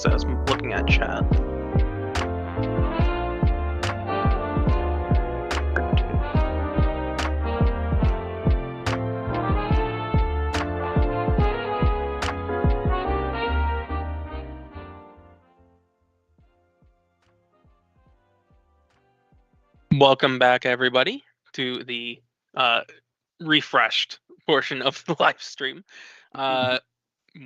because I was looking at chat. Welcome back, everybody, to the refreshed portion of the live stream.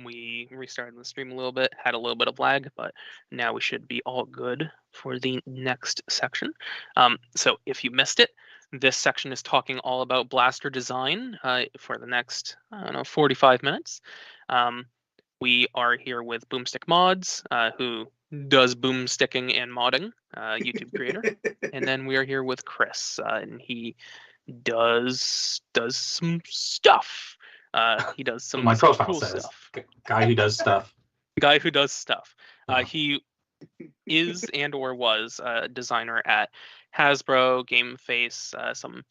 We restarted the stream a little bit, had a little bit of lag, but now we should be all good for the next section. So if you missed it, this section is talking all about blaster design for the next, 45 minutes. We are here with Boomstick Mods, who does boomsticking and modding, YouTube creator. And then we are here with Chris, and he does some stuff. He does some My profile cool says stuff. Guy who does stuff. Guy who does stuff. Yeah. He is and or was a designer at Hasbro, Game Face, some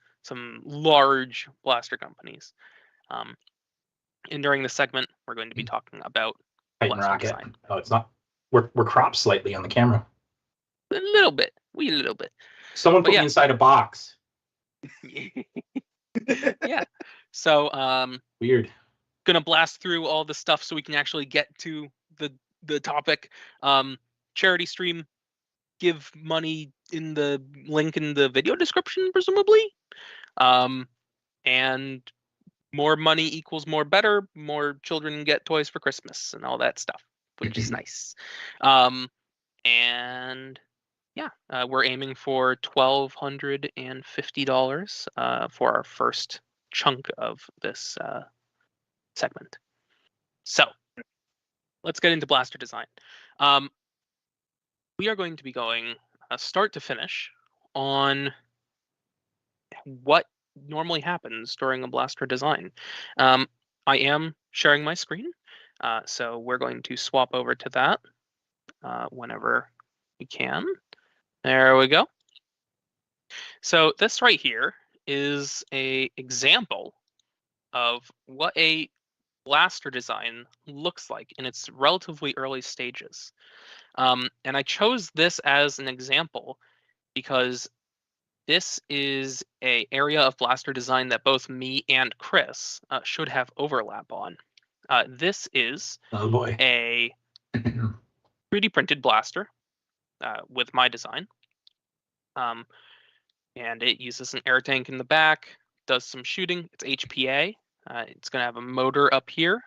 large blaster companies. And during this segment, we're going to be talking about Titan blaster Rocket. design. Oh, it's not. We're cropped slightly on the camera. A little bit. A little bit. Someone put me inside a box. Yeah. So Weird. Gonna blast through all the stuff so we can actually get to the topic. Charity stream, give money in the link in the video description, presumably. And more money equals more better. More children get toys for Christmas and all that stuff, which is nice. And yeah, we're aiming for $1,250 for our first chunk of this segment. So let's get into blaster design. We are going to be going start to finish on what normally happens during a blaster design. I am sharing my screen, so we're going to swap over to that whenever we can. There we go. So this right here is a example of what a blaster design looks like in its relatively early stages. And I chose this as an example because this is an area of blaster design that both me and Chris should have overlap on. This is a 3D printed blaster with my design. And it uses an air tank in the back, does some shooting. It's HPA. It's going to have a motor up here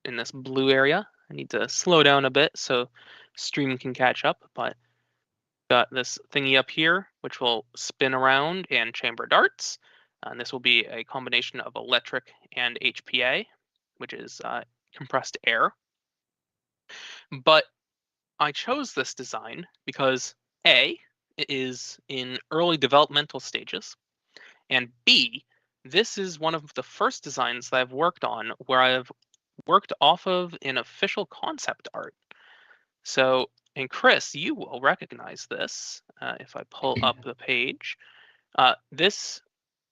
in this blue area. I need to slow down a bit so stream can catch up, but got this thingy up here, which will spin around and chamber darts. And this will be a combination of electric and HPA, which is compressed air. But I chose this design because A, it is in early developmental stages, and B, this is one of the first designs that I've worked on where I've worked off of an official concept art. So, and Chris, you will recognize this if I pull up the page. This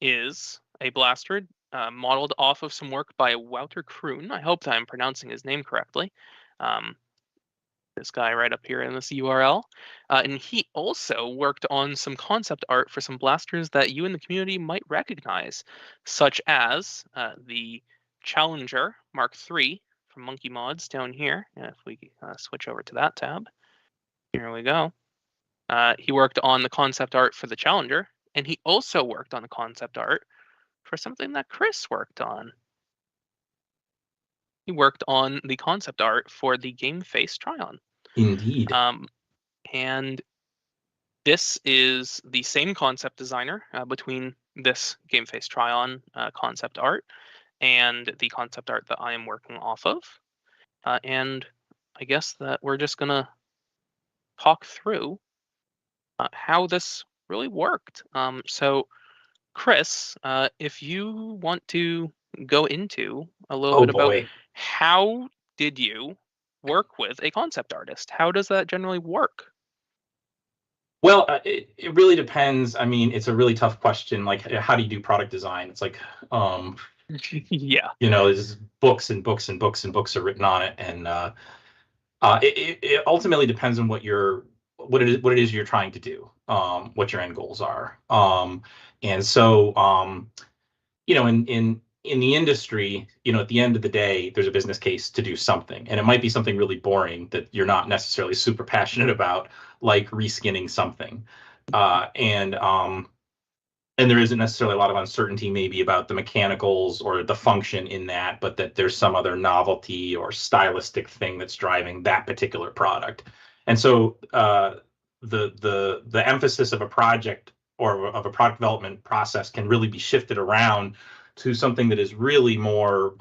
is a blaster modeled off of some work by Wouter Kroon. I hope that I'm pronouncing his name correctly. This guy right up here in this URL. And he also worked on some concept art for some blasters that you in the community might recognize, such as the Challenger Mark III from Monkey Mods down here. And if we switch over to that tab, here we go. He worked on the concept art for the Challenger, and he also worked on the concept art for something that Chris worked on. He worked on the concept art for the Game Face Tryon. Indeed. And this is the same concept designer between this Game Face Tryon concept art and the concept art that I am working off of. And I guess that we're just going to talk through how this really worked. So, Chris, if you want to go into a little bit about how did you work with a concept artist? How does that generally work? Well, it really depends. I mean, it's a really tough question. Like, how do you do product design? It's like, yeah, there's books and books and books and books are written on it. And It ultimately depends on what it is you're trying to do, what your end goals are. And so, in the industry, at the end of the day, there's a business case to do something, and it might be something really boring that you're not necessarily super passionate about, like reskinning something. And there isn't necessarily a lot of uncertainty maybe about the mechanicals or the function in that, but that there's some other novelty or stylistic thing that's driving that particular product. And so the emphasis of a project or of a product development process can really be shifted around to something that is really more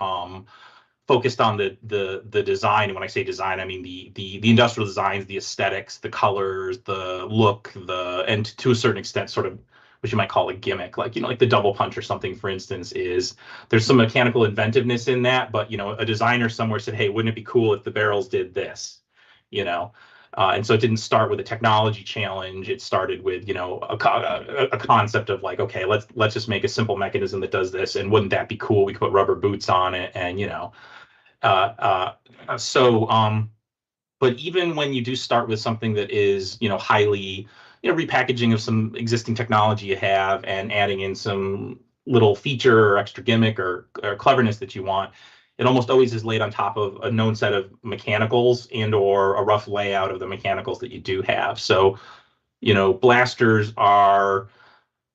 focused on the design. And when I say design, I mean the industrial designs, the aesthetics, the colors, the look, and to a certain extent, sort of what you might call a gimmick, like like the double punch or something, for instance, there's some mechanical inventiveness in that, but a designer somewhere said, hey, wouldn't it be cool if the barrels did this, and so it didn't start with a technology challenge. It started with a concept of like, okay, let's just make a simple mechanism that does this, and wouldn't that be cool? We could put rubber boots on it, and but even when you do start with something that is highly repackaging of some existing technology you have and adding in some little feature or extra gimmick or cleverness that you want, it almost always is laid on top of a known set of mechanicals and or a rough layout of the mechanicals that you do have. So, blasters are,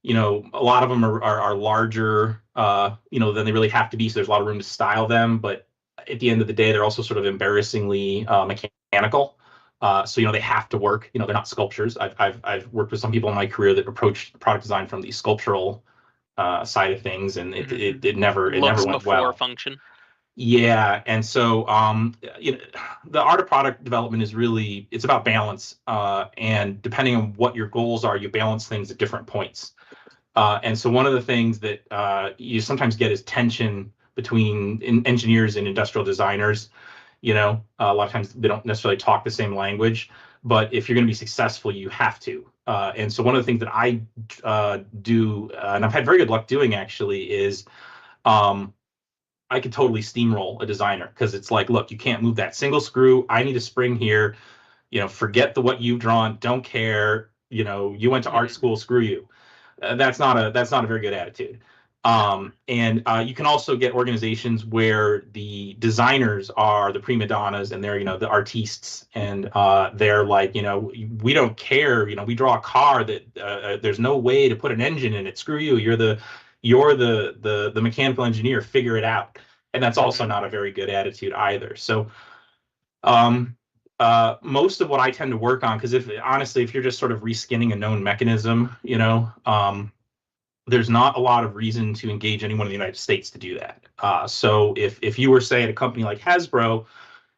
a lot of them are larger, than they really have to be. So there's a lot of room to style them. But at the end of the day, they're also sort of embarrassingly mechanical. So, they have to work. They're not sculptures. I've worked with some people in my career that approached product design from the sculptural side of things, and it never went well. Function. Yeah, and so the art of product development is really, it's about balance, and depending on what your goals are, you balance things at different points. And so one of the things that you sometimes get is tension between engineers and industrial designers. A lot of times they don't necessarily talk the same language, but if you're going to be successful, you have to. And so one of the things that I do, and I've had very good luck doing actually, is I could totally steamroll a designer, because it's like, look, you can't move that single screw. I need a spring here. Forget what you've drawn. Don't care. You went to art school. Screw you. That's not a very good attitude. And you can also get organizations where the designers are the prima donnas and they're the artistes, and they're like, we don't care. We draw a car that there's no way to put an engine in it. Screw you. You're the mechanical engineer. Figure it out. And that's also not a very good attitude either. So most of what I tend to work on, because if you're just sort of reskinning a known mechanism, there's not a lot of reason to engage anyone in the United States to do that. So if you were, say, at a company like Hasbro,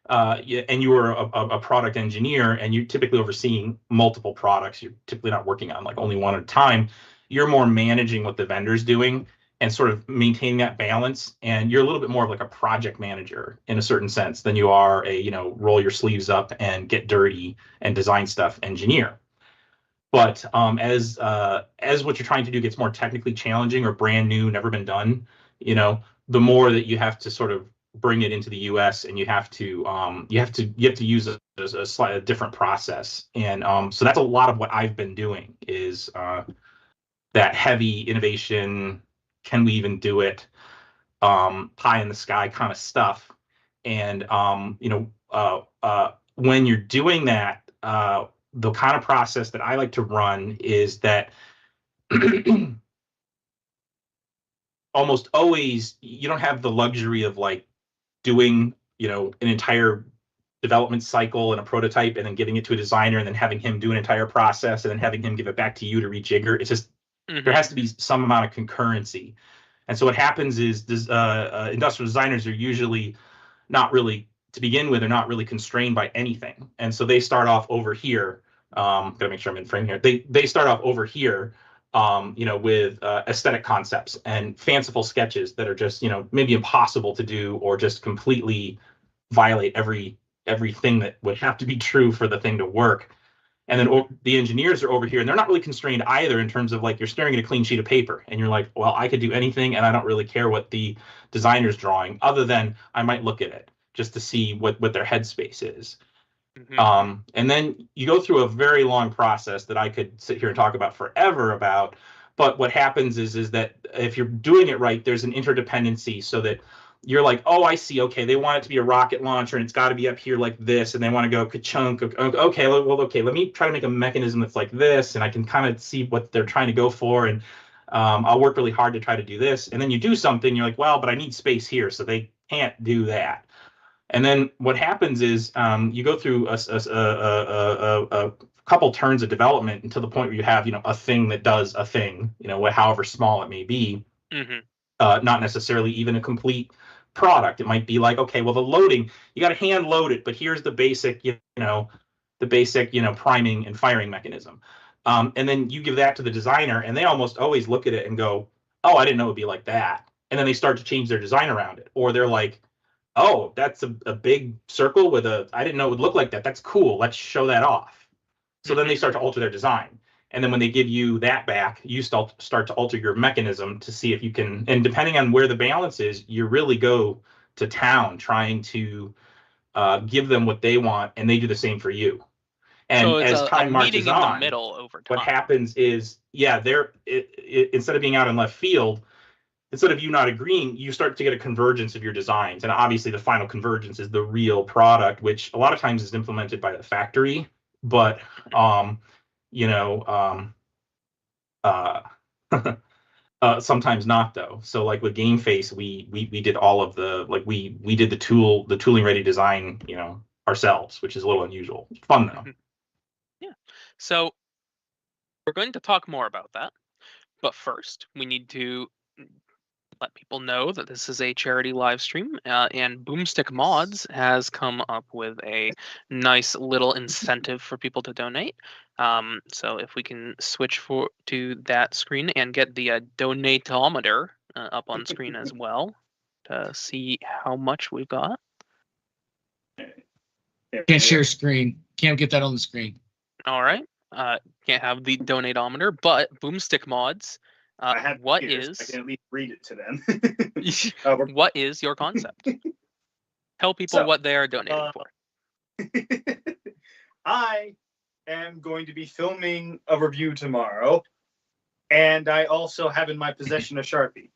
and you were a product engineer, and you're typically overseeing multiple products, you're typically not working on like only one at a time. You're more managing what the vendor's doing and sort of maintaining that balance. And you're a little bit more of like a project manager in a certain sense than you are a, roll your sleeves up and get dirty and design stuff engineer. But as what you're trying to do gets more technically challenging or brand new, never been done, the more that you have to sort of bring it into the U.S. and you have to use a slightly different process. And so that's a lot of what I've been doing is that heavy innovation. Can we even do it? Pie in the sky kind of stuff. And when you're doing that, the kind of process that I like to run is that almost always you don't have the luxury of like doing, an entire development cycle and a prototype and then giving it to a designer and then having him do an entire process and then having him give it back to you to rejigger. It's just, there has to be some amount of concurrency. And so what happens is industrial designers are usually not really, to begin with, are not really constrained by anything. And so they start off over here. Gotta make sure I'm in frame here. They start off over here, with aesthetic concepts and fanciful sketches that are just, maybe impossible to do or just completely violate everything that would have to be true for the thing to work. And then the engineers are over here, and they're not really constrained either in terms of like you're staring at a clean sheet of paper, and you're like, well, I could do anything, and I don't really care what the designer's drawing, other than I might look at it just to see what their headspace is. And then you go through a very long process that I could sit here and talk about forever about. But what happens is that if you're doing it right, there's an interdependency so that you're like, oh, I see. Okay, they want it to be a rocket launcher and it's got to be up here like this. And they want to go ka-chunk. Okay, well, okay, let me try to make a mechanism that's like this. And I can kind of see what they're trying to go for. And I'll work really hard to try to do this. And then you do something, you're like, well, but I need space here. So they can't do that. And then what happens is you go through a couple turns of development until the point where you have, a thing that does a thing, however small it may be, not necessarily even a complete product. It might be like, okay, well, the loading, you got to hand load it, but here's the basic, priming and firing mechanism. And then you give that to the designer, and they almost always look at it and go, oh, I didn't know it would be like that. And then they start to change their design around it. Or they're like, oh, that's a big circle with I didn't know it would look like that. That's cool. Let's show that off. So then they start to alter their design. And then when they give you that back, you start to alter your mechanism to see if you can, and depending on where the balance is, you really go to town trying to give them what they want, and they do the same for you. And so it's as time marches on, in the middle over time. What happens is, instead of being out in left field, instead of you not agreeing, you start to get a convergence of your designs. And obviously the final convergence is the real product, which a lot of times is implemented by the factory, but sometimes not though. So like with GameFace, we did all of the, like we did the tooling ready design, ourselves, which is a little unusual. It's fun though. Yeah. So we're going to talk more about that. But first, we need to let people know that this is a charity live stream, and Boomstick Mods has come up with a nice little incentive for people to donate. So if we can switch to that screen and get the donatometer up on screen as well to see how much we've got. Can't share screen. Can't get that on the screen. All right. Can't have the donatometer, but Boomstick Mods. I have what ears. is? I can at least read it to them. What is your concept? Tell people what they are donating for. I am going to be filming a review tomorrow, and I also have in my possession a Sharpie.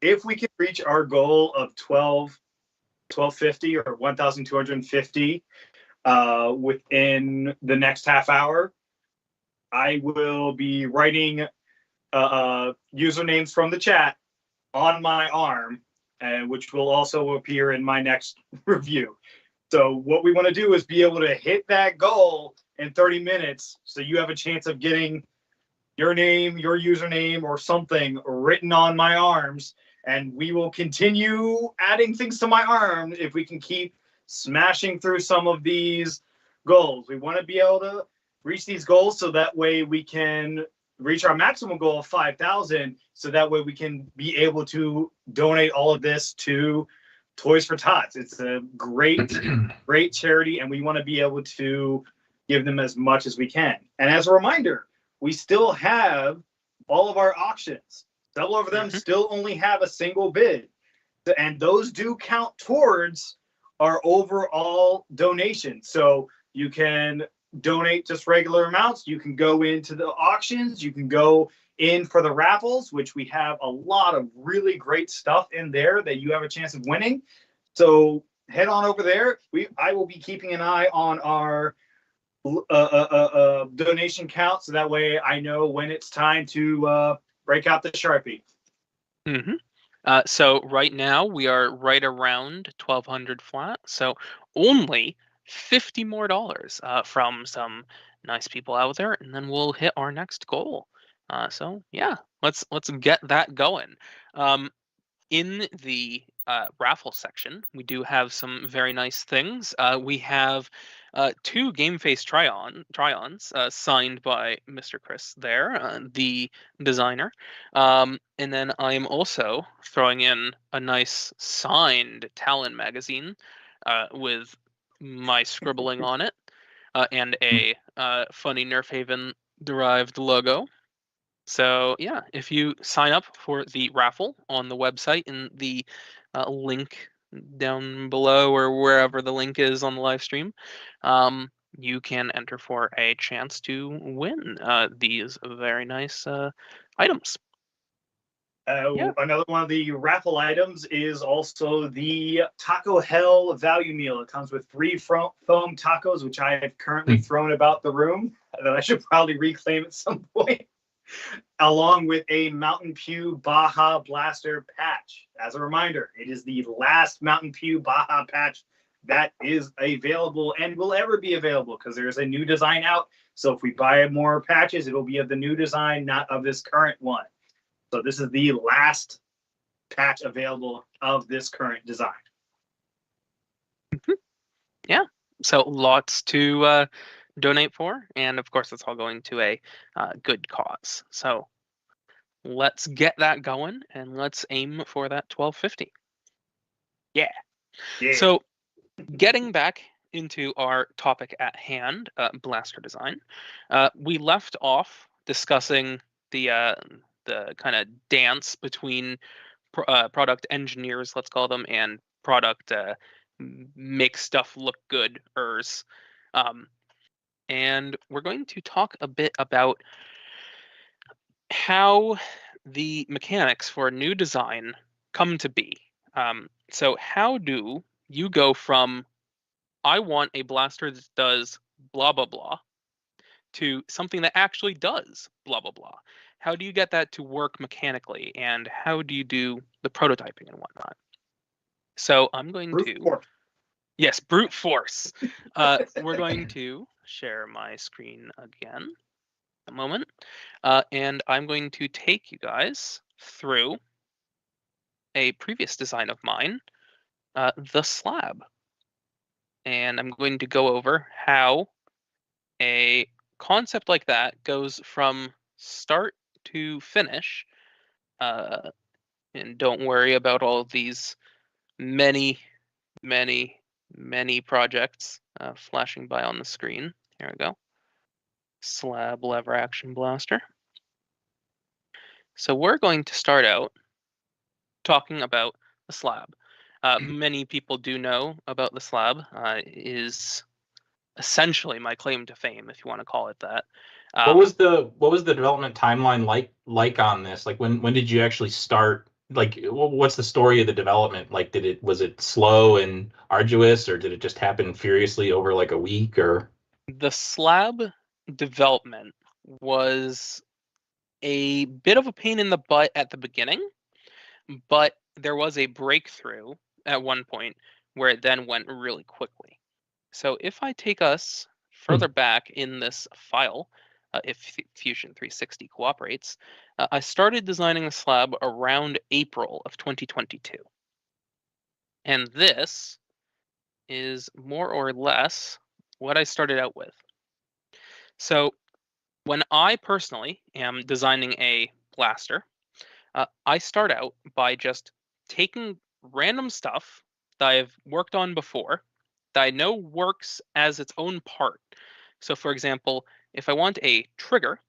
If we can reach our goal of 1250 or 1,250 within the next half hour, I will be writing usernames from the chat on my arm, which will also appear in my next review. So what we want to do is be able to hit that goal in 30 minutes so you have a chance of getting your name, your username, or something written on my arms, and we will continue adding things to my arm if we can keep smashing through some of these goals. We want to be able to reach these goals so that way we can reach our maximum goal of 5,000, so that way we can be able to donate all of this to Toys for Tots. It's a great charity, and we want to be able to give them as much as we can. And as a reminder, we still have all of our auctions. Several of them still only have a single bid, and those do count towards our overall donation. So you can donate just regular amounts. You can go into the auctions. You can go in for the raffles, which we have a lot of really great stuff in there that you have a chance of winning. So head on over there. I will be keeping an eye on our donation count, so that way I know when it's time to break out the Sharpie. So right now we are right around 1,200 flat. So only $50 more from some nice people out there, and then we'll hit our next goal. So yeah, let's get that going. In the raffle section, we do have some very nice things. We have 2 GameFace try-ons signed by Mr. Chris there, the designer. And then I'm also throwing in a nice signed Talon magazine with my scribbling on it, and a funny Nerf Haven derived logo. So yeah, if you sign up for the raffle on the website in the link down below or wherever the link is on the live stream, you can enter for a chance to win these very nice items. Yeah. Another one of the raffle items is also the Taco Hell value meal. It comes with 3 foam tacos, which I have currently thrown about the room that I should probably reclaim at some point, along with a Mountain Pew Baja Blaster patch. As a reminder, it is the last Mountain Pew Baja patch that is available and will ever be available, because there's a new design out. So if we buy more patches, it will be of the new design, not of this current one. So this is the last patch available of this current design. Yeah, so lots to donate for, and of course it's all going to a good cause. So let's get that going, and let's aim for that 1250. Yeah. So getting back into our topic at hand, blaster design, we left off discussing the kind of dance between product engineers, let's call them, and product make stuff look good-ers. And we're going to talk a bit about how the mechanics for a new design come to be. So how do you go from, I want a blaster that does blah, blah, blah, to something that actually does blah, blah, blah? How do you get that to work mechanically, and how do you do the prototyping and whatnot? So I'm going Brute force. Yes, brute force. We're going to share my screen again a moment, and I'm going to take you guys through a previous design of mine, the slab. And I'm going to go over how a concept like that goes from start to finish. And don't worry about all of these many projects flashing by on the screen. Here we go. Slab lever action blaster. So we're going to start out talking about the slab. Many people do know about the slab. Is essentially my claim to fame, if you want to call it that. What was the development timeline like on this? Like when did you actually start? Like what's the story of the development? Like was it slow and arduous, or did it just happen furiously over like a week? Or the slab development was a bit of a pain in the butt at the beginning, but there was a breakthrough at one point where it then went really quickly. So if I take us further back in this file, if Fusion 360 cooperates, I started designing the slab around April of 2022. And this is more or less what I started out with. So when I personally am designing a blaster, I start out by just taking random stuff that I've worked on before that I know works as its own part. So for example, if I want a trigger,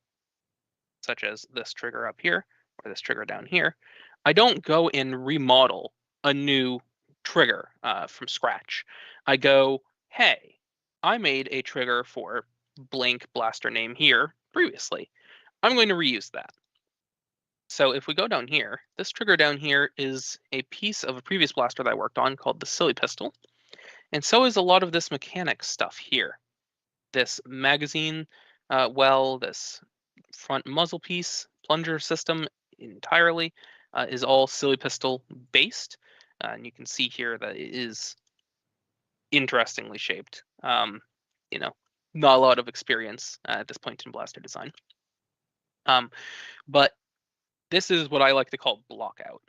such as this trigger up here, or this trigger down here, I don't go and remodel a new trigger from scratch. I go, hey, I made a trigger for blank blaster name here previously. I'm going to reuse that. So if we go down here, this trigger down here is a piece of a previous blaster that I worked on called the Silly Pistol. And so is a lot of this mechanics stuff here. This magazine this front muzzle piece, plunger system entirely is all Silly Pistol based. And you can see here that it is interestingly shaped. Not a lot of experience at this point in blaster design. But this is what I like to call block out.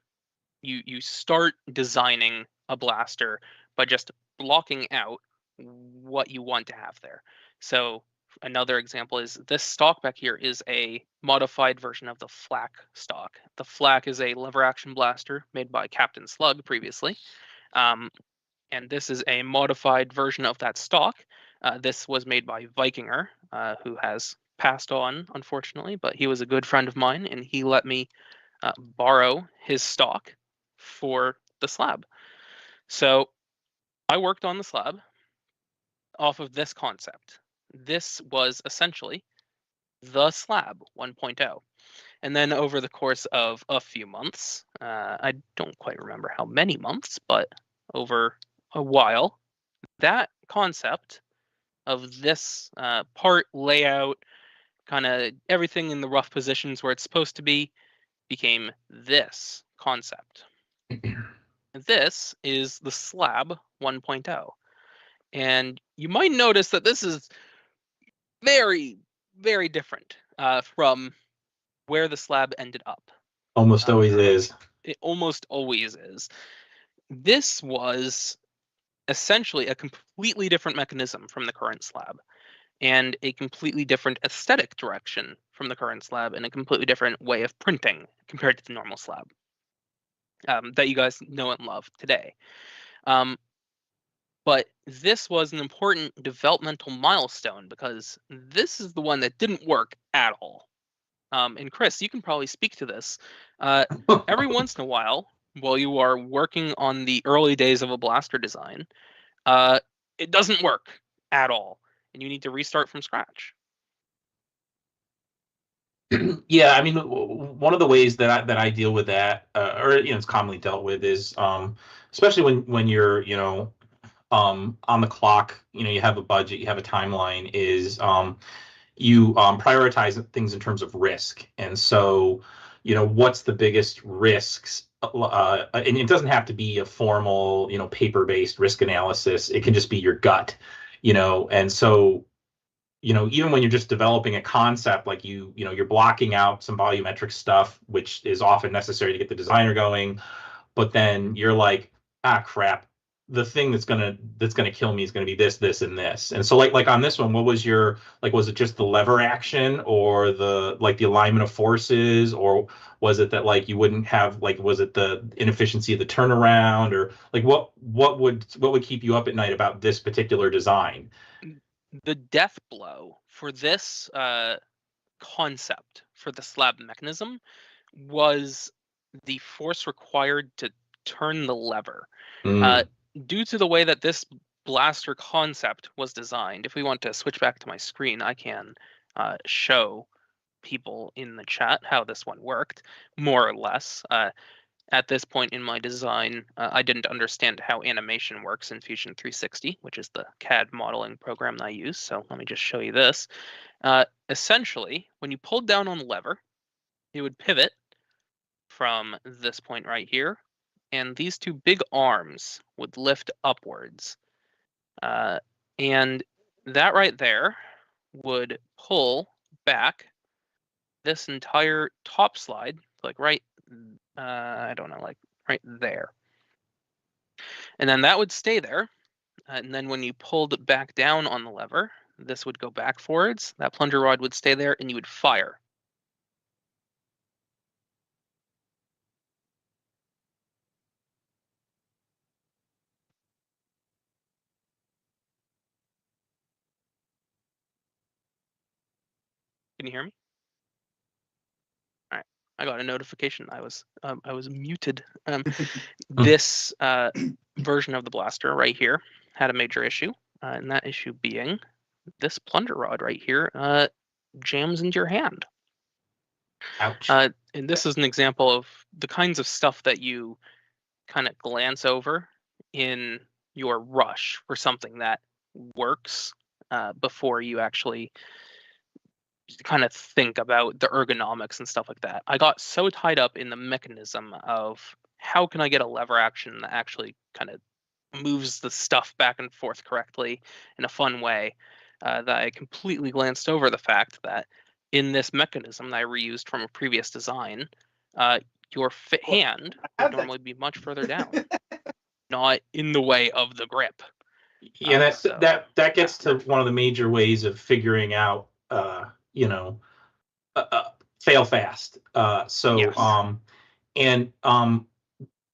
You start designing a blaster by just blocking out what you want to have there. So another example is this stock back here is a modified version of the Flak stock. The Flak is a lever action blaster made by Captain Slug previously. And this is a modified version of that stock. This was made by Vikinger, who has passed on, unfortunately, but he was a good friend of mine, and he let me borrow his stock for the slab. So I worked on the slab off of this concept. This was essentially the slab 1.0. And then over the course of a few months, I don't quite remember how many months, but over a while, that concept of this part layout, kind of everything in the rough positions where it's supposed to be, became this concept. This is the slab 1.0. And you might notice that this is very, very different from where the slab ended up. Almost always is. It almost always is. This was essentially a completely different mechanism from the current slab, and a completely different aesthetic direction from the current slab, and a completely different way of printing compared to the normal slab that you guys know and love today. But this was an important developmental milestone because this is the one that didn't work at all. And Chris, you can probably speak to this. Every once in a while you are working on the early days of a blaster design, it doesn't work at all, and you need to restart from scratch. Yeah, I mean, one of the ways that I deal with that, or it's commonly dealt with, is especially when you're on the clock, you have a budget, you have a timeline, is you prioritize things in terms of risk. And so, what's the biggest risks? And it doesn't have to be a formal, paper-based risk analysis. It can just be your gut, and so, even when you're just developing a concept, like you're blocking out some volumetric stuff, which is often necessary to get the designer going, but then you're like, crap, the thing that's gonna kill me is gonna be this, and this. And so like on this one, what was was it just the lever action, or the alignment of forces, or was it that you wouldn't have, was it the inefficiency of the turnaround, or what would keep you up at night about this particular design? The death blow for this concept for the slab mechanism was the force required to turn the lever. Due to the way that this blaster concept was designed, if we want to switch back to my screen, I can show people in the chat how this one worked, more or less. At this point in my design, I didn't understand how animation works in Fusion 360, which is the CAD modeling program that I use. So let me just show you this. Essentially, when you pulled down on the lever, it would pivot from this point right here, and these two big arms would lift upwards. And that right there would pull back this entire top slide, right, I don't know, right there. And then that would stay there. And then when you pulled back down on the lever, this would go back forwards. That plunger rod would stay there, and you would fire. Can you hear me? All right, I got a notification. I was muted. This version of the blaster right here had a major issue, and that issue being this plunger rod right here jams into your hand. Ouch. And this is an example of the kinds of stuff that you kind of glance over in your rush for something that works before you actually kind of think about the ergonomics and stuff like that. I got so tied up in the mechanism of how can I get a lever action that actually kind of moves the stuff back and forth correctly in a fun way that I completely glanced over the fact that in this mechanism that I reused from a previous design, your hand would normally be much further down, not in the way of the grip. Yeah, that gets to one of the major ways of figuring out fail fast. Yes.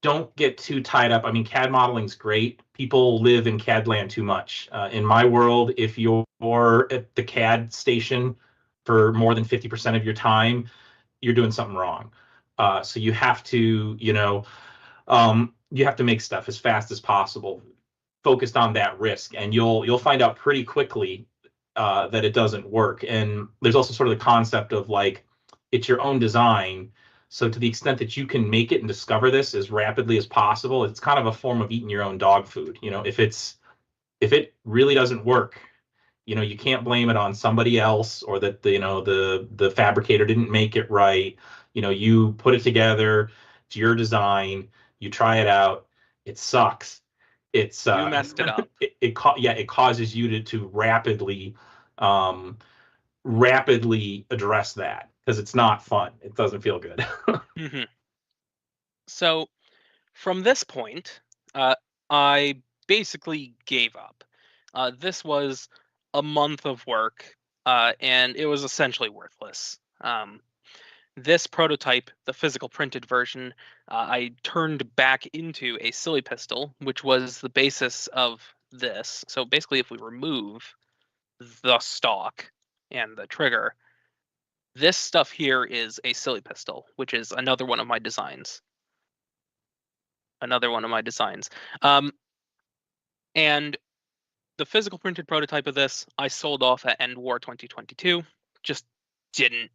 Don't get too tied up. I mean, CAD modeling's great. People live in CAD land too much. In my world, if you're at the CAD station for more than 50% of your time, you're doing something wrong. So you have to, you have to make stuff as fast as possible, focused on that risk, and you'll find out pretty quickly that it doesn't work. And there's also sort of the concept of like, it's your own design. So to the extent that you can make it and discover this as rapidly as possible, it's kind of a form of eating your own dog food. You know, if it really doesn't work, you know, you can't blame it on somebody else, or that the fabricator didn't make it right. You know, you put it together, it's your design, you try it out, it sucks. It's You messed it up. It causes you to rapidly address that, because it's not fun. It doesn't feel good. Mm-hmm. So from this point, I basically gave up. This was a month of work, and it was essentially worthless. This prototype, the physical printed version, I turned back into a silly pistol, which was the basis of this. So basically, if we remove the stock and the trigger, this stuff here is a silly pistol, which is another one of my designs. And the physical printed prototype of this, I sold off at End War 2022. Just didn't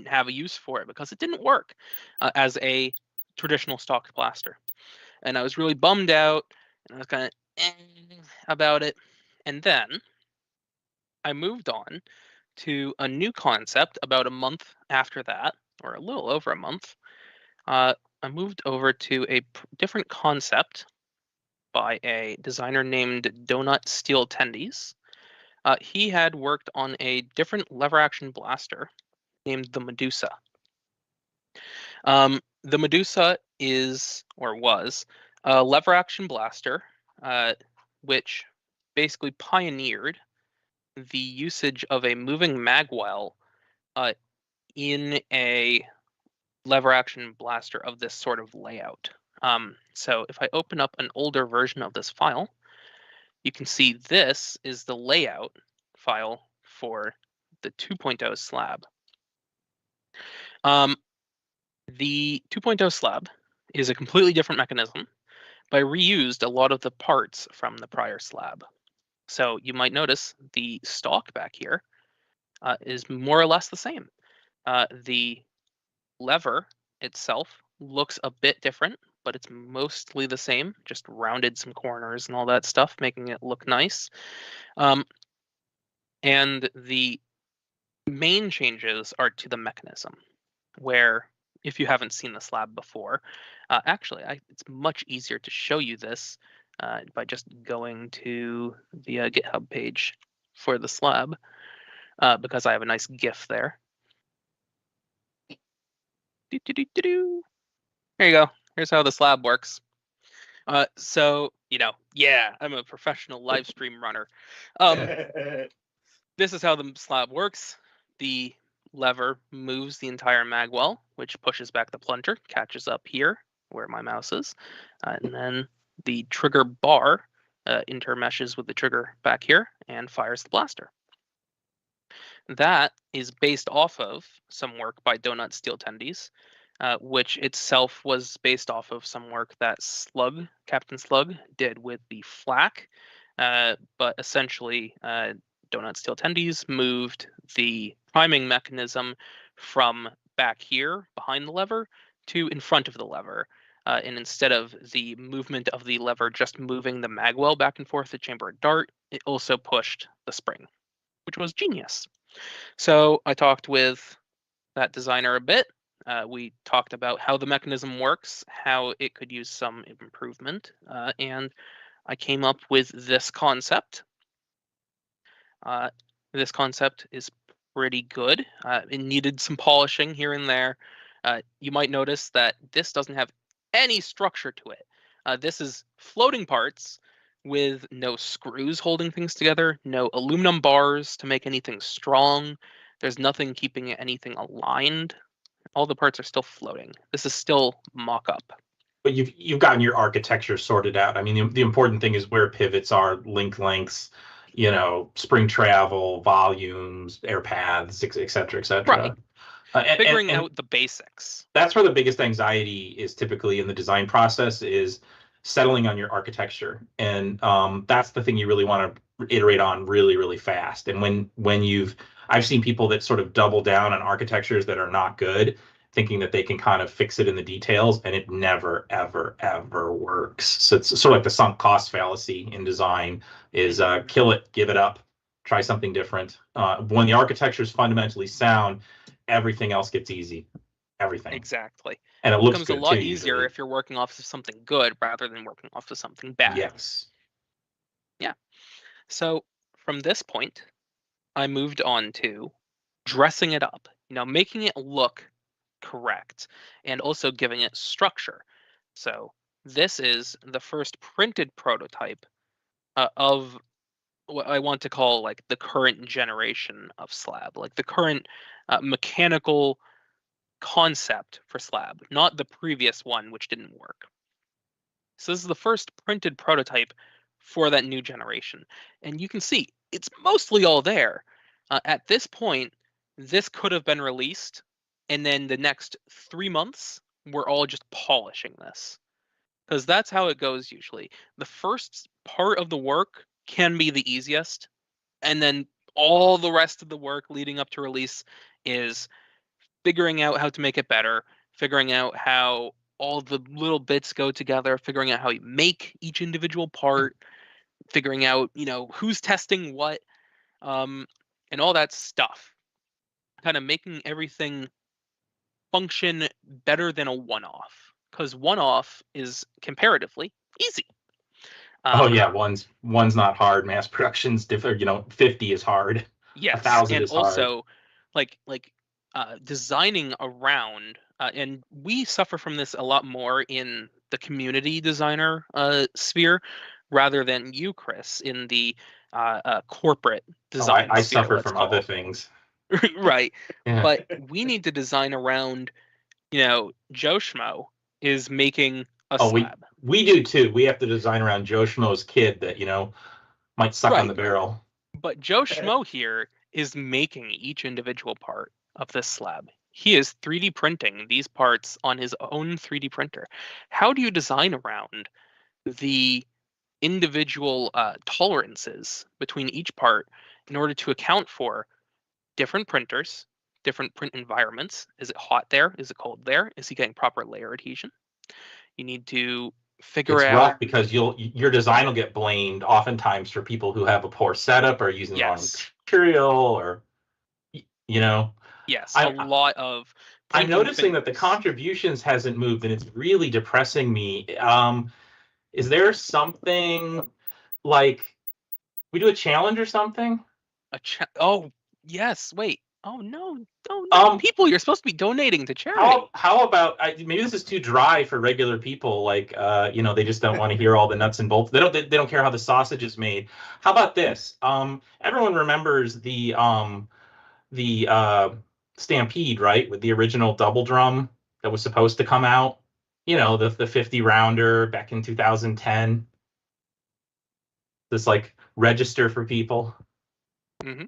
have a use for it because it didn't work as a traditional stock blaster. And I was really bummed out, and I was kind of about it. And then I moved on to a new concept about a month after that, or a little over a month. I moved over to a different concept by a designer named Donut Steel Tendies. He had worked on a different lever action blaster named the Medusa. The Medusa is, or was, a lever action blaster, which basically pioneered the usage of a moving magwell in a lever action blaster of this sort of layout. So if I open up an older version of this file, you can see this is the layout file for the 2.0 slab. The 2.0 slab is a completely different mechanism, but I reused a lot of the parts from the prior slab. So you might notice the stock back here is more or less the same. The lever itself looks a bit different, but it's mostly the same, just rounded some corners and all that stuff, making it look nice. And the main changes are to the mechanism, where if you haven't seen the slab before, actually, it's much easier to show you this by just going to the GitHub page for the slab, because I have a nice GIF there. There you go. Here's how the slab works. So, yeah, I'm a professional live stream runner. This is how the slab works. The lever moves the entire magwell, which pushes back the plunger, catches up here where my mouse is, and then the trigger bar intermeshes with the trigger back here and fires the blaster. That is based off of some work by Donut Steel Tendies, which itself was based off of some work that Captain Slug, did with the flak. But essentially, Donut Steel Tendies moved the priming mechanism from back here behind the lever to in front of the lever. And instead of the movement of the lever just moving the magwell back and forth to chamber a dart, it also pushed the spring, which was genius. So I talked with that designer a bit. We talked about how the mechanism works, how it could use some improvement, and I came up with this concept. This concept is pretty good. It needed some polishing here and there. You might notice that this doesn't have any structure to it. This is floating parts with no screws holding things together, no aluminum bars to make anything strong. There's nothing keeping anything aligned. All the parts are still floating. This is still mock-up. But you've gotten your architecture sorted out. I mean, the important thing is where pivots are, link lengths, spring travel, volumes, air paths, et cetera, et cetera. Right. figuring out the basics. That's where the biggest anxiety is typically in the design process, is settling on your architecture. And that's the thing you really want to iterate on really, really fast. And when I've seen people that sort of double down on architectures that are not good, thinking that they can kind of fix it in the details, and it never, ever, ever works. So it's sort of like the sunk cost fallacy in design is kill it, give it up, try something different. When the architecture is fundamentally sound, everything else gets easy. Everything. Exactly. And it looks becomes good a lot too, easier usually. if you're working off of something good rather than working off of something bad. Yes. Yeah. So from this point, I moved on to dressing it up, making it look correct and also giving it structure. So this is the first printed prototype of what I want to call like the current generation of slab, like the current mechanical concept for slab, not the previous one, which didn't work. So this is the first printed prototype for that new generation. And you can see it's mostly all there. At this point, this could have been released, and then the next 3 months, we're all just polishing this. Because that's how it goes usually. The first part of the work can be the easiest, and then all the rest of the work leading up to release is figuring out how to make it better, figuring out how all the little bits go together, figuring out how you make each individual part, figuring out, who's testing what, and all that stuff. Kind of making everything function better than a one-off, because one-off is comparatively easy. Oh yeah, one's not hard. Mass production's different. 50 is hard. Yes, 1,000 and is hard. also like designing around, and we suffer from this a lot more in the community designer sphere rather than you, Chris, in the corporate design I sphere, suffer let's from call other it. things. Right. Yeah. But we need to design around, Joe Schmo is making a slab. We do too. We have to design around Joe Schmo's kid that, might suck on the barrel. But Joe Schmo here is making each individual part of this slab. He is 3D printing these parts on his own 3D printer. How do you design around the individual tolerances between each part in order to account for different printers, different print environments? Is it hot there? Is it cold there? Is he getting proper layer adhesion? You need to figure it's out. rough because your design will get blamed oftentimes for people who have a poor setup or using the wrong material, or Yes, a lot of. I'm noticing that the contributions hasn't moved, and it's really depressing me. Is there something like we do a challenge or something? Oh yes, wait. Oh no, people, you're supposed to be donating to charity. How about maybe this is too dry for regular people, like they just don't want to hear all the nuts and bolts. They don't care how the sausage is made. How about this? Everyone remembers the Stampede, right? With the original double drum that was supposed to come out. The 50 rounder back in 2010. This like register for people. Mm-hmm.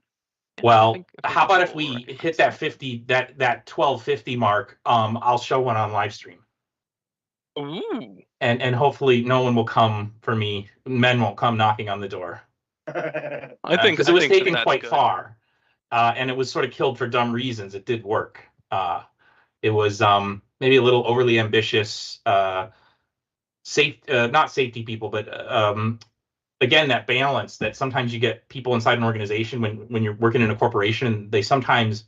Well, how about if we hit that 50, that 1250 mark? I'll show one on live stream. Ooh. And hopefully no one will come for me. Men won't come knocking on the door. I think because it was taken quite far, and it was sort of killed for dumb reasons. It did work. It was maybe a little overly ambitious. Not safety people, but again, that balance that sometimes you get people inside an organization when you're working in a corporation, they sometimes,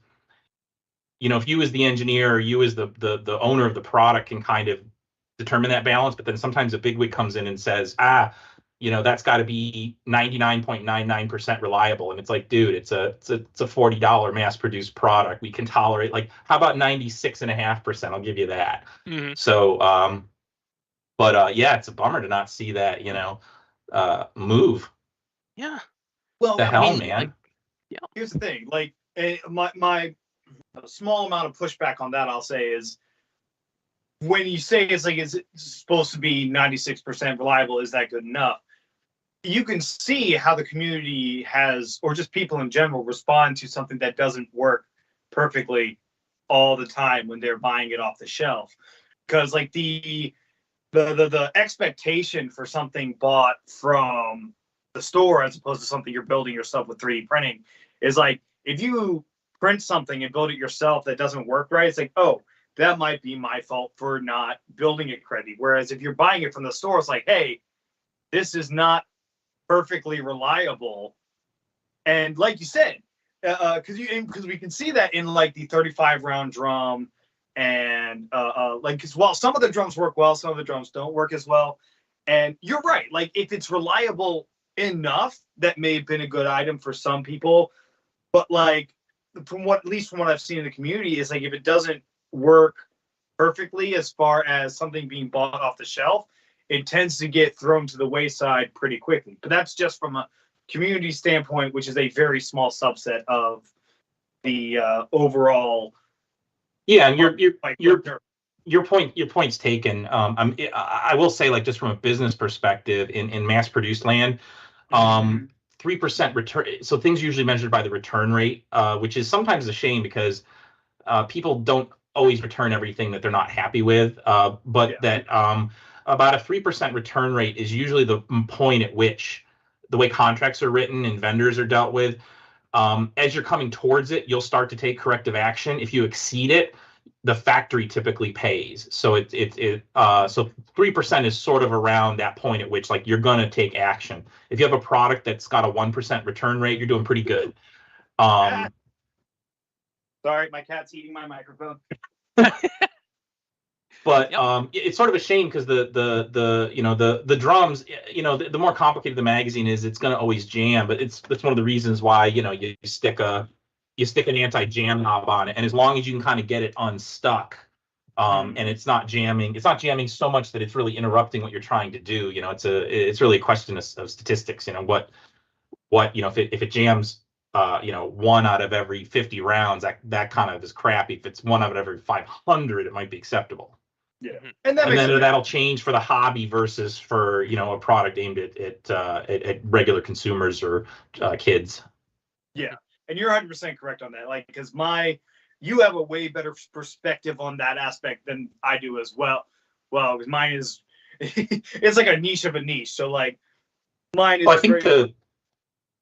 if you as the engineer or you as the owner of the product can kind of determine that balance, but then sometimes a bigwig comes in and says, that's got to be 99.99% reliable. And it's like, dude, it's a $40 mass produced product. We can tolerate, like, how about 96.5%? I'll give you that. Mm-hmm. So, but yeah, it's a bummer to not see that, move. Yeah. Well, the hell, man. Here's the thing. Like, my small amount of pushback on that, I'll say, is when you say it's supposed to be 96% reliable, is that good enough? You can see how the community has, or just people in general, respond to something that doesn't work perfectly all the time when they're buying it off the shelf, because like the expectation for something bought from the store as opposed to something you're building yourself with 3D printing is like, if you print something and build it yourself that doesn't work right, it's like, oh, that might be my fault for not building it correctly. Whereas if you're buying it from the store, it's like, hey, this is not perfectly reliable. And like you said, because we can see that in like the 35 round drum, and like, because while some of the drums work well, some of the drums don't work as well. And you're right, like if it's reliable enough, that may have been a good item for some people. But like at least from what I've seen in the community, is like if it doesn't work perfectly as far as something being bought off the shelf, it tends to get thrown to the wayside pretty quickly. But that's just from a community standpoint, which is a very small subset of the overall. Yeah, and your point's taken. I will say, like, just from a business perspective, in mass produced land, 3% return. So things usually measured by the return rate, which is sometimes a shame because people don't always return everything that they're not happy with. But that about a 3% return rate is usually the point at which the way contracts are written and vendors are dealt with. As you're coming towards it, you'll start to take corrective action. If you exceed it, the factory typically pays. So so 3% is sort of around that point at which, like, you're going to take action. If you have a product that's got a 1% return rate, you're doing pretty good. Sorry, my cat's eating my microphone. But it's sort of a shame because the drums, the more complicated the magazine is, it's going to always jam. But that's one of the reasons why you stick an anti-jam knob on it, and as long as you can kind of get it unstuck, and it's not jamming so much that it's really interrupting what you're trying to do. It's really a question of statistics. If it jams 1 out of every 50 rounds, that kind of is crappy. If it's 1 out of every 500, it might be acceptable. Yeah, and then that'll change for the hobby versus for a product aimed at regular consumers or kids. Yeah, and you're 100% correct on that. Like, because you have a way better perspective on that aspect than I do as well. Well, mine is it's like a niche of a niche. So like mine is. Well, I think the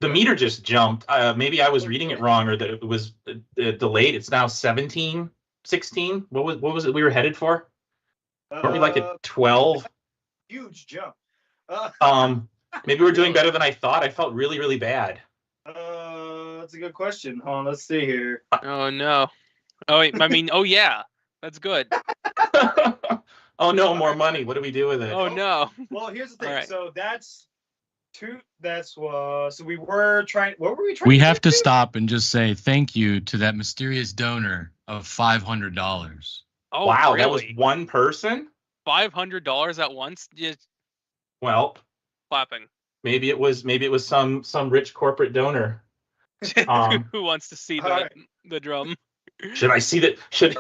meter just jumped. Maybe I was reading it wrong, or that it was delayed. It's now 17, 16. What was it we were headed for? Weren't we like at 12? Huge jump. Maybe we're doing better than I thought. I felt really, really bad. That's a good question. Hold on, let's see here. Oh no. Oh wait, I mean, oh yeah, that's good. Oh no, more money. What do we do with it? Oh no. Well, here's the thing. Right. So that's two. So we were trying. What were we trying? We have to stop and just say thank you to that mysterious donor of $500. Oh wow, really? That was one person. $500 at once? Just well, clapping. Maybe it was some rich corporate donor. Who wants to see the drum? Should I see that? Should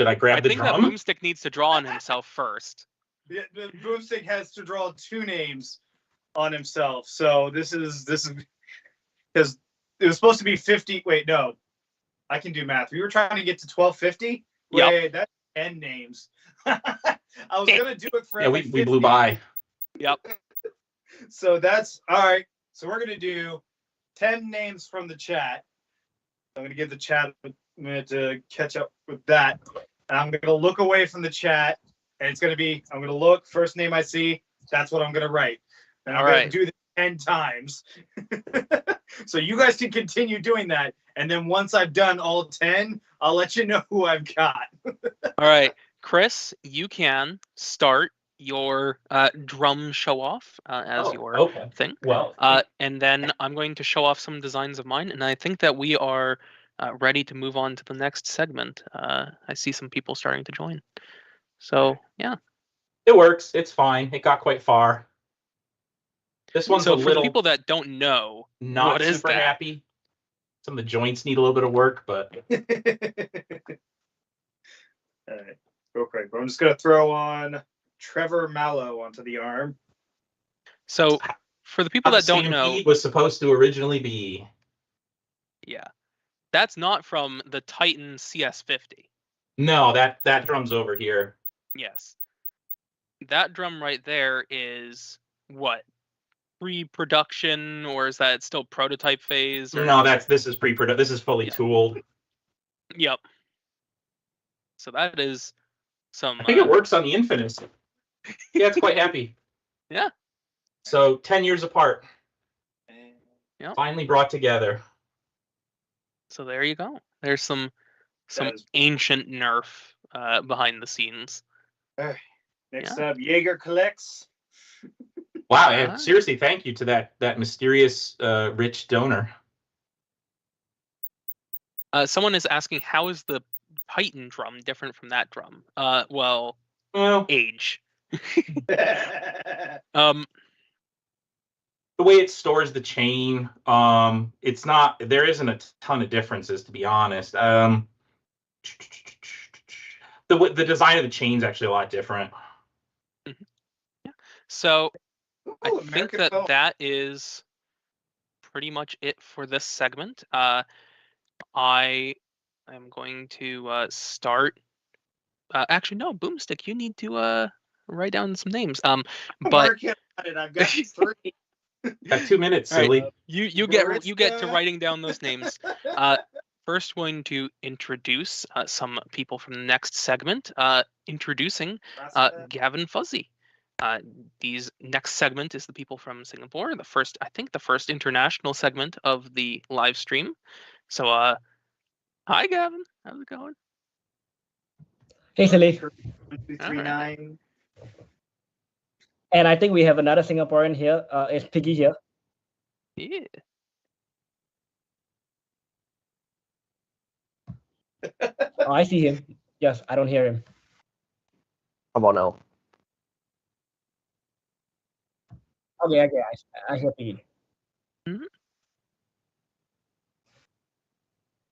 I grab the drum? I think that Boomstick needs to draw on himself first. The Boomstick has to draw 2 names on himself. So this is because it was supposed to be 50. Wait, no, I can do math. We were trying to get to 1250. Yep. Wait, that's 10 names. I was gonna do it for we blew by. Yep. So that's all right. So we're gonna do 10 names from the chat. I'm gonna give the chat a minute to catch up with that. And I'm gonna look away from the chat, and it's gonna be, I'm gonna look, first name I see, that's what I'm gonna write. And I'm gonna do this 10 times. So you guys can continue doing that. And then once I've done all 10, I'll let you know who I've got. All right, Chris, you can start your drum show off as your thing. Well, and then I'm going to show off some designs of mine, and I think that we are ready to move on to the next segment. I see some people starting to join. So yeah, it works. It's fine. It got quite far. This one's so a for little the people that don't know, not what is super that? happy. Some of the joints need a little bit of work, but all right, real quick. I'm just gonna throw on Trevor Mallow onto the arm. So for the people that don't know, it was supposed to originally be. Yeah, that's not from the Titan CS50. No, that drum's over here. Yes. That drum right there is what? Pre-production, or is that still prototype phase? Or... No, this is pre-production. This is fully tooled. Yep. So that is some. I think it works on the Infinite. Yeah, it's quite happy. Yeah. So 10 years apart. Yep. Finally brought together. So there you go. There's some ancient Nerf behind the scenes. Next up, Jaeger collects. Wow, and seriously, thank you to that mysterious rich donor. Someone is asking, how is the Titan drum different from that drum? Well, age. The way it stores the chain, it's not. There isn't a ton of differences, to be honest. The design of the chain's actually a lot different. Yeah. So I think American that Foam. that is pretty much it for this segment. I am going to start. Actually, no, Boomstick, you need to write down some names. I'm But working on it. I've got 3. Got 2 minutes, All right. silly. You get to writing down those names. First, going to introduce some people from the next segment. Introducing GavinFuzzy. These next segment is the people from Singapore. I think the first international segment of the live stream. So, hi Gavin, how's it going? Hey, Silly. 239. And I think we have another Singaporean here. It's Piggy here. Yeah. Oh, I see him. Yes, I don't hear him. How about now? Okay, I hear Piggy. Mm-hmm.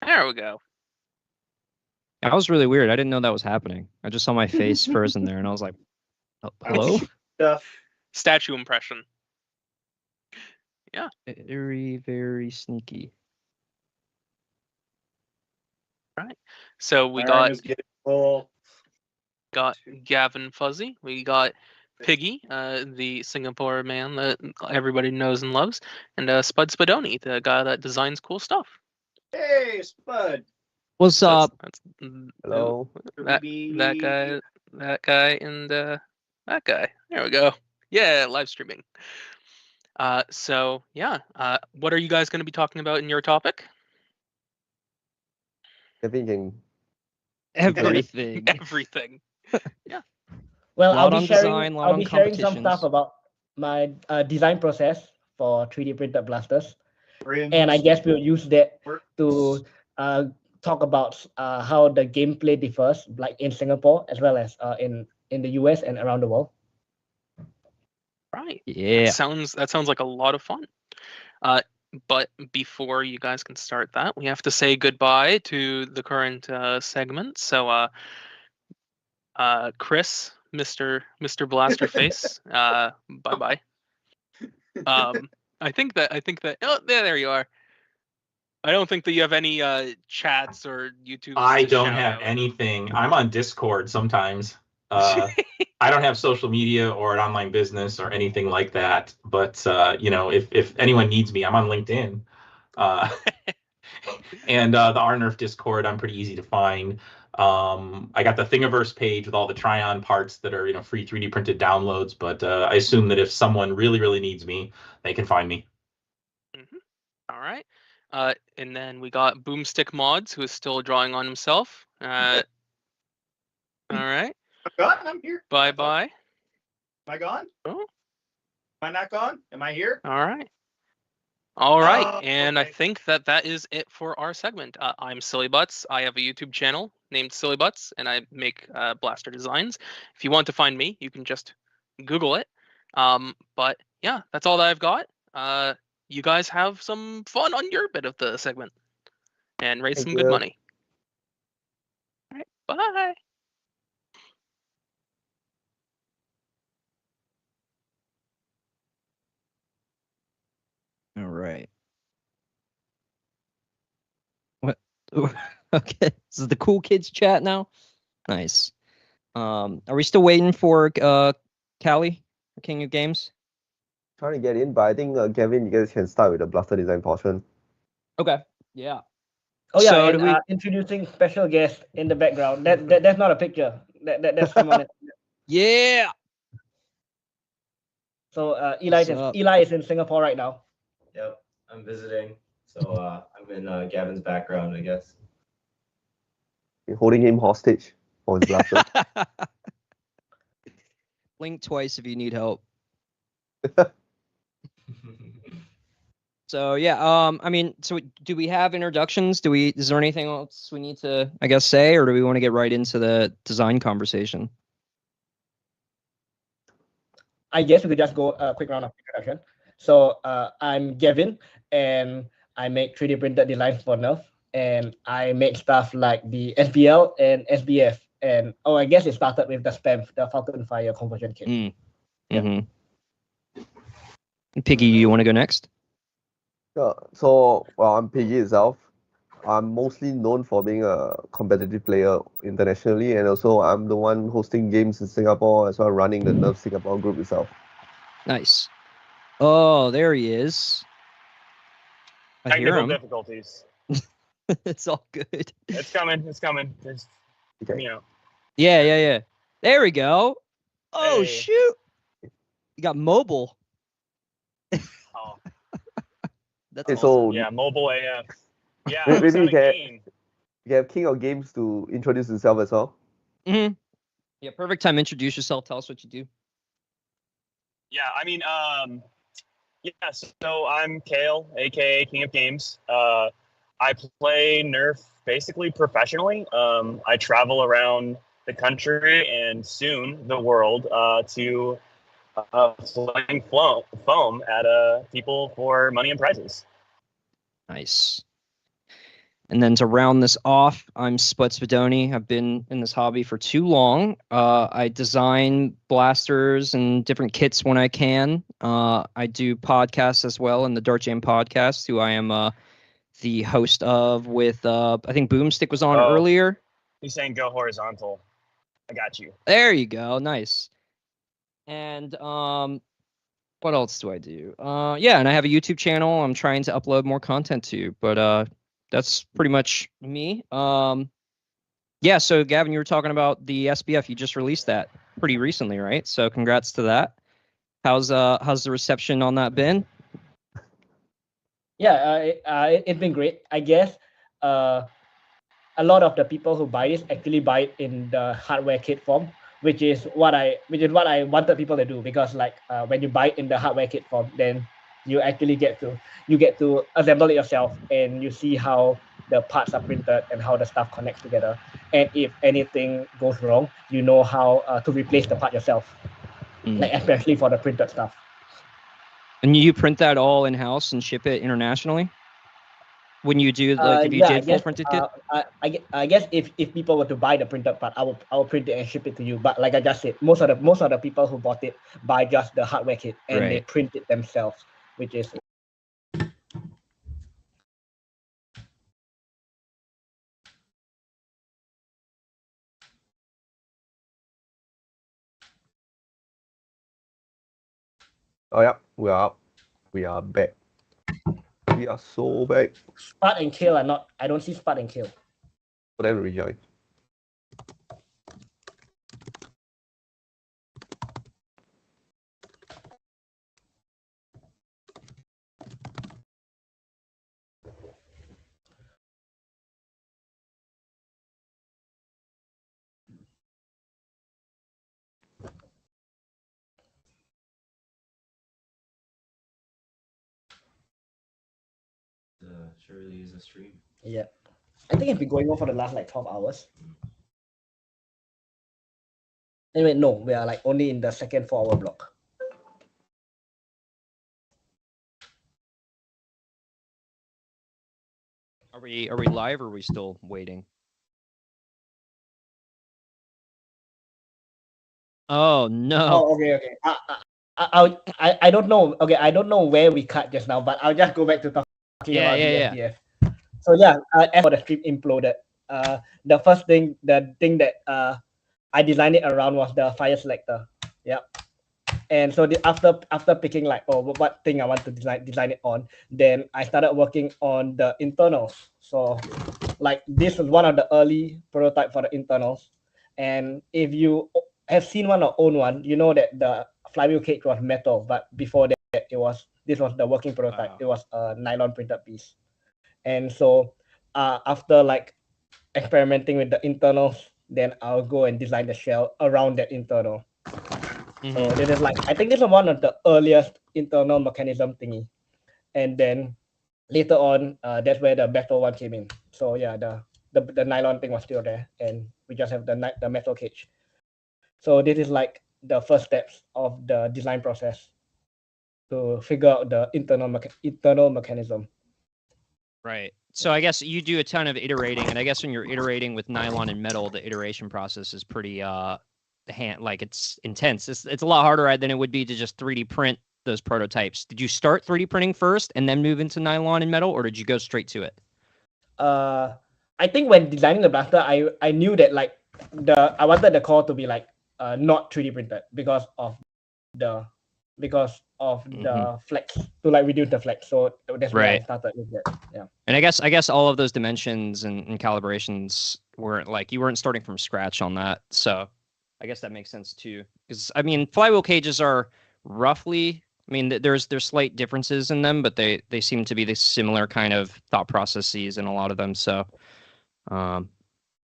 There we go. That was really weird. I didn't know that was happening. I just saw my face frozen there, and I was like, "Hello." Stuff. Statue impression. Yeah. Very, very sneaky. Right. So we My arm is getting full. got GavinFuzzy. We got Piggy, the Singapore man that everybody knows and loves, and Spud Spudoni, the guy that designs cool stuff. Hey, Spud. What's up? That's Hello. that guy, and that guy. There we go. Yeah, live streaming. So yeah, what are you guys going to be talking about in your topic? Everything. Everything. Yeah. Well, I'll Lot be on sharing. design, lot I'll on be sharing some competitions. stuff about my design process for 3D printed blasters, Rims. and I guess we'll use that to talk about how the gameplay differs, like in Singapore as well as in the US and around the world. Right. Yeah. That sounds like a lot of fun. But before you guys can start that, we have to say goodbye to the current segment. So, Chris, Mr. Blasterface, bye bye. I think that. Oh, there you are. I don't think that you have any chats or YouTube. I don't have anything. I'm on Discord sometimes. I don't have social media or an online business or anything like that. But if anyone needs me, I'm on LinkedIn. And the RNerf Discord, I'm pretty easy to find. I got the Thingiverse page with all the try-on parts that are free 3D printed downloads. But I assume that if someone really needs me, they can find me. Mm-hmm. All right. And then we got Boomstick Mods, who is still drawing on himself. All right. I'm gone. I'm here. Bye bye. Am I gone? Oh. Am I not gone? Am I here? All right. All right. Oh, And okay. I think that is it for our segment. I'm Sillybutts. I have a YouTube channel named Sillybutts, and I make blaster designs. If you want to find me, you can just Google it. But yeah, that's all that I've got. You guys have some fun on your bit of the segment and raise some good money. All right. Bye. All right. What? Okay. This is the cool kids chat now. Nice. Are we still waiting for Callie, King of Games? Trying to get in, but I think Gavin, you guys can start with the blaster design portion. Okay. Yeah. Oh yeah, So and do we- introducing special guest in the background. That's not a picture. That's someone. Yeah. So What's up? Eli is in Singapore right now. Yep, I'm visiting. So I'm in Gavin's background, I guess. You're holding him hostage for his blaster. Blink twice if you need help. So yeah, I mean, so do we have introductions? Is there anything else we need to, I guess, say, or do we want to get right into the design conversation? I guess we could just go a quick round of introduction. So I'm Gavin, and I make 3D printed designs for Nerf, and I make stuff like the SBL and SBF, and I guess it started with the spam, the Falcon Fire conversion kit. Mm-hmm. Piggy, you want to go next? Yeah, so, well, I'm Piggy itself. I'm mostly known for being a competitive player internationally, and also I'm the one hosting games in Singapore as well, running the Nerf Singapore group itself. Nice. Oh, there he is. I hear Technical him. difficulties. It's all good. It's coming. It's coming. Just, Okay. you know. Yeah. There we go. Oh, Hey. shoot. You got mobile. Oh, That's Okay, awesome. so yeah, mobile AF. Yeah, Maybe I was you on a can- game. you have King of Games to introduce himself as well. Mm-hmm. Yeah, perfect time. Introduce yourself. Tell us what you do. Yeah, I mean, yeah. So I'm Kale, aka King of Games. I play Nerf basically professionally. I travel around the country and soon the world to playing foam at people for money and prizes. Nice. And then to round this off, I'm Spud Spudoni. I've been in this hobby for too long. I design blasters and different kits when I can. I do podcasts as well in the Dart Jam podcast, who I am the host of with, I think Boomstick was on Oh. earlier. He's saying go horizontal. I got you. There you go. Nice. And what else do I do? Yeah, and I have a YouTube channel I'm trying to upload more content to, but that's pretty much me. Yeah, so Gavin, you were talking about the SBF. You just released that pretty recently, right? So congrats to that. How's the reception on that been? Yeah, it's been great. I guess a lot of the people who buy this actually buy it in the hardware kit form, which is what I wanted people to do, because like when you buy it in the hardware kit form, then you actually get to assemble it yourself, and you see how the parts are printed and how the stuff connects together. And if anything goes wrong, you know how to replace the part yourself, like especially for the printed stuff. And you print that all in house and ship it internationally? When you do, like, if you did full printed kit? I guess if people were to buy the printed part, I will print it and ship it to you. But like I just said, most of the people who bought it buy just the hardware kit and they Right. print it themselves, which is Oh yeah, we are up. We are back. We are so back. Spud and Kill are not. I don't see Spud and Kill. For them to rejoin. Surely is a stream. Yeah, I think it's been going on for the last like 12 hours. Anyway, no, we are like only in the second 4-hour block. Are we live or are we still waiting? Oh no. Oh, okay. I don't know. Okay, I don't know where we cut just now, but I'll just go back to talking about the SBF. So yeah, as for the stream imploded, the first thing, the thing that I designed it around was the fire selector. Yep. And so after picking like, oh, what thing I want to design it on, then I started working on the internals. So like this was one of the early prototype for the internals. And if you have seen one or own one, you know that the flywheel cage was metal, but before that this was the working prototype. Wow. It was a nylon printed piece. And so after like experimenting with the internals, then I'll go and design the shell around that internal. So this is like, I think this is one of the earliest internal mechanism thingy. And then later on, that's where the metal one came in. So yeah, the nylon thing was still there, and we just have the metal cage. So this is like the first steps of the design process to figure out the internal mechanism. Right. So I guess you do a ton of iterating, and I guess when you're iterating with nylon and metal, the iteration process is pretty it's intense. It's a lot harder than it would be to just 3D print those prototypes. Did you start 3D printing first and then move into nylon and metal, or did you go straight to it? I think when designing the blaster, I knew that like I wanted the core to be like not 3D printed because of the flex, to like reduce the flex. So that's why I started with that. Yeah. And I guess all of those dimensions and calibrations weren't like, you weren't starting from scratch on that. So I guess that makes sense too. Because I mean, flywheel cages are roughly, I mean, there's slight differences in them, but they seem to be the similar kind of thought processes in a lot of them. So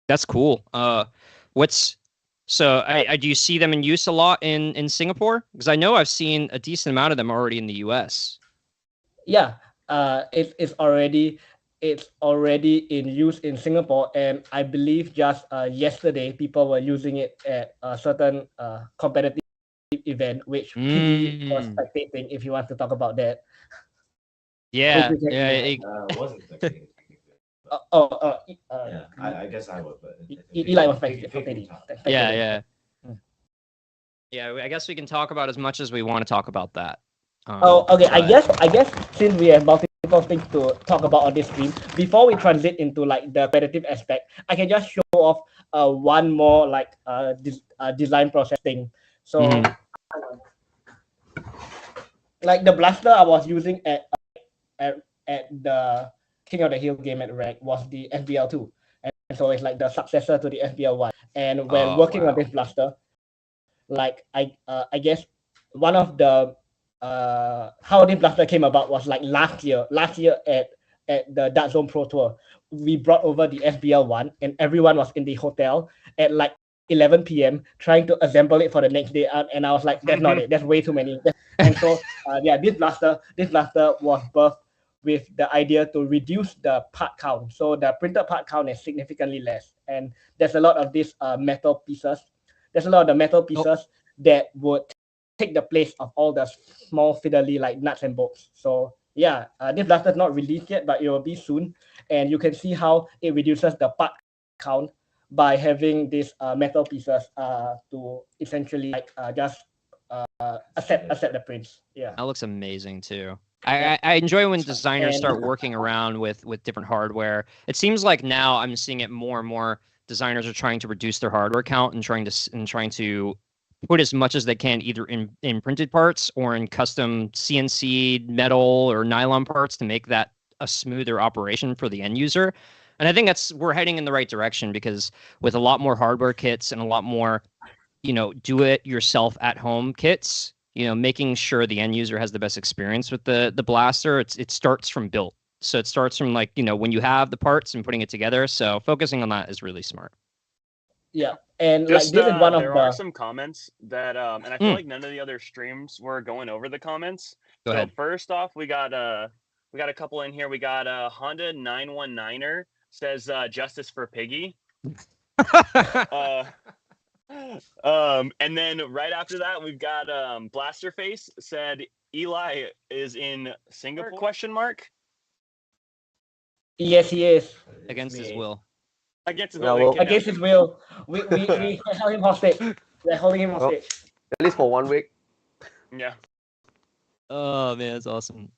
that's cool. So do you see them in use a lot in Singapore? Because I know I've seen a decent amount of them already in the US. Yeah, it's already in use in Singapore, and I believe just yesterday people were using it at a certain competitive event, which Piggy was spectating. If you want to talk about that. Yeah, wasn't spectating. Yeah, I guess I would, but Eli was spectating. Yeah. Yeah, I guess we can talk about as much as we want to talk about that. Okay. I guess since we have multiple things to talk about on this stream, before we transit into like the competitive aspect, I can just show off one more like design process thing. So like the blaster I was using at the King of the Hill game at REC was the FBL2, and so it's like the successor to the FBL1. And when working on this blaster, like I guess one of the how this blaster came about was like last year at the Dark Zone Pro Tour, we brought over the FBL1, and everyone was in the hotel at like 11 p.m. trying to assemble it for the next day, and I was like, that's not it, that's way too many. And so this blaster was birthed with the idea to reduce the part count. So the printed part count is significantly less, and there's a lot of these metal pieces. There's a lot of the metal pieces that would take the place of all the small fiddly like nuts and bolts. So yeah, this blaster is not released yet, but it will be soon, and you can see how it reduces the part count by having these metal pieces to essentially like just accept the prints. Yeah, that looks amazing too. I enjoy when designers start working around with different hardware. It seems like now I'm seeing it more and more. Designers are trying to reduce their hardware count and trying to put as much as they can either in printed parts or in custom CNC metal or nylon parts to make that a smoother operation for the end user. And I think we're heading in the right direction, because with a lot more hardware kits and a lot more, do it yourself at home kits, making sure the end user has the best experience with the blaster, it starts from built. So it starts from like, when you have the parts and putting it together. So focusing on that is really smart. Yeah. And just, like this is one of there are some comments that and I feel like none of the other streams were going over the comments. Go ahead. First off, we got a couple in here. We got Honda 919er says justice for Piggy. And then right after that, we've got Blasterface said Eli is in Singapore ? Yes, he is. Against his will. Against his will. Against his will. We held him hostage. We're holding him hostage. At least for 1 week. Yeah. Oh man, that's awesome.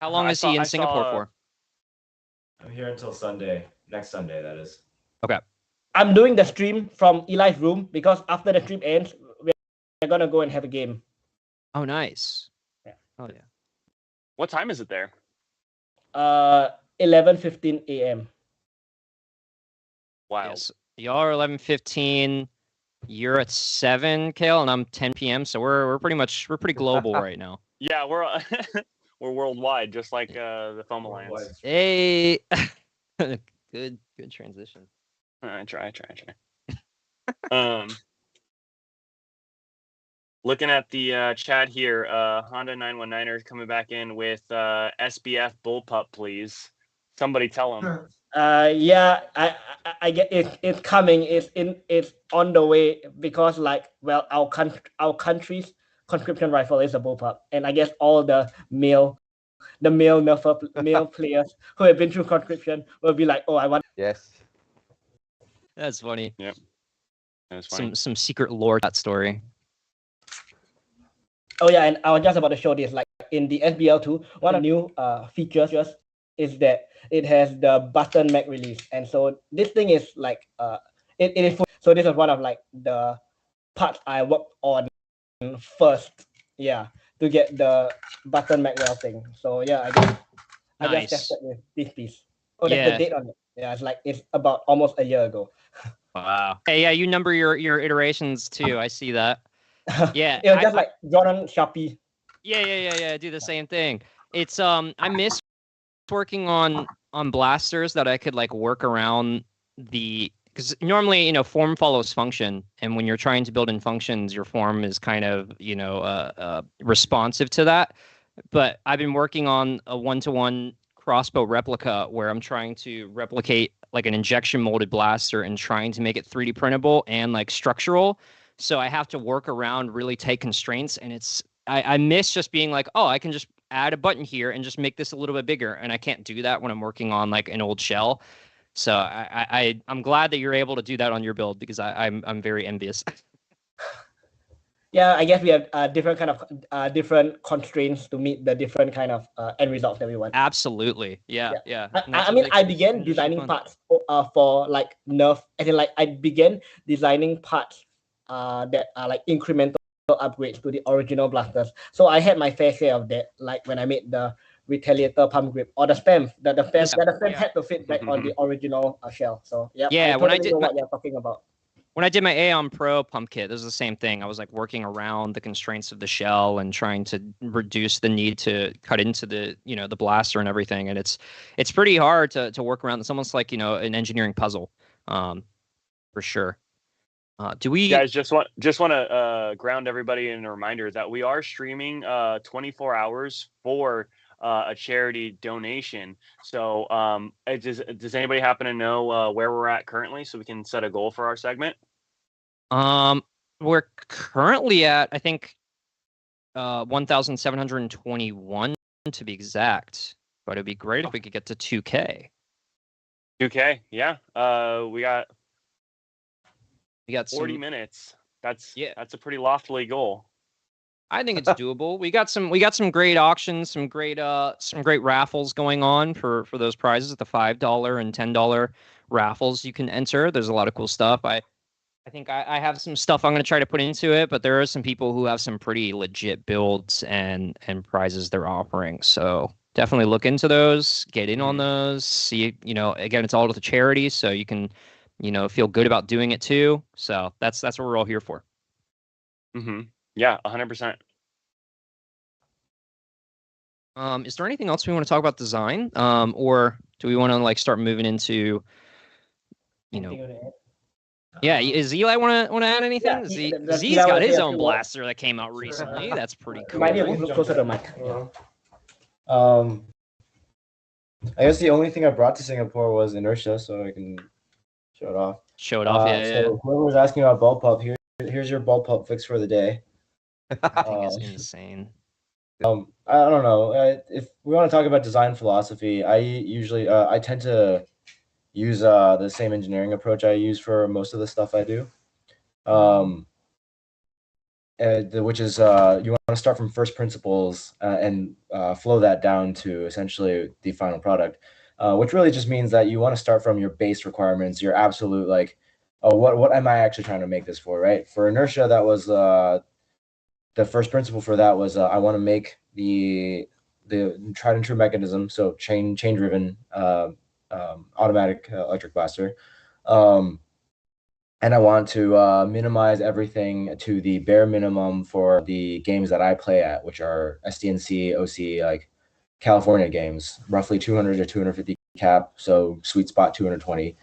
How long is he in Singapore for? I'm here until Sunday. Next Sunday, that is. I'm doing the stream from Eli's room because after the stream ends, we're gonna go and have a game. Oh, nice. Yeah. Oh, yeah. What time is it there? 11:15 a.m. Wild. Yes. Y'all are 11:15. You're at 7, Kale, and I'm 10 p.m. So we're pretty global right now. Yeah, we're we're worldwide, just like the Foam Alliance. Hey, good transition. I try. Looking at the chat here, Honda 919er is coming back in with SBF Bullpup, please. Somebody tell him. Yeah, I get it. It's coming. It's on the way because our country's conscription rifle is a bullpup, and I guess all the male Nerf players who have been through conscription will be like, oh, I want. Yes. That's funny. Yep. That's funny. Some secret lore that story. Oh yeah, and I was just about to show this. Like in the SBL2, one of the new features is that it has the button mag release, and so this thing is like it is full. So this was one of like the parts I worked on first, to get the button mag rail thing. So yeah, I just tested with this piece. Oh, that's the date on it. Yeah, it's about almost a year ago. Wow. Hey, yeah, you number your iterations too. I see that. Yeah. It was just like drawn on Sharpie. Yeah. I do the same thing. It's I miss working on blasters that I could like work around because normally form follows function, and when you're trying to build in functions, your form is kind of responsive to that. But I've been working on a 1-to-1 crossbow replica where I'm trying to replicate like an injection molded blaster and trying to make it 3D printable and like structural. So I have to work around really tight constraints, and I miss just being like, oh, I can just add a button here and just make this a little bit bigger, and I can't do that when I'm working on like an old shell. So I'm glad that you're able to do that on your build because I'm very envious. Yeah, I guess we have different kind of different constraints to meet the different kind of end results that we want. Absolutely, yeah. I mean, I began designing parts for like Nerf, as in like I began designing parts that are like incremental upgrades to the original blasters. So I had my fair share of that, like when I made the Retaliator pump grip or the spam. The spam had to fit back on the original shell. So yeah, I totally know what you're talking about. When I did my Aeon Pro pump kit, this was the same thing. I was like working around the constraints of the shell and trying to reduce the need to cut into the the blaster and everything. And it's pretty hard to work around. It's almost like an engineering puzzle, for sure. Do we guys just want to ground everybody in a reminder that we are streaming 24 hours for a charity donation. So does anybody happen to know where we're at currently so we can set a goal for our segment? We're currently at, I think, 1,721 to be exact, but it'd be great if we could get to 2K. 2K, yeah. We got 40 some minutes. That's a pretty loftily goal. I think it's doable. We got some great auctions, some great raffles going on for those prizes, the $5 and $10 raffles you can enter. There's a lot of cool stuff. I think I have some stuff I'm going to try to put into it, but there are some people who have some pretty legit builds and prizes they're offering. So definitely look into those, get in on those. See, again, it's all to the charity, so you can, feel good about doing it too. So that's what we're all here for. Mm-hmm. Yeah, 100%. Is there anything else we want to talk about design? Or do we want to start moving into, Yeah, does Eli want to add anything? Yeah, Z's got his own blaster that came out recently. That's pretty cool. Might be a little closer to the mic. I guess the only thing I brought to Singapore was inertia, so I can show it off. Show it off, So whoever was asking about bullpup, here's your bullpup fix for the day. That thing is insane. I don't know. If we want to talk about design philosophy, I usually I tend to use the same engineering approach I use for most of the stuff I do. Which is you want to start from first principles and flow that down to essentially the final product. which really just means that you want to start from your base requirements, your absolute like, oh, what am I actually trying to make this for, right? For inertia, that was the first principle for that was I want to make the tried and true mechanism, so chain driven automatic electric blaster. And I want to minimize everything to the bare minimum for the games that I play at, which are SDNC, OC, like California games, roughly 200 to 250 cap, so sweet spot 220.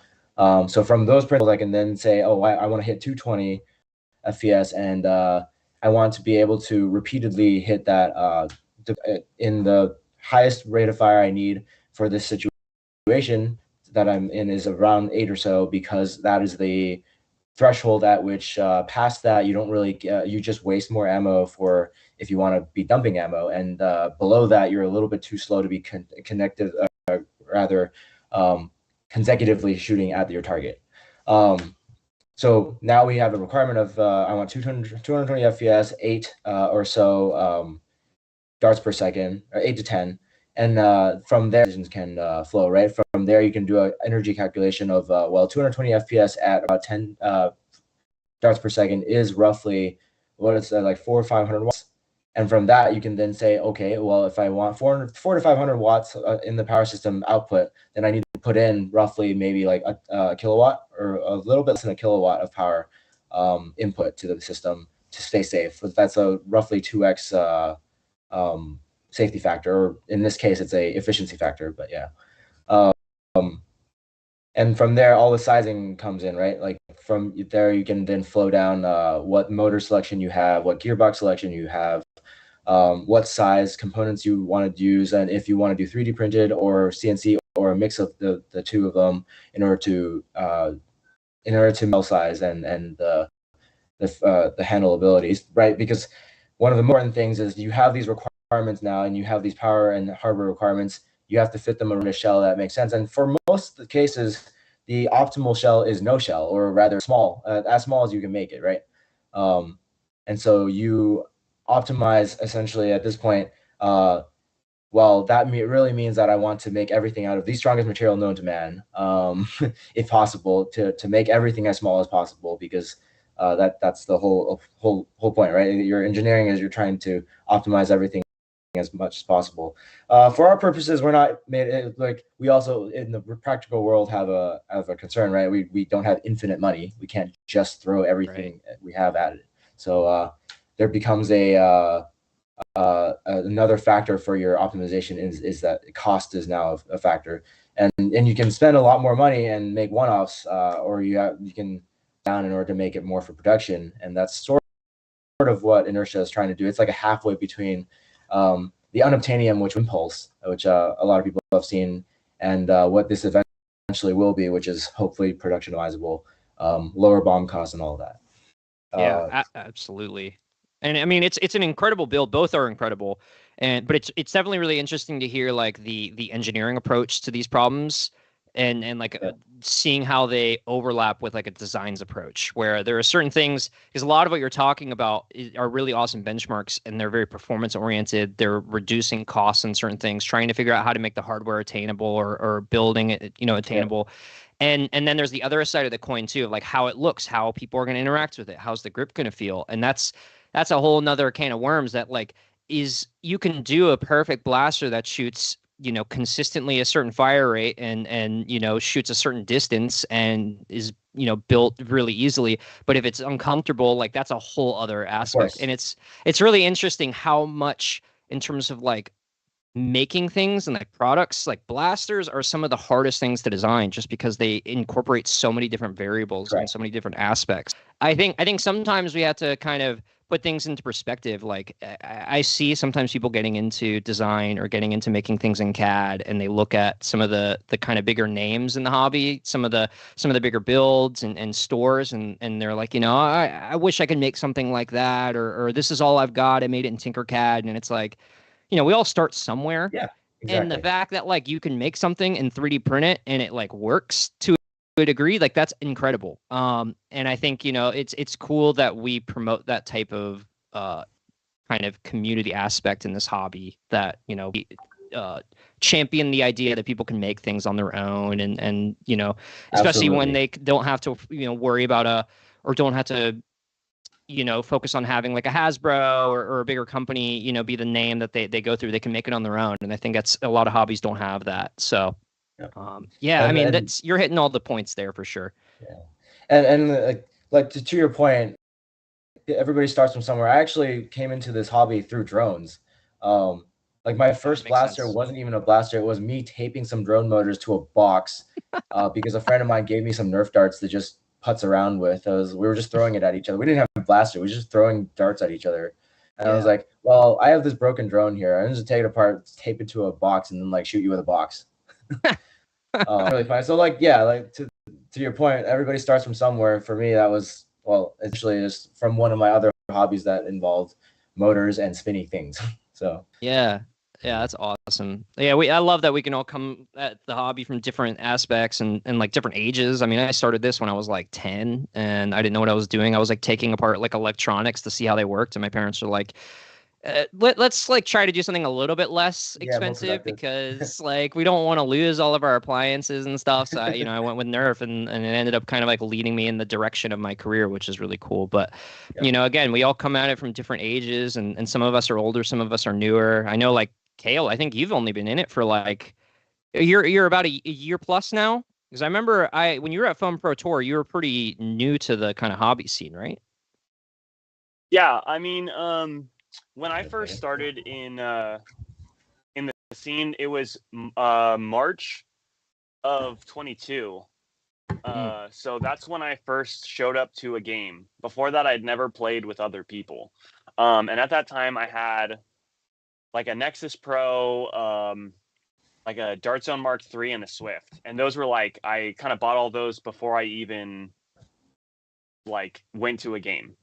So from those principles, I can then say, oh, I want to hit 220 FPS, and I want to be able to repeatedly hit that in the highest rate of fire I need for this situation that I'm in is around 8 or so, because that is the threshold at which past that you don't really you just waste more ammo for if you want to be dumping ammo, and below that you're a little bit too slow to be consecutively shooting at your target. So now we have a requirement of I want 220 FPS, 8 or so darts per second, or 8 to 10. And from there, decisions can flow, right? From there, you can do an energy calculation of, 220 FPS at about 10 darts per second is roughly, like 400 or 500 watts. And from that, you can then say, okay, well, if I want 400 to 500 watts in the power system output, then I need to put in roughly maybe like a kilowatt or a little bit less than a kilowatt of power input to the system to stay safe. That's a roughly 2x safety factor, or in this case, it's a efficiency factor, but yeah. And from there, all the sizing comes in, right? Like from there, you can then flow down what motor selection you have, what gearbox selection you have, what size components you want to use, and if you want to do 3D printed or CNC or a mix of the two of them in order to mill size and the handle abilities, right? Because one of the important things is you have these requirements now, and you have these power and hardware requirements. You have to fit them around a shell that makes sense. And for most of the cases, the optimal shell is no shell, or rather small, as small as you can make it, right? And so you optimize essentially at this point. That really means that I want to make everything out of the strongest material known to man, if possible, to make everything as small as possible, because that's the whole point, right? Your engineering is you're trying to optimize everything as much as possible. For our purposes, we're not made like, we also in the practical world have a concern, right? We don't have infinite money. We can't just throw everything we have at it. So there becomes another factor for your optimization is that cost is now a factor, and you can spend a lot more money and make one-offs, or you can down in order to make it more for production, and that's sort of what Inertia is trying to do. It's like a halfway between the unobtainium, which impulse, which a lot of people have seen, and what this eventually will be, which is hopefully productionizable, lower BOM costs and all that. Yeah, absolutely. And I mean, it's an incredible build. Both are incredible, but it's definitely really interesting to hear like the engineering approach to these problems, and like seeing how they overlap with like a designs approach, where there are certain things, because a lot of what you're talking about are really awesome benchmarks, and they're very performance oriented. They're reducing costs on certain things, trying to figure out how to make the hardware attainable, or building it, attainable. Yeah. And then there's the other side of the coin too, of like how it looks, how people are going to interact with it, how's the grip going to feel, and that's a whole nother can of worms. That like is, you can do a perfect blaster that shoots consistently a certain fire rate and shoots a certain distance and is built really easily, but if it's uncomfortable, like that's a whole other aspect. And it's really interesting how much, in terms of like making things and like products, like blasters are some of the hardest things to design, just because they incorporate so many different variables and so many different aspects. I think sometimes we have to kind of put things into perspective. Like I see sometimes people getting into design or getting into making things in CAD, and they look at some of the kind of bigger names in the hobby, some of the bigger builds and stores, and they're like, I wish I could make something like that, or this is all I've got, I made it in Tinkercad. And it's like, we all start somewhere. Yeah, exactly. And the fact that like you can make something and 3D print it and it like works to a degree, like that's incredible. And I think it's cool that we promote that type of kind of community aspect in this hobby, that champion the idea that people can make things on their own, and you know, especially when they don't have to, you know, worry about or don't have to, you know, focus on having like a Hasbro or a bigger company, you know, be the name that they go through. They can make it on their own, and I think that's a lot of hobbies don't have that. So, I mean, that's you're hitting all the points there for sure. Yeah, and like to your point, everybody starts from somewhere. I actually came into this hobby through drones. Like my first blaster wasn't even a blaster. It was me taping some drone motors to a box because a friend of mine gave me some Nerf darts to just putz around with. We were just throwing it at each other. We didn't have a blaster. We were just throwing darts at each other. And I was like, well, I have this broken drone here. I'm just take it apart, tape it to a box, and then like shoot you with a box. Really fun. So like, yeah, like to your point, everybody starts from somewhere. For me, that was, well, actually just from one of my other hobbies that involved motors and spinning things. So yeah, that's awesome. Yeah, I love that we can all come at the hobby from different aspects and like different ages. I mean, I started this when I was like 10 and I didn't know what I was doing. I was like taking apart like electronics to see how they worked, and my parents were like, let's like try to do something a little bit less expensive because like we don't want to lose all of our appliances and stuff. So I went with Nerf, and it ended up kind of like leading me in the direction of my career, which is really cool. But you know, again, we all come at it from different ages, and some of us are older, some of us are newer. I know, like Kale, I think you've only been in it for like you're about a year plus now, because I remember when you were at Foam Pro Tour, you were pretty new to the kind of hobby scene, right? Yeah, I mean, when I first started in the scene, it was March of 22. So that's when I first showed up to a game. Before that, I'd never played with other people. And at that time, I had like a Nexus Pro, like a Dart Zone Mark III, and a Swift. And those were like, I kind of bought all those before I even like went to a game.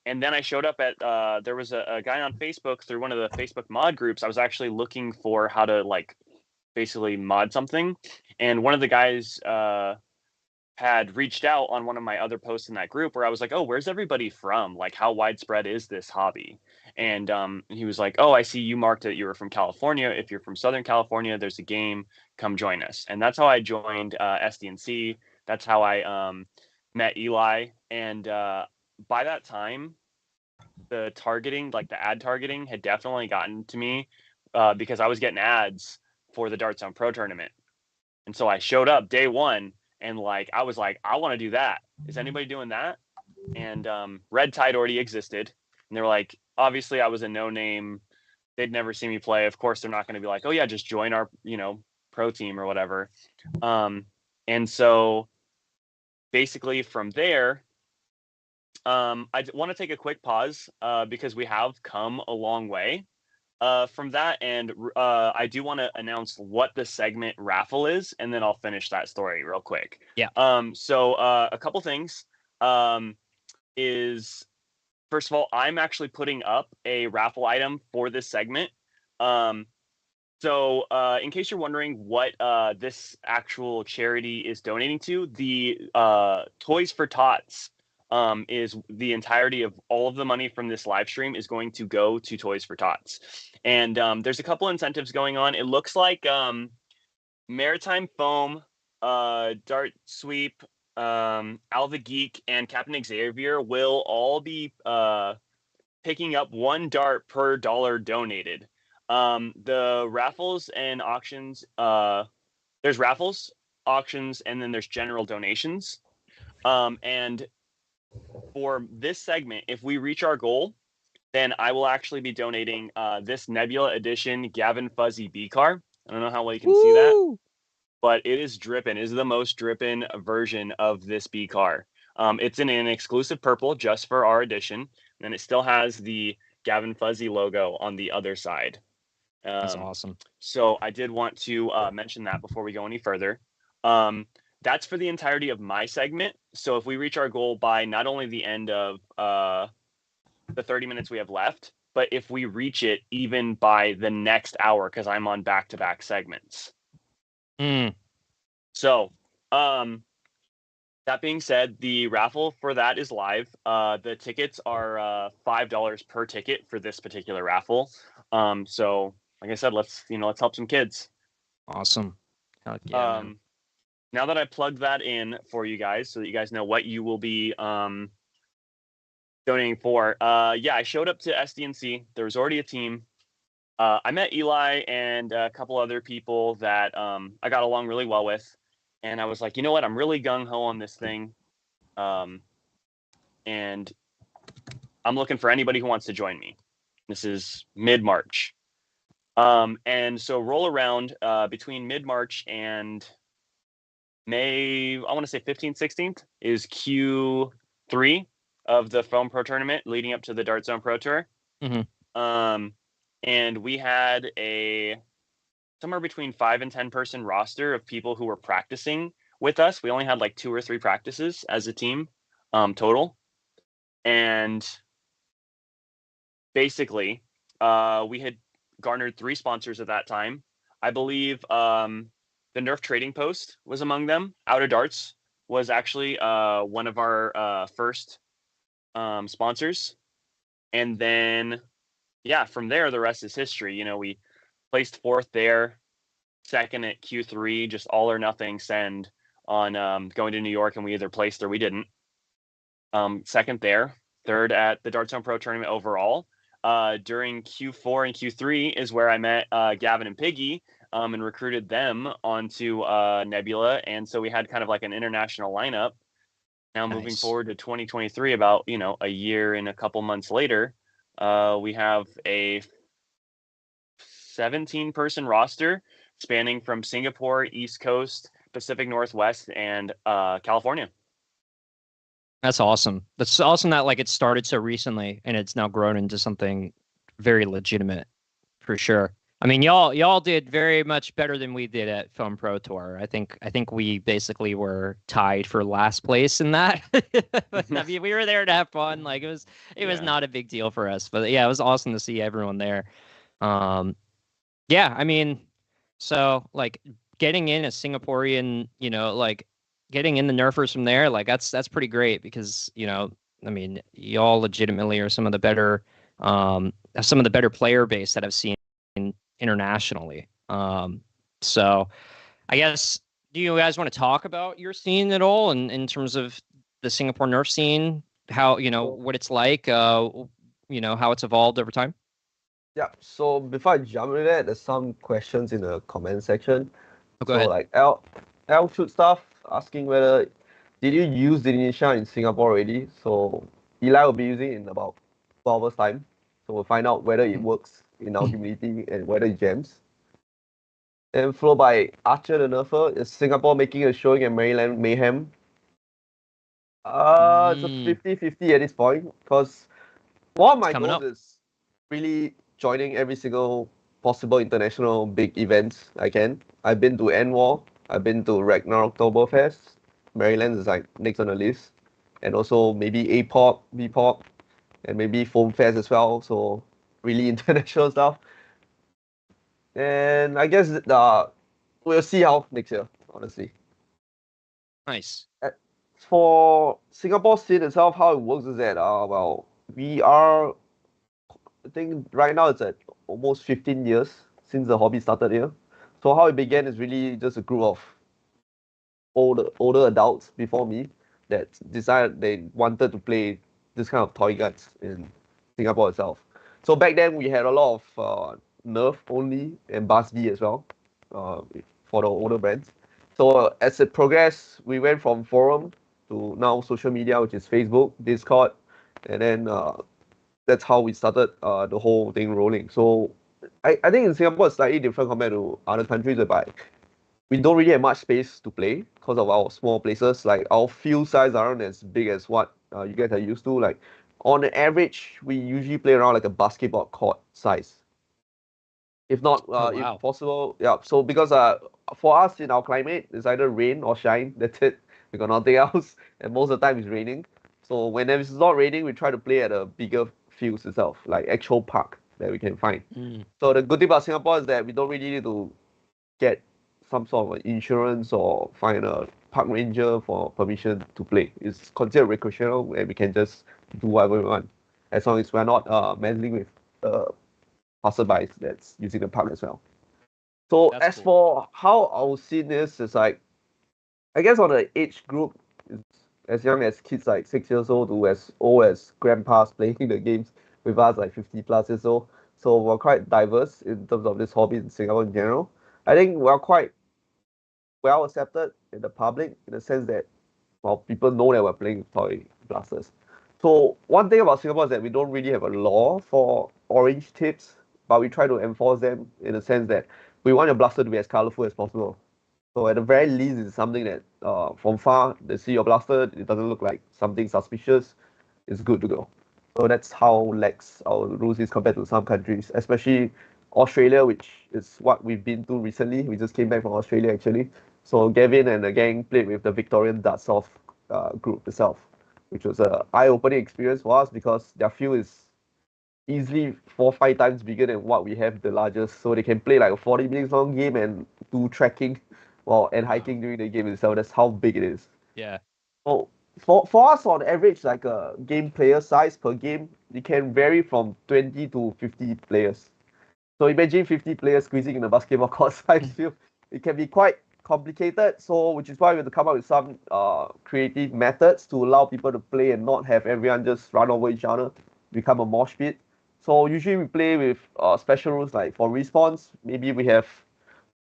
And then I showed up at, there was a guy on Facebook through one of the Facebook mod groups. I was actually looking for how to like basically mod something. And one of the guys had reached out on one of my other posts in that group where I was like, oh, where's everybody from? Like, how widespread is this hobby? And he was like, oh, I see you marked that you were from California. If you're from Southern California, there's a game, come join us. And that's how I joined SDNC. That's how I met Eli. And by that time, the targeting, like the ad targeting, had definitely gotten to me because I was getting ads for the Dart Zone Pro tournament. And so I showed up day one and like I was like, I want to do that. Is anybody doing that? And Red Tide already existed. And they were like, obviously I was a no-name. They'd never seen me play. Of course, they're not going to be like, oh yeah, just join our, pro team or whatever. And so basically from there, I want to take a quick pause because we have come a long way from that. And I do want to announce what the segment raffle is, and then I'll finish that story real quick. Yeah. So a couple things is, first of all, I'm actually putting up a raffle item for this segment. So in case you're wondering what this actual charity is donating to, the Toys For Tots is the entirety of all of the money from this live stream is going to go to Toys For Tots. And there's a couple incentives going on. It looks like Maritime Foam, Dart Sweep, Alva Geek, and Captain Xavier will all be picking up one dart per dollar donated. The raffles and auctions, there's raffles, auctions, and then there's general donations. And for this segment, if we reach our goal, then I will actually be donating this Nebula Edition GavinFuzzy B car. I don't know how well you can see that, but it is dripping. It is the most dripping version of this B car. It's in an exclusive purple just for our edition, and it still has the GavinFuzzy logo on the other side. That's awesome. So I did want to mention that before we go any further. That's for the entirety of my segment. So if we reach our goal by not only the end of the 30 minutes we have left, but if we reach it even by the next hour, because I'm on back-to-back segments. So that being said, the raffle for that is live. The tickets are $5 per ticket for this particular raffle. So like I said, let's help some kids. Awesome. Heck yeah, man. Now that I plugged that in for you guys, so that you guys know what you will be donating for. Yeah, I showed up to SDNC. There was already a team. I met Eli and a couple other people that I got along really well with, and I was like, you know what? I'm really gung ho on this thing, and I'm looking for anybody who wants to join me. This is mid-March, and so roll around between mid-March and May. I want to say 15th, 16th is Q3 of the Foam Pro Tournament leading up to the Dart Zone Pro Tour. Mm-hmm. And we had somewhere between 5 and 10 person roster of people who were practicing with us. We only had like 2 or 3 practices as a team total. And basically, we had garnered 3 sponsors at that time. I believe the Nerf Trading Post was among them. Out of Darts was actually one of our first sponsors. And then, yeah, from there, the rest is history. You know, we placed 4th there, 2nd at Q3, just all or nothing send on going to New York, and we either placed or we didn't. 2nd there, 3rd at the Dart Zone Pro Tournament overall. During Q4 and Q3 is where I met Gavin and Piggy and recruited them onto Nebula. And so we had kind of like an international lineup. Now moving forward to 2023, about, a year and a couple months later, we have a 17-person roster spanning from Singapore, East Coast, Pacific Northwest, and California. That's awesome. That's awesome that it started so recently and it's now grown into something very legitimate, for sure. I mean, y'all did very much better than we did at Foam Pro Tour. I think we basically were tied for last place in that. But, I mean, we were there to have fun. It was not a big deal for us. But yeah, it was awesome to see everyone there. Yeah, I mean, so getting in a Singaporean, getting in the Nerfers from there, that's pretty great because, I mean, y'all legitimately are some of the better player base that I've seen internationally. So I guess, do you guys want to talk about your scene at all in terms of the Singapore Nerf scene? How, what it's like, how it's evolved over time? Yeah, so before I jump into that, there's some questions in the comment section. Go ahead. L shoot stuff asking whether did you use the Indonesia in Singapore already? So Eli will be using it in about 12 hours time. So we'll find out whether it works in our community and whether it jams. And followed by Archer the Nerfer. Is Singapore making a showing at Maryland Mayhem? It's a 50-50 at this point because one of my goals is really joining every single possible international big events I can. I've been to NWAR, I've been to Ragnar Oktoberfest. Maryland is next on the list. And also maybe APOC, BPOC, and maybe Foam Fest as well. So really international stuff. And I guess we'll see how next year, honestly. Nice. For Singapore scene itself, how it works is that we are, I think right now it's at almost 15 years since the hobby started here. So how it began is really just a group of older adults before me that decided they wanted to play this kind of toy guns in Singapore itself. So back then we had a lot of Nerf only and BuzzB as well for the older brands. So as it progressed, we went from forum to now social media, which is Facebook, Discord, and then that's how we started the whole thing rolling. So I think in Singapore it's slightly different compared to other countries whereby we don't really have much space to play because of our small places. Our field size aren't as big as what you guys are used to. On average, we usually play around a basketball court size. If not, if possible, yeah. So because for us in our climate, it's either rain or shine. That's it. We got nothing else, and most of the time it's raining. So when it's not raining, we try to play at a bigger fields itself, like actual park that we can find. So the good thing about Singapore is that we don't really need to get some sort of insurance or find a park ranger for permission to play. It's considered recreational, and we can just do whatever we want, as long as we're not meddling with passerby that's using the park as well. So That's as cool. for how our scene is like, I guess on the age group, it's as young as kids like 6 years old to as old as grandpas playing the games with us like 50 plus years old. So we're quite diverse in terms of this hobby in Singapore in general. I think we're quite well accepted in the public in the sense that, well, people know that we're playing toy blasters. So one thing about Singapore is that we don't really have a law for orange tips, but we try to enforce them in the sense that we want your blaster to be as colorful as possible. So at the very least, it's something that from far they see your blaster, it doesn't look like something suspicious, it's good to go. So that's how lax our rules is compared to some countries, especially Australia, which is what we've been to recently. We just came back from Australia actually. So Gavin and the gang played with the Victorian Dartsoft group itself, which was a eye-opening experience for us because their field is easily 4-5 times bigger than what we have the largest. So they can play like a 40 minutes long game and do trekking and hiking during the game itself. That's how big it is. Yeah. So for us on average, like a game player size per game, it can vary from 20 to 50 players. So imagine 50 players squeezing in a basketball court size field. It can be quite complicated. So which is why we have to come up with some creative methods to allow people to play and not have everyone just run over each other, become a mosh pit. So usually we play with special rules like for respawns, maybe we have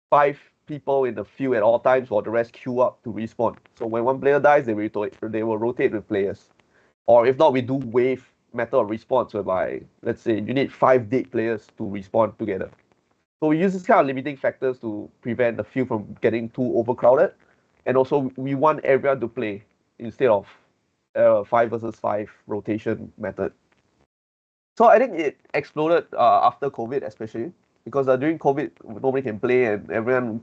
5 people in the field at all times while the rest queue up to respawn. So when one player dies, they will rotate with players. Or if not, we do wave method of respawn, whereby, let's say, you need 5 dead players to respawn together. So we use this kind of limiting factors to prevent the field from getting too overcrowded. And also, we want everyone to play instead of 5 versus 5 rotation method. So I think it exploded after COVID, especially because during COVID, nobody can play and everyone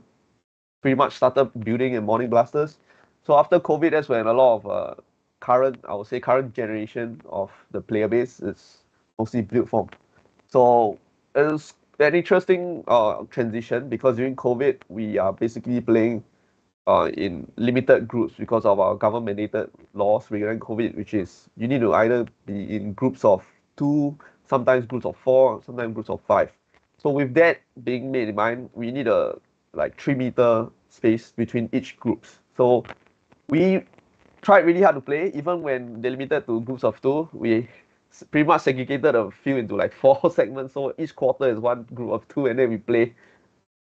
pretty much started building and modding blasters. So after COVID, that's when a lot of current generation of the player base is mostly built from. So it's an interesting transition because during COVID, we are basically playing in limited groups because of our government mandated laws regarding COVID, which is you need to either be in groups of 2, sometimes groups of 4, sometimes groups of 5. So with that being made in mind, we need a like 3-meter space between each groups. So we tried really hard to play, even when they're limited to groups of 2. We pretty much segregated the field into like 4 segments. So each quarter is one group of 2, and then we play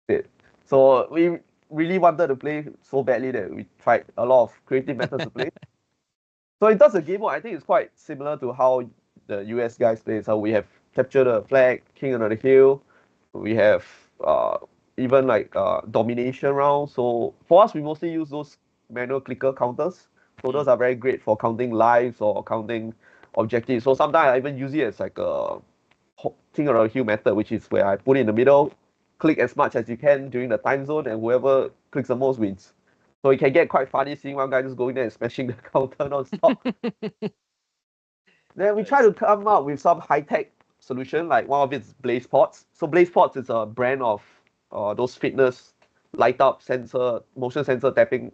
it. So we really wanted to play so badly that we tried a lot of creative methods to play. So in terms of game mode, I think it's quite similar to how the US guys play. So we have capture the flag, king under the hill. We have even like domination rounds. So for us, we mostly use those manual clicker counters. So those are very great for counting lives or counting objectives. So sometimes I even use it as like a king under the hill method, which is where I put it in the middle, click as much as you can during the time zone, and whoever clicks the most wins. So it can get quite funny seeing one guy just going there and smashing the counter non-stop. Then we try to come up with some high-tech solution, like one of it's Blaze Pods. So Blaze Pods is a brand of those fitness light-up sensor, motion sensor tapping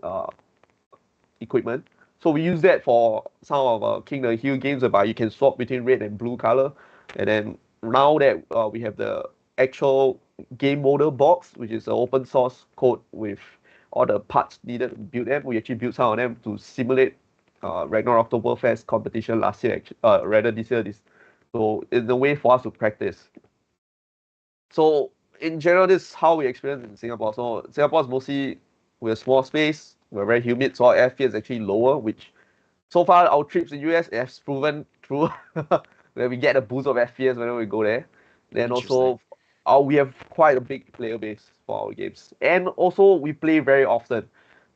equipment. So we use that for some of our King of the Hill games whereby you can swap between red and blue color. And then now that we have the actual game model box, which is an open source code with all the parts needed to build them, we actually built some of them to simulate Ragnar Oktoberfest competition last year, rather this year. So it's a way for us to practice. So in general, this is how we experience in Singapore. So Singapore is mostly with a small space, we're very humid, so our FPS is actually lower, which so far our trips in US has proven true that we get a boost of FPS whenever we go there. Then also we have quite a big player base for our games. And also we play very often.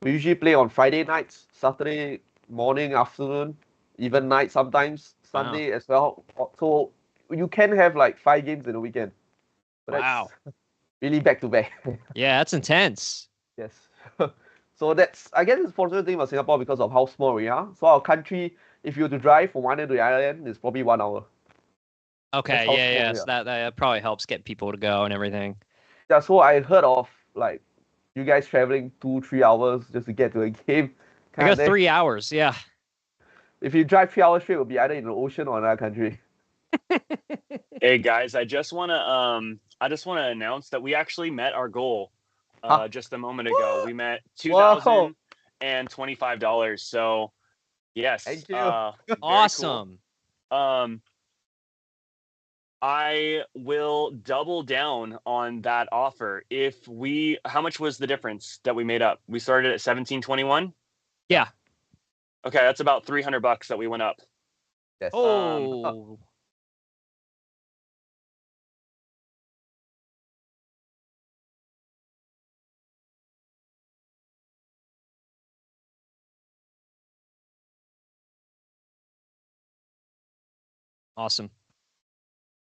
We usually play on Friday nights, Saturday morning, afternoon, even night sometimes, Sunday as well. So you can have like 5 games in a weekend. So that's really back to back. Yeah, that's intense. Yes. So that's, I guess, the fortunate thing about Singapore because of how small we are. So our country, if you were to drive from one end to the other end, it's probably 1 hour. Okay, yeah. So that probably helps get people to go and everything. Yeah, so I heard of like you guys traveling 2-3 hours just to get to a game. I got 3 hours, yeah. If you drive 3 hours straight, it will be either in the ocean or another country. Hey guys, I just want to announce that we actually met our goal just a moment ago. We met $2,025. So yes, Thank you. very Awesome. Cool. I will double down on that offer. How much was the difference that we made up? We started at 1721. Yeah. Okay, that's about $300 that we went up. Yes. Oh. Awesome.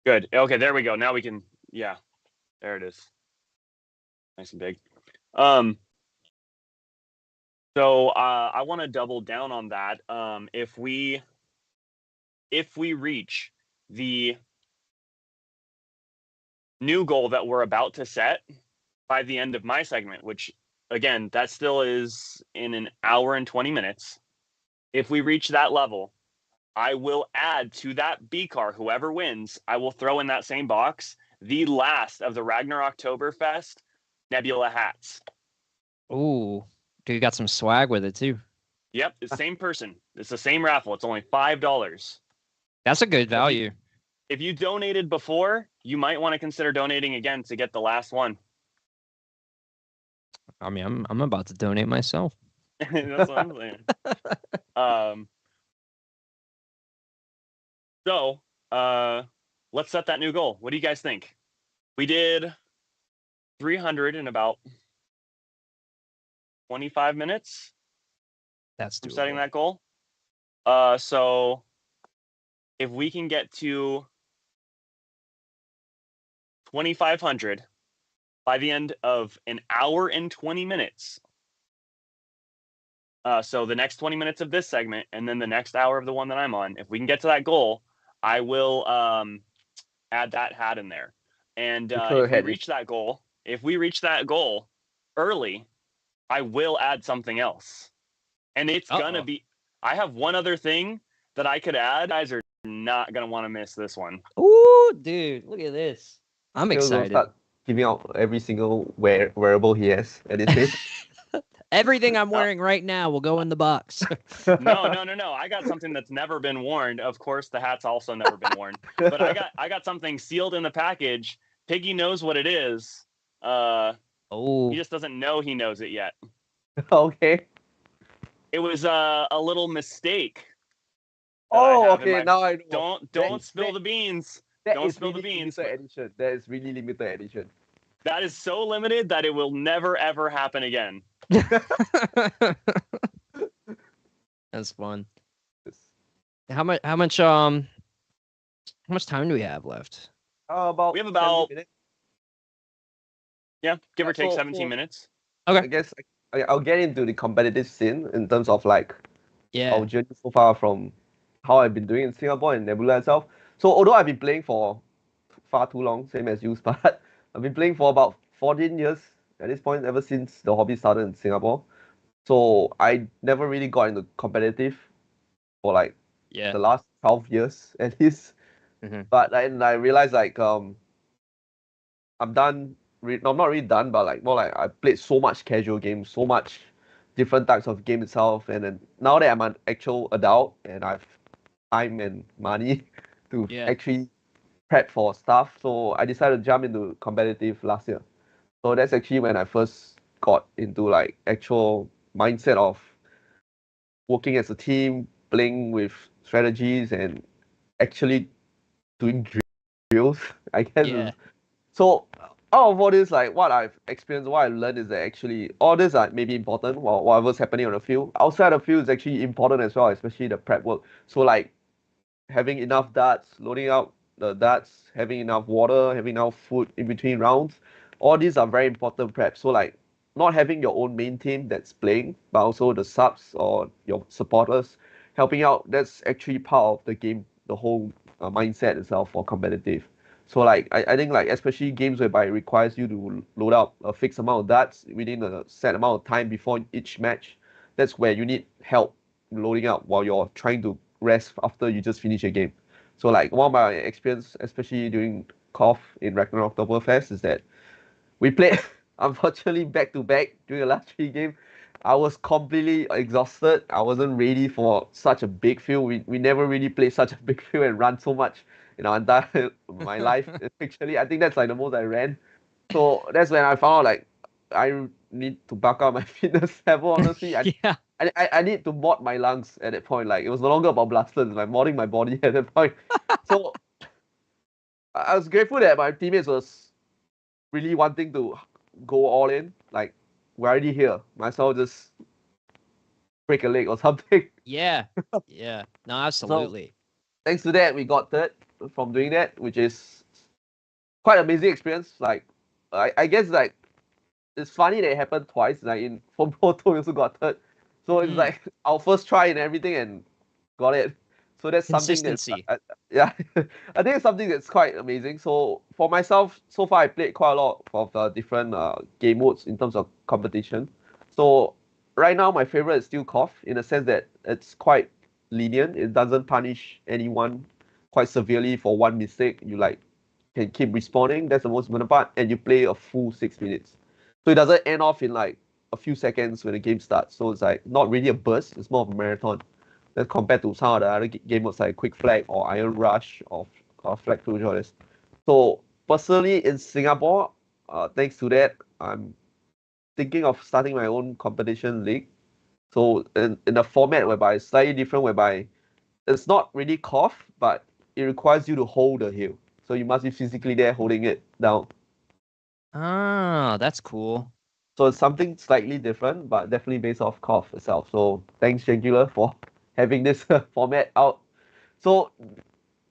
Good. Okay, there we go. Now we can. Yeah, there it is. Nice and big. So I want to double down on that. If we reach the new goal that we're about to set by the end of my segment, which again, that still is in an hour and 20 minutes. If we reach that level, I will add to that B car, whoever wins, I will throw in that same box the last of the Ragnar Oktoberfest Nebula hats. Ooh. Dude, you got some swag with it too. Yep, it's the same person. It's the same raffle. It's only $5. That's a good value. If you donated before, you might want to consider donating again to get the last one. I mean, I'm about to donate myself. That's what I'm saying. So let's set that new goal. What do you guys think? We did 300 in about 25 minutes. That's from doable. setting that goal. So if we can get to 2,500 by the end of an hour and 20 minutes. So the next 20 minutes of this segment and then the next hour of the one that I'm on, if we can get to that goal, I will add that hat in there. And if we reach that goal early, I will add something else. And it's gonna be, I have one other thing that I could add. You guys are not gonna want to miss this one. Ooh, dude, look at this. I'm excited. Start giving out every single wearable he has at his face. Everything I'm wearing right now will go in the box. No. I got something that's never been worn. Of course, the hat's also never been worn. But I got something sealed in the package. Piggy knows what it is. He just doesn't know he knows it yet. Okay. It was a little mistake. Okay. Now I know. Don't spill the beans. Don't spill the beans. Limited edition. That is really limited edition. That is so limited that it will never ever happen again. That's fun. How much time do we have left? We have about minutes. Yeah, give or take 17 minutes. Okay. I guess I'll get into the competitive scene in terms of like our journey so far from how I've been doing in Singapore and Nebula itself. So although I've been playing for far too long, same as you, but I've been playing for about 14 years at this point, ever since the hobby started in Singapore. So I never really got into competitive for like the last 12 years at least. Mm-hmm. But I realized like I'm done. I'm not really done, but like more like I played so much casual games, so much different types of game itself, and then now that I'm an actual adult and I've time and money to actually prep for stuff, so I decided to jump into competitive last year. So that's actually when I first got into like actual mindset of working as a team, playing with strategies, and actually doing drills, I guess. Yeah. So out of all this, like what I've experienced, what I've learned is that actually all this are maybe important while whatever's happening on the field. Outside the field is actually important as well, especially the prep work. So like having enough darts, loading out the darts, having enough water, having enough food in between rounds. All these are very important prep. So like not having your own main team that's playing, but also the subs or your supporters helping out, that's actually part of the game, the whole mindset itself for competitive. So like I think like especially games whereby it requires you to load up a fixed amount of darts within a set amount of time before each match, that's where you need help loading up while you're trying to rest after you just finish a game. So like one of my experience, especially during KOF in Ragnarok Oktoberfest, is that we played unfortunately back to back during the last 3 games. I was completely exhausted. I wasn't ready for such a big field. We never really played such a big field and run so much in our entire my life. Actually, I think that's like the most I ran. So that's when I found out like I need to buck up my fitness level. Honestly, Yeah. I need to mod my lungs at that point. Like it was no longer about blasters, it's like modding my body at that point. So I was grateful that my teammates was really wanting to go all in. Like we're already here. Might as well just break a leg or something. Yeah. Yeah. No, absolutely. Thanks to that, we got third from doing that, which is quite amazing experience. Like I guess like it's funny that it happened twice. Like in Foam Pro 2, we also got third. So it's like our first try and everything and got it. So that's something that's Consistency. yeah, I think it's something that's quite amazing. So for myself, so far I played quite a lot of different game modes in terms of competition. So right now my favorite is still KOF in the sense that it's quite lenient. It doesn't punish anyone quite severely for one mistake. You like can keep respawning. That's the most important part, and you play a full 6 minutes. So it doesn't end off in like a few seconds when the game starts. So it's like not really a burst. It's more of a marathon. As compared to some of the other game modes like Quick Flag or Iron Rush or Flag Closure. All this. So personally in Singapore, thanks to that, I'm thinking of starting my own competition league. So in a format whereby it's slightly different, whereby it's not really KOF, but it requires you to hold the hill. So you must be physically there holding it down. Ah, that's cool. So it's something slightly different, but definitely based off KOF itself. So thanks, Singular, for having this format out. So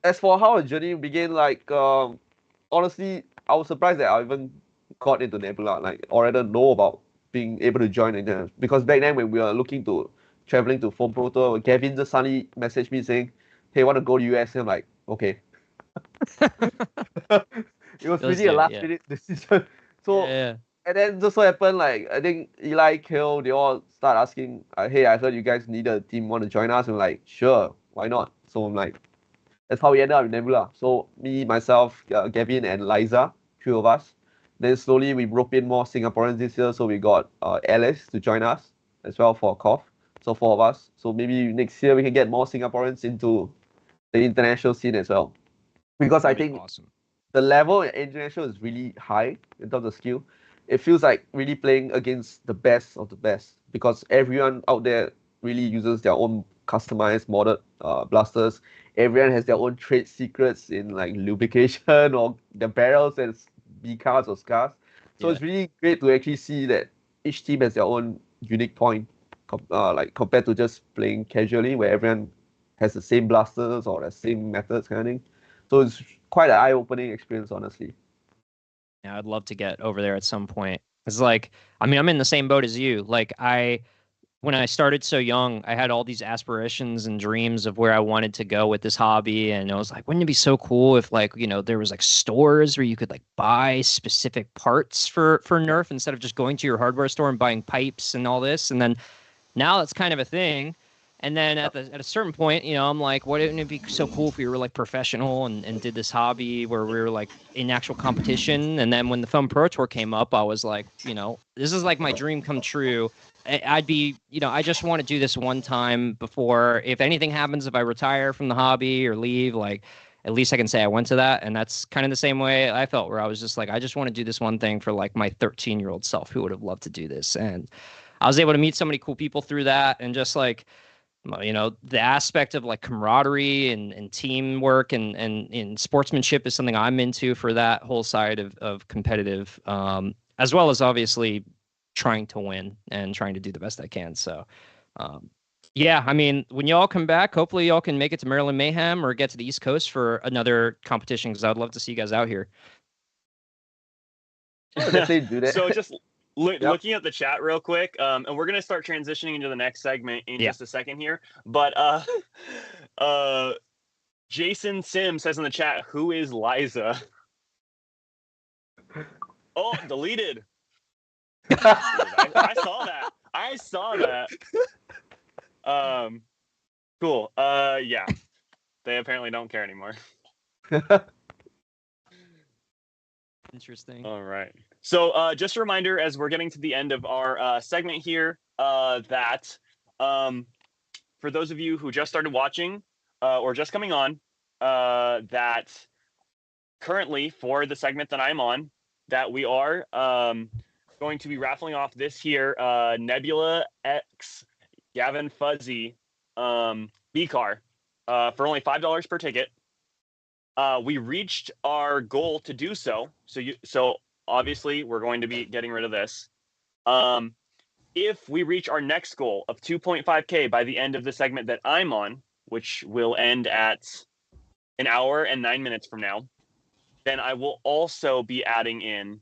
as for how the journey began, like honestly, I was surprised that I even got into Nebula, like or rather know about being able to join it. Because back then when we were looking to traveling to Foam Pro Tour, Gavin just suddenly messaged me saying, "Hey, want to go to US?" And I'm like, okay. It was really a last minute decision. So and then just so happened, like I think Eli, Kill, they all start asking, "Hey, I heard you guys need a team, want to join us?" And I'm like, "Sure, why not?" So I'm like, that's how we ended up in Nebula. So me, myself, Gavin, and Liza, 3 of us. Then slowly we rope in more Singaporeans this year. So we got Alice to join us as well for KOF. So 4 of us. So maybe next year we can get more Singaporeans into the international scene as well. Because I think the level in international is really high in terms of skill. It feels like really playing against the best of the best because everyone out there really uses their own customized modded blasters. Everyone has their own trade secrets in like lubrication or the barrels and B cards or scars. So it's really great to actually see that each team has their own unique point, like compared to just playing casually where everyone has the same blasters or the same methods kind of thing. So it's quite an eye-opening experience, honestly. Yeah, I'd love to get over there at some point. It's like, I mean, I'm in the same boat as you. Like when I started so young, I had all these aspirations and dreams of where I wanted to go with this hobby. And I was like, wouldn't it be so cool if like, you know, there was like stores where you could like buy specific parts for Nerf instead of just going to your hardware store and buying pipes and all this. And then now that's kind of a thing. And then at a certain point, you know, I'm like, wouldn't it be so cool if we were like professional and did this hobby where we were like in actual competition? And then when the Foam Pro Tour came up, I was like, you know, this is like my dream come true. I'd be, you know, I just want to do this one time before, if anything happens, if I retire from the hobby or leave, like at least I can say I went to that. And that's kind of the same way I felt, where I was just like, I just want to do this one thing for like my 13-year-old self who would have loved to do this. And I was able to meet so many cool people through that. And just like, you know, the aspect of like camaraderie and teamwork and sportsmanship is something I'm into for that whole side of competitive, as well as obviously trying to win and trying to do the best I can. So, yeah, I mean, when y'all come back, hopefully y'all can make it to Maryland Mayhem or get to the East Coast for another competition, because I'd love to see you guys out here. Definitely do that. So just looking at the chat real quick, and we're gonna start transitioning into the next segment in just a second here. But Jason Sim says in the chat, "Who is Liza?" Oh, deleted. I saw that. I saw that. Cool. Yeah. They apparently don't care anymore. Interesting. All right. So just a reminder, as we're getting to the end of our segment here, that for those of you who just started watching or just coming on, that currently for the segment that I'm on, that we are going to be raffling off this here Nebula X GavinFuzzy B-Car for only $5 per ticket. We reached our goal to do so. So obviously we're going to be getting rid of this. If we reach our next goal of 2.5K by the end of the segment that I'm on, which will end at 1 hour and 9 minutes from now, then I will also be adding in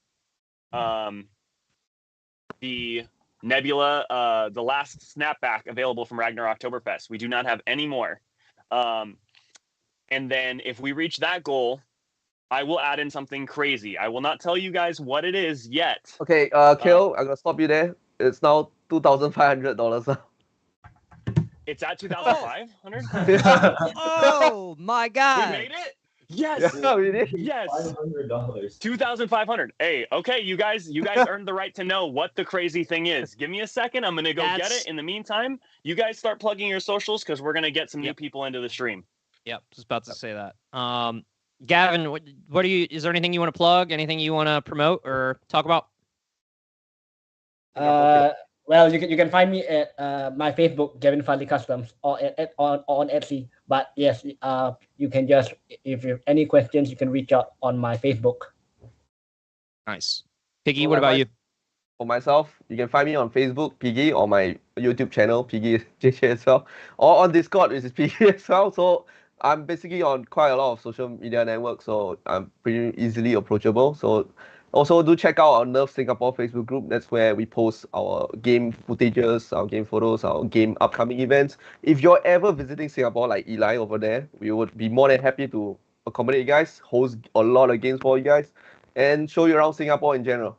the Nebula, the last snapback available from Rraijjar Oktoberfest. We do not have any more. And then if we reach that goal, I will add in something crazy. I will not tell you guys what it is yet. Okay, Kale, I'm gonna stop you there. It's now $2,500. It's at 2,500. Oh my We God! made it. Yes. Yeah, we did. Yes. $500. 2,500. Hey, okay, you guys earned the right to know what the crazy thing is. Give me a second. I'm gonna go get That's- it. In the meantime, you guys start plugging your socials because we're gonna get some new people into the stream. Yep, just about to say that. Gavin, what are you? Is there anything you want to plug? Anything you want to promote or talk about? Well, you can find me at my Facebook, GavinFuzzy Customs, or on Etsy. But yes, you can just, if you have any questions, you can reach out on my Facebook. Nice. Piggy, So what about likewise, you? For myself, you can find me on Facebook, Piggy, or my YouTube channel, Piggy JJ as well, or on Discord, which is Piggy as well. So I'm basically on quite a lot of social media networks, so I'm pretty easily approachable. So also do check out our Nerf Singapore Facebook group. That's where we post our game footages, our game photos, our game upcoming events. If you're ever visiting Singapore, like Eli over there, we would be more than happy to accommodate you guys, host a lot of games for you guys, and show you around Singapore in general.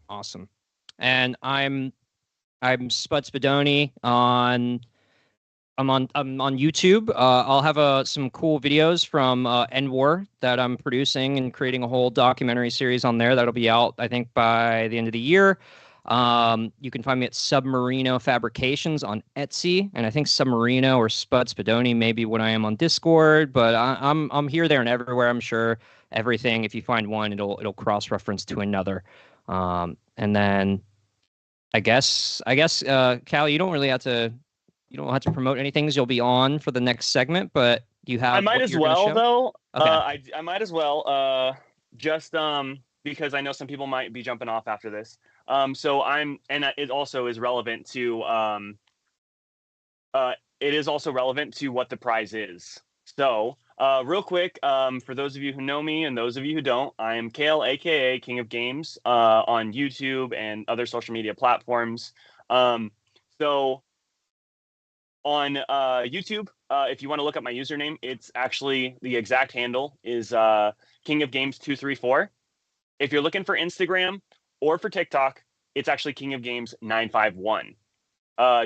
Awesome. And I'm Spud Spudoni on YouTube. I'll have some cool videos from War that I'm producing and creating a whole documentary series on there that'll be out, I think, by the end of the year. You can find me at Submarino Fabrications on Etsy, and I think Submarino or Spud Spudoni may be what I am on Discord, but I'm here, there, and everywhere. I'm sure everything. If you find one, it'll cross reference to another. And then I guess Cal, you don't have to promote anything. You'll be on for the next segment, but you have. I might as well though. Okay. I might as well just because I know some people might be jumping off after this. So it also is relevant to what the prize is. So real quick, for those of you who know me and those of you who don't, I am Kale, aka King of Games, on YouTube and other social media platforms. So on YouTube, if you want to look up my username, it's actually the exact handle is King of Games 234. If you're looking for Instagram or for TikTok, it's actually King of Games 951.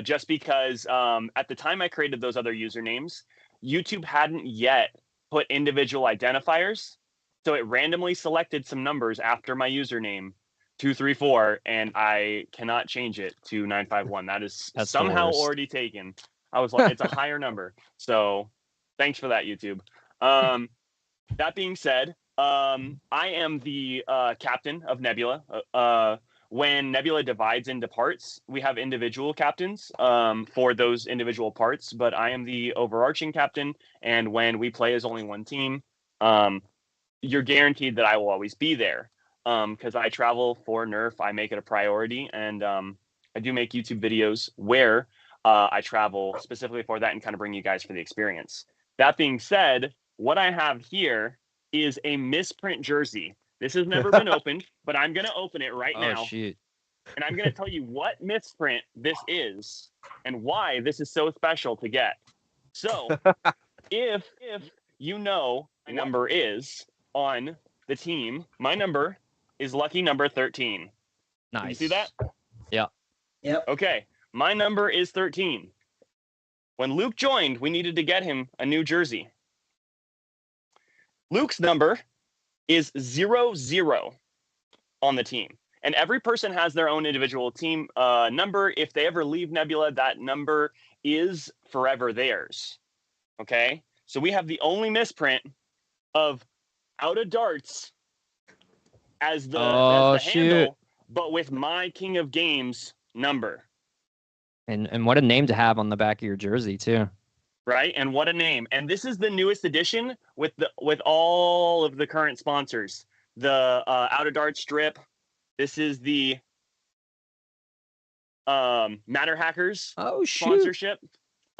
Just because at the time I created those other usernames, YouTube hadn't yet put individual identifiers, so it randomly selected some numbers after my username 234, and I cannot change it to 951. That's somehow already taken. I was like, it's a higher number. So thanks for that, YouTube. That being said, I am the captain of Nebula. When Nebula divides into parts, we have individual captains for those individual parts, but I am the overarching captain. And when we play as only one team, you're guaranteed that I will always be there because I travel for Nerf. I make it a priority, and I do make YouTube videos where I travel specifically for that and kind of bring you guys for the experience. That being said, what I have here is a misprint jersey. This has never been opened, but I'm going to open it right now. Oh, shoot. And I'm going to tell you what misprint this is and why this is so special to get. So if you know my number is on the team, my number is lucky number 13. Nice. Can you see that? Yeah. Yep. Okay. My number is 13. When Luke joined, we needed to get him a new jersey. Luke's number is 00 on the team. And every person has their own individual team number. If they ever leave Nebula, that number is forever theirs. Okay? So we have the only misprint of Out of Darts as the handle, but with my King of Games number. And what a name to have on the back of your jersey too. Right? And what a name. And this is the newest edition with all of the current sponsors. The Out of Darts strip. This is the Matter Hackers sponsorship.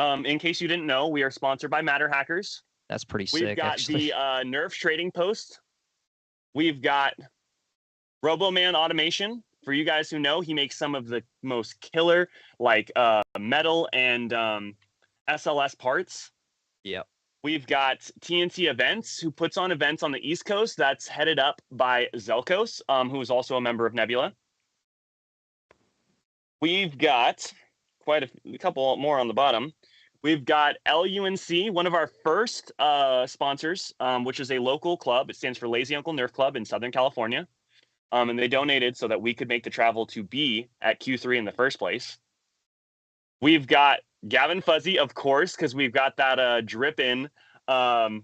In case you didn't know, we are sponsored by Matter Hackers. That's pretty sick. We've got actually. the Nerf Trading Post. We've got RoboMan Automation. For you guys who know, he makes some of the most killer metal and SLS parts. Yep. We've got TNT Events, who puts on events on the East Coast. That's headed up by Zelkos, who is also a member of Nebula. We've got quite a couple more on the bottom. We've got LUNC, one of our first sponsors, which is a local club. It stands for Lazy Uncle Nerf Club in Southern California. And they donated so that we could make the travel to be at Q3 in the first place. We've got GavinFuzzy, of course, because we've got that drip in. Can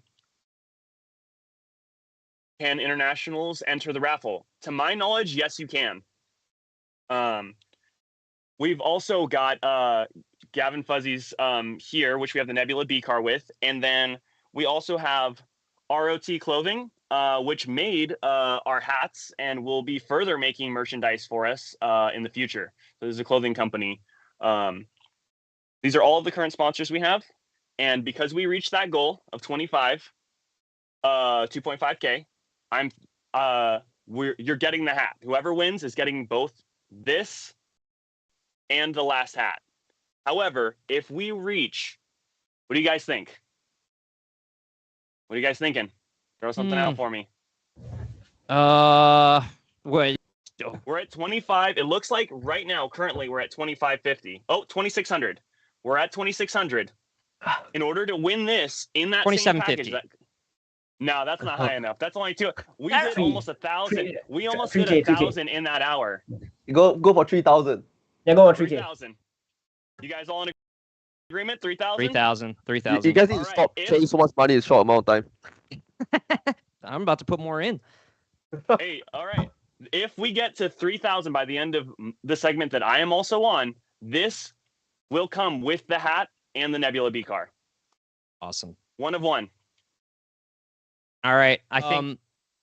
internationals enter the raffle? To my knowledge, yes, you can. We've also got GavinFuzzy's here, which we have the Nebula B car with. And then we also have ROT Clothing, which made our hats and will be further making merchandise for us in the future. So this is a clothing company. These are all of the current sponsors we have. And because we reached that goal of 2.5K, you're getting the hat. Whoever wins is getting both this and the last hat. However, if we reach, what do you guys think? What are you guys thinking? Throw something out for me. Wait. We're at 25. It looks like right now, currently, we're at 2550. Oh, 2600. We're at 2600. In order to win this in that same package, no, that's not high enough. That's only two. We did almost 1,000. We almost did 1,000 in that hour. You go for 3,000. Yeah, go for 3K. 3,000. You guys all in agreement? 3,000? 3,000. You guys need to stop paying so much money in a short amount of time. I'm about to put more in. Hey, all right. If we get to 3,000 by the end of the segment that I am also on, this will come with the hat and the Nebula B car. Awesome. One of one. All right. I think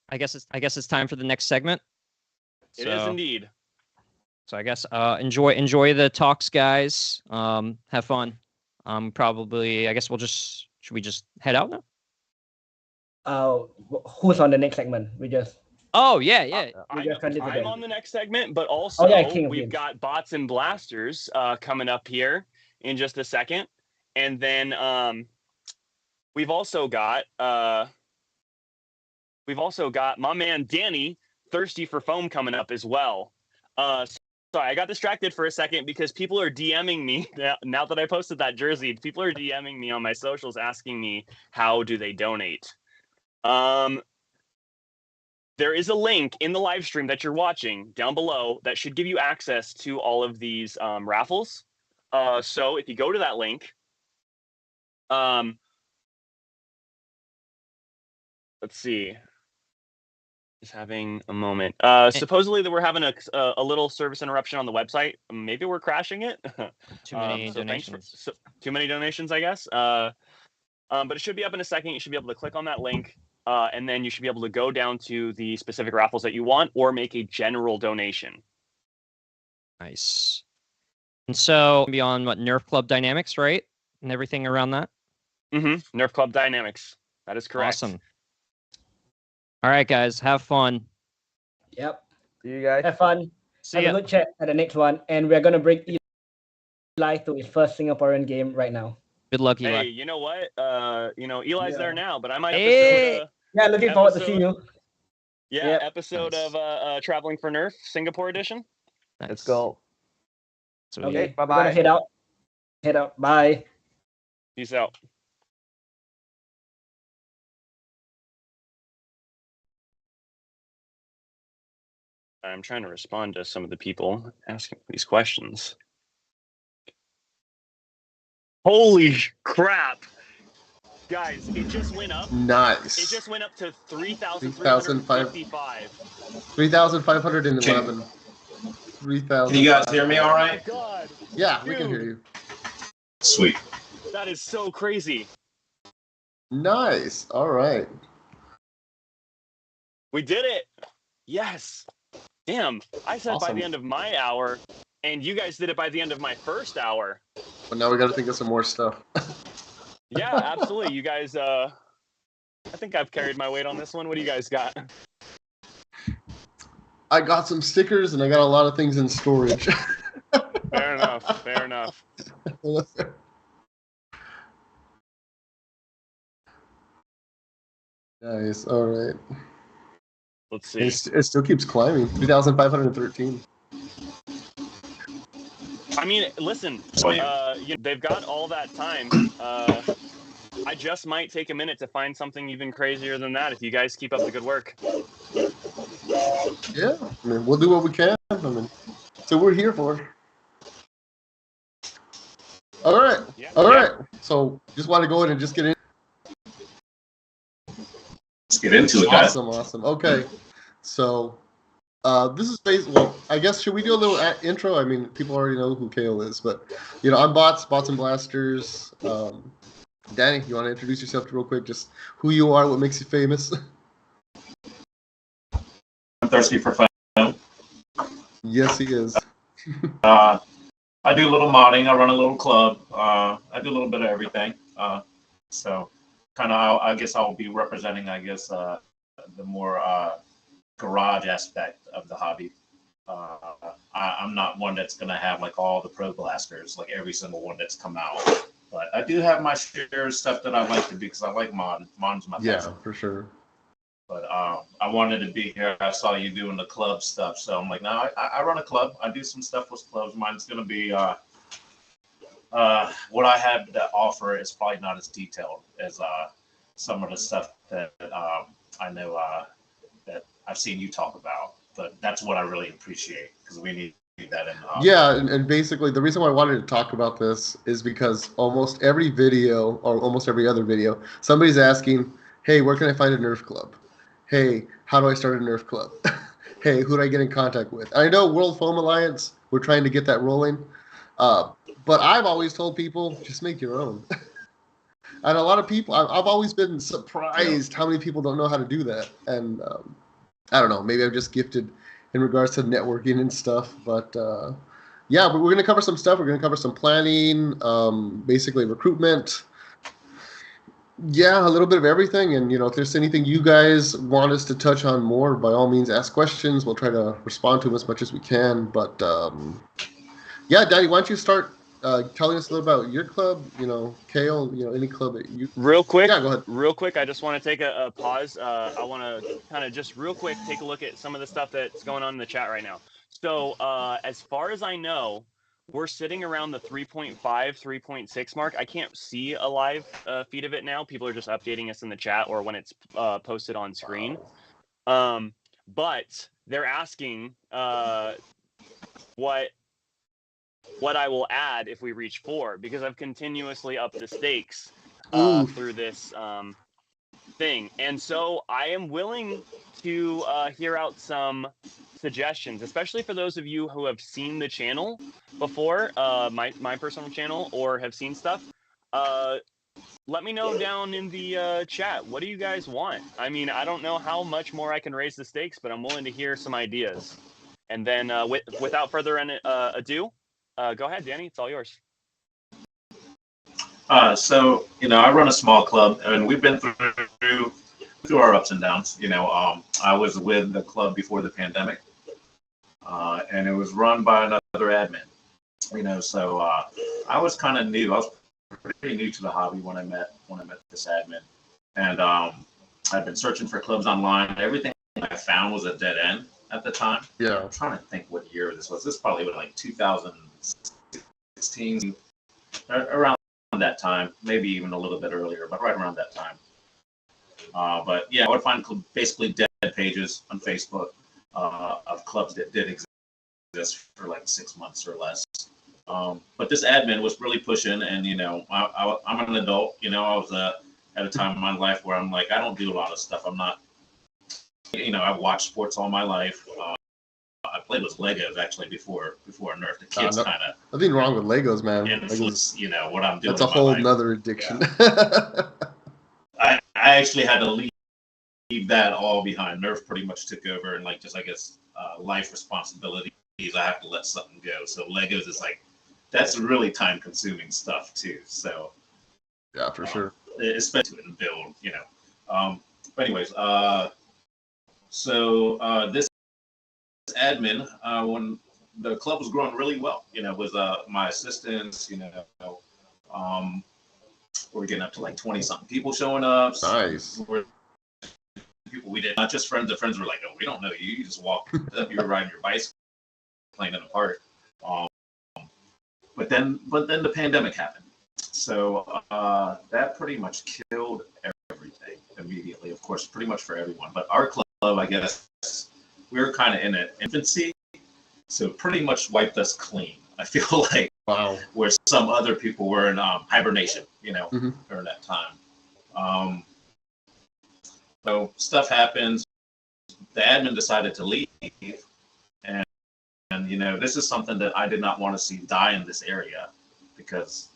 I guess it's time for the next segment. It is indeed. So I guess enjoy the talks, guys. Have fun. Probably I guess should we just head out now? Who's on the next segment? We just. Oh yeah. I'm on the next segment, but also we've got BotsNBlasters coming up here in just a second, and then we've also got my man Danny, Thirsty for Foam, coming up as well. Sorry, I got distracted for a second because people are DMing me now that I posted that jersey. People are DMing me on my socials asking me how do they donate. There is a link in the live stream that you're watching down below that should give you access to all of these raffles. So if you go to that link, let's see. Just having a moment. Supposedly that we're having a little service interruption on the website. Maybe we're crashing it. Too many donations. Too many donations, I guess. But it should be up in a second. You should be able to click on that link. And then you should be able to go down to the specific raffles that you want or make a general donation. Nice. And so be on Nerf Club Dynamics, right? And everything around that? Mm-hmm. Nerf Club Dynamics. That is correct. Awesome. All right, guys. Have fun. Yep. See you guys. Have fun. See Have ya. a good chat at the next one. And we're going to break Eli to his first Singaporean game right now. Good luck, Eli. Hey, you know what? Eli's there now, but I might looking forward to seeing you. Yeah, episode of Traveling for Nerf, Singapore edition. Nice. Let's go. Okay, bye-bye. We're gonna head out. Bye. Peace out. I'm trying to respond to some of the people asking these questions. Holy crap. Guys, it just went up. Nice. It just went up to 3,355. 3,511. 3,000. Can you guys hear me all right? Oh my God. Yeah, Dude, we can hear you. Sweet. That is so crazy. Nice. All right. We did it. Yes. Damn. I said by Awesome. the end of my hour, and you guys did it by the end of my first hour. But now we got to think of some more stuff. Yeah, absolutely. You guys, I think I've carried my weight on this one. What do you guys got? I got some stickers and I got a lot of things in storage. Fair enough. Fair enough. Nice. All right. Let's see. It still keeps climbing. 3,513. I mean, listen, they've got all that time. I just might take a minute to find something even crazier than that if you guys keep up the good work. Yeah, I mean, we'll do what we can. I mean, so we're here for. All right. Yeah. All right. So just want to go in and just get in. Let's get into it, guys. Awesome, awesome. Okay. So this is basically, I guess, should we do a little intro? I mean, people already know who Kale is, but, you know, I'm BotsNBlasters. Danny, you want to introduce yourself real quick? Just who you are, what makes you famous? I'm thirsty for fun. Yes, he is. I do a little modding. I run a little club. I do a little bit of everything. So kind of, I guess I'll be representing, the more garage aspect of the hobby. I'm not one that's going to have like all the pro blasters, like every single one that's come out. But I do have my share of stuff that I like to do because I like mod. Mod's my passion. Yeah, for sure. But I wanted to be here. I saw you doing the club stuff, so I'm like, no, I run a club. I do some stuff with clubs. Mine's going to be what I have to offer is probably not as detailed as some of the stuff that I know that I've seen you talk about. But that's what I really appreciate because we need that in. Yeah, and basically the reason why I wanted to talk about this is because almost every video or almost every other video, somebody's asking, hey, where can I find a Nerf club? Hey, how do I start a Nerf club? Hey, who do I get in contact with? I know World Foam Alliance, we're trying to get that rolling. But I've always told people, just make your own. And a lot of people, I've always been surprised how many people don't know how to do that. And I don't know, maybe I'm just gifted in regards to networking and stuff. But yeah, but we're going to cover some stuff. We're going to cover some planning, basically recruitment. Yeah, a little bit of everything. And, you know, if there's anything you guys want us to touch on more, by all means, ask questions. We'll try to respond to them as much as we can. But yeah, Daddy, why don't you start telling us a little about your club, you know, Kale, you know, any club that you... Real quick. Yeah, go ahead. Real quick, I just want to take a pause. I want to kind of just real quick take a look at some of the stuff that's going on in the chat right now. So as far as I know, we're sitting around the 3.5, 3.6 mark. I can't see a live feed of it now. People are just updating us in the chat or when it's posted on screen. But they're asking what I will add if we reach 4, because I've continuously upped the stakes through this thing. And so I am willing to hear out some suggestions, especially for those of you who have seen the channel before, my personal channel, or have seen stuff. Let me know down in the chat. What do you guys want? I mean, I don't know how much more I can raise the stakes, but I'm willing to hear some ideas. And then without further ado, go ahead, Danny. It's all yours. So, you know, I run a small club, and we've been through our ups and downs. You know, I was with the club before the pandemic, and it was run by another admin. You know, so I was kind of new. I was pretty new to the hobby when I met this admin, and I'd been searching for clubs online. Everything I found was a dead end at the time. Yeah, I'm trying to think what year this was. This probably was like 2016, around that time, maybe even a little bit earlier, but right around that time. But yeah, I would find basically dead pages on Facebook. of clubs that did exist for like 6 months or less. But this admin was really pushing, and I'm an adult. I was at a time in my life where I'm like, I don't do a lot of stuff. I'm not, I've watched sports all my life. I played with Legos actually before Nerf. The kids kind of nothing wrong with Legos, man. influence, what I'm doing. That's a whole nother addiction. Yeah. I actually had to leave that all behind. Nerf pretty much took over, and like just I guess life responsibilities. I have to let something go. So Legos is like that's really time consuming stuff too. So yeah, for sure. Especially to build, But anyways, this admin when the club was growing really well, with my assistants, we're getting up to like 20 something people showing up. Nice. People we did, not just friends. The friends were like, "Oh, we don't know you. You just walked up. You were riding your bicycle, playing in the park." But then the pandemic happened, so that pretty much killed everything immediately. Of course, pretty much for everyone. But our club, I guess, we were kind of in an infancy, so pretty much wiped us clean. I feel like where some other people were in hibernation, during that time. So stuff happens. The admin decided to leave, and this is something that I did not want to see die in this area because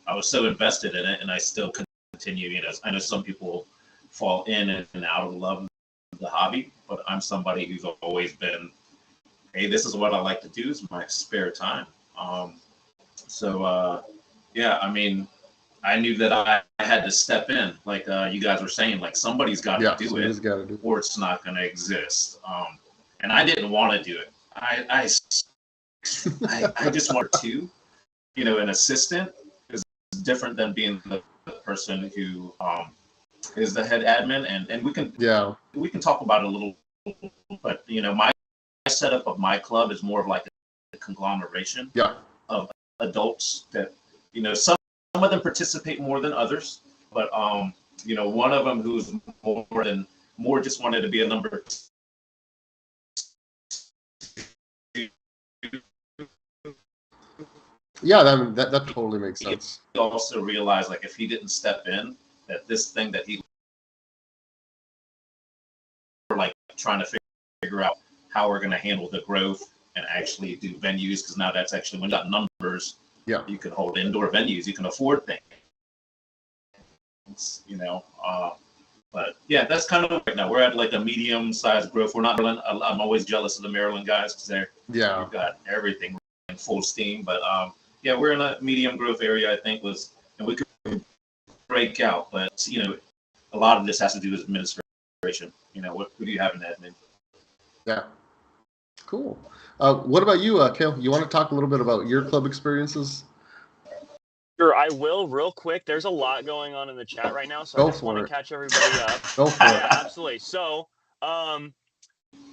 I was so invested in it, and I still continue. I know some people fall in and out of love of the hobby, but I'm somebody who's always been, hey, this is what I like to do. Is my spare time. I knew that I had to step in, like you guys were saying, like somebody's got to do it, or it's not going to exist. And I didn't want to do it. I just wanted to, an assistant is different than being the person who is the head admin, and we can talk about it a little, but my setup of my club is more of like a conglomeration of adults that some of them participate more than others, but one of them who's more just wanted to be a number two. Yeah, that totally makes sense. He also realized, like, if he didn't step in, that this thing that he like trying to figure out how we're going to handle the growth and actually do venues, because now that's actually when you got numbers. Yeah, you can hold indoor venues. You can afford things, But yeah, that's kind of right now. We're at like a medium-sized growth. We're not Maryland. I'm always jealous of the Maryland guys because they've got everything in full steam. But we're in a medium growth area. I think and we could break out. But a lot of this has to do with administration. Who do you have in admin? Yeah, cool. What about you, Kale? You want to talk a little bit about your club experiences? Sure, I will real quick. There's a lot going on in the chat right now, so I just want to catch everybody up. Go for it. Absolutely. So,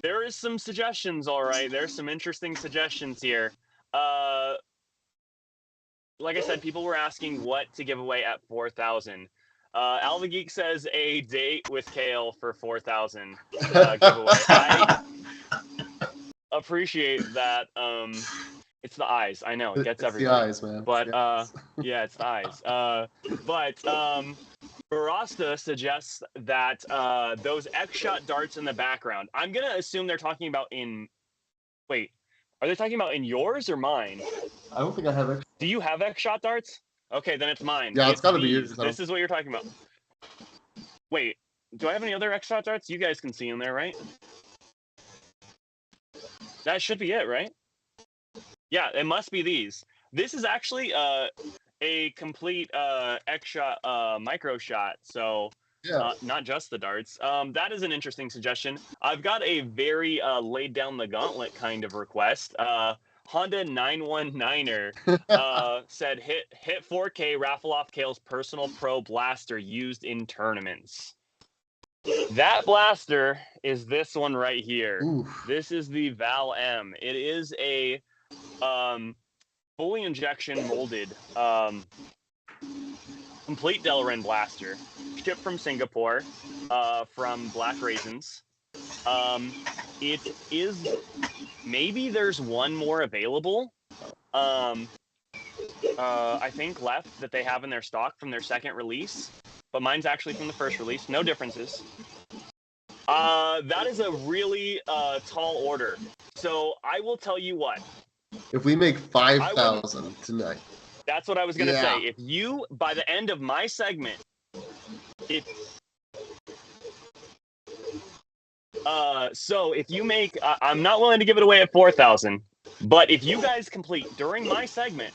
there is some suggestions, all right. There's some interesting suggestions here. Like I said, people were asking what to give away at 4,000. Alva Geek says a date with Kale for 4,000 giveaway. I appreciate that. It's the eyes. I know it gets everybody. The eyes, man. But yeah, it's the eyes. But Barasta suggests that those Xshot darts in the background. I'm gonna assume they're talking about in. Wait, are they talking about in yours or mine? I don't think I have Xshot. Do you have Xshot darts? Okay, then it's mine. Yeah, it's gotta be yours. This is what you're talking about. Wait, do I have any other Xshot darts? You guys can see in there, right? That should be it, right? Yeah, it must be these. This is actually a complete Xshot micro shot, so not just the darts. That is an interesting suggestion. I've got a very laid down the gauntlet kind of request. Honda 919er said hit 4K, raffle off Kale's personal pro blaster used in tournaments. That blaster is this one right here. Oof. This is the Val M. It is a fully injection molded complete Delrin blaster, shipped from Singapore from Black Raisins. It is, maybe there's one more available. I think left that they have in their stock from their second release, but mine's actually from the first release. No differences. That is a really tall order. So I will tell you what. If we make 5,000 tonight. That's what I was gonna say. If you, by the end of my segment, so if you make, I'm not willing to give it away at 4,000, but if you guys complete during my segment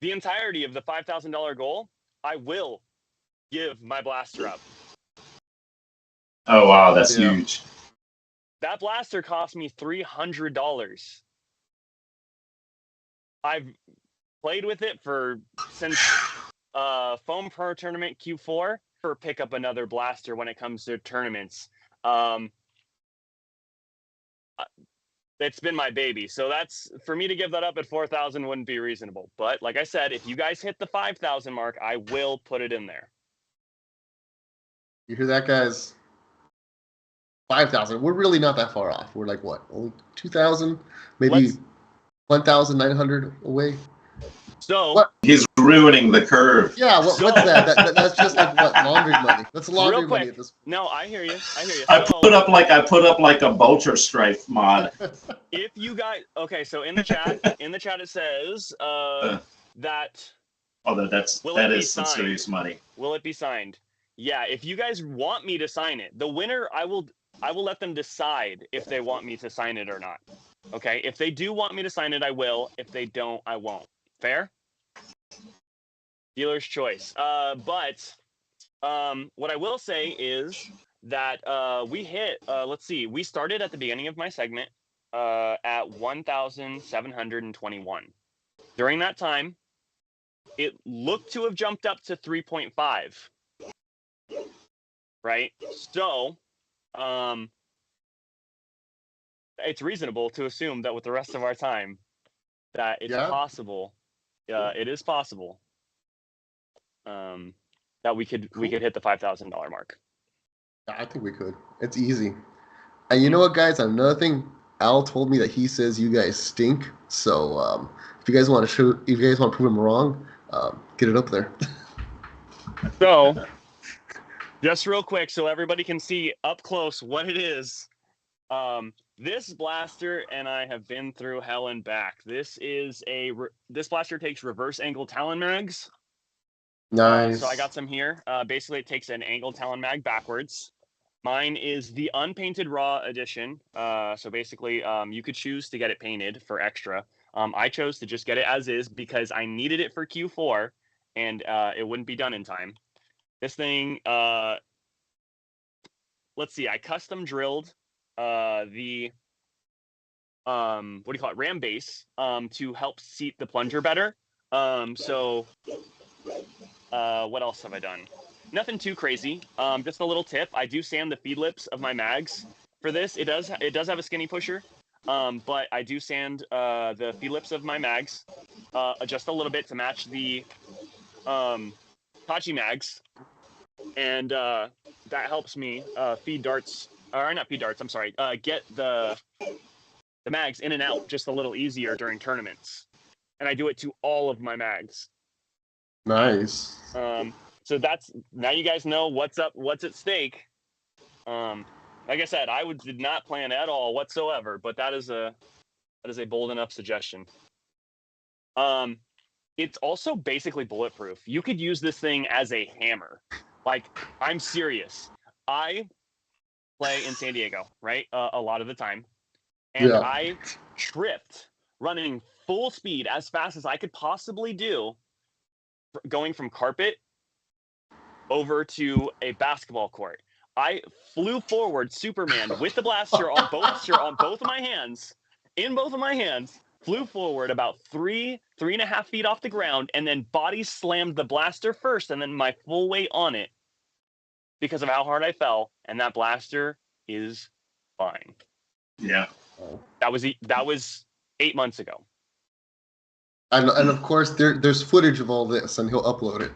the entirety of the $5,000 goal, I will give my blaster up. Oh wow, that's huge. That blaster cost me $300. I've played with it since Foam Pro Tournament Q4 or pick up another blaster when it comes to tournaments. It's been my baby, so that's, for me to give that up at 4,000 wouldn't be reasonable. But like I said, if you guys hit the 5,000 mark, I will put it in there. You hear that, guys? 5,000. We're really not that far off. We're like what? Only 2,000, maybe 1,900 away. So what? He's ruining the curve. Yeah, what's that? That's just like what, laundry money. That's laundry money at this. No, I hear you. I put up like a Vulture Strife mod. If you guys, okay, so in the chat, it says that. Oh, that is some serious money. Will it be signed? Yeah, if you guys want me to sign it, the winner, I will let them decide if they want me to sign it or not. Okay, if they do want me to sign it, I will. If they don't, I won't. Fair? Dealer's choice. But what I will say is that we hit, let's see, we started at the beginning of my segment at 1,721. During that time, it looked to have jumped up to 3.5. Right? So, it's reasonable to assume that with the rest of our time, that it's possible. It is possible that we could hit the $5,000 mark. I think we could. It's easy. And you know what, guys? Another thing, Al told me that he says you guys stink. So if you guys want to prove him wrong, get it up there. So, just real quick, so everybody can see up close what it is. This blaster and I have been through hell and back. This blaster takes reverse angle Talon mags. Nice. So I got some here. Basically, it takes an angled Talon mag backwards. Mine is the unpainted raw edition. So basically, you could choose to get it painted for extra. I chose to just get it as is because I needed it for Q4, and it wouldn't be done in time. This thing, let's see, I custom drilled the ram base to help seat the plunger better. So what else have I done? Nothing too crazy. Just a little tip. I do sand the feed lips of my mags for this. It does have a skinny pusher, but I do sand the feed lips of my mags just a little bit to match the Tachi mags, and that helps me feed darts, or not feed darts. I'm sorry. Get the mags in and out just a little easier during tournaments, and I do it to all of my mags. Nice. So that's, now you guys know what's up, what's at stake. Like I said, I did not plan at all whatsoever, but that is a bold enough suggestion. It's also basically bulletproof. You could use this thing as a hammer. Like, I'm serious. I play in San Diego, right? A lot of the time. And I tripped running full speed as fast as I could possibly do, going from carpet over to a basketball court. I flew forward Superman with the blaster on both of my hands, in both of my hands, flew forward about 3.5 feet off the ground, and then body slammed the blaster first and then my full weight on it because of how hard I fell, and that blaster is fine. Yeah. That was 8 months ago. And of course, there's footage of all this, and he'll upload it.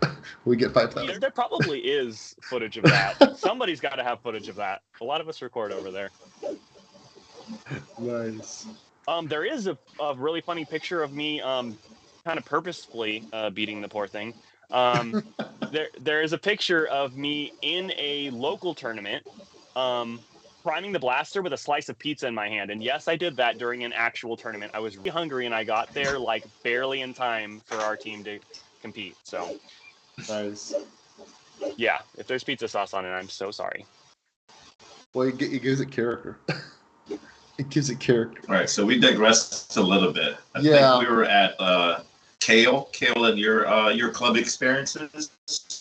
We get 5,000. There probably is footage of that. Somebody's got to have footage of that. A lot of us record over there. Nice. There is a really funny picture of me kind of purposefully beating the poor thing. There is a picture of me in a local tournament priming the blaster with a slice of pizza in my hand. And yes, I did that during an actual tournament. I was really hungry and I got there like barely in time for our team to compete. So nice. Yeah, if there's pizza sauce on it, I'm so sorry. Well, it gives it character. It gives it character. All right, so we digressed a little bit. I think we were at Kale and your club experiences.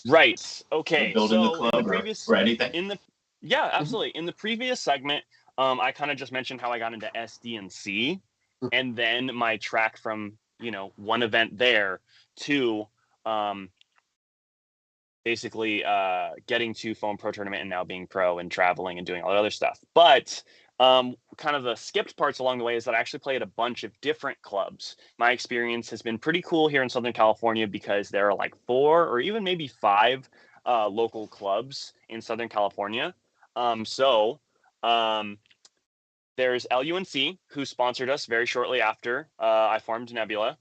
Right. Okay. Building so the club in the previous, or anything. Yeah, absolutely. In the previous segment, I kind of just mentioned how I got into SD&C, and then my track from one event there to basically getting to Foam Pro Tournament and now being pro and traveling and doing all that other stuff. But kind of the skipped parts along the way is that I actually played a bunch of different clubs. My experience has been pretty cool here in Southern California because there are like 4 or even maybe 5 local clubs in Southern California. There's LUNC, who sponsored us very shortly after I formed Nebula.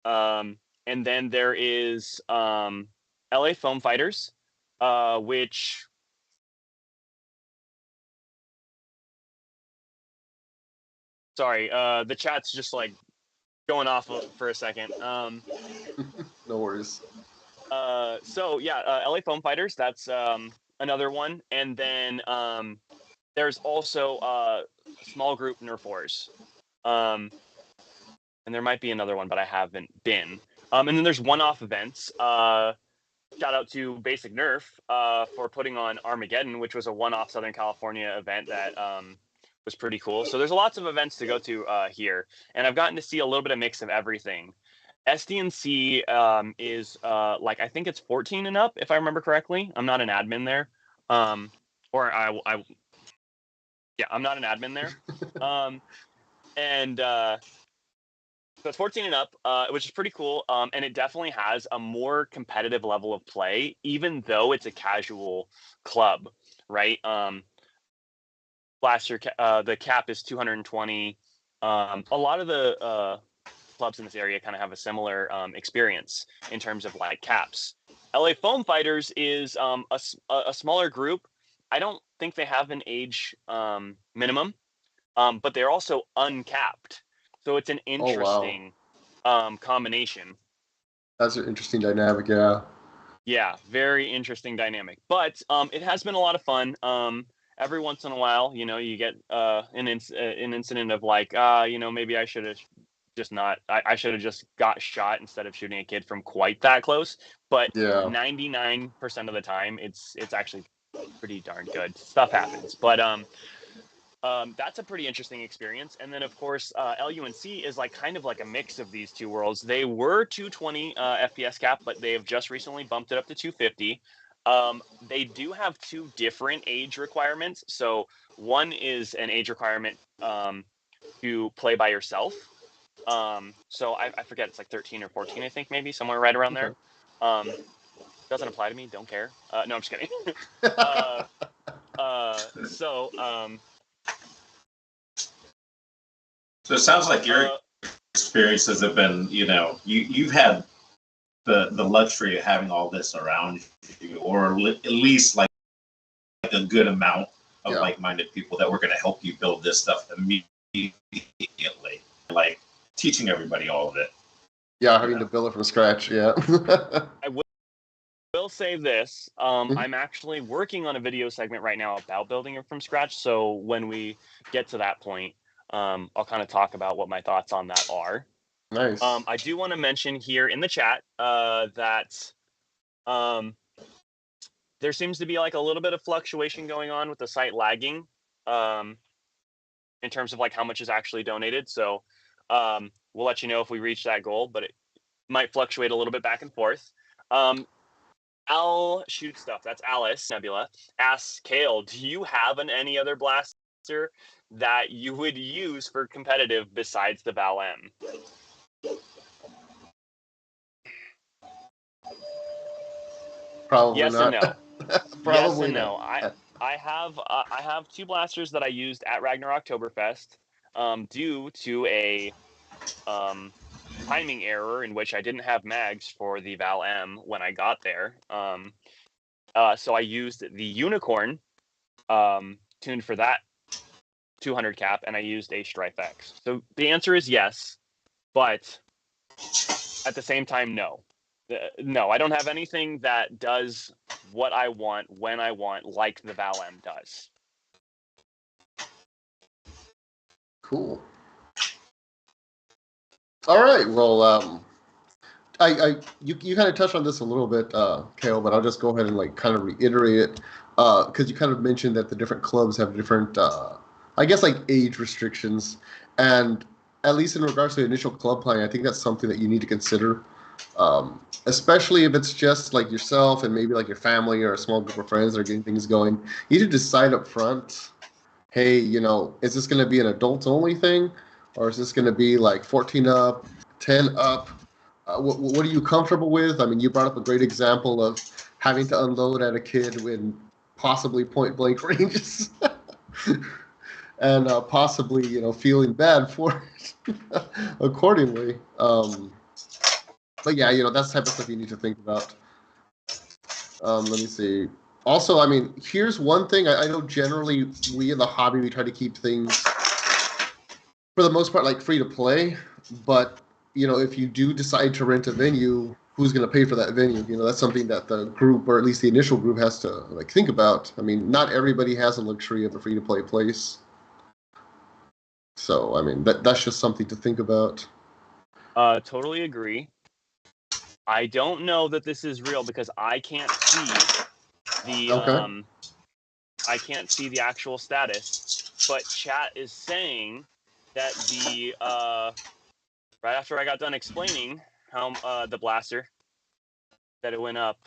And then there is LA Foam Fighters, which... Sorry, the chat's just like going off for a second. No worries. So yeah, LA Foam Fighters, that's another one. And then there's also a small group Nerf Wars. And there might be another one, but I haven't been. And then there's one-off events. Shout out to Basic Nerf for putting on Armageddon, which was a one-off Southern California event that was pretty cool. So there's lots of events to go to here. And I've gotten to see a little bit of mix of everything. SD&C is like, I think it's 14 and up, if I remember correctly. I'm not an admin there. I'm not an admin there. So it's 14 and up, which is pretty cool. And it definitely has a more competitive level of play, even though it's a casual club, right? Blaster, the cap is 220. A lot of the clubs in this area kind of have a similar experience in terms of like caps. LA Foam Fighters is a smaller group. I don't think they have an age minimum, but they're also uncapped. So it's an interesting combination. That's an interesting dynamic, yeah. Yeah, very interesting dynamic. But it has been a lot of fun. Every once in a while, you get an incident of like, maybe I should have just not. I should have just got shot instead of shooting a kid from quite that close. But 99% of the time, it's actually pretty darn good. Stuff happens, but that's a pretty interesting experience. And then of course, LUNC is like kind of like a mix of these two worlds. They were 220 FPS cap, but they have just recently bumped it up to 250. They do have 2 different age requirements. So one is an age requirement to play by yourself. So I forget, it's like 13 or 14, I think, maybe somewhere right around there. Doesn't apply to me. Don't care. No, I'm just kidding. So it sounds like your experiences have been, you've had the luxury of having all this around you, or at least like a good amount of like-minded people that were going to help you build this stuff immediately, like teaching everybody all of it. Yeah, having to build it from scratch. Yeah. I will say this. I'm actually working on a video segment right now about building it from scratch. So when we get to that point, I'll kind of talk about what my thoughts on that are. Nice. I do want to mention here in the chat that there seems to be like a little bit of fluctuation going on with the site lagging in terms of like how much is actually donated. So we'll let you know if we reach that goal, but it might fluctuate a little bit back and forth. Al Shoot Stuff, that's Alice Nebula, asks Kale, do you have any other blaster that you would use for competitive besides the Val M? Probably yes not. and no. Probably yes and not. no. I have two blasters that I used at Ragnar Oktoberfest, due to a timing error in which I didn't have mags for the Val M when I got there. So I used the Unicorn tuned for that 200 cap, and I used a StrifeX. So the answer is yes, but at the same time, no. No, I don't have anything that does what I want when I want, like the Val M does. Cool. All right. Well, you kind of touched on this a little bit, Kale, but I'll just go ahead and like kind of reiterate it because you kind of mentioned that the different clubs have different, I guess, like age restrictions, and at least in regards to initial club planning, I think that's something that you need to consider, especially if it's just like yourself and maybe like your family or a small group of friends that are getting things going. You need to decide up front, hey, is this going to be an adults only thing, or is this going to be like 14 up, 10 up? What are you comfortable with? I mean, you brought up a great example of having to unload at a kid in possibly point blank ranges. And possibly, feeling bad for it accordingly. But yeah, that's the type of stuff you need to think about. Let me see. Also, I mean, here's one thing. I know generally we in the hobby, we try to keep things, for the most part, like free to play. But, if you do decide to rent a venue, who's going to pay for that venue? That's something that the group, or at least the initial group, has to like think about. I mean, not everybody has the luxury of a free to play place. So, I mean, that's just something to think about. Totally agree. I don't know that this is real because I can't see the I can't see the actual status, but chat is saying that the right after I got done explaining how the blaster that it went up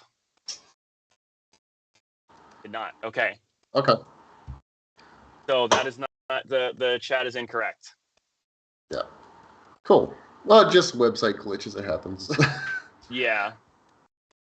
did not. Okay. Okay. So that is not the chat is incorrect. Yeah. Cool. Well, just website glitches. It happens. Yeah.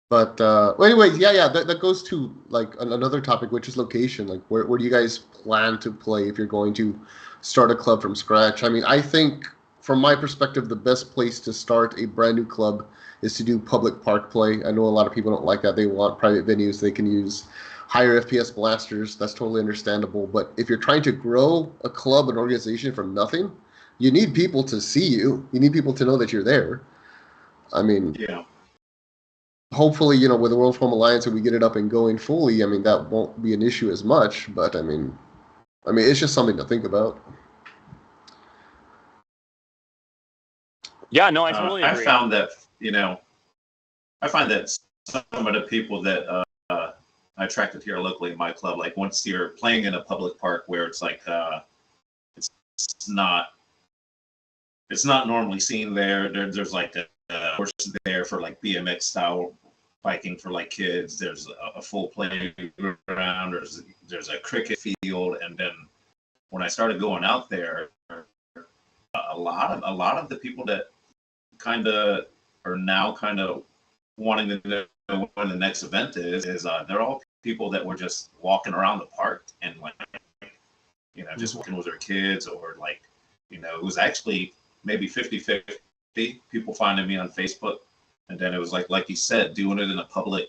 But anyway, yeah, that goes to like another topic, which is location. Like, where do you guys plan to play if you're going to start a club from scratch? I mean, I think from my perspective, the best place to start a brand new club is to do public park play. I know a lot of people don't like that. They want private venues. They can use higher FPS blasters. That's totally understandable. But if you're trying to grow a club, an organization from nothing, you need people to see you. You need people to know that you're there. I mean, yeah. Hopefully, with the World Foam Alliance and we get it up and going fully, I mean, that won't be an issue as much. But I mean, it's just something to think about. Yeah, no, I totally agree. I found that, I find that some of the people that I attracted here locally in my club, like once you're playing in a public park where it's like, it's not normally seen there. There's like a horse there for like BMX style biking for like kids. There's a full playground. There's a cricket field, and then when I started going out there, a lot of the people that kind of are now kind of wanting to know when the next event is they're all people that were just walking around the park and like just walking with their kids, or like it was actually maybe 50-50 people finding me on Facebook, and then it was like you said, doing it in a public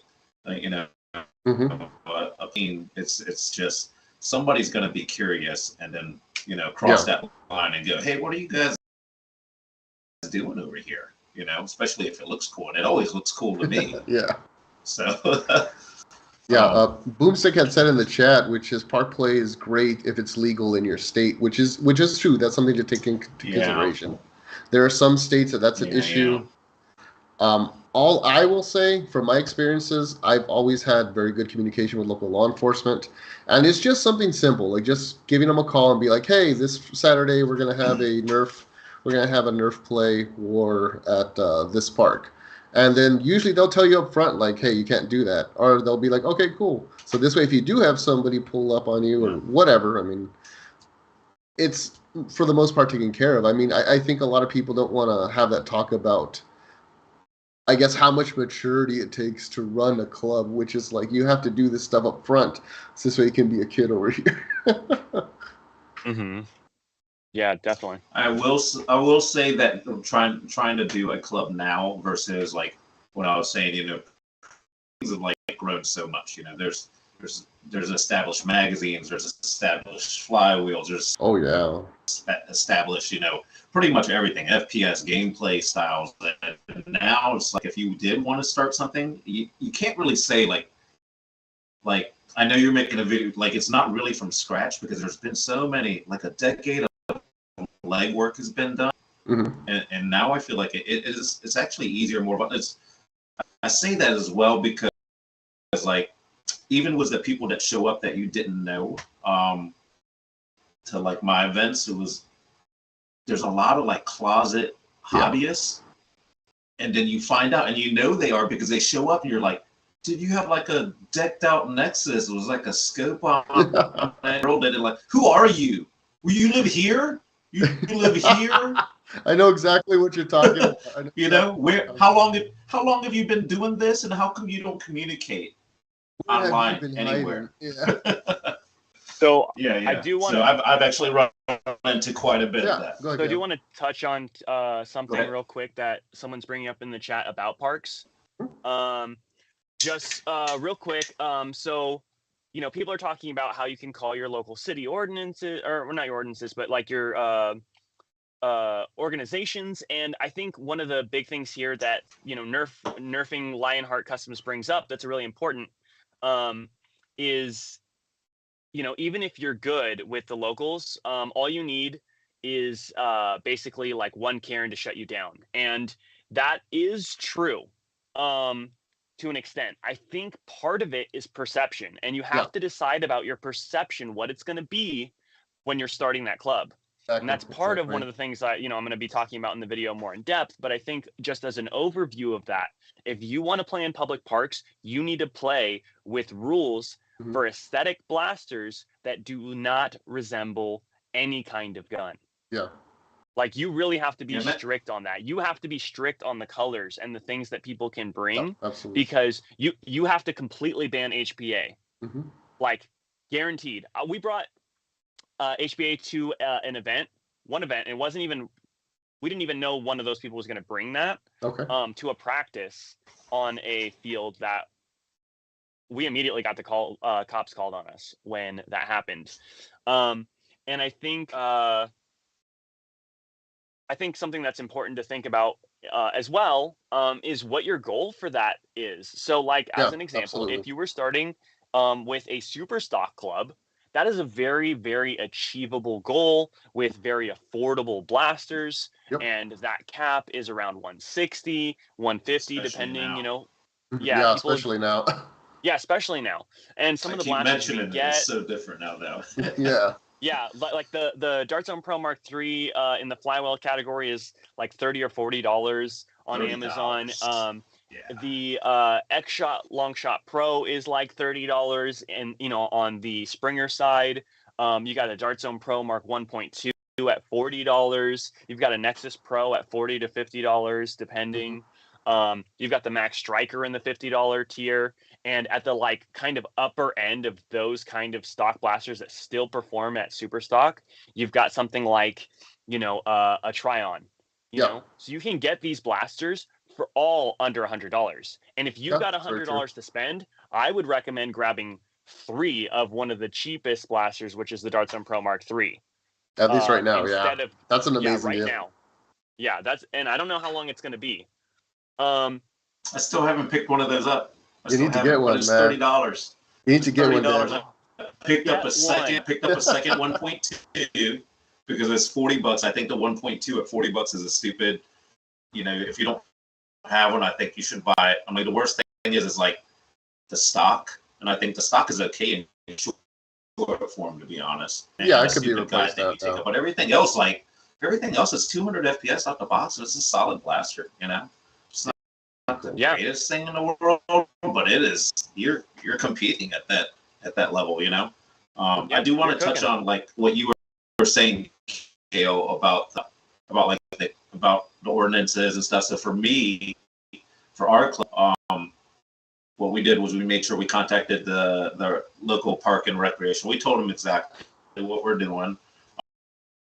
it's just somebody's going to be curious and then cross that line and go, hey, what are you guys doing over here? Especially if it looks cool, and it always looks cool to me. Yeah. So Boomstick had said in the chat, which is park play is great if it's legal in your state, which is true. That's something to take into consideration. There are some states that's an issue. All I will say, from my experiences, I've always had very good communication with local law enforcement, and it's just something simple, like just giving them a call and be like, hey, this Saturday we're gonna have a Nerf play war at this park. And then usually they'll tell you up front, like, hey, you can't do that. Or they'll be like, okay, cool. So this way, if you do have somebody pull up on you or whatever, I mean, it's for the most part taken care of. I mean, I think a lot of people don't want to have that talk about I guess, how much maturity it takes to run a club, which is like you have to do this stuff up front, so this way you can be a kid over here. Mm-hmm. Yeah, definitely. I will say that I'm trying to do a club now versus like when I was saying, you know, things have like grown so much. You know, there's established magazines, there's established flywheels, there's established, you know, pretty much everything, FPS gameplay styles. And now it's like if you did want to start something, you can't really say like I know you're making a video, like it's not really from scratch because there's been so many, like a decade of legwork has been done. Mm-hmm. And now I feel like it's actually easier, more about this. I say that as well because like even with the people that show up that you didn't know to like my events, there's a lot of like closet hobbyists, and then you find out and you know they are because they show up and you're like, dude, you have like a decked out Nexus. It was like a scope on that world. And like, who are you? Well, you live here? You live here? I know exactly what you're talking about. You know, how long have you been doing this, and how come you don't communicate online anywhere? So yeah, I do want. So I've actually run into quite a bit of that. So I do want to touch on something real quick that someone's bringing up in the chat about parks. Just real quick. So, you know, people are talking about how you can call your local city ordinances, or well, not your ordinances, but like your organizations. And I think one of the big things here that, you know, nerfing Lionheart Customs brings up that's really important is, you know, even if you're good with the locals, all you need is basically like one Karen to shut you down. And that is true to an extent. I think part of it is perception, and you have to decide about your perception, what it's going to be when you're starting that club. And that's part of one of the things that, you know, I'm going to be talking about in the video more in depth. But I think just as an overview of that, if you want to play in public parks, you need to play with rules for aesthetic blasters that do not resemble any kind of gun. Yeah. Like, you really have to be strict on that. You have to be strict on the colors and the things that people can bring, because you have to completely ban HPA. Like, guaranteed. We brought HPA to one event. It wasn't even, we didn't even know one of those people was going to bring that to a practice on a field that we immediately got the call, cops called on us when that happened. And I think something that's important to think about as well is what your goal for that is. So, like, as an example, if you were starting with a super stock club, that is a very, very achievable goal with very affordable blasters. And that cap is around 160, 150, depending, you know. Yeah, especially now. Yeah, especially now. And some of the blasters we get, it's so different now, though. Yeah, like the Dart Zone Pro Mark III in the flywheel category is like $30 or $40 on Amazon. The Xshot Long Shot Pro is like $30, and you know, on the Springer side, you got a Dart Zone Pro Mark 1.2 at $40. You've got a Nexus Pro at $40 to $50 depending. You've got the Max Striker in the $50 tier, and at the like kind of upper end of those kind of stock blasters that still perform at super stock, you've got something like, you know, a Tryon, you know, so you can get these blasters for all under $100. And if you've got $100 to spend, I would recommend grabbing 3 of one of the cheapest blasters, which is the Dart Zone Pro Mark III. At least right now, that's an amazing right deal. now. Yeah, and I don't know how long it's going to be. I still haven't picked one of those up. You need to get one, man. $30. You need to get one. I picked up a second 1.2 because it's $40. I think the 1.2 at $40 is a stupid. You know, if you don't have one, I think you should buy it. I mean, the worst thing is like the stock, and I think the stock is okay in short form, to be honest. And it could be replaced now. But everything else is 200 FPS out the box. It's a solid blaster, you know. It's not the greatest thing in the world, but it is. You're competing at that level, you know. I do want to touch on like what you were saying, Kale, about the ordinances and stuff. So for me, for our club, what we did was we made sure we contacted the local park and recreation. We told them exactly what we're doing.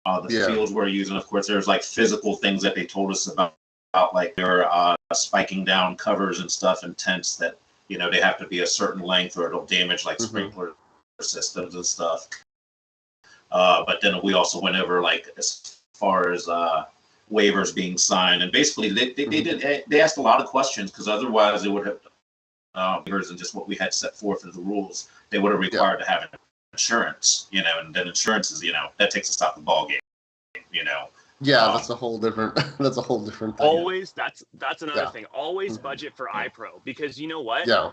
The fields we're using, of course, there's like physical things that they told us about like they're spiking down covers and stuff and tents that, you know, they have to be a certain length or it'll damage like sprinkler systems and stuff. But then we also went over like as far as waivers being signed, and basically they asked a lot of questions, because otherwise they would have waivers and just what we had set forth in the rules, they would have required to have insurance, you know, and then insurance is, you know, that takes us off the ball game, you know. Yeah, that's a whole different thing. Always, that's another thing. Always budget for iPro, because you know what? Yeah.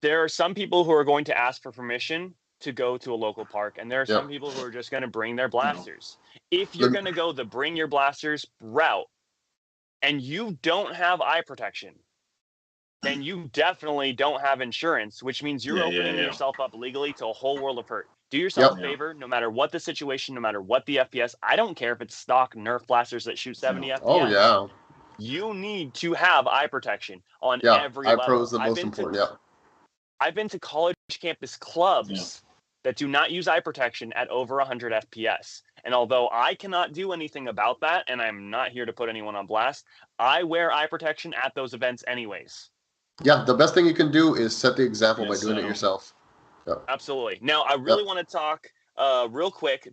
There are some people who are going to ask for permission to go to a local park, and there are some people who are just going to bring their blasters. If you're going to go the bring your blasters route and you don't have eye protection, then you definitely don't have insurance, which means you're opening yourself up legally to a whole world of hurt. Do yourself a favor, no matter what the situation, no matter what the FPS. I don't care if it's stock Nerf blasters that shoot 70 FPS. Oh, yeah. You need to have eye protection on every level. iPro is the most important, I've been to college campus clubs that do not use eye protection at over 100 FPS. And although I cannot do anything about that, and I'm not here to put anyone on blast, I wear eye protection at those events anyways. Yeah, the best thing you can do is set the example by doing it yourself. Absolutely. Now, I really want to talk real quick.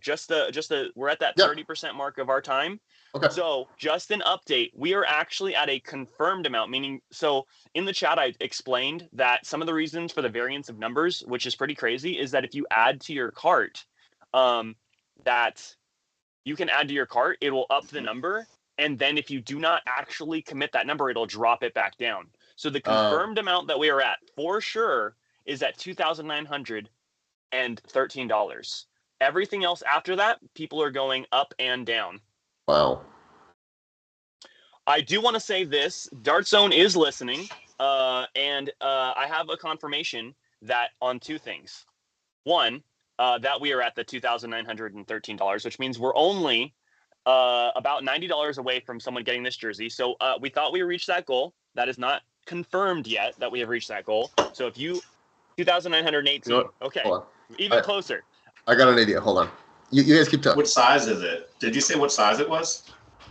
We're at that 30% mark of our time. Okay. So just an update. We are actually at a confirmed amount, meaning, so in the chat, I explained that some of the reasons for the variance of numbers, which is pretty crazy, is that if you add to your cart, that you can add to your cart, it will up the number. And then if you do not actually commit that number, it'll drop it back down. So the confirmed amount that we are at for sure is at $2,913. Everything else after that, people are going up and down. Wow. I do want to say this. Dart Zone is listening, and I have a confirmation that on two things. One, that we are at the $2,913, which means we're only about $90 away from someone getting this jersey. So we thought we reached that goal. That is not confirmed yet that we have reached that goal. So if you 2,918, okay, even closer. I got an idea. Hold on. You guys keep talking. What size is it? Did you say what size it was?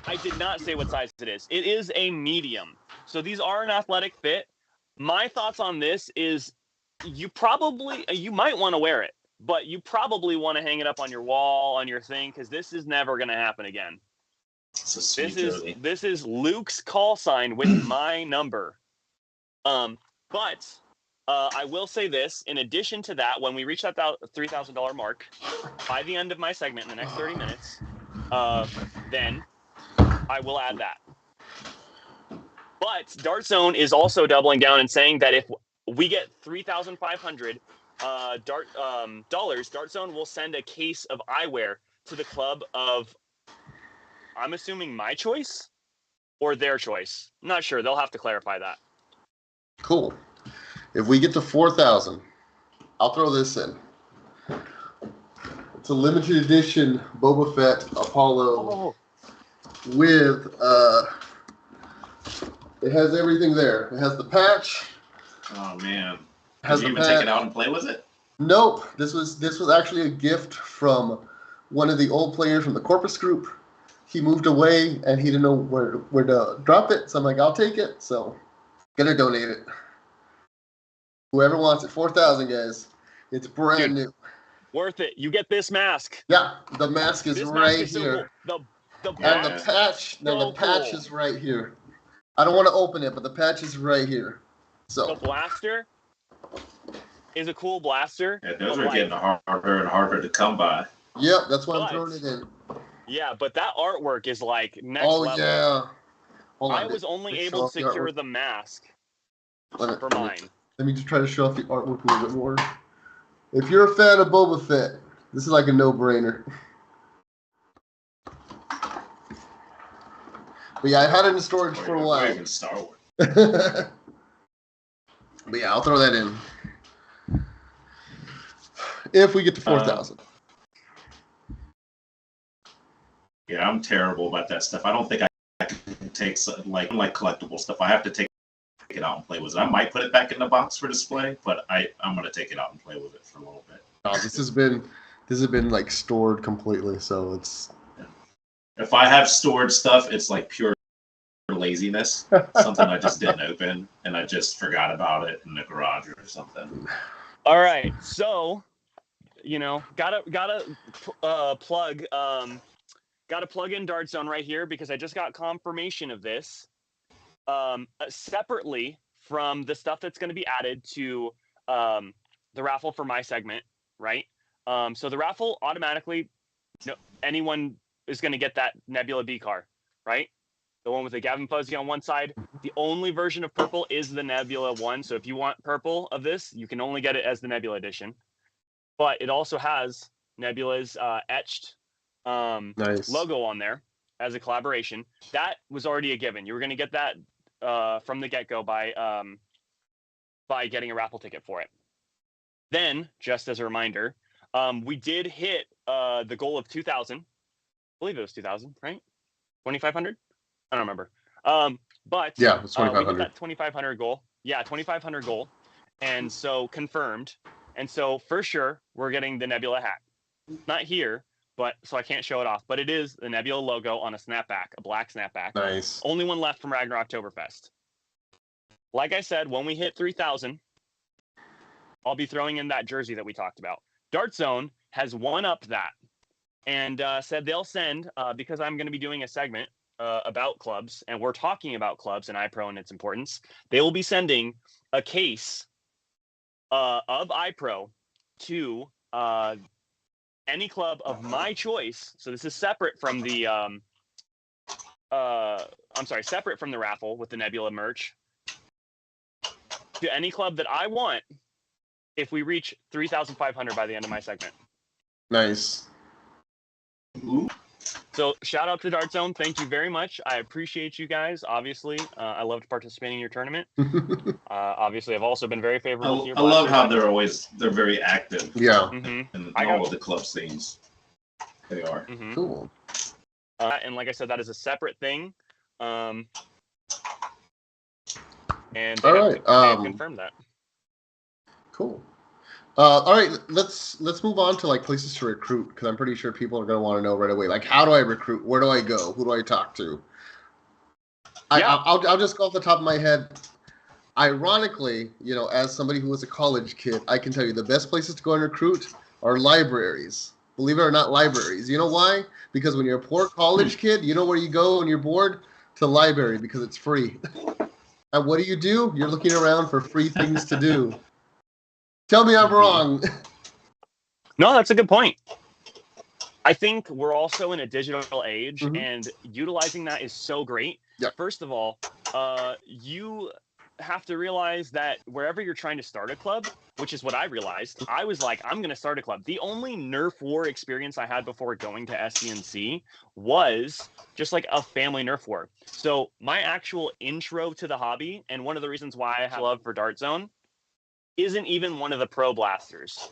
I did not say what size it is. It is a medium. So these are an athletic fit. My thoughts on this is you might want to wear it, but you probably want to hang it up on your wall, on your thing, because this is never going to happen again. This is Luke's call sign with my number. But I will say this, in addition to that, when we reach that $3,000 mark, by the end of my segment in the next 30 minutes, then I will add that. But Dart Zone is also doubling down and saying that if we get 3,500 dollars, Dart Zone will send a case of eyewear to the club of, I'm assuming, my choice or their choice. I'm not sure. They'll have to clarify that. Cool. If we get to 4,000, I'll throw this in. It's a limited edition Boba Fett Apollo with it has everything there. It has the patch. Oh man. Has Did you even take it out and play with it? Nope. This was actually a gift from one of the old players from the Corpus group. He moved away and he didn't know where to drop it. So I'm like, I'll take it. So gonna donate it. Whoever wants it, 4,000 guys. It's brand new. Worth it. You get this mask. Yeah, the mask is right here. So cool. And the patch, the patch is right here. I don't want to open it, but the patch is right here. So the blaster is a cool blaster. Yeah, those are getting harder and harder to come by. Yep, that's why I'm throwing it in. Yeah, but that artwork is like next level. Oh yeah. Hold on, I was only able to secure the mask for mine. Let me just try to show off the artwork a little bit more. If you're a fan of Boba Fett, this is like a no-brainer. But yeah, I've had it in storage for a while. Even Star Wars. But yeah, I'll throw that in. If we get to 4,000. Yeah, I'm terrible about that stuff. I don't think I can take like collectible stuff. I have to take it out and play with it. I might put it back in the box for display, but I'm gonna take it out and play with it for a little bit. This has been like stored completely, so it's. If I have stored stuff, it's like pure laziness. Something I just didn't open, and I just forgot about it in the garage or something. All right, so gotta plug in Dart Zone right here because I just got confirmation of this. Separately from the stuff that's going to be added to the raffle for my segment, right? So the raffle automatically, anyone is going to get that Nebula B car, right? The one with the GavinFuzzy on one side. The only version of purple is the Nebula one. So if you want purple of this, you can only get it as the Nebula edition. But it also has Nebula's etched logo on there as a collaboration. That was already a given. You were going to get that from the get-go by getting a raffle ticket for it. Then, just as a reminder, we did hit the goal of 2,000. I believe it was 2,000, right? 2,500? I don't remember. But yeah, it's 2,500. We hit that 2,500 goal. Yeah, 2,500 goal. And so confirmed. And so for sure, we're getting the Nebula hat. Not here, but so I can't show it off. But it is the Nebula logo on a snapback, a black snapback. Nice. Only one left from Ragnar Oktoberfest. Like I said, when we hit 3,000, I'll be throwing in that jersey that we talked about. Dart Zone has one-upped that and said they'll send, because I'm going to be doing a segment about clubs, and we're talking about clubs and iPro and its importance, they will be sending a case of iPro to any club of my choice. So this is separate from the separate from the raffle with the Nebula merch. To any club that I want if we reach 3,500 by the end of my segment. Nice. So shout out to Dart Zone. Thank you very much. I appreciate you guys. Obviously, I loved participating in your tournament. Obviously, I've also been very favorable to your I love how they're very active. Yeah. In all of the club scenes. They are. Cool. And like I said, that is a separate thing. And all right. Confirm that. Cool. All right, let's move on to like places to recruit, because I'm pretty sure people are going to want to know right away. Like, how do I recruit? Where do I go? Who do I talk to? I'll just go off the top of my head. Ironically, as somebody who was a college kid, I can tell you the best places to go and recruit are libraries. Believe it or not, libraries. You know why? Because when you're a poor college kid, you know where you go when you're bored? To library, because it's free. And what do? You're looking around for free things to do. Tell me I'm wrong. No, that's a good point. I think we're also in a digital age, and utilizing that is so great. Yeah. First of all, you have to realize that wherever you're trying to start a club, which is what I realized, I was like, I'm going to start a club. The only Nerf war experience I had before going to SCNC was just like a family Nerf war. So my actual intro to the hobby, and one of the reasons why I have love for Dart Zone, isn't even one of the Pro Blasters.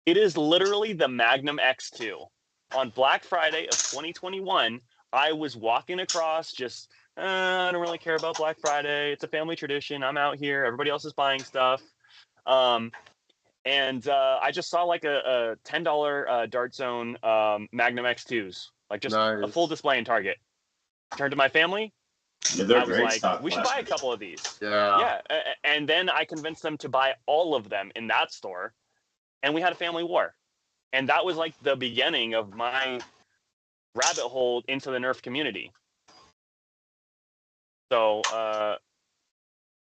It is literally the Magnum X2. On Black Friday of 2021, I was walking across just, I don't really care about Black Friday. It's a family tradition. I'm out here. Everybody else is buying stuff. And I just saw like a $10 Dart Zone Magnum X2s, like just a full display in Target. Turned to my family. Yeah, I was like, we should buy a couple of these. Yeah. And then I convinced them to buy all of them in that store. And we had a family war. And that was like the beginning of my rabbit hole into the Nerf community. So,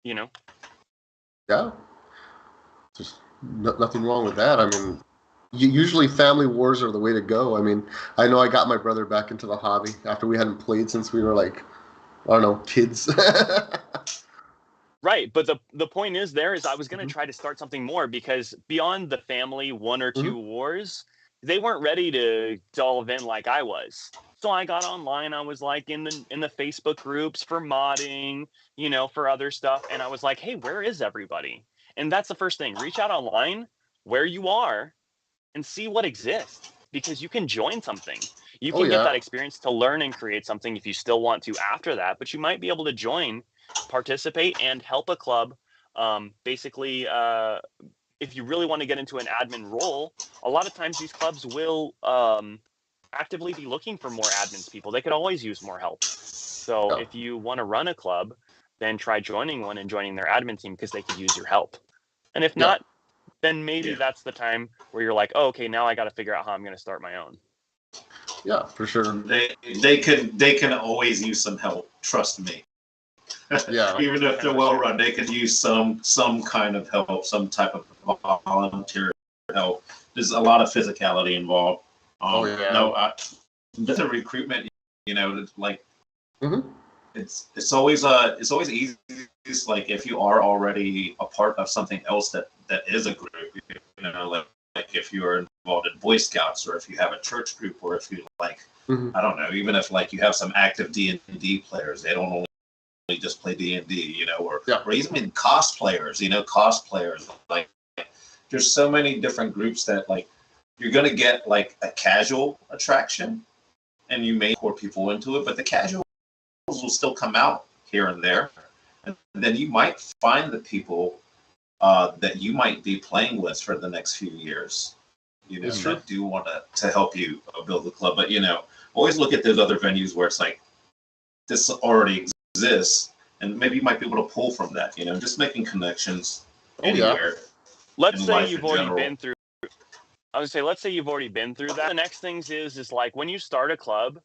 Yeah. There's nothing wrong with that. I mean, usually family wars are the way to go. I mean, I know I got my brother back into the hobby after we hadn't played since we were like, I don't know, kids. Right, but the point is I was going to try to start something more, because beyond the family one or two wars, they weren't ready to delve in like I was. So I got online. I was like in the Facebook groups for modding, for other stuff, and I was like, hey, where is everybody? And that's the first thing. Reach out online where you are and see what exists, because you can join something. You can get that experience to learn and create something if you still want to after that, but you might be able to join participate and help a club. Basically, if you really want to get into an admin role, a lot of times these clubs will actively be looking for more admins people. They could always use more help. So if you want to run a club, then try joining one and joining their admin team because they could use your help. And if not, then maybe that's the time where you're like, oh, okay, now I got to figure out how I'm going to start my own. Yeah, for sure. They can always use some help. Trust me. Yeah. Even if they're well run, they could use some kind of help, some type of volunteer help. There's a lot of physicality involved. The recruitment, you know, like it's always easy. It's like if you are already a part of something else that is a group, you know, like if you are involved in Boy Scouts, or if you have a church group, or if you like, I don't know, even if like you have some active D&D players, they don't only just play D&D, you know, or even cosplayers, you know, like there's so many different groups that like you're going to get like a casual attraction and you may pour people into it, but the casuals will still come out here and there. And then you might find the people that you might be playing with for the next few years, you know, that do want to help you build the club. But, you know, always look at those other venues where it's like, this already exists, and maybe you might be able to pull from that, you know, just making connections anywhere. Let's say you've already been through, I would say, let's say you've already been through that. The next things is like when you start a club,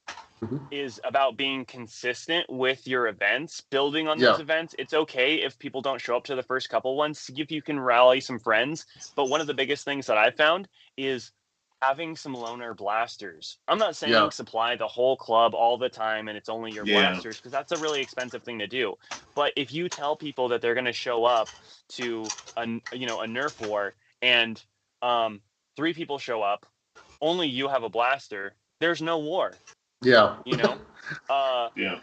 is about being consistent with your events, building on those events. It's okay if people don't show up to the first couple ones, see if you can rally some friends. But one of the biggest things that I found is having some loner blasters. I'm not saying supply the whole club all the time and it's only your blasters, because that's a really expensive thing to do. But if you tell people that they're going to show up to a Nerf war and 3 people show up, only you have a blaster, there's no war. Yeah. You know,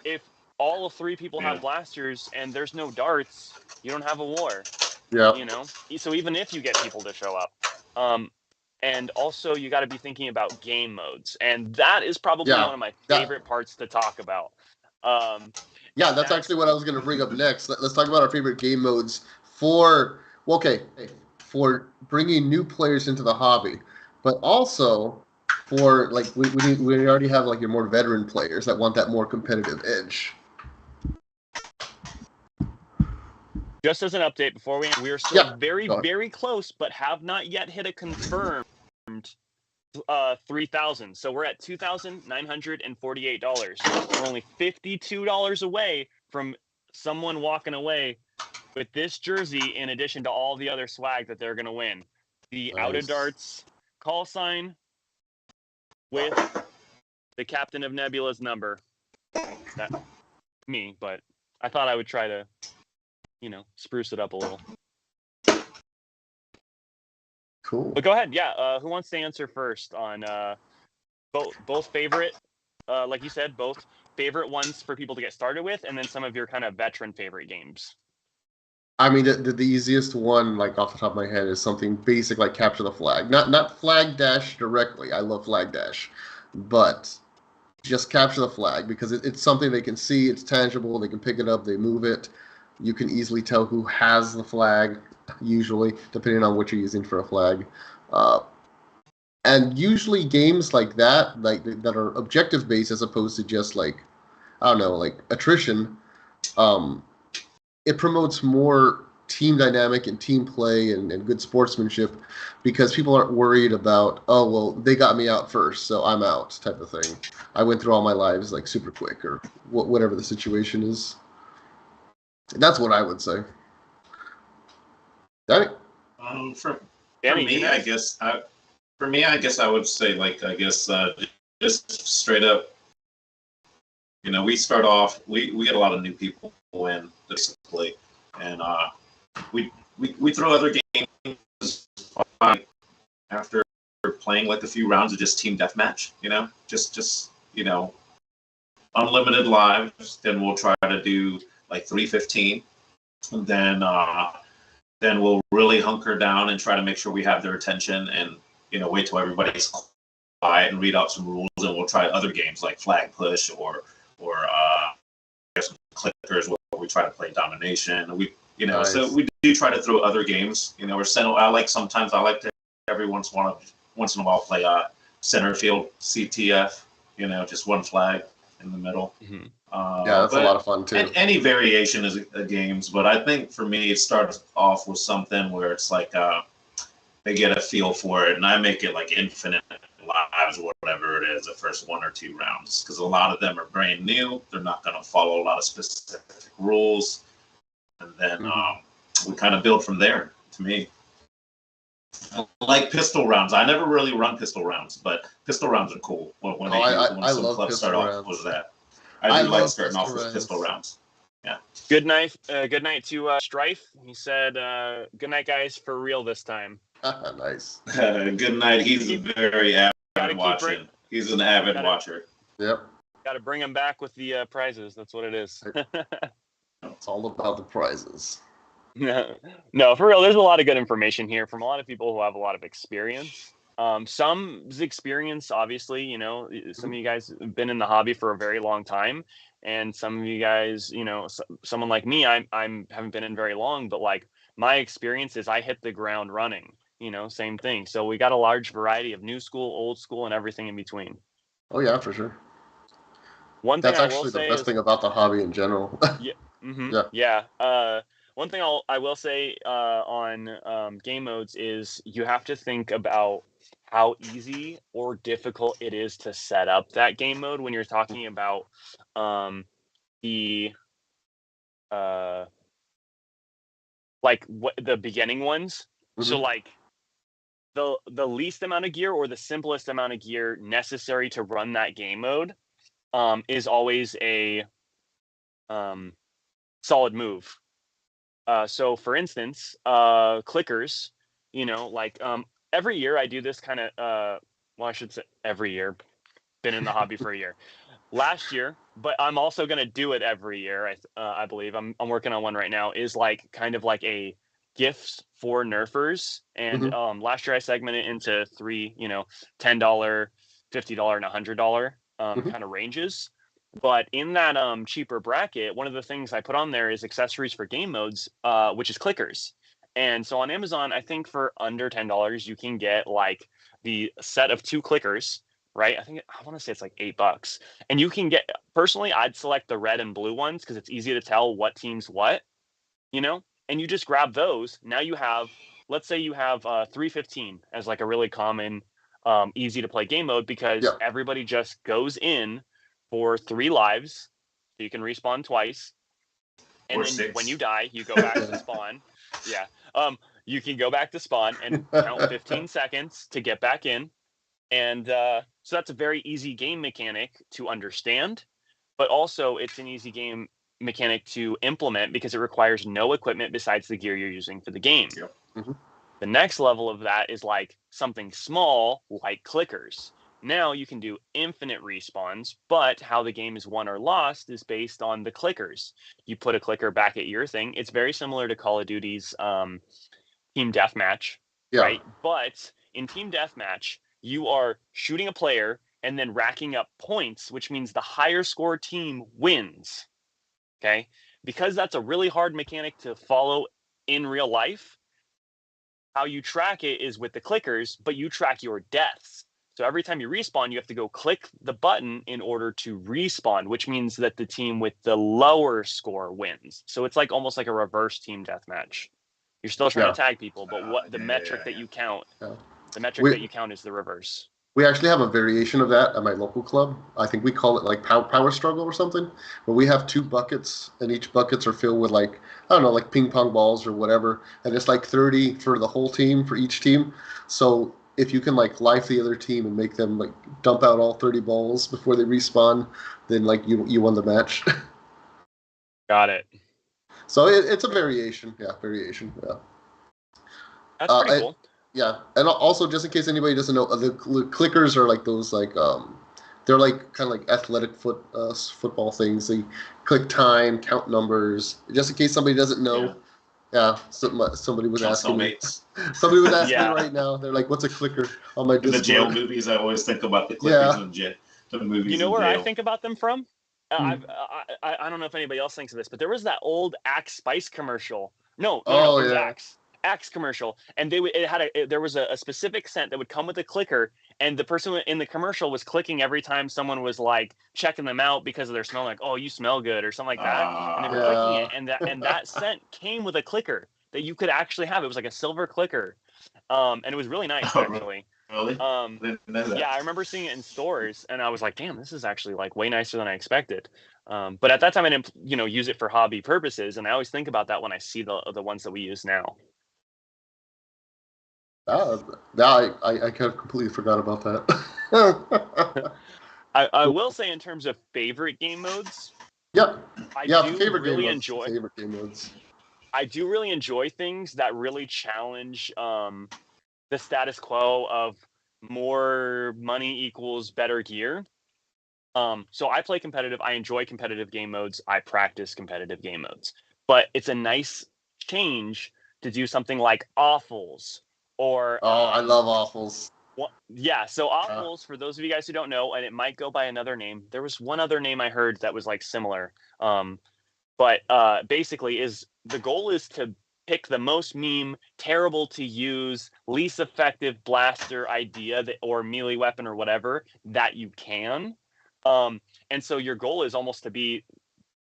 if all of 3 people have blasters and there's no darts, you don't have a war. Yeah. You know, so even if you get people to show up, and also you got to be thinking about game modes, and that is probably one of my favorite parts to talk about. That's actually what I was going to bring up next. Let's talk about our favorite game modes for bringing new players into the hobby, but also for like we already have like your more veteran players that want that more competitive edge. Just as an update before we are still very close, but have not yet hit a confirmed 3,000. So we're at $2,948. We're only $52 away from someone walking away with this jersey, in addition to all the other swag that they're going to win. The Out of Darts call sign with the Captain of Nebula's number. That's me, but I thought I would try to, you know, spruce it up a little. Cool. But go ahead. Yeah. Who wants to answer first on both favorite, like you said, both favorite ones for people to get started with, and then some of your kind of veteran favorite games? I mean, the easiest one, like off the top of my head, is something basic like Capture the Flag. Not Flag Dash directly. I love Flag Dash, but just Capture the Flag, because it's something they can see. It's tangible. They can pick it up. They move it. You can easily tell who has the flag, usually, depending on what you're using for a flag. And usually games like that, that are objective based as opposed to just like, I don't know, like attrition, it promotes more team dynamic and team play and good sportsmanship, because people aren't worried about, oh, well, they got me out first, so I'm out type of thing. I went through all my lives like super quick, or whatever the situation is. That's what I would say. Danny? For me, I guess I would say, like, just straight up, you know, we start off, we get a lot of new people in, basically, and we throw other games after playing like a few rounds of just team deathmatch, you know, just you know, unlimited lives. Then we'll try to do like 315, and then we'll really hunker down and try to make sure we have their attention, and you know, wait till everybody's quiet and read out some rules, and we'll try other games like flag push or some clickers where we try to play domination. We, you know, Nice. so we do try to throw other games. You know, or sometimes I like to every once in a while play center field CTF. You know, just one flag in the middle. Mm-hmm. Yeah, that's a lot of fun too. And any variation is games, but I think for me it starts off with something where it's like they get a feel for it, and I make it like infinite lives or whatever it is the first 1 or 2 rounds, because a lot of them are brand new. They're not going to follow a lot of specific rules, and then we kind of build from there. To me, I like pistol rounds. I never really run pistol rounds, but pistol rounds are cool. When some clubs start off with that. I do like starting off with pistol rounds. Yeah. Good night to Strife. He said, "Good night, guys, for real this time." Nice. Good night. He's a very avid watcher. He's an avid watcher. Yep. Got to bring him back with the prizes. That's what it is. It's all about the prizes. No, for real. There's a lot of good information here from a lot of people who have a lot of experience. Some's experience, obviously, you know, some of you guys have been in the hobby for a very long time, and some of you guys, you know, someone like me, I haven't been in very long, but like my experience is I hit the ground running, you know, same thing. So we got a large variety of new school, old school, and everything in between. Oh yeah, for sure. One thing that's actually the best thing about the hobby in general. Yeah. Mm-hmm, yeah. One thing I will say on game modes is you have to think about how easy or difficult it is to set up that game mode when you're talking about the beginning ones. Mm-hmm. So like the least amount of gear or the simplest amount of gear necessary to run that game mode is always a solid move. So for instance, clickers, you know, like every year I do this kind of, well, I should say every year, been in the hobby for a year. Last year, but I'm also going to do it every year. I believe I'm working on one right now, is like kind of like a gifts for nerfers. And last year I segmented into 3, you know, $10, $50 and $100 kind of ranges. But in that cheaper bracket, one of the things I put on there is accessories for game modes, which is clickers. And so on Amazon, I think for under $10, you can get like the set of 2 clickers, right? I want to say it's like $8. And you can get, personally, I'd select the red and blue ones because it's easy to tell what team's what, you know? And you just grab those. Now you have, let's say you have 315 as like a really common, easy to play game mode, because everybody just goes in for 3 lives, so you can respawn twice, and then 6. when you die, you go back to spawn. Yeah, you can go back to spawn and count 15 seconds to get back in, and so that's a very easy game mechanic to understand, but also it's an easy game mechanic to implement because it requires no equipment besides the gear you're using for the game. Yep. Mm-hmm. The next level of that is like something small like clickers. Now you can do infinite respawns, but how the game is won or lost is based on the clickers. You put a clicker back at your thing. It's very similar to Call of Duty's Team Deathmatch, right? But in Team Deathmatch, you are shooting a player and then racking up points, which means the higher score team wins, okay? Because that's a really hard mechanic to follow in real life, how you track it is with the clickers, but you track your deaths. So every time you respawn, you have to go click the button in order to respawn, which means that the team with the lower score wins. So it's like almost like a reverse team deathmatch. You're still trying to tag people, but what the metric that you count, the metric that you count is the reverse. We actually have a variation of that at my local club. I think we call it like power struggle or something, where we have 2 buckets, and each buckets are filled with like, I don't know, like ping pong balls or whatever, and it's like 30 for the whole team, for each team. So if you can like life the other team and make them like dump out all 30 balls before they respawn, then like you won the match. Got it. So it's a variation. Yeah. That's pretty cool. Yeah, and also just in case anybody doesn't know, the clickers are like those like they're like kind of like athletic football things. They click time, count numbers. Just in case somebody doesn't know. Yeah, somebody was asking me. Somebody was asking me right now. They're like, "What's a clicker?" On my Discord. In the jail movies, I always think about the clickers in jail. The movies. You know where I think about them from? I don't know if anybody else thinks of this, but there was that old Axe Spice commercial. No, it was Axe commercial, and there was a specific scent that would come with a clicker, and the person in the commercial was clicking every time someone was like checking them out because of their smell, like, oh, you smell good or something like that, and they were clicking it, and that scent came with a clicker that you could actually have. It was like a silver clicker, and it was really nice actually. Really? Yeah, I remember seeing it in stores, and I was like, "Damn, this is actually like way nicer than I expected." But at that time, I didn't, use it for hobby purposes, and I always think about that when I see the ones that we use now. I kind of completely forgot about that. I will say, in terms of favorite game modes, favorite really game enjoy modes. Favorite game modes. I do really enjoy things that really challenge the status quo of more money equals better gear. So I play competitive. I enjoy competitive game modes. I practice competitive game modes. But it's a nice change to do something like Awfuls or... I love Awfuls. Yeah, so Awfuls, for those of you guys who don't know, and it might go by another name. There was one other name I heard that was like similar. But basically the goal is to pick the most meme, terrible to use, least effective blaster idea or melee weapon or whatever that you can. And so your goal is almost to be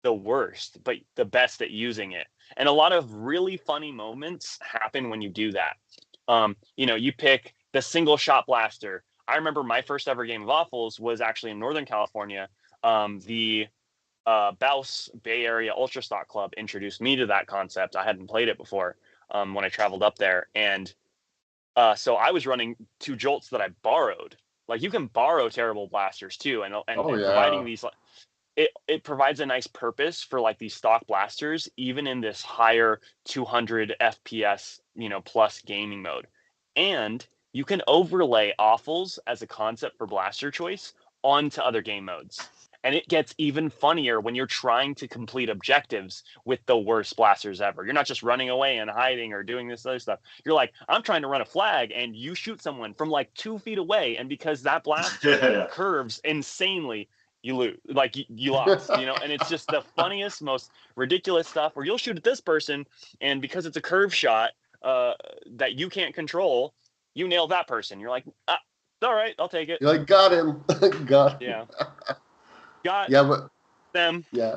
the worst, but the best at using it. And a lot of really funny moments happen when you do that. You pick the single shot blaster. I remember my first ever game of Awfuls was actually in Northern California. The Baus Bay Area Ultra Stock Club introduced me to that concept. I hadn't played it before when I traveled up there. And so I was running 2 jolts that I borrowed. Like, you can borrow terrible blasters too. And providing these, it provides a nice purpose for like these stock blasters, even in this higher 200 FPS, plus gaming mode. And you can overlay Awfuls as a concept for blaster choice onto other game modes. And it gets even funnier when you're trying to complete objectives with the worst blasters ever. You're not just running away and hiding or doing this other stuff. You're like, I'm trying to run a flag, and you shoot someone from like 2 feet away, and because that blaster curves insanely, you lose. Like, you lost, And it's just the funniest, most ridiculous stuff where you'll shoot at this person, and because it's a curve shot that you can't control, you nail that person. You're like, all right, I'll take it. You're like, got him. Got him. Yeah. But them. Yeah.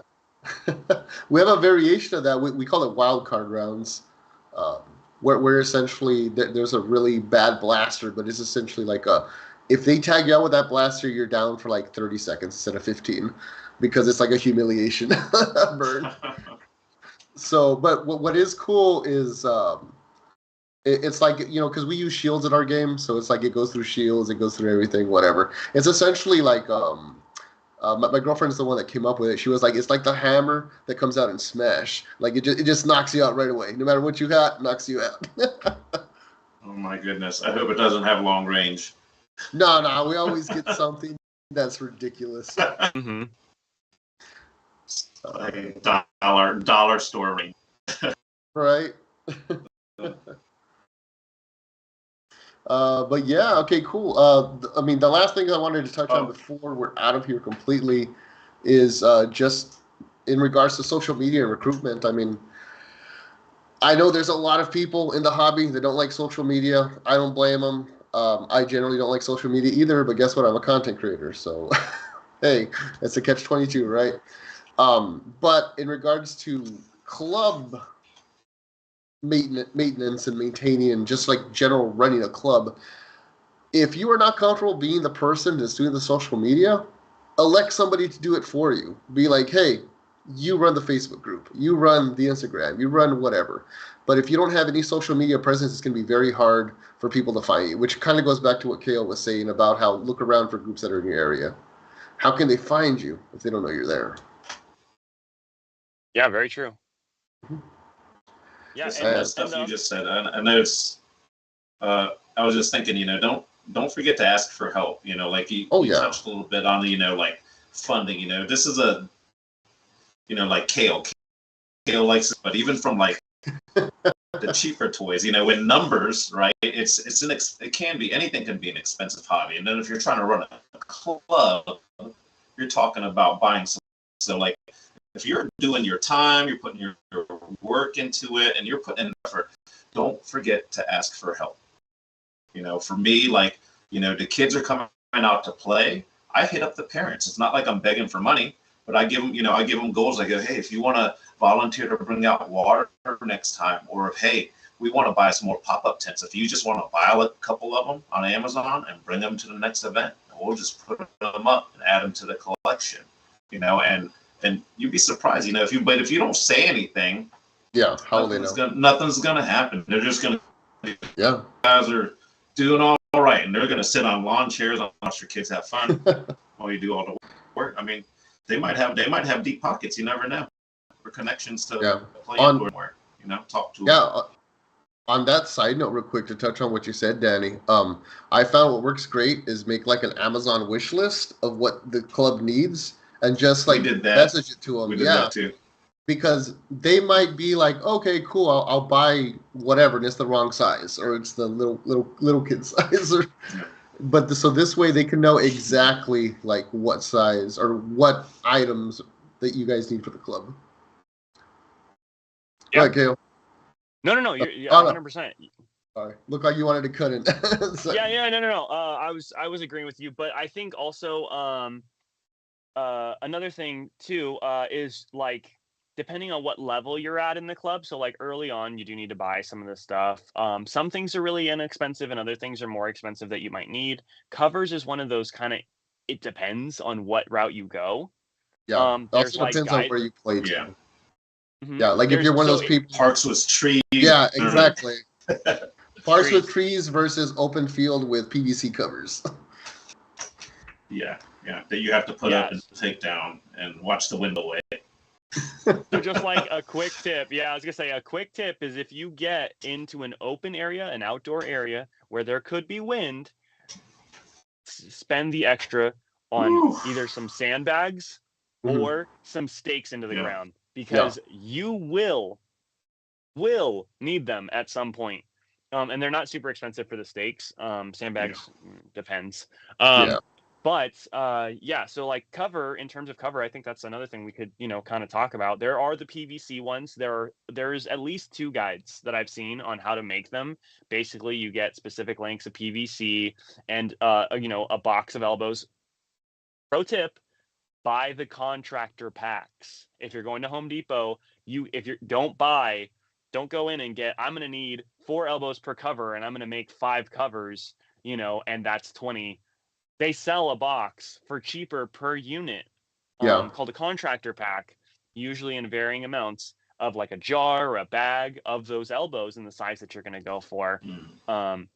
We have a variation of that. We call it wild card rounds, where essentially there's a really bad blaster, but it's essentially like if they tag you out with that blaster, you're down for like 30 seconds instead of 15, because it's like a humiliation burn. So, but what is cool is it's like, because we use shields in our game, so it's like it goes through shields, it goes through everything, whatever. It's essentially like my girlfriend's the one that came up with it. She was like, it's like the hammer that comes out in Smash. Like, it just knocks you out right away. No matter what you got, knocks you out. Oh my goodness! I hope it doesn't have long range. No, we always get something that's ridiculous. Mm-hmm. Like dollar store range. Right. But yeah, okay, cool. The last thing I wanted to touch on before we're out of here completely is just in regards to social media and recruitment. I know there's a lot of people in the hobby that don't like social media. I don't blame them. I generally don't like social media either, but guess what? I'm a content creator, so hey, it's a catch-22, right? But in regards to club maintenance and maintaining and just like general running a club, if you are not comfortable being the person that's doing the social media, elect somebody to do it for you. Be like, hey, you run the Facebook group, you run the Instagram, you run whatever. But if you don't have any social media presence, it's going to be very hard for people to find you, which kind of goes back to what Kale was saying about how look around for groups that are in your area. How can they find you if they don't know you're there? Yeah, very true. Yeah, and that stuff you just said. I know it's. I was just thinking, don't forget to ask for help. Like you touched a little bit on, like funding. This is a, like Kale likes it, but even from like the cheaper toys, in numbers, right? It can be anything can be an expensive hobby, and then if you're trying to run a club, you're talking about buying So like, if you're doing your time, you're putting your work into it, and you're putting in effort, don't forget to ask for help. For me, like, the kids are coming out to play. I hit up the parents. It's not like I'm begging for money, but I give them goals. I go, hey, if you want to volunteer to bring out water next time, or if, hey, we want to buy some more pop-up tents. If you just want to buy a couple of them on Amazon and bring them to the next event, we'll just put them up and add them to the collection. And you'd be surprised, if you don't say anything, how will they know? Nothing's gonna happen. They're just gonna, guys are doing all right, and they're gonna sit on lawn chairs and watch your kids have fun while you do all the work. I mean, they might have deep pockets. You never know. Or connections to play somewhere. Talk to. On that side note, real quick, to touch on what you said, Danny, I found what works great is make like an Amazon wish list of what the club needs, and just like message it to them. We did that too. Because they might be like, okay, cool, I'll buy whatever, and it's the wrong size, or it's the little kid size, so this way they can know exactly like what size or what items that you guys need for the club. Yeah. Right, Kale. No, you're 100%. Sorry, look like you wanted to cut in. No. I was agreeing with you, but I think also another thing too is like, depending on what level you're at in the club. So like early on, you do need to buy some of this stuff. Some things are really inexpensive and other things are more expensive that you might need. Covers is one of those kind of, it depends on what route you go. Yeah, there's also depends on where you play to. Yeah. Mm-hmm. Yeah, like if you're one of those people. Parks with trees. Yeah, exactly. Parks with trees versus open field with PVC covers. Yeah, that you have to put up and take down and watch the wind away. So just like a quick tip, I was gonna say a quick tip is if you get into an open area, an outdoor area where there could be wind, spend the extra on either some sandbags or some stakes into the ground, because you will need them at some point. And they're not super expensive for the stakes. Sandbags depends. But so like cover, in terms of cover, I think that's another thing we could, kind of talk about. There are the PVC ones. There's at least 2 guides that I've seen on how to make them. Basically, you get specific lengths of PVC and a box of elbows. Pro tip: buy the contractor packs. If you're going to Home Depot, don't go in and get, I'm going to need 4 elbows per cover and I'm going to make 5 covers, and that's 20. They sell a box for cheaper per unit, called a contractor pack, usually in varying amounts of like a jar or a bag of those elbows in the size that you're going to go for, to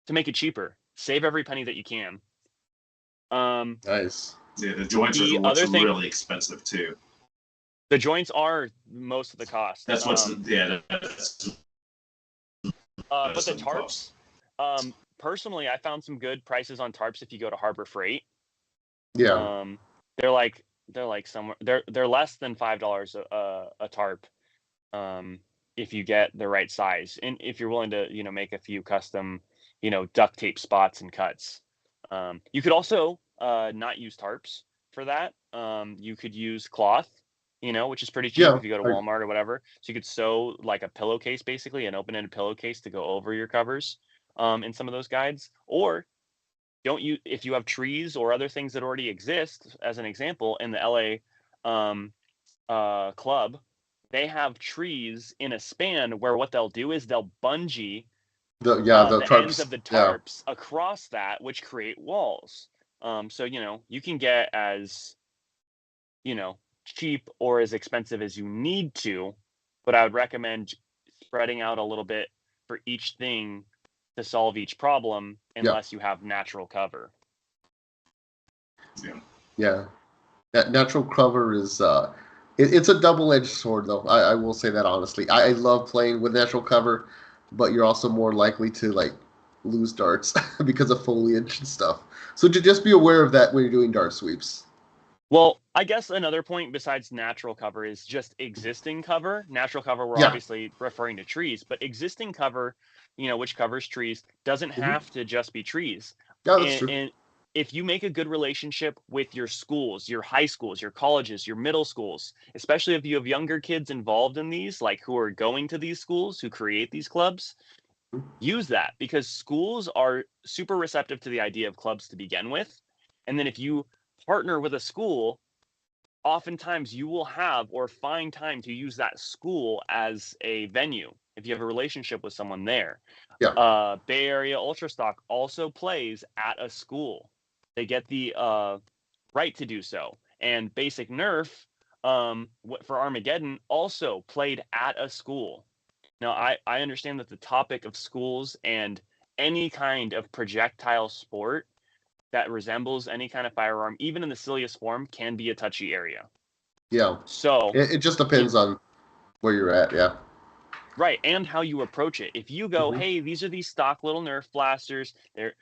make it cheaper. Save every penny that you can. Nice. Yeah, the joints are what's really expensive too. The joints are most of the cost. That's what's but the tarps, personally, I found some good prices on tarps if you go to Harbor Freight. Yeah. They're like somewhere they're less than $5 a tarp, if you get the right size, and if you're willing to make a few custom duct tape spots and cuts. You could also not use tarps for that. You could use cloth, which is pretty cheap if you go to Walmart or whatever. So you could sew like a pillowcase, basically an open-ended pillowcase to go over your covers in some of those guides. Or if you have trees or other things that already exist, as an example, in the LA club, they have trees in a span where what they'll do is they'll bungee the ends of the tarps across that, which create walls. So you can get as cheap or as expensive as you need to, but I would recommend spreading out a little bit for each thing to solve each problem, unless you have natural cover. Yeah. That natural cover is it's a double-edged sword, though. I will say that honestly. I love playing with natural cover, but you're also more likely to like lose darts because of foliage and stuff. So to just be aware of that when you're doing dart sweeps. Well, I guess another point besides natural cover is just existing cover. Natural cover, we're obviously referring to trees, but existing cover, which covers trees, doesn't have to just be trees. Yeah, that's true. if you make a good relationship with your schools, your high schools, your colleges, your middle schools, especially if you have younger kids involved in these, like who are going to these schools, who create these clubs, use that, because schools are super receptive to the idea of clubs to begin with. And then if you partner with a school, oftentimes you will have or find time to use that school as a venue if you have a relationship with someone there. Yeah. Bay Area Ultrastock also plays at a school. They get the right to do so. And Basic Nerf for Armageddon also played at a school. Now, I understand that the topic of schools and any kind of projectile sport that resembles any kind of firearm, even in the silliest form, can be a touchy area. Yeah. So it just depends on where you're at. Yeah. Right, and how you approach it. If you go, hey, these are these stock little Nerf blasters. There,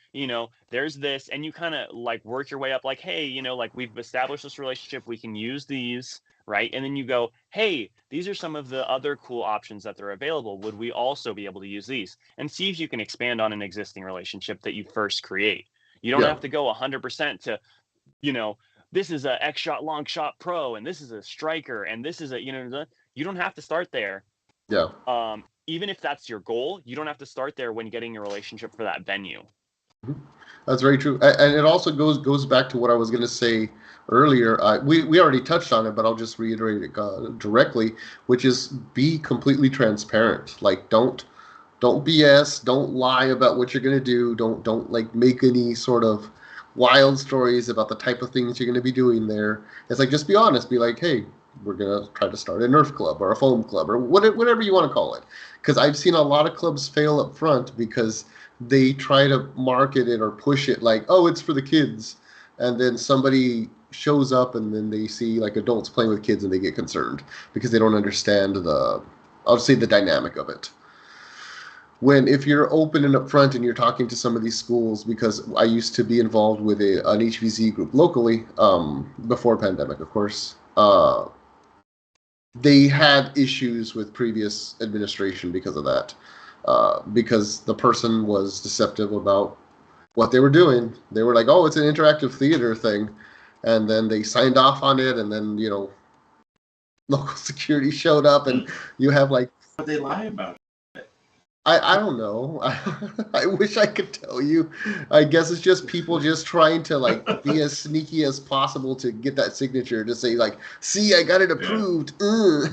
there's this, and you kind of like work your way up. Like, hey, like we've established this relationship. We can use these, right? And then you go, hey, these are some of the other cool options that are available. Would we also be able to use these? And see if you can expand on an existing relationship that you first create. You don't have to go 100% to, this is a Xshot Long Shot Pro, and this is a Striker, and this is a, you don't have to start there. Yeah. Even if that's your goal, you don't have to start there when getting a relationship for that venue. That's very true, and it also goes back to what I was going to say earlier. We already touched on it, but I'll just reiterate it directly, which is be completely transparent. Like, don't BS, don't lie about what you're going to do. Don't like make any sort of wild stories about the type of things you're going to be doing there. It's like, just be honest. Be like, hey, we're going to try to start a Nerf club or a foam club or whatever you want to call it. Because I've seen a lot of clubs fail up front because they try to market it or push it like, oh, it's for the kids. And then somebody shows up and then they see like adults playing with kids and they get concerned because they don't understand the dynamic of it. If you're open and upfront and you're talking to some of these schools, because I used to be involved with an HVZ group locally before pandemic, of course, they had issues with previous administration because of that, because the person was deceptive about what they were doing. They were like, oh, it's an interactive theater thing, and then they signed off on it, and then local security showed up, and you have like, but they lie about it. I don't know. I wish I could tell you. I guess it's just people just trying to like be as sneaky as possible to get that signature to say like, see, I got it approved. Yeah.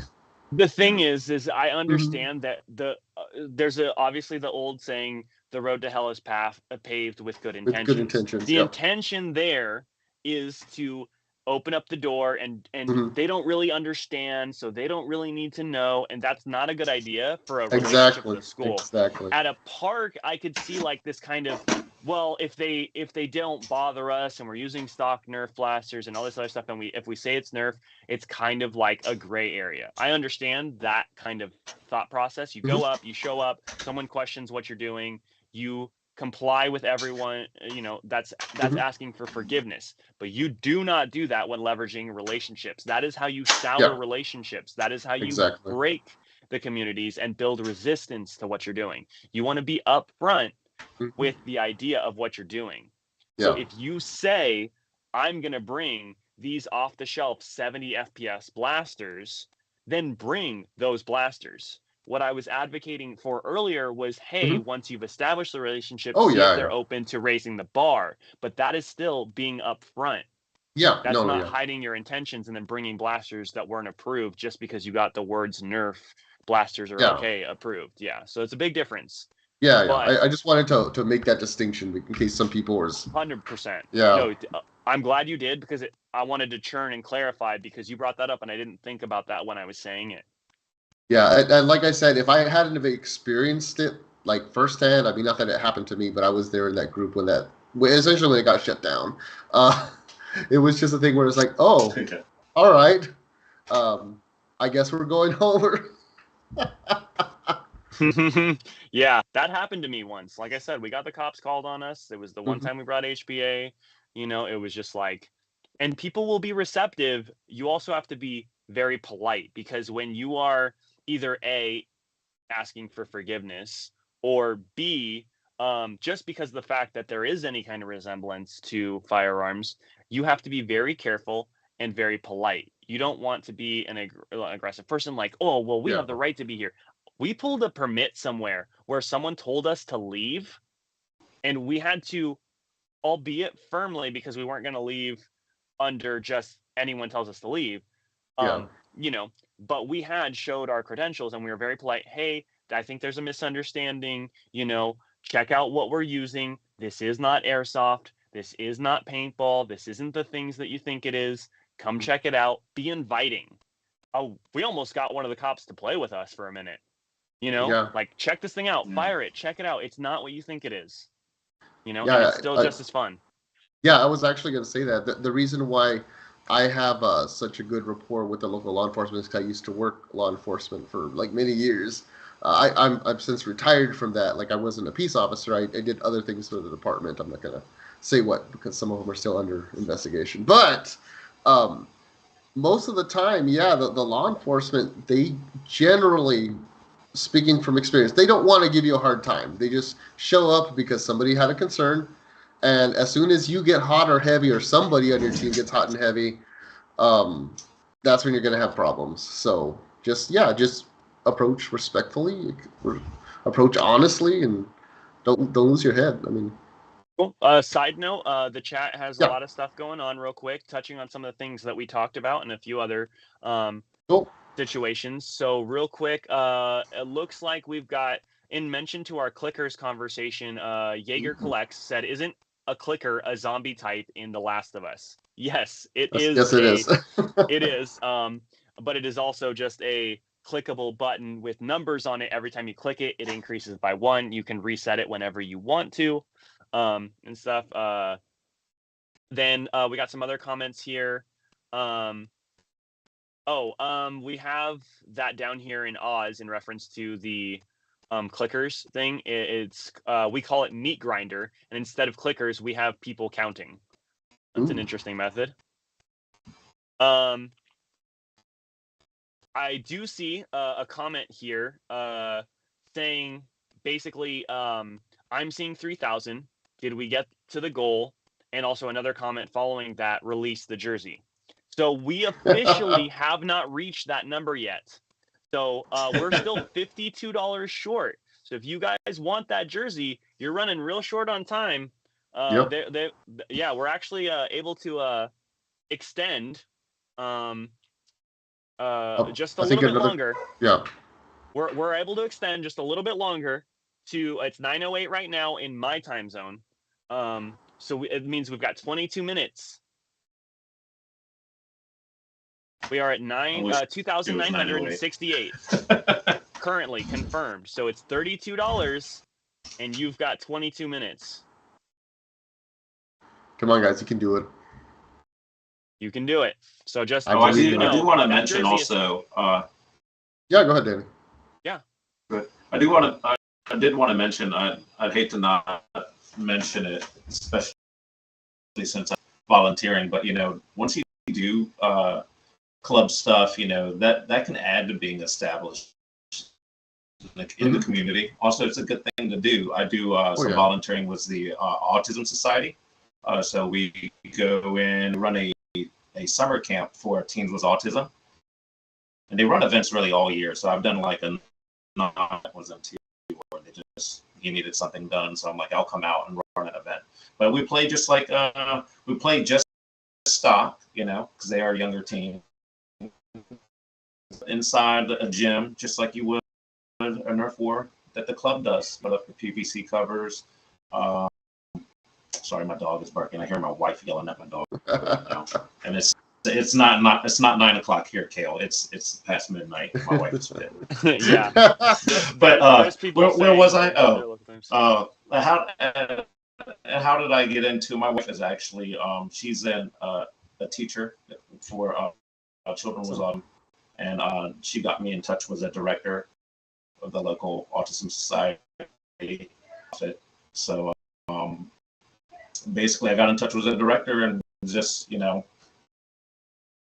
The thing is I understand that there's obviously the old saying, the road to hell is paved with good intentions. With good intentions. The intention there is to open up the door, and they don't really understand, so they don't really need to know, and that's not a good idea for a relationship with a school. Exactly. At a park, I could see like this kind of, well, if they don't bother us and we're using stock Nerf blasters and all this other stuff, and if we say it's Nerf, it's kind of like a gray area. I understand that kind of thought process. You go up, you show up, someone questions what you're doing, you comply with everyone, that's asking for forgiveness. But you do not do that when leveraging relationships. That is how you sour relationships. That is how you break the communities and build resistance to what you're doing. You want to be upfront with the idea of what you're doing. So if you say, I'm going to bring these off-the-shelf 70 FPS blasters, then bring those blasters. What I was advocating for earlier was, hey, once you've established the relationship, see if they're open to raising the bar. But that is still being upfront. Yeah, that's not hiding your intentions and then bringing blasters that weren't approved just because you got the words Nerf blasters are okay approved. Yeah, so it's a big difference. Yeah, I just wanted to make that distinction in case some people were 100%. Yeah, no, I'm glad you did, because I wanted to churn and clarify, because you brought that up and I didn't think about that when I was saying it. Yeah, and like I said, if I hadn't have experienced it like firsthand, I mean, not that it happened to me, but I was there in that group essentially when it got shut down. It was just a thing where it's like, oh, all right, I guess we're going over. Yeah, that happened to me once. Like I said, we got the cops called on us. It was the one time we brought HPA. It was just like, and people will be receptive. You also have to be very polite, because when you are either A, asking for forgiveness, or B, just because of the fact that there is any kind of resemblance to firearms, you have to be very careful and very polite. You don't want to be an aggressive person like, oh, well, we have the right to be here. We pulled a permit somewhere where someone told us to leave, and we had to, albeit firmly, because we weren't going to leave under just anyone tells us to leave, you know, but we had showed our credentials and we were very polite. Hey, I think there's a misunderstanding, you know, check out what we're using. This is not airsoft. This is not paintball. This isn't the things that you think it is. Come check it out. Be inviting. Oh, we almost got one of the cops to play with us for a minute. You know, like, check this thing out, fire it, check it out. It's not what you think it is. You know, and it's still just as fun. Yeah, I was actually going to say that. The reason why I have such a good rapport with the local law enforcement is because I used to work law enforcement for like many years. I'm since retired from that. Like, I wasn't a peace officer. I did other things for the department. I'm not going to say what, because some of them are still under investigation. But most of the time, the law enforcement, they generally, speaking from experience, they don't want to give you a hard time. They just show up because somebody had a concern. And as soon as you get hot or heavy, or somebody on your team gets hot and heavy, that's when you're going to have problems. So just approach respectfully, approach honestly, and don't lose your head. I mean, cool. Side note, the chat has a lot of stuff going on real quick, touching on some of the things that we talked about and a few other situations. So real quick, it looks like we've got, in mention to our clickers conversation, Jaeger Collects said, isn't a clicker a zombie type in The Last of Us? Yes, it is. Yes, it is. It is. But it is also just a clickable button with numbers on it. Every time you click it, it increases by 1. You can reset it whenever you want to, and stuff. Then we got some other comments here. We have that down here in Oz in reference to the clickers thing. It's we call it meat grinder, and instead of clickers, we have people counting. That's an interesting method. I do see a comment here saying basically, I'm seeing 3,000. Did we get to the goal? And also another comment following that, release the jersey. So we officially have not reached that number yet. So we're still $52 short. So if you guys want that jersey, you're running real short on time. We're actually able to extend just a little bit longer. Yeah. We're able to extend just a little bit longer to, it's 9:08 right now in my time zone. So it means we've got 22 minutes. We are at 2,968 currently confirmed. So it's $32 and you've got 22 minutes. Come on, guys, you can do it. You can do it. So just I do want to mention also. Yeah, go ahead, Danny. Yeah. Good. I did want to mention. I'd hate to not mention it, especially since I'm volunteering. But once you do club stuff, that can add to being established in the community. Also, it's a good thing to do. I do some volunteering with the Autism Society. So we go in, run a summer camp for teens with autism, and they run events really all year. So I've done like a where they he needed something done, so I'm like, I'll come out and run an event. But we play just like we play just stock, because they are a younger team inside a gym, just like you would a Nerf war that the club does. Put up the PVC covers. Sorry, my dog is barking. I hear my wife yelling at my dog right now. And it's not 9 o'clock here, Kale. It's past midnight. My wife is fit. Yeah. But where was I? How did I get into? My wife is actually she's a teacher for children with autism, and she got me in touch with the director of the local Autism Society. So basically, I got in touch with the director, and just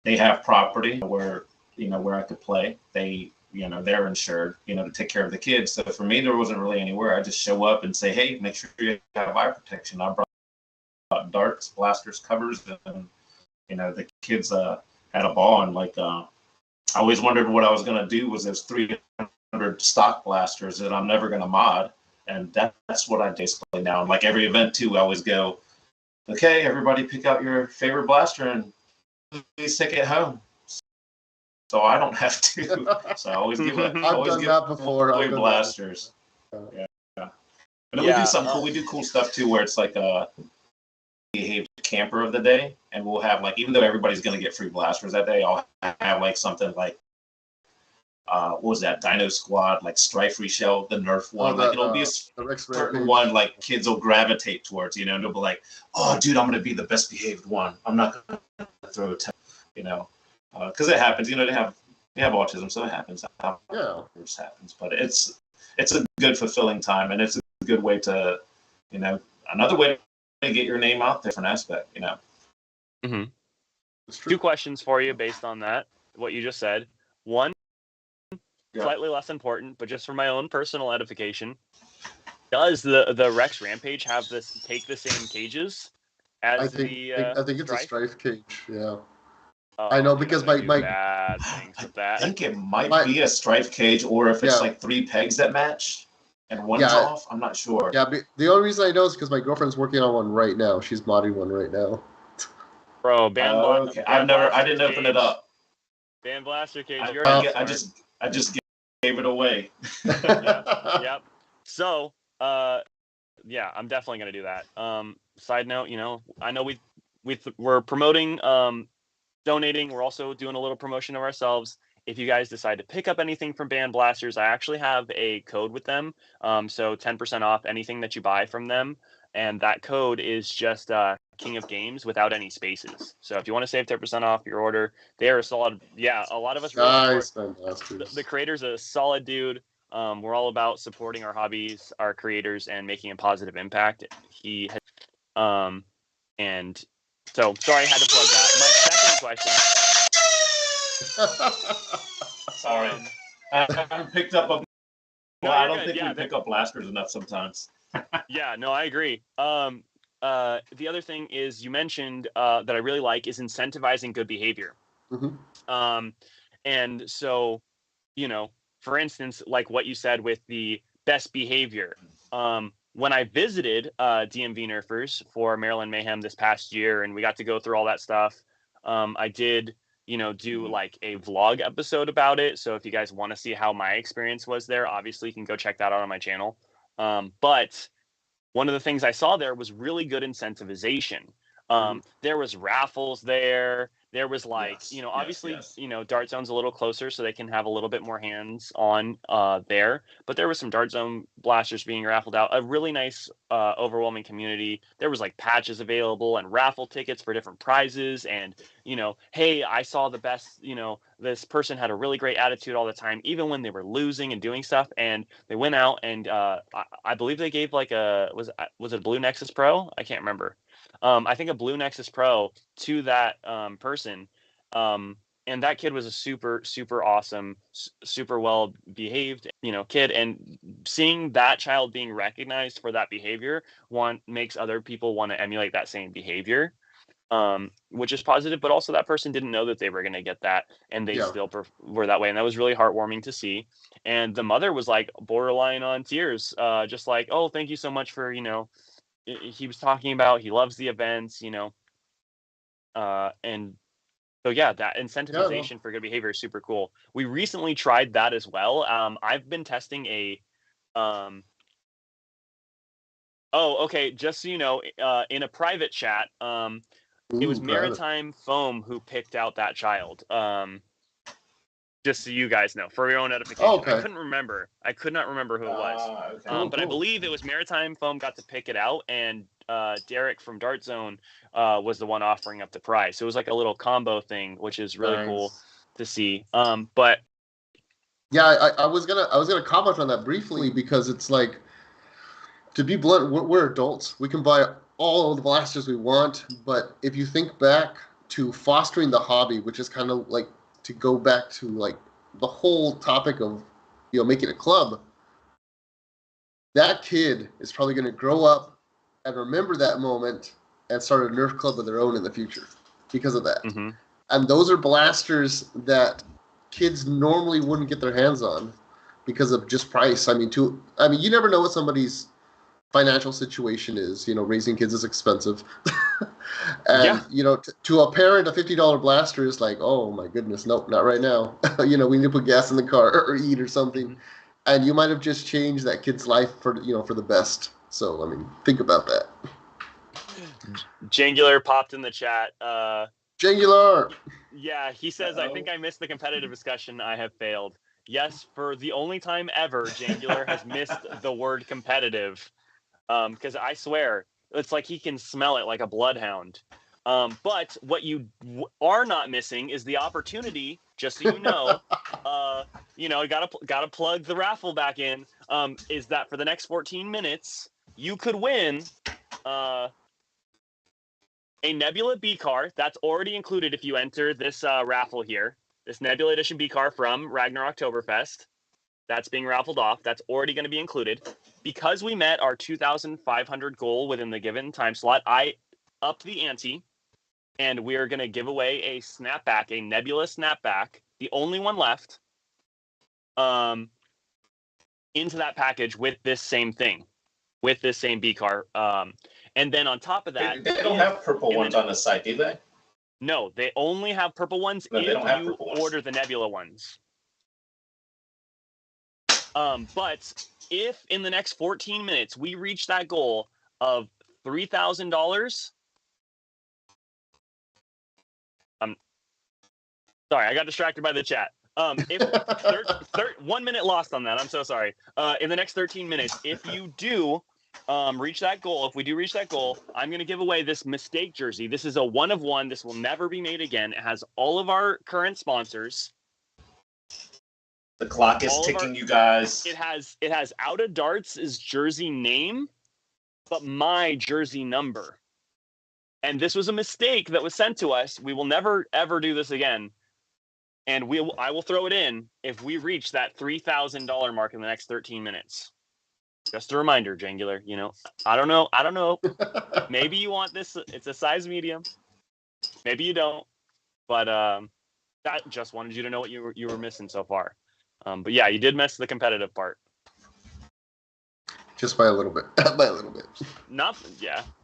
they have property where I could play. They they're insured, to take care of the kids. So for me, there wasn't really anywhere. I just show up and say, hey, make sure you have eye protection. I brought darts, blasters, covers, and the kids had a ball. And I always wondered what I was going to do was those 300 stock blasters that I'm never going to mod. And that's what I basically now. And every event too, I always go, okay, everybody pick out your favorite blaster and please take it home. So I don't have to. So I always give it. I've done that before. Away blasters. Yeah. And then we do something cool. We do cool stuff too, where it's like a behaved camper of the day, and we'll have even though everybody's gonna get free blasters that day, I'll have something like what was that? Dino Squad, Strife Reshell, the Nerf one. It'll be a certain one kids will gravitate towards, and they'll be like, oh, dude, I'm gonna be the best behaved one. I'm not gonna throw a because it happens. They have autism, so it happens. Yeah, it just happens. But it's a good fulfilling time, and it's a good way to, another way to get your name out there for an aspect. Mm-hmm. Two questions for you based on that, what you just said. One, slightly less important, but just for my own personal edification, does the Rex Rampage take the same cages as I think it's Strife? a Strife cage. Yeah. I know because my bad things with that. I think it might be a Strife cage, or if it's 3 pegs that match and one's off. I'm not sure. Yeah, but the only reason I know is because my girlfriend's working on one right now. She's modding one right now. Bro, okay. I didn't open it up. Band blaster cage. I just gave it away. Yep. So, yeah, I'm definitely gonna do that. Side note, I know we're promoting donating. We're also doing a little promotion of ourselves. If you guys decide to pick up anything from Band Blasters, I actually have a code with them. So 10% off anything that you buy from them. And that code is just King of Games without any spaces. So if you want to save 10% off your order, they are a solid. Yeah, a lot of us. Nice, the creator's a solid dude. We're all about supporting our hobbies, our creators, and making a positive impact. He has, and so sorry I had to plug that. My second question. Sorry. I haven't picked up a. No, I don't think we pick up blasters enough sometimes. Yeah, no, I agree. The other thing is you mentioned that I really like is incentivizing good behavior. Mm-hmm. And so, for instance, like what you said with the best behavior. When I visited DMV Nerfers for Maryland Mayhem this past year, and we got to go through all that stuff, I did, do a vlog episode about it. So if you guys want to see how my experience was there, obviously you can go check that out on my channel. But one of the things I saw there was really good incentivization. There was raffles there. There was obviously, Dart Zone's a little closer, so they can have a little bit more hands on there. But there was some Dart Zone blasters being raffled out. A really nice, overwhelming community. There was patches available and raffle tickets for different prizes. And hey, I saw the best. This person had a really great attitude all the time, even when they were losing and doing stuff. And they went out and I believe they gave was it a Blue Nexus Pro? I can't remember. I think a Blue Nexus Pro to that person. And that kid was a super, super awesome, super well behaved, kid. And seeing that child being recognized for that behavior makes other people want to emulate that same behavior, which is positive. But also that person didn't know that they were going to get that, and they still were that way. And that was really heartwarming to see. And the mother was borderline on tears, just oh, thank you so much for, he was talking about he loves the events, and so yeah, that incentivization for good behavior is super cool. We recently tried that as well. I've been testing just so you know, in a private chat, it was Maritime Foam who picked out that child. Just so you guys know, for your own edification. Okay. I could not remember who it was. Okay. But I believe it was Maritime Foam got to pick it out, and Derek from Dart Zone was the one offering up the prize. So it was a little combo thing, which is really cool to see. But yeah, I was gonna comment on that briefly because it's to be blunt, we're adults. We can buy all of the blasters we want, but if you think back to fostering the hobby, which is kind of to go back to the whole topic of, making a club, that kid is probably going to grow up and remember that moment and start a Nerf club of their own in the future because of that. Mm-hmm. And those are blasters that kids normally wouldn't get their hands on because of just price. I mean, you never know what somebody's financial situation is. Raising kids is expensive. And, to a parent, a $50 blaster is like, oh my goodness, nope, not right now. We need to put gas in the car or eat or something. And you might have just changed that kid's life for the best. So, I mean, think about that. Jangular popped in the chat. Jangular! Yeah, he says, I think I missed the competitive discussion. I have failed. Yes, for the only time ever, Jangular has missed the word competitive. Because I swear, it's like he can smell it like a bloodhound. But what you are not missing is the opportunity, just so you know, gotta plug the raffle back in, is that for the next 14 minutes, you could win a Nebula B car. That's already included if you enter this raffle here. This Nebula Edition B car from Ragnar Oktoberfest. That's being raffled off. That's already going to be included. Because we met our 2,500 goal within the given time slot, I upped the ante, and we are going to give away a snapback, a Nebula snapback, the only one left, into that package with this same thing, with this same B car. And then on top of that, they don't have purple ones on the site, do they? No, they only have purple ones if you order the Nebula ones. But if in the next 14 minutes we reach that goal of $3,000, sorry, I got distracted by the chat. If 1 minute lost on that, I'm so sorry. In the next 13 minutes, if you do reach that goal, if we do reach that goal, I'm going to give away this mistake jersey. This is a 1 of 1. This will never be made again. It has all of our current sponsors. The clock is ticking, you guys. It has Out of Darts' jersey name, but my jersey number. And this was a mistake that was sent to us. We will never ever do this again. And I will throw it in if we reach that $3,000 mark in the next 13 minutes. Just a reminder, Jangular. I don't know. Maybe you want this. It's a size medium. Maybe you don't. But I just wanted you to know what you were missing so far. But yeah, you did miss the competitive part. Just by a little bit. By a little bit.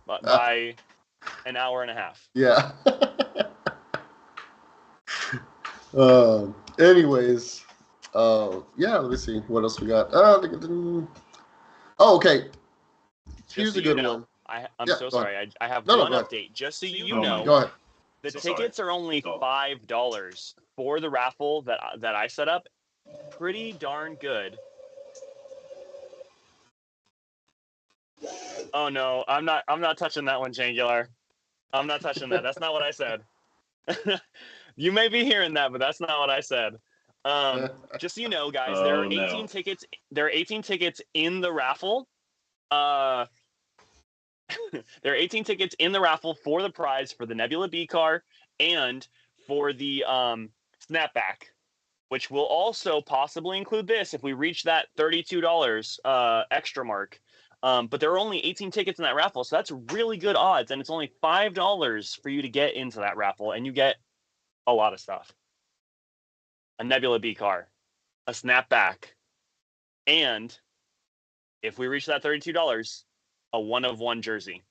But by an hour and a half. Yeah. Anyways, let me see what else we got. Okay. Here's a good one. I'm so sorry. I have one update. Just so you know, go ahead. The tickets are only $5 for the raffle that I set up. Pretty darn good. Oh no, I'm not touching that one, Jangular. I'm not touching that. That's not what I said. You may be hearing that, but that's not what I said. Just so you know, guys, there are 18 tickets. There are 18 tickets in the raffle. There are 18 tickets in the raffle for the prize for the Nebula B car and for the snapback, which will also possibly include this if we reach that $32 extra mark. But there are only 18 tickets in that raffle, so that's really good odds, and it's only $5 for you to get into that raffle, and you get a lot of stuff. A Nebula B car, a snapback, and if we reach that $32, a 1 of 1 jersey.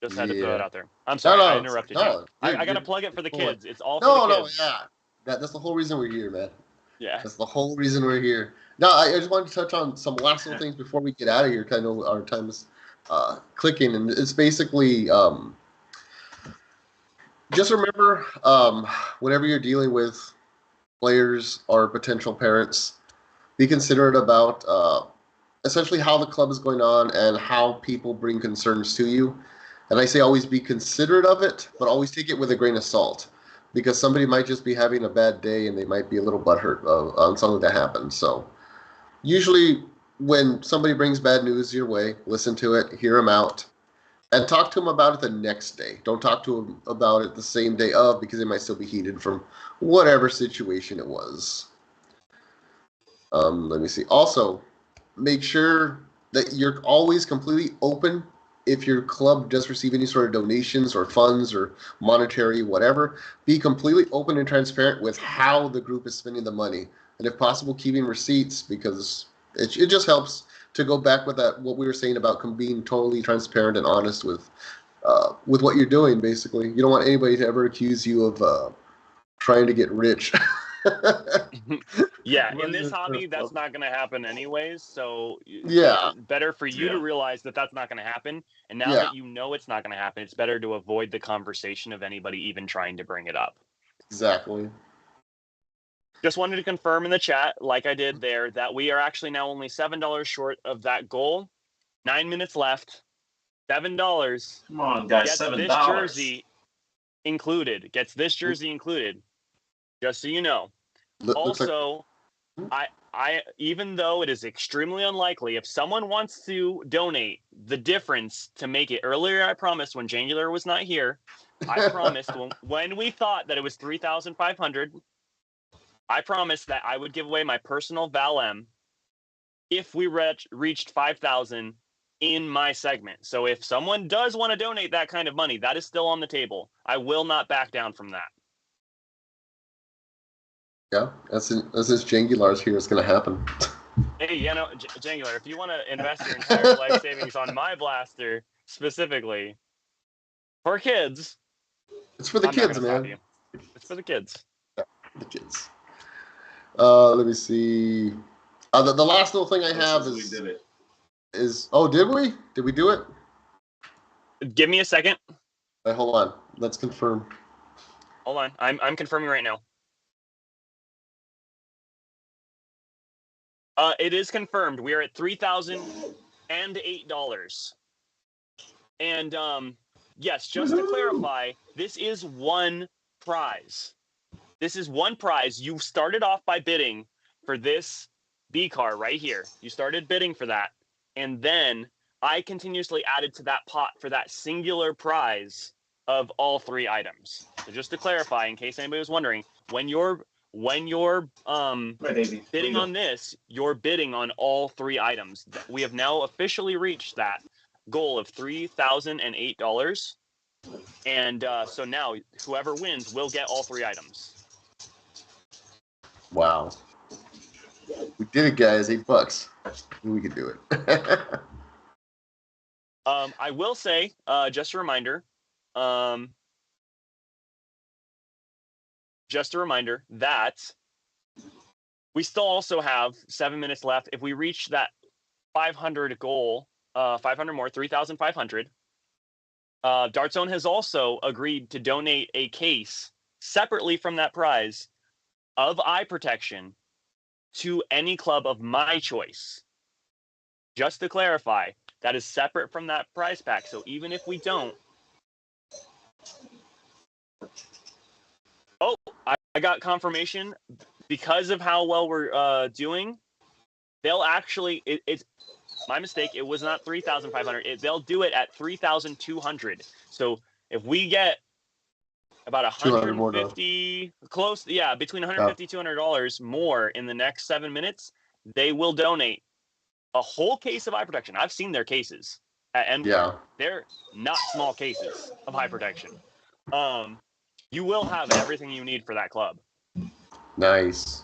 Just had to throw it out there. I'm sorry, I interrupted you. I got to plug it for the kids. It's all for the kids. That's the whole reason we're here, man. Yeah. That's the whole reason we're here. Now, I just wanted to touch on some last little things before we get out of here. Kind of our time is clicking, and it's basically just remember whenever you're dealing with players or potential parents, be considerate about essentially how the club is going on and how people bring concerns to you. And I say always be considerate of it, but always take it with a grain of salt, because somebody might just be having a bad day and they might be a little butthurt on something that happens. So usually when somebody brings bad news your way, listen to it, hear them out, And talk to them about it the next day. Don't talk to them about it the same day of, because they might still be heated from whatever situation it was. Let me see. Also, make sure that you're always completely open if your club does receive any sort of donations or funds or monetary, whatever. Be completely open and transparent with how the group is spending the money. And if possible, keeping receipts, because it just helps to go back with that, what we were saying about being totally transparent and honest with what you're doing, basically. You don't want anybody to ever accuse you of trying to get rich. Yeah, in this hobby, that's not going to happen anyways. So yeah, better for you to realize that that's not going to happen. And now that you know it's not going to happen, it's better to avoid the conversation of anybody even trying to bring it up. Exactly. Just wanted to confirm in the chat, like I did there, that we are actually now only $7 short of that goal. 9 minutes left. $7. Come on, guys, gets $7. This jersey included. Gets this jersey included. Just so you know. Also, I even though it is extremely unlikely, if someone wants to donate the difference to make it earlier, I promised when Jangular was not here, I promised when we thought that it was 3,500. I promised that I would give away my personal Val-M if we reached 5,000 in my segment. So if someone does want to donate that kind of money, that is still on the table. I will not back down from that. Yeah, as Jangular's here, it's going to happen. Hey, you know, Jangular, if you want to invest your entire life savings on my blaster specifically for kids, it's for the kids, man. It's for the kids. Yeah, the kids. Let me see. The last little thing I have is oh, did we? Did we do it? Give me a second. Hold on. Let's confirm. Hold on. I'm confirming right now. It is confirmed. We are at $3,008. And yes, just to clarify, this is one prize. This is one prize. You started off by bidding for this B car right here. You started bidding for that. And then I continuously added to that pot for that singular prize of all three items. So just to clarify, in case anybody was wondering, when you're bidding on this, you're bidding on all three items. We have now officially reached that goal of $3,008. And so now whoever wins will get all three items. Wow. We did it, guys. $8. We could do it. I will say, just a reminder, that we still also have 7 minutes left. If we reach that 500 goal, 500 more, 3,500, Dart Zone has also agreed to donate a case separately from that prize of eye protection to any club of my choice. Just to clarify, that is separate from that prize pack. So even if we don't... Oh, I got confirmation. Because of how well we're doing, they'll actually... It's my mistake. It was not 3,500. They'll do it at 3,200. So if we get about 150 close, yeah, between 150 $200 more in the next 7 minutes, they will donate a whole case of eye protection. I've seen their cases at NWerk. They're not small cases of eye protection. You will have everything you need for that club. Nice.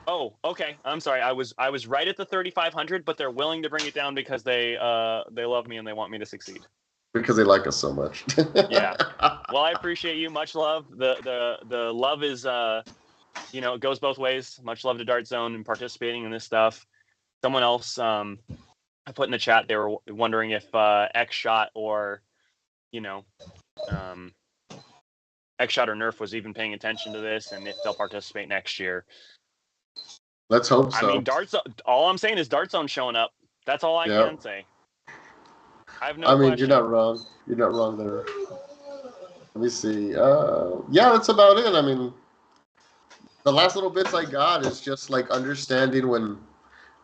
Oh, okay. I'm sorry. I was right at the 3,500, but they're willing to bring it down because they love me and they want me to succeed. Because they like us so much. Yeah. Well, I appreciate you. Much love. The love is it goes both ways. Much love to Dart Zone and participating in this stuff. Someone else I put in the chat, they were wondering if Xshot or Xshot or Nerf was even paying attention to this and if they'll participate next year. Let's hope so. I mean, all I'm saying is Dart Zone showing up. That's all I can say. I have no question. You're not wrong. You're not wrong there. Let me see. Yeah, that's about it. I mean, the last little bits I got is just like understanding when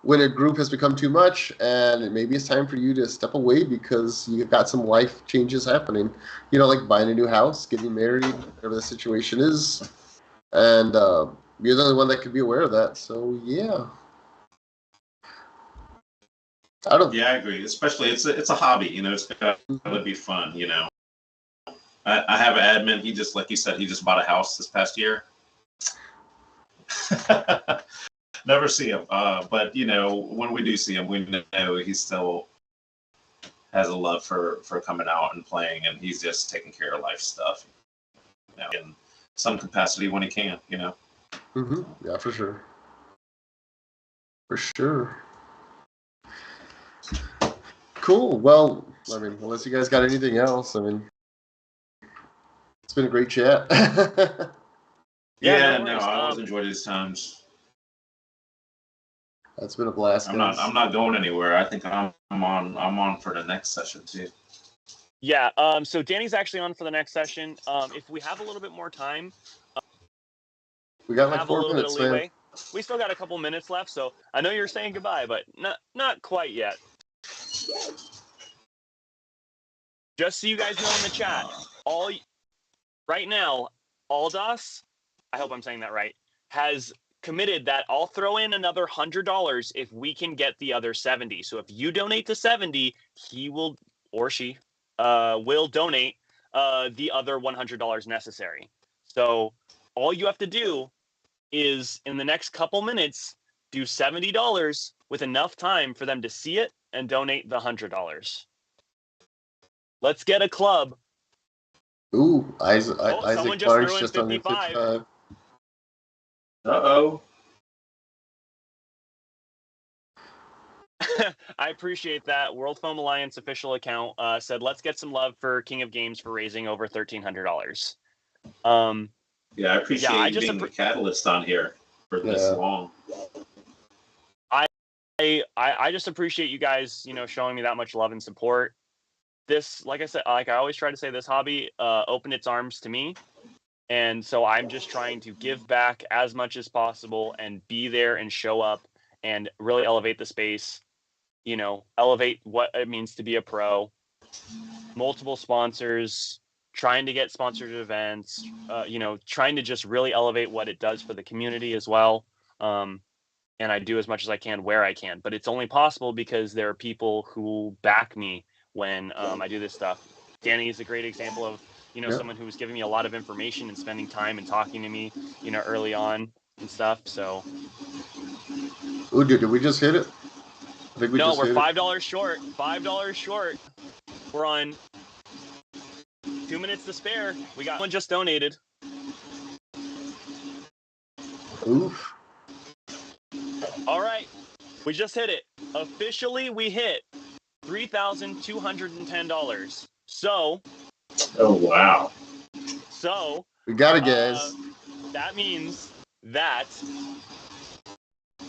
when a group has become too much, and maybe it's time for you to step away because you've got some life changes happening. You know, like buying a new house, getting married, whatever the situation is, and you're the only one that could be aware of that. So yeah. Yeah, I agree. Especially it's a hobby, you know. It's gotta be fun, you know. I have an admin. He just, like you said, he just bought a house this past year. Never see him, but you know, when we do see him, we know he still has a love for coming out and playing, and he's just taking care of life stuff, you know, in some capacity when he can, you know. Yeah, for sure. For sure. Cool. Well, I mean, unless you guys got anything else, I mean, it's been a great chat. Yeah, no, I always enjoyed these times. That's been a blast. I'm not going anywhere. I think I'm on for the next session too. Yeah. So Danny's actually on for the next session. If we have a little bit more time, we got like have 4 a little minutes, bit of leeway. man. We still got a couple minutes left, so I know you're saying goodbye, but not quite yet. Just so you guys know in the chat, right now, Aldas, I hope I'm saying that right, has committed that I'll throw in another $100 if we can get the other 70. So if you donate the 70, he will, or she will donate the other $100 necessary. So all you have to do is in the next couple minutes do $70 with enough time for them to see it and donate the $100. Let's get a club. Ooh, someone Isaac just Barnes threw in just on 55. 55. Uh-oh. I appreciate that. World Foam Alliance official account said, let's get some love for King of Games for raising over $1,300. Yeah, I appreciate you being the catalyst on here for this long. I just appreciate you guys, you know, showing me that much love and support. This, like I said, like I always try to say, this hobby opened its arms to me. And so I'm just trying to give back as much as possible and be there and show up and really elevate the space, you know, elevate what it means to be a pro. Multiple sponsors, trying to get sponsored events, you know, trying to just really elevate what it does for the community as well. And I do as much as I can where I can, but it's only possible because there are people who back me when I do this stuff. Danny is a great example of, you know, someone who was giving me a lot of information and spending time and talking to me, you know, early on and stuff. So. Ooh, did we just hit it? I think we no, just we're hit $5 short. $5 short. We're on 2 minutes to spare. We got one just donated. Oof. All right. We just hit it. Officially, we hit $3,210. So. Oh, wow. So. We got it, guys. That means that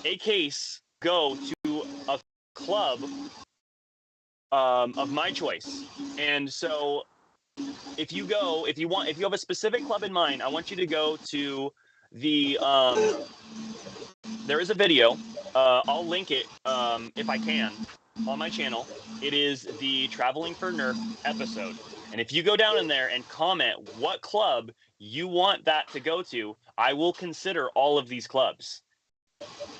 a case go to a club of my choice. And so if you have a specific club in mind, I want you to go to the, there is a video, I'll link it if I can on my channel. It is the Traveling for Nerf episode. And if you go down in there and comment what club you want that to go to, I will consider all of these clubs.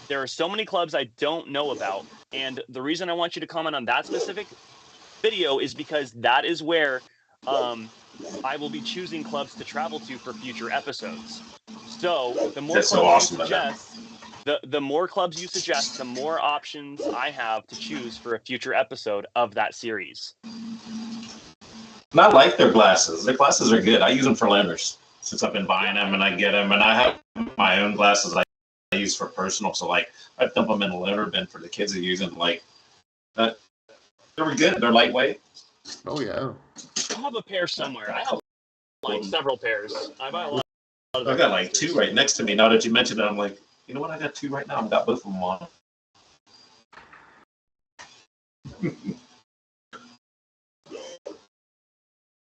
There are so many clubs I don't know about. And the reason I want you to comment on that specific video is because that is where I will be choosing clubs to travel to for future episodes. So the more clubs you suggest, the more clubs you suggest, the more options I have to choose for a future episode of that series. And I like their glasses. Their glasses are good. I use them for learners since I've been buying them, and I get them. And I have my own glasses I use for personal. So like I dump them in a leather bin for the kids to use them. Like they were good. They're lightweight. Oh yeah. I have a pair somewhere. I have like several pairs. I buy a lot. I've got like 2 right next to me. Now that you mentioned it, I'm like, you know what? I got 2 right now. I've got both of them on.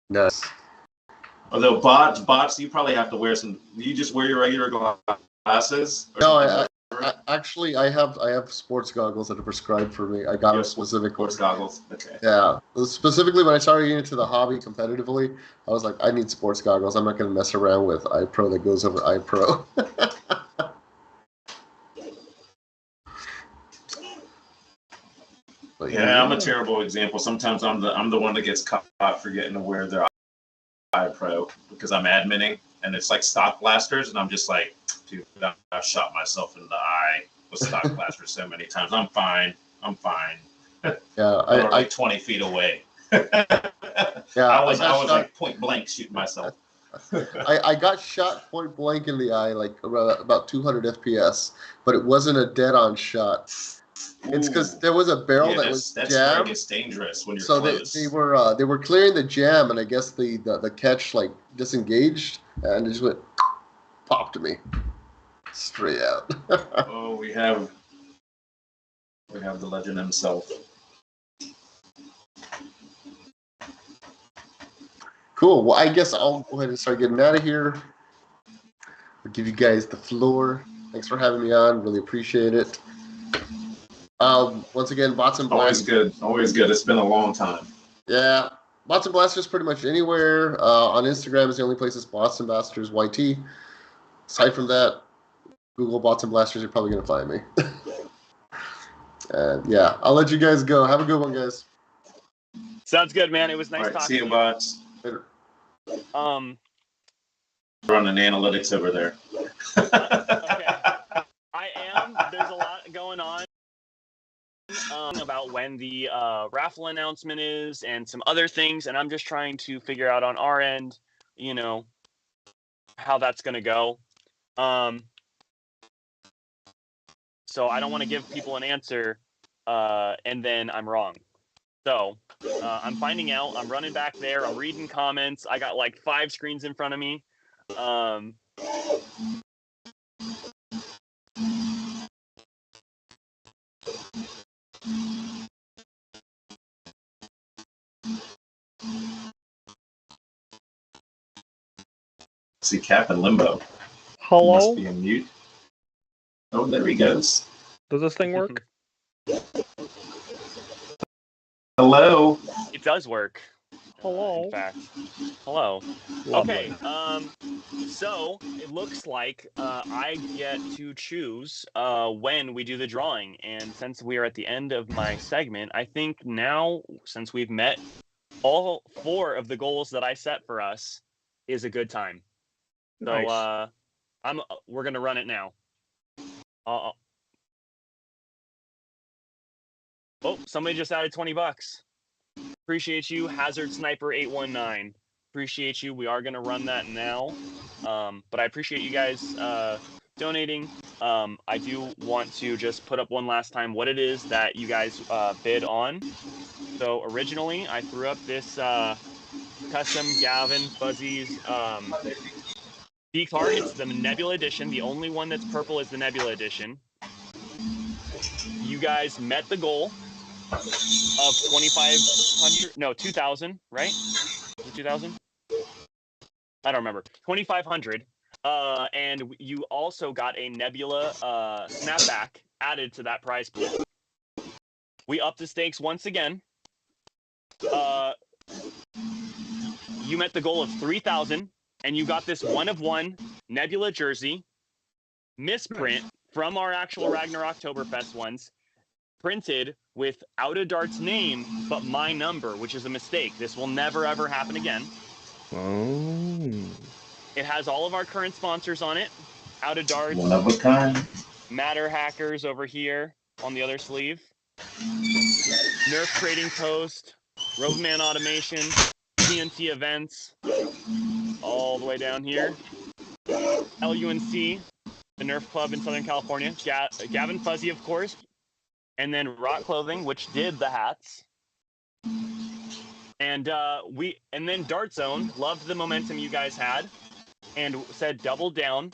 Nice. Although bots, you probably have to wear some. You just wear your regular glasses. No, Actually, I have sports goggles that are prescribed for me. I got them specifically. Sports goggles. Okay. Yeah, specifically when I started getting into the hobby competitively, I was like, I need sports goggles. I'm not going to mess around with iPro that goes over iPro. Yeah, I'm a terrible example. Sometimes I'm the one that gets caught forgetting to wear their iPro because I'm adminning, and it's like stock blasters, and I'm just like, dude, I've shot myself in the eye with stock blasters so many times. I'm fine. Yeah, I'm like 20 feet away. Yeah, I was like point blank shooting myself. I got shot point blank in the eye, like about 200 FPS, but it wasn't a dead-on shot. It's because there was a barrel that was jammed. It's dangerous when you're so close. they were clearing the jam, and I guess the catch like disengaged, and it just went pop to me straight out. Oh, we have the legend himself. Cool. Well, I guess I'll go ahead and start getting out of here. I'll give you guys the floor. Thanks for having me on. Really appreciate it. Once again, BotsNBlasters. Always good. It's been a long time. Yeah. BotsNBlasters pretty much anywhere. On Instagram is the only place it's BotsNBlasters YT. Aside from that, Google BotsNBlasters, you're probably going to find me. And yeah, I'll let you guys go. Have a good one, guys. Sounds good, man. It was nice talking See you, to you. Bots. Later. Running analytics over there. Okay. I am. There's a lot going on. About when the raffle announcement is and some other things, and I'm just trying to figure out on our end, how that's going to go. So I don't want to give people an answer and then I'm wrong. So I'm finding out. I'm running back there. I'm reading comments. I got like 5 screens in front of me. See Cap in limbo. Hello? Must be in mute. Oh, there he goes. Does this thing work? Hello. It does work. Hello. In fact. Hello. Lovely. Okay. So it looks like I get to choose when we do the drawing, and since we are at the end of my segment, I think now, since we've met all 4 of the goals that I set for us, is a good time. Nice. So we're gonna run it now. Oh, somebody just added $20. Appreciate you, Hazard Sniper 819. Appreciate you. We are gonna run that now. But I appreciate you guys donating. I do want to just put up one last time what it is that you guys bid on. So originally, I threw up this custom GavinFuzzy's Geek card. It's the Nebula Edition. The only one that's purple is the Nebula Edition. You guys met the goal of 2,500. No, 2,000. Right? Is it 2,000? I don't remember. 2,500. And you also got a Nebula snapback added to that prize pool. We upped the stakes once again. You met the goal of 3,000. And you got this 1-of-1 Nebula jersey, misprint from our actual Ragnar Oktoberfest ones, printed without a Dart's name, but my number, which is a mistake. This will never, ever happen again. Oh. It has all of our current sponsors on it. Out of Darts. One of a kind. Matter Hackers over here on the other sleeve. Nerf Trading Post. Roadman Automation. TNT Events. All the way down here. LUNC, the Nerf Club in Southern California. GavinFuzzy, of course. And then Rock Clothing, which did the hats. And then Dart Zone loved the momentum you guys had and said double down.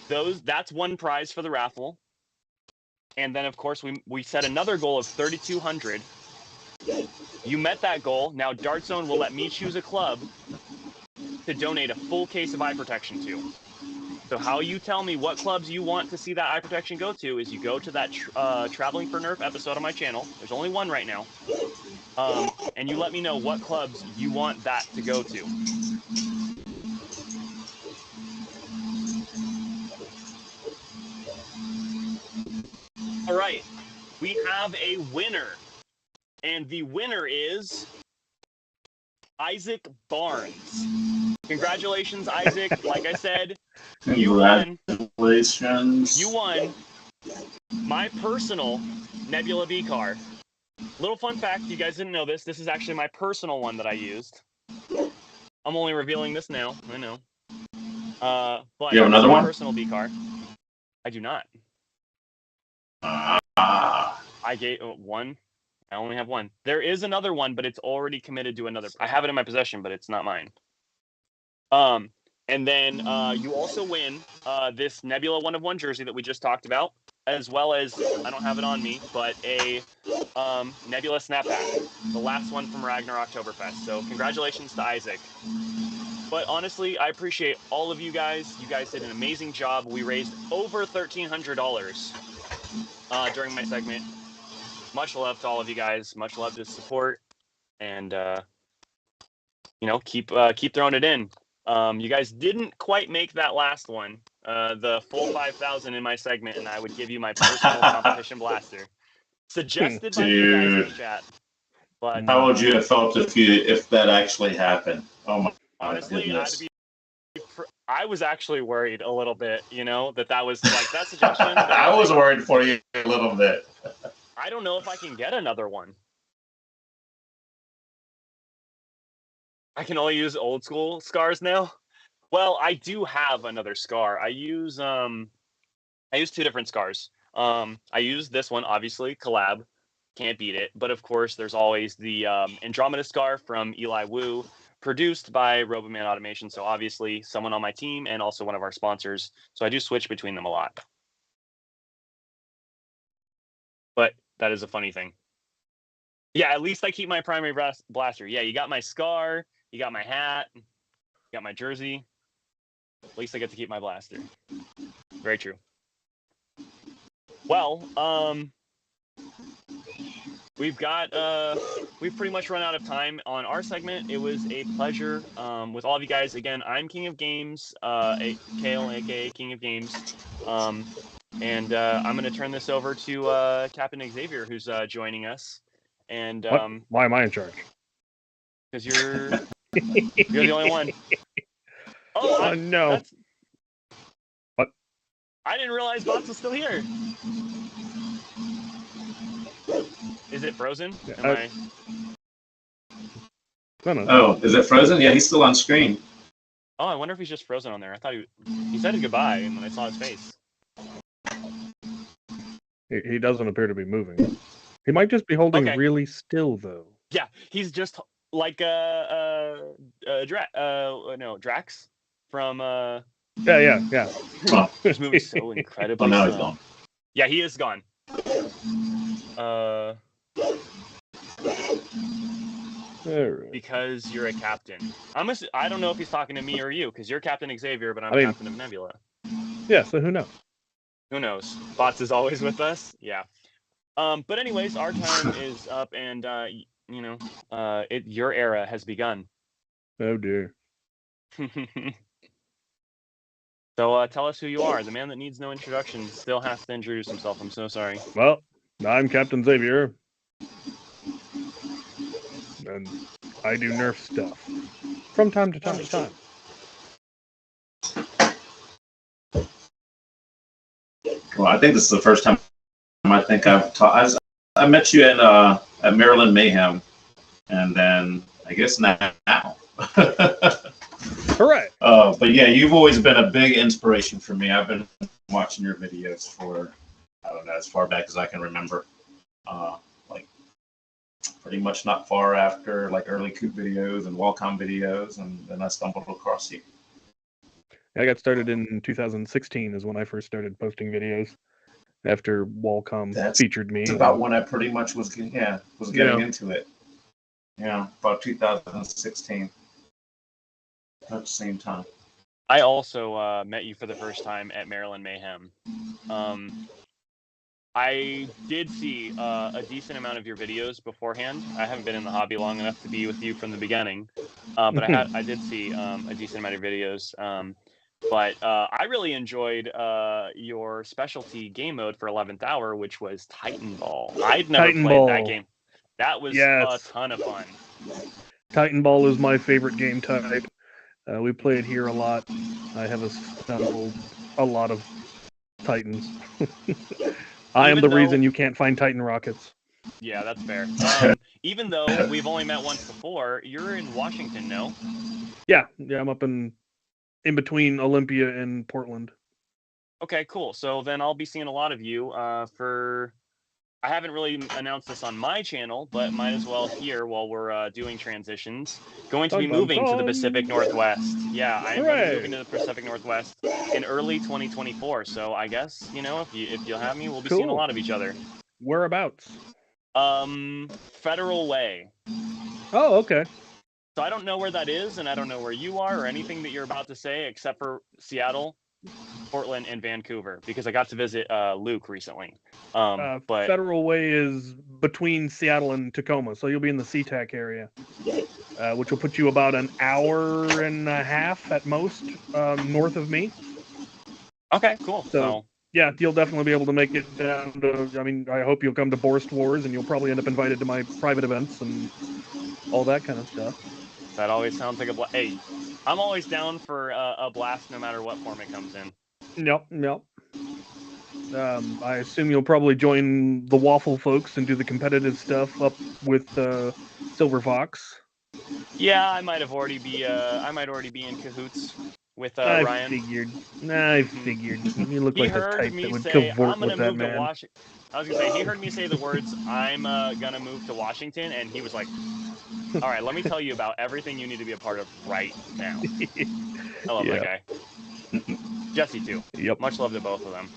That's one prize for the raffle. And then of course we set another goal of 3,200. You met that goal. Now Dart Zone will let me choose a club to donate a full case of eye protection to. So how you tell me what clubs you want to see that eye protection go to is you go to that Traveling for Nerf episode on my channel. There's only one right now. And you let me know what clubs you want that to go to. All right, we have a winner. And the winner is Isaac Barnes. Congratulations, Isaac. Like I said, you won. Congratulations. You won my personal Nebula V car. Little fun fact, you guys didn't know this. This is actually my personal one that I used. I'm only revealing this now. I know. But You have another one? Personal V car. I do not. I gave one. I only have one. There is another one, but it's already committed to another. I have it in my possession, but it's not mine. And then you also win this Nebula 1 of 1 jersey that we just talked about, as well as, I don't have it on me, but a Nebula snapback, the last one from Rraijjar Oktoberfest. So congratulations to Isaac. But honestly, I appreciate all of you guys. You guys did an amazing job. We raised over $1,300 during my segment. Much love to all of you guys. Much love to support, and you know, keep throwing it in. You guys didn't quite make that last one, the full 5,000 in my segment, and I would give you my personal competition blaster, suggested by you guys in the chat. But how would you have felt if that actually happened? Oh my honestly, goodness. I was actually worried a little bit, you know, that was like that suggestion. I was worried for you a little bit. I don't know if I can get another one. I can only use old school scars now. Well, I do have another scar. I use 2 different scars. I use this one, obviously, collab. Can't beat it. But of course, there's always the Andromeda scar from Eli Wu, produced by Roboman Automation. So obviously, someone on my team and also one of our sponsors. So I do switch between them a lot. But that is a funny thing. Yeah, at least I keep my primary blaster. Yeah, you got my scar, you got my hat, you got my jersey. At least I get to keep my blaster. Very true. Well, we've pretty much run out of time on our segment. It was a pleasure with all of you guys. Again, I'm King of Games, Kale, aka King of Games. And I'm going to turn this over to Captain Xavier, who's joining us. And why am I in charge? Because you're the only one. Oh no! What? I didn't realize Bots was still here. Is it frozen? Oh, is it frozen? Yeah, he's still on screen. Oh, I wonder if he's just frozen on there. I thought he said goodbye, and when I saw his face. He doesn't appear to be moving. He might just be holding really still, though. Yeah, he's just like Drax from Yeah. This movie's so incredibly now slow. he's gone. Yeah, he is gone. Right. Because you're a captain. I don't know if he's talking to me or you, because you're Captain Xavier, but I'm Captain of Nebula. Yeah, so who knows? Who knows? Bots is always with us. Yeah. But anyways, our time is up, and you know, your era has begun. Oh dear. So tell us who you are. The man that needs no introduction still has to introduce himself. I'm so sorry. Well, I'm Captain Xavier, and I do Nerf stuff from time to time. Well, I think this is the first time I think I've taught. I met you in at Maryland Mayhem, and then I guess now. Correct. But yeah, you've always been a big inspiration for me. I've been watching your videos for, I don't know, as far back as I can remember. Like pretty much not far after like early Coop videos and Wallcom videos, and then I stumbled across you. I got started in 2016 is when I first started posting videos after Wallcom featured me. That's about when I pretty much was getting into it. Yeah, about 2016. At the same time. I also met you for the first time at Maryland Mayhem. I did see a decent amount of your videos beforehand. I haven't been in the hobby long enough to be with you from the beginning, but I did see a decent amount of videos. But I really enjoyed your specialty game mode for 11th Hour, which was Titan Ball. I'd never Titan played Ball. that game. That was a ton of fun. Titan Ball is my favorite game type. We play it here a lot. I have assembled a lot of Titans. I am the reason you can't find Titan rockets. Yeah, that's fair. Even though we've only met once before, you're in Washington, no? Yeah, I'm up in between Olympia and Portland. Okay, cool. So then I'll be seeing a lot of you for... I haven't really announced this on my channel, but might as well here while we're doing transitions. Going to be moving to the Pacific Northwest. Yeah, I'm going to be moving to the Pacific Northwest in early 2024. So I guess, you know, if you'll have me, we'll be seeing a lot of each other. Whereabouts? Federal Way. Oh, okay. So I don't know where that is, and I don't know where you are or anything that you're about to say, except for Seattle, Portland, and Vancouver, because I got to visit Luke recently. But Federal Way is between Seattle and Tacoma, so you'll be in the SeaTac area, which will put you about an hour and a half at most north of me. Okay, cool. So yeah, you'll definitely be able to make it down to, I mean, I hope you'll come to Borst Wars, and you'll probably end up invited to my private events and all that kind of stuff. That always sounds like a blast. Hey, I'm always down for a blast no matter what form it comes in. Yep. I assume you'll probably join the Waffle folks and do the competitive stuff up with SilverFox. Yeah, I might already be in cahoots with Ryan. I figured. You look like the type that would cavort with that man. I was gonna say, he heard me say the words, "I'm gonna move to Washington," and he was like, "All right, let me tell you about everything you need to be a part of right now." I love that guy. Jesse too. Yep. Much love to both of them.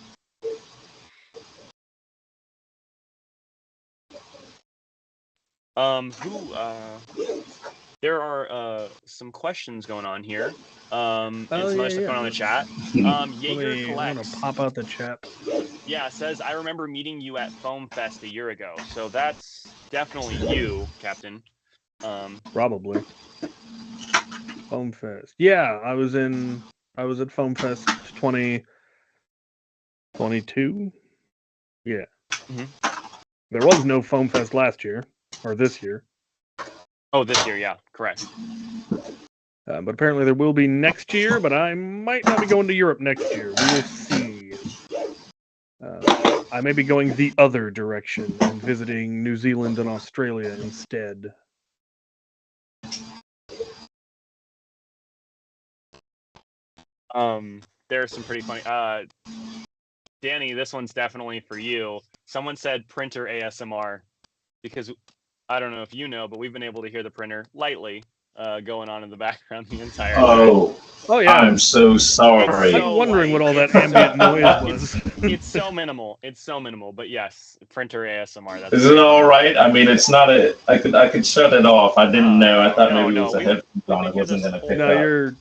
There are some questions going on here. And some other stuff going on in the chat. Jaeger Collects. I'm gonna pop out the chat. Yeah, says, I remember meeting you at Foam Fest a year ago. So that's definitely you, Captain. Probably. Foam Fest. Yeah, I was at Foam Fest 2022. Yeah. There was no Foam Fest last year, or this year. Oh, this year, yeah, correct. But apparently there will be next year, but I might not be going to Europe next year. We will see. I may be going the other direction and visiting New Zealand and Australia instead. There's some pretty funny... Danny, this one's definitely for you. Someone said printer ASMR, because I don't know if you know, but we've been able to hear the printer lightly going on in the background the entire time. Oh yeah. I'm so sorry. I'm wondering what all that ambient noise was. It's so minimal. It's so minimal. But yes, printer ASMR. That's Is it all right? I mean, it's not a. I could shut it off. I didn't know. I thought maybe it was a headphone on. It wasn't going to pick up. No,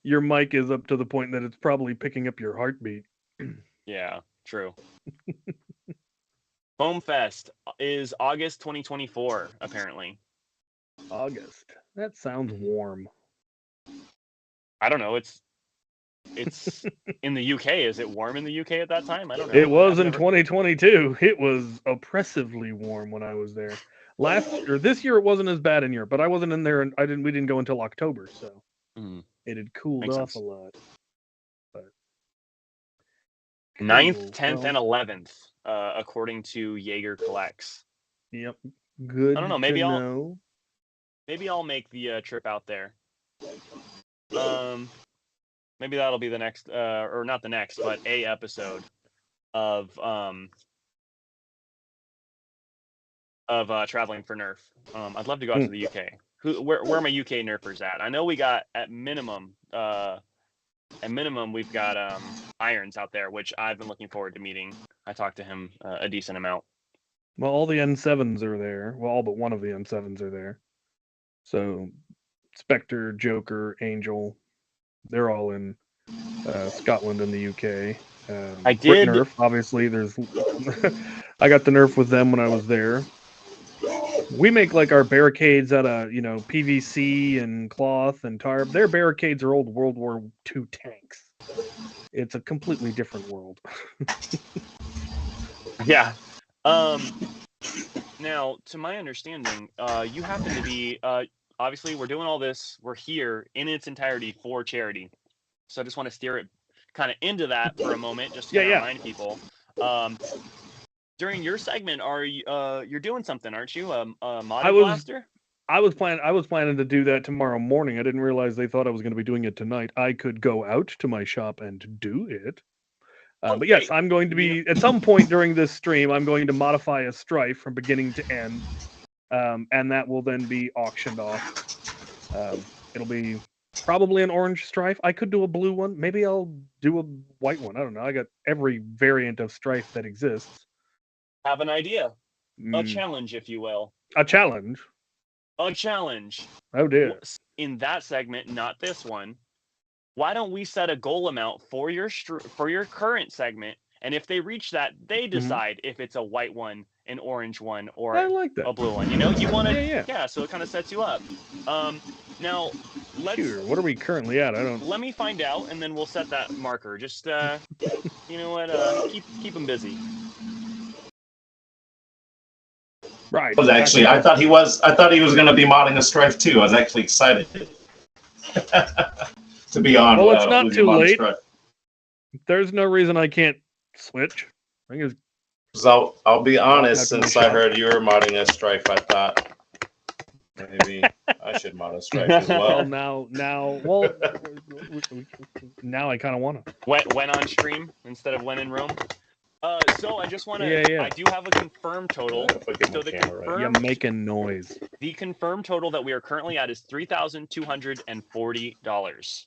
your mic is up to the point that it's probably picking up your heartbeat. Yeah, true. Foam Fest is August 2024, apparently. August. That sounds warm. I don't know. It's in the UK. Is it warm in the UK at that time? I don't know. It was in 2022. It was oppressively warm when I was there. This year it wasn't as bad in Europe, but I wasn't in there, and we didn't go until October, so it had cooled off a lot. But 9th, 10th, and 11th, according to Jaeger Collects. Yep. Good. I don't know. Maybe I'll make the trip out there. Maybe that'll be the next, or not the next, but a episode of traveling for Nerf. I'd love to go out to the UK. Where are my UK Nerfers at? I know we got at minimum we've got Irons out there, which I've been looking forward to meeting. I talked to him a decent amount. Well, all the N7s are there. Well, all but one of the N7s are there. So Spectre, Joker, Angel, they're all in Scotland and the UK. I Brit did. Nerf, obviously. There's. I got the Nerf with them when I was there. We make like our barricades out of PVC and cloth and tarp. Their barricades are old World War II tanks. It's a completely different world. Yeah. Now, to my understanding, you happen to be obviously we're doing all this. We're here in its entirety for charity. So I just want to steer it kind of into that for a moment, just to remind people. During your segment, are you you're doing something, aren't you? Mod Blaster? I was planning to do that tomorrow morning. I didn't realize they thought I was going to be doing it tonight. I could go out to my shop and do it. But yes, I'm going to be at some point during this stream. I'm going to modify a Strife from beginning to end, and that will then be auctioned off. It'll be probably an orange Strife. I could do a blue one. Maybe I'll do a white one. I don't know. I got every variant of Strife that exists. Have an idea. A challenge, if you will. A challenge? A challenge. Oh, dear. In that segment, not this one. Why don't we set a goal amount for your current segment, and if they reach that, they decide if it's a white one, an orange one, or I like that. a blue one. You want to, yeah. So it kind of sets you up. Now let's. Sure. What are we currently at? I don't. Let me find out, and then we'll set that marker. Just you know what? Keep them busy. Right. Was actually, I thought he was going to be modding a Strife too. I was actually excited to be on. Well, it's not too late. There's no reason I can't switch. So I'll be honest. Since I heard you were modding a Strife, I thought maybe I should mod a Strife as well. Now I kind of want to. When on stream instead of when in room. So I just want to. I do have a confirmed total. So You're making noise. The confirmed total that we are currently at is $3,240.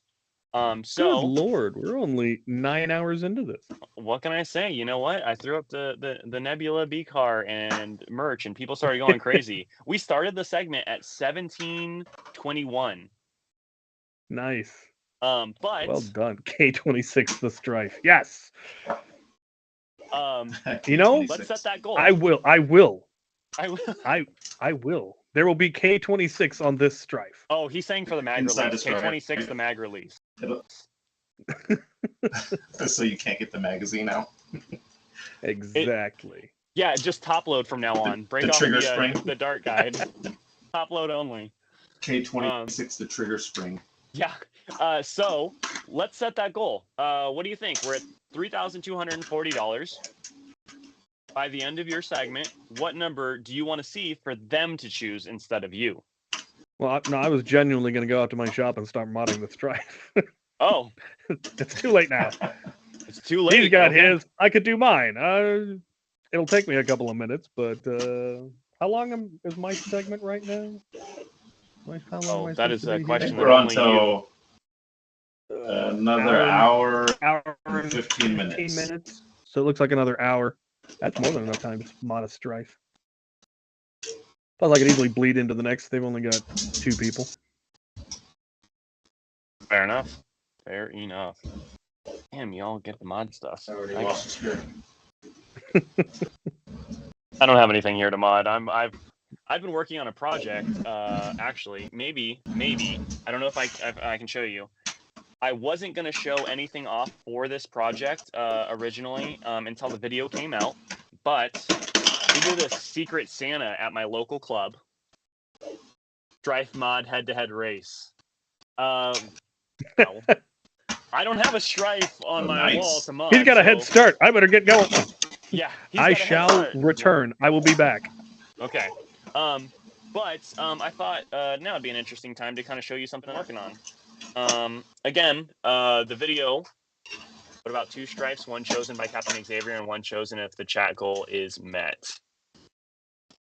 So good Lord, we're only 9 hours into this. What can I say? You know what? I threw up the Nebula B car and merch, and people started going crazy. We started the segment at 1721. Nice. But well done, K26 the Strife. Yes. Let's set that goal. I will. There will be K26 on this Strife. Oh, he's saying for the mag release. K26, the mag release. So you can't get the magazine out. Exactly. Yeah, just top load from now on. Break off trigger spring. The dart guide. Top load only. K26, the trigger spring. Yeah. So let's set that goal. What do you think? We're at $3,240. By the end of your segment, what number do you want to see for them to choose instead of you? Well, no, I was genuinely going to go out to my shop and start modding the Strife. Oh. It's too late now. It's too late. He's got his. I could do mine. It'll take me a couple of minutes, but how long is my segment right now? That is a question. We're on to another hour and 15 minutes. So it looks like another hour. That's more than enough time to mod a Strife. Plus, I could easily bleed into the next. They've only got 2 people. Fair enough. Fair enough. Damn, y'all get the mod stuff. I already lost here. I don't have anything here to mod. I've been working on a project. Actually, maybe. I don't know if I can show you. I wasn't going to show anything off for this project originally until the video came out, but we did a secret Santa at my local club. Strife mod head-to-head race. I don't have a Strife on my wall to mod. He's got a head start. I better get going. Yeah. I shall return. I will be back. Okay. But I thought now would be an interesting time to kind of show you something I'm working on. Again, the video, what about 2 Strifes, one chosen by Captain Xavier and one chosen if the chat goal is met.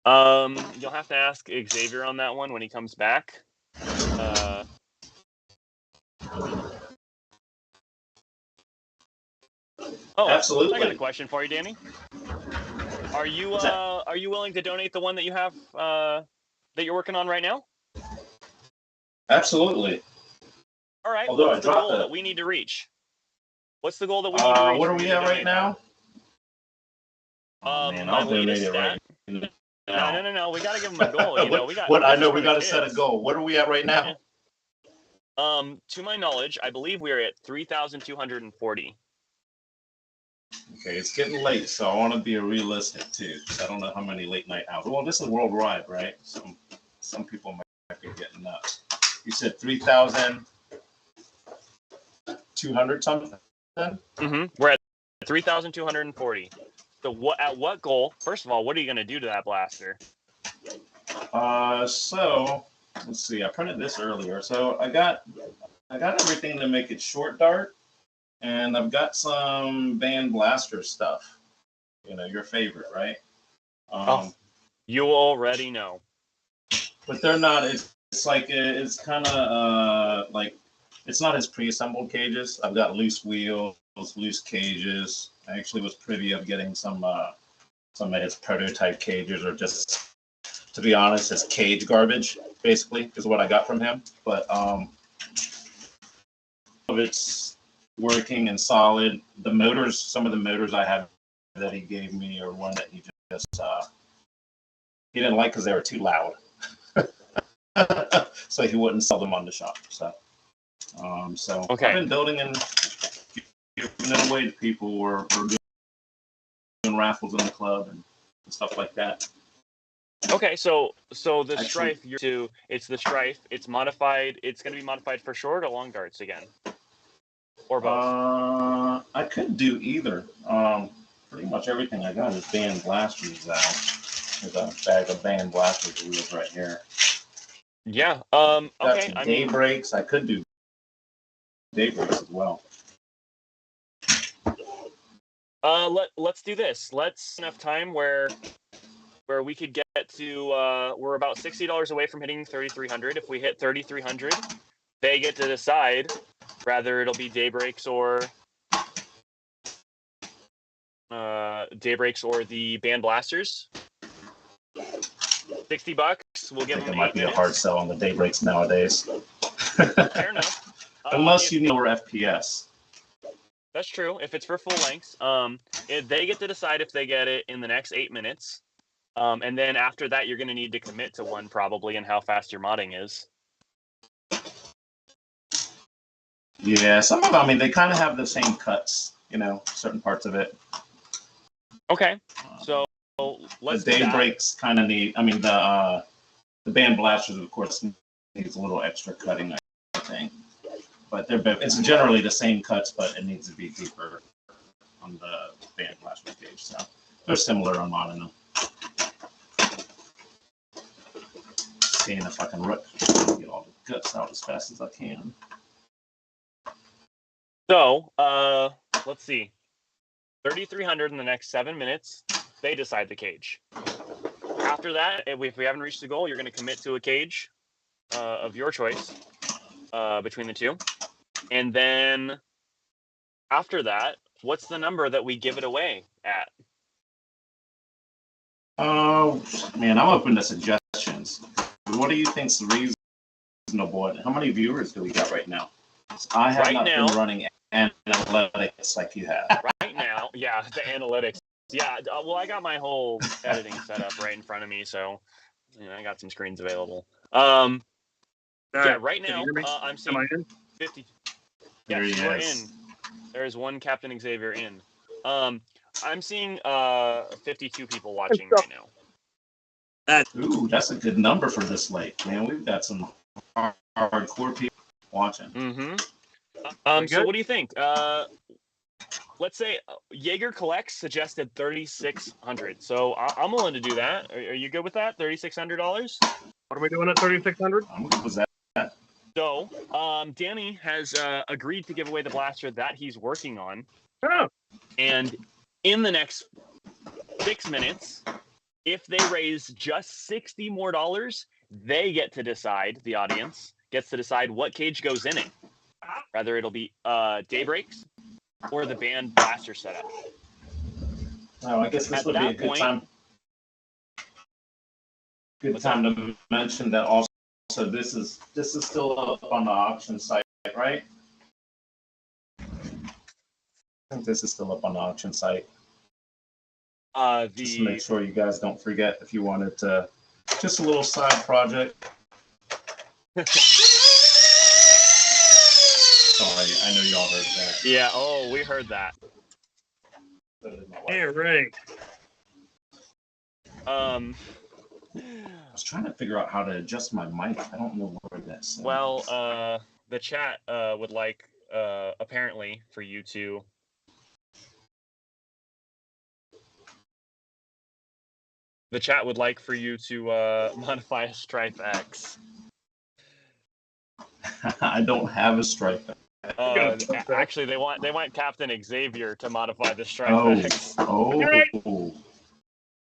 You'll have to ask Xavier on that one when he comes back. Absolutely. I got a question for you, Danny. Are you willing to donate the one that you have that you're working on right now? Absolutely. All right. Although what's the goal that we need to reach? What's the goal that we need to reach? What are we at right now? Man, I'll donate latest it stat. right now. No. We got to give them a goal. You know, we got. What I know, we got to set a goal. What are we at right now? To my knowledge, I believe we are at 3,240. Okay, it's getting late, so I want to be realistic too. I don't know how many late night hours. Well, this is worldwide, right? Some people might be getting nuts. You said 3,200 something. We're at 3,240. So at what goal? First of all, what are you going to do to that blaster? So let's see. I printed this earlier, so I got everything to make it short dart, and I've got some band blaster stuff. You know, your favorite, right? You already know. But they're not. It's like it's kind of like it's not as pre-assembled cages. I've got loose wheels, loose cages. I actually was privy of getting some of his prototype cages, or just, to be honest, his cage garbage, basically, is what I got from him. But it's working and solid. The motors, some of the motors I have that he gave me, are one that he just he didn't like because they were too loud. So he wouldn't sell them on the shop. So okay. I've been building and giving it away to people, or doing raffles in the club and stuff like that. Okay, so the Actually, Strife it's the Strife. It's modified. It's going to be modified for short or long darts again, or both. I could do either. Pretty much everything I got is band blasters out. There's a bag of band blasters wheels right here. Yeah. Got Okay. some daybreaks. I could do daybreaks as well. Let's do this. Let's enough time where we could get to we're about $60 away from hitting 3,300. If we hit 3,300, they get to decide whether it'll be daybreaks or the band blasters. $60. We'll give them 8 might be minutes. a hard sell on the daybreaks nowadays. Fair enough. Unless you know we're FPS. That's true. If it's for full lengths, they get to decide if they get it in the next 8 minutes. And then after that, you're going to need to commit to one probably, and how fast your modding is. Yeah, some of them, I mean, they kind of have the same cuts, you know, certain parts of it. Okay, so let's the daybreaks kind of need, I mean, the band blasters, of course, needs a little extra cutting, I think. But it's generally the same cuts, but it needs to be deeper on the band blaster gauge. So they're similar on modding them. Seeing if I can get all the guts out as fast as I can. So let's see. 3,300 in the next 7 minutes. They decide the cage. After that, if we haven't reached the goal, you're going to commit to a cage of your choice between the two. And then after that, what's the number that we give it away at? Oh, man, I'm open to suggestions. What do you think's reasonable? How many viewers do we got right now? I have not been running analytics like you have. Right now, yeah, the analytics. Yeah, well, I got my whole editing set up right in front of me, so I got some screens available. Yeah, right now, I'm seeing 50. Yes, you're in. There's one Captain Xavier in. I'm seeing 52 people watching right now. Ooh, that's a good number for this late, man. We've got some hardcore people watching. Mm-hmm. So what do you think? Let's say Jaeger Collects suggested 3,600. So I'm willing to do that. Are you good with that? $3,600? What are we doing at 3,600? What was that? So Danny has agreed to give away the blaster that he's working on. Oh. And in the next 6 minutes, if they raise just $60 more, they get to decide, the audience gets to decide what cage goes in it. Whether it'll be daybreaks or the band blaster setup. Oh, I guess this would be a good time. Good time to mention that also this is still up on the auction site, right? think this is still up on the auction site. Just to The make sure you guys don't forget if you wanted to, just a little side project. Sorry, I know y'all heard that. yeah. Oh, we heard that. Hey, Ray. I was trying to figure out how to adjust my mic. I don't know where that's. Well, the chat would like apparently for you to. The chat would like for you to modify a Strife X. I don't have a Strife. Actually, they want Captain Xavier to modify the Strife X. Oh.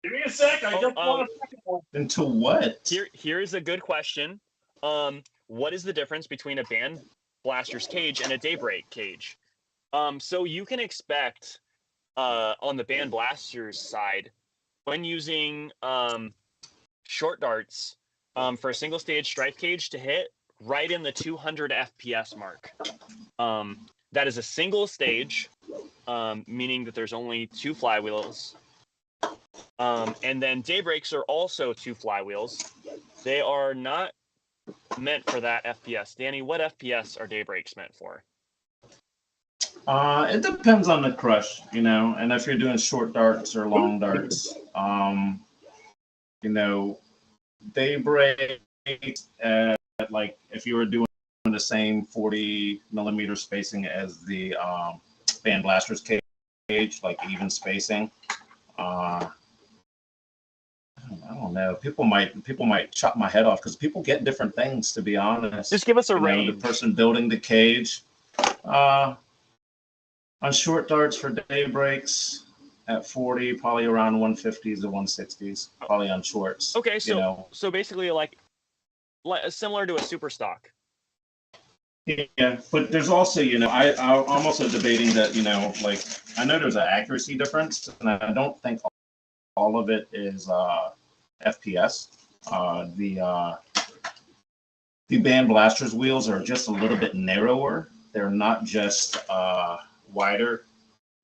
Give me a sec. I just want a second one. Into what? Here's a good question. What is the difference between a Band Blaster's cage and a Daybreak cage? So you can expect on the Band Blaster's side, when using short darts for a single stage Strife cage to hit right in the 200 FPS mark. That is a single stage, meaning that there's only 2 flywheels. And then Daybreaks are also 2 flywheels. They are not meant for that FPS. Danny, what FPS are Daybreaks meant for? It depends on the crush, you know, and if you're doing short darts or long darts, you know, Daybreak, like if you were doing the same 40 millimeter spacing as the Band Blaster's cage, like even spacing, I don't know. People might chop my head off because people get different things. To be honest, just give us a range. The person building the cage, on short darts for Daybreaks at 40, probably around 150s to 160s, probably on shorts. Okay, so you know. So basically like similar to a super stock. Yeah, but there's also, you know, I'm also debating that, you know, like I know there's an accuracy difference, and I don't think all of it is FPS. The Band Blaster's wheels are just a little bit narrower. They're not just wider,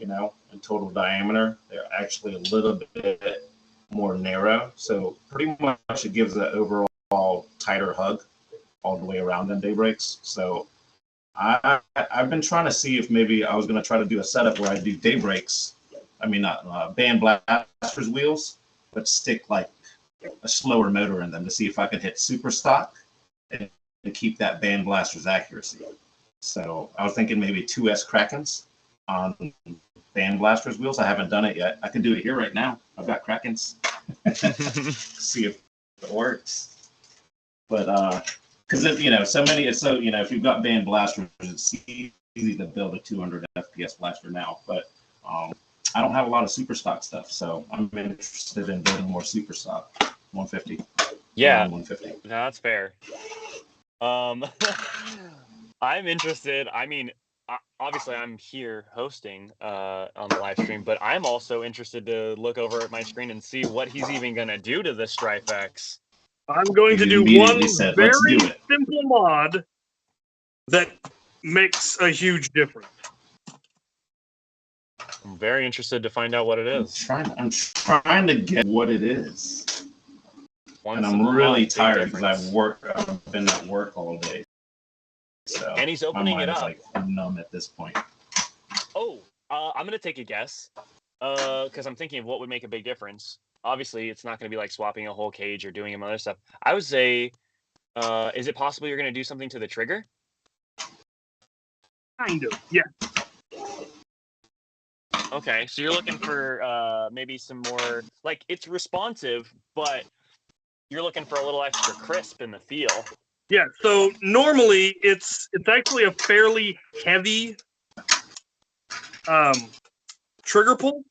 you know, in total diameter. They're actually a little bit more narrow. So pretty much it gives an overall tighter hug all the way around in Daybreaks. So I've been trying to see if maybe I was going to try to do a setup where I do Daybreaks, I mean not Band Blaster's wheels, but stick like a slower motor in them to see if I could hit super stock and keep that Band Blaster's accuracy. So I was thinking maybe 2S Krakens on Band Blaster's wheels. I haven't done it yet. I can do it here right now. I've got Krakens. See if it works. But because you know, so many, so you know, if you've got Band Blasters, it's easy to build a 200 FPS blaster now. But I don't have a lot of super stock stuff, so I'm interested in building more super stock. 150. Yeah, 150. That's fair. I'm interested. I mean, obviously, I'm here hosting on the live stream, but I'm also interested to look over at my screen and see what he's even going to do to the Strife X. I'm going to do one very simple mod that makes a huge difference. I'm very interested to find out what it is. I'm trying to get what it is. And I'm really tired because I've been at work all day. So and he's opening it up. Like numb at this point. Oh, I'm gonna take a guess, because I'm thinking of what would make a big difference. Obviously, it's not gonna be like swapping a whole cage or doing some other stuff. I would say, is it possible you're gonna do something to the trigger? Kind of, yeah. Okay, so you're looking for maybe some more, like it's responsive, but you're looking for a little extra crisp in the feel. Yeah, so normally it's actually a fairly heavy trigger pull,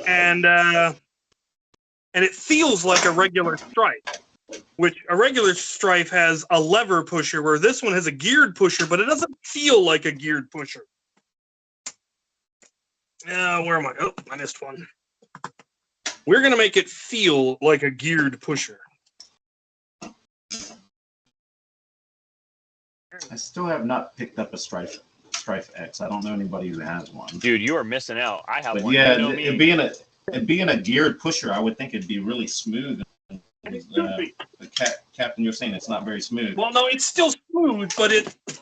and it feels like a regular Strife, which a regular Strife has a lever pusher, where this one has a geared pusher, but it doesn't feel like a geared pusher. Where am I? Oh, I missed one. We're gonna make it feel like a geared pusher. I still have not picked up a Strife Strife X. I don't know anybody who has one. Dude, you are missing out. I have But one. yeah, You know me. it being a geared pusher, I would think it'd be really smooth. The Captain, you're saying it's not very smooth. Well, no, it's still smooth, but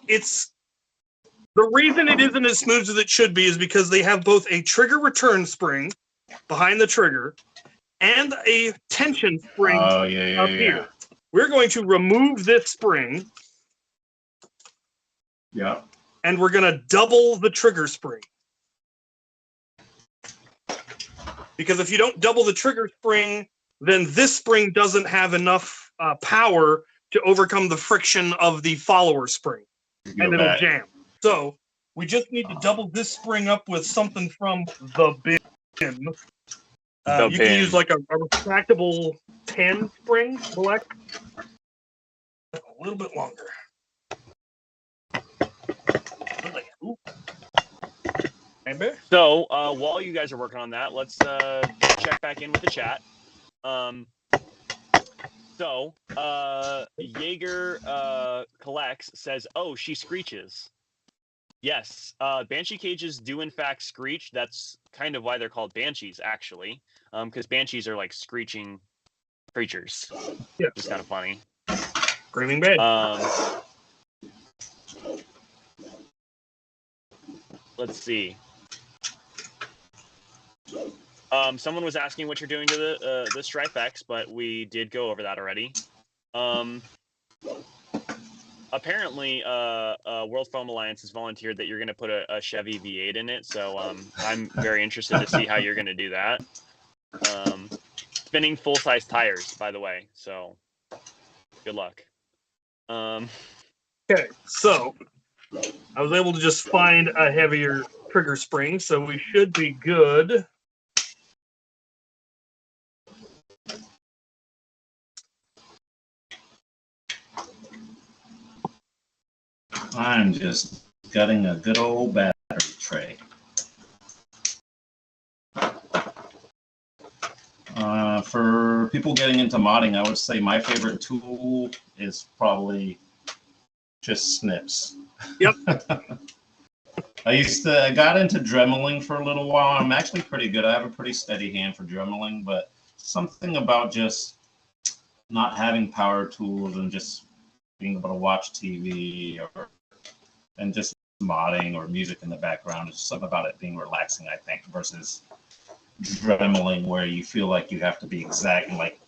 it's the reason it isn't as smooth as it should be is because they have both a trigger return spring behind the trigger and a tension spring up here. We're going to remove this spring. Yeah. And we're going to double the trigger spring. Because if you don't double the trigger spring, then this spring doesn't have enough power to overcome the friction of the follower spring. And it'll jam. So we just need to double this spring up with something from the bin. You can use like a retractable 10 spring, select. A little bit longer. So while you guys are working on that, let's check back in with the chat. Jaeger collects says, "Oh, she screeches." Yes, banshee cages do in fact screech. That's kind of why they're called banshees, actually, because banshees are like screeching creatures. Yeah, it's kind of funny. Screaming bad. Let's see. Someone was asking what you're doing to the Strife X, but we did go over that already. Apparently, World Foam Alliance has volunteered that you're going to put a Chevy V8 in it, so I'm very interested to see how you're going to do that. Spinning full-size tires, by the way, so good luck. Okay, so I was able to just find a heavier trigger spring, so we should be good. I'm just gutting a good old battery tray. For people getting into modding, I would say my favorite tool is probably just snips. Yep. I got into dremeling for a little while. I'm actually pretty good. I have a pretty steady hand for dremeling, but something about just not having power tools and just being able to watch TV and just modding or music in the background, is something about it being relaxing, I think, versus dremeling where you feel like you have to be exact and like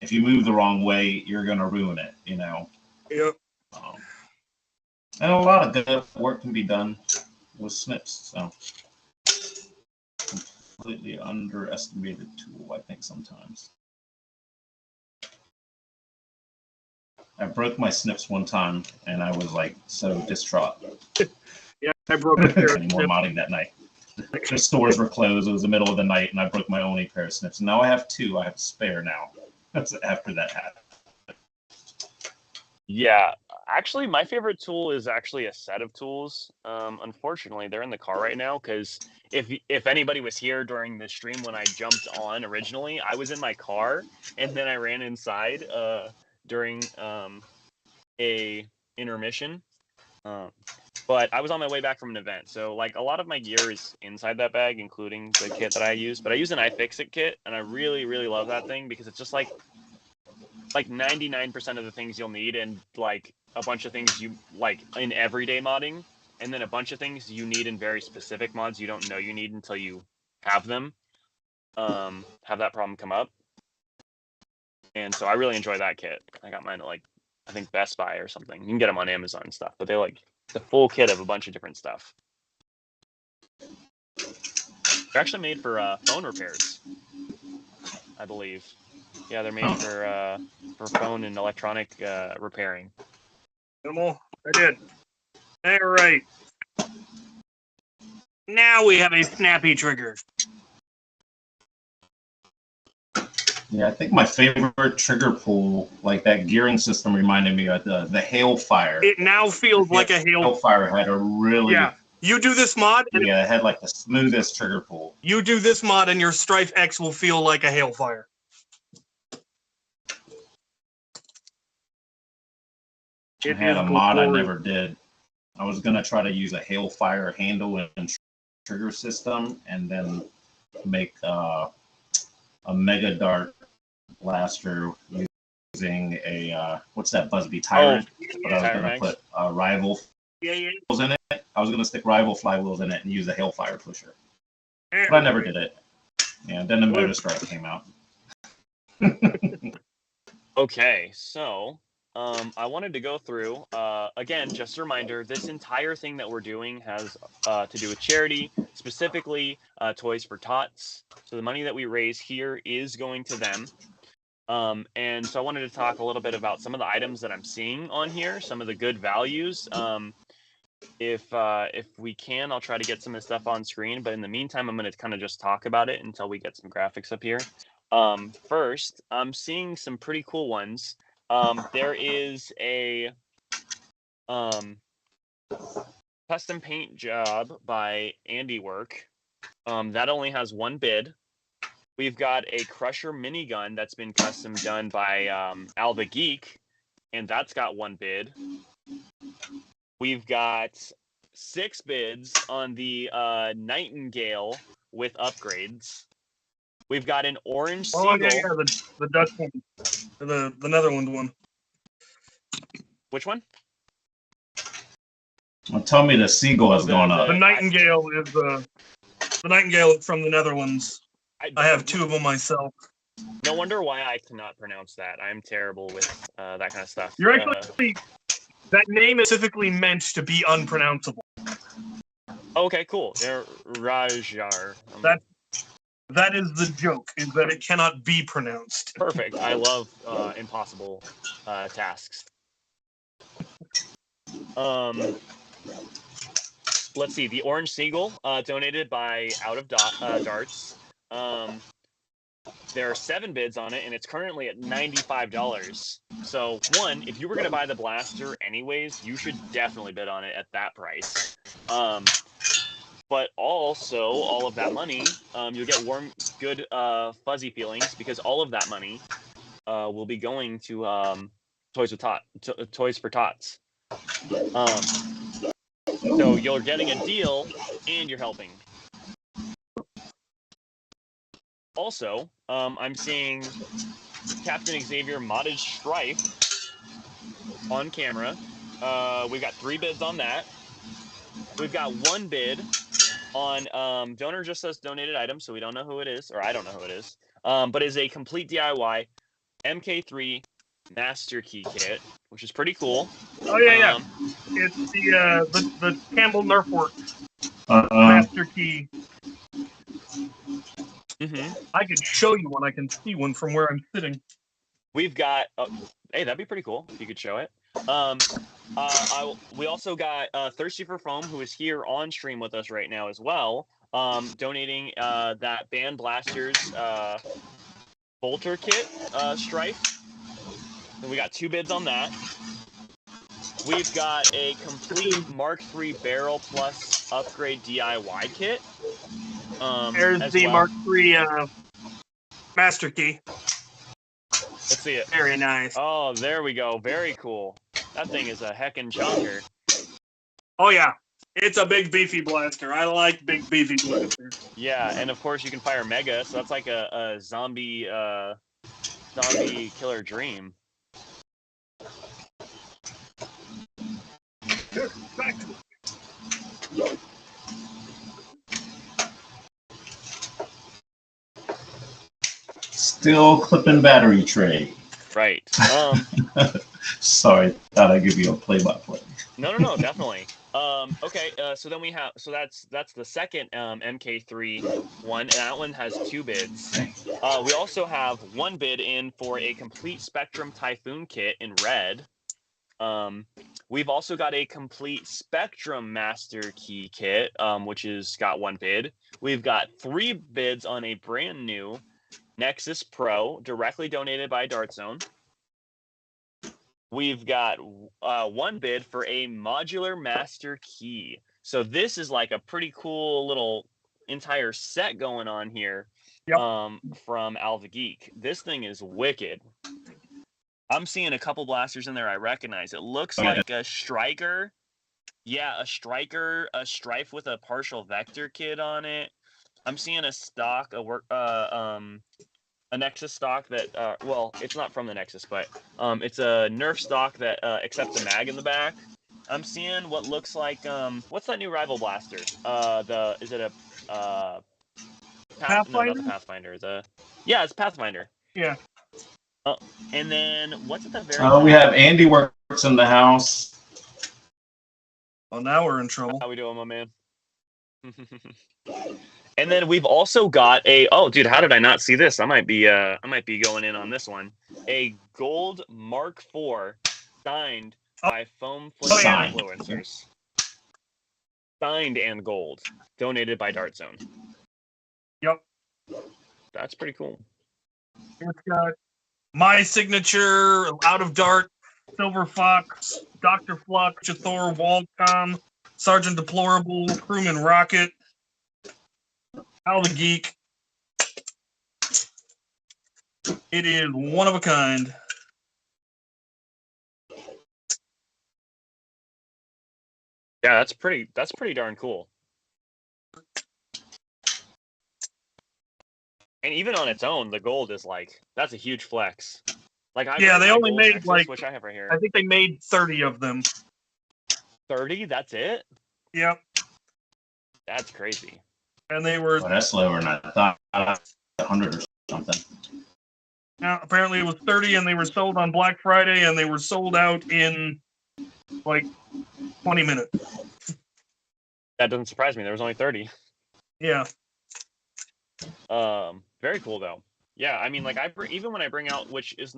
if you move the wrong way, you're gonna ruin it, you know. Yep. And a lot of good work can be done with snips, so completely underestimated tool, I think, sometimes. I broke my snips one time, and I was like so distraught. Yeah, I broke a pair of any more modding that night. The stores were closed. It was the middle of the night, and I broke my only pair of snips. And now I have two. I have a spare now. That's after that happened. Yeah, actually, my favorite tool is actually a set of tools. Unfortunately, they're in the car right now because if anybody was here during the stream when I jumped on originally, I was in my car and then I ran inside during a intermission. But I was on my way back from an event, so like a lot of my gear is inside that bag, including the kit that I use. But I use an iFixit kit, and I really, really love that thing because it's just like 99% of the things you'll need, and like a bunch of things you like in everyday modding, and then a bunch of things you need in very specific mods you don't know you need until you have them. Have that problem come up, and so I really enjoy that kit. I got mine at like I think Best Buy or something. You can get them on Amazon and stuff, but they're like the full kit of a bunch of different stuff. They're actually made for phone repairs, I believe. Yeah, they're made for phone and electronic repairing. I did. All right. Now we have a snappy trigger. Yeah, I think my favorite trigger pull, like that gearing system, reminded me of the Hailfire. It now feels like a Hailfire had a really You do this mod, and it had like the smoothest trigger pull. You do this mod, and your Strife X will feel like a Hailfire. I had a mod I never did. I was gonna try to use a Hailfire handle and trigger system, and then make a Mega Dart blaster using a what's that Busby Tyrant? But I was gonna put rival flywheels in it. I was gonna stick rival flywheels in it and use a Hailfire pusher, but I never did it. Yeah, then the Mega Strike came out. Okay, so I wanted to go through, again, just a reminder, this entire thing that we're doing has to do with charity, specifically Toys for Tots. So the money that we raise here is going to them. And so I wanted to talk a little bit about some of the items that I'm seeing on here, some of the good values. If we can, I'll try to get some of the stuff on screen, but in the meantime, I'm going to kind of just talk about it until we get some graphics up here. First, I'm seeing some pretty cool ones. There is a custom paint job by AndyWerk. That only has one bid. We've got a Crusher minigun that's been custom done by Geek, and that's got one bid. We've got 6 bids on the Nightingale with upgrades. We've got an orange seagull. Oh, yeah, the Dutch one. The Netherlands one. Which one? Well, tell me the seagull is going up. The Nightingale is the Nightingale from the Netherlands. I have 2 of them myself. No wonder why I cannot pronounce that. I'm terrible with that kind of stuff. You're actually that name is specifically meant to be unpronounceable. Okay, cool. They're Rraijjar. That is the joke, is that it cannot be pronounced. Perfect. I love impossible tasks. Let's see. The orange seagull donated by Out of Darts. There are 7 bids on it, and it's currently at $95. So, one, if you were going to buy the blaster anyways, you should definitely bid on it at that price. But also, all of that money, you'll get warm, good, fuzzy feelings, because all of that money will be going to Toys for Tots. So you're getting a deal, and you're helping. Also, I'm seeing Captain Xavier modded Strife on camera. We've got 3 bids on that. We've got 1 bid on donor just says donated item, so we don't know who it is, or I don't know who it is. But is a complete DIY MK3 Master Key kit, which is pretty cool. Oh yeah, it's the Campbell Nerf Works Master Key. I could show you one. I can see one from where I'm sitting. We've got. Hey, that'd be pretty cool if you could show it. We also got Thirsty for Foam, who is here on stream with us right now as well, donating that BotsNBlasters Bolter kit Strife. And we got 2 bids on that. We've got a complete Mark III barrel plus upgrade DIY kit. There's the Mark III Master Key. Let's see it. Very nice. Oh, there we go. Very cool. That thing is a heckin' chunker. Oh yeah, it's a big beefy blaster. I like big beefy blasters. Yeah, and of course you can fire Mega, so that's like a zombie killer dream. Still clipping battery tray. Right. Sorry, thought I'd give you a play-by-play. No, definitely. Okay, so then we have, so that's the second MK3 one, and that one has 2 bids. We also have 1 bid in for a complete Spectrum Typhoon kit in red. We've also got a complete Spectrum Master Key kit, which has got 1 bid. We've got 3 bids on a brand new Nexus Pro, directly donated by Dart Zone. We've got 1 bid for a modular Master Key. So this is like a pretty cool little entire set going on here. From Geek. This thing is wicked. I'm seeing a couple blasters in there I recognize. It looks like a Striker Yeah, a striker, a strife with a partial vector kit on it. I'm seeing a stock, a Nexus stock that, well, it's not from the Nexus, but it's a Nerf stock that accepts a mag in the back. I'm seeing what looks like, what's that new rival blaster? Is it a Pathfinder? No, not the Pathfinder. Yeah, it's Pathfinder. Yeah. And then what's at the very Oh, we have AndyWerk in the house. Well, now we're in trouble. How we doing, my man? And then we've also got a, oh dude, how did I not see this? I might be going in on this one. A gold Mark IV signed by Foam influencers. Signed and gold. Donated by Dart Zone. Yep. That's pretty cool. It's got my signature, Out of Dart, SilverFox, DrFlux, Thor, Walcom, Sergeant Deplorable, Crewman Rocket, Al the Geek. It is one of a kind. Yeah, that's pretty darn cool. And even on its own, the gold is like, that's a huge flex. Like, they only made Nexus, like, which I have right here. I think they made 30 of them. 30? That's it? Yep. That's crazy. And they were. Well, that's lower than I thought. 100 or something. Now, apparently it was 30, and they were sold on Black Friday, and they were sold out in like 20 minutes. That doesn't surprise me. There was only 30. Yeah. Very cool though. Yeah, I mean, like even when I bring out, which is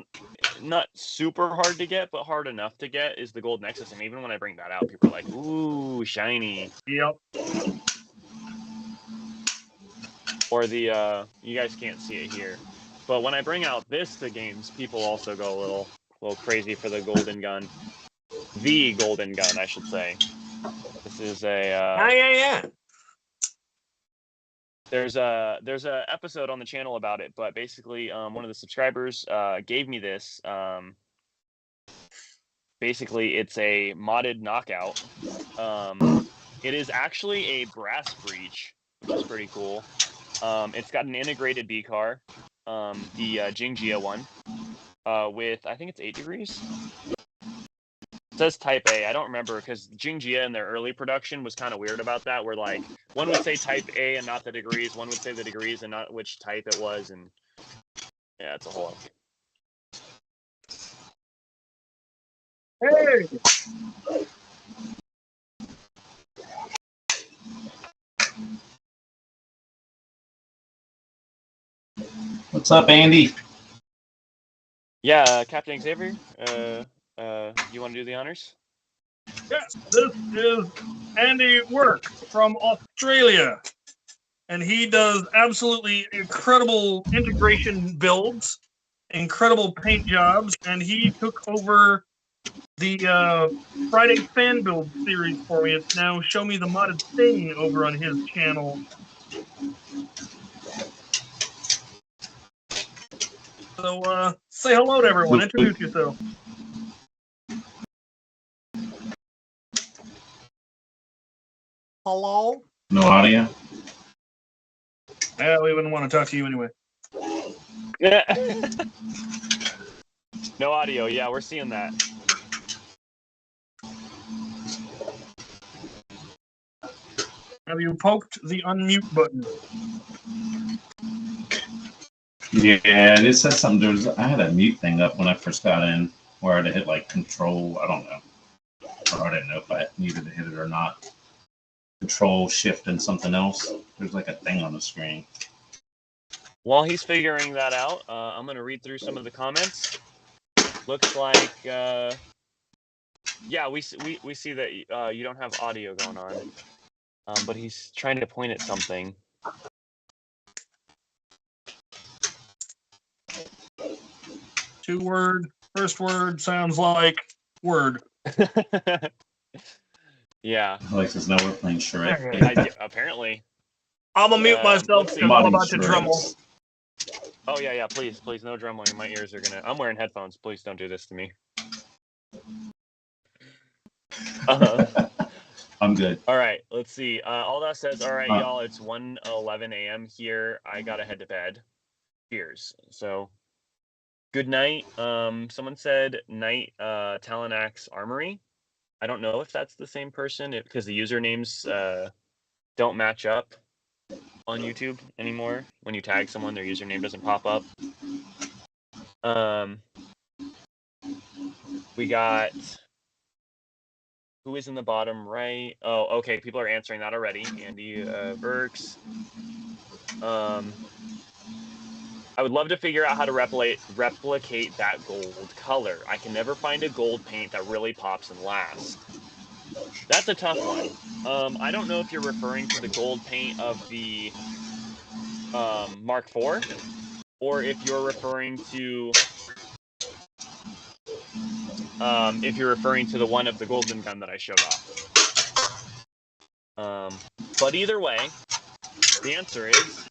not super hard to get, but hard enough to get, is the gold Nexus, and even when I bring that out, people are like, "Ooh, shiny." Yep. Or the you guys can't see it here, but when I bring out this to games, people also go a little crazy for the golden gun. The golden gun, I should say. This is a. Yeah. There's a episode on the channel about it, but basically one of the subscribers gave me this. Basically, it's a modded knockout. It is actually a brass breach, which is pretty cool. It's got an integrated B car, the Jingjia one, with I think it's 8 degrees. It says Type A. I don't remember because Jingjia in their early production was kind of weird about that, where like one would say Type A and not the degrees, one would say the degrees and not which type it was, and yeah, it's a whole. Hey. What's up, Andy? Yeah, Captain Xavier. You want to do the honors? Yes, this is AndyWerk from Australia, and he does absolutely incredible integration builds, incredible paint jobs, and he took over the Friday fan build series for me. It's now Show Me the Modded Thing over on his channel. So say hello to everyone. Introduce yourself. Hello? No audio? Yeah, we wouldn't want to talk to you anyway. No audio. Yeah, we're seeing that. Have you poked the unmute button? Yeah, it said something. I had a mute thing up when I first got in, where I had to hit like control. I don't know. Or I didn't know if I needed to hit it or not. Control, shift, and something else. There's like a thing on the screen. While he's figuring that out, I'm going to read through some of the comments. Looks like, yeah, we see that you don't have audio going on, but he's trying to point at something. Two-word. First word sounds like word. Yeah. Alex says, no, we're playing charade. Apparently. I'm going to mute myself because I'm about to drummle. Oh, yeah, please, no drumming. My ears are going to... I'm wearing headphones. Please don't do this to me. I'm good. All right, let's see. Alda says, all right, y'all, it's 1:11 a.m. here. I gotta head to bed. Cheers. So, good night. Someone said night, Talonaxe Armory. I don't know if that's the same person because the usernames don't match up on YouTube anymore. When you tag someone, their username doesn't pop up. We got... Who is in the bottom right? Oh, okay. People are answering that already. AndyWerk. I would love to figure out how to replicate that gold color. I can never find a gold paint that really pops and lasts. That's a tough one. I don't know if you're referring to the gold paint of the Mark IV, or if you're referring to the one of the golden gun that I showed off. But either way, the answer is,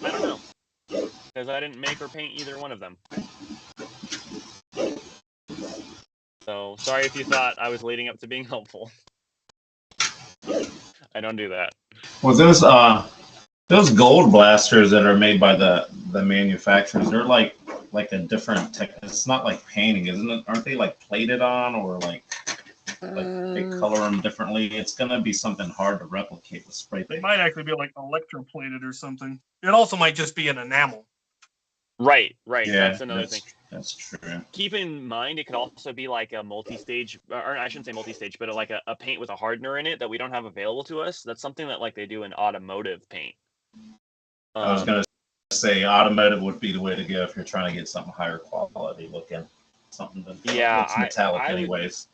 I don't know. Because I didn't make or paint either one of them. So, sorry if you thought I was leading up to being helpful. I don't do that. Well, those gold blasters that are made by the manufacturers, they're like a different tech. It's not like painting, isn't it? Aren't they like plated on, or like they color them differently? It's gonna be something hard to replicate with spray paint. They might actually be like electroplated or something. It also might just be an enamel. Right. Yeah, that's another thing. That's true. Keep in mind, it could also be like a multi-stage, or I shouldn't say multi-stage, but like a paint with a hardener in it that we don't have available to us. That's something that like they do in automotive paint. I was gonna say automotive would be the way to go if you're trying to get something higher quality looking, something that looks metallic anyways.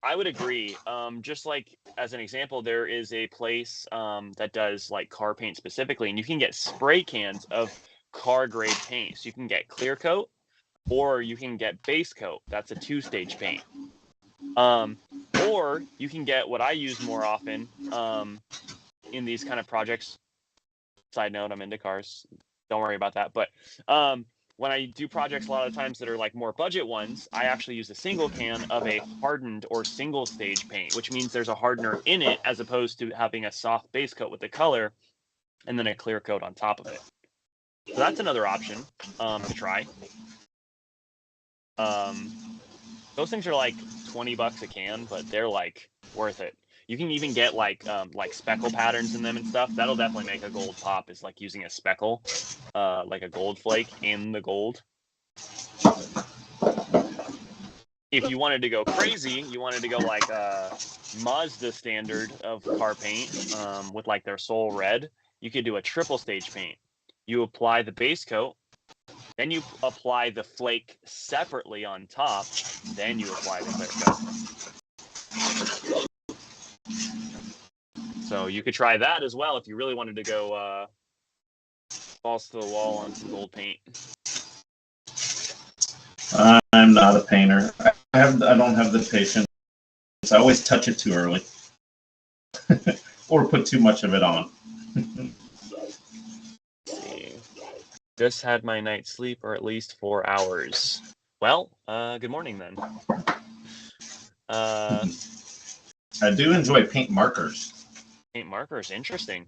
I would agree. Just like as an example, there is a place that does like car paint specifically, and you can get spray cans of car grade paint. So you can get clear coat, or you can get base coat. That's a 2-stage paint. Or you can get what I use more often in these kind of projects. Side note, I'm into cars. Don't worry about that. But when I do projects a lot of times that are like more budget ones, I actually use a single can of a hardened or single stage paint, which means there's a hardener in it as opposed to having a soft base coat with the color and then a clear coat on top of it. So that's another option to try. Those things are like $20 a can, but they're like worth it. You can even get like speckle patterns in them and stuff. That'll definitely make a gold pop. Is like using a speckle, like a gold flake in the gold. If you wanted to go crazy, you wanted to go like Mazda standard of car paint with like their Soul Red, you could do a triple stage paint. You apply the base coat, then you apply the flake separately on top, then you apply the clear coat. So you could try that as well if you really wanted to go balls to the wall on some gold paint. I'm not a painter. I don't have the patience. I always touch it too early, or put too much of it on. Just had my night's sleep, or at least 4 hours. Well, good morning then. I do enjoy paint markers. Paint markers, interesting.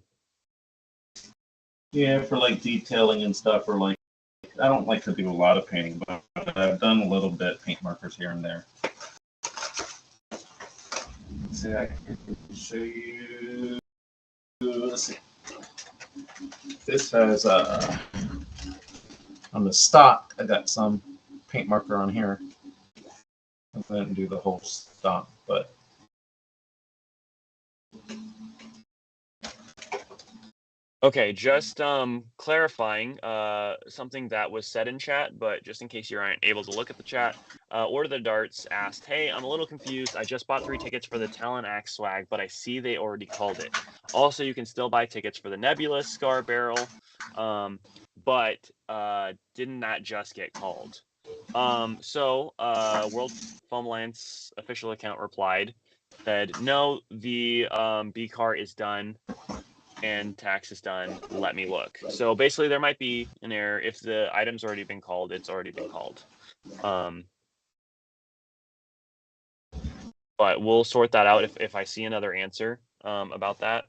Yeah, for like detailing and stuff, or like I don't like to do a lot of painting, but I've done a little bit paint markers here and there. Let's see, I can show you. Let's see. This has on the stock, I got some paint marker on here. I didn't do the whole stock, but okay, just clarifying something that was said in chat, but just in case you aren't able to look at the chat, Order the Darts asked, hey, I'm a little confused. I just bought 3 tickets for the Talonaxe swag, but I see they already called it. Also, you can still buy tickets for the Nebula Scar Barrel, but didn't that just get called? So World Foam Alliance official account replied, said, no, the B car is done and tax is done. Let me look. So basically there might be an error. If the item's already been called, it's already been called. but we'll sort that out. If I see another answer about that,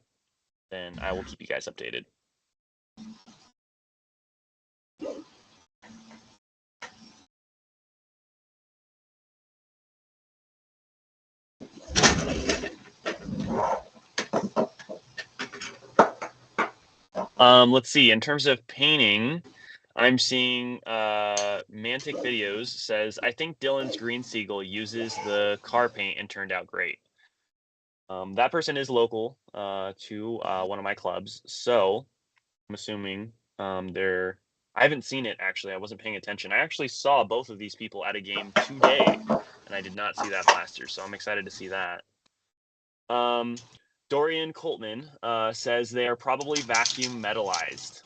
then I will keep you guys updated. Let's see. In terms of painting, I'm seeing Mantic Videos says, I think Dylan's Green Seagull uses the car paint and turned out great. That person is local to one of my clubs, so I'm assuming they're. I haven't seen it actually. I wasn't paying attention. I actually saw both of these people at a game today, and I did not see that blaster, so I'm excited to see that. Dorian Coltman says they are probably vacuum metallized.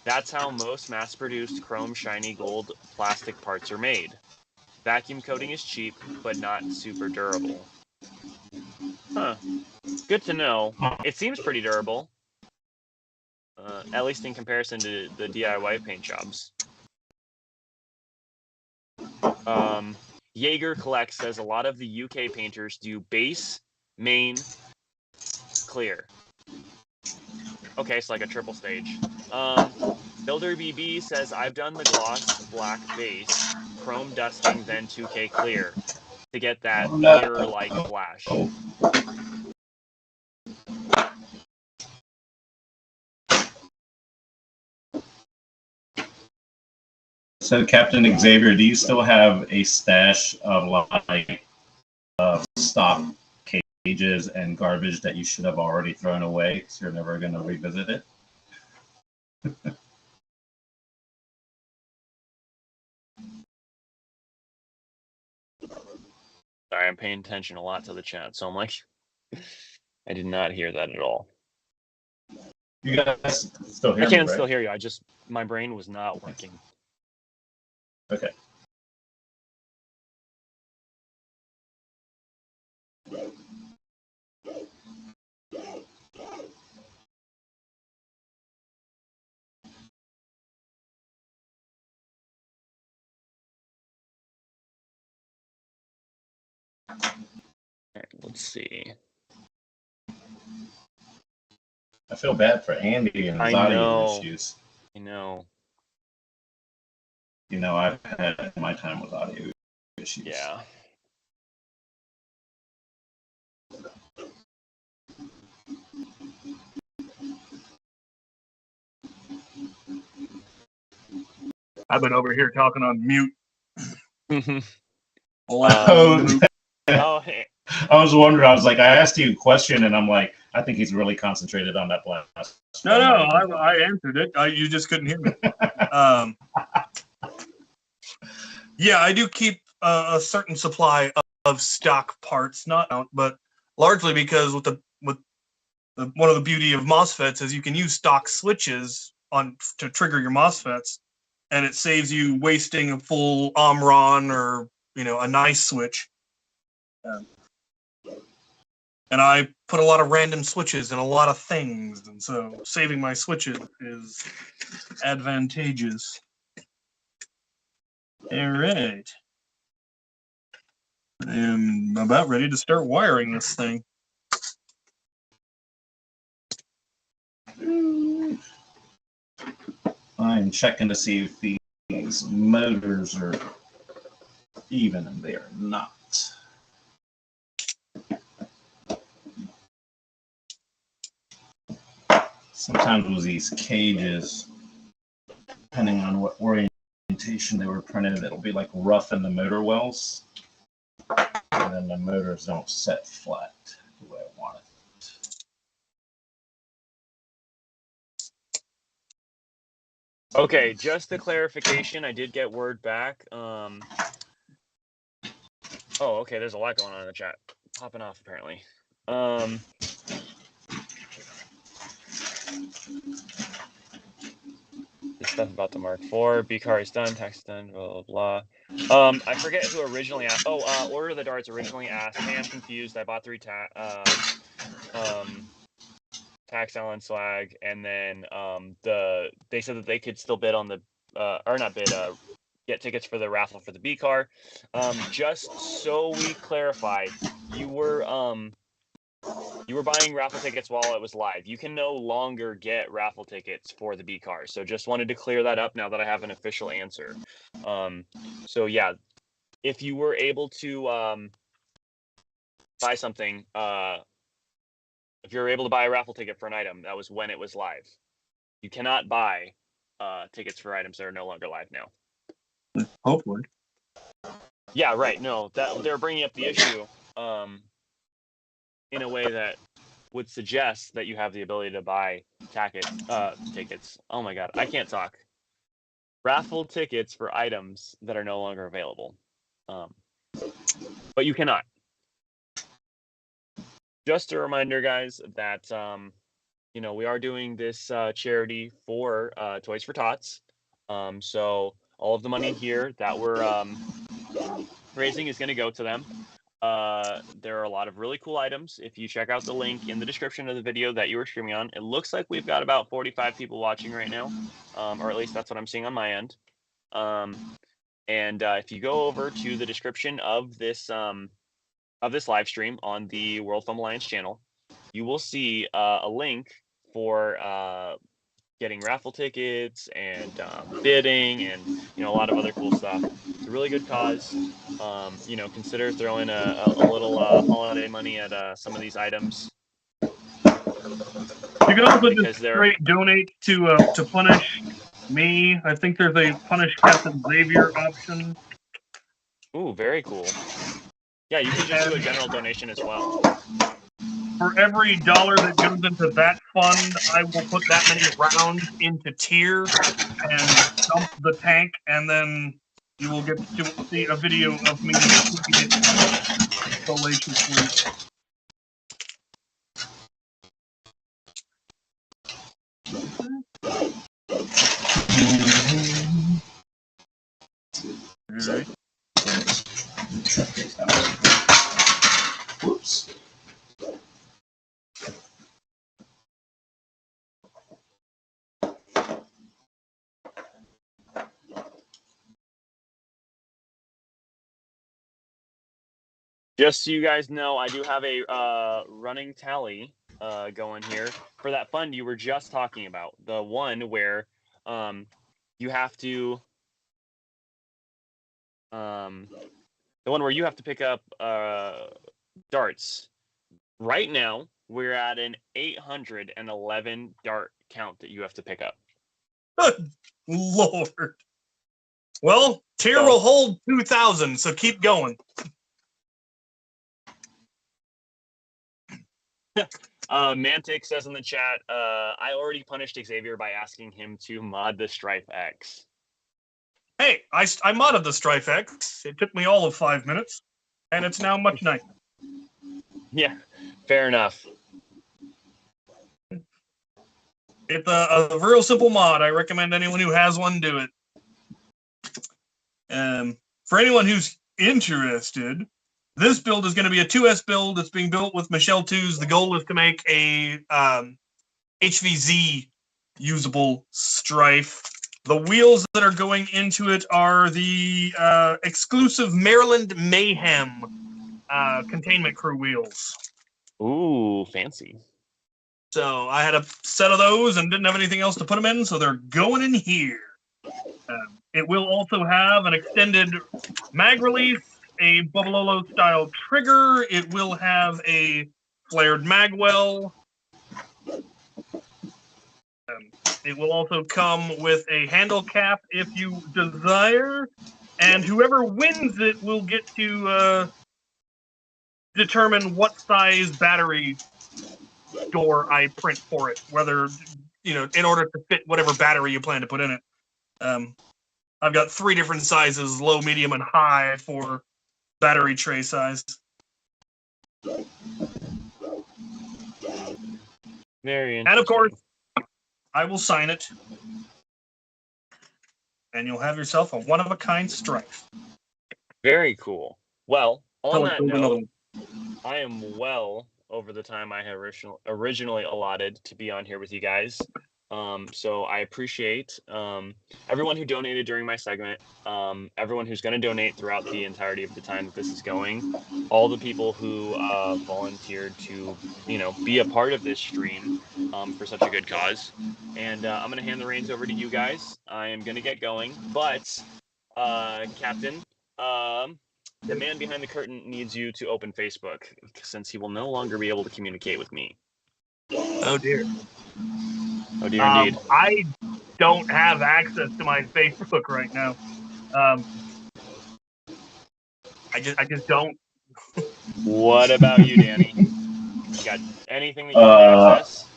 That's how most mass-produced chrome shiny gold plastic parts are made. Vacuum coating is cheap, but not super durable. Huh. Good to know. It seems pretty durable. At least in comparison to the DIY paint jobs. Jaeger Collect says a lot of the UK painters do base, main, clear. Okay, it's like a triple stage. Builder BB says I've done the gloss black base, chrome dusting, then 2K clear to get that mirror-like flash. So, Captain Xavier, do you still have a stash of like stock cages and garbage that you should have already thrown away, so you're never going to revisit it? Sorry, I'm paying attention a lot to the chat, so I'm like, I did not hear that at all. You guys still hear me, I can right? still hear you. My brain was not working. Okay. All right, let's see. I feel bad for Andy and his audio issues. I know. You know, I've had my time with audio issues. Yeah. I've been over here talking on mute. Hey. I was wondering. I was like, I asked you a question, and I'm like, I think he's really concentrated on that blast. No, I answered it. You just couldn't hear me. Yeah, I do keep a certain supply of stock parts, not out, but largely because with one of the beauty of MOSFETs is you can use stock switches to trigger your MOSFETs, and it saves you wasting a full Omron or a nice switch. And I put a lot of random switches in a lot of things, and so saving my switches is advantageous. All right. I'm about ready to start wiring this thing. I'm checking to see if these motors are even, and they are not. Sometimes with these cages, depending on what orientation they were printed, it'll be like rough in the motor wells, and then the motors don't set flat the way I want it. Okay, just a clarification. I did get word back. Oh, okay. There's a lot going on in the chat. Popping off apparently. This stuff about the Mark IV. B-car is done. Tax is done. Blah blah blah. I forget who originally asked. Oh, Order of the Darts originally asked. Hey, I'm confused. I bought 3 Tax Allen swag, and then they said that they could still bid on the or not bid, get tickets for the raffle for the B car. Just so we clarify, you were buying raffle tickets while it was live. You can no longer get raffle tickets for the B car. So just wanted to clear that up now that I have an official answer. So yeah, if you were able to buy something, if you were able to buy a raffle ticket for an item, that was when it was live. You cannot buy tickets for items that are no longer live now. Hopefully. Yeah, right. No, that they're bringing up the issue in a way that would suggest that you have the ability to buy tickets. Oh my god, I can't talk. Raffle tickets for items that are no longer available. But you cannot. Just a reminder, guys, that we are doing this charity for Toys for Tots. So all of the money here that we're raising is going to go to them. There are a lot of really cool items. If you check out the link in the description of the video that you were streaming on, it looks like we've got about 45 people watching right now, or at least that's what I'm seeing on my end. And if you go over to the description of this live stream on the World Foam Alliance channel, you will see a link for getting raffle tickets and bidding and a lot of other cool stuff. It's a really good cause. Consider throwing a little holiday money at some of these items. You can also just straight donate to punish me. I think there's a punish Captain Xavier option. Ooh, very cool. Yeah, you can just do a general donation as well. For every $1 that goes into that fund, I will put that many rounds into tier and dump the tank, and then you will get to see a video of me shooting it fallaciously. Right. Whoops. Just so you guys know, I do have a running tally going here for that fund you were just talking about. The one where you have to pick up darts. Right now, we're at an 811 dart count that you have to pick up. Good Lord. Well, tier will hold 2,000, so keep going. Mantic says in the chat, I already punished Xavier by asking him to mod the Strife X. Hey, I modded the Strife X. It took me all of 5 minutes, and it's now much nicer. Yeah, fair enough. It's a real simple mod. I recommend anyone who has one do it. For anyone who's interested, this build is going to be a 2S build. It's being built with Michelle 2s. The goal is to make a HVZ usable Strife. The wheels that are going into it are the exclusive Maryland Mayhem containment crew wheels. Ooh, fancy. So I had a set of those and didn't have anything else to put them in, so they're going in here. It will also have an extended mag release, a Bubbalolo style trigger. It will have a flared magwell. It will also come with a handle cap if you desire, and whoever wins it will get to determine what size battery door I print for it, whether, in order to fit whatever battery you plan to put in it. I've got 3 different sizes, low, medium, and high for battery tray size. Very interesting. And of course, I will sign it, and you'll have yourself a one-of-a-kind Strife. Very cool. Well, on that note, I am well over the time I had originally allotted to be on here with you guys. So I appreciate everyone who donated during my segment, everyone who's going to donate throughout the entirety of the time that this is going, all the people who volunteered to, be a part of this stream for such a good cause. And I'm going to hand the reins over to you guys. I am going to get going, but Captain, the man behind the curtain needs you to open Facebook since he will no longer be able to communicate with me. Oh dear. Oh dear, indeed. I don't have access to my Facebook right now. I just don't. What about you, Danny? You got anything that you can access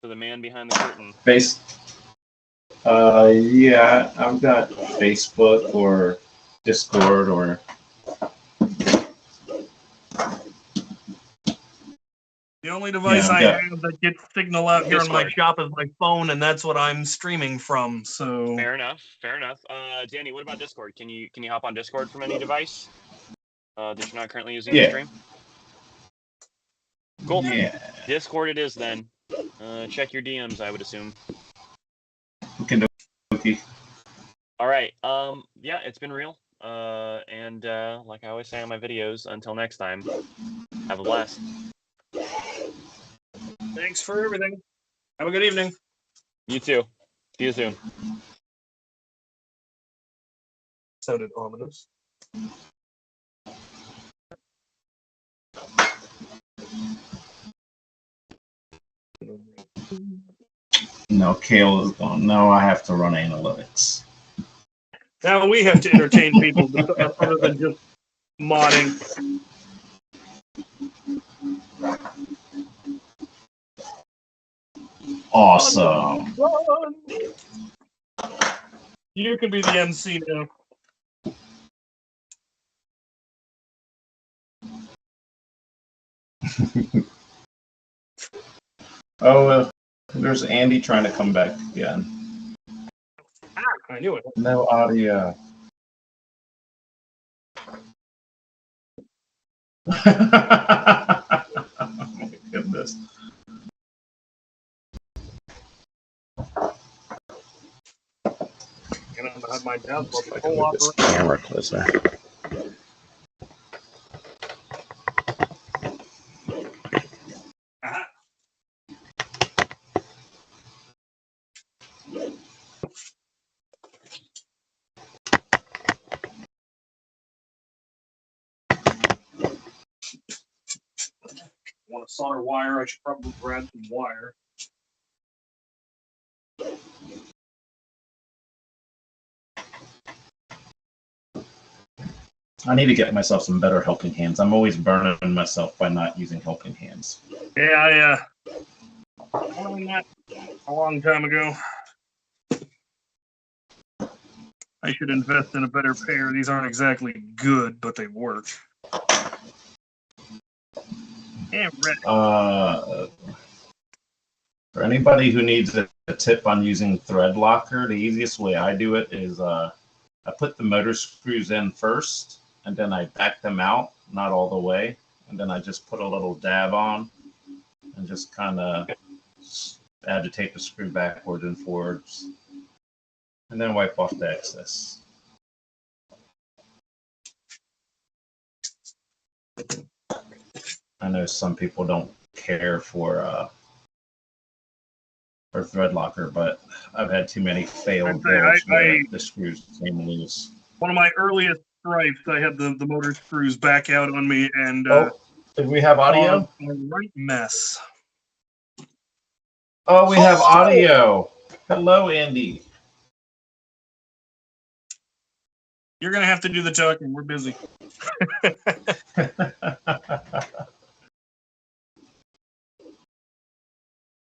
to the man behind the curtain? Yeah, I've got Facebook or Discord or. The only device I have that gets signal out here in my shop is my phone, and that's what I'm streaming from. So fair enough. Danny, what about Discord? Can you hop on Discord from any device that you're not currently using to stream? Cool. Yeah. Discord it is then. Check your DMs, I would assume. Okay. All right. Yeah, it's been real. And like I always say on my videos, until next time, have a blast. Thanks for everything. Have a good evening. You too. See you soon. Sounded ominous. No, Kale is gone. No, I have to run analytics. Now we have to entertain people other than just modding. Awesome. You can be the MC now. Oh, there's Andy trying to come back again. I knew it. No audio. Oh my goodness. My dad this camera closer. Want to solder wire? I should probably grab some wire. I need to get myself some better helping hands. I'm always burning myself by not using helping hands. Yeah, I learned that a long time ago. I should invest in a better pair. These aren't exactly good, but they work. Yeah, for anybody who needs a tip on using thread locker, the easiest way I do it is I put the motor screws in first, and then I back them out, not all the way, and then I just put a little dab on and just kind of agitate the screw backwards and forwards, and then wipe off the excess. I know some people don't care for thread locker, but I've had too many failed builds where the screws came loose. One of my earliest stripes, I had the motor screws back out on me, and did we have audio? A right mess. Oh, we have audio. Hello, Andy. You're gonna have to do the talking. We're busy.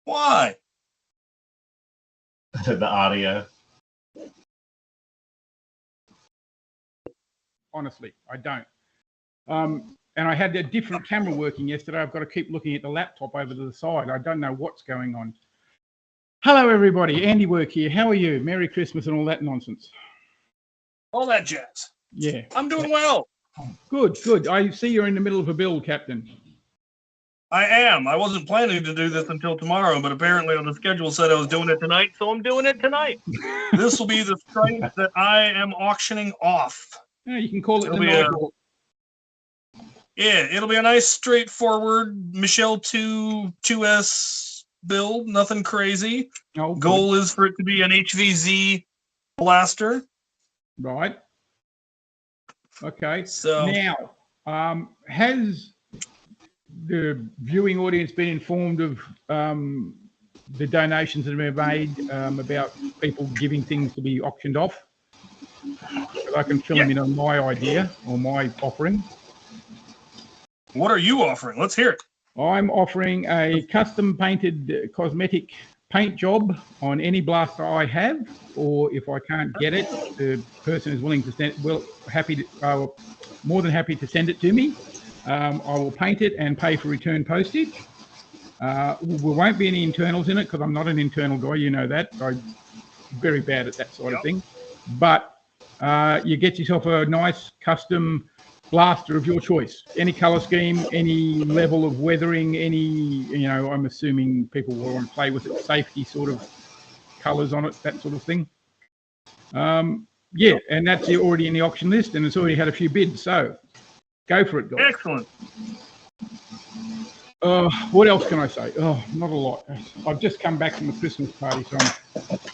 Why? The audio. Honestly, I don't. And I had a different camera working yesterday. I've got to keep looking at the laptop over to the side. I don't know what's going on. Hello, everybody. AndyWerk here. How are you? Merry Christmas and all that nonsense. All that jazz. Yeah. I'm doing well. Good, good. I see you're in the middle of a build, Captain. I am. I wasn't planning to do this until tomorrow, but apparently on the schedule said I was doing it tonight, so I'm doing it tonight. This will be the stripe that I am auctioning off. Yeah, you can call it the It'll be a nice, straightforward Michelle 2S build. Nothing crazy. Oh, Goal is for it to be an HVZ blaster. Right. Okay. So now, has the viewing audience been informed of the donations that have been made about people giving things to be auctioned off? So I can fill them in on my idea or my offering. What are you offering? Let's hear it. I'm offering a custom painted cosmetic paint job on any blaster I have, or if I can't get it, the person is willing to send, more than happy to send it to me. I will paint it and pay for return postage. There won't be any internals in it because I'm not an internal guy, you know that. I'm very bad at that sort of thing. But you get yourself a nice custom blaster of your choice. Any color scheme, any level of weathering, any, I'm assuming people will want to play with it, safety sort of colors on it, that sort of thing. Yeah, and that's already in the auction list and it's already had a few bids, so go for it, guys. Excellent. What else can I say? Oh, not a lot. I've just come back from the Christmas party, so I'm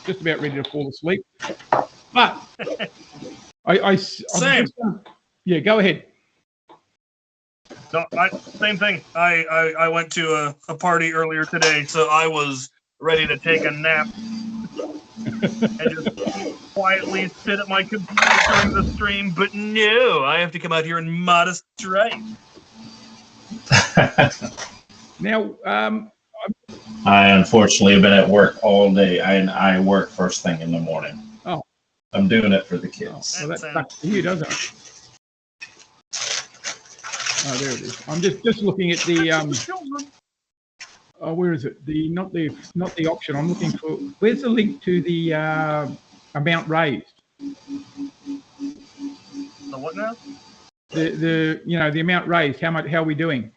just about ready to fall asleep. But Same. Yeah, go ahead. No, same thing. I went to a party earlier today, so I was ready to take a nap and just quietly sit at my computer during the stream. But no, I have to come out here in modest stripe. Now, I unfortunately have been at work all day. I work first thing in the morning. Oh. I'm doing it for the kids. Well, that sucks for you, doesn't it? Oh, there it is. I'm just looking at the where is it? Not the auction. I'm looking for. Where's the link to the amount raised? The what now? The amount raised. How are we doing?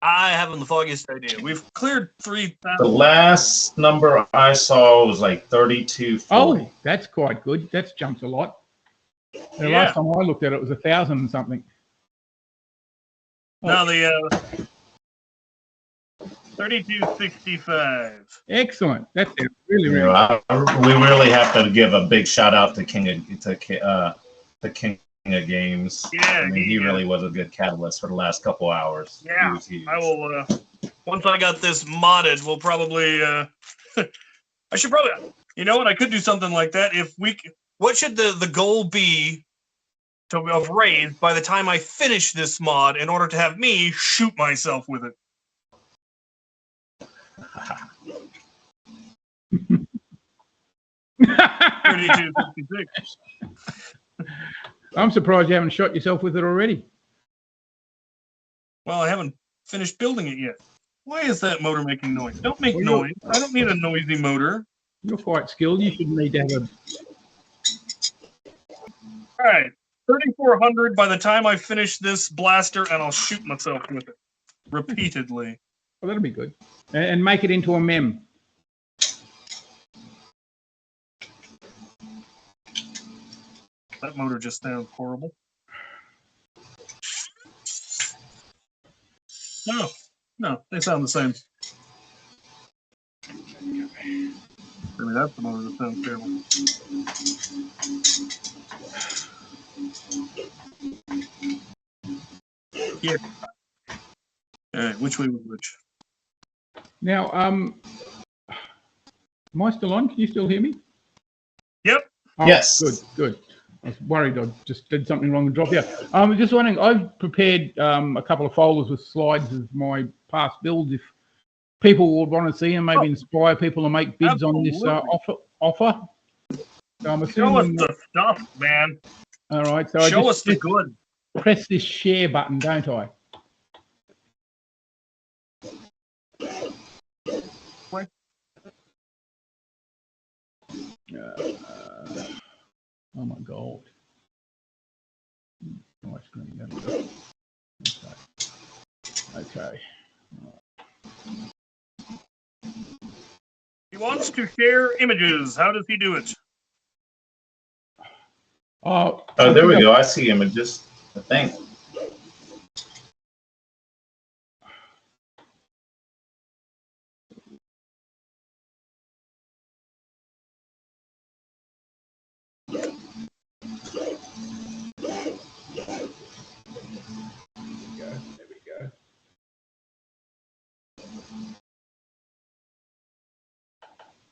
I haven't the foggiest idea. We've cleared 3,000. The last number I saw was like 32. Oh, that's quite good. That's jumped a lot. The last time I looked at it was 1,000 and something. Now the 3265. Excellent. That's really. We really have to give a big shout out to the King of Games. Yeah, I mean, he really was a good catalyst for the last couple hours. Yeah, I will. Once I got this modded, we'll probably. I should probably. You know what? I could do something like that. What should the goal be of raised by the time I finish this mod in order to have me shoot myself with it? I'm surprised you haven't shot yourself with it already. Well, I haven't finished building it yet. Why is that motor making noise? Don't make noise. I don't need a noisy motor. You're quite skilled. You shouldn't need to have a... All right. 3,400 by the time I finish this blaster, and I'll shoot myself with it repeatedly. Well, that'll be good. And make it into a mem. That motor just sounds horrible. No, they sound the same. Maybe that's the motor that sounds terrible. Yeah. All right, which way was which? Now, am I still on? Can you still hear me? Yep. Oh, yes. Good. I was worried I just did something wrong and dropped out. I'm just wondering, I've prepared a couple of folders with slides of my past builds. If people would want to see them, maybe inspire people to make bids on this offer. So I'm assuming. Show us the stuff, man. All right. So show us the good. Press this share button, don't I? Oh my God. My screen. Okay. He wants to share images. How does he do it? Oh, there we go. I see images. I think.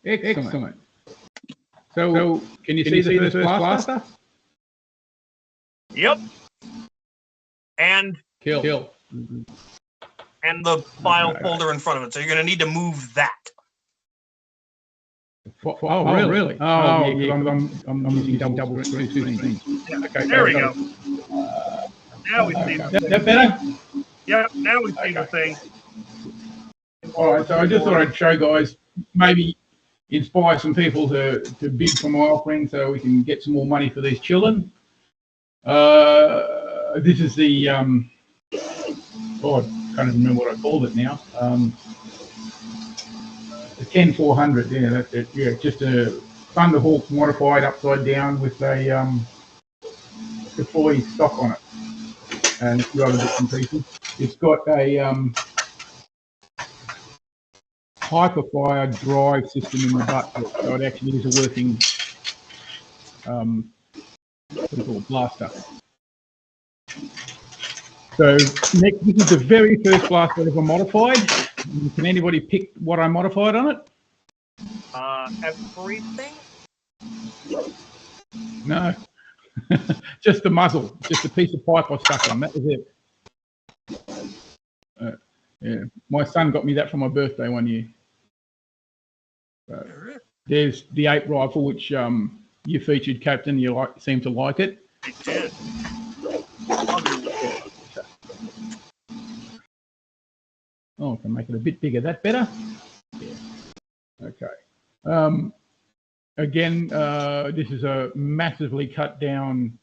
Excellent. So can you see the first blaster? Yep. And Kill. And the file folder in front of it. So you're going to need to move that. Oh, really? Oh, yeah. I'm using double screen. Yeah. Okay, there we go. Now we see the thing. That better? Yep. Now we see the thing. All right. So I just thought I'd show guys, maybe inspire some people to bid for my offering so we can get some more money for these children. This is the oh, I can't even remember what I called it now. The 10400, yeah, that's it. Yeah, just a Thunderhawk modified upside down with a deploy stock on it, and a few other bits and pieces. It's got a Hyperfire drive system in the butt, so it actually is a working what do you call it, blaster. So next, this is the very first blaster I've ever modified. Can anybody pick what I modified on it? Everything? No. Just the muzzle, just a piece of pipe I stuck on. That was it. Yeah, my son got me that for my birthday one year. There's the 8 rifle, which you featured, Captain. You seem to like it. I did. Oh, I can make it a bit bigger. That better? Yeah. Okay. Again, this is a massively cut down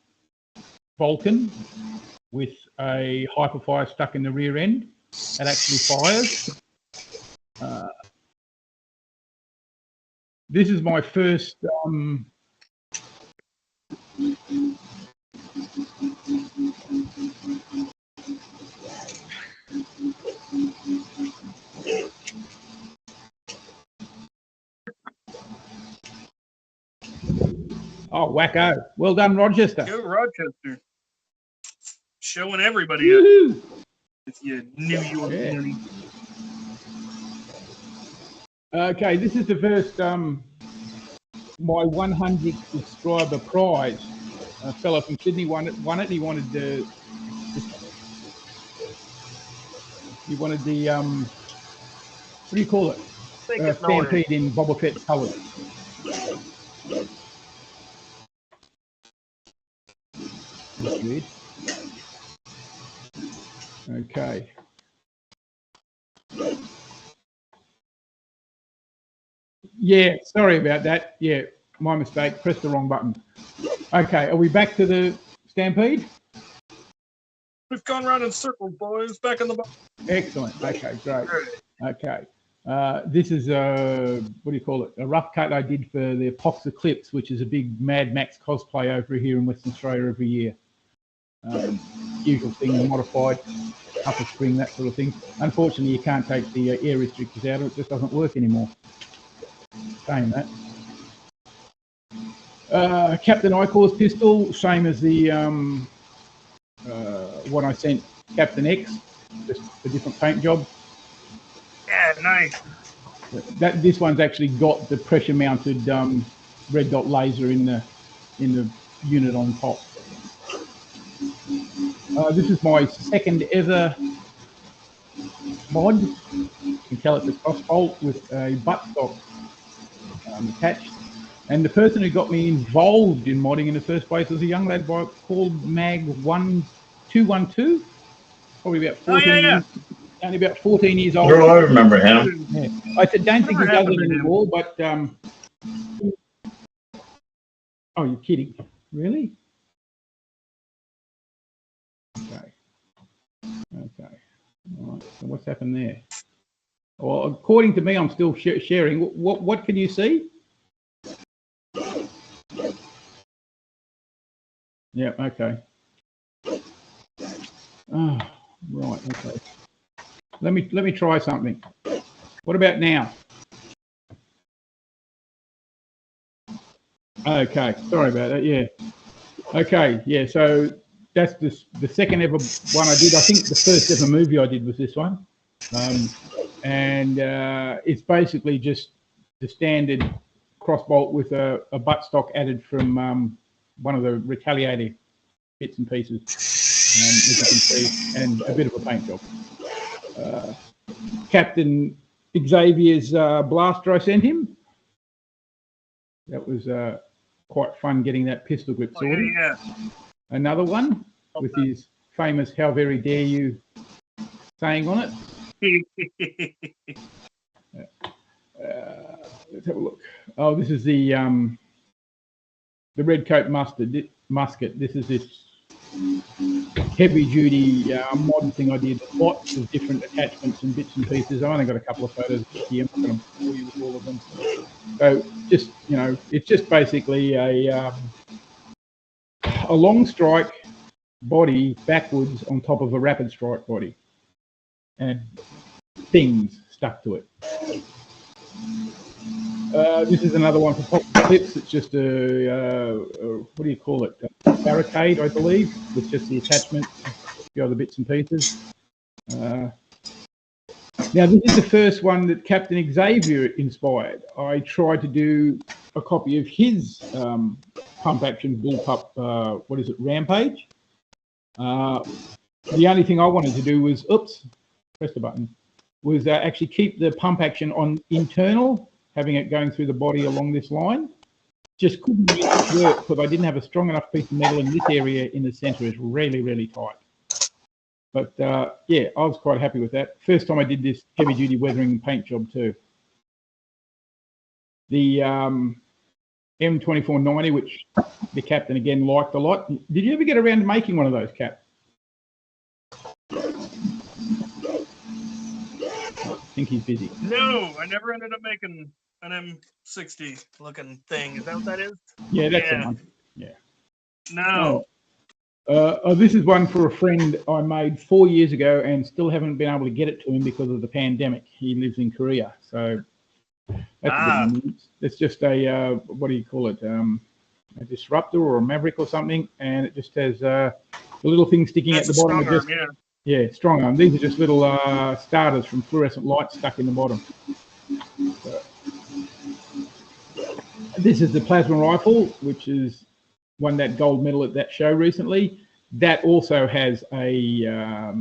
Vulcan with a Hyperfire stuck in the rear end. It actually fires. This is my first oh, wacko. Well done, Rochester. Go Rochester. Showing everybody up. If you knew you were money. Okay, this is the first my 100 subscriber prize. A fellow from Sydney won it. He wanted the what do you call it? Stampede in Boba Fett colours. That's good. Okay. Yeah, sorry about that. Yeah, my mistake. Pressed the wrong button. Okay, are we back to the Stampede? We've gone round in circles, boys. Back in the box. Excellent. Okay, great. Okay. This is what do you call it? A rough cut I did for the Pox Eclipse, which is a big Mad Max cosplay over here in Western Australia every year. Usual thing, modified, upper spring, that sort of thing. Unfortunately, you can't take the air restrictors out, or it just doesn't work anymore. Saying that. Captain Icor's pistol, same as the what I sent Captain X, just a different paint job. Yeah, nice. This one's actually got the pressure mounted red dot laser in the unit on top. This is my second ever mod. You can tell it's a cross bolt with a buttstock attached. And the person who got me involved in modding in the first place was a young lad called Mag1212, probably about 14 years, only about 14 years old. Oh, I remember him. Yeah. I don't think he does it anymore, but oh, you're kidding. Really? Okay. Okay. All right, so what's happened there? Well, according to me, I'm still sharing. What can you see? Yeah, okay. Oh, right, okay. Let me try something. What about now? Okay, sorry about that. Yeah. Okay, yeah. So that's the second ever one I did. I think the first ever movie I did was this one, and it's basically just the standard crossbolt with a buttstock added from one of the retaliator bits and pieces, as you can see, and a bit of a paint job. Captain Xavier's blaster I sent him. That was quite fun getting that pistol grip sorted. Yeah. Another one with his famous "How very dare you" saying on it. Let's have a look. Oh, this is the red coat musket. This is this heavy duty modern thing I did. Lots of different attachments and bits and pieces. I've only got a couple of photos here. I'm not going to bore you with all of them. So just, you know, it's just basically a long strike body backwards on top of a rapid strike body and things stuck to it. This is another one for pop clips. It's just a what do you call it? A barricade, I believe, with just the attachment, a few other bits and pieces. Now, this is the first one that Captain Xavier inspired. I tried to do a copy of his pump action bullpup, what is it, Rampage. The only thing I wanted to do was, oops, press the button, was actually keep the pump action on internal, having it going through the body along this line. Just couldn't make it work because I didn't have a strong enough piece of metal, and this area in the center is really, really tight. But yeah, I was quite happy with that. First time I did this heavy duty weathering paint job too. The M2490, which the captain again liked a lot. Did you ever get around to making one of those, Cap? I think he's busy. No, I never ended up making an M60 looking thing. Is that what that is? Yeah, that's the one. Yeah. No. This is one for a friend I made 4 years ago and still haven't been able to get it to him because of the pandemic. He lives in Korea, so that's a bit neat. It's just a what do you call it? A disruptor or a maverick or something, and it just has a little thing sticking at the bottom. Strong arm, yeah, strong arm. These are just little starters from fluorescent lights stuck in the bottom. So, this is the plasma rifle, which is won that gold medal at that show recently. That also has a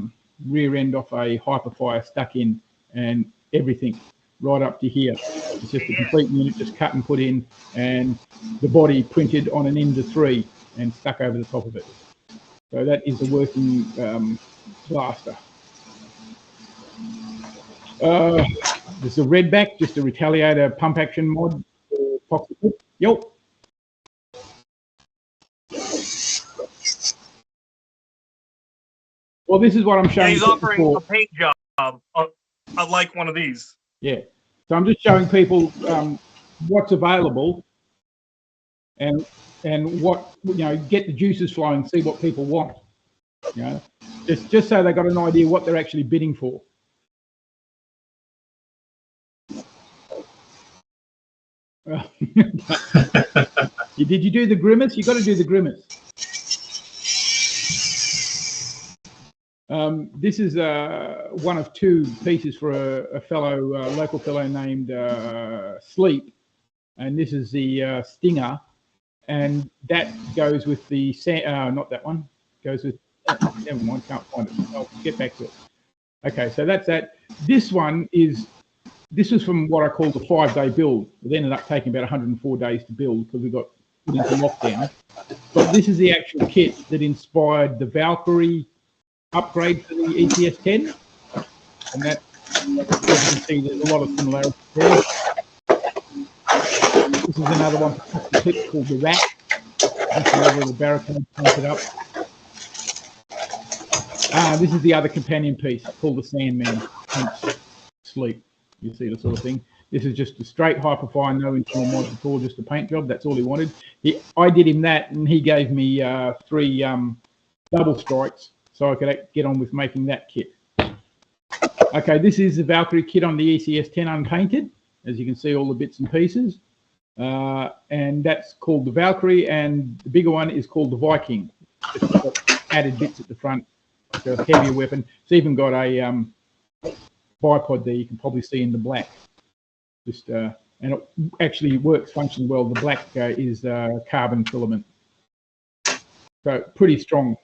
rear end off a hyperfire stuck in, and everything right up to here. It's just a complete unit, just cut and put in, and the body printed on an Ninja 3 and stuck over the top of it. So that is a working blaster. There's a redback, just a retaliator pump action mod for Foxy. Yo. Well, this is what I'm showing. Yeah, he's offering a paint job. I like one of these. Yeah. So I'm just showing people what's available and what, you know, get the juices flowing, see what people want. You know, just so they got an idea what they're actually bidding for. Did you do the grimace? You got to do the grimace. This is one of two pieces for a fellow, local fellow named Sleep, and this is the Stinger, and that goes with the not that one. Goes with never mind, can't find it. I'll get back to it. Okay, so that's that. This one is. This was from what I call the 5-day build. It ended up taking about 104 days to build because we got put into lockdown. But this is the actual kit that inspired the Valkyrie upgrade for the ETS-10, and that, as you can see, there's a lot of similarities there. This is another one for the clip called the Rat. This is where the barricade painted up. This is the other companion piece called the Sandman. Sleep. You see the sort of thing. This is just a straight hyperfine, no internal mods at all, just a paint job. That's all he wanted. I did him that, and he gave me 3 double strikes, so I could get on with making that kit. Okay, this is the Valkyrie kit on the ECS-10 unpainted. As you can see, all the bits and pieces. And that's called the Valkyrie, and the bigger one is called the Viking. It's got added bits at the front, like a heavier weapon. It's even got a bipod there, you can probably see in the black. Just and it actually works functionally well. The black is carbon filament, so pretty strong.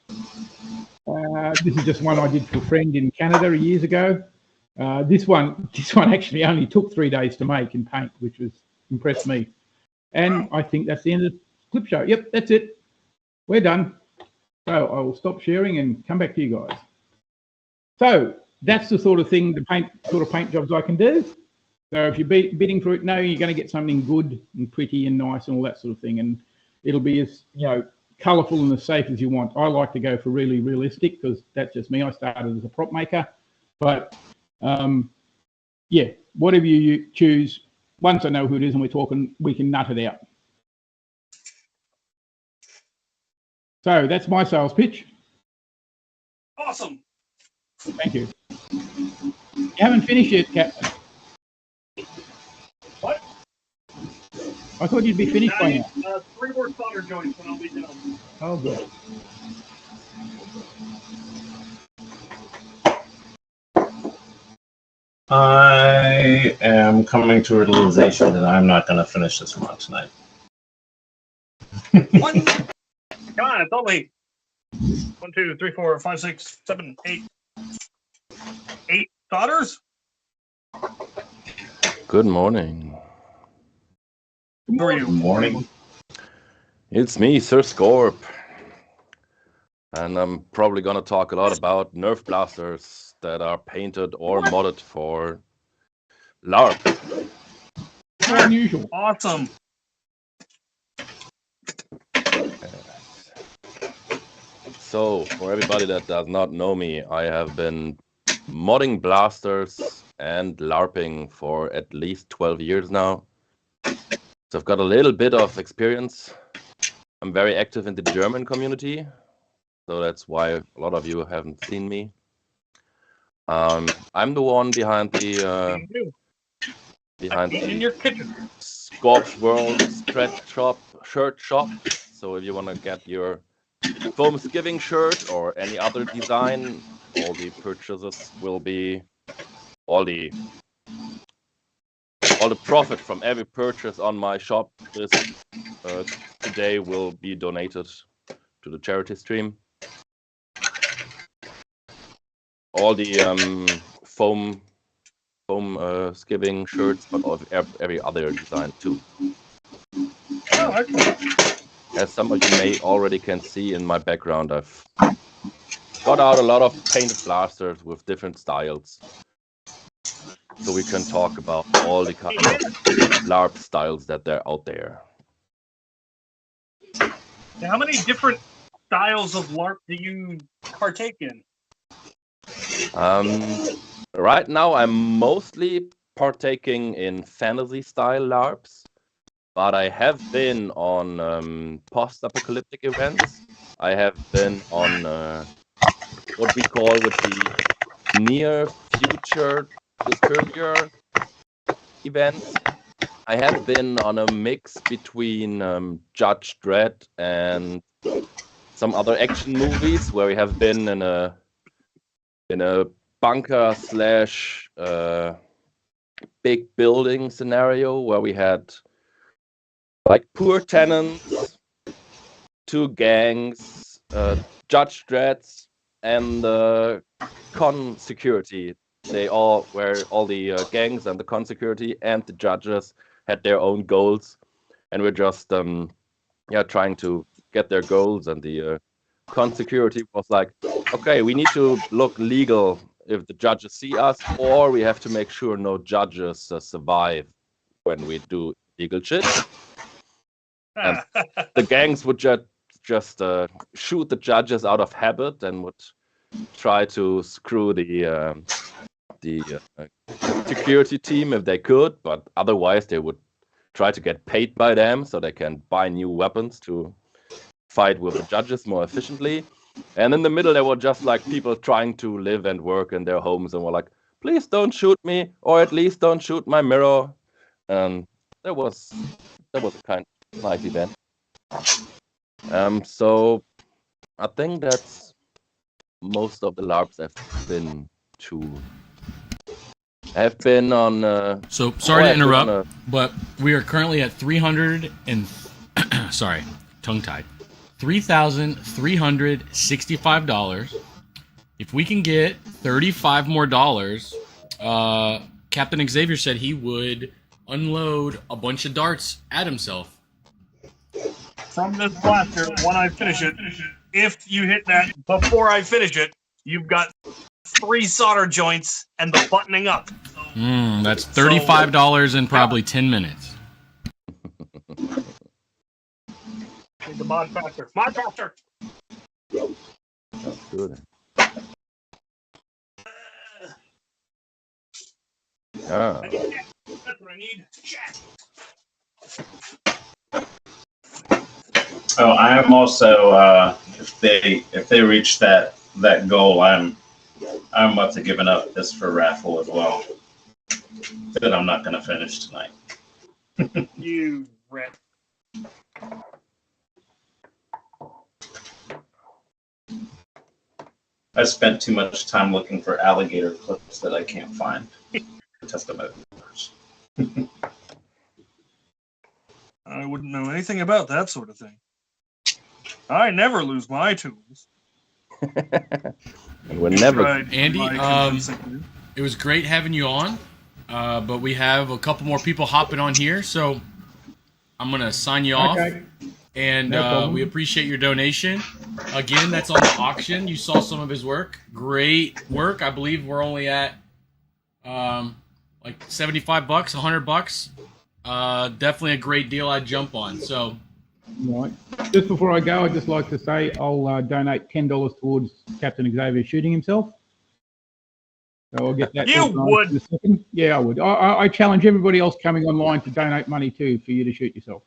This is just one I did for a friend in Canada years ago. This one actually only took 3 days to make and paint, which was impressed me. And I think that's the end of the clip show. Yep, that's it. We're done. So I will stop sharing and come back to you guys. So that's the sort of thing, the sort of paint jobs I can do. So if you're bidding for it, no, you're going to get something good and pretty and nice and all that sort of thing. And it'll be as, colourful and as safe as you want. I like to go for really realistic because that's just me. I started as a prop maker. But, yeah, whatever you choose, once I know who it is and we're talking, we can nut it out. So that's my sales pitch. Awesome. Thank you. You haven't finished yet, Captain. What? I thought you'd be finished by now. 3 more solder joints and I'll be done. Oh, good. I am coming to a realization that I'm not going to finish this one tonight. What? Come on, it's only 1, 2, 3, 4, 5, 6, 7, 8. 8 solders? Good morning. Good morning. It's me, Sirscorp. And I'm probably going to talk a lot about Nerf blasters that are painted or modded for LARP. Unusual. Awesome. So, for everybody that does not know me, I have been modding blasters and LARPing for at least 12 years now. So I've got a little bit of experience. I'm very active in the German community, so that's why a lot of you haven't seen me. I'm the one behind the in your kitchen. Scorp's World shirt shop. So if you want to get your Foamsgiving shirt or any other design, all the purchases will be all the profit from every purchase on my shop this today will be donated to the charity stream. All the Foamsgiving shirts, but every other design too. Oh, excellent. As some of you may already can see in my background, I've got out a lot of painted blasters with different styles. So we can talk about all the kind of LARP styles that they're out there. Now, how many different styles of LARP do you partake in? Right now, I'm mostly partaking in fantasy style LARPs, but I have been on post-apocalyptic events. I have been on what we call with the near future dystopian events. I have been on a mix between Judge Dredd and some other action movies where we have been in a bunker slash big building scenario where we had like poor tenants, 2 gangs, Judge Dredds, and con security. They all where all the gangs and the con security and the judges had their own goals, and we're just trying to get their goals. And the con security was like, okay, we need to look legal if the judges see us, or we have to make sure no judges survive when we do legal shit. And the gangs would just shoot the judges out of habit and would try to screw the security team if they could, but otherwise they would try to get paid by them so they can buy new weapons to fight with the judges more efficiently. And in the middle, there were just like people trying to live and work in their homes and were like, please don't shoot me, or at least don't shoot my mirror. And that was a kind of nice event. So I think that's most of the LARPs I've been to. I've been on. So sorry to interrupt, but we are currently at 300 and sorry, tongue-tied. $3,365. If we can get $35 more, Captain Xavier said he would unload a bunch of darts at himself. From this blaster, when I finish it, if you hit that before I finish it, you've got 3 solder joints and the buttoning up. That's $35 in probably 10 minutes. The mod faster. Mod faster! That's good. Ah. That's what I need. Oh, I am also if they reach that goal, I'm up to giving up this for raffle as well. That I'm not gonna finish tonight. You rat. I spent too much time looking for alligator clips that I can't find. Test them out. I wouldn't know anything about that sort of thing. I never lose my tools. And we're never. Andy, it was great having you on, but we have a couple more people hopping on here, so I'm going to sign you off. And we appreciate your donation. Again, that's on the auction. You saw some of his work. Great work. I believe we're only at like $75, $100. Definitely a great deal I'd jump on. So, right. Just before I go, I'd just like to say I'll donate $10 towards Captain Xavier shooting himself. So I'll get that. You would? In a second. Yeah, I would. I challenge everybody else coming online to donate money too for you to shoot yourself.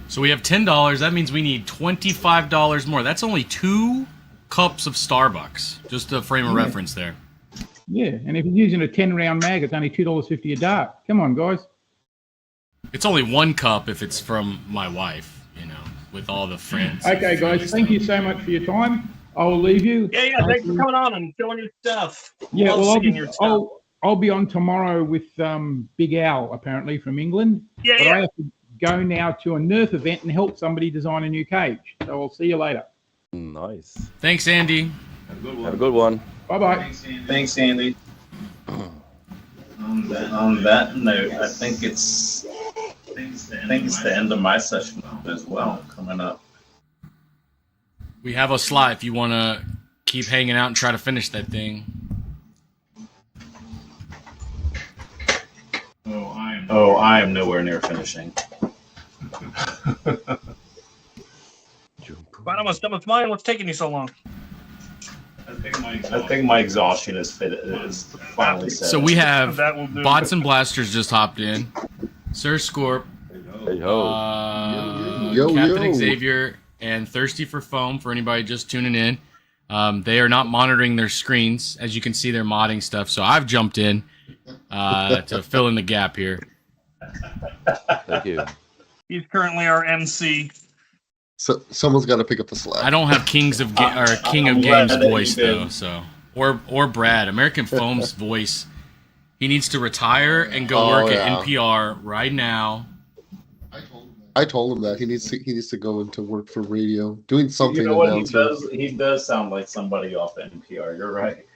So we have $10. That means we need $25 more. That's only 2 cups of Starbucks. Just a frame of reference there. Yeah, and if you're using a 10-round mag, it's only $2.50 a dart. Come on, guys. It's only 1 cup if it's from my wife, you know, with all the friends. Okay, guys, thank you so much for your time. I will leave you. Yeah, thanks for coming on and showing your stuff. Yeah, Love seeing well, your stuff. I'll be on tomorrow with Big Al, apparently, from England. Yeah, but yeah. I have to go now to a Nerf event and help somebody design a new cage. So I'll see you later. Nice. Thanks, Andy. Have a good one. Bye-bye. Thanks, Andy. On that note, I think it's the end of my session as well coming up. We have a slot if you want to keep hanging out and try to finish that thing. Oh, I am nowhere near finishing. Glad I'm done with mine. What's taking you so long? I think my exhaustion is finally set. So we have BotsNBlasters just hopped in. Sirscorp, Captain Xavier, and Thirsty for Foam for anybody just tuning in. They are not monitoring their screens. As you can see, they're modding stuff. So I've jumped in to fill in the gap here. Thank you. He's currently our MC. So someone's got to pick up the slack. I don't have King of Games voice though, so or Brad. American Foam's voice. He needs to retire and go work at NPR right now. I told him that he needs to go into work for radio, doing something. You know what? He does sound like somebody off NPR. You're right.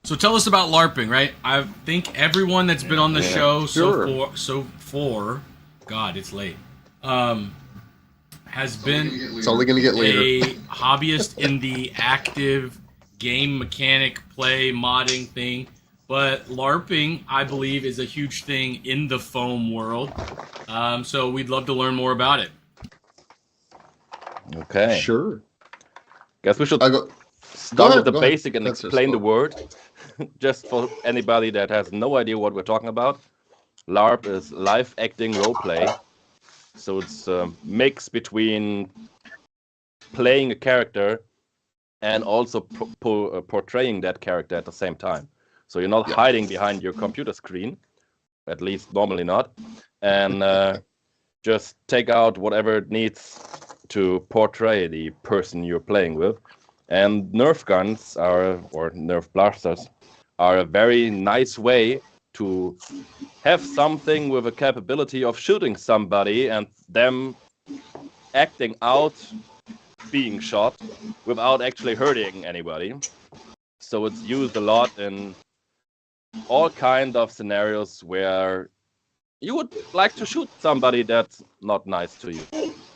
So tell us about LARPing, right? I think everyone that's been on the show so far, God, it's late. Has been it's only gonna get later. A hobbyist in the active game mechanic play modding thing. but LARPing, I believe, is a huge thing in the foam world. So we'd love to learn more about it. Okay. Sure. Guess we should start with the basic and explain the word, just for anybody that has no idea what we're talking about. LARP is live acting roleplay. So it's a mix between playing a character and also portraying that character at the same time. So you're not hiding behind your computer screen, at least normally not, and just take out whatever it needs to portray the person you're playing with. And Nerf guns or Nerf blasters are a very nice way to have something with a capability of shooting somebody and them acting out being shot without actually hurting anybody. So it's used a lot in all kinds of scenarios where you would like to shoot somebody that's not nice to you,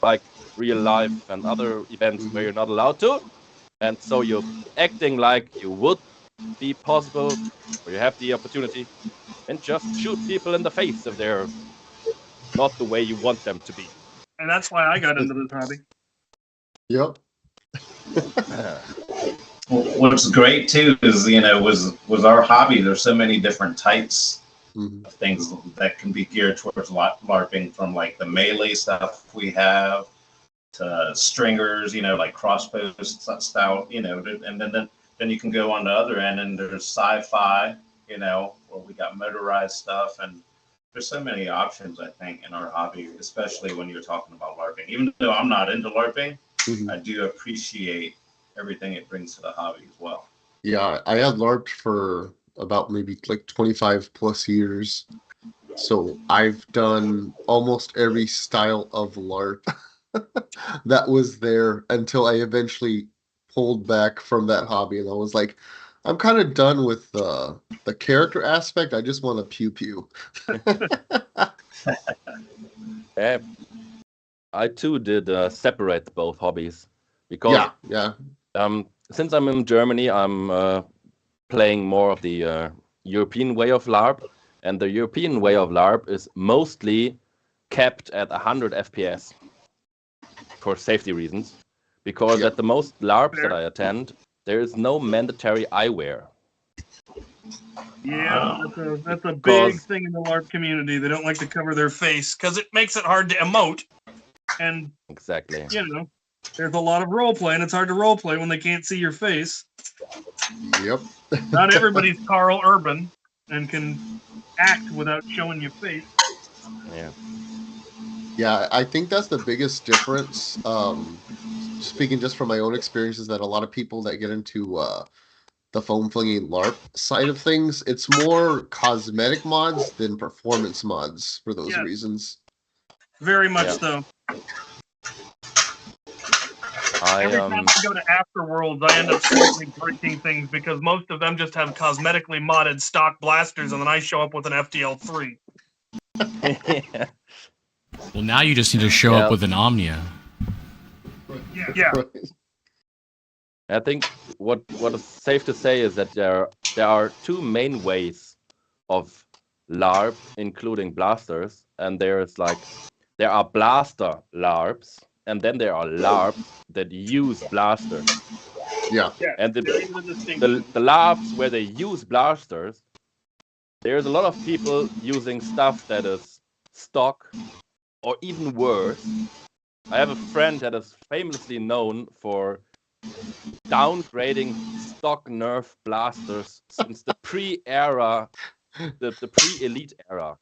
like real life and other events where you're not allowed to. And so you're acting like you would be possible, or you have the opportunity, and just shoot people in the face if they're not the way you want them to be. And that's why I got into this hobby. Yep. What's great too is, you know, was our hobby. There's so many different types of things that can be geared towards LARPing, from like the melee stuff we have to stringers, you know, like crossbows style, you know, and then you can go on the other end and there's sci-fi, you know, where we got motorized stuff, and there's so many options, I think, in our hobby, especially when you're talking about LARPing. Even though I'm not into LARPing, I do appreciate everything it brings to the hobby as well. Yeah, I had LARPed for about maybe like 25 plus years. So I've done almost every style of LARP that was there until I eventually pulled back from that hobby. And I was like, I'm kind of done with the character aspect. I just want to pew pew. I too did separate both hobbies because since I'm in Germany, I'm playing more of the European way of LARP, and the European way of LARP is mostly kept at 100 FPS for safety reasons, because at the most LARPs that I attend, there is no mandatory eyewear. Yeah, that's a big thing in the LARP community. They don't like to cover their face because it makes it hard to emote. And exactly, you know, there's a lot of role play, and it's hard to role play when they can't see your face. Yep. Not everybody's Carl Urban and can act without showing your face. Yeah. Yeah, I think that's the biggest difference. Speaking just from my own experiences, that a lot of people that get into the foam flinging LARP side of things, it's more cosmetic mods than performance mods for those reasons. Very much so. Every time I go to Afterworlds, I end up slightly breaking things because most of them just have cosmetically modded stock blasters, and then I show up with an FTL3. Well, now you just need to show up with an Omnia. Yeah. I think what is safe to say is that there are two main ways of LARP, including blasters, and there are blaster LARPs, and then there are LARPs that use blasters. Yeah. And the LARPs where they use blasters, there's a lot of people using stuff that is stock, or even worse. I have a friend that is famously known for downgrading stock Nerf blasters since the pre-era, the pre-elite era.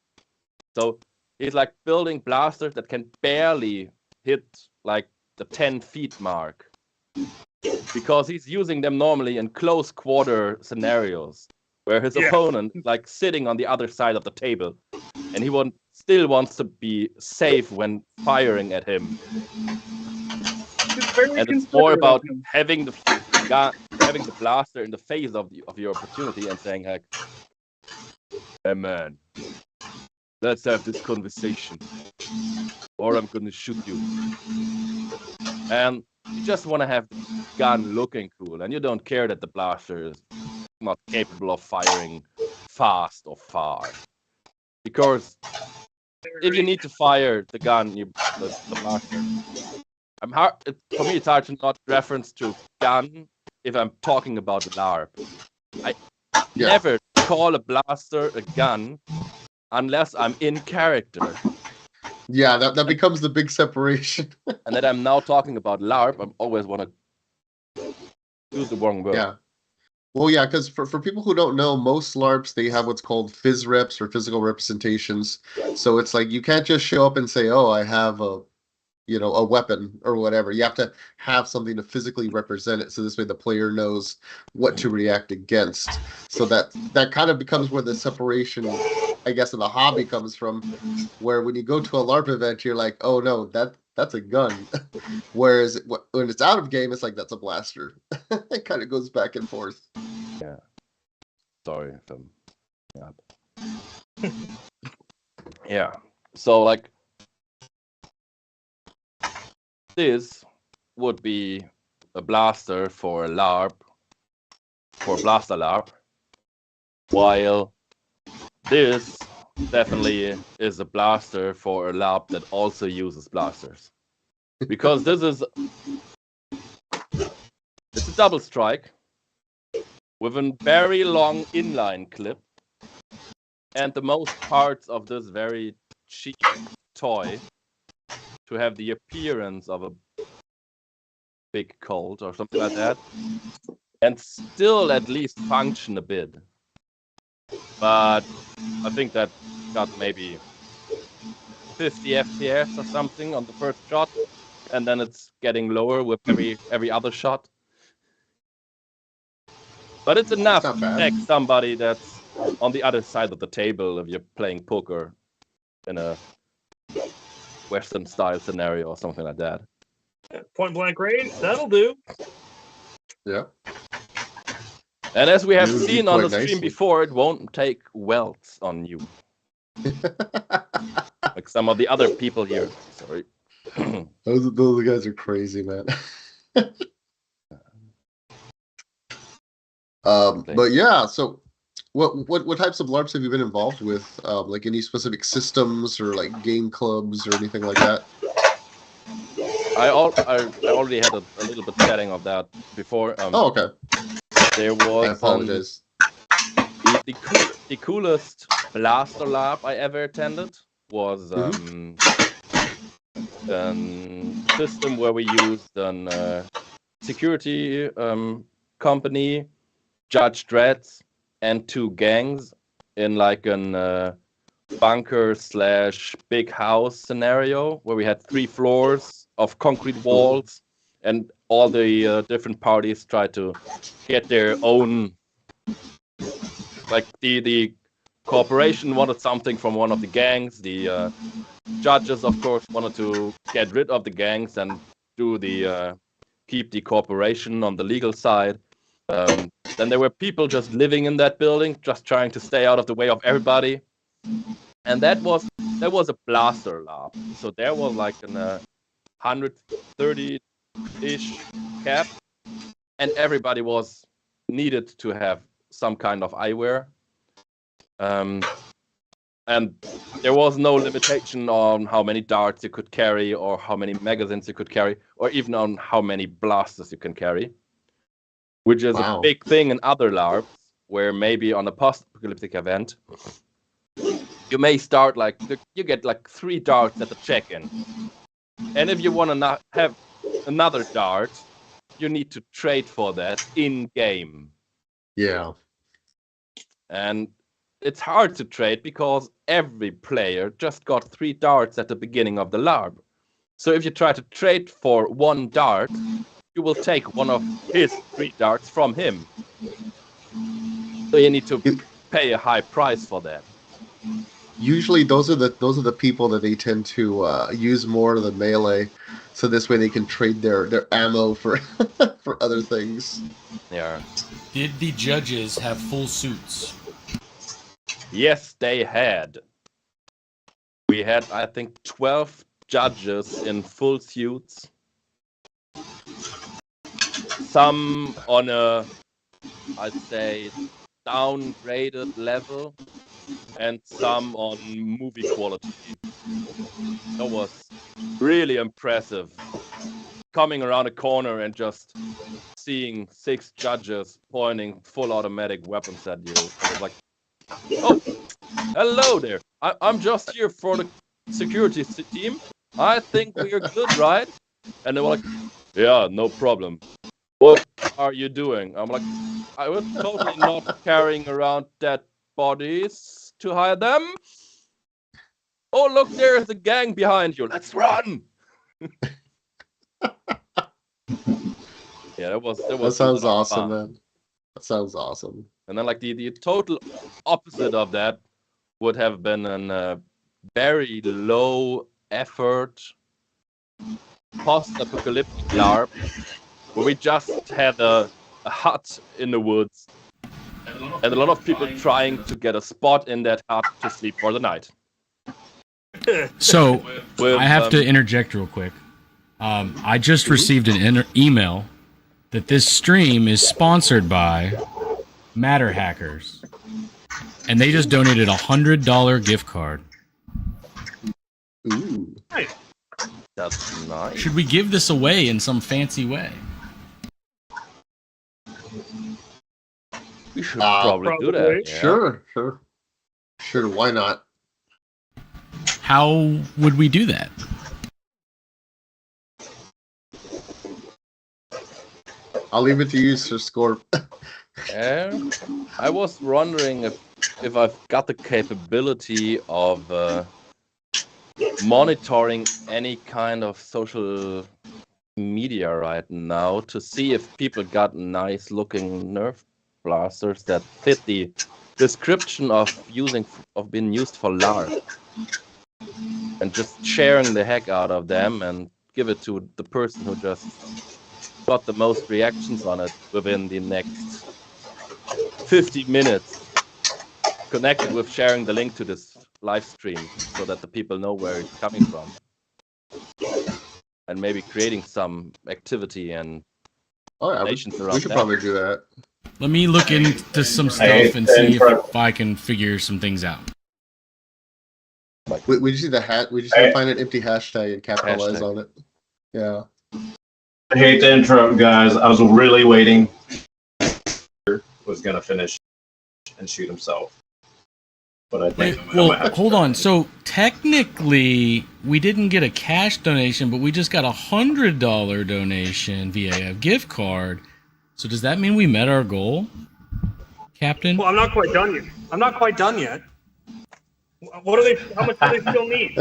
So he's like building blasters that can barely hit like the 10 feet mark, because he's using them normally in close quarter scenarios where his opponent is like sitting on the other side of the table, and he still wants to be safe when firing at him. And it's more about having the blaster in the face of your opportunity and saying, like, "Hey man, let's have this conversation, or I'm gonna shoot you." And you just want to have the gun looking cool, and you don't care that the blaster is not capable of firing fast or far. Because if you need to fire the gun, the blaster. For me, it's hard to not reference to gun if I'm talking about LARP. I never call a blaster a gun unless I'm in character. Yeah, that becomes the big separation. And that I'm now talking about LARP, I always want to use the wrong word. Yeah. Well, yeah, because for people who don't know, most LARPs, they have what's called phys reps or physical representations. So it's like you can't just show up and say, oh, I have a weapon or whatever. You have to have something to physically represent it. So this way the player knows what to react against. So that kind of becomes where the separation, I guess, of the hobby comes from, where when you go to a LARP event, you're like, oh no, that's a gun. Whereas when it's out of game, it's like, that's a blaster. It kind of goes back and forth. Yeah. Sorry if I'm... Yeah. So, like, this would be a blaster for a LARP, for Blaster LARP, while this definitely is a blaster for a LARP that also uses blasters. Because it's a double strike with a very long inline clip, and the most parts of this very cheap toy to have the appearance of a big Colt or something like that, and still at least function a bit. But I think that got maybe 50 FPS or something on the first shot, and then it's getting lower with every other shot. But it's enough to protect somebody that's on the other side of the table if you're playing poker in a Western style scenario or something like that. Point blank range, that'll do. Yeah. And as we have seen on the stream before, it won't take welts on you. Like some of the other people here. Sorry. Those guys are crazy, man. But yeah, so what types of LARPs have you been involved with? Like any specific systems or like game clubs or anything like that? I already had a little bit setting of that before. Oh, okay. There was I apologize. The coolest blaster LARP I ever attended was a system where we used a security company, Judge Dreads, and 2 gangs in like an bunker / big house scenario where we had 3 floors of concrete walls, and all the different parties tried to get their own. Like the corporation wanted something from one of the gangs. The judges, of course, wanted to get rid of the gangs and do keep the corporation on the legal side. Then there were people just living in that building, just trying to stay out of the way of everybody. And that was a blaster LARP. So there was like an 130-ish cap, and everybody was needed to have some kind of eyewear. And there was no limitation on how many darts you could carry or how many magazines you could carry, or even on how many blasters you can carry. Which is a big thing in other LARPs, where maybe on a post-apocalyptic event, you may start you get 3 darts at the check-in. And if you want to have another dart, you need to trade for that in-game. Yeah. And it's hard to trade because every player just got 3 darts at the beginning of the LARP. So if you try to trade for 1 dart, you will take one of his 3 darts from him. So you need to pay a high price for that. Usually those are the people that they tend to use more of the melee, so this way they can trade their ammo for for other things. Yeah. Did the judges have full suits? Yes, they had. We had, I think, 12 judges in full suits. Some on I'd say downgraded level and some on movie quality. That was really impressive. Coming around a corner and just seeing 6 judges pointing full automatic weapons at you. I was like, oh, hello there. I'm just here for the security team. I think we are good, right? And they were like, yeah, no problem. What are you doing? I'm like, I was totally not carrying around dead bodies to hide them. Oh, look, there's a gang behind you. Let's run. Yeah, that sounds awesome, man. That sounds awesome. And then, like, the total opposite of that would have been a very low effort post-apocalyptic LARP where we just had a hut in the woods and a lot of people trying to get a spot in that hut to sleep for the night. So, I have to interject real quick. I just received an email that this stream is sponsored by Matter Hackers, and they just donated $100 gift card. Ooh, that's nice. Should we give this away in some fancy way? We should probably do that. Yeah. Sure. Why not? How would we do that? I'll leave it to you, Sirscorp. I was wondering if I've got the capability of monitoring any kind of social media right now to see if people got nice looking Nerf blasters that fit the description of being used for LARP, and just sharing the heck out of them and give it to the person who just got the most reactions on it within the next 50 minutes, connected with sharing the link to this live stream so that the people know where it's coming from, and maybe creating some activity and nations around. We should probably do that. Let me look into some stuff and see if I can figure some things out. We just need the hat. We just need to find an empty hashtag and capitalize on it. Yeah. I hate to interrupt, guys. I was really waiting. Was gonna finish and shoot himself, but I think. Hold on. So technically, we didn't get a cash donation, but we just got $100 donation via a gift card. So does that mean we met our goal, Captain? Well, I'm not quite done yet. What are they? How much do they still need?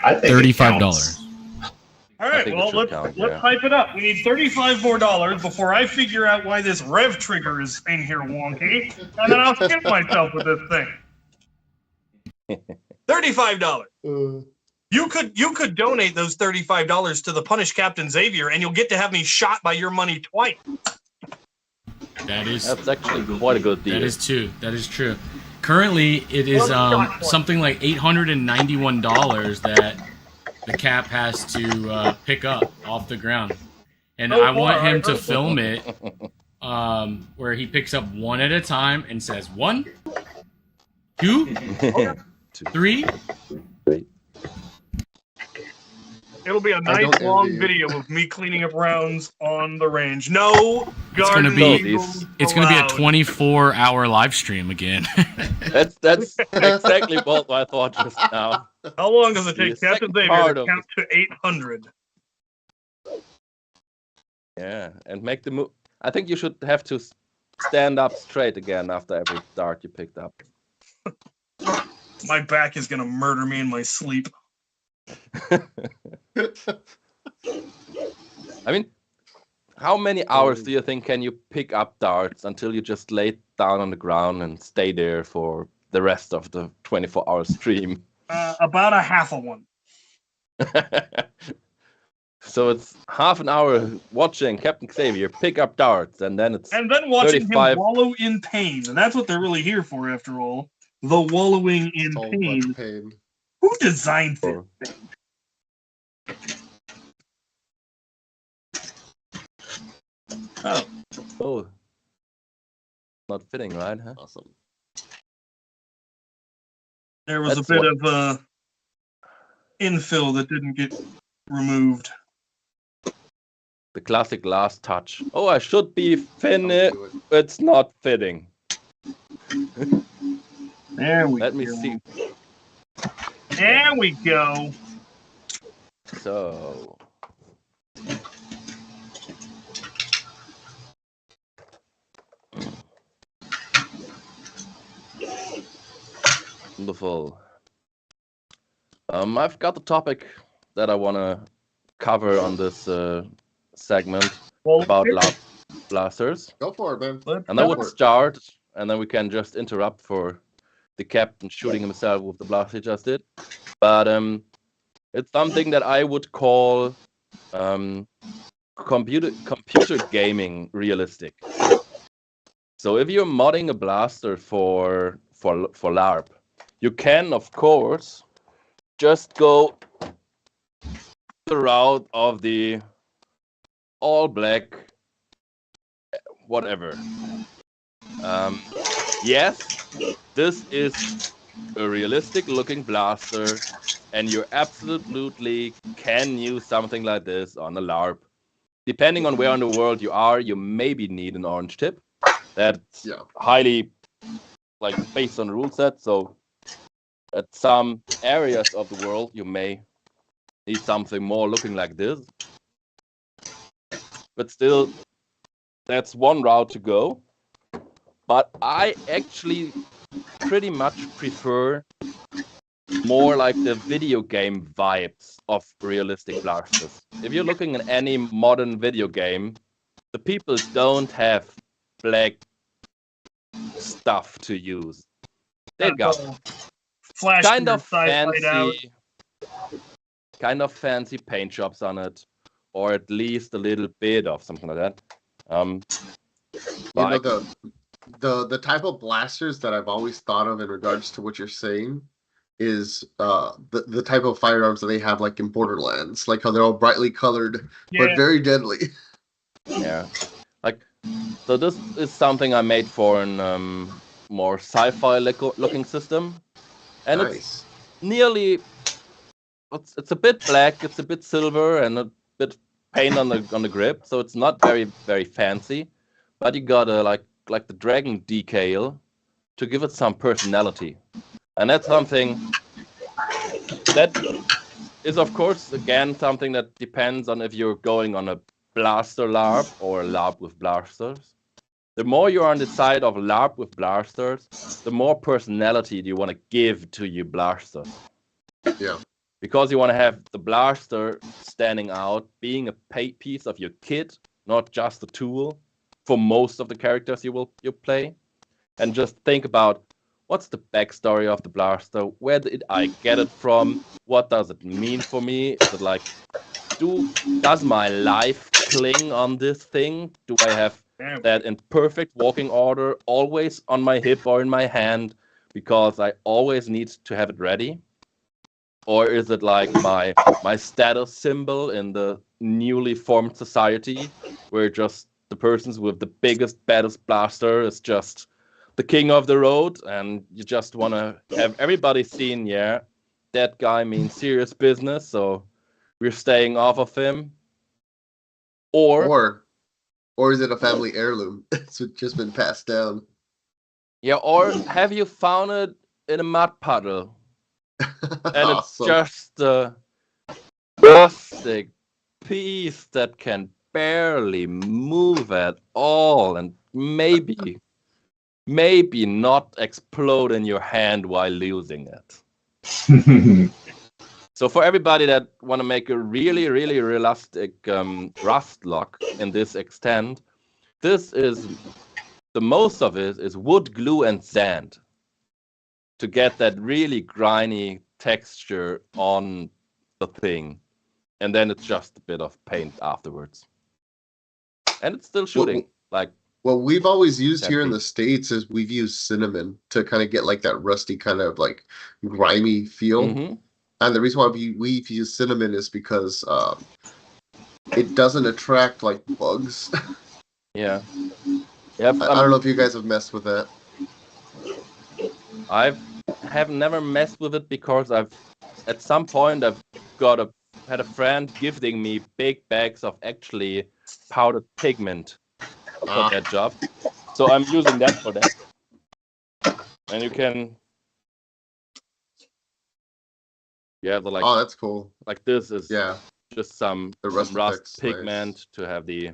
I think $35. All right, well, let's hype it up. We need $35 more before I figure out why this rev trigger is in here wonky, and then I'll skip myself with this thing. $35. You could donate those $35 to the Punish Captain Xavier, and you'll get to have me shot by your money twice. That's actually quite a good deal. That is true. Currently, it is something like $891 that the Cap has to pick up off the ground, and I want him to film it where he picks up one at a time and says 1, 2, 3. It'll be a nice long video of me cleaning up rounds on the range. No garden. It's gonna be a 24-hour live stream again. That's exactly what I thought just now. How long does it take Captain Xavier to count to 800? Yeah, and make the move. I think you should have to stand up straight again after every dart you picked up. My back is gonna murder me in my sleep. I mean, how many hours do you think can you pick up darts until you just lay down on the ground and stay there for the rest of the 24-hour stream? About a half of one. So it's half an hour watching Captain Xavier pick up darts, and then it's watching 35... him wallow in pain, and that's what they're really here for, after all. The wallowing in pain. Who designed this thing? Oh, Oh, not fitting, right? Huh? Awesome. There was a bit of infill that didn't get removed. The classic last touch. Oh, I should be finished. It's not fitting. There we Let go. me see. There we go. So. Wonderful. I've got the topic that I want to cover on this segment about LARP blasters. Go for it, man. And I would start, and then we can just interrupt for the captain shooting himself with the blast he just did. But it's something that I would call computer gaming realistic. So if you're modding a blaster for LARP, you can, of course, just go the route of the all black whatever. Yes, this is a realistic looking blaster, and you absolutely can use something like this on a LARP. Depending on where in the world you are, you maybe need an orange tip. That's highly based on the rule set. So at some areas of the world, you may need something more looking like this. But still, that's one route to go. But I actually pretty much prefer more like the video game vibes of realistic blasters. If you're looking at any modern video game, the people don't have black stuff to use. They've got kind of fancy paint jobs on it, or at least a little bit of something like that. The type of blasters that I've always thought of in regards to what you're saying is the type of firearms that they have like in Borderlands, like how they're all brightly colored but very deadly. Yeah, so this is something I made for an more sci-fi looking system, and it's nearly it's a bit black, it's a bit silver, and a bit paint on the grip, so it's not very fancy, but you got a like the dragon decal to give it some personality. And that's something that is, of course, again, something that depends on if you're going on a blaster LARP or a LARP with blasters. The more you're on the side of LARP with blasters, the more personality you want to give to your blaster. Yeah. Because you want to have the blaster standing out, being a piece of your kit, not just a tool for most of the characters you play. And just think about, what's the backstory of the blaster? Where did I get it from? What does it mean for me? Is it like, does my life cling on this thing? Do I have that in perfect walking order, always on my hip or in my hand, because I always need to have it ready? Or is it like my status symbol in the newly formed society, where just the persons with the biggest, baddest blaster is just the king of the road, and you just want to have everybody seen, that guy means serious business, so we're staying off of him. Or is it a family heirloom? It's just been passed down. Yeah, or have you found it in a mud puddle? And it's just a rustic piece that can barely move at all, and maybe not explode in your hand while losing it. So for everybody that want to make a really realistic rust lock in this extent, this is the most of it is wood, glue, and sand to get that really grimy texture on the thing, and then it's just a bit of paint afterwards, and it's still shooting. What we've always used here in the States is we've used cinnamon to kind of get like that rusty kind of like grimy feel. Mm-hmm. And the reason why we've used cinnamon is because it doesn't attract like bugs. Yeah. Yep, I don't know if you guys have messed with that. I have never messed with it because at some point I've had a friend gifting me big bags of actually powdered pigment for that job, so I'm using that for that. And you can, like. Oh, that's cool. Like this is just some rust pigment to have the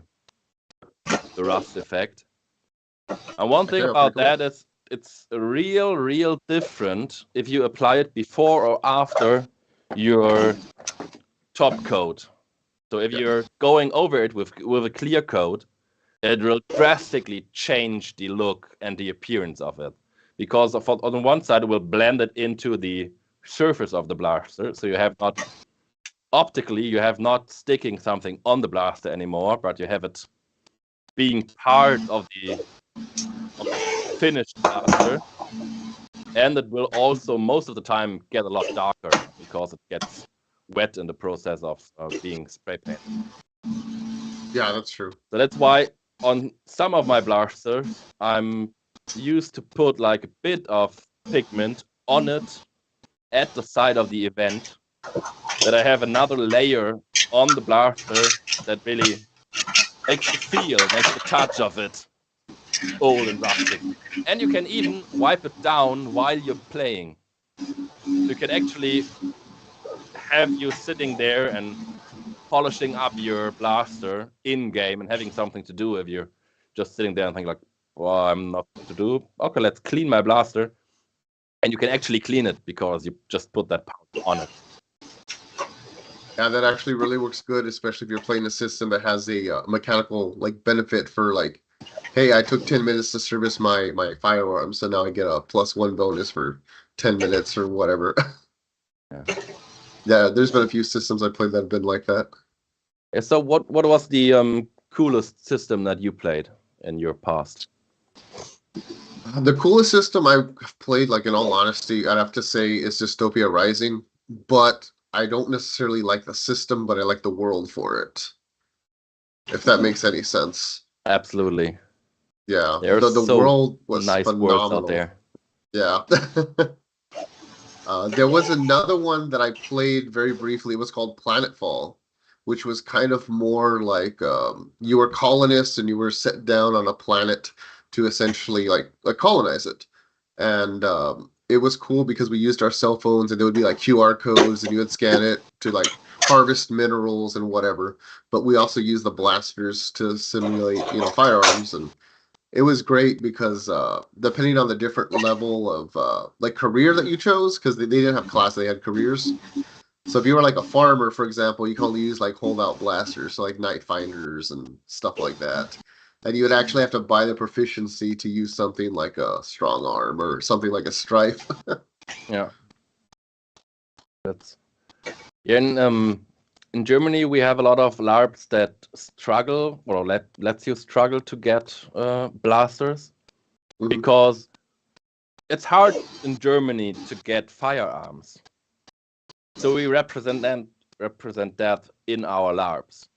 rust effect. And one thing about that is it's real different if you apply it before or after your top coat. So if you're going over it with a clear coat, it will drastically change the look and the appearance of it. Because on the one side, it will blend it into the surface of the blaster. So you have not, optically, you have not sticking something on the blaster anymore, but you have it being part of the finished blaster. And it will also, most of the time, get a lot darker because it gets wet in the process of being spray painted. Yeah, that's true. So that's why on some of my blasters, I'm used to put like a bit of pigment on it at the side of the event, that I have another layer on the blaster that really makes the feel, makes the touch of it old and rustic. And you can even wipe it down while you're playing. You can actually have you sitting there and polishing up your blaster in-game and having something to do if you're just sitting there and thinking like, well, I'm not to do. Okay, let's clean my blaster. And you can actually clean it because you just put that powder on it. Yeah, that actually really works good, especially if you're playing a system that has a mechanical like benefit for like, hey, I took 10 minutes to service my firearm, so now I get a +1 bonus for 10 minutes or whatever. Yeah, there's been a few systems I played that have been like that. Yeah, so what was the coolest system that you played in your past? The coolest system I've played, like in all honesty, I'd have to say is Dystopia Rising, but I don't necessarily like the system, but I like the world for it. If that makes any sense. Absolutely. Yeah, There's the so world was nice phenomenal. worlds out there. Yeah. There was another one that I played very briefly. It was called Planetfall, which was kind of more like you were colonists and you were set down on a planet to essentially like colonize it. And it was cool because we used our cell phones and there would be like QR codes and you would scan it to like harvest minerals and whatever. But we also used the blasters to simulate, firearms. And it was great because depending on the different level of like career that you chose, because they didn't have class, they had careers. So if you were like a farmer, for example, you can only use like holdout blasters, so like night finders and stuff like that. And you would actually have to buy the proficiency to use something like a strong arm or something like a strife. Yeah. That's in Germany we have a lot of LARPs that struggle or lets you struggle to get blasters because it's hard in Germany to get firearms. So we represent that in our LARPs.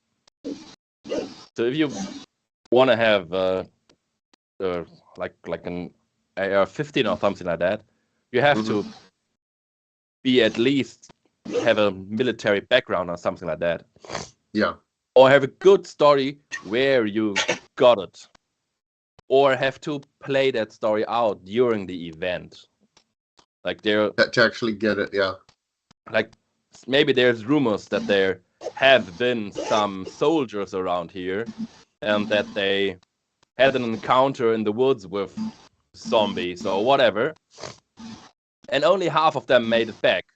So if you want to have like an AR-15 or something like that, you have to be at least have a military background or something like that. Yeah. Or have a good story where you got it. Or have to play that story out during the event. Like to actually get it, yeah. Like maybe there's rumors that there have been some soldiers around here and that they had an encounter in the woods with zombies or whatever. And only half of them made it back.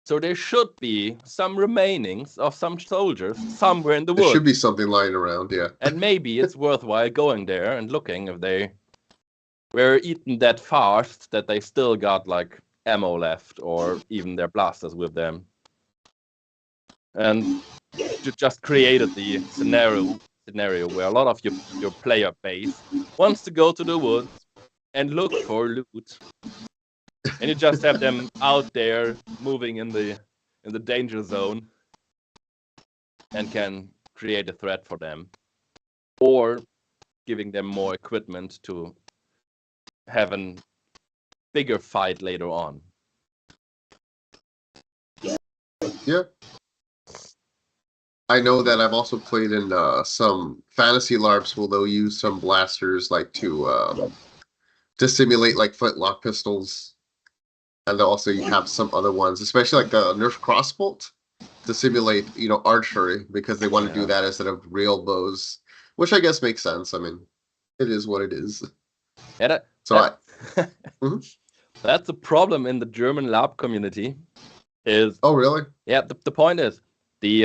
So there should be some remainings of some soldiers somewhere in the woods. There should be something lying around, yeah. And maybe it's worthwhile going there and looking if they were eaten that fast that they still got like ammo left or even their blasters with them. And you just created the scenario where a lot of your player base wants to go to the woods and look for loot. And you just have them out there moving in the danger zone and can create a threat for them. Or giving them more equipment to have a bigger fight later on. Yeah. I know that I've also played in some fantasy LARPs where they'll use some blasters like to simulate like flintlock pistols, and also you have some other ones, especially like the Nerf crossbolt, to simulate archery because they want to do that instead of real bows, which I guess makes sense. I mean, it is what it is. Yeah, that's the problem in the German LARP community. Oh, really? Yeah, the point is, the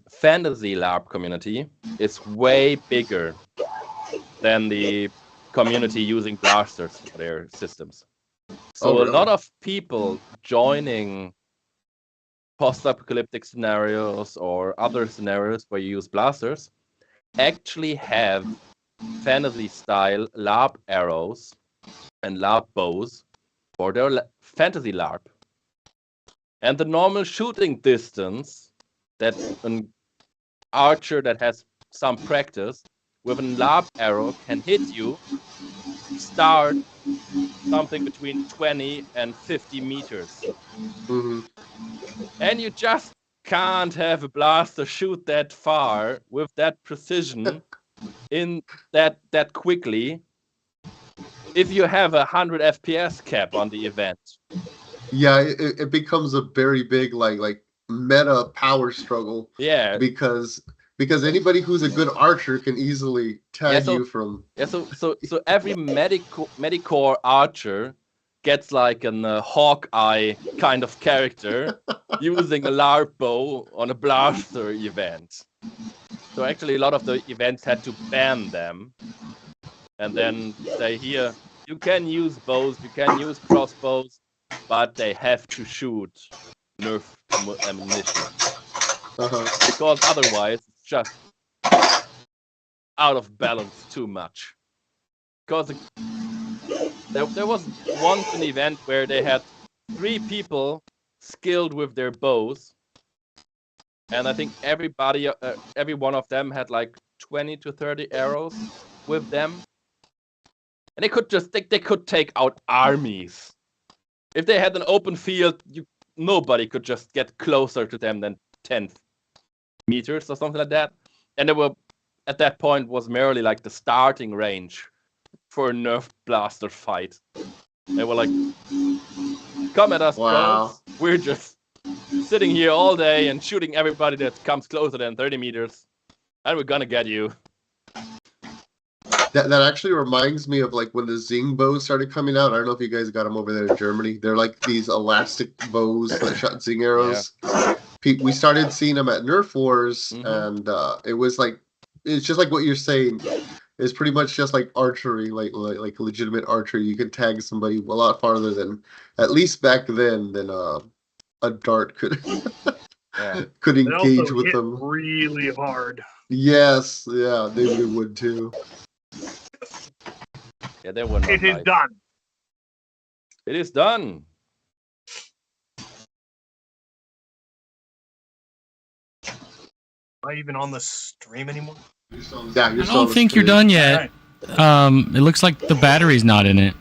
fantasy LARP community is way bigger than the community using blasters for their systems. So really? A lot of people joining post-apocalyptic scenarios or other scenarios where you use blasters actually have fantasy-style LARP arrows and LARP bows for their fantasy LARP. And the normal shooting distance that an archer that has some practice with a LARP arrow can hit you start something between 20 and 50 meters. And you just can't have a blaster shoot that far with that precision in that quickly if you have 100 FPS cap on the event. Yeah, it becomes a very big like meta power struggle. Yeah, because anybody who's a good archer can easily tag you from. Yeah, so every Medicore archer gets like a Hawkeye kind of character using a LARP bow on a blaster event. So actually, a lot of the events had to ban them, and then say here you can use bows, you can use crossbows, but they have to shoot Nerf ammunition. Because otherwise it's just out of balance too much. Because there was once an event where they had 3 people skilled with their bows, and I think every one of them had like 20 to 30 arrows with them, and they could take out armies. If they had an open field, nobody could just get closer to them than 10 meters or something like that. And they were, at that point, was merely like the starting range for a Nerf blaster fight. They were like, come at us, bros. We're just sitting here all day and shooting everybody that comes closer than 30 meters. And we're gonna get you. That actually reminds me of like when the Zing bows started coming out. I don't know if you guys got them over there in Germany. They're like these elastic bows that shot Zing arrows. Yeah. We started seeing them at Nerf Wars, and it's just like what you're saying. It's pretty much just like archery, like legitimate archery. You can tag somebody a lot farther than, at least back then, than a dart could could engage with them. Really hard. Yes, yeah, they would too. Yeah, they were not It is done. It is done. Am I even on the stream anymore? Yeah, I don't think you're done yet. Right. It looks like the battery's not in it.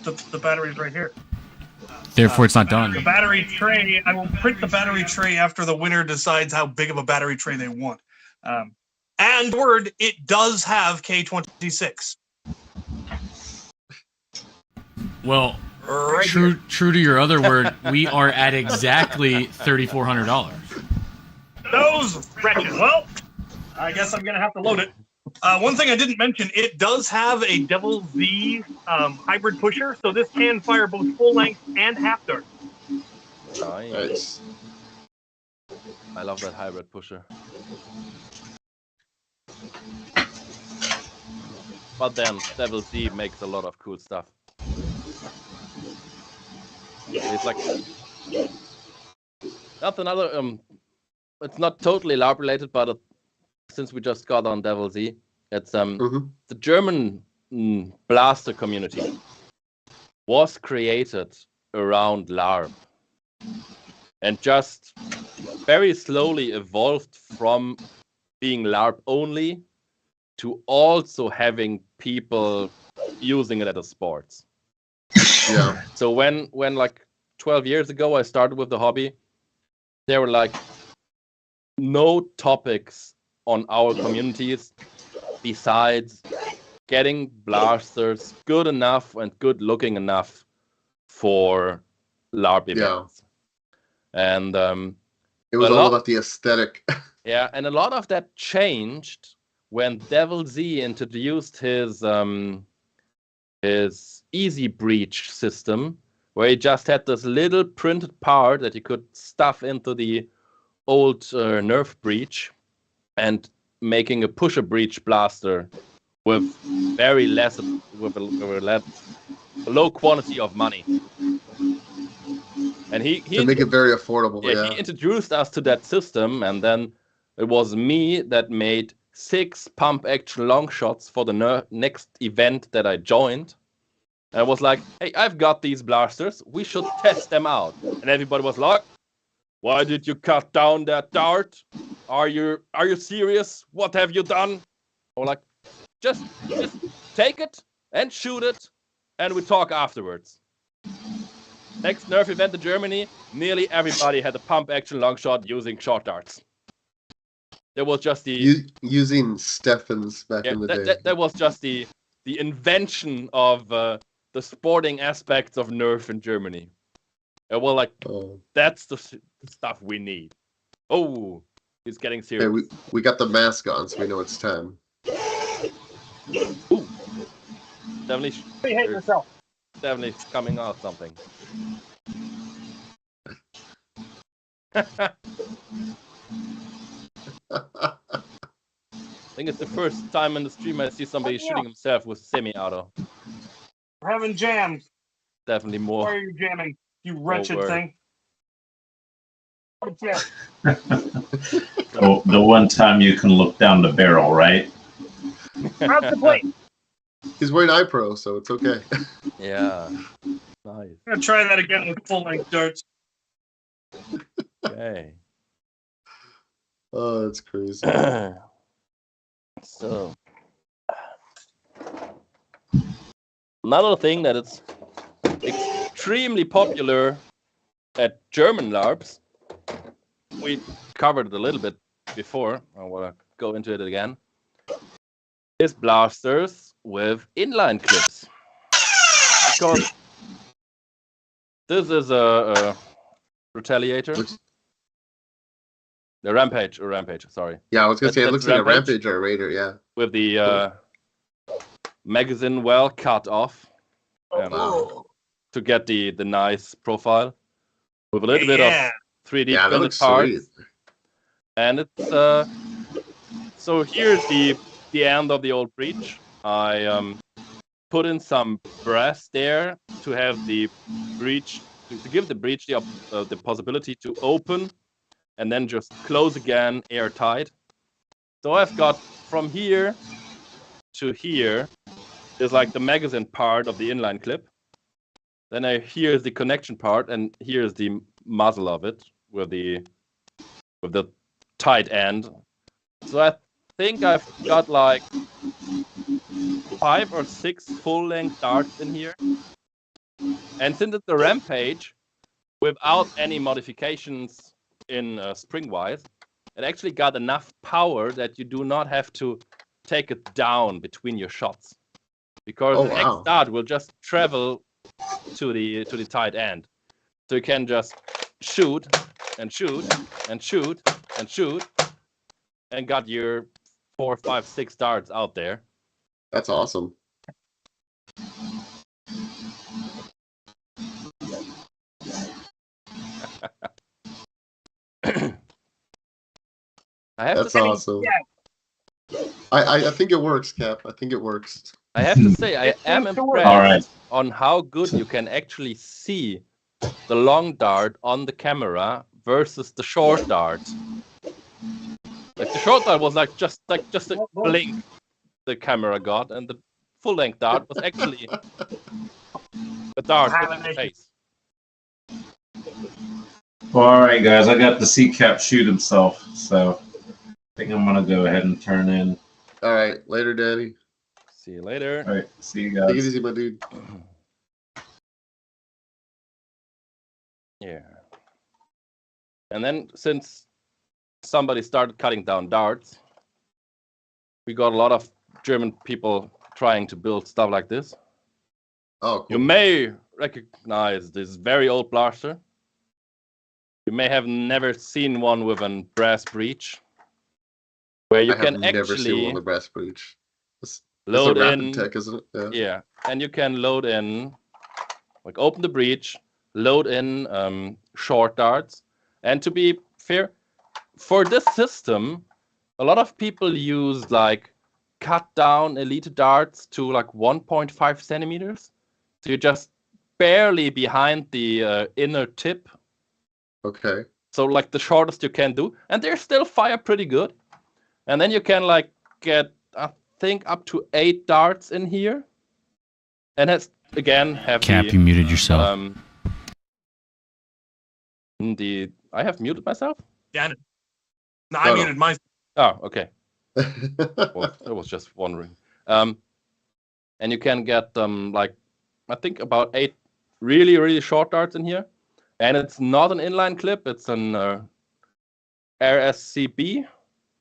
The battery's right here. Therefore, it's not done. The battery tray, I will print the battery tray after the winner decides how big of a battery tray they want. And word, it does have K26. Well, true to your other word, we are at exactly $3,400. Those wretches. Well, I guess I'm gonna have to load it. One thing I didn't mention, it does have a Devil Z hybrid pusher, so this can fire both full length and half dart. Nice. I love that hybrid pusher. But then Devil Z makes a lot of cool stuff. It's like that's another it's not totally LARP related, but since we just got on Devil Z, it's the German blaster community was created around LARP and just very slowly evolved from being LARP only to also having people using it as a sport. Yeah. So when like 12 years ago I started with the hobby, there were like no topics on our communities besides getting blasters good enough and good looking enough for LARP events. And it was all about the aesthetic. Yeah, and a lot of that changed when Devil Z introduced his easy breach system, where he just had this little printed part that you could stuff into the old Nerf breach, and making a pusher breach blaster with very less, with a low quantity of money. And he to make it very affordable. Yeah, he introduced us to that system, and then it was me that made 6 pump action long shots for the next event that I joined. And I was like, hey, I've got these blasters, we should test them out. And everybody was like, why did you cut down that dart? Are you serious? What have you done? I was like, just take it and shoot it, and we talk afterwards. Next Nerf event in Germany, nearly everybody had a pump action long shot using short darts. There was just the using Steffens back in the day. That was just the invention of the sporting aspects of Nerf in Germany. And we're like, that's the stuff we need. Oh, he's getting serious. Hey, we got the mask on, so we know it's time. Ooh. Definitely. You hate yourself. Definitely coming out something. I think it's the first time in the stream I see somebody shooting himself with semi-auto. We're having jams. Definitely more. Why are you jamming, you wretched thing? Oh, the one time you can look down the barrel, right? How's the plate? He's wearing iPro, so it's okay. Yeah. Nice. I'm gonna try that again with full-length darts. Okay. Oh, that's crazy. So, another thing that is extremely popular at German LARPs, we covered it a little bit before, I want to go into it again, is blasters with inline clips. Because this is a Retaliator. The Rampage, sorry. Yeah, I was going to say, it looks like a Rampage or a Raider, yeah. With the magazine well cut off to get the nice profile. With a little bit of 3D printed parts. Sweet. And it's, so here's the end of the old breach. I put in some brass there to have the breach, to give the breach the possibility to open and then just close again airtight. So I've got from here to here is like the magazine part of the inline clip. Then here's the connection part, and here's the muzzle of it with the tight end. So I think I've got like 5 or 6 full-length darts in here. And since it's a Rampage, without any modifications in spring-wise, it actually got enough power that you do not have to take it down between your shots, because the next dart will just travel to the tight end, so you can just shoot and shoot and shoot and shoot and got your 4, 5, 6 darts out there. That's awesome. That's awesome. I think it works, Cap. I think it works. I have to say, I am impressed on how good you can actually see the long dart on the camera versus the short dart. Like the short dart was like just a blink the camera got, and the full length dart was actually a dart in the face. All right, guys, I got the C-Cap shoot himself, so I think I'm gonna go ahead and turn in All right, later, Daddy. See you later. All right, see you guys. Take it easy, my dude. Yeah. And then since somebody started cutting down darts, we got a lot of German people trying to build stuff like this. Oh, cool. You may recognize this very old blaster. You may have never seen one with a brass breech, where you can never seen actually one with a brass breech. It's load a rapid in tech, isn't it? Yeah, and you can load in, like open the breech, load in short darts, and to be fair, for this system, a lot of people use like cut down elite darts to like 1.5 centimeters. So you're just barely behind the inner tip. Okay. So like the shortest you can do, and they still fire pretty good. And then you can like get, I think, up to 8 darts in here. And that's again have Cap, you muted yourself. I have muted myself? Yeah. No, I muted myself. Oh, okay. Well, I was just wondering. And you can get like I think about 8 really, really short darts in here. And it's not an inline clip, it's an RSCB.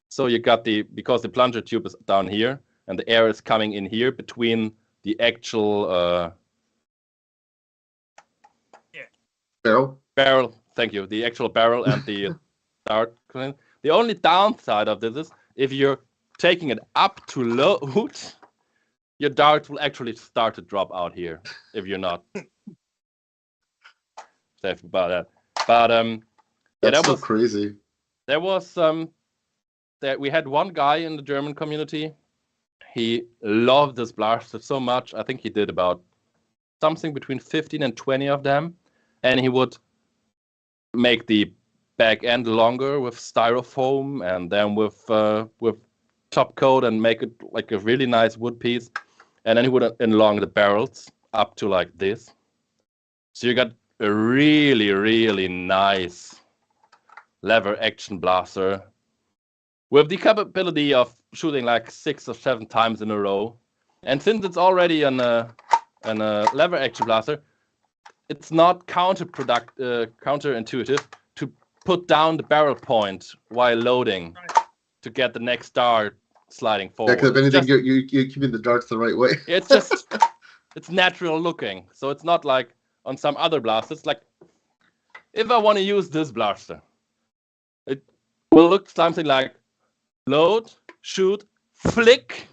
So you got because the plunger tube is down here and the air is coming in here between the actual barrel. Thank you. The actual barrel and the dart. The only downside of this is if you're taking it up to load, your darts will actually start to drop out here if you're not safe about that. But yeah, that was crazy. There was that we had one guy in the German community. He loved this blaster so much. I think he did about something between 15 and 20 of them, and he would make the back end longer with styrofoam and then with top coat and make it like a really nice wood piece, and then he would enlong the barrels up to like this. So you got a really, really nice lever action blaster with the capability of shooting like 6 or 7 times in a row. And since it's already an lever action blaster, it's not counterintuitive to put down the barrel point while loading to get the next dart sliding forward. Yeah, because if anything, you're keeping the darts the right way. It's just, it's natural looking. So it's not like on some other blasters. Like, if I want to use this blaster, it will look something like load, shoot, flick,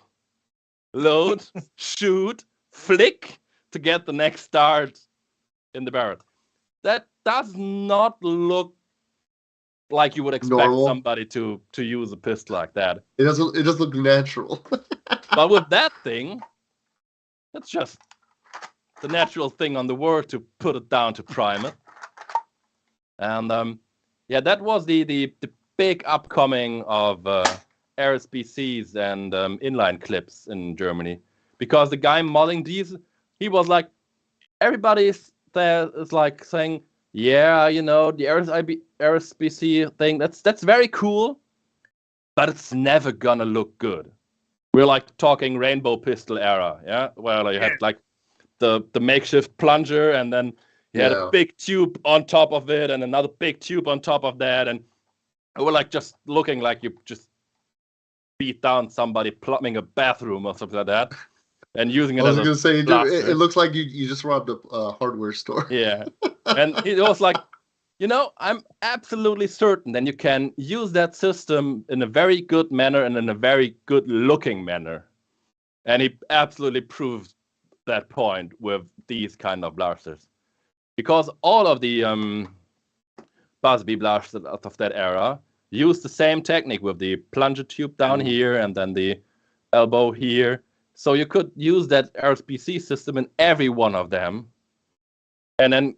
load, shoot, flick to get the next dart in the barrel. That does not look like you would expect somebody to use a pistol like that. It doesn't look natural. But with that thing, it's just the natural thing on the word to put it down to prime it. And yeah, that was the big upcoming of RSBCs and inline clips in Germany, because the guy modding these, he was like, everybody there is like saying, yeah, you know, the RSBC thing, that's very cool, but it's never gonna look good. We're like talking rainbow pistol era, yeah, where you had like the makeshift plunger, and then you had a big tube on top of it, and another big tube on top of that, and it was like just looking like you just beat down somebody plumbing a bathroom or something like that, and using it. I was going to say, it looks like you just robbed a hardware store. Yeah, and it was like, you know, I'm absolutely certain that you can use that system in a very good manner and in a very good looking manner, and he absolutely proved that point with these kind of blasters, because all of the Busby blasters out of that era use the same technique with the plunger tube down here and then the elbow here. So you could use that RSBC system in every one of them, and then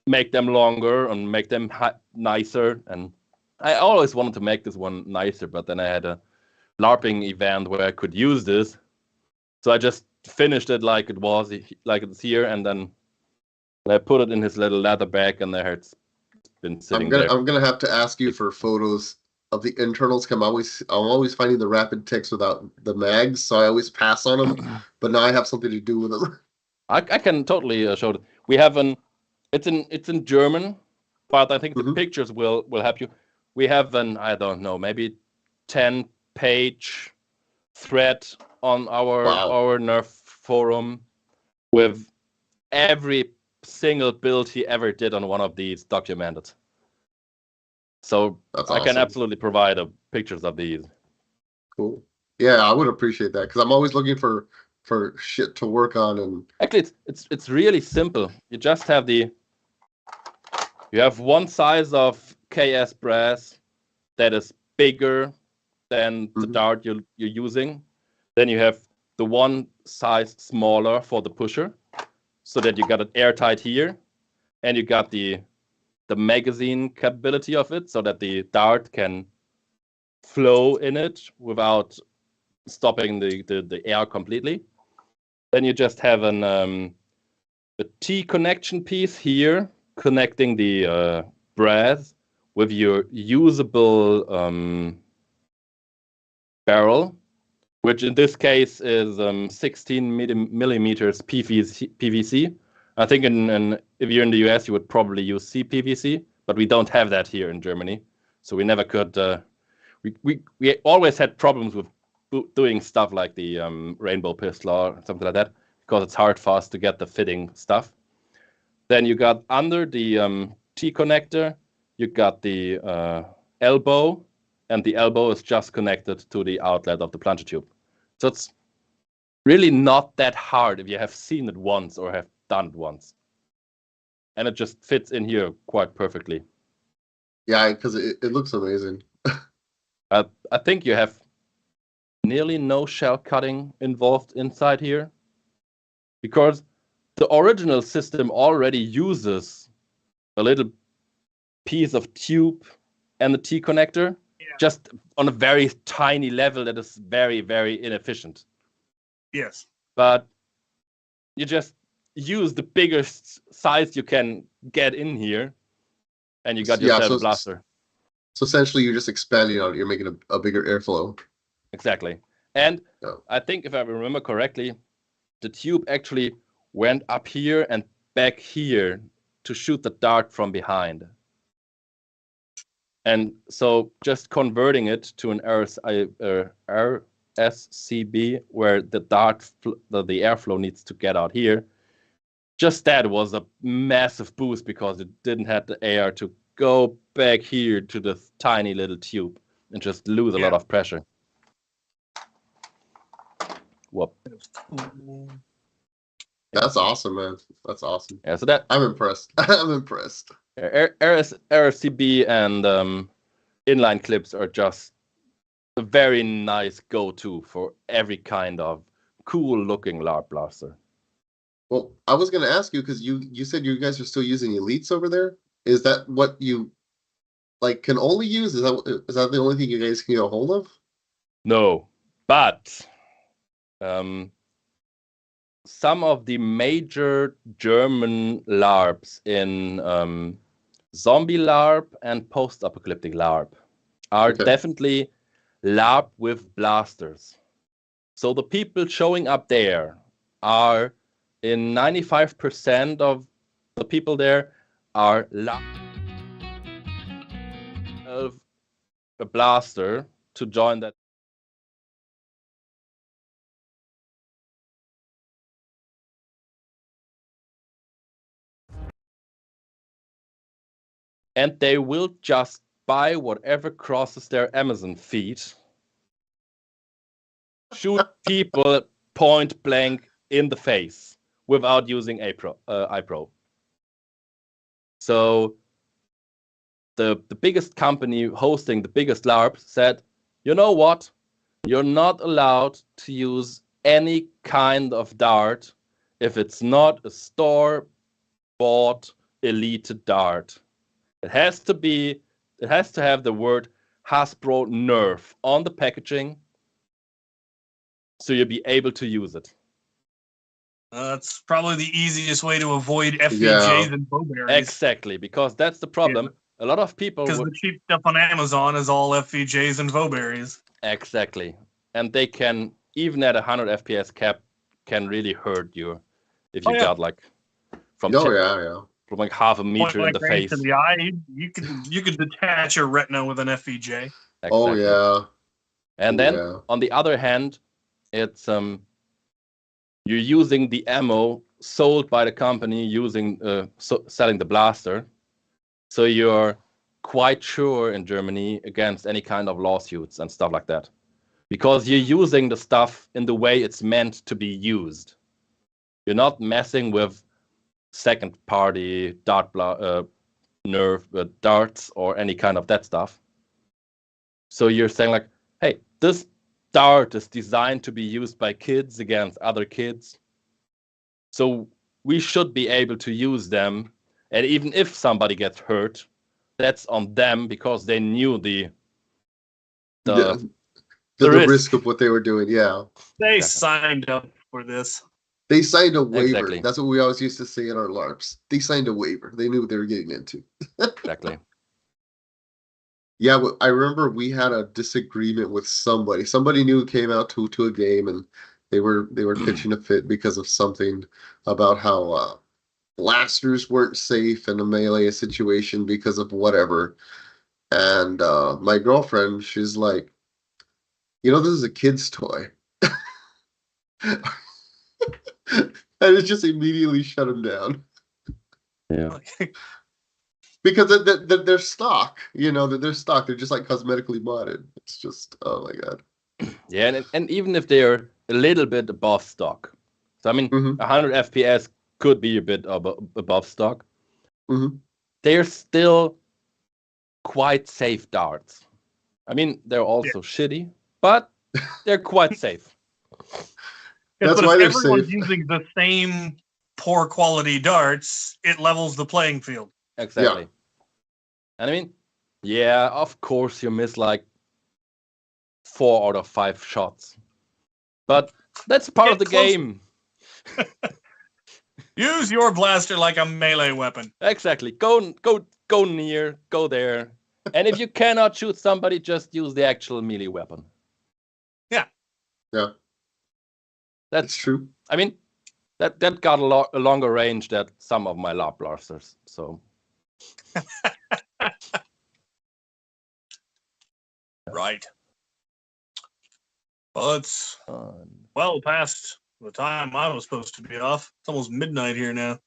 make them longer and make them nicer. And I always wanted to make this one nicer, but then I had a LARPing event where I could use this, so I just finished it like it was, like it's here, and then I put it in his little leather bag, and there it's been sitting there. I'm gonna have to ask you for photos of the internals. I'm always finding the rapid ticks without the mags, so I always pass on them. But now I have something to do with them. I can totally show it. We have it's in German, but I think the pictures will help you. We have I don't know, maybe 10-page thread on our Nerf forum with every single build he ever did on one of these documented. So That's I can awesome. absolutely provide pictures of these. Cool. Yeah, I would appreciate that because I'm always looking for shit to work on. And actually, it's really simple. You just have you have one size of KS brass that is bigger than the dart you're using. Then you have the one size smaller for the pusher, so that you got it airtight here, and you got the magazine capability of it, so that the dart can flow in it without stopping the air completely. Then you just have a T connection piece here, connecting the brass with your usable barrel, which in this case is 16 millimeters PVC. I think if you're in the US, you would probably use CPVC, but we don't have that here in Germany, so we never could. We always had problems with doing stuff like the rainbow pistol or something like that, because it's hard for us to get the fitting stuff. Then you got under the T connector, you got the elbow, and the elbow is just connected to the outlet of the plunger tube. So it's really not that hard if you have seen it once or have done it once. And it just fits in here quite perfectly. Yeah, because it looks amazing. I think you have nearly no shell cutting involved inside here, because the original system already uses a little piece of tube and the T connector, just on a very tiny level that is very, very inefficient. Yes. But you just use the biggest size you can get in here, and you got yourself a blaster. So essentially, you're just expanding on it. You're making a bigger airflow. Exactly. And I think if I remember correctly, the tube actually went up here and back here to shoot the dart from behind. And so just converting it to an RSCB where the dart, the airflow needs to get out here, just that was a massive boost, because it didn't have the air to go back here to the tiny little tube and just lose a lot of pressure. Whoop. That's awesome, man. That's awesome. Yeah, so that I'm impressed. I'm impressed. RSCB and inline clips are just a very nice go-to for every kind of cool-looking LARP blaster. Well, I was going to ask you, because you said you guys are still using Elites over there. Is that what you can only use? Is that the only thing you guys can get a hold of? No, but some of the major German LARPs in zombie LARP and post-apocalyptic LARP are definitely LARP with blasters. So the people showing up there are, in 95% of the people there, are LARP of a blaster to join that. And they will just buy whatever crosses their Amazon feed, shoot people point blank in the face without using iPro. So the biggest company hosting the biggest LARP said, you know what? You're not allowed to use any kind of dart if it's not a store-bought elite dart. It has to have the word Hasbro Nerf on the packaging, so you'll be able to use it. That's probably the easiest way to avoid FVJs and bow bearings. Exactly, because that's the problem. a lot of people because the cheap stuff on Amazon is all FVJs and Vauberries. Exactly, and they can, even at 100 FPS cap, can really hurt you if you got like from from like half a meter in the face. In the eye, you could detach your retina with an FVJ. Exactly. Oh yeah. And then on the other hand, it's you're using the ammo sold by the company using selling the blaster, so you're quite sure in Germany against any kind of lawsuits and stuff like that, because you're using the stuff in the way it's meant to be used. You're not messing with second-party Nerf darts or any kind of that stuff. So you're saying like, hey, this dart is designed to be used by kids against other kids. So we should be able to use them. And even if somebody gets hurt, that's on them because they knew the risk of what they were doing. Yeah. They signed up for this. They signed a waiver. Exactly. That's what we always used to say in our LARPs. They signed a waiver. They knew what they were getting into. Exactly. Yeah, I remember we had a disagreement with somebody. Somebody new came out to a game, and they were pitching a fit because of something about how blasters weren't safe in a melee situation because of whatever. And my girlfriend, she's like, this is a kid's toy. And it just immediately shut him down. Yeah. Because they're stock, they're stock. They're just like cosmetically modded. It's just, oh my god. Yeah, and even if they're a little bit above stock, so I mean, 100 FPS could be a bit above stock. They're still quite safe darts. I mean, they're also shitty, but they're quite safe. That's but why if they're everyone's safe. using the same poor quality darts, it levels the playing field. Exactly. Yeah. And I mean, yeah, of course you miss like 4 out of 5 shots, but that's part of the game. Use your blaster like a melee weapon. Exactly. Go near, go there, and if you cannot shoot somebody, just use the actual melee weapon. Yeah. Yeah. That's true. I mean, that got a longer range than some of my LARP blasters. So. Right. Well, it's well past the time I was supposed to be off. It's almost midnight here now.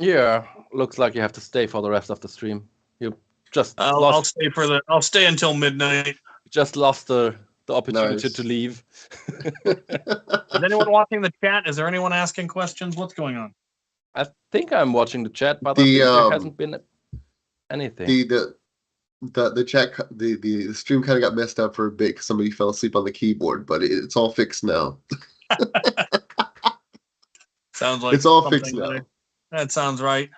Yeah, looks like you have to stay for the rest of the stream. You just I'll stay until midnight. Just lost the opportunity to leave. Is anyone watching the chat? Is there anyone asking questions? What's going on? I think I'm watching the chat, but there hasn't been anything. The chat, the stream kind of got messed up for a bit because somebody fell asleep on the keyboard, but it's all fixed now. Sounds like it's all fixed now. That sounds right.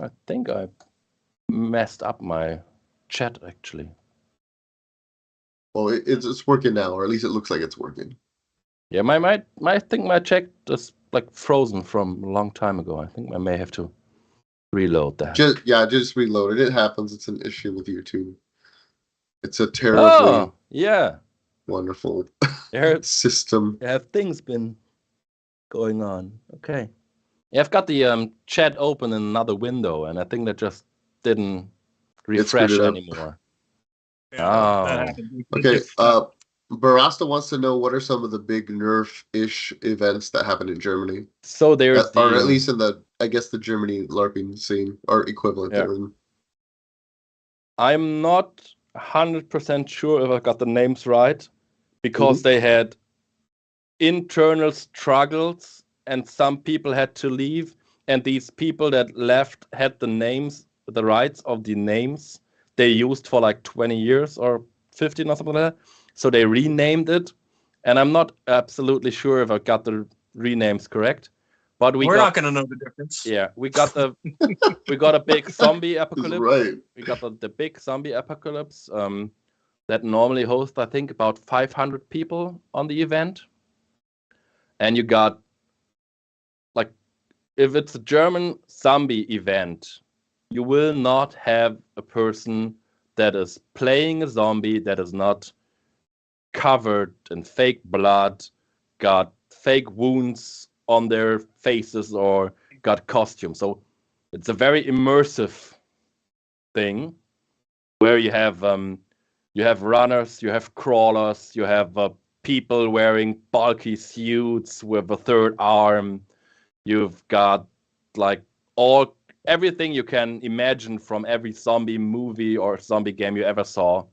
I think I messed up my chat actually. Well, it's working now, or at least it looks like it's working. Yeah, I think my chat is like frozen from a long time ago. I think I may have to reload that. Just reload it. It happens. It's an issue with YouTube. It's a terribly wonderful system. Have things been going on? Okay. Yeah, I've got the chat open in another window, and I think that just didn't refresh anymore. Yeah, okay. Barasta wants to know what are some of the big Nerf-ish events that happen in Germany. So there's or at least in the Germany LARPing scene or equivalent. Yeah. I'm not 100% sure if I got the names right, because they had internal struggles and some people had to leave, and these people that left had the rights of the names they used for like 20 years or 15 or something like that. So they renamed it, and I'm not absolutely sure if I got the renames correct. But we're not going to know the difference. Yeah, we got a big zombie apocalypse. Right. We got the big zombie apocalypse that normally hosts, I think, about 500 people on the event. And you got, like, if it's a German zombie event, you will not have a person that is playing a zombie that is not covered in fake blood, got fake wounds on their faces, or got costumes. So it's a very immersive thing where you have runners, you have crawlers, you have people wearing bulky suits with a third arm. You've got like everything you can imagine from every zombie movie or zombie game you ever saw.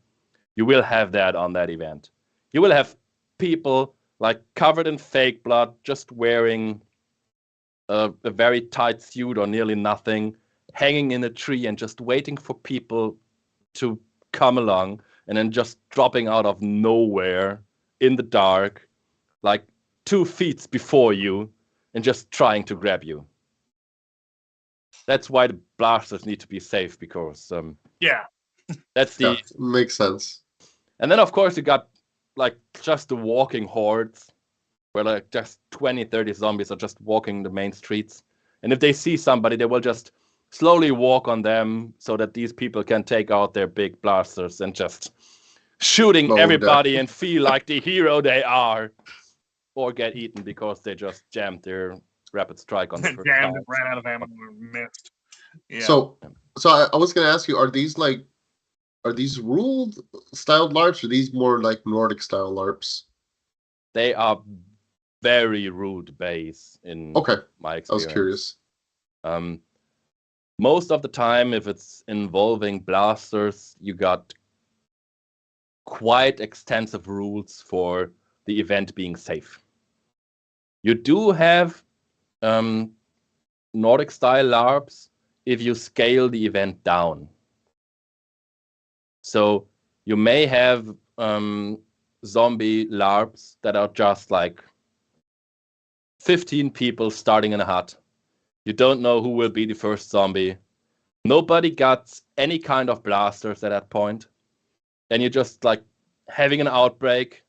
You will have that on that event. You will have people like covered in fake blood, just wearing a very tight suit or nearly nothing, hanging in a tree and just waiting for people to come along, and then just dropping out of nowhere in the dark, like 2 feet before you, and just trying to grab you. That's why the blasters need to be safe, because yeah, that's the makes sense. And then of course you got like just the walking hordes, where like just 20-30 zombies are just walking the main streets, and if they see somebody, they will just slowly walk on them so that these people can take out their big blasters and just shooting everybody and feel like the hero they are, or get eaten because they just jammed their rapid strike on the first Jammed time. and ran out of ammo and missed. Yeah. So I was gonna ask you, are these ruled styled LARPs, or these more like Nordic style LARPs? They are very ruled base in my experience. I was curious. Most of the time, if it's involving blasters, you got quite extensive rules for the event being safe. You do have Nordic style LARPs if you scale the event down. So you may have zombie LARPs that are just like 15 people starting in a hut. You don't know who will be the first zombie. Nobody got any kind of blasters at that point. And you're just like having an outbreak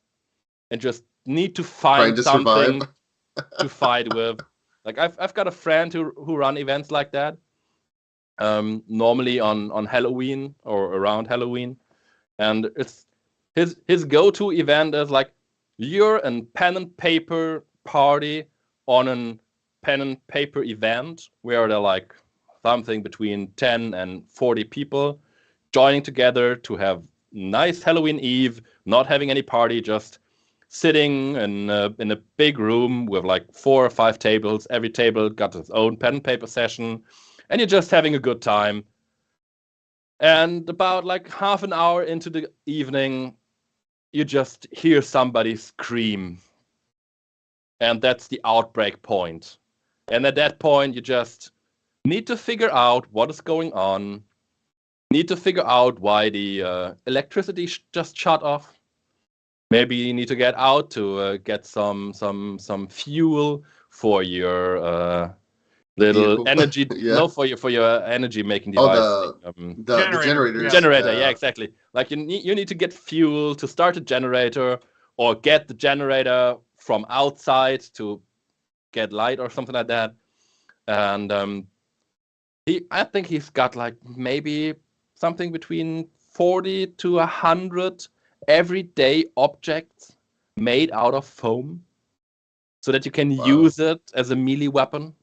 and just need to find something to fight with. Like I've got a friend who run events like that. Normally on Halloween or around Halloween. And it's his go-to event is like, you're a pen and paper party on a pen and paper event where they're like something between 10 and 40 people joining together to have nice Halloween Eve, not having any party, just sitting in a big room with like 4 or 5 tables. Every table got its own pen and paper session, and you're just having a good time. And about like half an hour into the evening, you just hear somebody scream. And that's the outbreak point. And at that point, you just need to figure out what is going on. Need to figure out why the electricity just shut off. Maybe you need to get out to get some fuel for your little energy. No, for your energy making device. The generator. Generator, yeah, exactly. Like you need to get fuel to start a generator, or get the generator from outside to get light or something like that. And I think he's got like maybe something between 40 to 100 everyday objects made out of foam, so that you can use it as a melee weapon.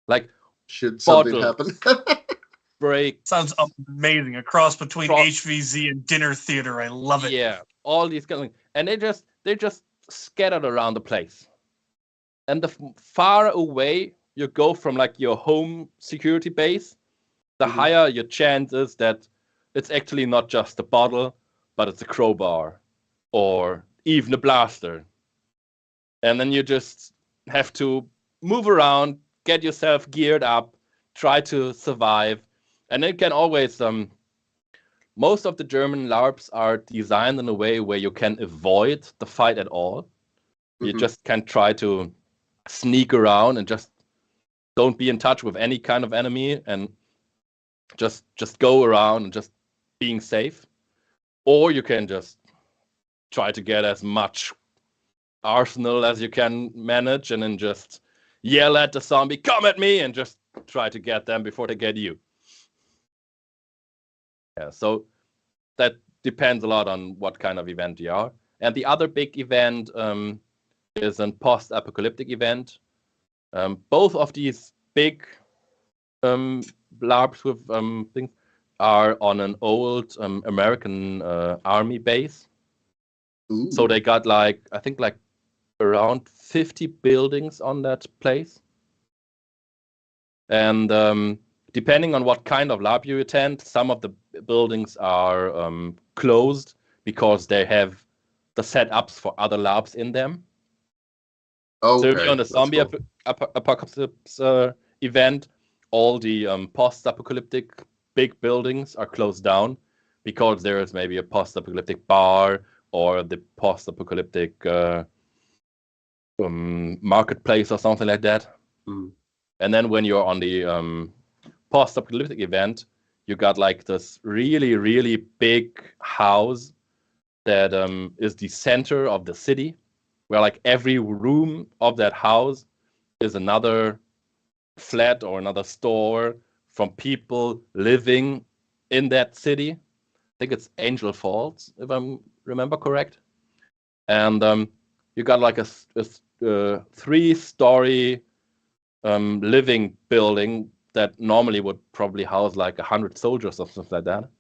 Like, should something happen? Break. Sounds amazing. A cross between HVZ and dinner theater. I love it. Yeah, all these kind of things. And they're just scattered around the place. And the far away you go from like your home security base, the higher your chance is that it's actually not just a bottle, but it's a crowbar or even a blaster. And then you just have to move around, get yourself geared up, try to survive. And it can always, most of the German LARPs are designed in a way where you can avoid the fight at all. You just can try to sneak around and just don't be in touch with any kind of enemy, and just go around and just being safe. Or you can just try to get as much arsenal as you can manage, and then just yell at the zombie, "Come at me!" and just try to get them before they get you. Yeah, so that depends a lot on what kind of event you are. And the other big event is a post-apocalyptic event. Both of these big LARPs with things are on an old American army base. Ooh. So they got I think around 50 buildings on that place. And depending on what kind of LARP you attend, some of the buildings are closed because they have the setups for other LARPs in them. Okay, So if you're on the zombie cool. apocalypse event, all the post-apocalyptic big buildings are closed down because there is maybe a post-apocalyptic bar or the post-apocalyptic marketplace or something like that. Mm. And then when you're on the post-apocalyptic event, you got this really, really big house that is the center of the city, where every room of that house is another flat or another store from people living in that city. I think it's Angel Falls, if I remember correct. And you got a 3-story living building that normally would probably house 100 soldiers or something like that.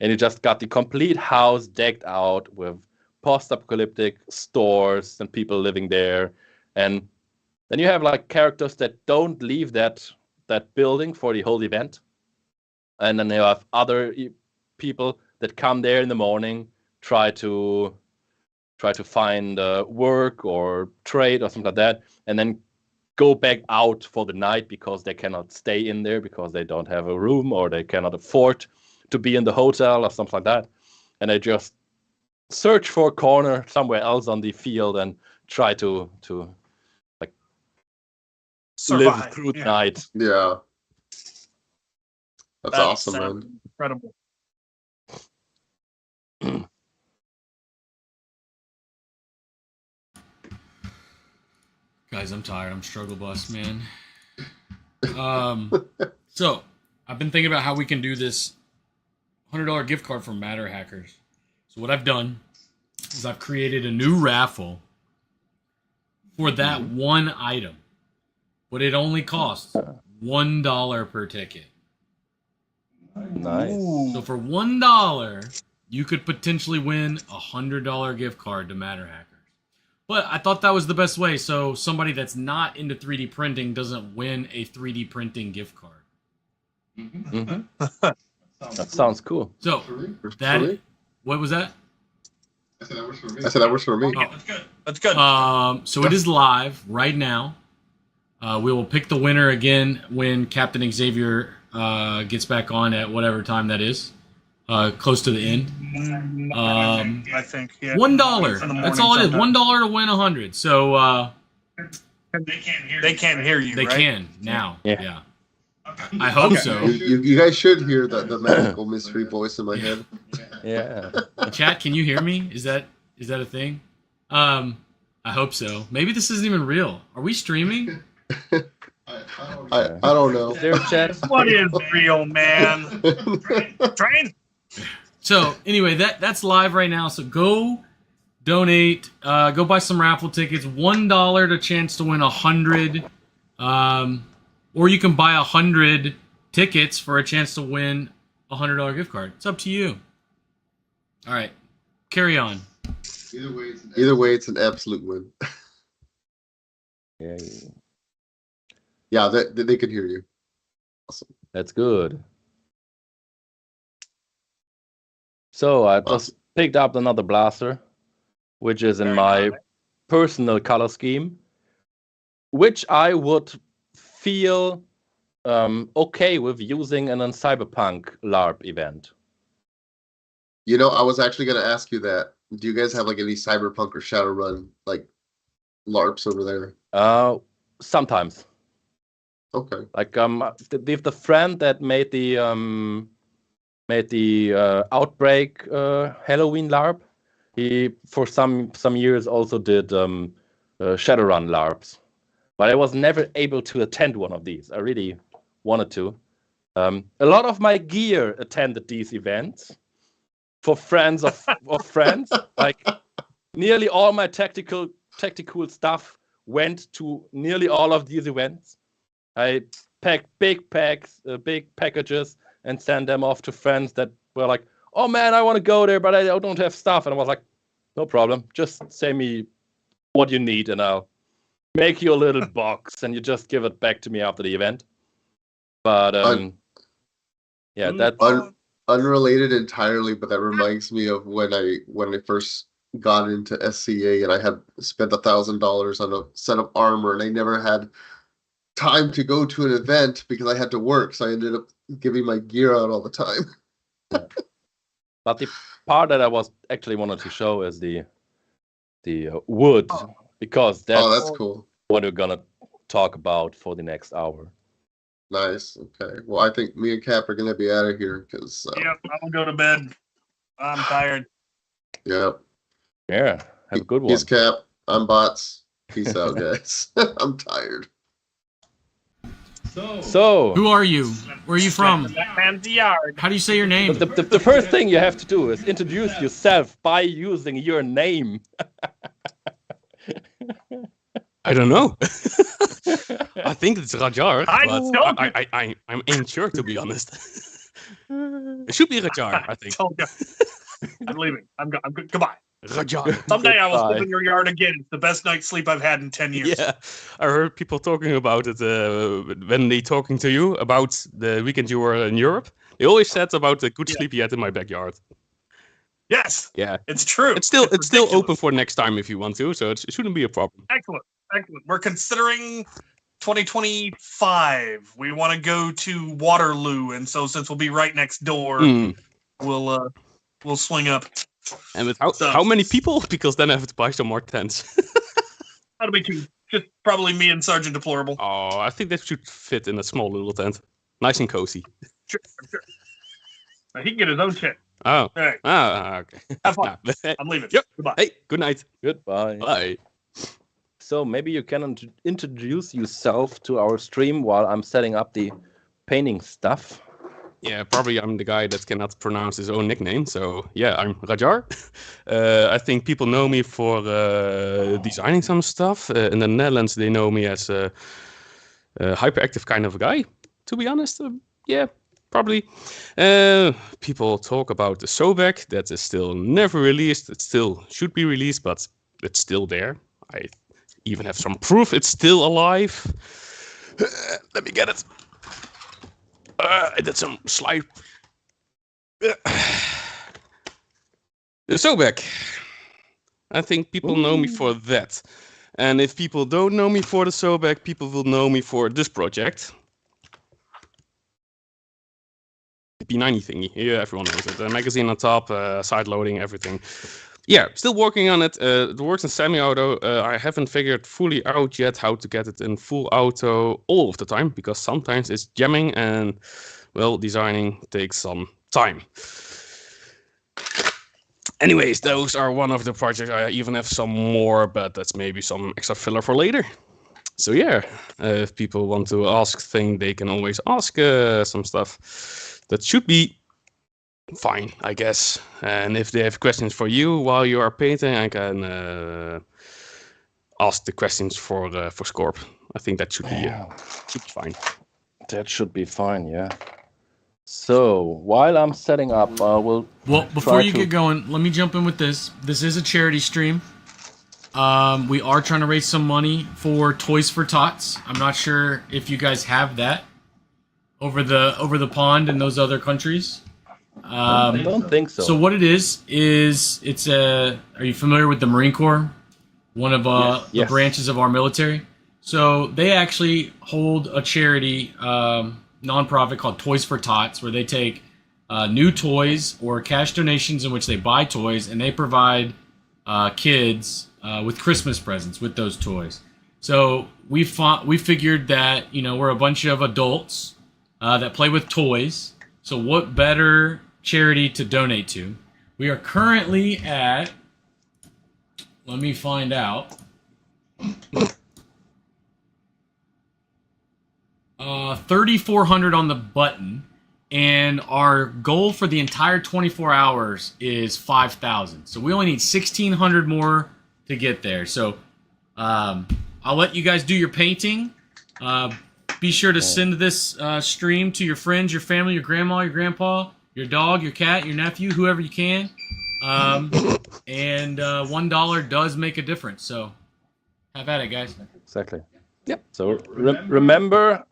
And you just got the complete house decked out with post-apocalyptic stores and people living there. And then you have characters that don't leave that building for the whole event. And then you have other people that come there in the morning, try to find work or trade or something like that, and then go back out for the night because they cannot stay in there because they don't have a room or they cannot afford to be in the hotel or something like that. And they just search for a corner somewhere else on the field and try to Survive. live through the night. Yeah. That's awesome, sounds man. Incredible. Guys, I'm tired. I'm struggle bus, man. So I've been thinking about how we can do this $100 gift card for Matter Hackers. So what I've done is I've created a new raffle for that one item, but it only costs $1 per ticket. Nice. So for $1, you could potentially win a $100 gift card to Matter Hackers. But I thought that was the best way, so somebody that's not into 3D printing doesn't win a 3D printing gift card. Mm-hmm. That sounds cool. So that, what was that? I said that works for me. Oh. That's good. So it is live right now. We will pick the winner again when Captain Xavier gets back on at whatever time that is, close to the end. I think yeah. $1. That's all it is. $1 to win 100. So they can't hear you. They right? can now. Yeah. I hope so. You guys should hear the magical mystery voice in my head. Yeah. Chat, can you hear me? Is that a thing? I hope so. Maybe this isn't even real. Are we streaming? I don't know. Is there a chat? What is real, man? Train. So anyway, that's live right now. So go donate. Go buy some raffle tickets. $1 to chance to win 100. Or you can buy 100 tickets for a chance to win a $100 gift card. It's up to you. All right, carry on. Either way, it's an absolute win. Yeah. Yeah, they can hear you. Awesome. That's good. So I just picked up another blaster, which is in my personal color scheme, which I would feel okay with using in a Cyberpunk LARP event. You know, I was actually going to ask you that. Do you guys have any Cyberpunk or Shadowrun LARPs over there? Sometimes. Okay. The friend that made the Outbreak Halloween LARP, he for some years also did Shadowrun LARPs, but I was never able to attend one of these. I really wanted to, A lot of my gear attended these events for friends of friends. Like nearly all my tactical stuff went to nearly all of these events. I packed big packages and sent them off to friends that were like, "Oh man, I want to go there, but I don't have stuff." And I was like, "No problem. Just send me what you need, and I'll make you a little box, and you just give it back to me after the event." But yeah, that's unrelated entirely. But that reminds me of when I first got into SCA, and I had spent $1,000 on a set of armor, and I never had time to go to an event because I had to work, so I ended up giving my gear out all the time. But the part that I was actually wanted to show is the wood, because that's cool. What we're gonna talk about for the next hour. Nice. Okay. Well, I think me and Cap are gonna be out of here because. Yep, I'm gonna go to bed. I'm tired. Yep. Yeah. Have a good one. He's Cap. I'm Bots. Peace out, guys. I'm tired. So, who are you? Where are you from? Man's yard. How do you say your name? The first thing you have to do is introduce yourself by using your name. I don't know. I think it's Rraijjar, but I'm unsure, to be honest. It should be Rraijjar, I think. I'm leaving. I'm good. Goodbye. Rraijjar. Someday I will sleep in your yard again. It's the best night's sleep I've had in 10 years. Yeah, I heard people talking about it when they talking to you about the weekend you were in Europe. They always said about the good sleep you had in my backyard. Yes. Yeah. It's true. It's still open for next time if you want to, so it shouldn't be a problem. Excellent. We're considering 2025. We want to go to Waterloo, and so since we'll be right next door, we'll swing up. And with how many people? Because then I have to buy some more tents. That'll be two. Just probably me and Sergeant Deplorable. Oh, I think that should fit in a small little tent. Nice and cozy. Sure. He can get his own tent. Oh. All right. Okay. Have fun. I'm leaving. Yep. Goodbye. Hey, good night. Goodbye. Bye. So maybe you can introduce yourself to our stream while I'm setting up the painting stuff. Yeah, probably I'm the guy that cannot pronounce his own nickname. So yeah, I'm Rraijjar. I think people know me for designing some stuff. In the Netherlands, they know me as a hyperactive kind of a guy. To be honest, yeah, probably. People talk about the Sobek that is still never released. It still should be released, but it's still there. I even have some proof it's still alive. Let me get it. I did some slide. The Sobek. I think people know me for that. And if people don't know me for the Sobek, people will know me for this project. P90 thingy. Yeah, everyone knows it. The magazine on top, side loading, everything. Yeah, still working on it. It works in semi-auto. I haven't figured fully out yet how to get it in full auto all of the time, because sometimes it's jamming and, well, designing takes some time. Anyways, those are one of the projects. I even have some more, but that's maybe some extra filler for later. So yeah, if people want to ask things, they can always ask some stuff. That should be fine, I guess. And if they have questions for you while you are painting, I can ask the questions for Scorp. I think that should be fine. That should be fine, yeah. So while I'm setting up, well, before you get going, let me jump in with this. This is a charity stream. We are trying to raise some money for Toys For Tots. I'm not sure if you guys have that over the pond in those other countries. I don't think so. So what it is it's are you familiar with the Marine Corps? One of the branches of our military. So they actually hold a charity nonprofit called Toys For Tots, where they take new toys or cash donations in which they buy toys, and they provide kids with Christmas presents with those toys. So we figured that, you know, we're a bunch of adults that play with toys. So what better charity to donate to? We are currently at, let me find out. $3,400 on the button, and our goal for the entire 24 hours is 5,000. So we only need 1,600 more to get there. So I'll let you guys do your painting. Be sure to send this stream to your friends, your family, your grandma, your grandpa, your dog, your cat, your nephew, whoever you can. And $1 does make a difference. So have at it, guys. Exactly. Yep. So remember,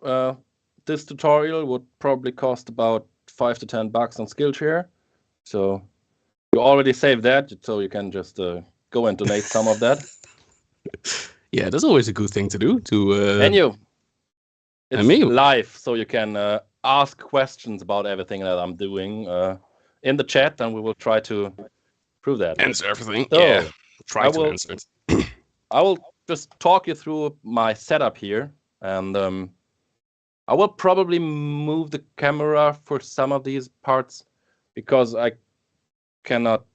this tutorial would probably cost about $5 to $10 on Skillshare. So you already saved that, so you can just go and donate some of that. Yeah, that's always a good thing to do. And you. It's live, so you can ask questions about everything that I'm doing in the chat, and we will try to prove that. Answer everything. So, yeah, try to answer it. I will just talk you through my setup here, and I will probably move the camera for some of these parts because I cannot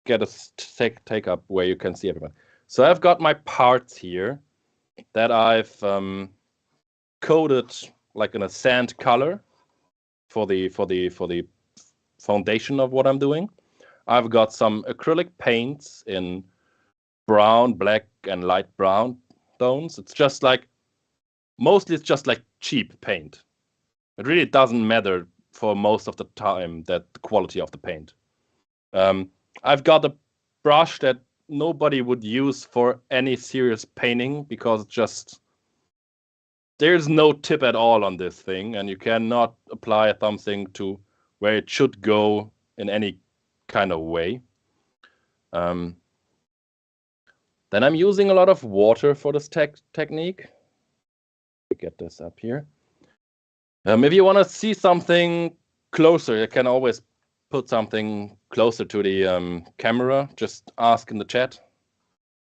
get a take up where you can see everyone. So I've got my parts here that I've coated like in a sand color for the foundation of what I'm doing. I've got some acrylic paints in brown, black, and light brown tones. It's just like, mostly it's just like cheap paint. It really doesn't matter for most of the time that the quality of the paint. I've got a brush that nobody would use for any serious painting because just there's no tip at all on this thing, and you cannot apply something to where it should go in any kind of way. Then I'm using a lot of water for this technique. Get this up here. If you want to see something closer, you can always put something closer to the camera. Just ask in the chat.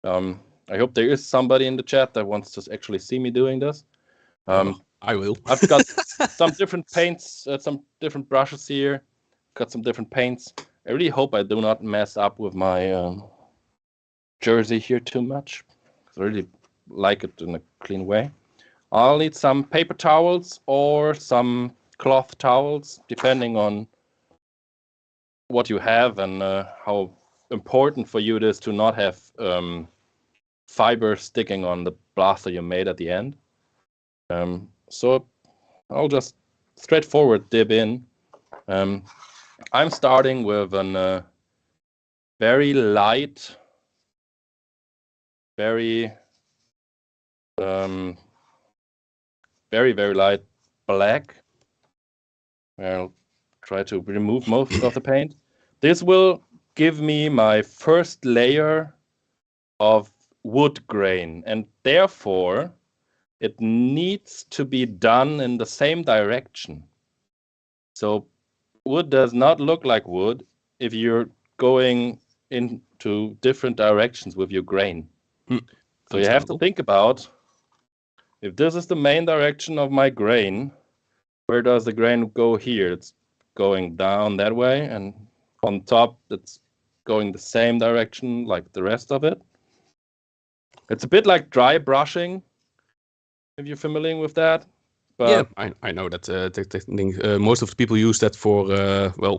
I hope there is somebody in the chat that wants to actually see me doing this. I will. I've got some different paints, some different brushes here. Got some different paints. I really hope I do not mess up with my jersey here too much. I really like it in a clean way. I'll need some paper towels or some cloth towels, depending on what you have and how important for you it is to not have fiber sticking on the blaster you made at the end. So I'll just straightforward dip in. I'm starting with a very light, very light black. I'll try to remove most of the paint. This will give me my first layer of wood grain, and therefore it needs to be done in the same direction. So wood does not look like wood if you're going into different directions with your grain. So you have to think about, if this is the main direction of my grain, where does the grain go here? It's going down that way, and on top it's going the same direction like the rest of it. It's a bit like dry brushing, if you're familiar with that. But yeah, I know that technique. Most of the people use that for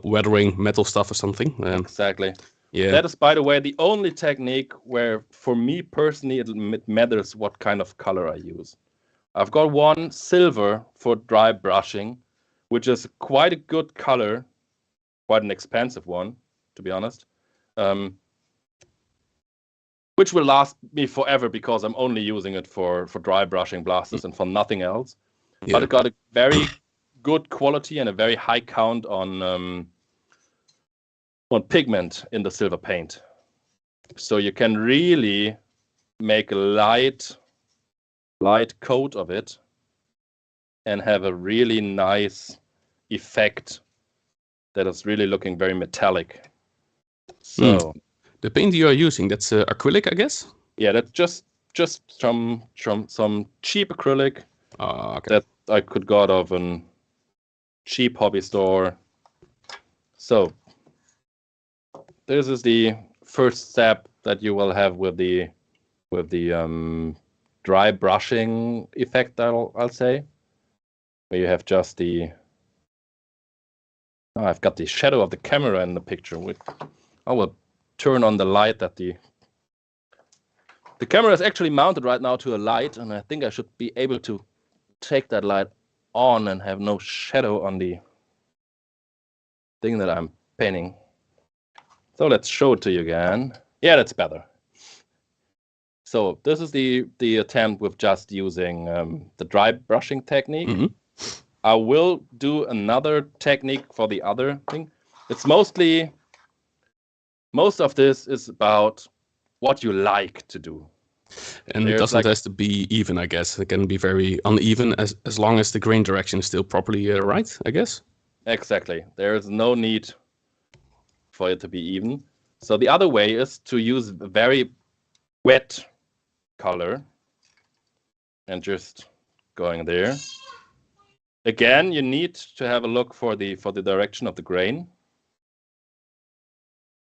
weathering metal stuff or something. Exactly. Yeah. That is, by the way, the only technique where, for me personally, it matters what kind of color I use. I've got one silver for dry brushing, which is quite a good color, quite an expensive one, to be honest, which will last me forever because I'm only using it for dry brushing blasters and for nothing else. Yeah. But it got a very good quality and a very high count on pigment in the silver paint. So you can really make a light coat of it and have a really nice effect that is really looking very metallic. So the paint you are using, that's acrylic, I guess? Yeah, that's just some cheap acrylic that I could got of a cheap hobby store. So this is the first step that you will have with the dry brushing effect, I'll say. where you have just the. Oh, I've got the shadow of the camera in the picture. I will turn on the light that the camera is actually mounted right now to a light, and I think I should be able to take that light on and have no shadow on the thing that I'm painting. So let's show it to you again. Yeah, that's better. So this is the attempt with just using the dry brushing technique. Mm-hmm. I will do another technique for the other thing. It's most of this is about what you like to do. And it doesn't have to be even, I guess. It can be very uneven as long as the grain direction is still properly right, I guess. Exactly. There is no need for it to be even. So the other way is to use a very wet color and just going there. Again, you need to have a look for the direction of the grain.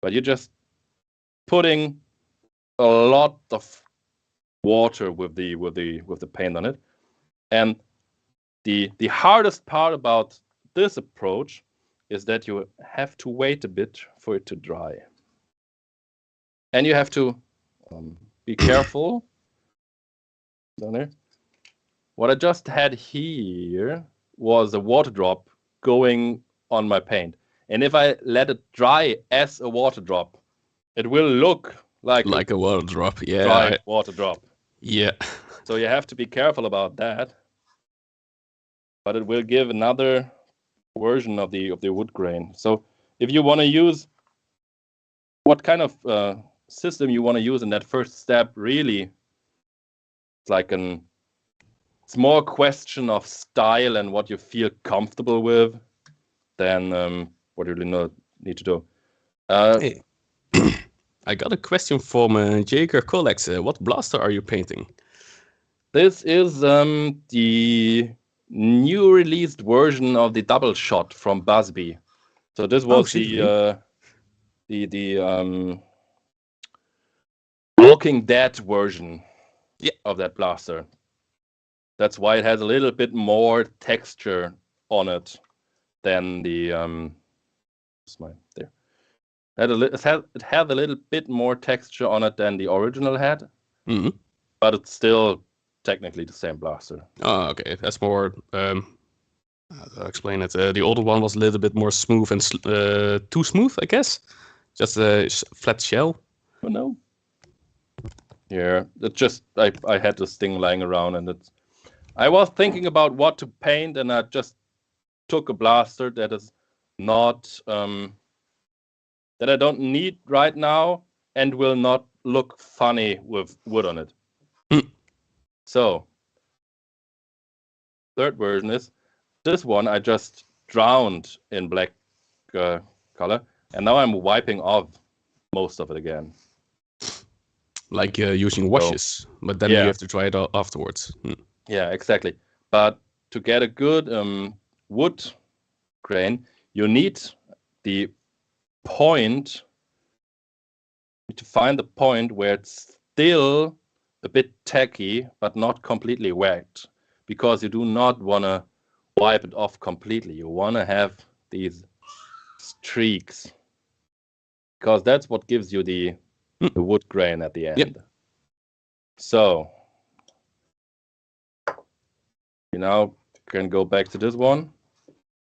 But you're just putting a lot of water with the paint on it. And the hardest part about this approach is that you have to wait a bit for it to dry. And you have to be careful. Down there. What I just had here was a water drop going on my paint. And if I let it dry as a water drop, it will look like a water drop. Yeah. Dry water drop. Yeah. So you have to be careful about that. But it will give another version of the wood grain. So if you want to use what kind of system you want to use in that first step, really, it's like it's more a question of style and what you feel comfortable with than what you really need to do. Hey. I got a question from Jaeger Collex. What blaster are you painting? This is the new released version of the double shot from Busby. So this was the Walking Dead version of that blaster. That's why it has a little bit more texture on it than the there. It had a little bit more texture on it than the original had, but it's still technically the same blaster. Oh, okay. That's more. I'll explain it. The older one was a little bit more smooth and too smooth, I guess. Just a flat shell. Oh no. Yeah, it just I had this thing lying around, and I was thinking about what to paint, and I just took a blaster that is not that I don't need right now and will not look funny with wood on it. So, third version is this one I just drowned in black color, and now I'm wiping off most of it again. Like using washes, but then you have to try it afterwards. Yeah, exactly. But to get a good wood grain, you need the point, to find the point where it's still a bit tacky, but not completely wet, because you do not want to wipe it off completely. You want to have these streaks, because that's what gives you the wood grain at the end. Yep. So you now can go back to this one,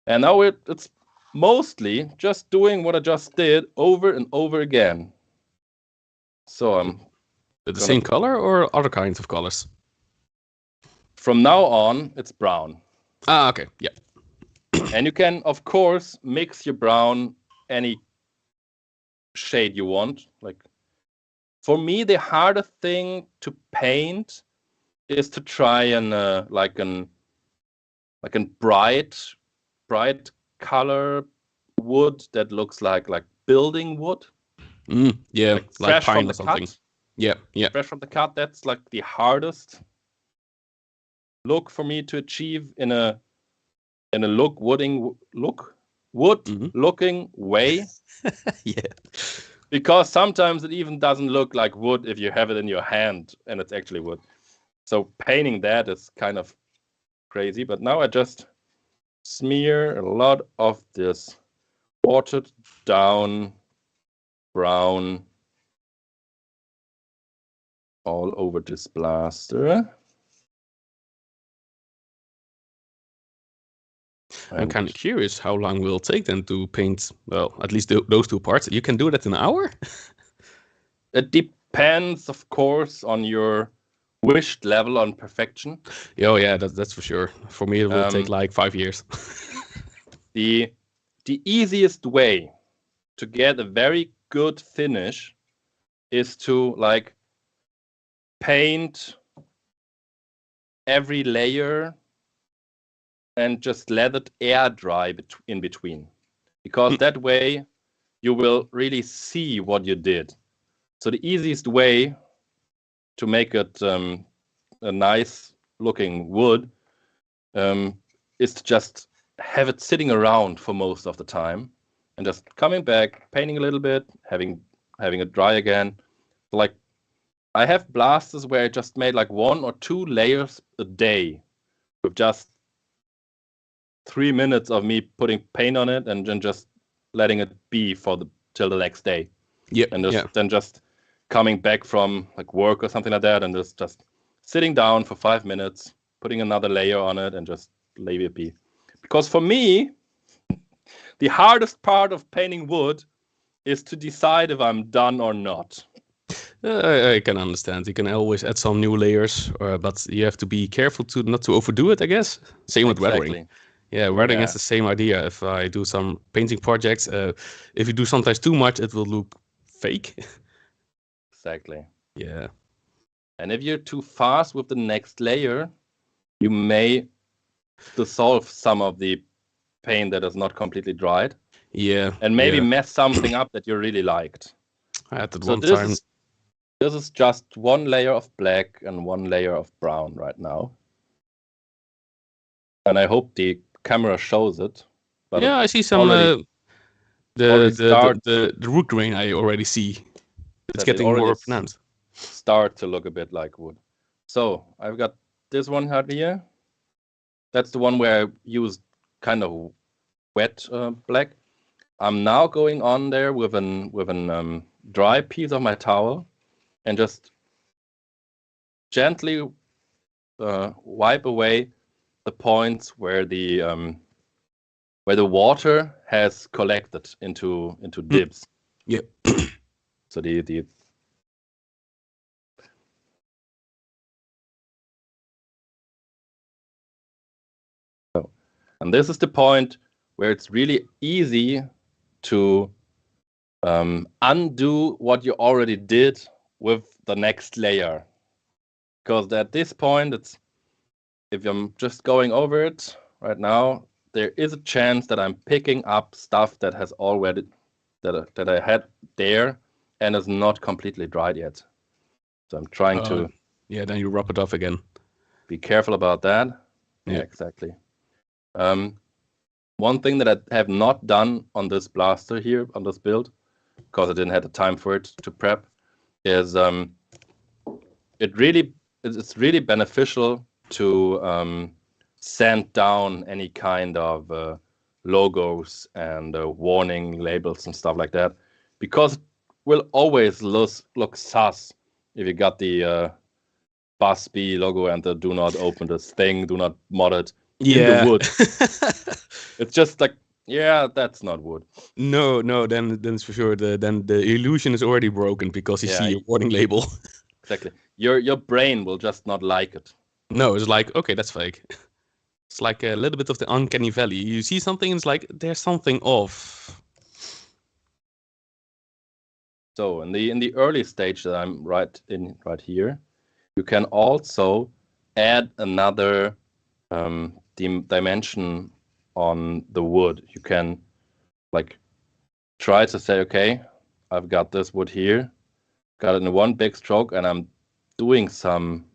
and now it's mostly just doing what I just did over and over again. So I'm the same color or other kinds of colors? From now on, it's brown. Ah, okay, yeah. And you can, of course, mix your brown any shade you want. Like, for me, the hardest thing to paint is to try and like a bright color wood that looks like building wood. Yeah, like fresh pine from the or something. cut. Yeah. Fresh from the cut. That's like the hardest look for me to achieve in a wood looking way. Yeah. Because sometimes it even doesn't look like wood if you have it in your hand and it's actually wood. So painting that is kind of crazy. But now I just smear a lot of this watered down brown all over this blaster. I'm kind of curious how long will it take then to paint, well, at least those two parts. You can do that in an hour? It depends, of course, on your wished level on perfection. Oh yeah, that's for sure. For me, it will take like 5 years. The easiest way to get a very good finish is to like paint every layer and just let it air dry in between, because that way you will really see what you did. So the easiest way to make it a nice looking wood is to just have it sitting around for most of the time and just coming back, painting a little bit, having it dry again. Like I have blasters where I just made like 1 or 2 layers a day with just 3 minutes of me putting paint on it and then just letting it be till the next day. Yeah. And then just coming back from like work or something like that and just sitting down for 5 minutes, putting another layer on it and just leave it be. Because for me, the hardest part of painting wood is to decide if I'm done or not. I can understand. You can always add some new layers, but you have to be careful not to overdo it, I guess. Same with weathering. Yeah, weathering has the same idea. If I do some painting projects, if you do sometimes too much, it will look fake. Exactly. Yeah. And if you're too fast with the next layer, you may dissolve some of the paint that is not completely dried. Yeah. And maybe mess something up that you really liked. I had that so one time. This is just 1 layer of black and 1 layer of brown right now. And I hope the camera shows it. But yeah, I see some the root grain I already see. It's getting more pronounced. Start to look a bit like wood. So I've got this one out here. That's the one where I used kind of wet black. I'm now going on there with an dry piece of my towel and just gently wipe away the points where the water has collected into dibs. Yeah. So the and this is the point where it's really easy to undo what you already did with the next layer. Because at this point, if I'm just going over it right now, there is a chance that I'm picking up stuff that has already that I had there and is not completely dried yet. So I'm trying to. Yeah, then you rub it off again. Be careful about that. Yeah, exactly. One thing that I have not done on this blaster here, on this build, because I didn't have the time for it to prep, is it's really beneficial to sand down any kind of logos and warning labels and stuff like that, because it will always look sus if you got the Busby logo and the do not open this thing, do not mod it in the wood. It's just like, yeah, that's not wood. No, then it's for sure. Then the illusion is already broken because you see a warning label. Exactly. Your brain will just not like it. No, it's like, okay, that's fake. It's like a little bit of the uncanny valley. You see something, it's like there's something off. So in the early stage that I'm right here, you can also add another dimension on the wood. You can like try to say, okay, I've got this wood here, got it in one big stroke, and I'm doing some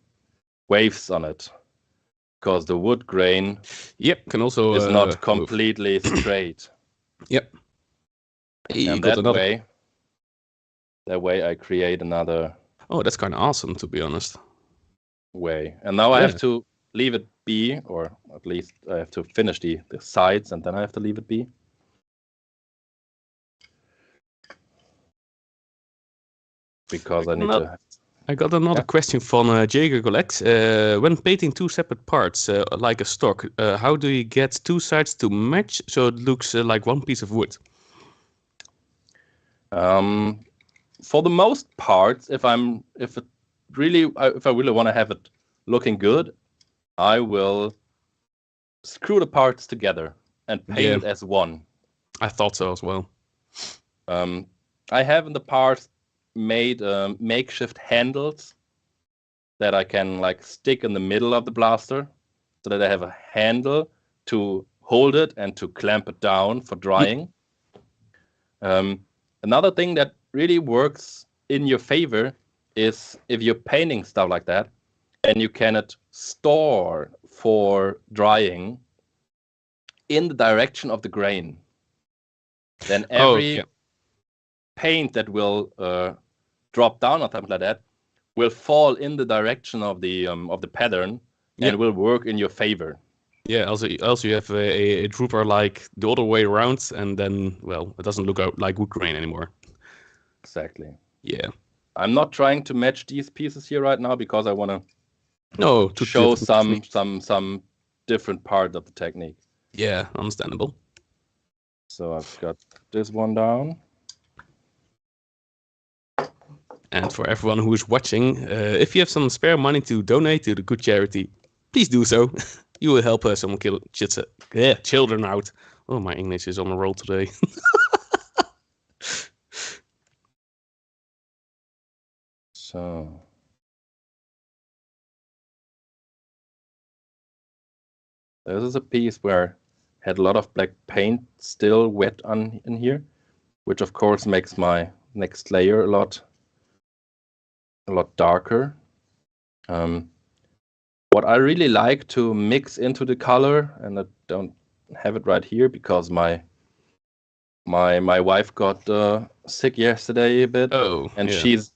waves on it because the wood grain can also is not completely straight. Yep. And that way I create another. Oh, that's kind of awesome, to be honest. Way. And now I have to leave it be, or at least I have to finish the sides and then I have to leave it be. Because I need to. I got another question from Jager Collects. When painting two separate parts, like a stock, how do you get two sides to match so it looks like one piece of wood? For the most part, if I really want to have it looking good, I will screw the parts together and paint it as one. I thought so as well. I have in the past made makeshift handles that I can like stick in the middle of the blaster so that I have a handle to hold it and to clamp it down for drying. Another thing that really works in your favor is if you're painting stuff like that and you cannot store for drying in the direction of the grain, then every paint that will drop down or something like that will fall in the direction of the pattern and will work in your favor. Yeah, also you have a drooper like the other way around, and then, well, it doesn't look out like wood grain anymore. Exactly. Yeah. I'm not trying to match these pieces here right now because I want to show some different part of the technique. Yeah, understandable. So I've got this one down. And for everyone who is watching, if you have some spare money to donate to the good charity, please do so. You will help some children out. Oh, my English is on a roll today. So this is a piece where I had a lot of black paint still wet in here, which of course makes my next layer a lot darker. What I really like to mix into the color, and I don't have it right here because my wife got sick yesterday a bit, and she's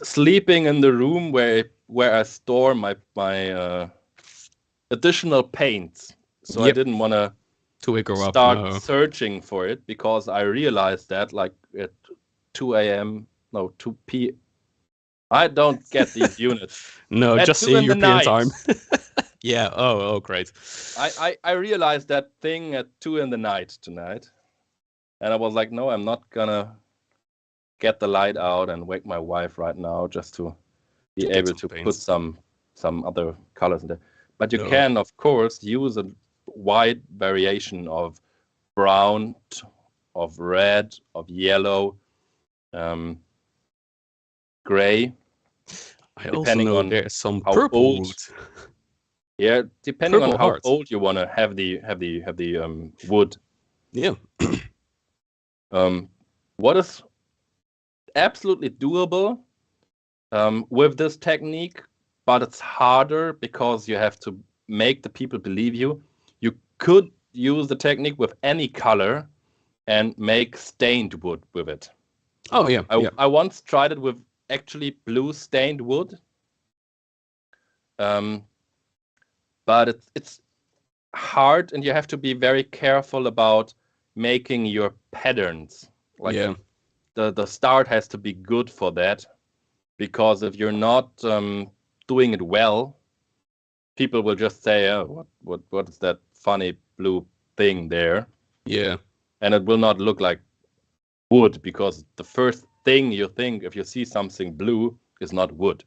sleeping in the room where I store my additional paints. So I didn't want to wake her up. Start searching for it because I realized that like at 2 p.m. I don't get these units. No, at just 2 in European time. Yeah. Oh, great. I realized that thing at 2 in the night tonight, and I was like, no, I'm not gonna get the light out and wake my wife right now just to be able to put some other colors in there. But you can, of course, use a wide variation of brown, of red, of yellow, gray. I also know there's some how purple old. wood. Yeah, depending Purple on how heart. old you want to have the wood. Yeah. What is absolutely doable with this technique, but it's harder because you have to make the people believe you. You could use the technique with any color and make stained wood with it. Oh yeah. I once tried it with actually blue stained wood. But it's hard, and you have to be very careful about making your patterns. Like the start has to be good for that, because if you're not doing it well, people will just say, "Oh, what is that funny blue thing there?" Yeah, and it will not look like wood, because the first thing you think if you see something blue is not wood.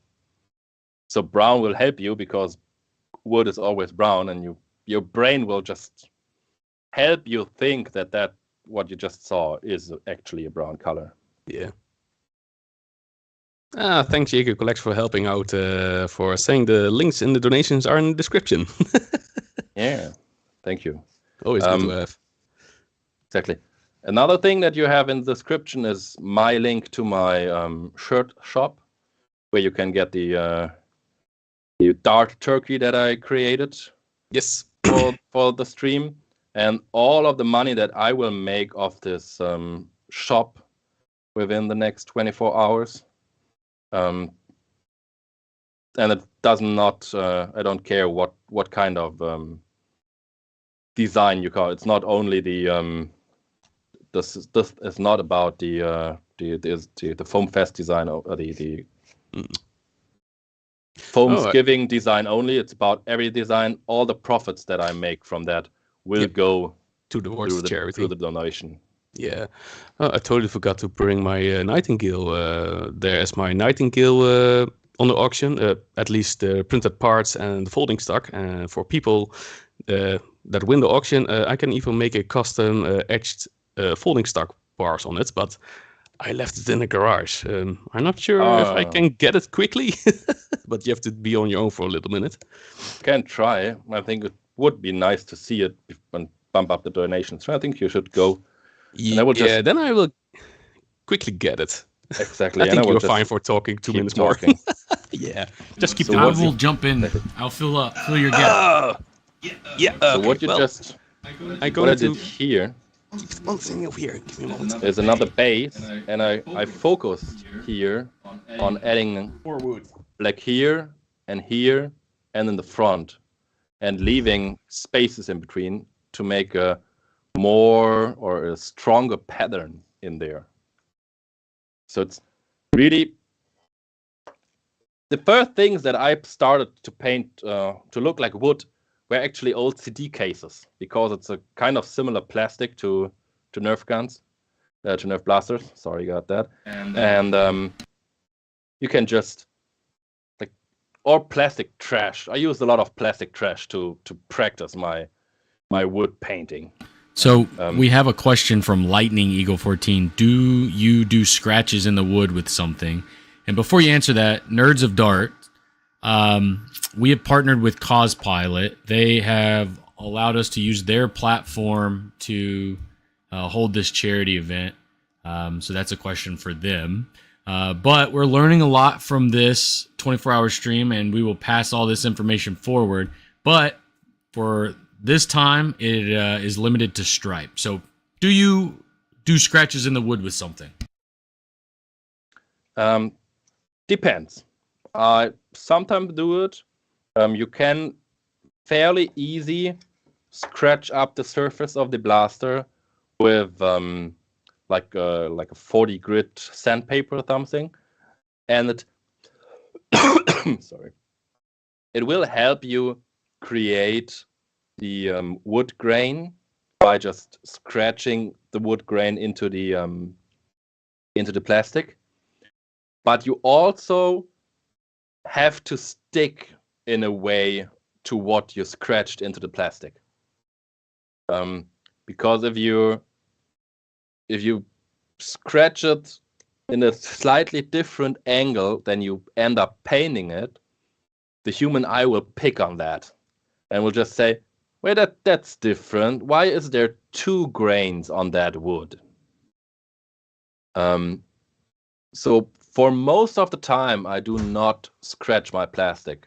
So brown will help you because wood is always brown, and your brain will just help you think that what you just saw is actually a brown color. Yeah. Thanks, Jacob Collects, for helping out, for saying the links in the donations are in the description. Yeah, thank you. Always good to have. Exactly. Another thing that you have in the description is my link to my shirt shop, where you can get the dark turkey that I created. Yes. for the stream, and all of the money that I will make off this shop within the next 24 hours. And it does not. I don't care what kind of design you call it. It's not only the this is not about the Foam Fest design or the Foamsgiving design only. It's about every design. All the profits that I make from that will go towards charity, through the donation. Yeah, I totally forgot to bring my Nightingale there as my Nightingale on the auction. At least the printed parts and the folding stock. And for people that win the auction, I can even make a custom etched folding stock bars on it. But I left it in the garage. I'm not sure if I can get it quickly, but you have to be on your own for a little minute. Can try. I think it would be nice to see it and bump up the donations. So I think you should go. Yeah, then I will quickly get it. Exactly. I think you're fine for talking 2 minutes more. Yeah, just keep. I will jump in. I'll fill your gap. Yeah. So what you just I did here. One thing over here. Give me a moment. There's another base, and I focused here on adding like here, and in the front, and leaving spaces in between to make a more or a stronger pattern in there. So it's really the first things that I started to paint to look like wood were actually old CD cases, because it's a kind of similar plastic to Nerf guns, to Nerf blasters. Sorry, got that. And you can just or plastic trash. I used a lot of plastic trash to practice my wood painting. So we have a question from Lightning Eagle 14. Do you do scratches in the wood with something? And before you answer that, Nerds of Dart, we have partnered with Causepilot. They have allowed us to use their platform to hold this charity event. So that's a question for them. But we're learning a lot from this 24-hour stream, and we will pass all this information forward. But for this time, it is limited to stripe. So do you do scratches in the wood with something? Depends. I sometimes do it. You can fairly easy scratch up the surface of the blaster with like a 40 grit sandpaper or something, and it sorry, it will help you create the wood grain by just scratching the wood grain into the plastic. But you also have to stick in a way to what you scratched into the plastic. Because if you scratch it in a slightly different angle than you end up painting it, the human eye will pick on that and will just say, wait, that's different. Why is there 2 grains on that wood? So for most of the time, I do not scratch my plastic.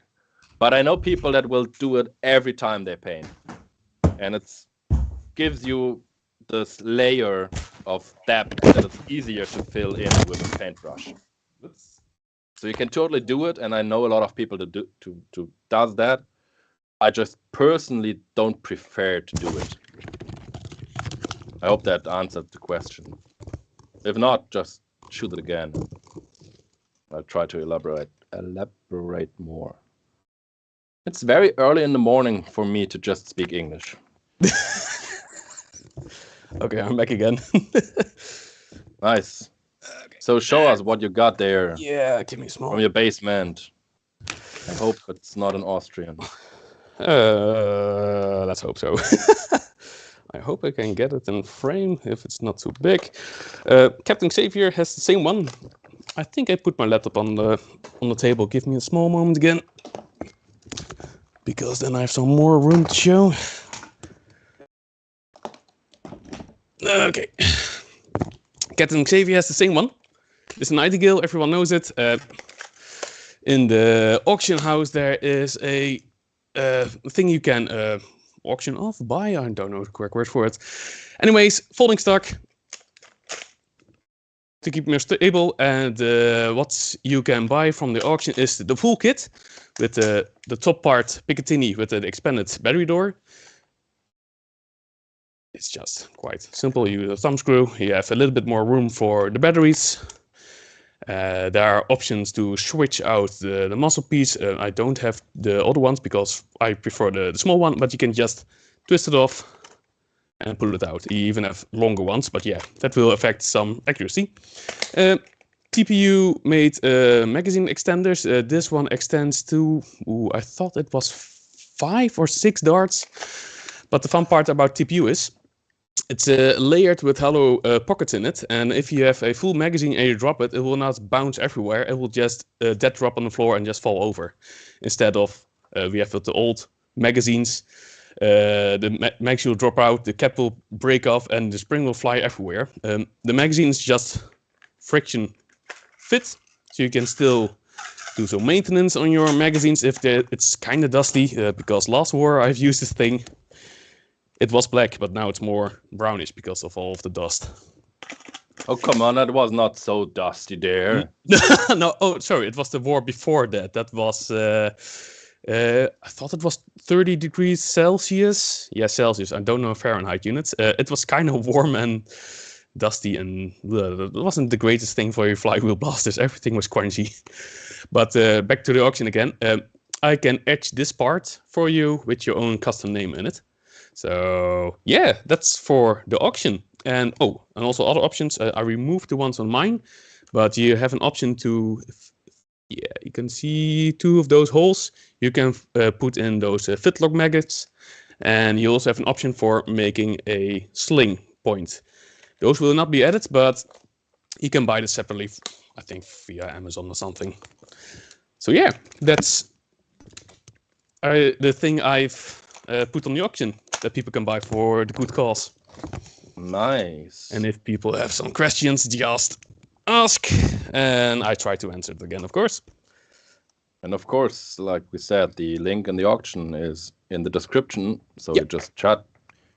But I know people that will do it every time they paint. And it gives you this layer of depth that it's easier to fill in with a paintbrush. So you can totally do it, and I know a lot of people that does that. I just personally don't prefer to do it. I hope that answered the question. If not, just shoot it again. I'll try to elaborate more. It's very early in the morning for me to just speak English. Okay, I'm back again. Nice. Okay. So show us what you got there. Yeah, give me a small. From your basement. I hope it's not an Austrian. Let's hope so. I hope I can get it in frame if it's not too big. Captain Xavier has the same one. I think I put my laptop on the table. Give me a small moment again, because then I have some more room to show. Okay. Captain Xavier has the same one. It's a Nightingale, everyone knows it. In the auction house there is a thing you can auction off, buy, I don't know the correct word for it. Anyways, folding stock. to keep more stable. And what you can buy from the auction is the full kit with the top part Picatinny with an expanded battery door. It's just quite simple. You use a thumb screw. You have a little bit more room for the batteries. There are options to switch out the muzzle piece. I don't have the other ones because I prefer the small one, but you can just twist it off and pull it out. You even have longer ones, but yeah, that will affect some accuracy. TPU made magazine extenders. This one extends to, I thought it was 5 or 6 darts. But the fun part about TPU is it's layered with hollow pockets in it, and if you have a full magazine and you drop it, it will not bounce everywhere. It will just dead drop on the floor and just fall over. Instead of we have with the old magazines, the magazine will drop out, the cap will break off, and the spring will fly everywhere. The magazine is just friction fit, so you can still do some maintenance on your magazines if it's kind of dusty. Because last war I've used this thing. It was black, but now it's more brownish because of all of the dust. Oh, come on, that was not so dusty there. No, oh, sorry, it was the war before that. That was, I thought it was 30 degrees Celsius. Yeah, Celsius, I don't know Fahrenheit units. It was kind of warm and dusty, and it wasn't the greatest thing for your flywheel blasters. Everything was crunchy. But back to the auction again. I can etch this part for you with your own custom name in it. So yeah, that's for the auction. And also other options. I removed the ones on mine, but you have an option to, yeah, you can see 2 of those holes. You can put in those fitlock maggots, and you also have an option for making a sling point. Those will not be added, but you can buy this separately, I think via Amazon or something. So yeah, that's the thing I've put on the auction that people can buy for the good cause. Nice. And if people have some questions, just ask, and I try to answer it again, of course. And of course, like we said, the link in the auction is in the description. So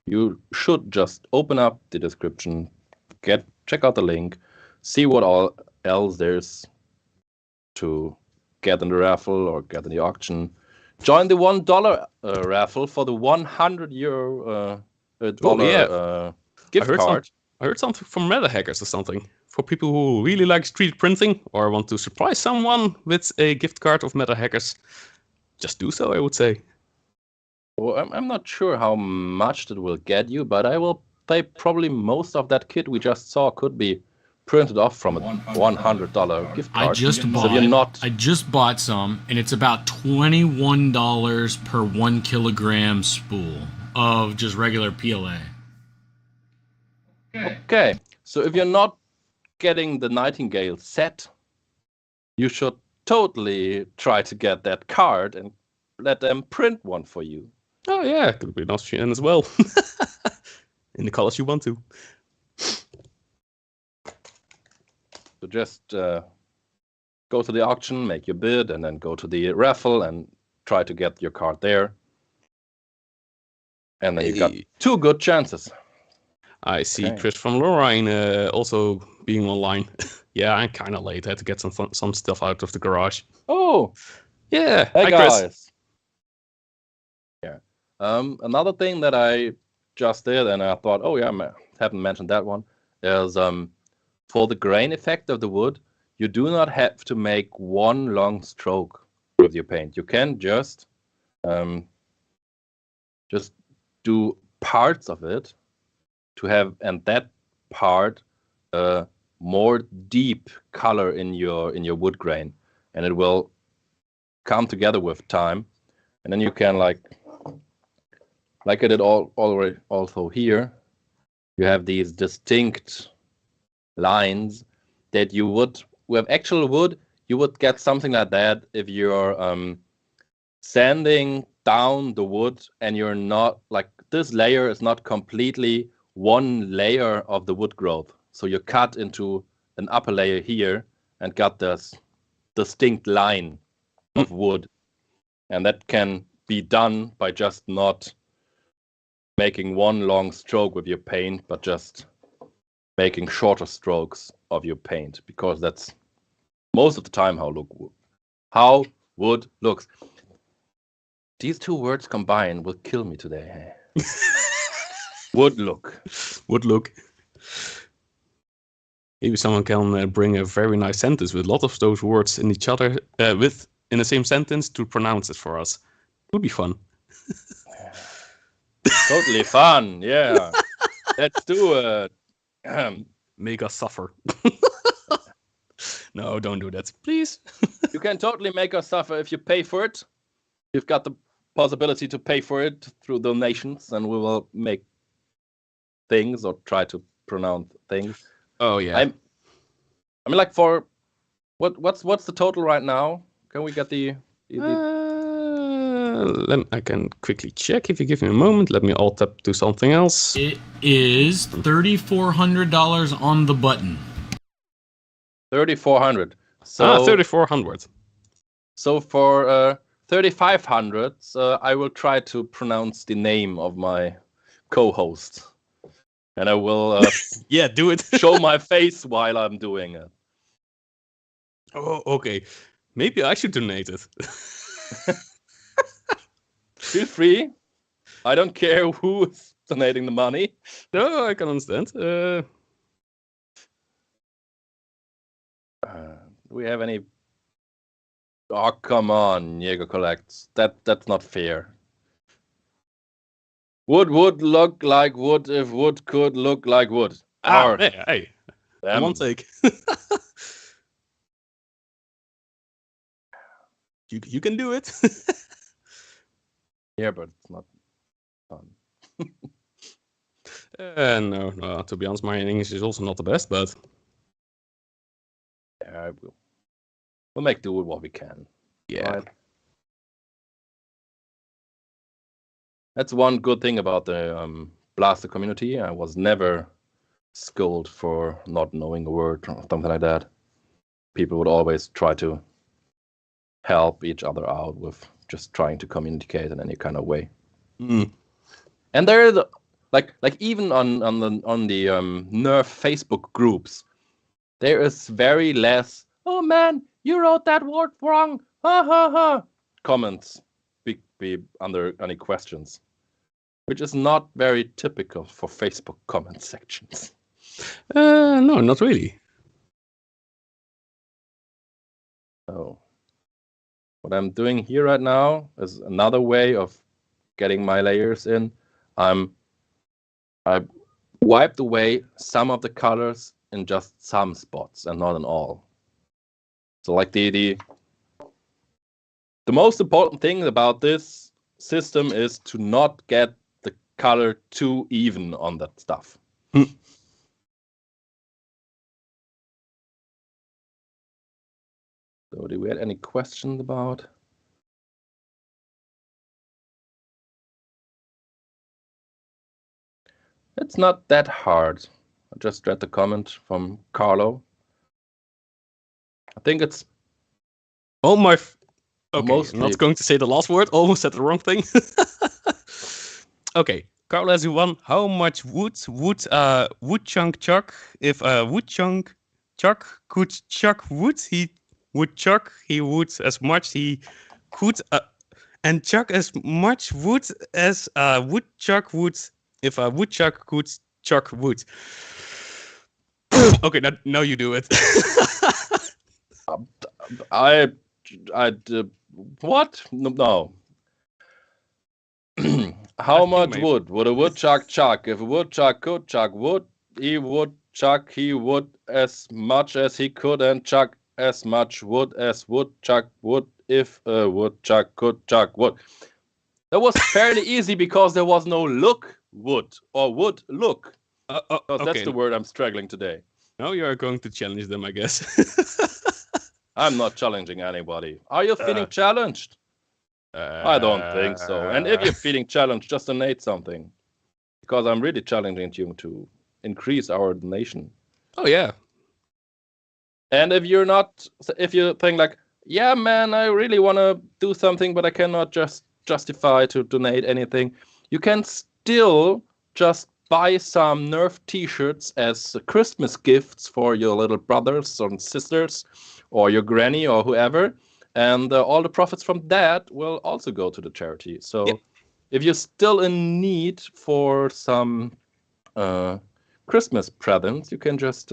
you should just open up the description, check out the link, see what all else there's to get in the raffle or get in the auction. Join the $1 raffle for the €100 gift card. I heard something from Meta Hackers or something. For people who really like 3D printing or want to surprise someone with a gift card of Meta Hackers, just do so, I would say. Well, I'm not sure how much it will get you, but I will pay probably most of that kit we just saw could be printed off from a $100 gift card. I just bought some, and it's about $21 per 1 kilogram spool of just regular PLA. Okay, so if you're not getting the Nightingale set, you should totally try to get that card and let them print one for you. Oh yeah, could be an option as well. In the colors you want to. So just go to the auction, make your bid, and then go to the raffle and try to get your card there. And then you got 2 good chances. I see Chris from Lorraine also being online. Yeah, I'm kind of late. I had to get some stuff out of the garage. Oh, yeah. Hey Hi, guys. Chris. Yeah. Another thing that I just did, and I thought, oh yeah, I haven't mentioned that one, is for the grain effect of the wood, you do not have to make one long stroke with your paint. You can just do parts of it to have, and that part more deep color in your wood grain, and it will come together with time, and then you can like I did already also here. You have these distinct lines that you would with actual wood you would get something like that if you're sanding down the wood and you're not like this layer is not completely one layer of the wood growth, so you cut into an upper layer here and got this distinct line of wood, and that can be done by just not making one long stroke with your paint, but just making shorter strokes of your paint, because that's most of the time how wood looks. These two words combined will kill me today. Would look. Would look. Maybe someone can bring a very nice sentence with a lot of those words in each other, in the same sentence to pronounce it for us. It would be fun. Totally fun, yeah. Let's do it. Make us suffer. No, don't do that, please. You can totally make us suffer if you pay for it. You've got the possibility to pay for it through donations, and we will make things or try to pronounce things. Oh yeah. I mean, like, for what's the total right now? Can we get the I can quickly check if you give me a moment. Let me alt up to something else. It is $3,400 on the button. 3,400. So 3,400. So for 3,500, I will try to pronounce the name of my co-host, and I will yeah, do it. show my face while I'm doing it. Oh, okay. Maybe I should donate it. Feel free. I don't care who is donating the money. No, I can understand. Do we have any? Oh, come on, Jaeger collects. That's not fair. Wood would look like wood if wood could look like wood. Hey, one take. You can do it. Yeah, but it's not fun. No. To be honest, my English is also not the best, but yeah, we'll make do with what we can. Yeah. Right? That's one good thing about the Blaster community. I was never scolded for not knowing a word or something like that. People would always try to help each other out with just trying to communicate in any kind of way. Mm. And there's like even on the Nerf Facebook groups, there is very less. Oh man, you wrote that word wrong. Ha ha ha. Comments be under any questions, which is not very typical for Facebook comment sections. No, not really. So what I'm doing here right now is another way of getting my layers in. I wiped away some of the colors in just some spots and not in all. So like the most important thing about this system is to not get the color too even on that stuff. So do we have any questions about? It's not that hard. I just read the comment from Carlo. I think it's okay, mostly... I'm not going to say the last word. Almost said the wrong thing. Okay, Carlo has one. How much wood chunk chuck? If a wood chunk chuck could chuck wood, he would chuck. He would as much he could, and chuck as much wood as a woodchuck would. If a woodchuck could chuck wood. Okay, now you do it. What? No. How much wood would a woodchuck chuck? If a woodchuck could chuck wood, he would chuck as much as he could and chuck as much wood as woodchuck would if a woodchuck could chuck wood. That was fairly easy because there was no wood look. Okay. That's the word I'm struggling today. Now you are going to challenge them, I guess. I'm not challenging anybody. Are you feeling challenged? I don't think so. And if you're feeling challenged, just donate something. Because I'm really challenging you to increase our donation. Oh, yeah. And if you think like, yeah, man, I really want to do something, but I cannot just justify to donate anything, you can still just buy some Nerf T-shirts as Christmas gifts for your little brothers or sisters, or your granny or whoever, and all the profits from that will also go to the charity. So, if you're still in need for some Christmas presents, you can just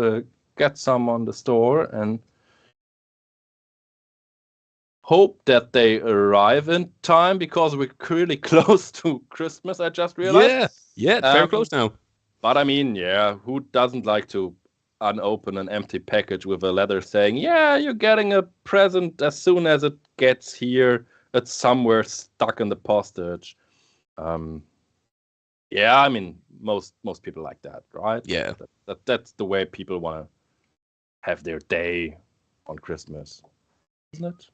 get some on the store and hope that they arrive in time, because we're really close to Christmas, I just realized. Yeah, it's very close now. But I mean, yeah, who doesn't like to unopen an empty package with a letter saying, yeah, you're getting a present as soon as it gets here. It's somewhere stuck in the postage. Yeah, I mean, most people like that, right? Yeah. That's the way people want to have their day on Christmas, isn't it?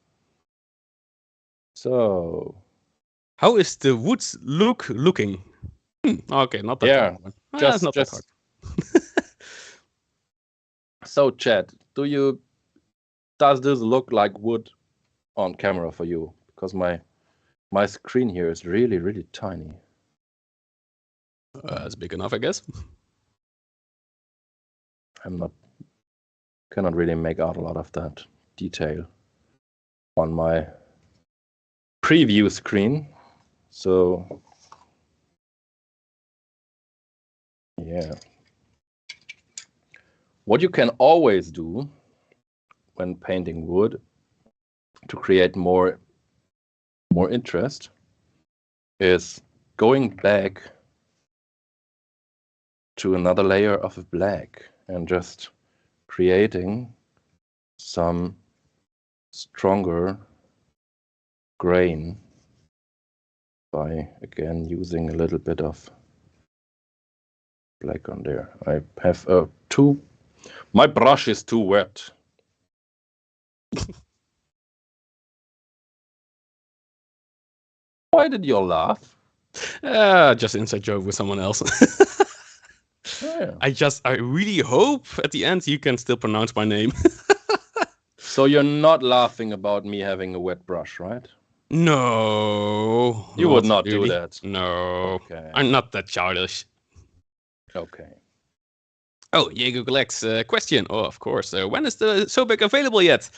So, how is the woods looking? Okay, not that hard one. Just not that hard. So, Chad, does this look like wood on camera for you? Because my screen here is really, really tiny. It's big enough, I guess. Cannot really make out a lot of that detail on my preview screen. So, yeah. What you can always do when painting wood to create more interest is going back to another layer of black and just creating some stronger grain by, again, using a little bit of black on there. I have my brush is too wet. Why did you laugh? Just inside joke with someone else. Yeah. I really hope at the end you can still pronounce my name. So you're not laughing about me having a wet brush, right? No. You would not do that. No. Okay. I'm not that childish. Okay. Oh, Diego Glex, question. Oh, of course. When is the Sobek available yet?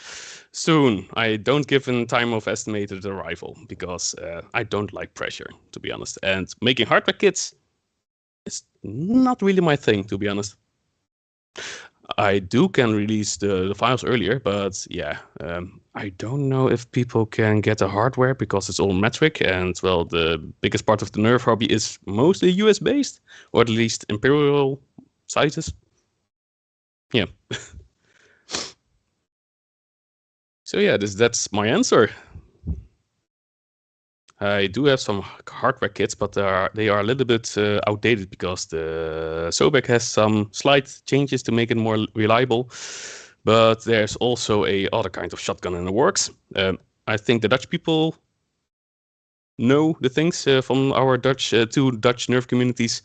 Soon. I don't give a time of estimated arrival because I don't like pressure, to be honest. And making hardware kits is not really my thing, to be honest. I can release the files earlier, but yeah, I don't know if people can get the hardware because it's all metric, and well, the biggest part of the Nerf hobby is mostly US based, or at least imperial sizes. Yeah. So yeah, that's my answer. I do have some hardware kits, but they are a little bit outdated because the Sobek has some slight changes to make it more reliable. But there's also a other kind of shotgun in the works. I think the Dutch people know the things from our two Dutch Nerf communities.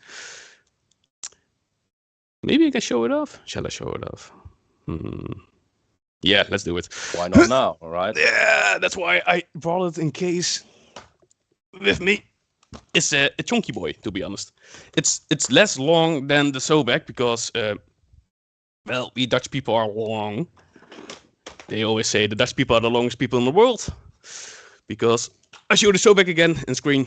Maybe I can show it off. Shall I show it off? Yeah, let's do it. Why not now? All right. Yeah, that's why I brought it in case. With me, it's a chunky boy, to be honest. It's less long than the Sobek because, well, we Dutch people are long. They always say the Dutch people are the longest people in the world. Because I show the Sobek again in screen.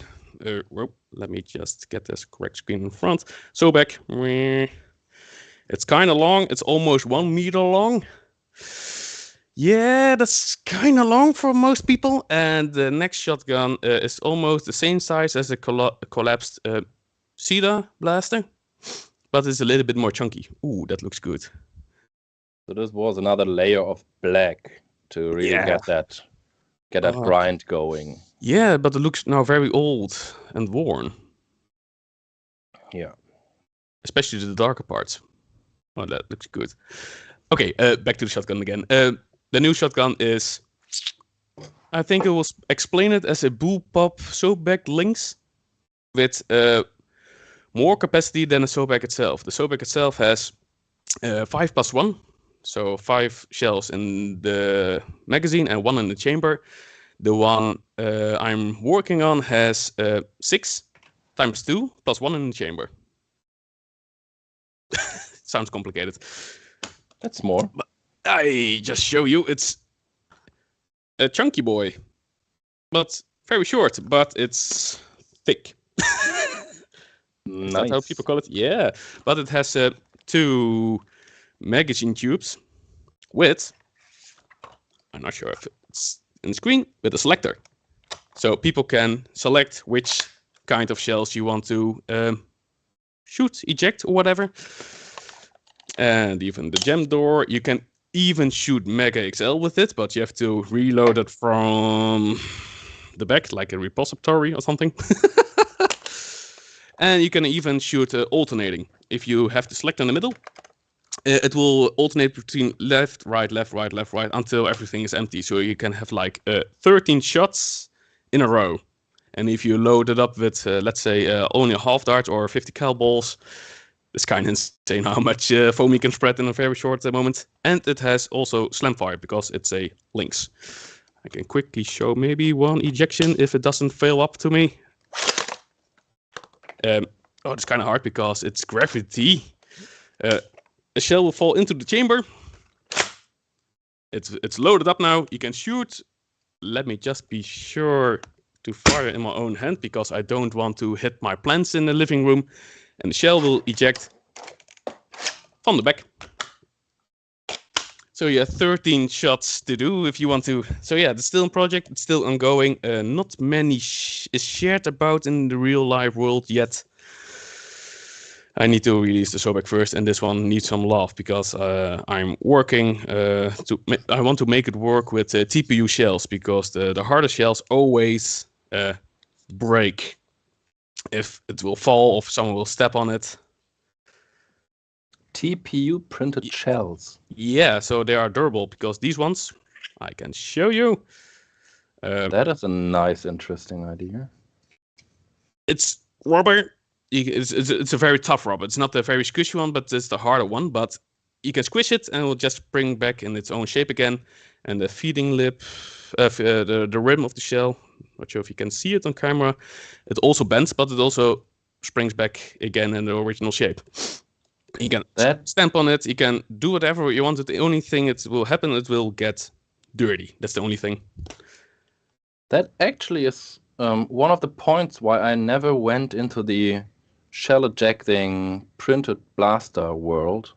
Let me just get this correct screen in front. Sobek. It's kind of long. It's almost 1 meter long. Yeah, that's kind of long for most people. And the next shotgun is almost the same size as a collapsed Cedar blaster, but it's a little bit more chunky. Ooh, that looks good. So this was another layer of black to really get that grind going. Yeah, but it looks now very old and worn. Yeah. Especially the darker parts. Oh, that looks good. Okay, back to the shotgun again. The new shotgun is, I think it will explain it as a bullpup Sobek Lynx with more capacity than the Sobek itself. The Sobek itself has 5+1, so 5 shells in the magazine and 1 in the chamber. The one I'm working on has 6 × 2 + 1 in the chamber. sounds complicated. That's more. But I just show you. It's a chunky boy, but very short, but it's thick. Is that how people call it? Yeah, but it has 2 magazine tubes with, I'm not sure if it's in the screen, with a selector. So people can select which kind of shells you want to shoot, eject, or whatever. And even the gem door, you can even shoot Mega XL with it, but you have to reload it from the back, like a repository or something. And you can even shoot alternating. If you have the select in the middle, it will alternate between left, right, left, right, left, right, until everything is empty. So you can have like 13 shots in a row. And if you load it up with, let's say, only a half dart or 50 cal balls, it's kind of insane how much foam you can spread in a very short moment. And it has also slam fire because it's a Lynx. I can quickly show maybe one ejection if it doesn't fail up to me. It's kind of hard because it's gravity. A shell will fall into the chamber. It's loaded up now. You can shoot. Let me just be sure to fire in my own hand because I don't want to hit my plants in the living room. And the shell will eject from the back. So you have 13 shots to do if you want to. So yeah, it's still a project. It's still ongoing. Not many is shared about in the real life world yet. I need to release the Sobek first, and this one needs some love because I'm working I want to make it work with TPU shells because the harder shells always break if it will fall or if someone will step on it. TPU printed shells. Yeah, so they are durable because these ones I can show you. That is a nice, interesting idea. It's rubber. It's a very tough rubber. It's not a very squishy one, but it's the harder one. But you can squish it and it will just spring back in its own shape again. And the feeding lip, the rim of the shell, not sure if you can see it on camera, it also bends, but it also springs back again in the original shape. You can stamp on it. You can do whatever you want. The only thing it will happen, it will get dirty. That's the only thing. That actually is one of the points why I never went into the shell ejecting printed blaster world,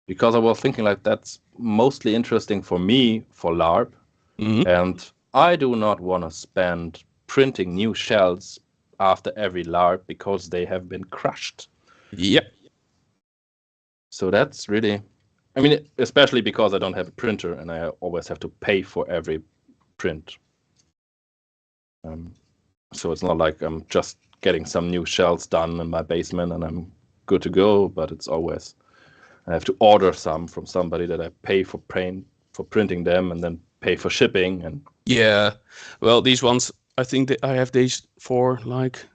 because I was thinking like that's mostly interesting for me for LARP, and I do not want to spend printing new shells after every LARP because they have been crushed. Yep. So that's really, I mean, especially because I don't have a printer and I always have to pay for every print. So it's not like I'm just getting some new shells done in my basement and I'm good to go, but it's always, I have to order some from somebody that I pay for printing them and then pay for shipping. And yeah, well, these ones, I think that I have these for like,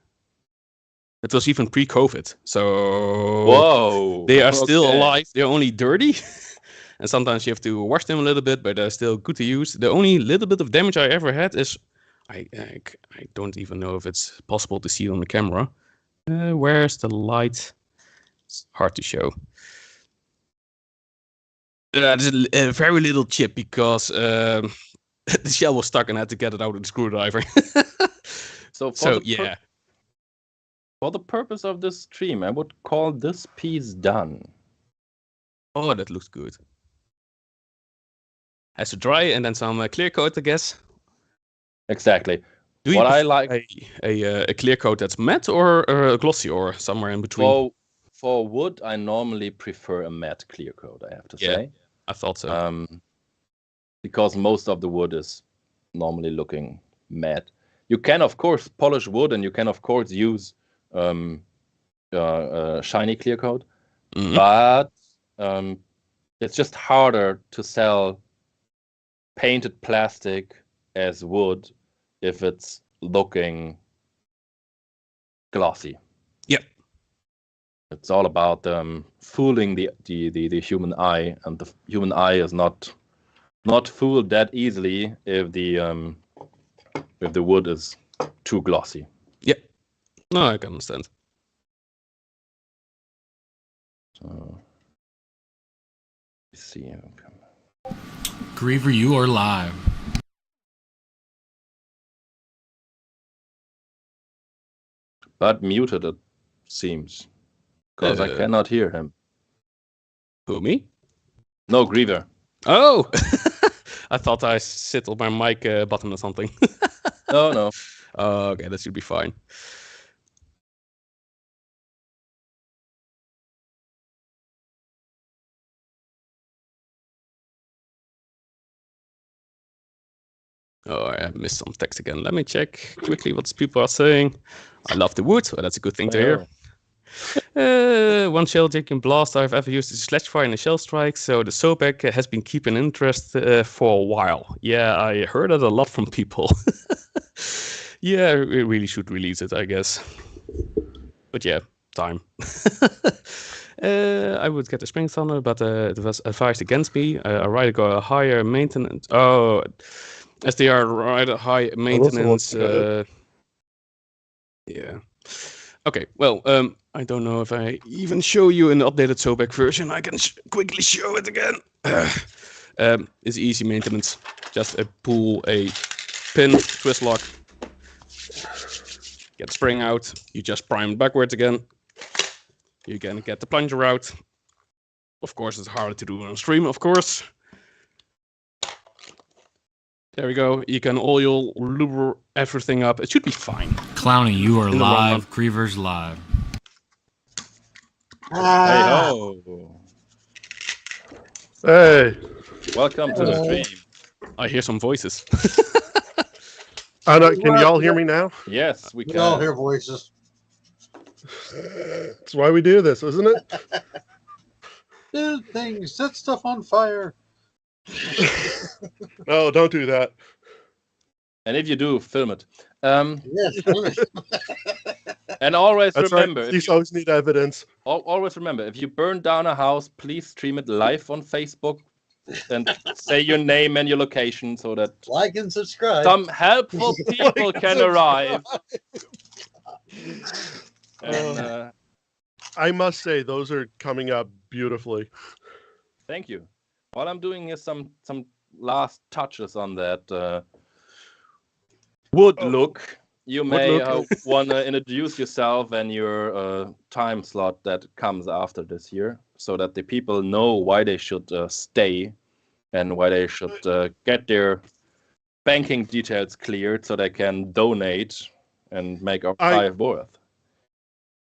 it was even pre-COVID. So whoa, they are still alive. They're only dirty. And sometimes you have to wash them a little bit, but they're still good to use. The only little bit of damage I ever had is, I don't even know if it's possible to see it on the camera. Where's the light? It's hard to show. There's a very little chip because the shell was stuck and I had to get it out with a screwdriver. Yeah. For the purpose of this stream, I would call this piece done. Oh, that looks good. Has to dry and then some clear coat, I guess. Exactly. Do you like a clear coat that's matte or glossy or somewhere in between? For wood, I normally prefer a matte clear coat, I have to say. I thought so. Because most of the wood is normally looking matte. You can, of course, polish wood and you can, of course, use shiny clear coat. But it's just harder to sell painted plastic as wood if it's looking glossy. Yep. It's all about fooling the human eye, and the human eye is not fooled that easily if the wood is too glossy. Yep. No, I can understand. So Let's see. Griever, you are live. But muted, it seems. Because I cannot hear him. Who, me? No, Griever. Oh! I thought I settled my mic button or something. No. Oh, okay, that should be fine. Oh, I missed some text again. Let me check quickly what people are saying. I love the wood. Well, that's a good thing to hear. One shell taking blast I've ever used is Sledgefire and a shell strike, so the Sobek has been keeping interest for a while. Yeah, I heard that a lot from people. Yeah, we really should release it, I guess. But yeah, time. I would get the Spring Thunder, but it was advised against me. I rather go a higher maintenance. Oh, as they are rather high maintenance. Yeah. Okay, well, I don't know if I even show you an updated Sobek version. I can quickly show it again. It's easy maintenance. Just pull a pin, twist lock, get the spring out. You just prime backwards again. You're gonna get the plunger out. Of course, it's harder to do on stream, of course. There we go. You can oil, lube everything up. It should be fine. Clownie, you are live. Griever's live. Hey ho! Hey! Welcome to the stream. I hear some voices. Can y'all hear me now? Yes, we can. We all hear voices. That's why we do this, isn't it? Build things, set stuff on fire. No, don't do that. And if you do, film it. Yes, film it. And always That's remember, right. You always need evidence. Always remember, if you burn down a house, please stream it live on Facebook and say your name and your location so that like and subscribe. Some helpful people can arrive. And, I must say, those are coming up beautifully. Thank you. All I'm doing is some last touches on that wood look. You may want to introduce yourself and your time slot that comes after this year, so that the people know why they should stay and why they should get their banking details cleared so they can donate and make our life worth.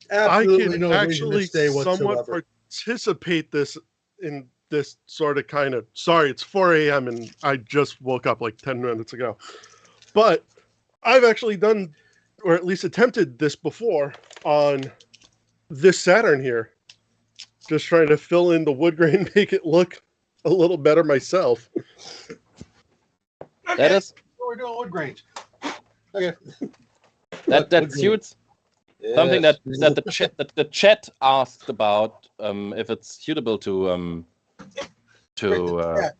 Absolutely I can no actually stay somewhat whatsoever. participate in this sort of kind of. Sorry, it's 4 a.m. and I just woke up like 10 minutes ago. But I've actually done, or at least attempted this before on this Saturn here. Just trying to fill in the wood grain, make it look a little better myself. Okay. That is. We're doing wood grains. Okay. That suits. Yes. Something that the chat asked about if it's suitable to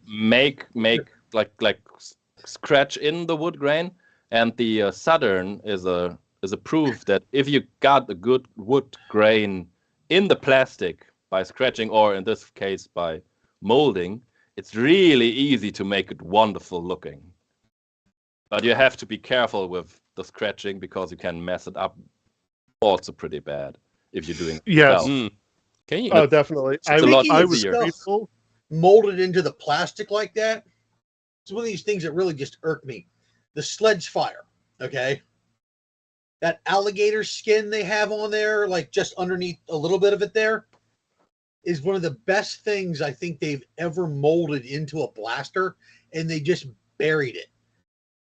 make like scratch in the wood grain, and the Southern is a proof that if you got a good wood grain in the plastic by scratching, or in this case by molding, it's really easy to make it wonderful looking. But you have to be careful with the scratching because you can mess it up also pretty bad if you're doing yes. Can you? Oh, definitely. I was grateful. Molded into the plastic like that. It's one of these things that really just irked me. The sledge fire. Okay. That alligator skin they have on there, like just underneath a little bit of it there, is one of the best things I think they've ever molded into a blaster, and they just buried it.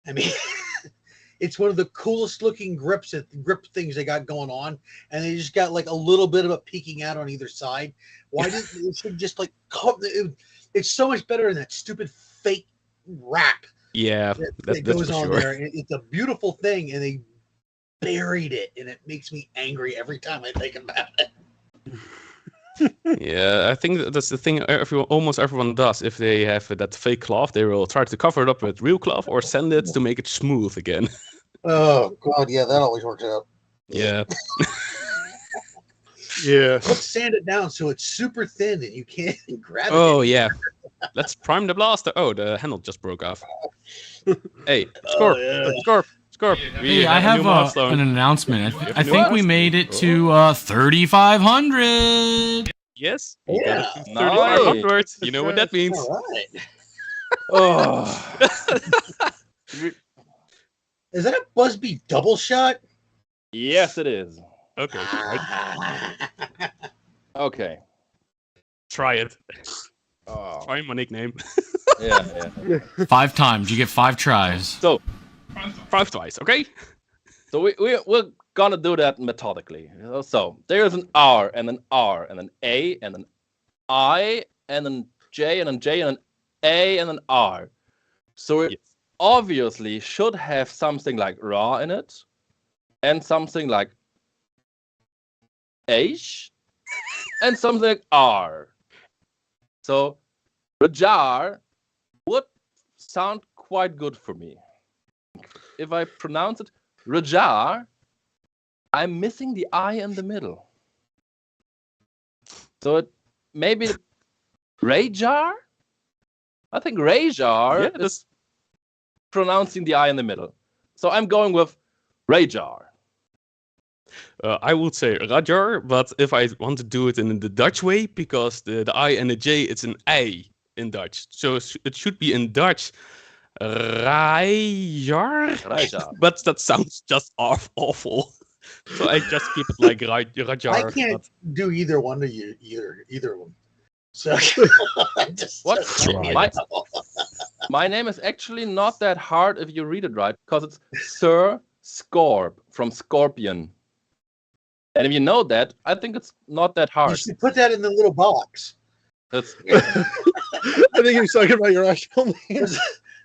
I mean, it's one of the coolest looking grip things they got going on, and they just got like a little bit of it peeking out on either side. Why didn't it should just like come? It's so much better than that stupid fake wrap. Yeah, that goes on there. It's a beautiful thing, and they buried it, and it makes me angry every time I think about it. Yeah, I think that's the thing almost everyone does. If they have that fake cloth, they will try to cover it up with real cloth or sand it to make it smooth again. Oh, God, yeah, that always works out. Yeah. Yeah. Let's sand it down so it's super thin and you can't grab it. Oh yeah. Let's prime the blaster. Oh, the handle just broke off. Hey, Scorp, Scorp. Hey, I have an announcement. I think we made it to 3,500. Yes. Yeah. 3,500. You know what that means. All right. Oh. Is that a Busby double shot? Yes, it is. Okay. Okay. Try it. Oh. Try my nickname. Yeah. 5 times. You get 5 tries. So, 5 twice, okay? So we're gonna do that methodically. So there's an R and an R and an A and an I and then J and then J and an A and an R. So it obviously should have something like Ra in it and something like H and something like R. So Rraijjar would sound quite good for me. If I pronounce it Rraijjar, I'm missing the I in the middle. So it maybe Rraijjar? I think Rraijjar is pronouncing the I in the middle. So I'm going with Rraijjar. I would say Rraijjar, but if I want to do it in the Dutch way, because the I and the J, it's an I in Dutch. So it should be in Dutch Rraijjar. But that sounds just awful. So I just keep it like Rraijjar. I can't do either one of you, either of them. So My name is actually not that hard if you read it right, because it's Sirscorp from Scorpion. And if you know that, I think it's not that hard. You should put that in the little box. That's. I think you're talking about your actual names.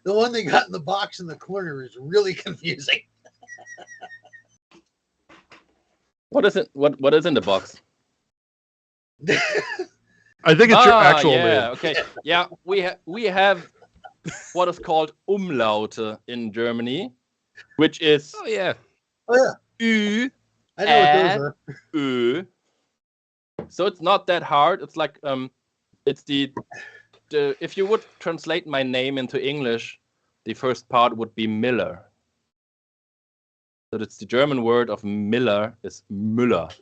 The one they got in the box in the corner is really confusing. What is it? What is in the box? I think it's your actual name. Okay. Yeah, we have what is called Umlaute in Germany, which is Oh yeah. Ü. I know what those are. Ö. So it's not that hard. It's like it's the if you would translate my name into English, the first part would be Miller. So it's the German word of Miller is Müller.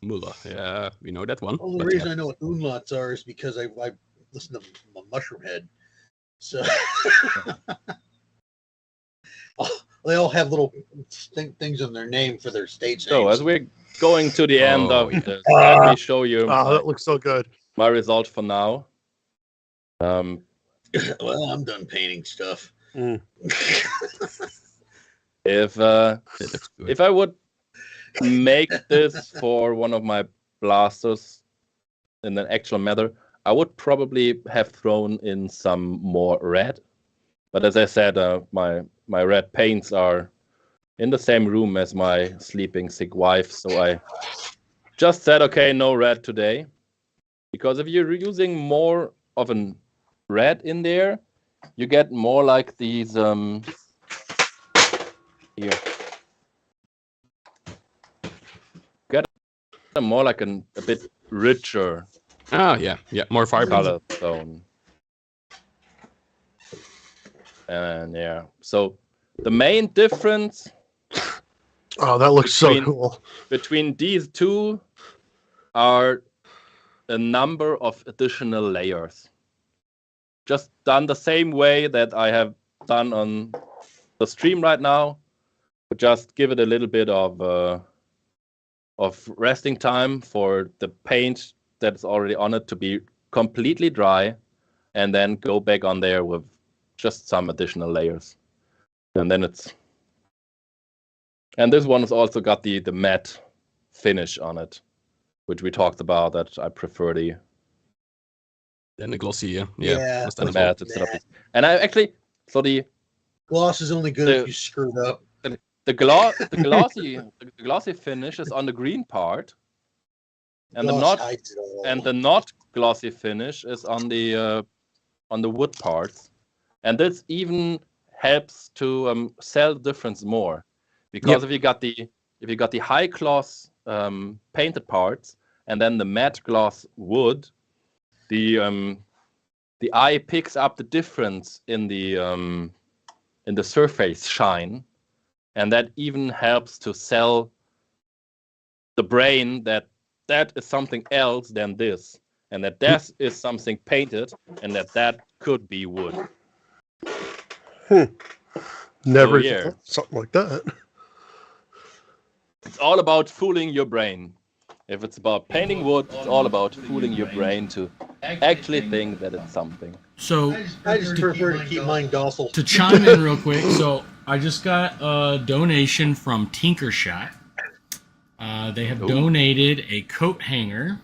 Müller, yeah, we know that one. Well, the reason I know what umlauts are is because I listen to Mushroom Head. So they all have little things in their name for their stage names. So as we're going to the end of this, let me show you. That looks so good. My result for now. Well, I'm done painting stuff. If I would make this for one of my blasters in an actual matter, I would probably have thrown in some more red. But as I said, my red paints are in the same room as my sleeping sick wife, so I just said, okay, no red today. Because if you're using more of a red in there, you get more like these here. Get more like a bit richer. Oh yeah, more vibrant color tone. And yeah, so the main difference. Oh, that looks so cool. Between these two are a number of additional layers. Just done the same way that I have done on the stream right now. But just give it a little bit of resting time for the paint that's already on it to be completely dry, and then go back on there with just some additional layers. And then it's... And this one has also got the matte finish on it, which we talked about, that I prefer the... Then the glossy, yeah. The matte instead of... And I actually... So the... Gloss is only good if you screw it up. The glossy finish is on the green part, and the not glossy finish is on the wood parts, and this even helps to sell the difference more, because if you got the high gloss painted parts and then the matte gloss wood, the eye picks up the difference in the surface shine, and that even helps to sell the brain that is something else than this, and that is something painted, and that could be wood. Never So, yeah. thought something like that. It's all about fooling your brain. If it's about painting wood, it's all about fooling your brain to actually think that it's something. So I just prefer to keep mine docile. to chime in real quick, so I just got a donation from Tinkershot. They have donated a coat hanger,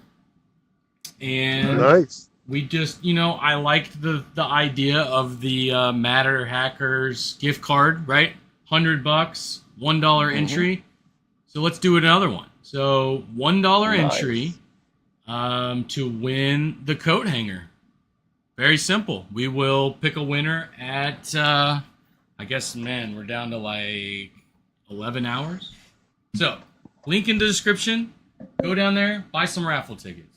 and Nice. we just, I liked the idea of the Matter Hackers gift card, right? $100, $1 entry. So let's do another one. So $1 entry to win the coat hanger. Very simple. We will pick a winner at, I guess, man, we're down to like 11 hours. So link in the description. Go down there, buy some raffle tickets.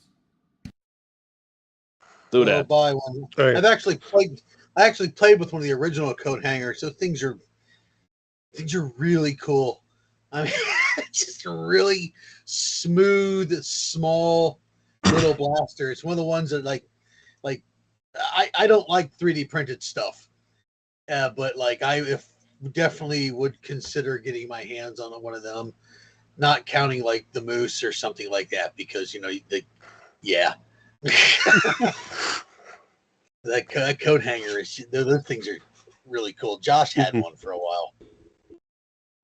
Do that. Buy one. Right. I actually played with one of the original coat hangers, so things are really cool. I mean, it's just a really smooth, small little blaster. It's one of the ones that I don't like 3D printed stuff, but like I definitely would consider getting my hands on one of them. Not counting like the Moose or something like that, because that coat hanger those things are really cool. Josh had one for a while.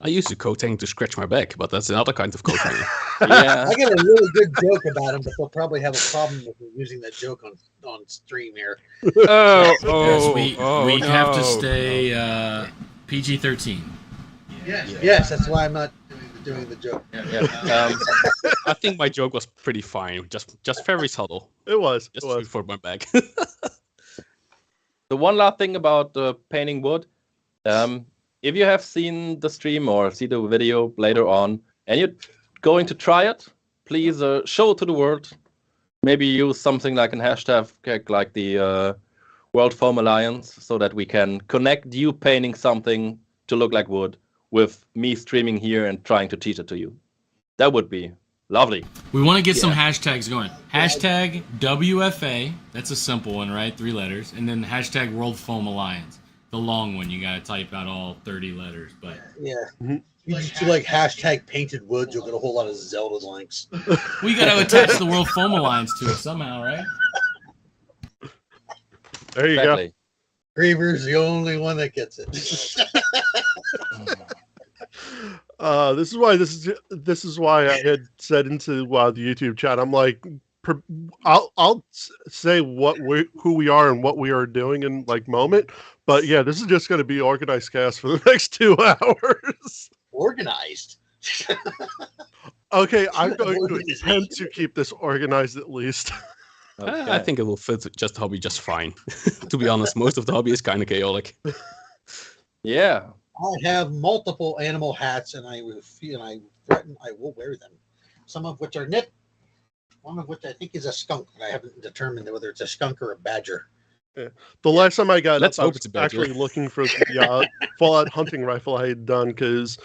I use a coat hanger to scratch my back, but that's another kind of coat hanger. Yeah. I got a really good joke about him, but they'll probably have a problem with me using that joke on stream here. Yes, we have to stay PG-13. Yes, that's why I'm not doing the joke. I think my joke was pretty fine, just very subtle. It was. Just for my back. The one last thing about painting wood, if you have seen the stream or see the video later on, and you're going to try it, please show it to the world. Maybe use something like a hashtag like the World Foam Alliance, so that we can connect you painting something to look like wood with me streaming here and trying to teach it to you. That would be lovely. We want to get some hashtags going. Hashtag WFA, that's a simple one, right? 3 letters. And then hashtag World Foam Alliance. The long one, you got to type out all 30 letters. But yeah. You just do like hashtag painted wood, you'll get a whole lot of Zelda links. We got to attach the World Foam Alliance to it somehow, right? There you go. Griever's the only one that gets it. This is why I had said into the YouTube chat. I'm like, I'll say who we are and what we are doing in like moment. But yeah, this is just going to be organized chaos for the next 2 hours. Organized. Okay, I'm going to attempt to keep this organized at least. I think it will fit just hobby just fine. To be honest, most of the hobby is kind of chaotic. Yeah. I have multiple animal hats, and I threaten I will wear them. Some of which are knit, one of which I think is a skunk. I haven't determined whether it's a skunk or a badger. Yeah. The last time I got Let's up, I hope was it's a badger. actually looking for the Fallout hunting rifle I had done, because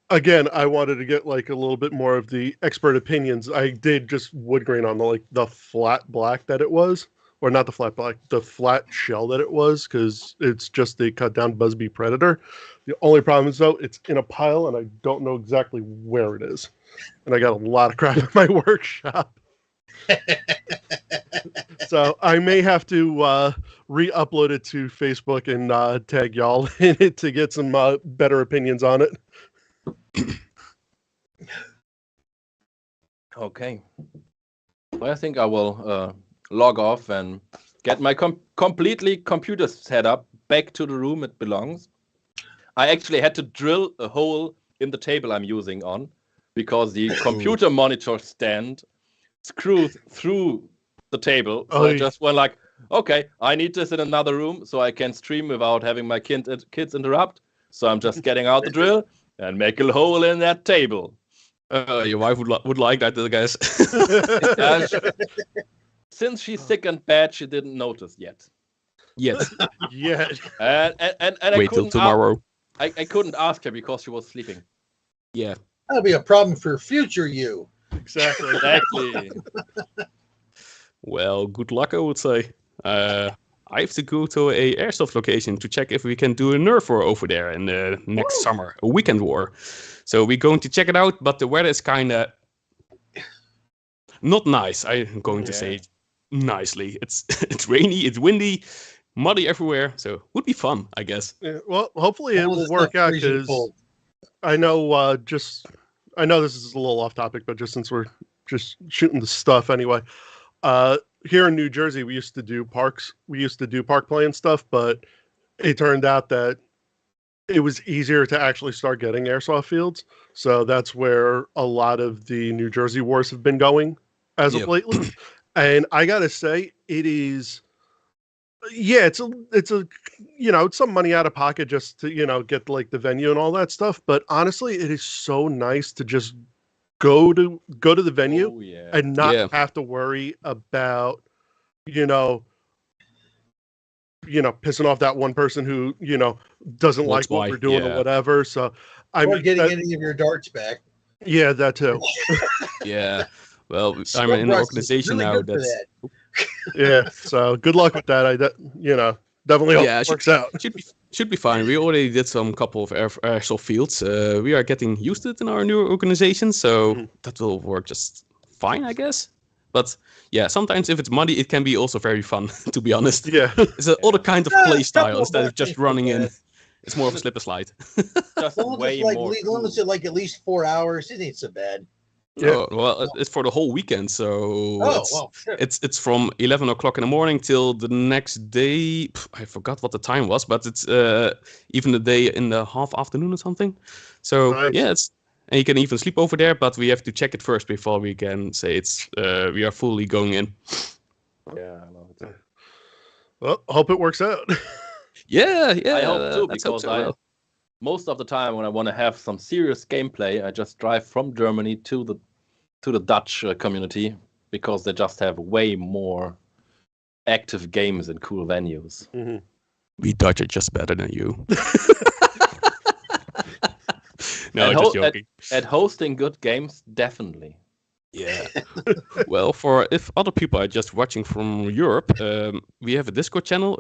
again, I wanted to get like a little bit more of the expert opinions. I did just wood grain on the flat black that it was, or not the flat black, the flat shell that it was, because it's just the cut down Busby Predator. The only problem is though, it's in a pile and I don't know exactly where it is, and I got a lot of crap in my workshop. So I may have to re-upload it to Facebook and tag y'all in it to get some better opinions on it. Okay. Well, I think I will log off and get my completely computer set up back to the room it belongs. I actually had to drill a hole in the table I'm using on, because the computer monitor stand screws through the table. So I just went like, okay, I need this in another room so I can stream without having my kids interrupt. So I'm just getting out the drill and make a hole in that table. Your wife would like that, I guess. Since she's sick and bad, she didn't notice yet. Yes. Yeah. And I Wait till couldn't tomorrow. I couldn't ask her because she was sleeping. Yeah. That'll be a problem for future you. Exactly. Exactly. Well, good luck, I would say. I have to go to a airsoft location to check if we can do a Nerf war over there in the next summer, a weekend war. So we're going to check it out, but the weather is kind of not nice. I'm going to say it nicely. It's rainy, it's windy, muddy everywhere, so would be fun, I guess. Yeah, well, hopefully it will work out because I know I know this is a little off topic, but just since we're just shooting the stuff anyway, here in New Jersey we used to do parks. We used to do park play and stuff, but it turned out that it was easier to actually start getting airsoft fields. So that's where a lot of the New Jersey wars have been going as of lately. And I gotta say, it is. Yeah, it's a it's some money out of pocket just to get like the venue and all that stuff. But honestly, it is so nice to just go to the venue and not have to worry about pissing off that one person who doesn't like what we're doing or whatever. So or getting any of your darts back. Yeah, that too. Yeah. Well, I'm in an organization now that's. Yeah, so good luck with that. I definitely hope it works out. Should be fine. We already did some couple of airsoft fields. We are getting used to it in our new organization, so that will work just fine, I guess. But yeah, sometimes if it's muddy, it can be also very fun. To be honest, yeah, it's another kind of play style instead of just running in. It's more of a slip and slide. Just way more. Limits it like at least 4 hours. It ain't so bad. Yeah. Oh, well, it's for the whole weekend, so it's from 11 o'clock in the morning till the next day. I forgot what the time was, but it's even the day in the half afternoon or something. So nice. And you can even sleep over there, but we have to check it first before we can say it's we are fully going in. Yeah, I love it. Well, hope it works out. Yeah. I hope too, because most of the time when I want to have some serious gameplay, I just drive from Germany to the Dutch community because they just have way more active games and cool venues. Mm-hmm. We Dutch are just better than you. No, just joking. At hosting good games, definitely. Yeah. Well, for if other people are just watching from Europe, we have a Discord channel.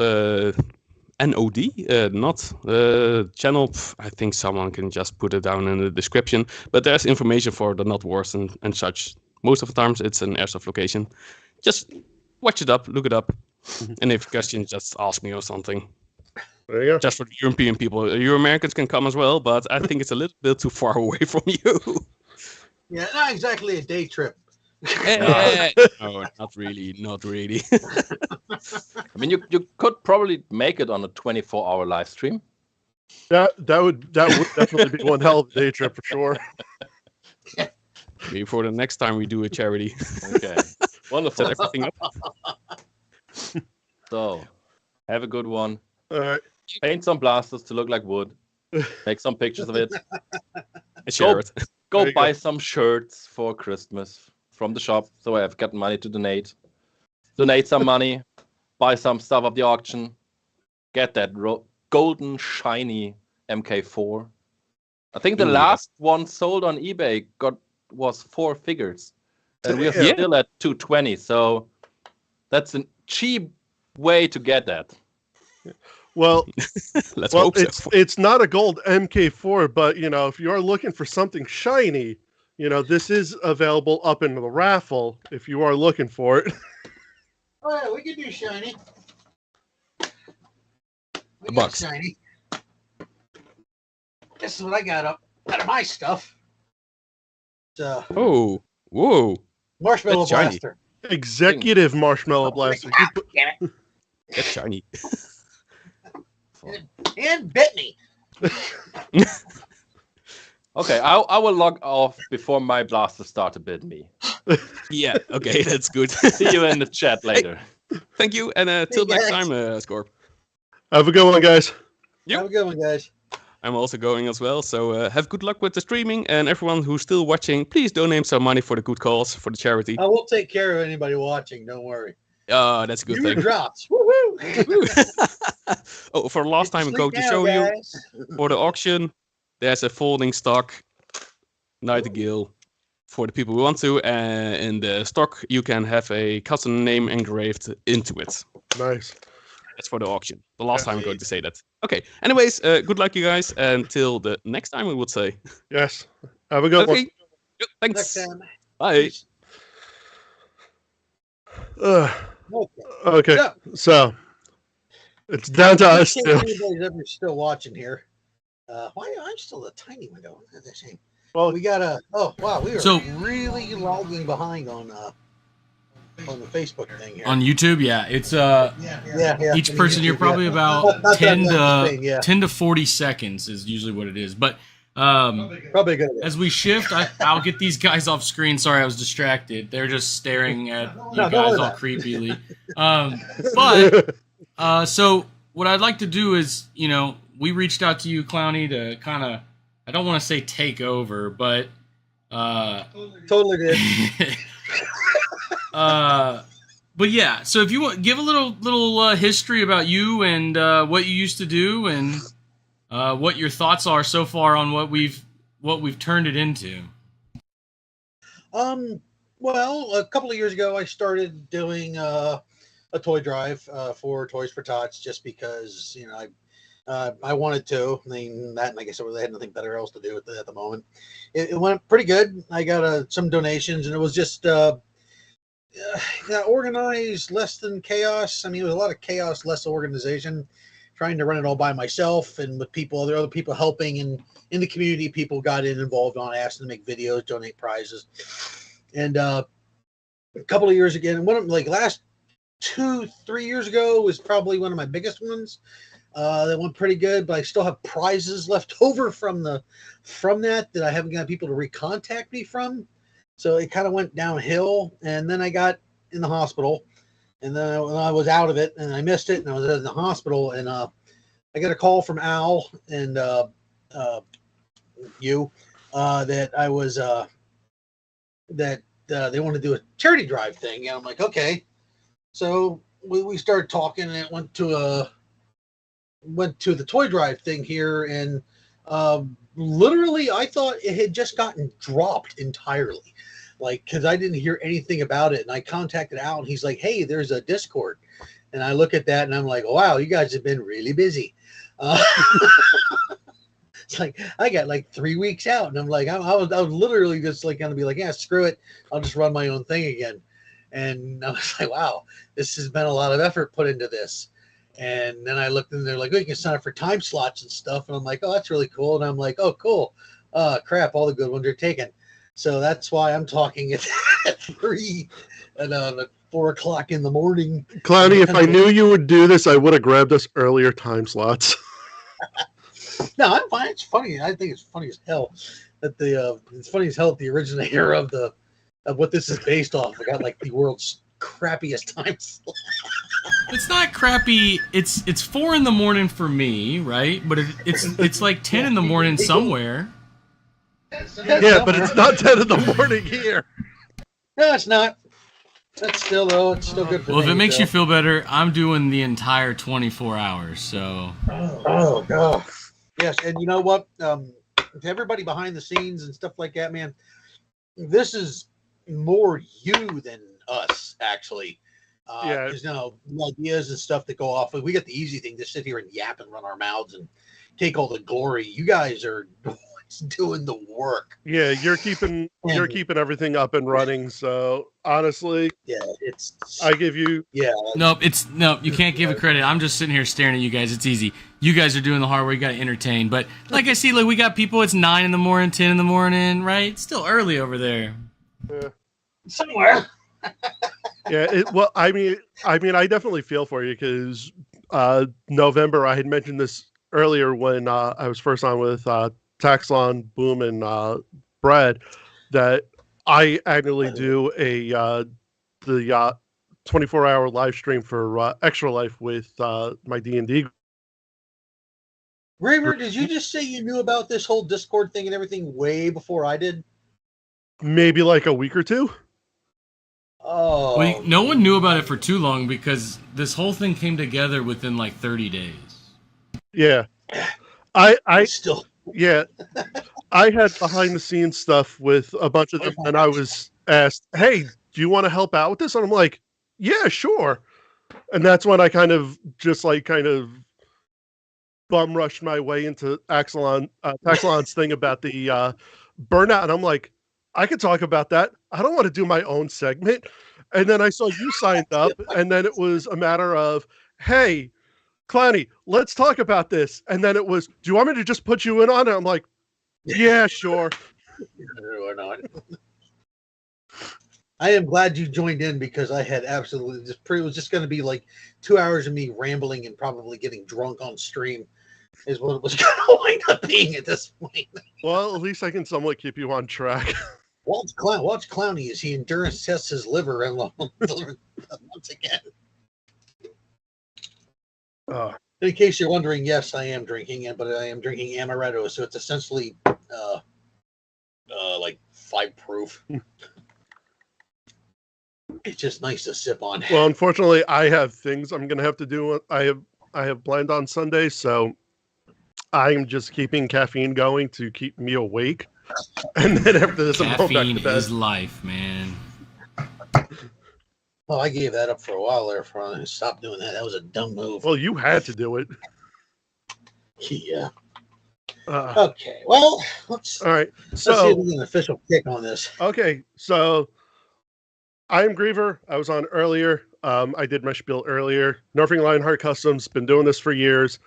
NOD, not channel. I think someone can just put it down in the description. But there's information for the not wars and such. Most of the times it's an airsoft location. Just watch it up, look it up, and if questions, just ask me or something. There you go. Just for the European people, you Americans can come as well, but I think it's a little bit too far away from you. Yeah, not exactly a day trip. No, not really. I mean, you could probably make it on a 24-hour live stream. That would definitely be one hell of a day trip for sure. Maybe for the next time we do a charity. Okay, wonderful. Set everything up. So, have a good one. All right. Paint some blasters to look like wood. Take some pictures of it. Share it. Go buy some shirts for Christmas from the shop, so I have got money to donate. Donate some money, buy some stuff off the auction, get that golden shiny MK4. I think the last one sold on eBay was 4 figures, and we're still at 220. So that's a cheap way to get that. Well, let's hope so. It's not a gold MK4, but if you are looking for something shiny, this is available up in the raffle if you are looking for it. Oh yeah, we can do shiny. The bucks. Shiny. This is what I got out of my stuff. Oh, whoa! Marshmallow Blaster. Executive Marshmallow Blaster. That's shiny. And bit me. Okay, I will log off before my blaster start to bid me. Yeah, okay, that's good. See you in the chat later. Hey, thank you, and till next time, Scorp. Have a good one, guys. Have a good one, guys. I'm also going as well. So have good luck with the streaming, and everyone who's still watching, please donate some money for the good cause, for the charity. I will take care of anybody watching. Don't worry. Oh, that's a good thing. Drops. Woohoo! Oh, for the last time, I'm going to show you for the auction. There's a folding stock Nightingale for the people who want to, and in the stock you can have a custom name engraved into it. Nice. That's for the auction. The last time I'm going to say that. Okay. Anyways, good luck, you guys. Until the next time, we would say. Yes. Have a good one. Yep, thanks. Next time. Bye. Okay. So it's down to us. If anybody's ever still watching here, why I'm still a tiny window. That's a shame. Well, we got a. Oh wow, we are really lagging behind on the Facebook thing here. On YouTube, yeah, it's yeah. Each person here probably about 10 to 40 seconds is usually what it is. But probably good. As we shift, I'll get these guys off screen. Sorry, I was distracted. They're just staring at you guys all creepily. But so what I'd like to do is, we reached out to you, Clownie, to kind of, I don't want to say take over, but totally did. But yeah, so if you want, give a little history about you and what you used to do and what your thoughts are so far on what we've turned it into. Well, a couple of years ago, I started doing a toy drive for Toys For Tots just because I wanted to. I mean, that, and I guess I really had nothing better else to do at the moment. It went pretty good. I got some donations, and it was just organized, less than chaos. I mean, it was a lot of chaos, less organization. Trying to run it all by myself, and with people, there are other people helping, and in the community, people got involved on, asked to make videos, donate prizes, and a couple of years again, one of last 2-3 years ago was probably one of my biggest ones. That went pretty good, but I still have prizes left over from that I haven't got people to recontact me from. So it kind of went downhill, and then I got in the hospital, and then I was out of it, and I missed it, and I was in the hospital, and I got a call from Al and you that I was that they want to do a charity drive thing, and I'm like, okay. So we started talking, and it went to the toy drive thing here, and literally I thought it had just gotten dropped entirely, because I didn't hear anything about it, and I contacted Al, and he's like, hey, there's a Discord, and I look at that, and I'm like, wow, you guys have been really busy. It's like I got 3 weeks out, and I'm like, I was literally just gonna be like, yeah, screw it, I'll just run my own thing again. And I was like, wow, this has been a lot of effort put into this. And then I looked, and they're like, oh, you can sign up for time slots and stuff. And I'm like, oh, that's really cool. And I'm like, oh, cool. Crap, all the good ones are taken. So that's why I'm talking at 3 and 4 o'clock in the morning. Clownie, if I knew you would do this, I would have grabbed us earlier time slots. No, I'm fine. It's funny. I think it's funny as hell that it's funny as hell that the originator of what this is based off. I got the world's crappiest time slot. It's not crappy. It's 4 in the morning for me, right? But it's like 10 in the morning somewhere. Yeah, but it's not 10 in the morning here. No, it's not. That's still it's still good for me. Well, if it makes you feel better, I'm doing the entire 24 hours. So. Oh God. Yes, and you know what? To everybody behind the scenes and stuff like that, man, this is more you than us, actually. There's ideas and stuff that go off. We got the easy thing to sit here and yap and run our mouths and take all the glory. You guys are doing the work. Yeah, you're keeping everything up and running. So honestly, I give you. Yeah. Nope, you can't give it credit. I'm just sitting here staring at you guys. It's easy. You guys are doing the hard work. You got to entertain. But like I see, we got people. It's 9 in the morning, 10 in the morning, right? It's still early over there. Yeah. Somewhere. Yeah. I mean, I definitely feel for you because November. I had mentioned this earlier when I was first on with Taxlon, Boom, and Brad, that I annually do the 24-hour live stream for Extra Life with my D&D. Griever, did you just say you knew about this whole Discord thing and everything way before I did? Maybe like a week or two. Oh. Well, no one knew about it for too long because this whole thing came together within like 30 days. Yeah. I still. Yeah. I had behind the scenes stuff with a bunch of them, and I was asked, "Hey, do you want to help out with this?" And I'm like, "Yeah, sure." And that's when I kind of bum rushed my way into Axelon's thing about the burnout, and I'm like, I could talk about that. I don't want to do my own segment. And then I saw you signed up, and then it was a matter of, hey, Clownie, let's talk about this. And then it was, do you want me to just put you in on it? I'm like, yeah, sure. Or not. I am glad you joined in because I had absolutely it was just going to be like 2 hours of me rambling and probably getting drunk on stream is what it was going to wind up being at this point. Well, at least I can somewhat keep you on track. Watch Clownie as he endurance tests his liver and once again. In case you're wondering, yes, I am drinking it, but I am drinking amaretto, so it's essentially like 5 proof. It's just nice to sip on. Well, unfortunately, I have things I'm gonna have to do. I have planned on Sunday, so I'm just keeping caffeine going to keep me awake. And then after this, I'm going back to bed. Caffeine is life, man. Well, I gave that up for a while there. I stopped doing that. That was a dumb move. Well, you had to do it. Yeah. Okay. Well, let's. All right. Let's see if we get an official kick on this. Okay. So, I'm Griever. I was on earlier. I did my spiel earlier. Nerfing Lionheart Customs. Been doing this for years.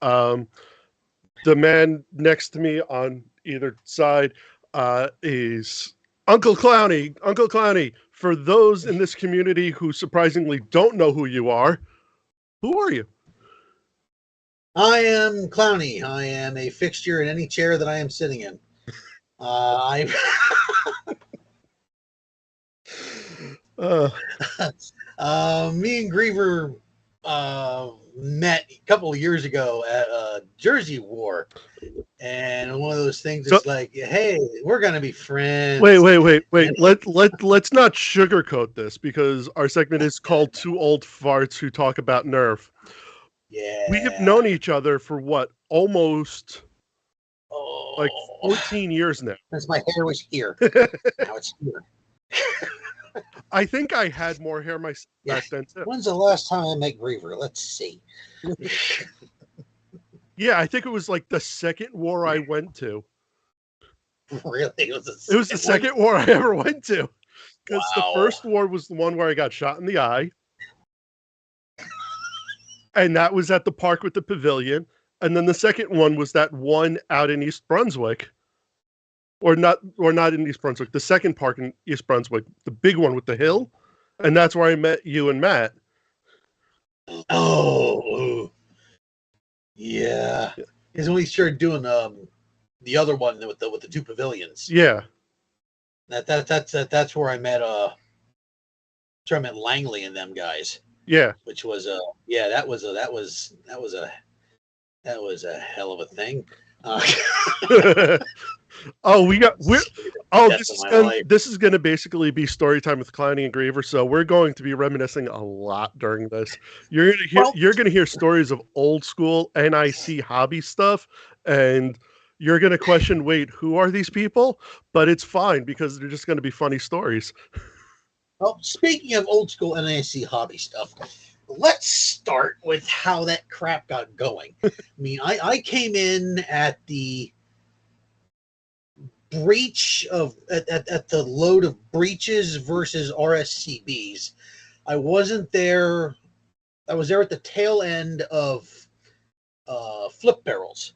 The man next to me on either side is Uncle Clownie. Uncle Clownie. For those in this community who surprisingly don't know who you are, who are you? I am Clownie. I am a fixture in any chair that I am sitting in. Me and Griever met a couple of years ago at a Jersey War, and one of those things is like, hey, we're gonna be friends. Wait. Let's not sugarcoat this because our segment is called Two Old Farts Who Talk About Nerf. Yeah. We have known each other for what, almost like 14 years now. Since my hair was here. Now it's here. I think I had more hair myself back then too. When's the last time I met Griever? Let's see. Yeah, I think it was like the second war I went to. Really? It was the second war I ever went to. Because the Wow. first war was the one where I got shot in the eye. And that was at the park with the pavilion. And then the second one was that one out in East Brunswick. Or not in East Brunswick. The second park in East Brunswick. The big one with the hill. And that's where I met you and Matt. Oh. Yeah. Because when we started doing the other one with the 2 pavilions. Yeah. That's where I met Langley and them guys. Yeah. Which was that was a hell of a thing. This is going to basically be story time with Clownie and Griever, so we're going to be reminiscing a lot during this. You're going to hear stories of old school NIC hobby stuff, and you're going to question, wait, who are these people? But it's fine because they're just going to be funny stories. Well, speaking of old school NIC hobby stuff, let's start with how that crap got going. I mean, I came in at the breach of at the load of breaches versus RSCBs. I wasn't there. I was there at the tail end of flip barrels.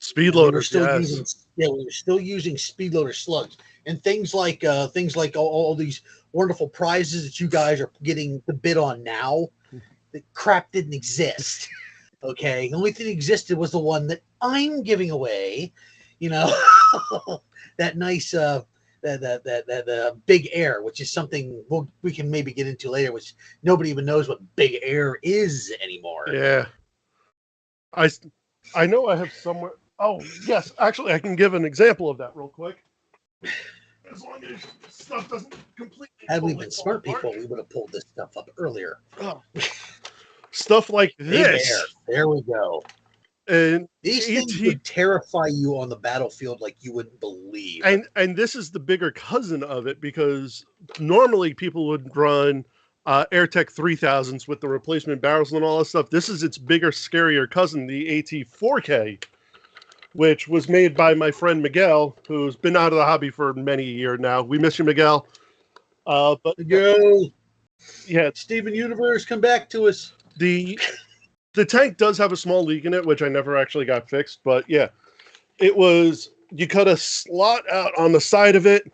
Speed loaders, we were still using speed loader slugs and things like all these wonderful prizes that you guys are getting the bid on now. The crap didn't exist. Okay, the only thing that existed was the one that I'm giving away. You know, that nice that big air, which is something we can maybe get into later, which nobody even knows what big air is anymore. Yeah, I know I have somewhere. Oh, yes. Actually, I can give an example of that real quick. As long as stuff doesn't completely. Had we been smart people, we would have pulled this stuff up earlier. Oh. Stuff like this. There we go. And these things would terrify you on the battlefield like you wouldn't believe. And this is the bigger cousin of it, because normally people would run AirTech 3000s with the replacement barrels and all that stuff. This is its bigger, scarier cousin, the AT4K, which was made by my friend Miguel, who's been out of the hobby for many years now. We miss you, Miguel. But Miguel, yeah, Steven Universe, come back to us. The tank does have a small leak in it, which I never actually got fixed. But yeah, it was, you cut a slot out on the side of it,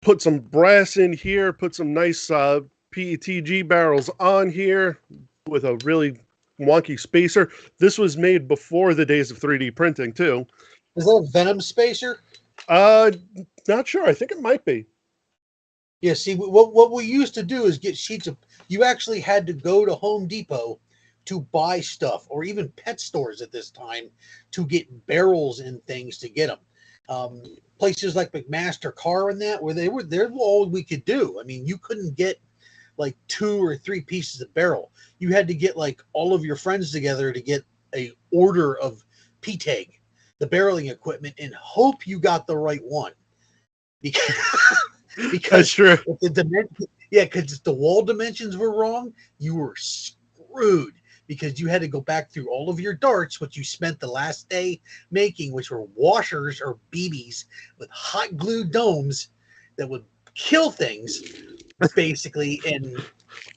put some brass in here, put some nice PETG barrels on here with a really wonky spacer. This was made before the days of 3D printing too. Is that a Venom spacer? Not sure. I think it might be. Yeah, see, what we used to do is get sheets of, you actually had to go to Home Depot to buy stuff, or even pet stores at this time, to get barrels and things to get them. Places like McMaster Car and that, where they're all we could do. I mean, you couldn't get like 2 or 3 pieces of barrel. You had to get like all of your friends together to get a order of PTEG, the barreling equipment, and hope you got the right one. Because that's true. If the dimension, because if the wall dimensions were wrong, you were screwed. Because you had to go back through all of your darts, which you spent the last day making, which were washers or BBs with hot glue domes that would kill things, basically, and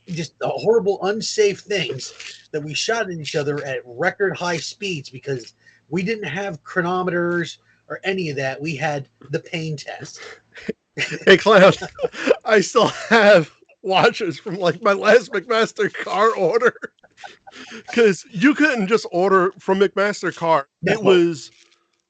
just horrible, unsafe things that we shot at each other at record high speeds because we didn't have chronometers or any of that. We had the pain test. Hey, Clown, I still have watches from like my last McMaster Car order. Because you couldn't just order from McMaster Car. It was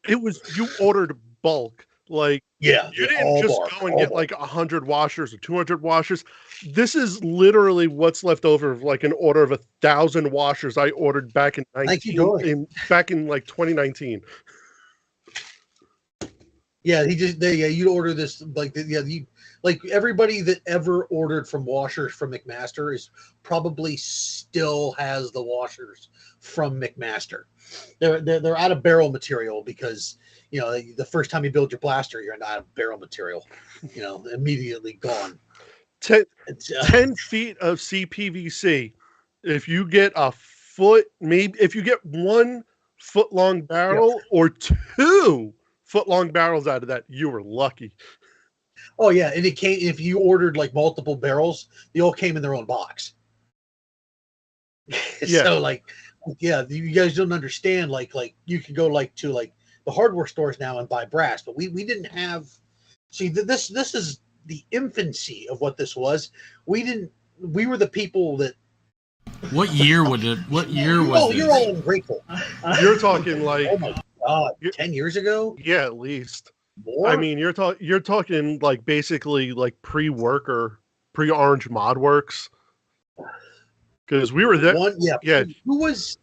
you ordered bulk. Like, yeah, you didn't just go and get like 100 washers or 200 washers. This is literally what's left over of like an order of 1,000 washers I ordered back in back in like 2019. Yeah, you'd order this like everybody that ever ordered from washers from McMaster is probably still has the washers from McMaster. They're out of barrel material because the first time you build your blaster, you're out of barrel material. Immediately gone. 10 feet of CPVC. If you get a foot, maybe if you get 1 foot long barrel or 2 foot long barrels out of that, you were lucky. Oh yeah, and it came, if you ordered like multiple barrels, they all came in their own box. Yeah. So you guys don't understand. Like you could go to the hardware stores now and buy brass, but we didn't have. See, this is the infancy of what this was. We were the people that. What year was it? What year was it? You're all ungrateful. You're talking like. Oh my God, 10 years ago? Yeah, at least. More? I mean, you're talking like basically like pre-worker, pre-Orange ModWorks. Because we were there. Yeah. Who was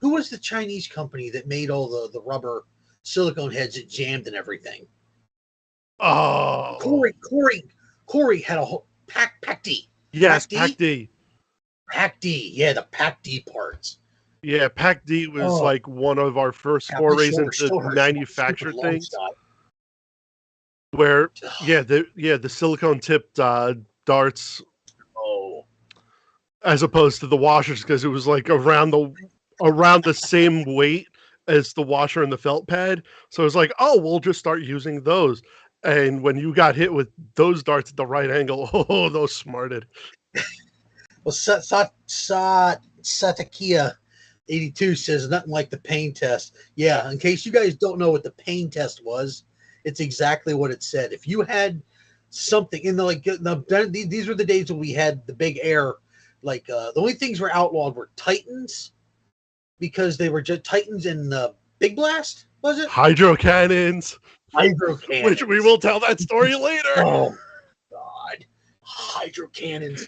the Chinese company that made all the rubber silicone heads that jammed and everything? Oh, Corey had a whole PAC-D. Yes, PAC-D. PAC-D, yeah, the PAC-D parts. Yeah, PAC-D was like one of our first forays into manufactured things. Where, the silicone tipped darts. Oh. As opposed to the washers, because it was like around the same weight as the washer and the felt pad. So it's like, we'll just start using those. And when you got hit with those darts at the right angle, those smarted. Well, Satakia 82 says nothing like the pain test. Yeah, in case you guys don't know what the pain test was, it's exactly what it said. If you had something in these were the days when we had the big air. Like the only things were outlawed were Titans, because they were just Titans and Big Blast. Was it hydro cannons? Hydro cannons, which we will tell that story later. Oh God! hydro cannons.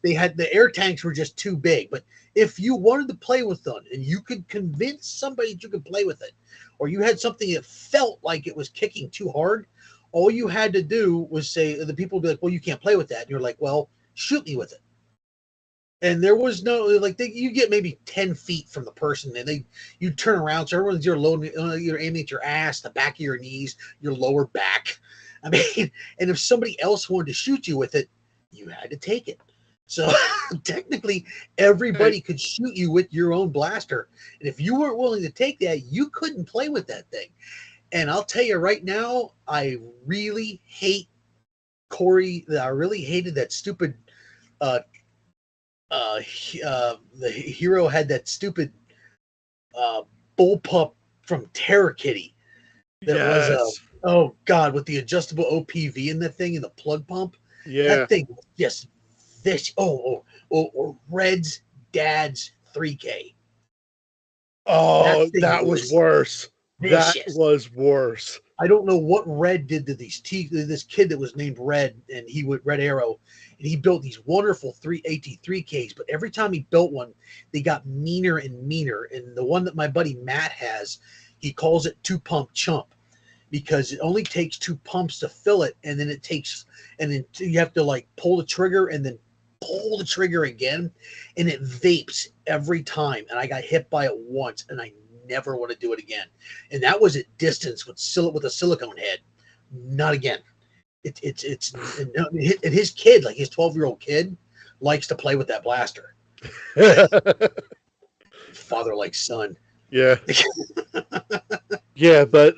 They had the air tanks were just too big. But if you wanted to play with them and you could convince somebody that you could play with it, or you had something that felt like it was kicking too hard, all you had to do was say, the people would be like, well, you can't play with that. And you're like, well, shoot me with it. And there was no, like, you get maybe 10 feet from the person, and you turn around, so everyone's you're aiming at your ass, the back of your knees, your lower back. I mean, and if somebody else wanted to shoot you with it, you had to take it. So technically, everybody could shoot you with your own blaster. And if you weren't willing to take that, you couldn't play with that thing. And I'll tell you right now, I really hate Corey. I really hated that stupid the hero had that stupid bullpup from Terror Kitty that was oh god, with the adjustable OPV in that thing and the plug pump. Yeah, that thing was just this. Or Red's dad's 3K. Oh, that was worse. Vicious. That was worse. I don't know what Red did to this kid that was named Red, and he would Red Arrow, and he built these wonderful AT3Ks. But every time he built one, they got meaner and meaner. And the one that my buddy Matt has, he calls it 2-pump chump, because it only takes 2 pumps to fill it, and then you have to like pull the trigger and then pull the trigger again, and it vapes every time. And I got hit by it once, and I never want to do it again. And that was at distance with a silicone head. Not again. And his kid, like his 12-year-old kid, likes to play with that blaster. Father like son. Yeah. Yeah, but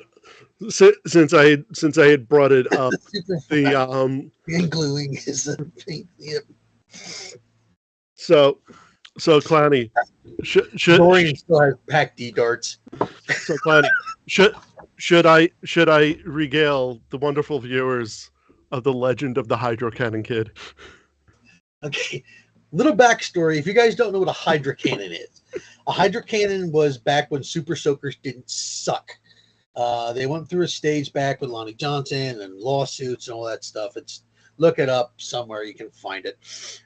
since I had brought it up, the and gluing is the thing. Yep. So Clownie, should Dorian still has pack D darts. So Clownie, should I regale the wonderful viewers of the legend of the Hydro Cannon Kid? Okay, little backstory. If you guys don't know what a Hydro Cannon is, a Hydro Cannon was back when Super Soakers didn't suck. They went through a stage back with Lonnie Johnson and lawsuits and all that stuff. Look it up somewhere, you can find it.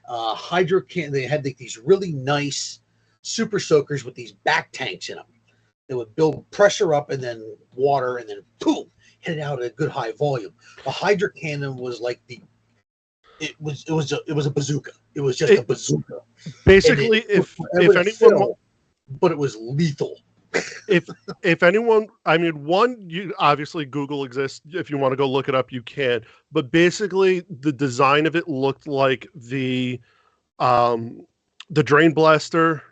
Hydro Cannon, they had these really nice Super Soakers with these back tanks in them. They would build pressure up and then water, and then boom, hit it out at a good high volume. A Hydro Cannon was like it was a bazooka. It was just a bazooka. Basically, if anyone, but it was lethal. If anyone, I mean, one, you obviously Google exists. If you want to go look it up, you can. But basically, the design of it looked like the Drain Blaster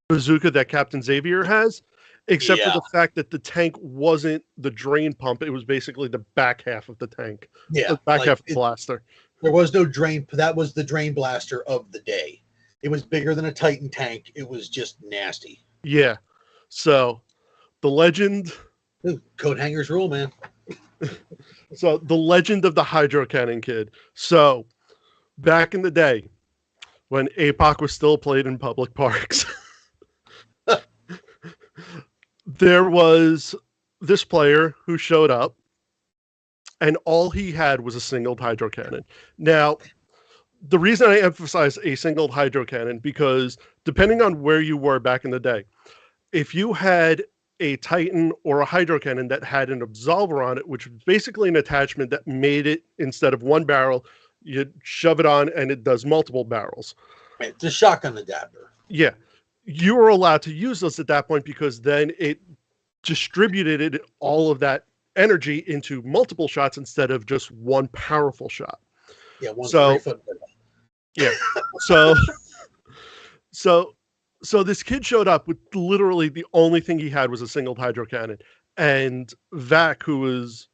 bazooka that Captain Xavier has, except for the fact that the tank wasn't the drain pump. It was basically the back half of the tank. Yeah, the back half of the blaster. There was no drain. That was the drain blaster of the day. It was bigger than a Titan tank. It was just nasty. Yeah. So the legend. Coat hangers rule, man. So the legend of the Hydro Cannon Kid. So back in the day when APOC was still played in public parks, there was this player who showed up, and all he had was a singled hydro cannon. Now, the reason I emphasize a singled hydro cannon, because depending on where you were back in the day, if you had a Titan or a hydro cannon that had an absolver on it, which was basically an attachment that made it, instead of one barrel, you shove it on and it does multiple barrels. It's a shotgun adapter. Yeah. You were allowed to use those at that point, because then it distributed all of that energy into multiple shots instead of just one powerful shot. Yeah, one 3-foot. Yeah. So this kid showed up with literally the only thing he had was a single hydro cannon. And Vac, who was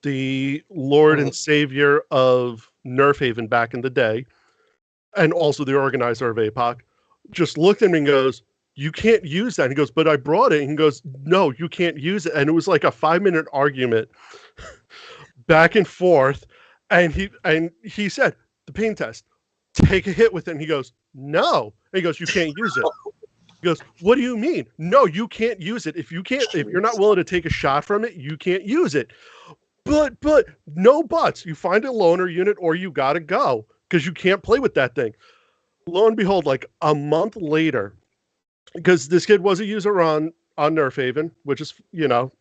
the Lord and Savior of Nerf Haven back in the day, and also the organizer of APOC, just looked at me and goes, "You can't use that." And he goes, "But I brought it." And he goes, "No, you can't use it." And it was like a 5-minute argument back and forth. And he said, "The pain test, take a hit with it." And he goes, "No." And he goes, "You can't use it." He goes, "What do you mean?" "No, you can't use it. If you're not willing to take a shot from it, you can't use it." But no buts. You find a loaner unit or you gotta go because you can't play with that thing. Lo and behold, like a month later, because this kid was a user on Nerf Haven, which is, you know,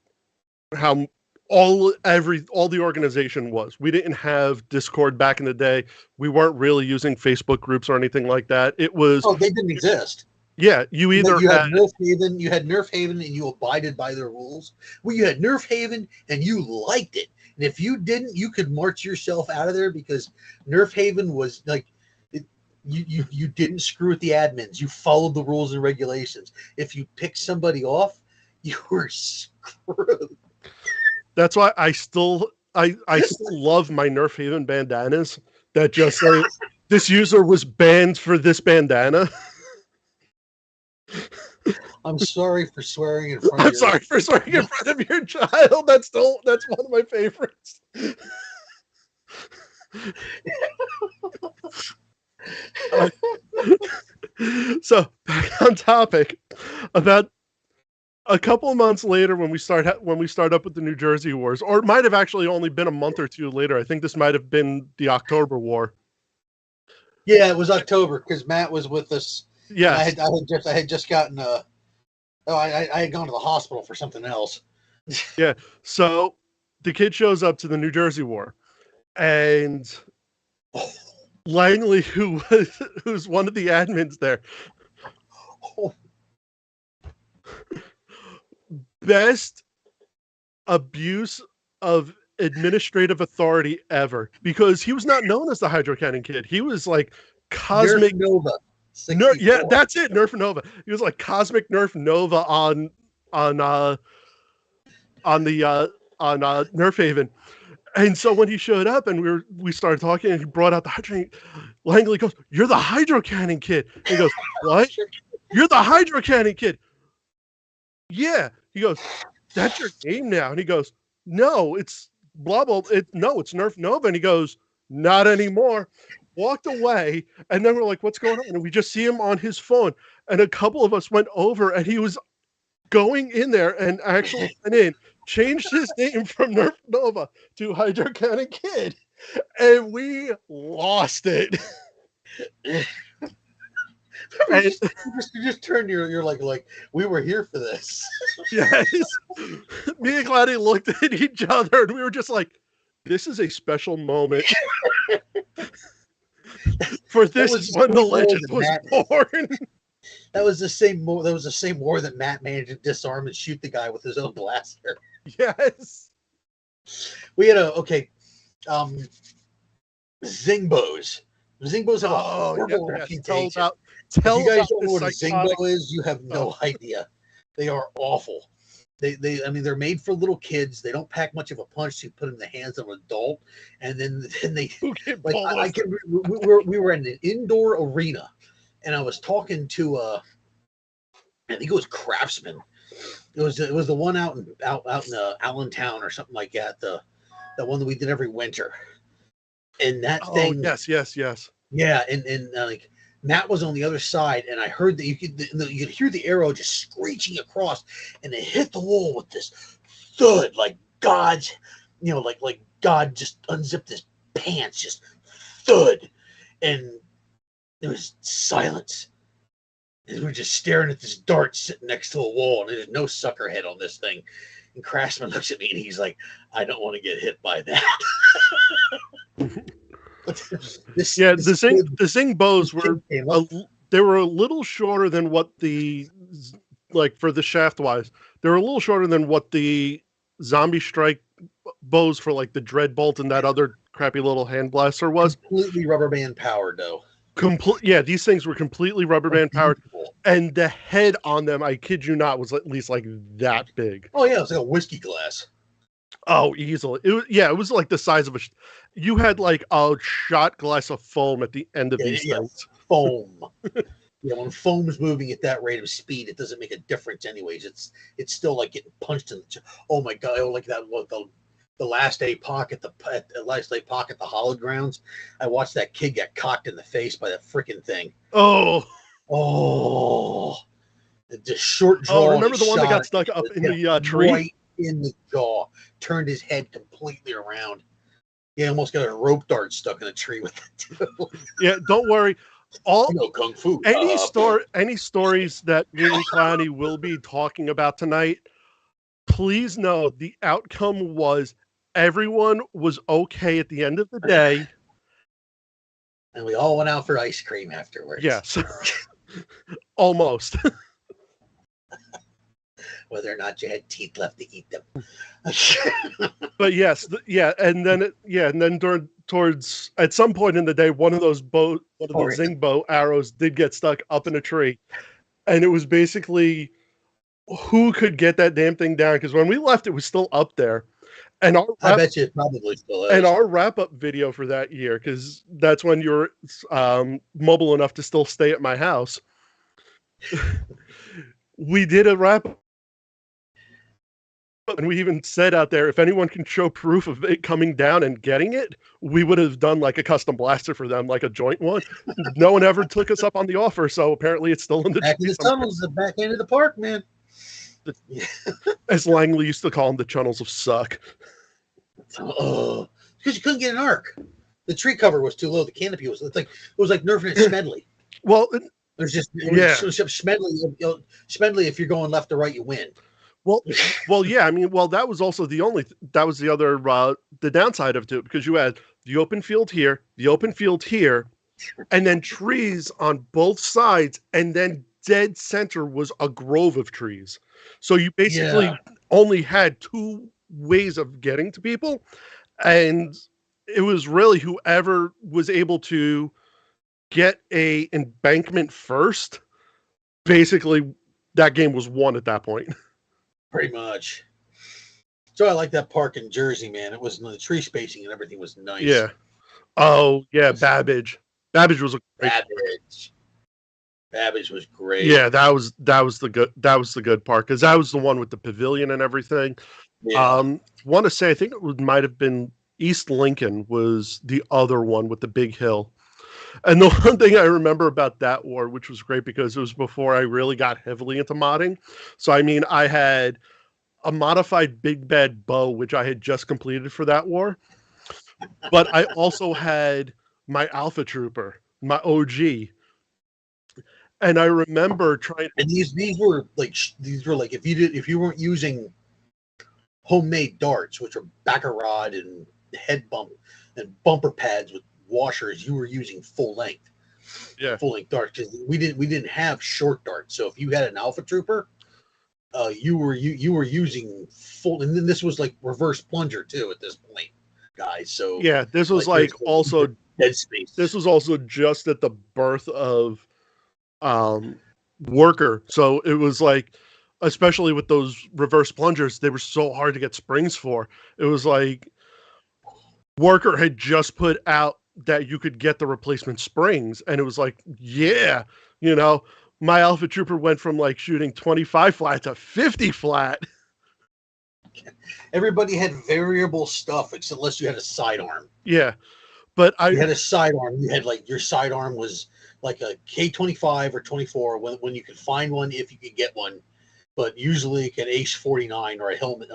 how all the organization was. We didn't have Discord back in the day. We weren't really using Facebook groups or anything like that. It was they didn't exist. Yeah, you had Nerf Haven, you had Nerf Haven and you abided by their rules. Well, you had Nerf Haven and you liked it. And if you didn't, you could march yourself out of there because Nerf Haven was like you didn't screw with the admins. You followed the rules and regulations. If you picked somebody off, you were screwed. That's why I still love my Nerf Haven bandanas that just say this user was banned for this bandana. I'm sorry for swearing in front I'm sorry for swearing in front of your child. That's one of my favorites. So back on topic, about a couple of months later when we start up with the New Jersey wars, or it might have actually only been a month or two later. I think this might have been the October war. Yeah, it was October because Matt was with us. Yeah, I had just gotten I had gone to the hospital for something else. Yeah, so the kid shows up to the New Jersey war, and Langley, who's one of the admins there, best abuse of administrative authority ever, because he was not known as the Hydro Cannon Kid. He was like Cosmic Nova. Yeah, that's it. Nerf Nova. He was like Cosmic Nerf Nova on Nerf Haven. And so when he showed up and we started talking and he brought out the Hydro, Langley goes, "You're the Hydro Cannon Kid." And he goes, "What? You're the Hydro Cannon Kid?" Yeah. He goes, "That's your name now." And he goes, "No, it's blah blah. It's Nerf Nova." And he goes, "Not anymore." Walked away, and then we're like, "What's going on?" And we just see him on his phone. And a couple of us went over, and he was going in there and actually went in, changed his name from Nerf Nova to Hydro Cannon Kid, and we lost it. And you just turned you're like we were here for this. Yes. Me and Gladdy looked at each other, and we were just like, "This is a special moment." For this is when the legend was born. That was the same war that Matt managed to disarm and shoot the guy with his own blaster. Yes. We had Zingbows. Zingbows have a horrible reputation. If you guys don't know what a Zingbo is, you have no idea. They are awful. They're made for little kids. They don't pack much of a punch. So you put them in the hands of an adult, and then they like. We were in an indoor arena, and I was talking to I think it was Craftsman. It was the one out in Allentown or something like that. The one that we did every winter, and that thing. Yes. Yeah, and like. Matt was on the other side, and I heard that you could hear the arrow just screeching across, and it hit the wall with this thud, like God's, like God just unzipped his pants, just thud, and there was silence. And we were just staring at this dart sitting next to a wall, and there's no sucker head on this thing. And Craftsman looks at me, and he's like, "I don't want to get hit by that." The Zing bows were they were a little shorter than what for the shaft wise. They were a little shorter than what the Zombie Strike bows for like the Dreadbolt and that other crappy little hand blaster was. Completely rubber band powered though. These things were completely rubber band powered, and the head on them, I kid you not, was at least like that big. Oh yeah, it was like a whiskey glass. Oh, easily. It was like the size of you had like a shot glass of foam at the end of these things. Foam. When foam's moving at that rate of speed, it doesn't make a difference anyways. It's still like getting punched in the oh my god, like that the last APOC at the Hallowed Grounds. I watched that kid get cocked in the face by that freaking thing. Oh. The short draw. Oh, remember the one that got stuck up in the tree? in the jaw, turned his head completely around. He almost got a rope dart stuck in a tree with it too. Yeah, don't worry. All kung fu. Any stories that me and Clownie will be talking about tonight, please know the outcome was everyone was okay at the end of the day. And we all went out for ice cream afterwards. Yes. Almost. Whether or not you had teeth left to eat them. But yes, and then towards at some point in the day, one of those zing bow arrows did get stuck up in a tree, and it was basically who could get that damn thing down, because when we left, it was still up there. And I bet you it probably still is. And our wrap-up video for that year, because that's when you're mobile enough to still stay at my house. We did a wrap-up. And we even said out there, if anyone can show proof of it coming down and getting it, we would have done like a custom blaster for them, like a joint one. No one ever took us up on the offer, so apparently it's still in the back in the tunnels, the back end of the park, man. As Langley used to call them, the channels of suck. Oh, because you couldn't get an arc. The tree cover was too low. The canopy was like nerfing it Smedley. Well, there's just Smedley. If you're going left to right, you win. Well, yeah. I mean, that was also the other the downside of it, because you had the open field here, the open field here, and then trees on both sides, and then dead center was a grove of trees. So you basically only had two ways of getting to people, and it was really whoever was able to get a embankment first. Basically, that game was won at that point. Pretty much. So I like that park in Jersey, man. It was the tree spacing and everything was nice. Yeah. Oh yeah, Babbage. Babbage was a great Babbage was great. Yeah, that was the good part, because that was the one with the pavilion and everything. Yeah. Want to say I think it might have been East Lincoln was the other one with the big hill. And the one thing I remember about that war, which was great because it was before I really got heavily into modding. So, I mean, I had a modified Big Bad Bow, which I had just completed for that war. But I also had my Alpha Trooper, my OG. And I remember trying. And these were like if you weren't using homemade darts, which are backer rod and head bump and bumper pads with washers, you were using full length darts, because we didn't have short darts. So if you had an Alpha Trooper, you were using full, and then this was like reverse plunger too at this point, guys. So yeah, this was like also Dead Space. This was also just at the birth of Worker, so it was like, especially with those reverse plungers, they were so hard to get springs for. It was like Worker had just put out that you could get the replacement springs, and it was like, yeah, my Alpha Trooper went from like shooting 25 flat to 50 flat. Everybody had variable stuff, unless you had a sidearm. Yeah, but you had a sidearm. You had like your sidearm was like a K25 or 24 when you could find one, if you could get one, but usually you could Ace 49 or a helmet.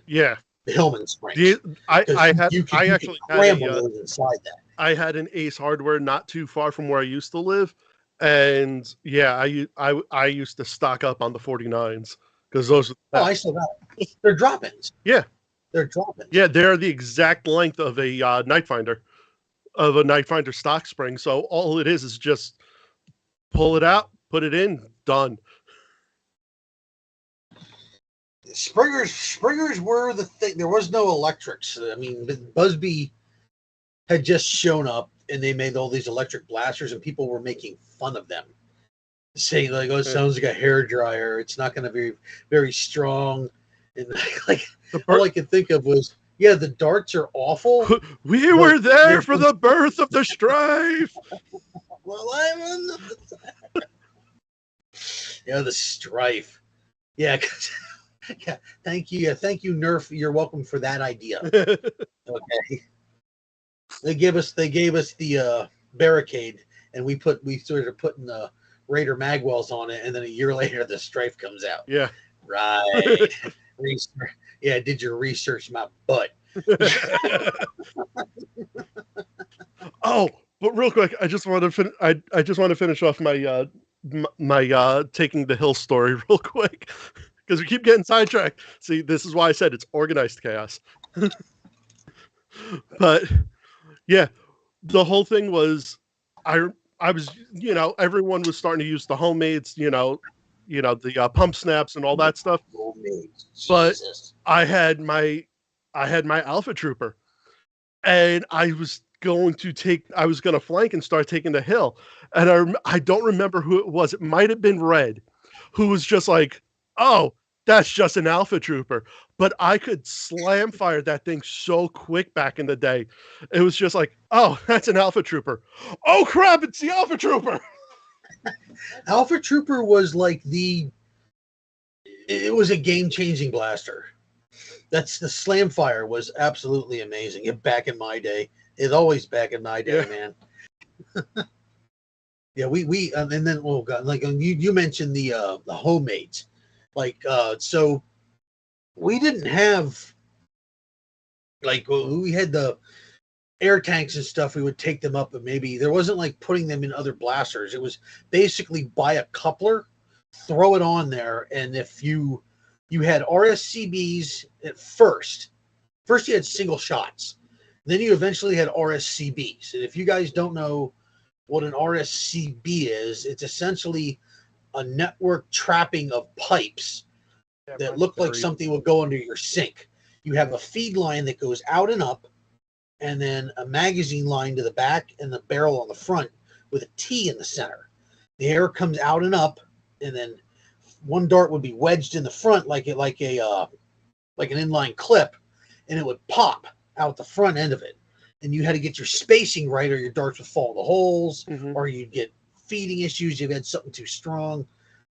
Yeah. The Hillman springs. I actually had inside that. I had an Ace Hardware not too far from where I used to live, and yeah, I used to stock up on the 49s because those. Oh, I saw that. They're drop-ins. Yeah, they're drop-ins. Yeah, they're the exact length of a Night Finder stock spring. So all it is just pull it out, put it in, done. Springers were the thing. There was no electrics. I mean, Busby had just shown up, and they made all these electric blasters, and people were making fun of them, saying like, "Oh, it sounds like a hair dryer. It's not going to be very strong." And like, all I could think of was, yeah, the darts are awful. We were there for the birth of the Strife. Well, I'm in the Strife. Yeah. Yeah, thank you, Nerf. You're welcome for that idea. Okay, they gave us the barricade, and we started putting the Raider magwells on it, and then a year later the Strife comes out. Yeah, right. research. Yeah, I did your research, my butt. Oh, but real quick, I just want to I just want to finish off my my taking the hill story real quick because we keep getting sidetracked. See, this is why I said it's organized chaos. But yeah, the whole thing was I was, you know, everyone was starting to use the homemades, you know, the pump snaps and all that stuff. But I had my Alpha Trooper, and I was going to flank and start taking the hill, and I don't remember who it was. It might have been Red, who was just like, "Oh, that's just an Alpha Trooper." But I could slam fire that thing so quick back in the day. It was just like, "Oh, that's an Alpha Trooper. Oh crap, it's the Alpha Trooper." Alpha Trooper was like it was a game-changing blaster. That's the slam fire was absolutely amazing. Back in my day, it's always back in my day, man. Yeah, we and then oh god, like you mentioned the homemades, like so we didn't have like we had the air tanks and stuff. We would take them up, but maybe there wasn't like putting them in other blasters. It was basically buy a coupler, throw it on there, and if you had RSCBs at first you had single shots, then you eventually had RSCBs. And if you guys don't know what an RSCB is, it's essentially a network trapping of pipes that look like something will go under your sink. You have a feed line that goes out and up, and then a magazine line to the back and the barrel on the front with a T in the center. The air comes out and up, and then one dart would be wedged in the front like an inline clip, and it would pop out the front end of it. And you had to get your spacing right, or your darts would fall in the holes, or you'd get feeding issues. You've had something too strong.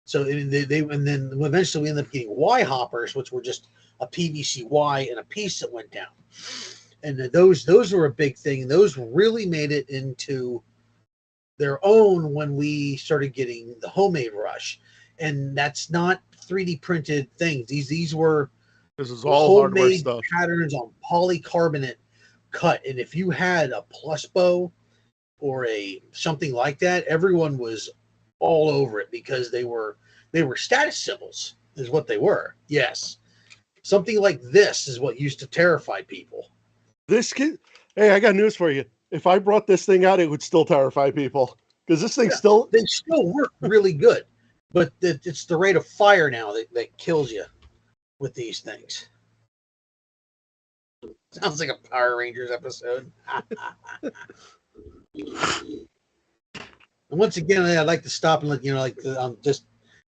So and then eventually we ended up getting Y hoppers, which were just a PVC Y and a piece that went down. And those were a big thing. Those really made it into their own when we started getting the homemade rush. And that's not 3D printed things. This is all hardware homemade stuff. Patterns on polycarbonate cut. And if you had a plus bow or something like that, everyone was all over it because they were status symbols, is what they were. Yes. Something like this is what used to terrify people. Hey, I got news for you. If I brought this thing out, it would still terrify people because this thing they still work really good, but it's the rate of fire now that kills you with these things. Sounds like a Power Rangers episode. And once again, I'd like to stop and let you know, just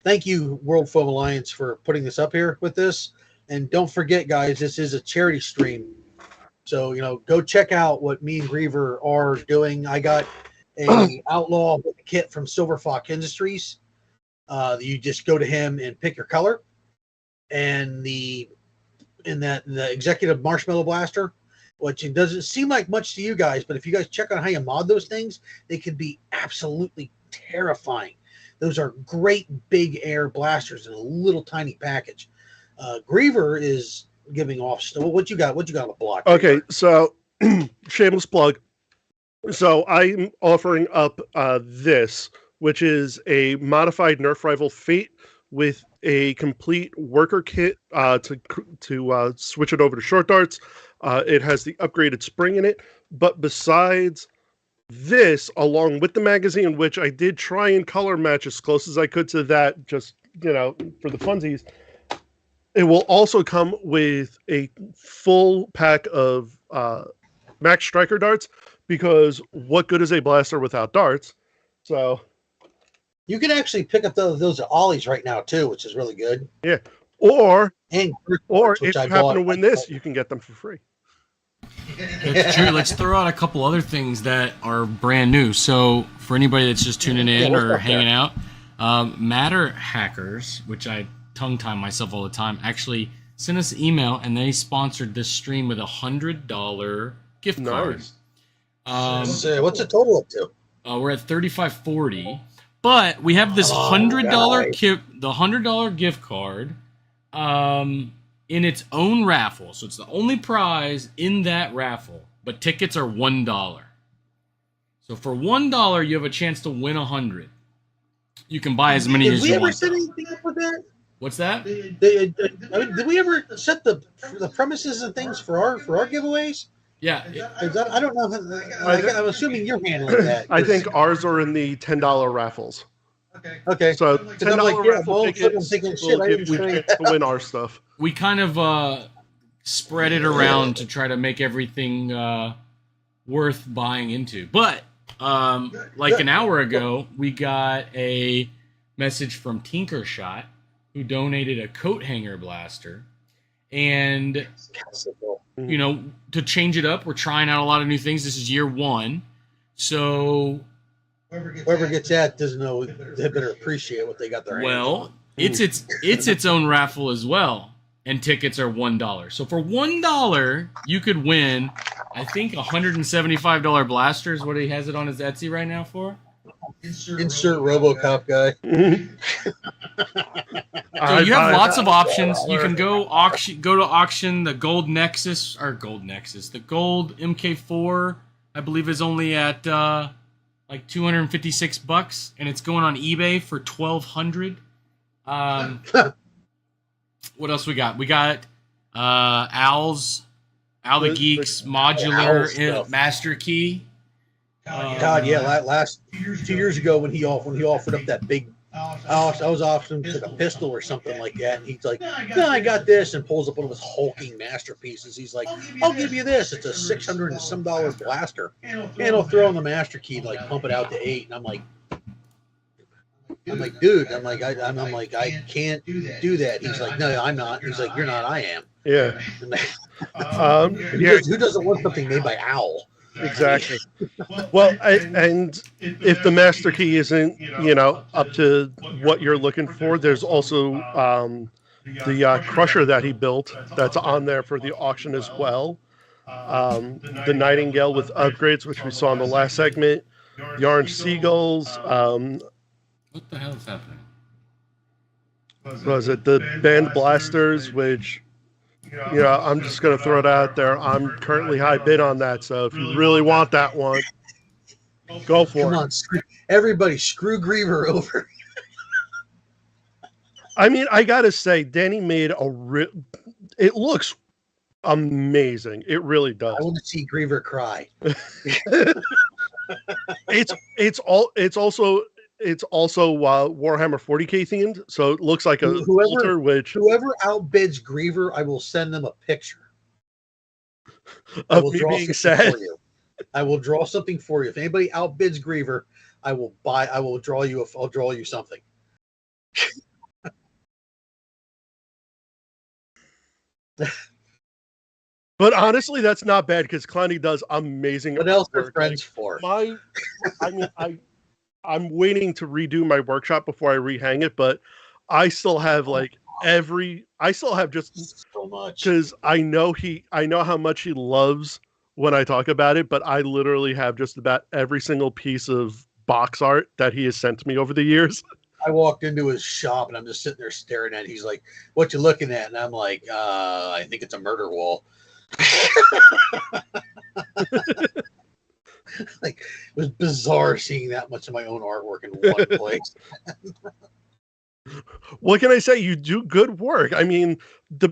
thank you, World Foam Alliance, for putting this up here with this. And don't forget, guys, this is a charity stream. So, go check out what me and Griever are doing. I got a Outlaw kit from SilverFoxIndustries. You just go to him and pick your color. And the Executive Marshmallow Blaster, which it doesn't seem like much to you guys, but if you guys check on how you mod those things, they can be absolutely terrifying. Those are great big air blasters in a little tiny package. Griever is giving off stuff. What you got on the block? Okay, so shameless plug. So I'm offering up this, which is a modified Nerf rifle Fate with a complete worker kit to switch it over to short darts. It has the upgraded spring in it, but besides this, along with the magazine, which I did try and color match as close as I could to that, just for the funsies, it will also come with a full pack of Max Striker darts, because what good is a blaster without darts? So you can actually pick up those ollies right now too, which is really good. Yeah, or if which you I happen bought. to win this, you can get them for free. That's true. Let's throw out a couple other things that are brand new. So for anybody that's just tuning in or hanging out, Matter Hackers, which I tongue tie myself all the time, actually sent us an email and they sponsored this stream with $100 gift card. What's the total up to? We're at $35.40, but we have this $100 gift card in in its own raffle. So it's the only prize in that raffle, but tickets are $1. So for $1, you have a chance to win 100. You can buy as many as you want. Did we ever set anything up with that? What's that? Did we ever set the premises and things for our giveaways? Yeah. I don't know. I'm assuming you're handling that. I think ours are in the $10 raffles. Okay. So I'm $10 like, yeah, raffle well, tickets I'm thinking, will shit, I give didn't we say- chance to win our stuff. We kind of spread it around to try to make everything worth buying into. But like an hour ago, we got a message from Tinkershot, who donated a coat hanger blaster. And, you know, to change it up, we're trying out a lot of new things. This is year 1. So whoever gets that doesn't know. They better appreciate what they got their hands on. it's its own raffle as well. And tickets are $1. So for $1, you could win, I think, $175 blasters. What he has it on his Etsy right now for? Insert RoboCop guy. So you have lots of options. You can go to auction. The Gold Nexus, the Gold MK4, I believe, is only at like $256, and it's going on eBay for $1,200. What else we got? We got Al the Geek's modular master key. God, yeah. Last 2 years ago when he offered up that big, I was offering like a pistol or something like that, and he's like, "No, I got this," and pulls up one of his hulking masterpieces. He's like, "I'll give you this. It's a $600 and some blaster, and I'll throw in the master key to like pump it out to 8." And I'm like, dude, I can't do that. He's like, "No, I'm not." He's like, "You're not. I am." Yeah. Who doesn't want something made by Owl? Exactly. Well, and if the master key isn't, up to what you're looking for, there's also the crusher that he built that's on there for the auction as well. The Nightingale with upgrades, which we saw in the last segment. The Orange Seagulls. What the hell is happening? Was it the Band Blasters, which... I'm just going to throw it out there. I'm currently high bid on that, so if you really want that one, go for it. Come on, everybody, screw Griever over. I mean, I got to say, Danny made it looks amazing. It really does. I want to see Griever cry. It's also Warhammer 40K themed, so it looks like a filter, whoever outbids Griever, I will send them a picture of me being sad. I will draw something for you. If anybody outbids Griever, I'll draw you something. But honestly, that's not bad because Clownie does amazing. What else are work. friends for? I'm waiting to redo my workshop before I rehang it, but I still have just so much because I know how much he loves when I talk about it, but I literally have just about every single piece of box art that he has sent to me over the years. I walked into his shop and I'm just sitting there staring at it. He's like, "What you looking at?" And I'm like, I think it's a murder wall. Like, it was bizarre seeing that much of my own artwork in one place. What can I say? You do good work. I mean, the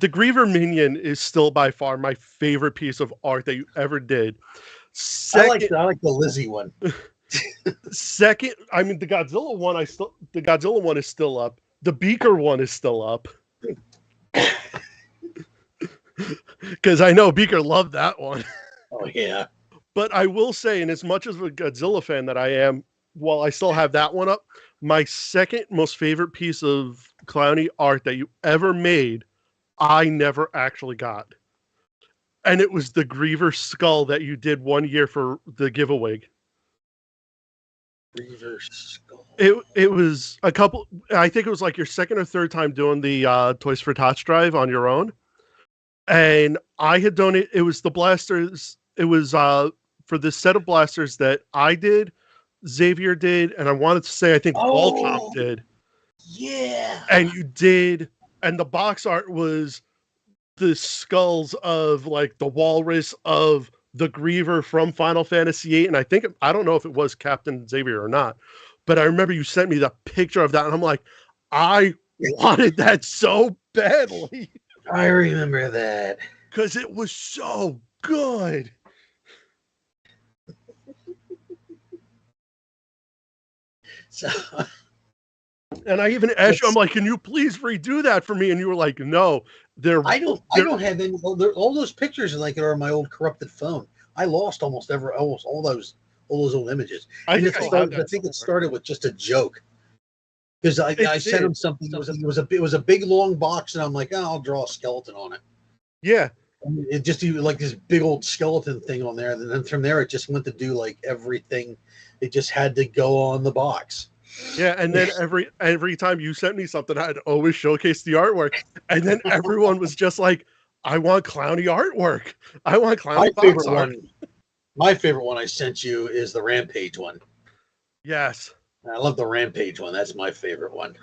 Griever minion is still by far my favorite piece of art that you ever did. I like the Lizzie one. Second, I mean, the Godzilla one is still up. The Beaker one is still up. Because I know Beaker loved that one. Oh yeah. But I will say, and as much as a Godzilla fan that I am, while I still have that one up, my second most favorite piece of Clownie art that you ever made, I never actually got. And it was the Griever skull that you did one year for the giveaway. Griever skull. It was I think it was like your second or third time doing the Toys For Tots drive on your own. And I had donated, it was the blasters, it was for the set of blasters that I did, Xavier did, and I wanted to say I think Volcom did. Yeah. And you did, and the box art was the skulls of like the walrus of the Griever from Final Fantasy VIII, and I don't know if it was Captain Xavier or not, but I remember you sent me the picture of that, and I'm like, I wanted that so badly. I remember that because it was so good. So, and I even asked you, I'm like, can you please redo that for me? And you were like, no, I don't have any. All those pictures are on my old corrupted phone. I lost almost all those old images. I think it started with just a joke. Because I sent him something. It was a big long box, and I'm like, oh, I'll draw a skeleton on it. Yeah. And it just like this big old skeleton thing on there, and then from there it just went to do like everything. It just had to go on the box. Yeah, and then every time you sent me something, I'd always showcase the artwork, and then everyone was just like, "I want Clownie artwork. I want Clownie box art." My favorite one I sent you is the Rampage one. Yes. I love the Rampage one. That's my favorite one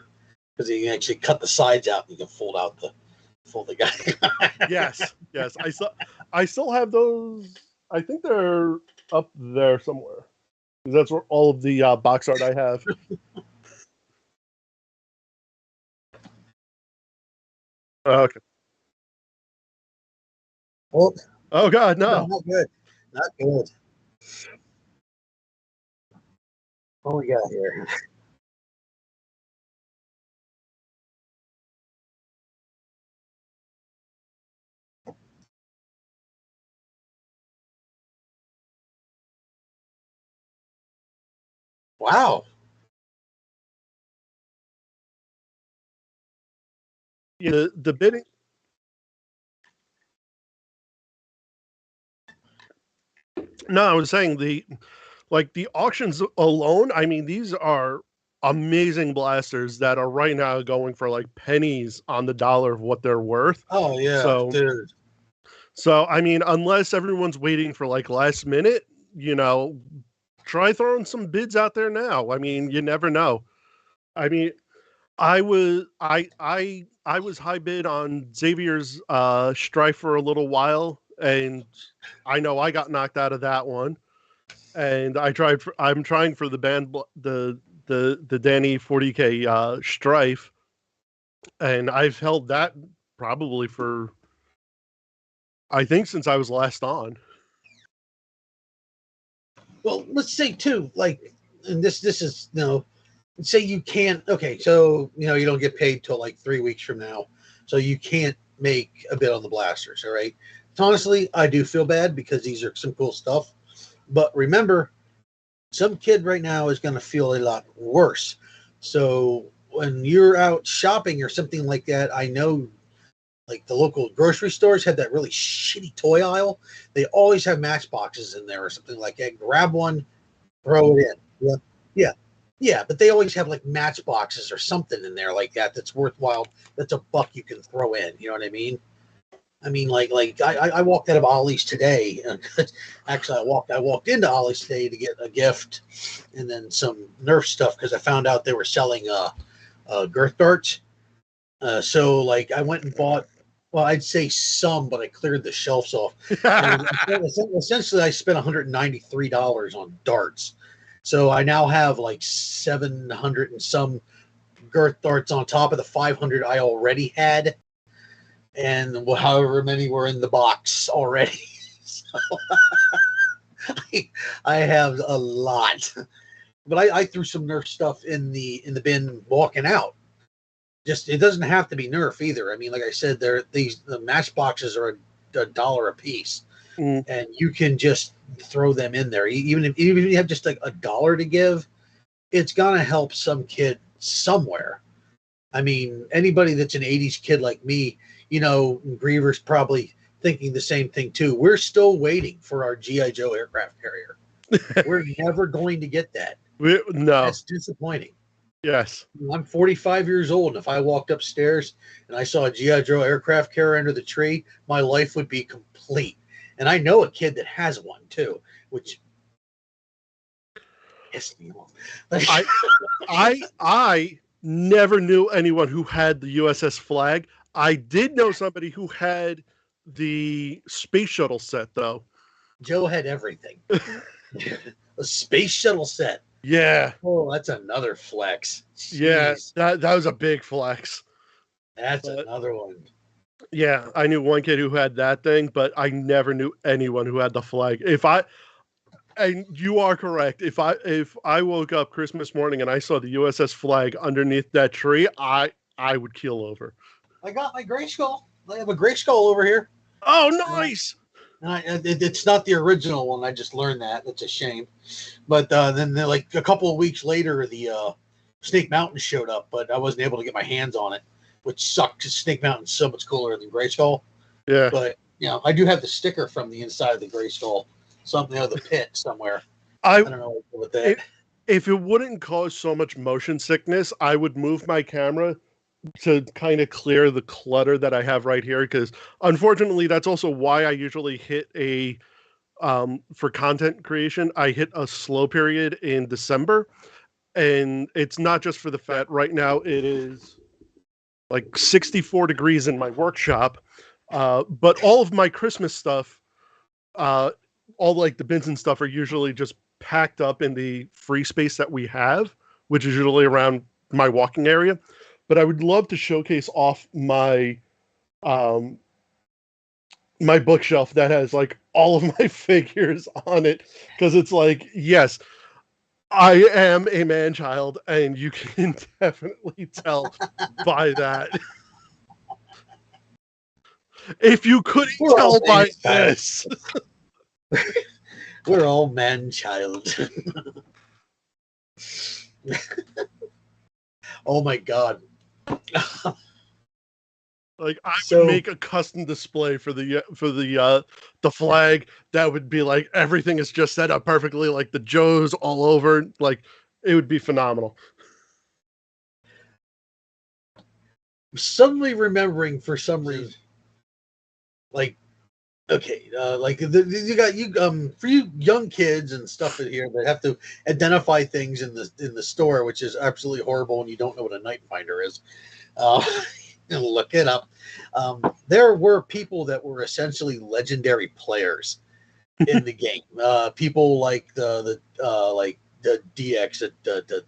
because you can actually cut the sides out and you can fold the guy. Yes. I still have those. I think they're up there somewhere. That's where all of the box art I have. Okay. Oh God, no. Not good. Not good. What we got here? Wow. Yeah, the bidding. No, I was saying the auctions alone. I mean, these are amazing blasters that are right now going for like pennies on the dollar of what they're worth. Oh yeah, dude. So I mean, unless everyone's waiting for like last minute, try throwing some bids out there now. I mean, you never know. I mean, I was high bid on Xavier's Strife for a little while, and I know I got knocked out of that one. And I'm trying for the band the Danny 40K Strife, and I've held that probably for I think since I was last on. Well, let's say too, like, and this is say you can't. Okay, so you don't get paid till like 3 weeks from now, so you can't make a bid on the blasters. All right. Honestly, I do feel bad because these are some cool stuff. But remember, some kid right now is going to feel a lot worse. So when you're out shopping or something like that, I know like the local grocery stores have that really shitty toy aisle. They always have matchboxes in there or something like that. Grab one, throw it in. Yeah. But they always have like matchboxes or something in there like that that's worthwhile. That's a buck you can throw in. You know what I mean? I mean, like I walked out of Ollie's today. Actually, I walked into Ollie's today to get a gift and then some Nerf stuff because I found out they were selling girth darts. So like I went and bought. Well, I'd say some, but I cleared the shelves off. Essentially, I spent $193 on darts. So I now have like 700 and some girth darts on top of the 500 I already had. And however many were in the box already. So I have a lot. But I threw some Nerf stuff in the bin walking out. Just it doesn't have to be Nerf either. I mean, like I said, the matchboxes are $1 a piece. And you can just throw them in there. Even if you have just like $1 to give, it's gonna help some kid somewhere. I mean, anybody that's an 80s kid like me, Griever's probably thinking the same thing too. We're still waiting for our G.I. Joe aircraft carrier. We're never going to get that. No. That's disappointing. Yes. I'm 45 years old, and if I walked upstairs and I saw a G.I. Joe aircraft carrier under the tree, my life would be complete. And I know a kid that has one too, which pissed me off. I never knew anyone who had the USS Flag. I did know somebody who had the space shuttle set, though. Joe had everything. A space shuttle set. Yeah. Oh, that's another flex. Yeah, Jeez. that was a big flex. That's another one. Yeah, I knew one kid who had that thing, but I never knew anyone who had the flag. And you are correct. If I woke up Christmas morning and I saw the USS flag underneath that tree, I would keel over. I got my gray skull. I have a gray skull over here. Oh, nice! It's not the original one. I just learned that. It's a shame. But then, like a couple of weeks later, the Snake Mountain showed up, but I wasn't able to get my hands on it, which sucked because Snake Mountain's so much cooler than Gray Skull. Yeah. But I do have the sticker from the inside of the Gray Skull, something out of the pit somewhere. I don't know what that. If it wouldn't cause so much motion sickness, I would move my camera to kind of clear the clutter that I have right here, because unfortunately that's also why I usually hit for content creation, I hit a slow period in December. And it's not just for the fact right now it is like 64 degrees in my workshop, but all of my Christmas stuff, all like the bins and stuff are usually just packed up in the free space that we have, which is usually around my walking area. But I would love to showcase off my my bookshelf that has like all of my figures on it, because it's like, yes, I am a man-child, and you can definitely tell by that. If you couldn't tell by this. We're all man-child. Oh my god. Like I would make a custom display for the flag that would be like everything is just set up perfectly, like the Joes all over, like it would be phenomenal. I'm suddenly remembering for some reason, like, okay, like you got for you young kids and stuff in here that have to identify things in the store, which is absolutely horrible, and you don't know what a night finder is. Look it up. There were people that were essentially legendary players in the game. People like the DX, the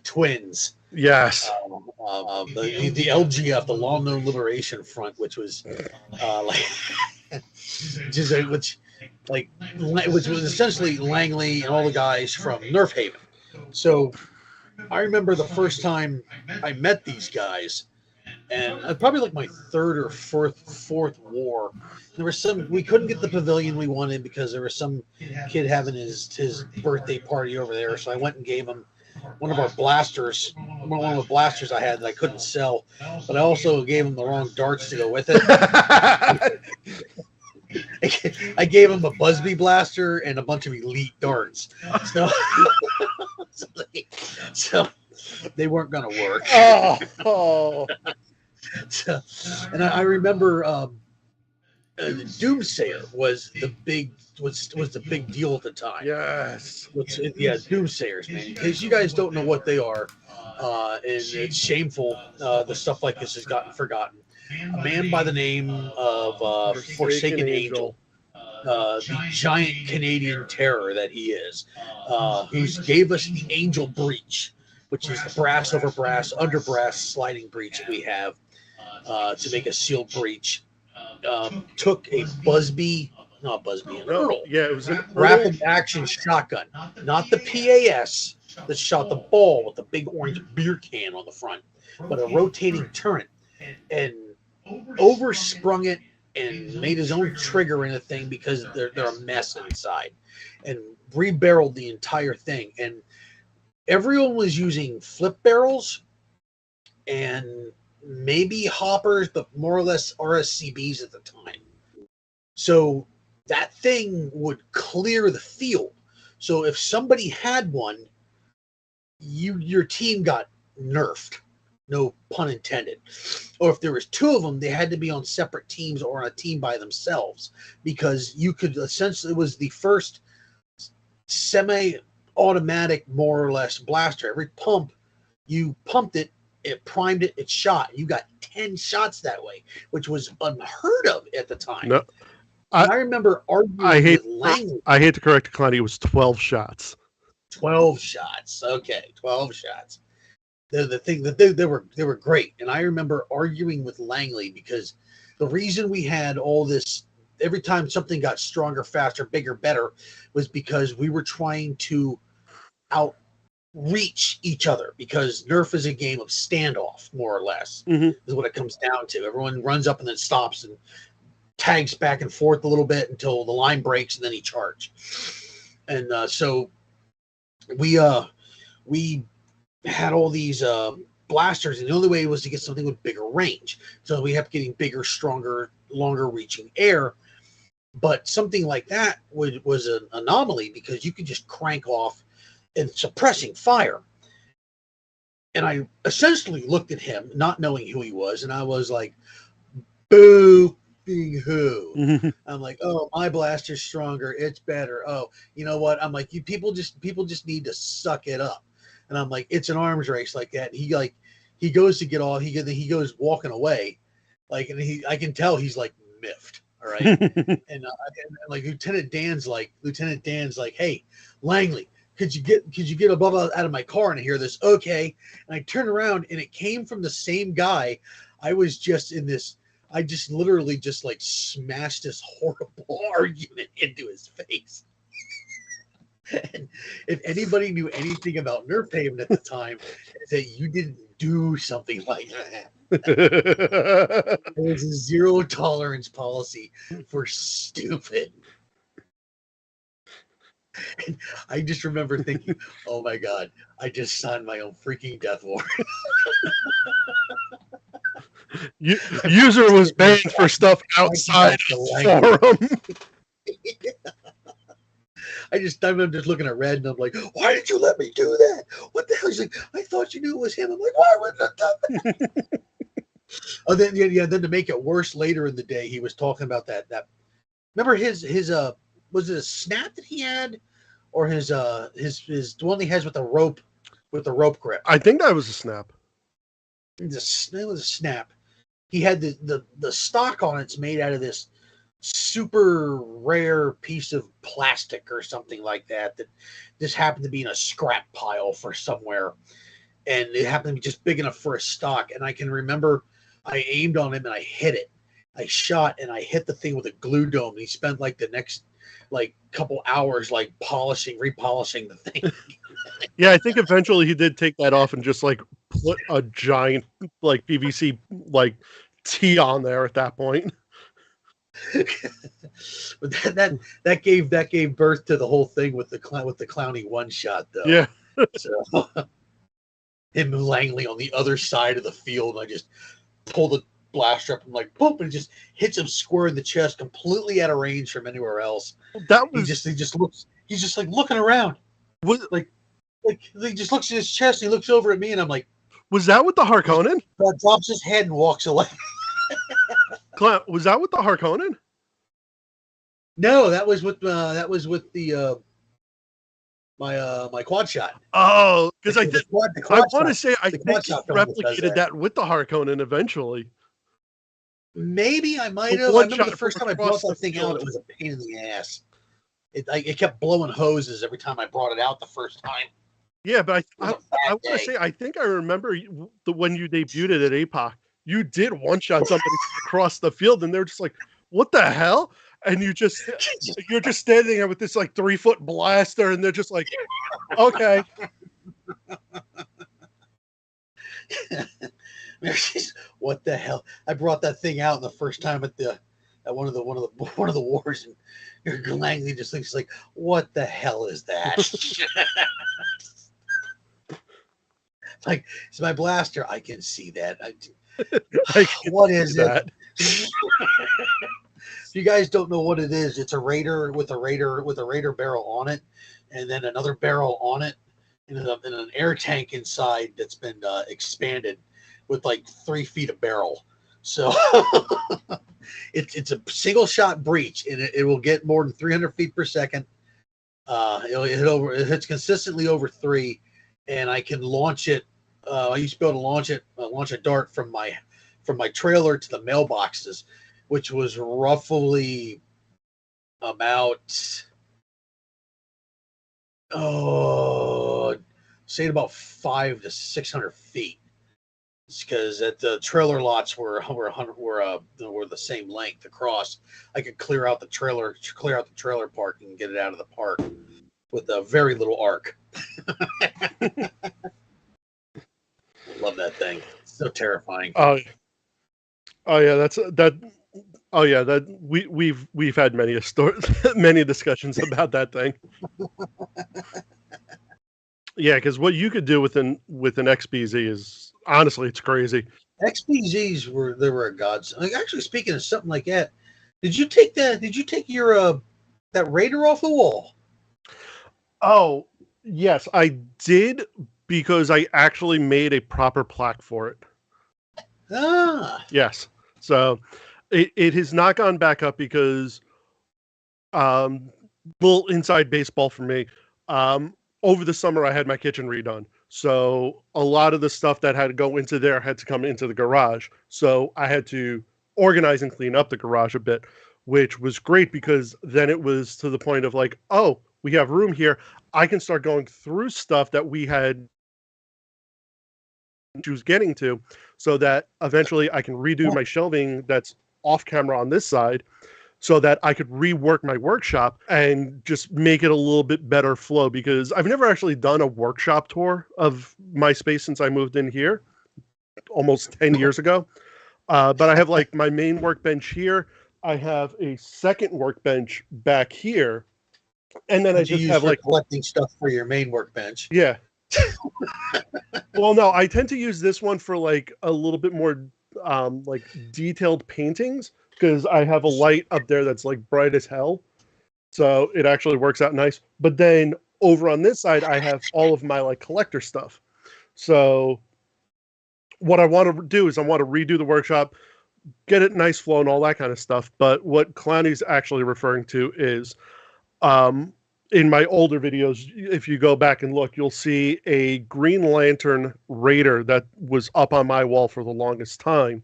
Twins. Yes. The LGF, the Long Known Liberation Front, which was which was essentially Langley and all the guys from Nerf Haven. So I remember the first time I met these guys. And probably like my third or fourth war. There was we couldn't get the pavilion we wanted because there was some kid having his birthday party over there. So I went and gave him one of our blasters, one of the blasters I had that I couldn't sell. But I also gave him the wrong darts to go with it. I gave him a Busby blaster and a bunch of elite darts. So they weren't going to work. Oh. So, and I remember Doomsayer was the big deal at the time. Yes. Doomsayers, man. In case you guys don't know what they are, and it's shameful, the stuff like this has gotten forgotten. A man by the name of Forsaken Angel, the giant Canadian terror that he is, he gave us the Angel Breach, which is the brass over brass, under brass sliding breach that we have to make a sealed breach. Took a Busby, not Busby, an Earl. Yeah, it was an rapid action shotgun, not the PAS that shot the ball with the big orange beer can on the front, but a rotating turret, and oversprung it and made his own trigger in the thing because they're a mess inside, and rebarreled the entire thing. And everyone was using flip barrels and maybe hoppers, but more or less RSCBs at the time. So that thing would clear the field. So if somebody had one, your team got nerfed. No pun intended. Or if there was two of them, they had to be on separate teams or on a team by themselves, because you could essentially, it was the first semi-automatic, more or less, blaster. Every pump, you pumped it it primed it, it shot. You got 10 shots that way, which was unheard of at the time. No, I remember arguing with Langley. I hate to correct Clownie. It was 12 shots. 12 shots. Okay, 12 shots. The thing that they were great, and I remember arguing with Langley because the reason we had all this every time something got stronger, faster, bigger, better was because we were trying to outreach each other, because Nerf is a game of standoff, more or less, is what it comes down to. Everyone runs up and then stops and tags back and forth a little bit until the line breaks and then he charge. And so we had all these blasters, and the only way was to get something with bigger range. So we kept getting bigger, stronger, longer reaching air. But something like that was an anomaly because you could just crank off and suppressing fire. And I essentially looked at him, not knowing who he was, and I was like, boo. Being who? I'm like, oh, my blaster's stronger, it's better. Oh, you know what? I'm like, you people just need to suck it up. And I'm like, it's an arms race like that. And he goes to get all he goes walking away, like, and I can tell he's like miffed. All right, and like Lieutenant Dan's like, hey, Langley, could you get above out of my car and hear this? Okay. And I turned around and it came from the same guy. I was just in this. I just literally just like smashed this horrible argument into his face. And if anybody knew anything about Nerf Haven at the time, it's that you didn't do something like that. There was a zero tolerance policy for stupid. And I just remember thinking, oh my God, I just signed my own freaking death warrant. User was banned for stuff outside the forum. I'm just looking at Red and I'm like, why did you let me do that? What the hell? He's like, I thought you knew it was him. I'm like, why would I have done that? Oh, then to make it worse, later in the day, he was talking about that. Remember his was it a snap that he had, or his the one he has with the rope grip? I think that was a snap. It was a snap. He had the stock on it's made out of this super rare piece of plastic or something like that just happened to be in a scrap pile for somewhere, and it happened to be just big enough for a stock. And I can remember I aimed on him and I hit it. I shot and I hit the thing with a glue dome. And he spent like the next couple hours like repolishing the thing. Yeah, I think eventually he did take that off and just like put a giant like PVC like T on there at that point. But that gave birth to the whole thing with the Clownie one shot though. Yeah. So him and Langley on the other side of the field, I just pull the blaster up and like boom, and it just hits him square in the chest, completely out of range from anywhere else. That was he just looks, he's just like looking around. Like he just looks at his chest and he looks over at me and I'm like, was that with the Harkonnen? Drops his head and walks away. Was that with the Harkonnen? No, that was with the my quad shot. Oh, because I did. I want to say I the think he replicated that with the Harkonnen eventually. Maybe I might have. I remember the first time I brought that thing out, it was a pain in the ass. It kept blowing hoses every time I brought it out the first time. Yeah, but I want to say I think I remember when you debuted it at APOC, you did one shot somebody across the field, and they're just like, "What the hell?" And you're just standing there with this like 3-foot blaster, and they're just like, "Okay." What the hell? I brought that thing out the first time at one of the wars, and your Langley just thinks like, "What the hell is that?" Like, it's my blaster. I can see that. What is that? If you guys don't know what it is, it's a Raider with a Raider barrel on it, and then another barrel on it, and an air tank inside that's been expanded with like 3 feet of barrel. So it's a single shot breach, and it will get more than 300 feet per second. It hits consistently over 3, and I can launch it I used to be able to launch a dart from my trailer to the mailboxes, which was roughly about say about 500 to 600 feet. Because at the trailer lots were the same length across. I could clear out the trailer park and get it out of the park with a very little arc. Love that thing. It's so terrifying. Oh yeah, that we've had many many discussions about that thing. Yeah, because what you could do with an XBZ is honestly, it's crazy. XBZs were a godsend. Like, actually, speaking of something like that, did you take your that Raider off the wall? Oh yes, I did, because I actually made a proper plaque for it. Ah. Yes. So it has not gone back up because little inside baseball for me. Over the summer, I had my kitchen redone. So a lot of the stuff that had to go into there had to come into the garage. So I had to organize and clean up the garage a bit, which was great because then it was to the point of like, oh, we have room here. I can start going through stuff that we had issues getting to, so that eventually I can redo my shelving that's off camera on this side, so that I could rework my workshop and just make it a little bit better flow, because I've never actually done a workshop tour of my space since I moved in here almost 10 years ago. But I have like my main workbench here. I have a second workbench back here. And then I just have like collecting stuff for your main workbench. Yeah. Well, no, I tend to use this one for like a little bit more like detailed paintings, because I have a light up there that's like bright as hell. So it actually works out nice. But then over on this side, I have all of my like collector stuff. So what I want to do is I want to redo the workshop, get it nice flow and all that kind of stuff. But what Clownie's actually referring to is in my older videos, if you go back and look, you'll see a Green Lantern Raider that was up on my wall for the longest time.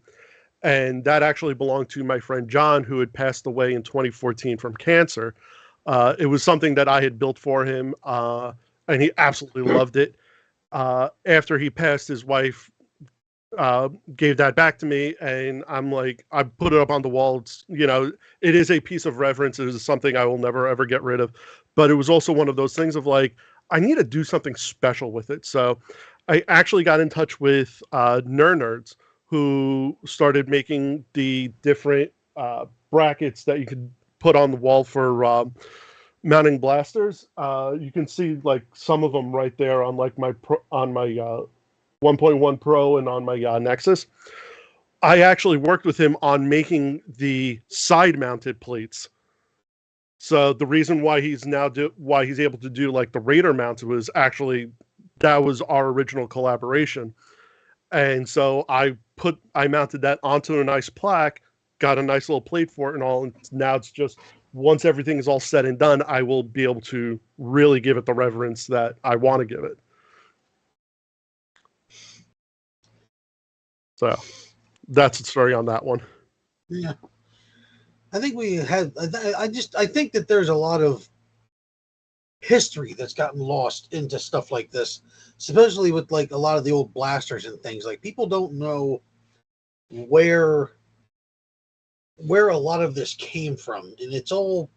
And that actually belonged to my friend John, who had passed away in 2014 from cancer. It was something that I had built for him, and he absolutely loved it. After he passed, his wife gave that back to me, and I'm like, I put it up on the wall. It's, you know, it is a piece of reverence. It is something I will never, ever get rid of. But it was also one of those things of like, I need to do something special with it. So I actually got in touch with Nerds, who started making the different brackets that you could put on the wall for mounting blasters. You can see like some of them right there on like my 1.1 Pro and on my Nexus. I actually worked with him on making the side-mounted plates. So the reason why he's able to do like the Raider mounts was actually that was our original collaboration. And so I mounted that onto a nice plaque, got a nice little plate for it and all. And now it's just, once everything is all said and done, I will be able to really give it the reverence that I want to give it. So that's the story on that one. Yeah. I think we had, I think that there's a lot of history that's gotten lost into stuff like this, especially with like a lot of the old blasters and things. Like, people don't know where a lot of this came from, and it's all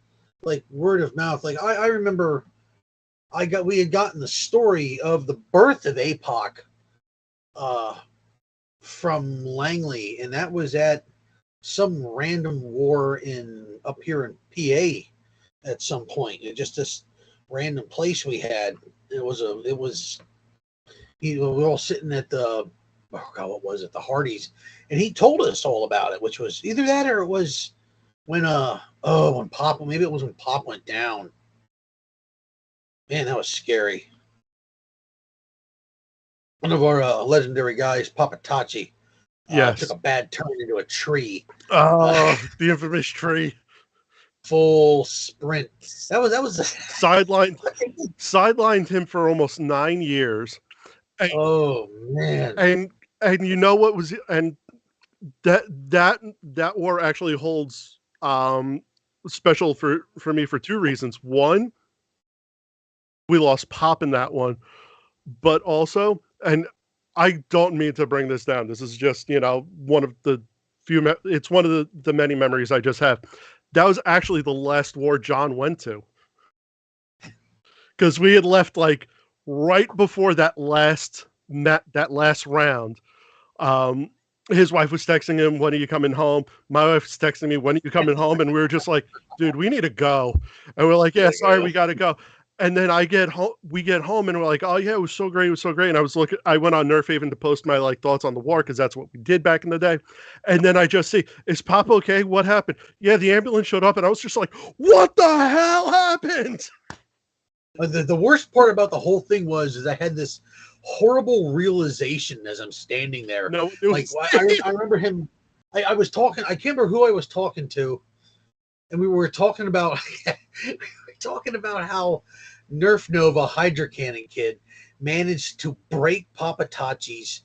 like word of mouth. Like I remember we had gotten the story of the birth of APOC from Langley, and that was at some random war up here in PA at some point. It just this random place we had. We were all sitting at the, oh God, what was it? The Hardee's, and he told us all about it, which was either that or it was when when Pop, maybe it was when Pop went down. Man, that was scary. One of our legendary guys, Papatachi, took a bad turn into a tree. Oh, the infamous tree. Full sprint. That was sidelined him for almost 9 years. Oh man! And you know what was that war actually holds special for me for two reasons. One, we lost Pop in that one, but also, and I don't mean to bring this down. This is just one of the few. It's one of the many memories I just have. That was actually the last war John went to, because we had left like right before that last round. His wife was texting him, "When are you coming home?" My wife was texting me, "When are you coming home?" And we were just like, "Dude, we need to go." And we're like, "Yeah, sorry, we got to go." And then we get home, and we're like, "Oh yeah, it was so great, it was so great." And I went on Nerf Haven to post my thoughts on the war, because that's what we did back in the day. And then I just see, "Is Pop okay? What happened?" "Yeah, the ambulance showed up," and I was just like, "What the hell happened?" The worst part about the whole thing is I had this horrible realization as I'm standing there. No, I remember him. I was talking. I can't remember who I was talking to, and we were talking about how Nerf Nova Hydra Cannon Kid managed to break Papatachi's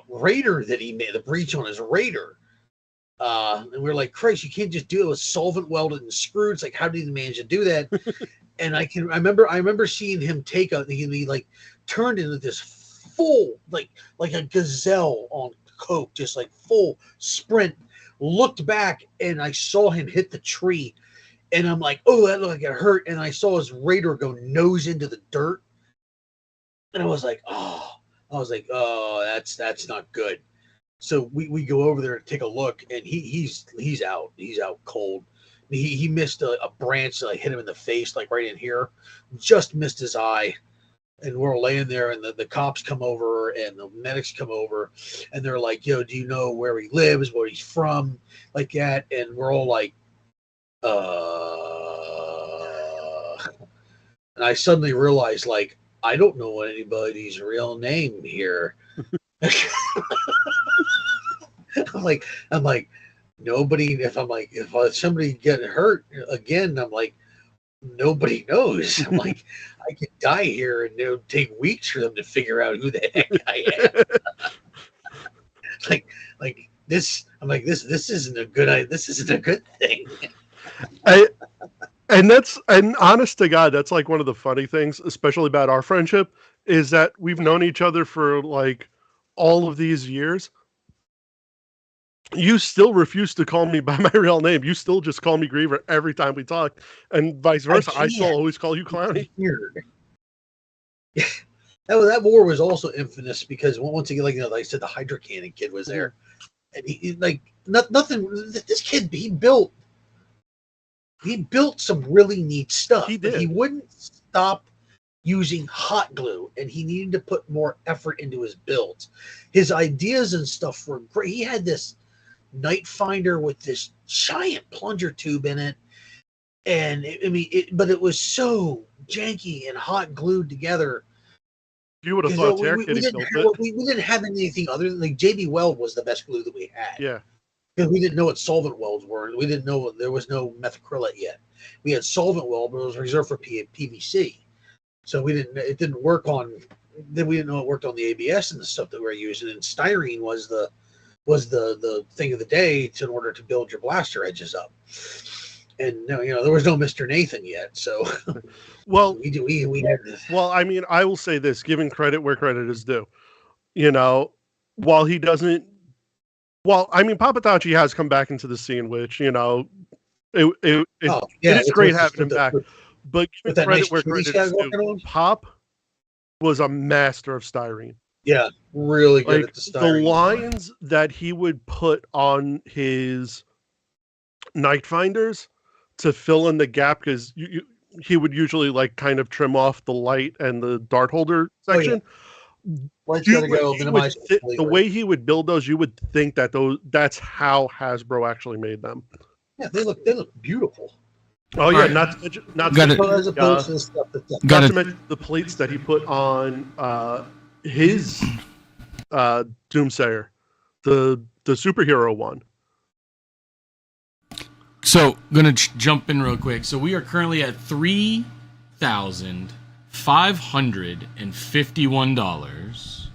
Raider that he made, the breach on his Raider. And we were like, "Christ, you can't just do it with solvent welded and screwed." It's like, how did he manage to do that? And I remember seeing him he like turned into this full, like a gazelle on coke, just like full sprint, looked back, and I saw him hit the tree, and I'm like, "Oh, that looked like it hurt." And I saw his Raider go nose into the dirt, and I was like, "Oh," that's not good. So we go over there to take a look, and he's out. He's out cold. He missed a branch that hit him in the face, like right in here. Just missed his eye. And we're laying there, and the cops come over, and the medics come over, and they're like, "Yo, do you know where he lives, where he's from?" Like that. And we're all like, And I suddenly realized, like, I don't know anybody's real name here. I'm like, nobody. If somebody get hurt again, I'm like, nobody knows. I'm like, I could die here, and it'll take weeks for them to figure out who the heck I am. like this. I'm like, this isn't a good. This isn't a good thing. And honest to God, that's like one of the funny things, especially about our friendship, is that we've known each other for like all of these years. You still refuse to call me by my real name. You still just call me Griever every time we talk, and vice versa. I still always call you Clownie. Weird. That war was also infamous because once again, like I said, the Hydra Cannon Kid was there, and he like nothing. This kid, he built some really neat stuff. He did. But he wouldn't stop using hot glue, and he needed to put more effort into his builds. His ideas and stuff were great. He had this Night Finder with this giant plunger tube in it, and but it was so janky and hot glued together. You would have thought we didn't have anything other than like JB Weld was the best glue that we had. Yeah, because we didn't know what solvent welds were, and we didn't know there was no methacrylate yet. We had solvent weld, but it was reserved for PVC, so it didn't work on. Then we didn't know it worked on the ABS and the stuff that we were using. And styrene was the thing of the day in order to build your blaster edges up. And there was no Mr. Nathan yet, so well, we had this. Well, I mean, I will say this, giving credit where credit is due. While he doesn't, Papatachi has come back into the scene, which it is great having him back. But giving credit where credit is due, Pop was a master of styrene. Yeah, really good at the styrene. The lines that he would put on his Night Finders to fill in the gap, because he would usually like kind of trim off the light and the dart holder section. Light's gotta go, minimize the way he would build those, you would think that's how Hasbro actually made them. Yeah, they look beautiful. Oh yeah, not to mention the plates that he put on his Doomsayer, the superhero one. So, gonna jump in real quick. So we are currently at 3,000 $551.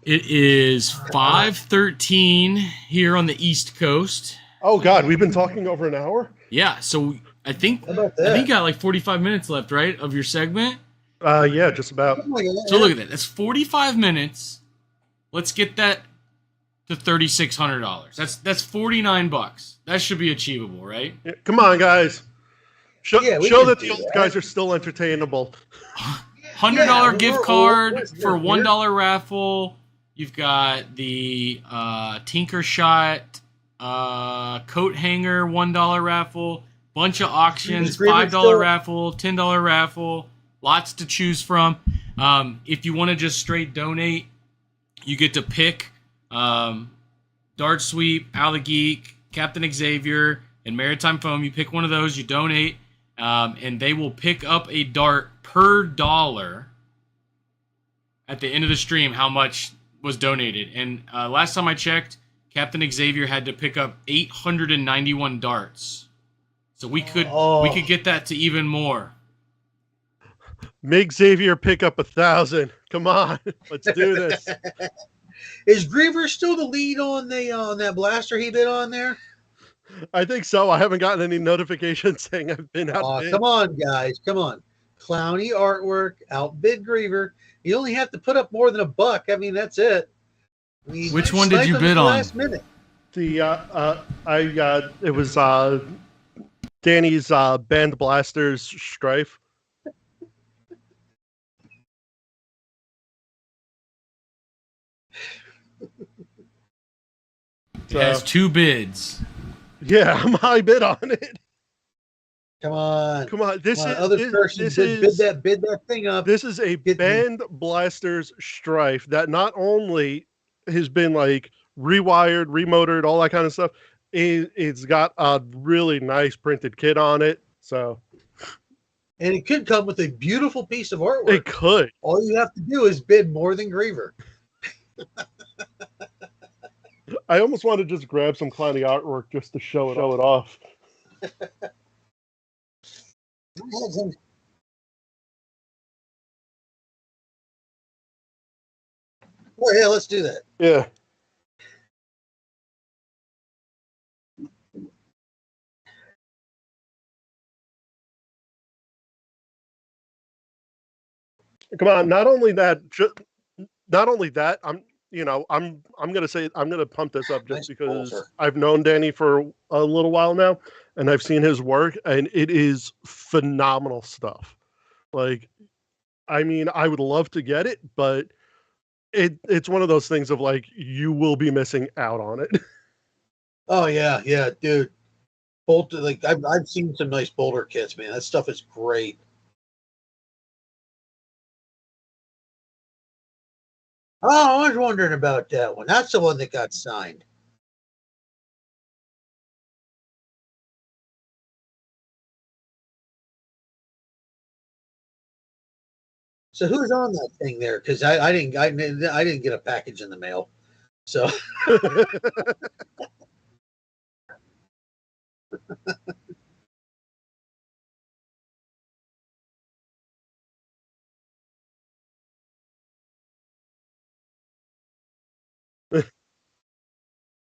It is 5:13 here on the East Coast. Oh God, we've been talking over an hour. Yeah, so I think you got like 45 minutes left, right, of your segment? Yeah, just about. So look at that. That's 45 minutes. Let's get that to $3,600. That's $49. That should be achievable, right? Yeah, come on, guys. Show that the old guys are still entertainable. $100 gift card for $1 raffle. You've got the Tinker Shot coat hanger $1 raffle. Bunch of auctions, $5 raffle, $10 raffle. Lots to choose from. If you want to just straight donate, you get to pick Dart Sweep, Al the Geek, Captain Xavier, and Maritime Foam. You pick one of those, you donate, and they will pick up a dart per dollar at the end of the stream how much was donated. And last time I checked, Captain Xavier had to pick up 891 darts. So we could get that to even more. Make Xavier pick up 1,000. Come on, let's do this. Is Griever still the lead on that blaster he bid on there? I think so. I haven't gotten any notifications saying I've been outbid. Come on, guys. Come on. Clownie artwork, outbid Griever. You only have to put up more than $1. I mean, that's it. I mean, which one did you bid on? Last minute. It was Danny's Band Blasters Strife. It has 2 bids. Yeah, I'm high bid on it. Come on. This is bid that thing up. This is a Band Blasters Strife that not only has been like rewired, remotored, all that kind of stuff. It's got a really nice printed kit on it. So, and it could come with a beautiful piece of artwork. It could. All you have to do is bid more than Griever. I almost want to just grab some Clownie artwork just to show it off. Oh yeah, let's do that. Yeah. Come on! Not only that, I'm gonna pump this up just because I've known Danny for a little while now, and I've seen his work, and it is phenomenal stuff. Like, I mean, I would love to get it, but it's one of those things of like you will be missing out on it. Oh yeah, dude. Boulder, like I've seen some nice boulder kits, man. That stuff is great. Oh, I was wondering about that one. That's the one that got signed. So who's on that thing there? Because I didn't get a package in the mail. So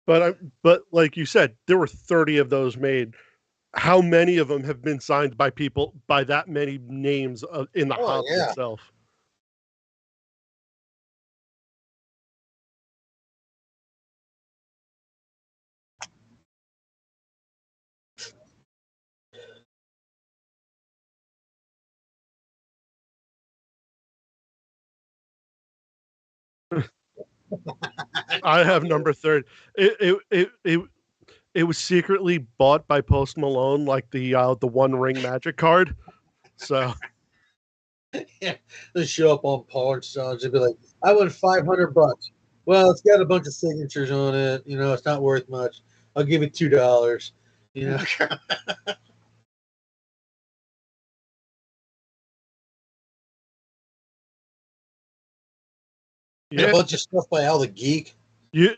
But like you said, there were 30 of those made. How many of them have been signed by people by that many names in the hobby itself? I have number 30. It was secretly bought by Post Malone, like the One Ring Magic card. So yeah, they show up on Pawn Stars and be like, "I won $500." Well, it's got a bunch of signatures on it. You know, it's not worth much. I'll give it $2. You know. Yeah. A bunch of stuff by Al the Geek. You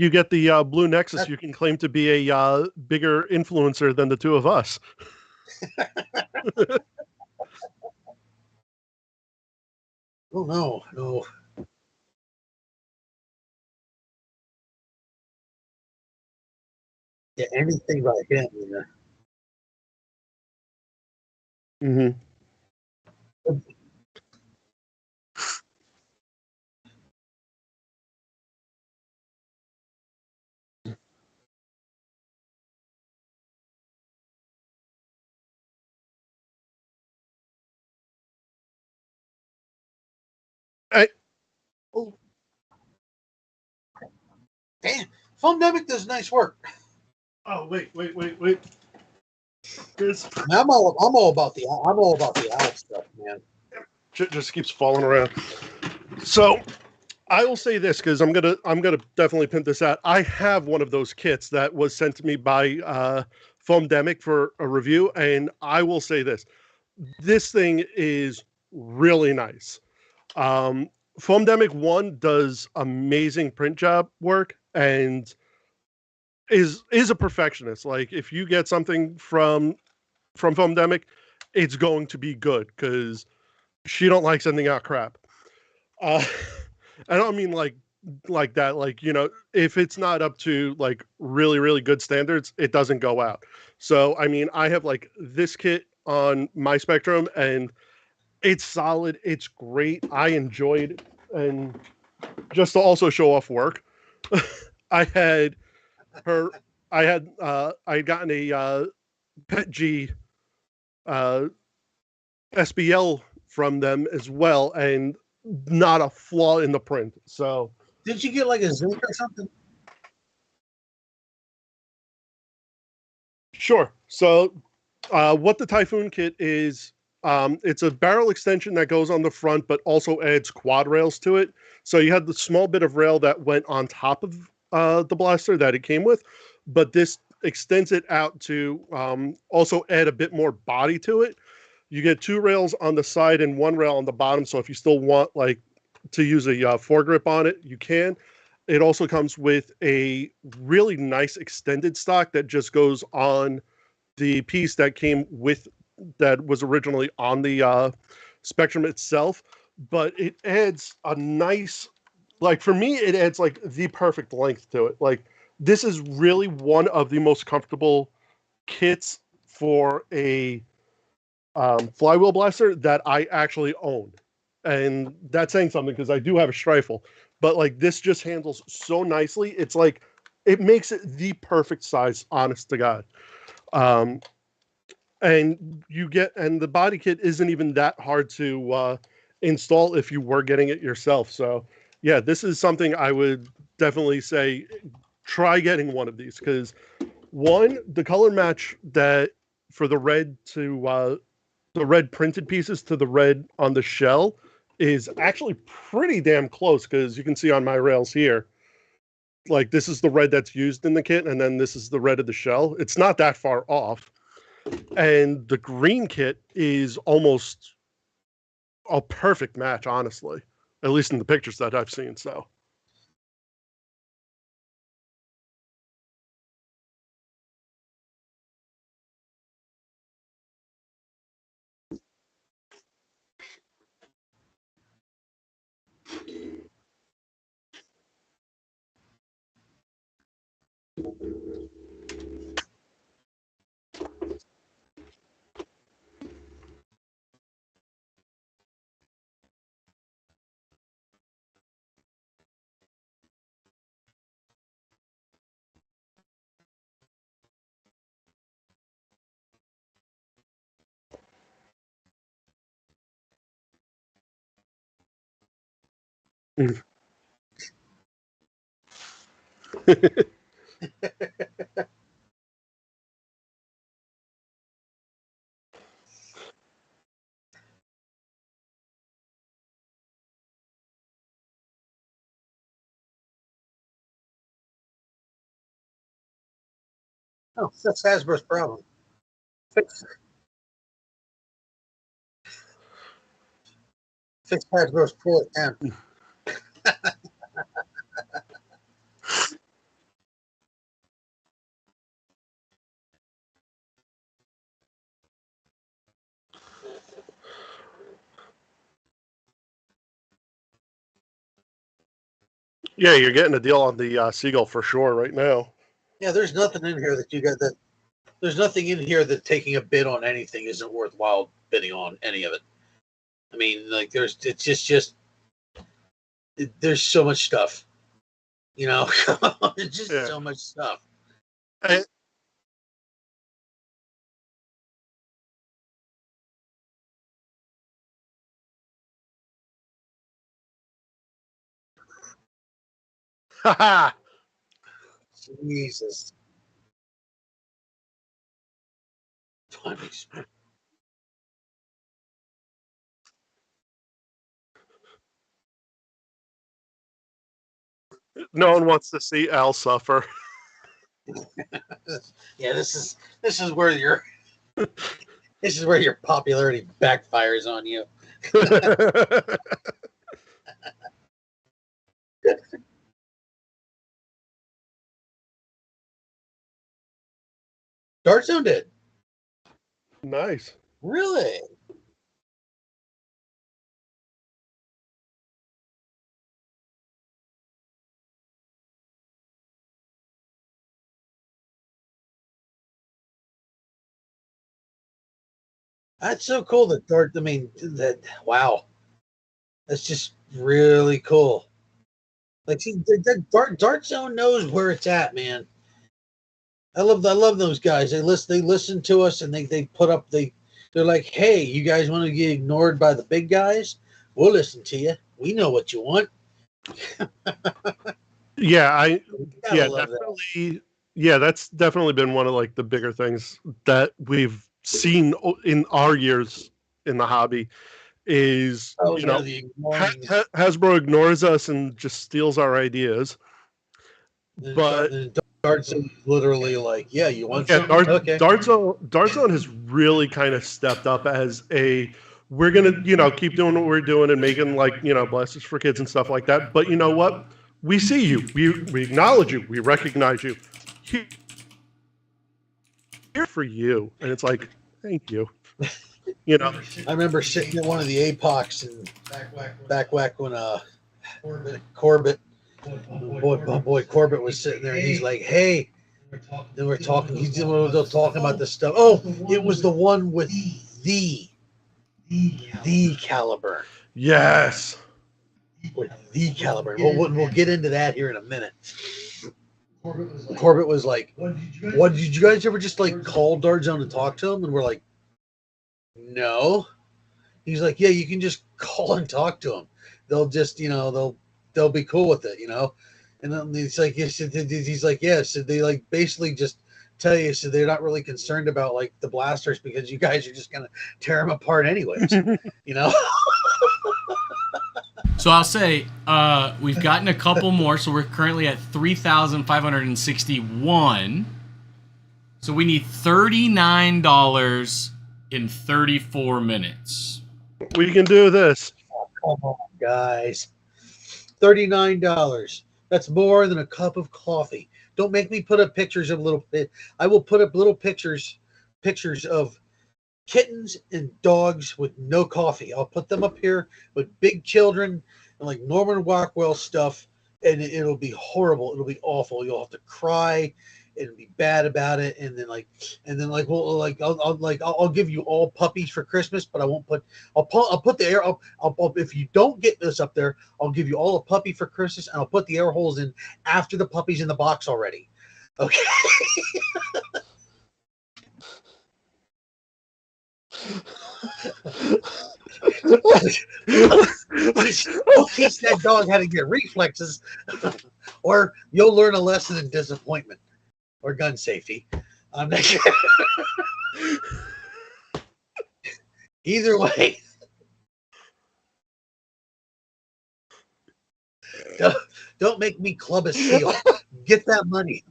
get the Blue Nexus. You can claim to be a bigger influencer than the two of us. Oh no, no. Yeah, anything about him, yeah. Mm-hmm. Oh, damn. Foamdemic does nice work. Oh wait. I'm all about the owl stuff, man. Just keeps falling around. So I will say this because I'm gonna definitely pin this out. I have one of those kits that was sent to me by Foamdemic for a review, and I will say this: this thing is really nice. Foamdemic 1 does amazing print job work and is a perfectionist. Like if you get something from Foamdemic, it's going to be good because she don't like sending out crap. I don't mean like that. Like, you know, if it's not up to like really, really good standards, it doesn't go out. So, I mean, I have like this kit on my Spectrum and it's solid. It's great. I enjoyed it. And just to also show off work, I had gotten a Pet G SBL from them as well, and not a flaw in the print. So, did you get like a Zinc or something? sure. So, what the Typhoon kit is, it's a barrel extension that goes on the front, but also adds quad rails to it. So you had the small bit of rail that went on top of the blaster that it came with, but this extends it out to also add a bit more body to it. You get 2 rails on the side and 1 rail on the bottom. So if you still want like to use a foregrip on it, you can. It also comes with a really nice extended stock that just goes on the piece that came with that was originally on the Spectrum itself, but it adds a nice, like for me, it adds like the perfect length to it. Like this is really one of the most comfortable kits for a flywheel blaster that I actually own. And that's saying something because I do have a Strifle, but like this just handles so nicely. It's like, it makes it the perfect size, honest to God. And the body kit isn't even that hard to install if you were getting it yourself. So yeah, this is something I would definitely say, try getting one of these because one, the color match that for the red to the red printed pieces to the red on the shell is actually pretty damn close because you can see on my rails here, like this is the red that's used in the kit and then this is the red of the shell. It's not that far off. And the green kit is almost a perfect match, honestly, at least in the pictures that I've seen. So. Oh, that's Hasbro's problem. Fix Hasbro's poor attempt. Yeah, you're getting a deal on the Seagull for sure right now. Yeah, there's nothing in here that you got that. There's nothing in here that taking a bid on anything isn't worthwhile bidding on any of it. I mean, like there's so much stuff. You know, it's just so much stuff. Haha. Jesus. No one wants to see Al suffer. Yeah, this is where your popularity backfires on you. Dart Zone did. Nice. Really? That's so cool that Dart. I mean, wow, that's just really cool. Like, see, Dart Zone knows where it's at, man. I love those guys. They listen to us, and they put up they're like, hey, you guys want to get ignored by the big guys? We'll listen to you. We know what you want. Yeah, love definitely. Yeah, that's definitely been one of like the bigger things that we've seen in our years in the hobby is Hasbro ignores us and just steals our ideas. But Dart Zone literally like, yeah, you want yeah, something? Okay. Dart Zone has really kind of stepped up as we're gonna keep doing what we're doing and making like blasters for kids and stuff like that. But you know what? We see you. We acknowledge you. We recognize you. Here for you, and it's like, thank you. I remember sitting at one of the APOCs and back when Corbett, boy Corbett was sitting there, and he's like, hey, then we're talking. He's talking about this stuff. Oh, it was the one with the caliber. Yes. With the caliber. We'll get into that here in a minute. Corbett was like, what did you guys ever just like call Dart Zone and talk to him? And we're like, no. He's like, yeah, you can just call and talk to them. They'll just, they'll be cool with it, And then he's like, he's like, yeah. So they like basically just tell you, so they're not really concerned about like the blasters because you guys are just gonna tear them apart anyways, So I'll say we've gotten a couple more. So we're currently at 3,561. So we need $39 in 34 minutes. We can do this. Oh, come on, guys. $39. That's more than a cup of coffee. Don't make me put up pictures of little. I will put up little pictures of kittens and dogs with no coffee. I'll put them up here with big children and like Norman Rockwell stuff, and it'll be horrible. It'll be awful. You'll have to cry and be bad about it, and then I'll give you all puppies for Christmas, but I won't put. I'll put the air. I'll if you don't get this up there, I'll give you all a puppy for Christmas, and I'll put the air holes in after the puppy's in the box already. Okay. We'll teach that dog how to get reflexes, or you'll learn a lesson in disappointment or gun safety. Either way, don't make me club a seal. Get that money.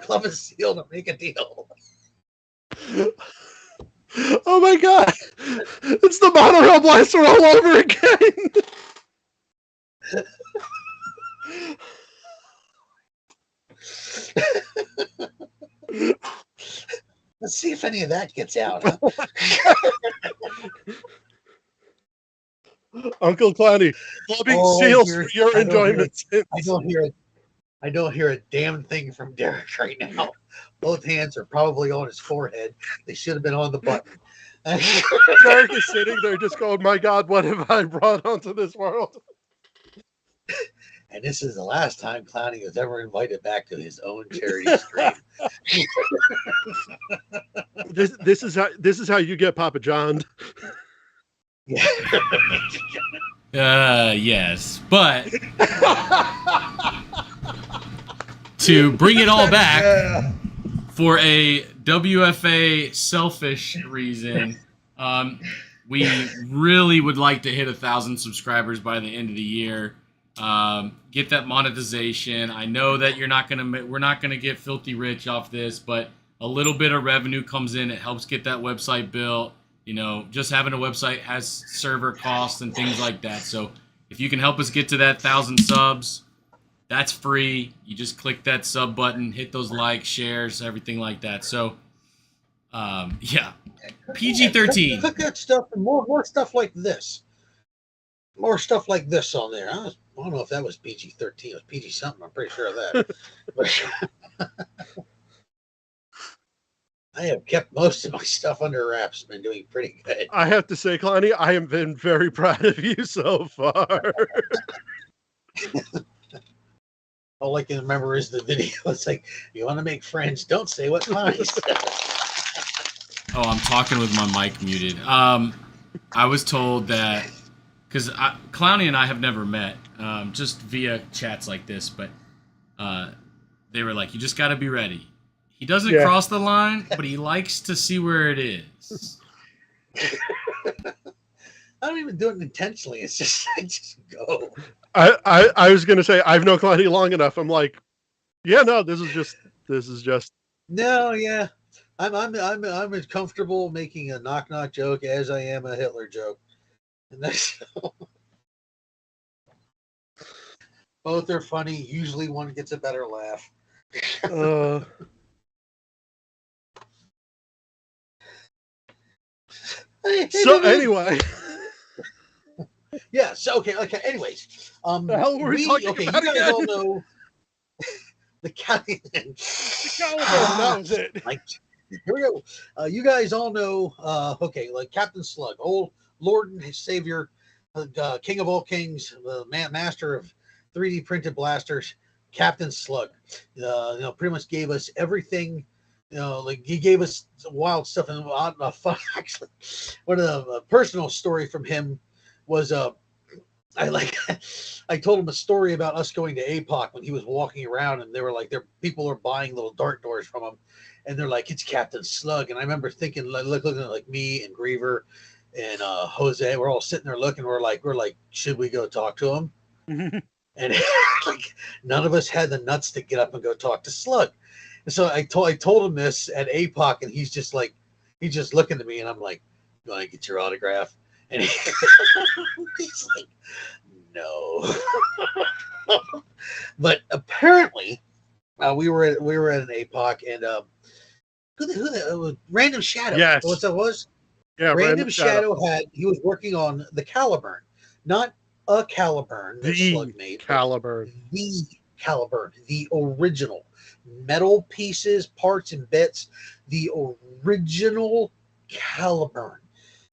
Club a seal to make a deal. Oh my god! It's the monorail blaster all over again! Let's see if any of that gets out. Huh? Uncle Clownie, clubbing seals for your enjoyment. I don't hear a damn thing from Derek right now. Both hands are probably on his forehead. They should have been on the button. Derek is sitting there just going, my God, what have I brought onto this world? And this is the last time Clownie was ever invited back to his own charity stream. This is how you get Papa John. Yes, but to bring it all back for a WFA selfish reason, we really would like to hit 1,000 subscribers by the end of the year. Get that monetization. I know that we're not gonna get filthy rich off this, but a little bit of revenue comes in. It helps get that website built. You know, just having a website has server costs and things like that. So if you can help us get to that 1,000 subs, that's free. You just click that sub button, hit those likes, shares, everything like that. So, yeah, PG-13. Click that stuff and more stuff like this. More stuff like this on there. I don't know if that was PG-13. It was PG something. I'm pretty sure of that. I have kept most of my stuff under wraps. Been doing pretty good. I have to say, Clownie, I have been very proud of you so far. All I can remember is the video. It's like, you want to make friends, don't say what Clownie said. Oh, I'm talking with my mic muted. I was told that, because Clownie and I have never met, just via chats like this, but they were like, you just got to be ready. He doesn't cross the line, but he likes to see where it is. I don't even do it intentionally. It's just I just go. I was gonna say I've known Clownie long enough. I'm like, yeah, no, this is just. No, yeah, I'm as comfortable making a knock joke as I am a Hitler joke, and that's both are funny. Usually, one gets a better laugh. So anyway, yeah. So okay. Anyways, the hell were we talking about? You guys again? all know the Caliban. That was it. Here we go. You guys all know. Like Captain Slug, old Lord and Savior, King of all kings, the master of 3D printed blasters, Captain Slug. Pretty much gave us everything. Like he gave us wild stuff and fun. Actually, one of the personal story from him was I told him a story about us going to APOC when he was walking around and they were like, people are buying little dart doors from him, and they're like, it's Captain Slug. And I remember thinking, looking at like me and Griever and Jose, we're all sitting there looking. We're like, should we go talk to him? And like none of us had the nuts to get up and go talk to Slug. So I told him this at APOC, and he's just looking at me, and I'm like, "You want to get your autograph?" And he's like, "No." But apparently, we were at an APOC, and Random Shadow. Yes. What that was? Yeah, Random Shadow he was working on the Caliburn, not a Caliburn that Slug made. Caliburn. The Caliburn, the original. Metal pieces, parts, and bits, the original Caliburn.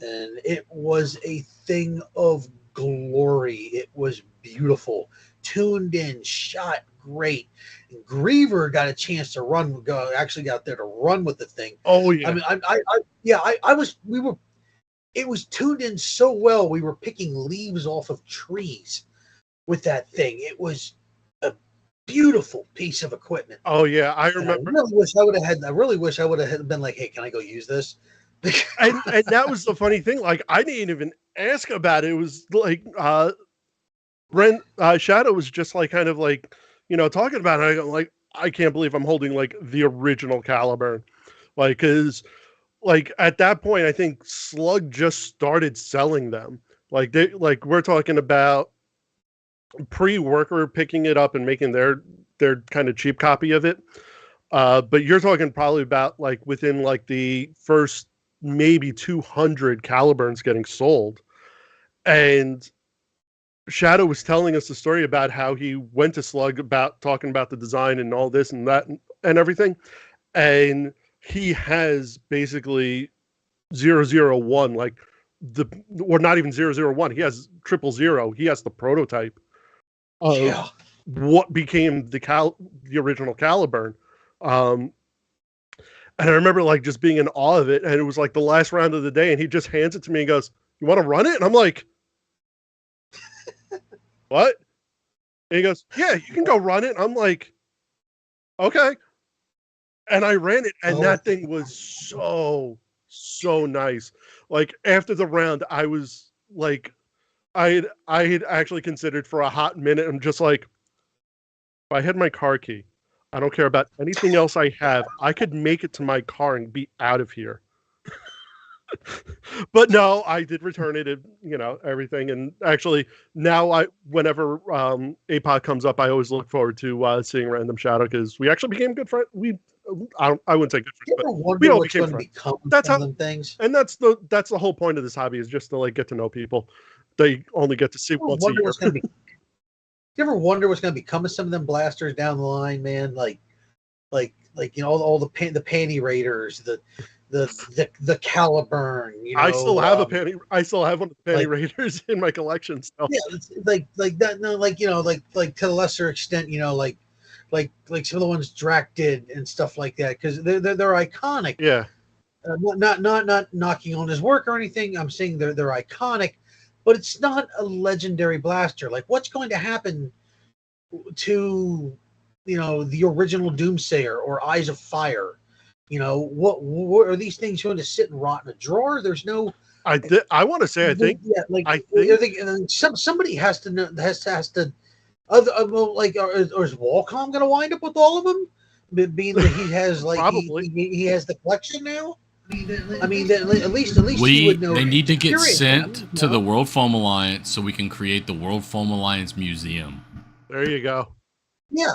And it was a thing of glory. It was beautiful, tuned in, shot great. And Griever got a chance to actually got there to run with the thing. Oh yeah. I mean, it was tuned in so well. We were picking leaves off of trees with that thing. It was a beautiful piece of equipment. Oh yeah, I remember. I really wish I would have been like, hey, can I go use this? and that was the funny thing. Like I didn't even ask about it. It was like Shadow was just like kind of like, talking about it. I'm like, I can't believe I'm holding like the original Caliburn. Like, cause like at that point, I think Slug just started selling them. Like we're talking about pre-worker picking it up and making their kind of cheap copy of it. But you're talking probably about like within like the first maybe 200 Caliburns getting sold. And Shadow was telling us the story about how he went to Slug about talking about the design and all this and that and everything. And he has basically 001, like or not even 001. He has 000. He has the prototype of what became the original Caliburn. And I remember like just being in awe of it. And it was like the last round of the day, and he just hands it to me and goes, "You want to run it?" And I'm like, "What?" And he goes, "Yeah, you can go run it." And I'm like, "Okay." And I ran it, and that thing was so nice. Like after the round, I was like, I had actually considered for a hot minute. I'm just like, if I had my car key, I don't care about anything else I have, I could make it to my car and be out of here. But no, I did return it, everything. And actually, now whenever APOC comes up, I always look forward to seeing Random Shadow, because we actually became good friends. I wouldn't say good friends, but we all became friends. That's how things. And that's the whole point of this hobby, is just to like get to know people. They only get to see once a year. You ever wonder what's going to become of some of them blasters down the line, man? Like all the panty raiders, the Caliburn. I still have a panty. I still have one of the panty raiders in my collection. So. Yeah, like that. No, like to the lesser extent, like some of the ones Drac did and stuff like that, because they're iconic. Yeah. Not knocking on his work or anything. I'm saying they're iconic. But it's not a legendary blaster. Like, what's going to happen to, the original Doomsayer or Eyes of Fire? What are these things going to sit and rot in a drawer? There's no. I want to say. I think. Yeah, somebody has to know. Has to. Or is Walcom going to wind up with all of them? Being that he has probably he has the collection now. I mean, at least he would know. They need to get sent to the World Foam Alliance so we can create the World Foam Alliance Museum. There you go. Yeah,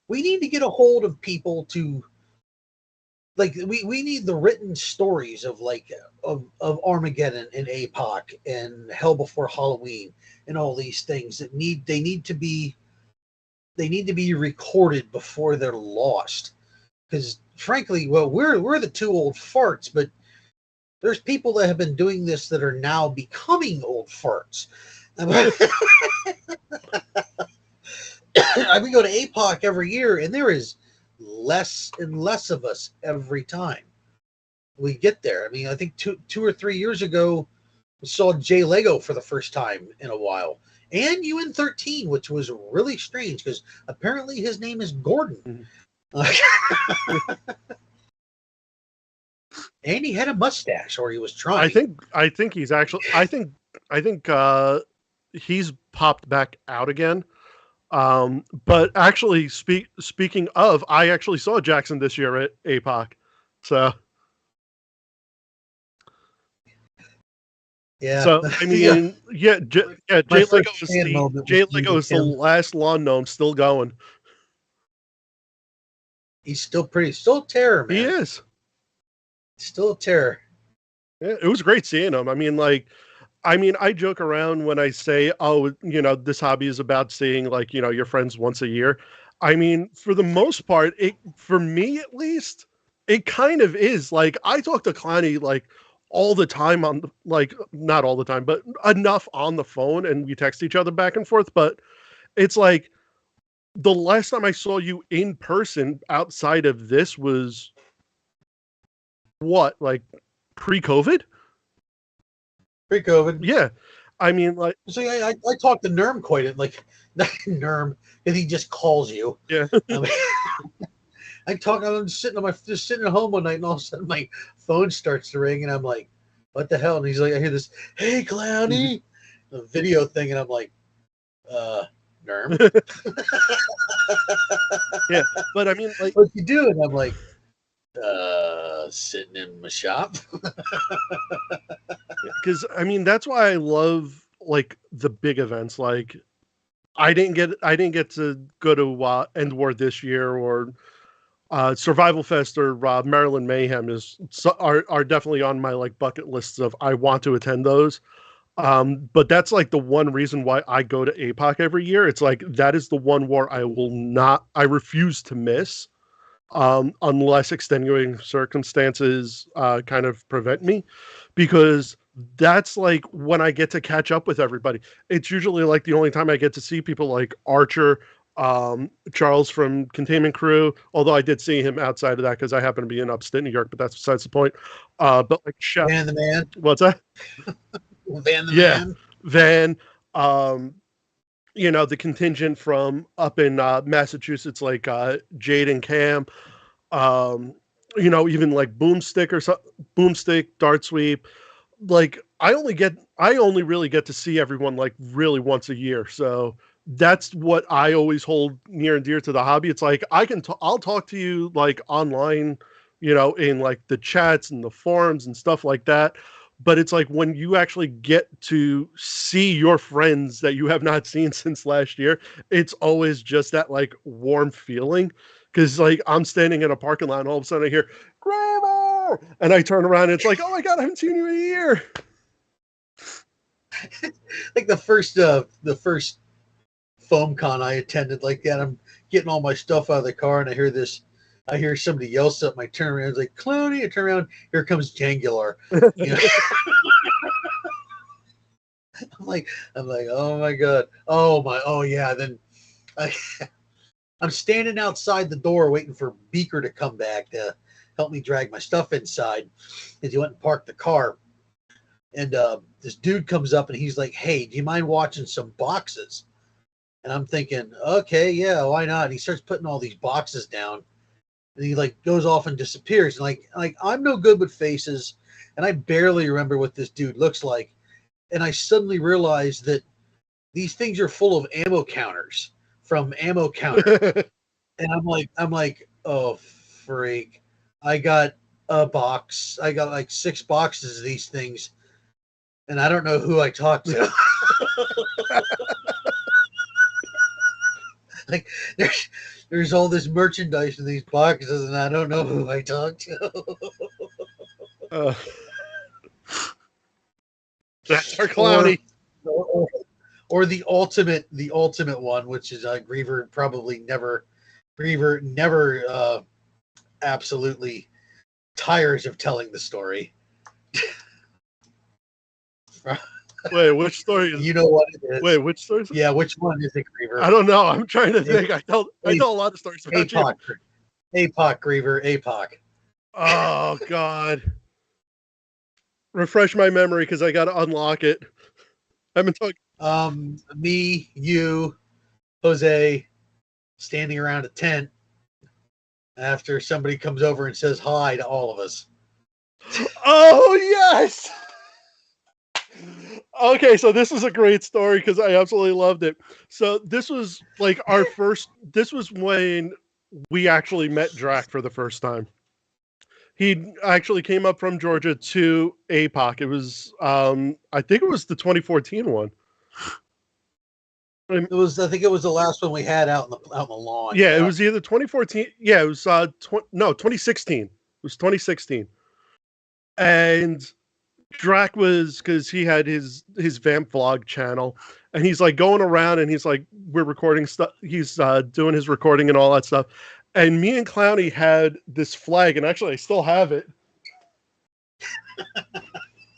we need to get a hold of people to, we need the written stories of of Armageddon and APOC and Hell Before Halloween and all these things that they need to be recorded before they're lost, because. Frankly, well, we're the two old farts, but there's people that have been doing this that are now becoming old farts. We go to APOC every year, and there is less and less of us every time we get there. I mean, I think two or 3 years ago, we saw Jay Lego for the first time in a while, and UN13, which was really strange because apparently his name is Gordon. Mm-hmm. And he had a mustache, or he was trying. I think he's actually. I think he's popped back out again. But actually, speaking of, I actually saw Jackson this year at APOC. So. Yeah. So I mean, Jay Lego is the last lawn gnome still going. He's still a terror, man. He is. Still a terror. Yeah, it was great seeing him. I mean, I joke around when I say, oh, this hobby is about seeing your friends once a year. I mean, for the most part, for me at least, it kind of is. Like, I talk to Clownie all the time not all the time, but enough on the phone, and we text each other back and forth. But it's like, the last time I saw you in person outside of this was what, pre-COVID? Pre-COVID. Yeah. I mean, see, I talk to Nerm quite not Nerm, and he just calls you. Yeah. I'm just sitting at home one night, and all of a sudden my phone starts to ring, and I'm like, what the hell? And he's like, I hear this, "Hey, Clownie," a video thing, and I'm like, Nerm. Yeah, but I mean, what you do? And I'm like, sitting in my shop. Because I mean, that's why I love the big events. I didn't get to go to End War this year, or Survival Fest, or Maryland Mayhem are definitely on my bucket lists of I want to attend those. But that's like the one reason why I go to APOC every year. It's like that is the one war I refuse to miss, unless extenuating circumstances kind of prevent me, because that's like when I get to catch up with everybody. It's usually like the only time I get to see people like Archer, Charles from Containment Crew, although I did see him outside of that because I happen to be in upstate New York, but that's besides the point. But like Chef, Van the Man. What's that? Van the Man. Van, you know, the contingent from up in Massachusetts, like Jade and Cam, you know, even like Boomstick, Dart Sweep. Like I only really get to see everyone like really once a year. So that's what I always hold near and dear to the hobby. It's like I'll talk to you like online, you know, in like the chats and the forums and stuff like that. But it's like when you actually get to see your friends that you have not seen since last year, it's always just that like warm feeling. Because like I'm standing in a parking lot and all of a sudden I hear Griever, and I turn around and it's like, oh my god, I haven't seen you in a year. Like the first foam con I attended like that, I'm getting all my stuff out of the car and I hear somebody yell something. I turn around, it's like Clownie. I turn around, here comes Jangular. You know? I'm like, oh my god, oh yeah. Then I'm standing outside the door waiting for Beaker to come back to help me drag my stuff inside, as he went and parked the car. And this dude comes up and he's like, "Hey, do you mind watching some boxes?" And I'm thinking, okay, yeah, why not? And he starts putting all these boxes down. And he like goes off and disappears. And like I'm no good with faces, and I barely remember what this dude looks like. And I suddenly realized that these things are full of ammo counters from Ammo Counter. And I'm like, oh freak. I got a box. I got like 6 boxes of these things. And I don't know who I talked to. Like there's all this merchandise in these boxes, and I don't know who I talked to. That's our Clownie. Or the ultimate one, which is Griever never absolutely tires of telling the story. Wait, which story is? You know what it is. Wait, which story is it? Yeah, which one is it, Griever? I don't know. I'm trying to think. I tell a lot of stories about APOC, you. APOC, Griever, APOC. Oh God! Refresh my memory because I got to unlock it. I've been talking. Me, you, Jose, standing around a tent after somebody comes over and says hi to all of us. Oh yes. Okay, so this is a great story because I absolutely loved it. So this was like this was when we actually met Drac for the first time. He actually came up from Georgia to APOC. It was, I think it was the 2014 one. I think it was the last one we had out in the lawn. Yeah, it was either 2014. Yeah, it was 2016. It was 2016. And Drac was, because he had his Vamp vlog channel, and he's like going around and he's like, we're recording stuff. He's doing his recording and all that stuff. And me and Clownie had this flag, and actually I still have it,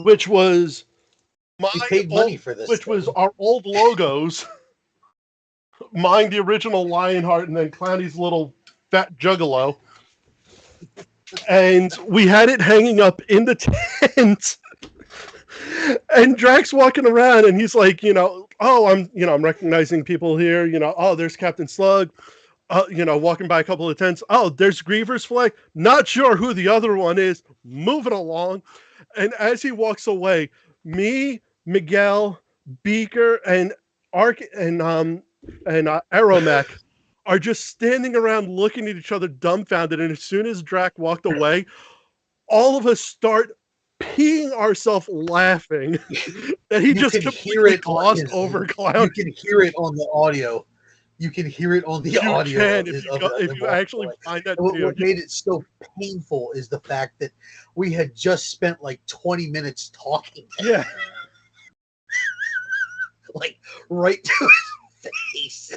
which was money for this, which was our old logos. Mine, the original Lionheart, and then Clownie's little fat juggalo. And we had it hanging up in the tent. And Drac's walking around, and he's like, I'm recognizing people here. There's Captain Slug. Walking by a couple of tents. Oh, there's Griever's flag. Not sure who the other one is. Moving along. And as he walks away, me, Miguel, Beaker, and Ark and Aeromech are just standing around looking at each other dumbfounded. And as soon as Drac walked away, all of us start peeing ourselves laughing that he just completely glossed over Clown. You can hear it on the audio. You can hear it on the audio. If you actually find that video. What made it so painful is the fact that we had just spent like 20 minutes talking. Yeah. like right to his face.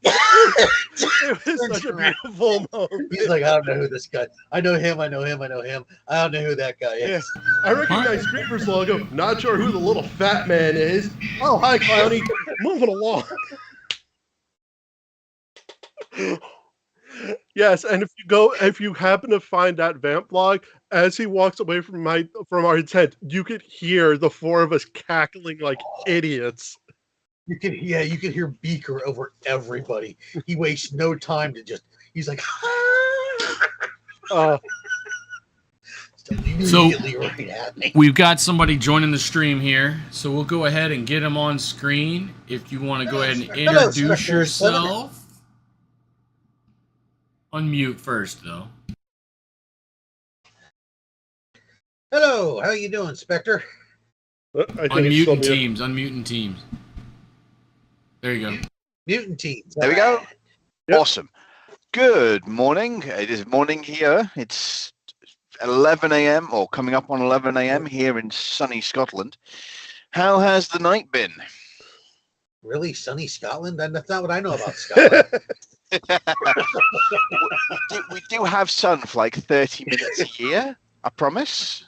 It was such a beautiful moment. He's like, I don't know who this guy. I know him. I know him. I know him. I don't know who that guy is. Yeah. I recognize Griever's logo. Not sure who the little fat man is. Oh, hi, Clownie. Moving along. Yes, and if you happen to find that vamp vlog, as he walks away from our tent, you could hear the four of us cackling like idiots. You can hear Beaker over everybody. He wastes no time to he's like, So right at me. we've got somebody joining the stream here, so we'll go ahead and get him on screen. If you want to go ahead and introduce yourself. Unmute first, though. Hello, how you doing, Spectre? Unmuting teams. Unmuting teams. There you go. Mutant teams. There we go. Awesome. Good morning. It is morning here. It's 11 a.m. or coming up on 11 a.m. here in sunny Scotland. How has the night been? Really, sunny Scotland? That's not what I know about Scotland. we do have sun for like 30 minutes a year, I promise.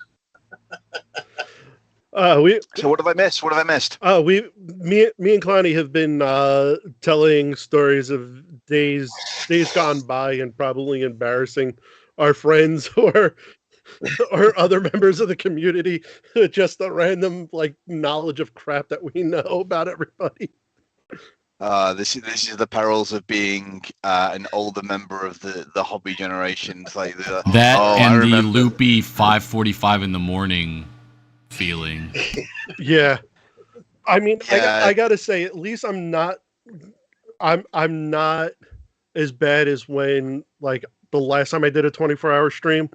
So what have I missed? What have I missed? Me and Clownie have been telling stories of days gone by and probably embarrassing our friends or other members of the community with just the random like knowledge of crap that we know about everybody. This is the perils of being an older member of the hobby generation. Like and the loopy 5:45 in the morning feeling. Yeah, I mean, yeah. I gotta say, at least I'm not as bad as when like the last time I did a 24-hour stream,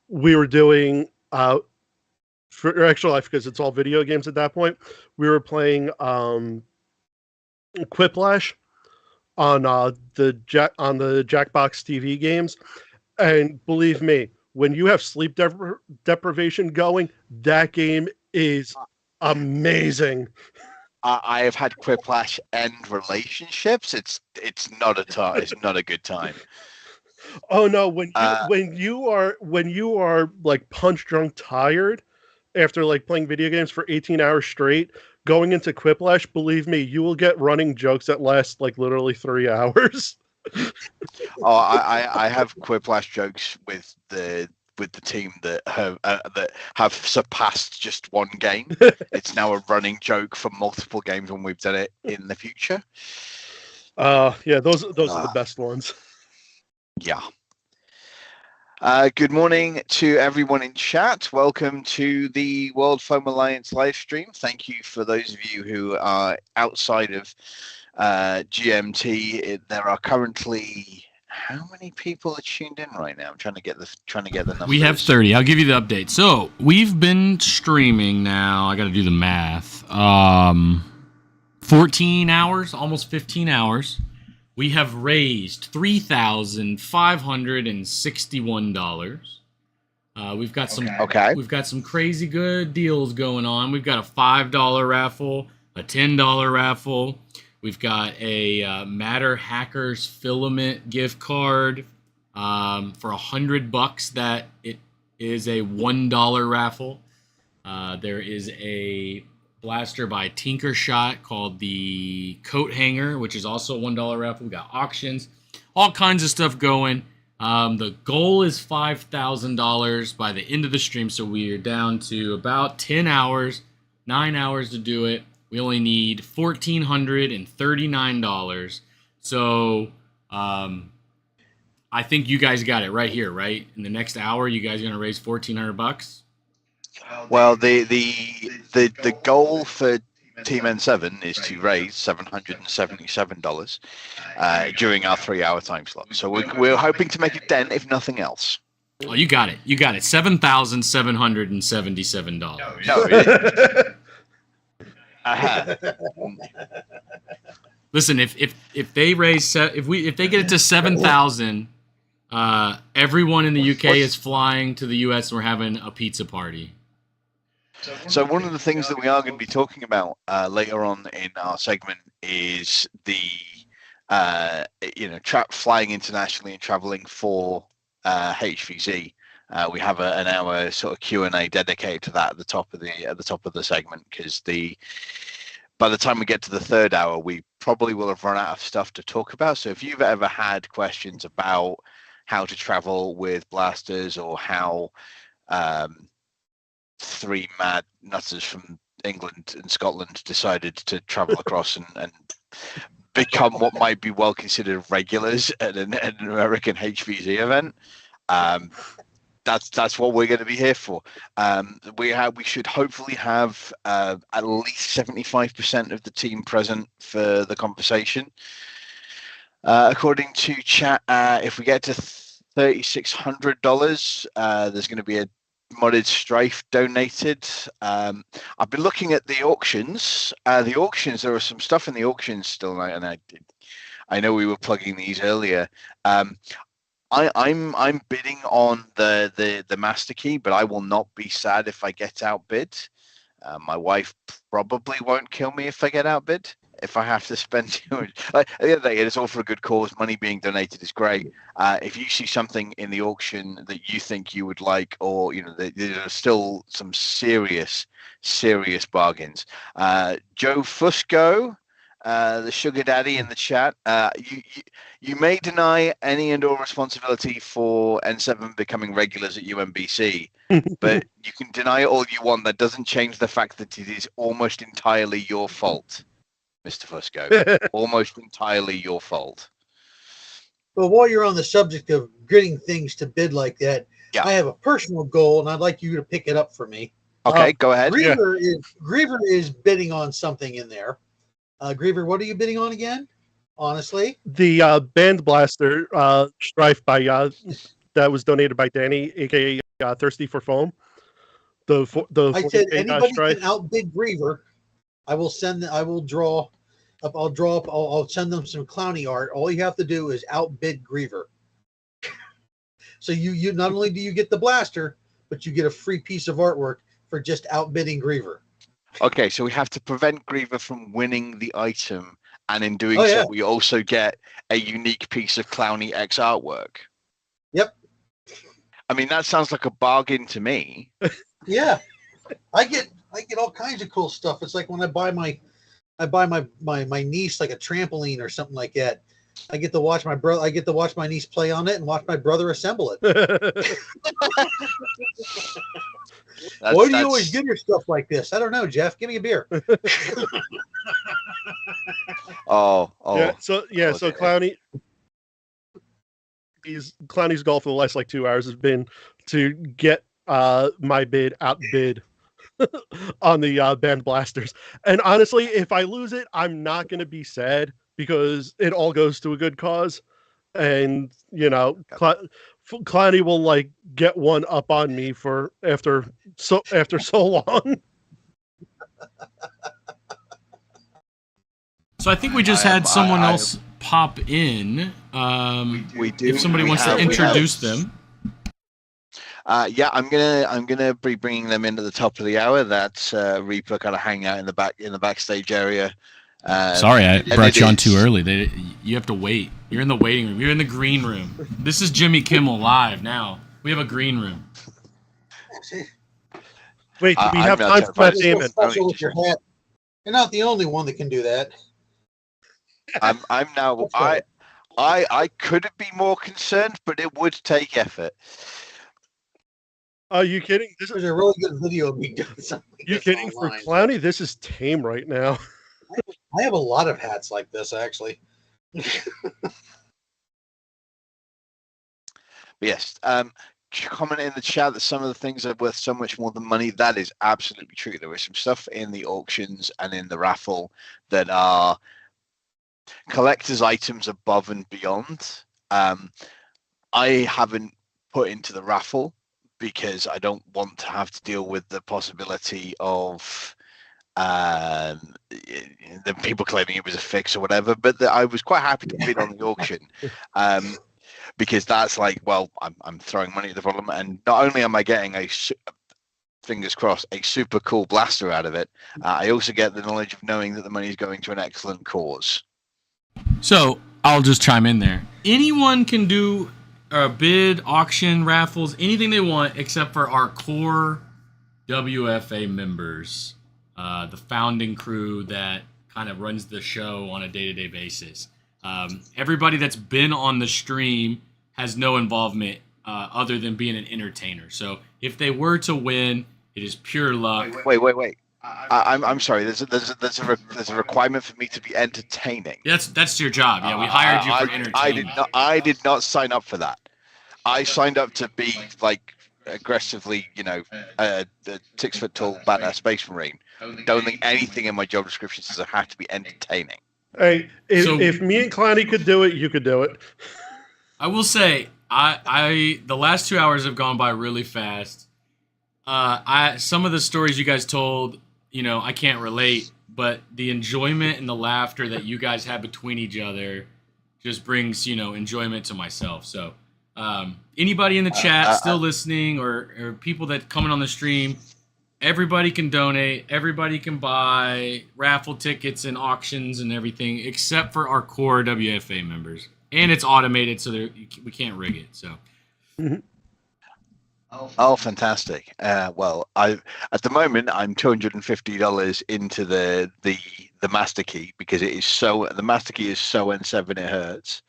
we were doing for Extra Life because it's all video games at that point. We were playing Quiplash on the Jackbox TV games, and believe me, when you have sleep deprivation going, that game is amazing. I have had Quiplash end relationships. It's not a good time. Oh no, when you are like punch drunk tired after like playing video games for 18 hours straight, going into Quiplash, believe me, you will get running jokes that last like literally 3 hours. I have Quiplash jokes with the team that have surpassed just one game. It's now a running joke for multiple games when we've done it in the future. Yeah, those are the best ones. Yeah. Good morning to everyone in chat. Welcome to the World Foam Alliance live stream. Thank you for those of you who are outside of GMT. There are currently how many people are tuned in right now? I'm trying to get the numbers. We have 30. I'll give you the update. So we've been streaming now. I got to do the math. 14 hours, almost 15 hours. We have raised $3,561. We've got some We've got some crazy good deals going on. We've got a $5 raffle, a $10 raffle. We've got a Matter Hackers Filament gift card for $100. That it is a $1 raffle. There is a blaster by Tinker Shot called the Coat Hanger, which is also a $1 raffle. We got auctions, all kinds of stuff going. The goal is $5,000 by the end of the stream, so we are down to about 10 hours, 9 hours to do it. We only need $1,439. So I think you guys got it right here, right? In the next hour, you guys are gonna raise $1,400. Well, the goal for Team N7 is to raise $777 during our 3-hour time slot. So we're hoping to make a dent, if nothing else. Oh, you got it. You got it. $7,777. No. Listen, if they raise if they get it to 7,000, everyone in the UK is flying to the US and we're having a pizza party. So one of the things that we are going to be talking about later on in our segment is the flying internationally and traveling for HVZ. We have an hour sort of Q&A dedicated to that at the top of the segment, because by the time we get to the third hour, we probably will have run out of stuff to talk about. So if you've ever had questions about how to travel with blasters, or how 3 mad nutters from England and Scotland decided to travel across and become what might be well considered regulars at an American HVZ event, that's what we're going to be here for. We should hopefully have at least 75% of the team present for the conversation. According to chat, if we get to $3,600, there's going to be a modded Strife donated. I've been looking at the auctions. There was some stuff in the auctions still, and I know we were plugging these earlier. I'm bidding on the master key, but I will not be sad if I get outbid. My wife probably won't kill me if I get outbid. If I have to spend too much, at the end of the day, it's all for a good cause. Money being donated is great. If you see something in the auction that you think you would like, or there are still some serious bargains. Joe Fusco, the sugar daddy in the chat, you may deny any and all responsibility for N7 becoming regulars at UMBC, but you can deny it all you want. That doesn't change the fact that it is almost entirely your fault, Mr. Fusco. Almost entirely your fault. But while you're on the subject of getting things to bid like that, yeah. I have a personal goal, and I'd like you to pick it up for me. Okay, go ahead. Griever is bidding on something in there. Griever, what are you bidding on again? Honestly, the band blaster Strife by that was donated by Danny, aka Thirsty for Foam. I said anybody can outbid Griever. I'll send them some Clownie art. All you have to do is outbid Griever. So you not only do you get the blaster, but you get a free piece of artwork for just outbidding Griever. Okay, so we have to prevent Griever from winning the item, and in doing so, we also get a unique piece of Clownie X artwork. Yep. I mean, that sounds like a bargain to me. Yeah, I get all kinds of cool stuff. It's like when I buy my niece like a trampoline or something like that. I get to watch my niece play on it and watch my brother assemble it. Why do you always get your stuff like this? I don't know, Jeff. Give me a beer. Oh. Yeah. So Clownie's goal for the last 2 hours has been to get my bid outbid on the band blasters. And honestly, if I lose it, I'm not going to be sad, because it all goes to a good cause. And Clownie will get one up on me for after so long. So I think we just had someone else pop in. We do. If somebody wants to introduce them. Yeah, I'm gonna be bringing them into the top of the hour. That's Reaper kind of hanging out in the backstage area. Sorry, I brought you on too early. You have to wait. You're in the waiting room. You're in the green room. This is Jimmy Kimmel live now. We have a green room. Wait, do we have time for Matt Damon? You're not the only one that can do that. I'm now. I couldn't be more concerned, but it would take effort. Are you kidding? This is a really good video of me doing something. You kidding? For Clownie, this is tame right now. I have a lot of hats like this, actually. Yes. Comment in the chat that some of the things are worth so much more than money. That is absolutely true. There is some stuff in the auctions and in the raffle that are collector's items above and beyond. I haven't put into the raffle because I don't want to have to deal with the possibility of the people claiming it was a fix or whatever. But I was quite happy to bid on the auction. Because that's I'm throwing money at the problem, and not only am I getting fingers crossed, a super cool blaster out of it. I also get the knowledge of knowing that the money is going to an excellent cause. So I'll just chime in there. Anyone can do a bid, auction, raffles, anything they want, except for our core WFA members, the founding crew that kind of runs the show on a day-to-day basis. Everybody that's been on the stream has no involvement other than being an entertainer. So if they were to win, it is pure luck. Wait. I'm sorry. There's a requirement for me to be entertaining. That's your job. Yeah, we hired you for entertainment. I did not sign up for that. I signed up to be like aggressively, a 6 foot tall badass space marine. Don't think anything in my job description says I have to be entertaining. Hey, if me and Clownie could do it, you could do it. I will say, I the last 2 hours have gone by really fast. Some of the stories you guys told, I can't relate, but the enjoyment and the laughter that you guys have between each other just brings, enjoyment to myself. So, anybody in the chat still listening or people that coming on the stream, everybody can donate, everybody can buy raffle tickets and auctions and everything, except for our core WFA members. And it's automated, so we can't rig it. So. Oh, fantastic! Well, at the moment I'm $250 into the master key because the master key is so N7 it hurts.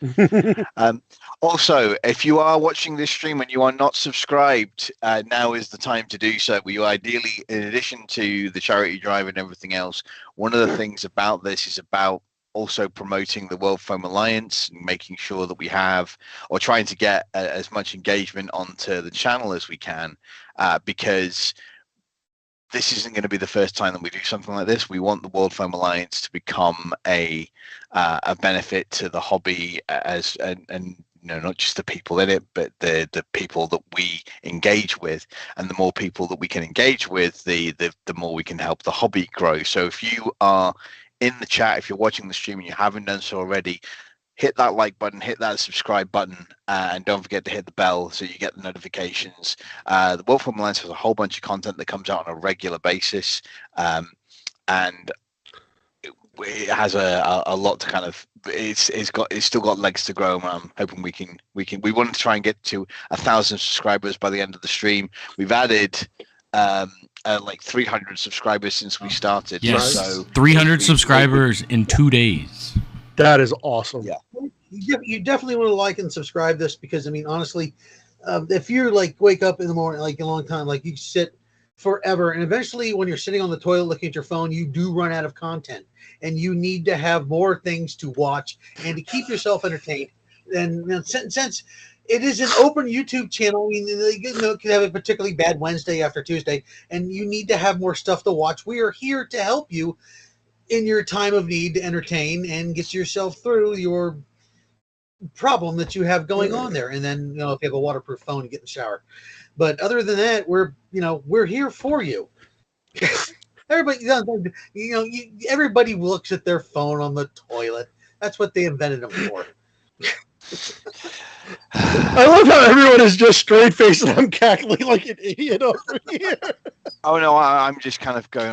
Also, if you are watching this stream and you are not subscribed, now is the time to do so. We ideally, in addition to the charity drive and everything else, one of the things about this is about also promoting the World Foam Alliance and making sure that we have, or trying to get as much engagement onto the channel as we can, because this isn't going to be the first time that we do something like this. We want the World Foam Alliance to become a benefit to the hobby and not just the people in it, but the people that we engage with. And the more people that we can engage with, the more we can help the hobby grow. So if you are in the chat, if you're watching the stream and you haven't done so already, hit that like button, hit that subscribe button, and don't forget to hit the bell so you get the notifications. The World Foam Alliance has a whole bunch of content that comes out on a regular basis, and it has a lot to kind of. It's still got legs to grow, and I'm hoping we want to try and get to 1,000 subscribers by the end of the stream. We've added like 300 subscribers since we started. Yes, so 300 subscribers in 2 days. That is awesome. Yeah, you definitely want to like and subscribe this because honestly, if you're wake up in the morning a long time, you sit forever, and eventually when you're sitting on the toilet looking at your phone, you do run out of content, and you need to have more things to watch and to keep yourself entertained. And since it is an open YouTube channel, it could have a particularly bad Wednesday after Tuesday, and you need to have more stuff to watch. We are here to help you in your time of need to entertain and get yourself through your problem that you have going on there. And then, if you have a waterproof phone, you get in the shower. But other than that, we're here for you. Everybody looks at their phone on the toilet. That's what they invented them for. I love how everyone is just straight faced and I'm cackling like an idiot over here. Oh no, I'm just kind of going.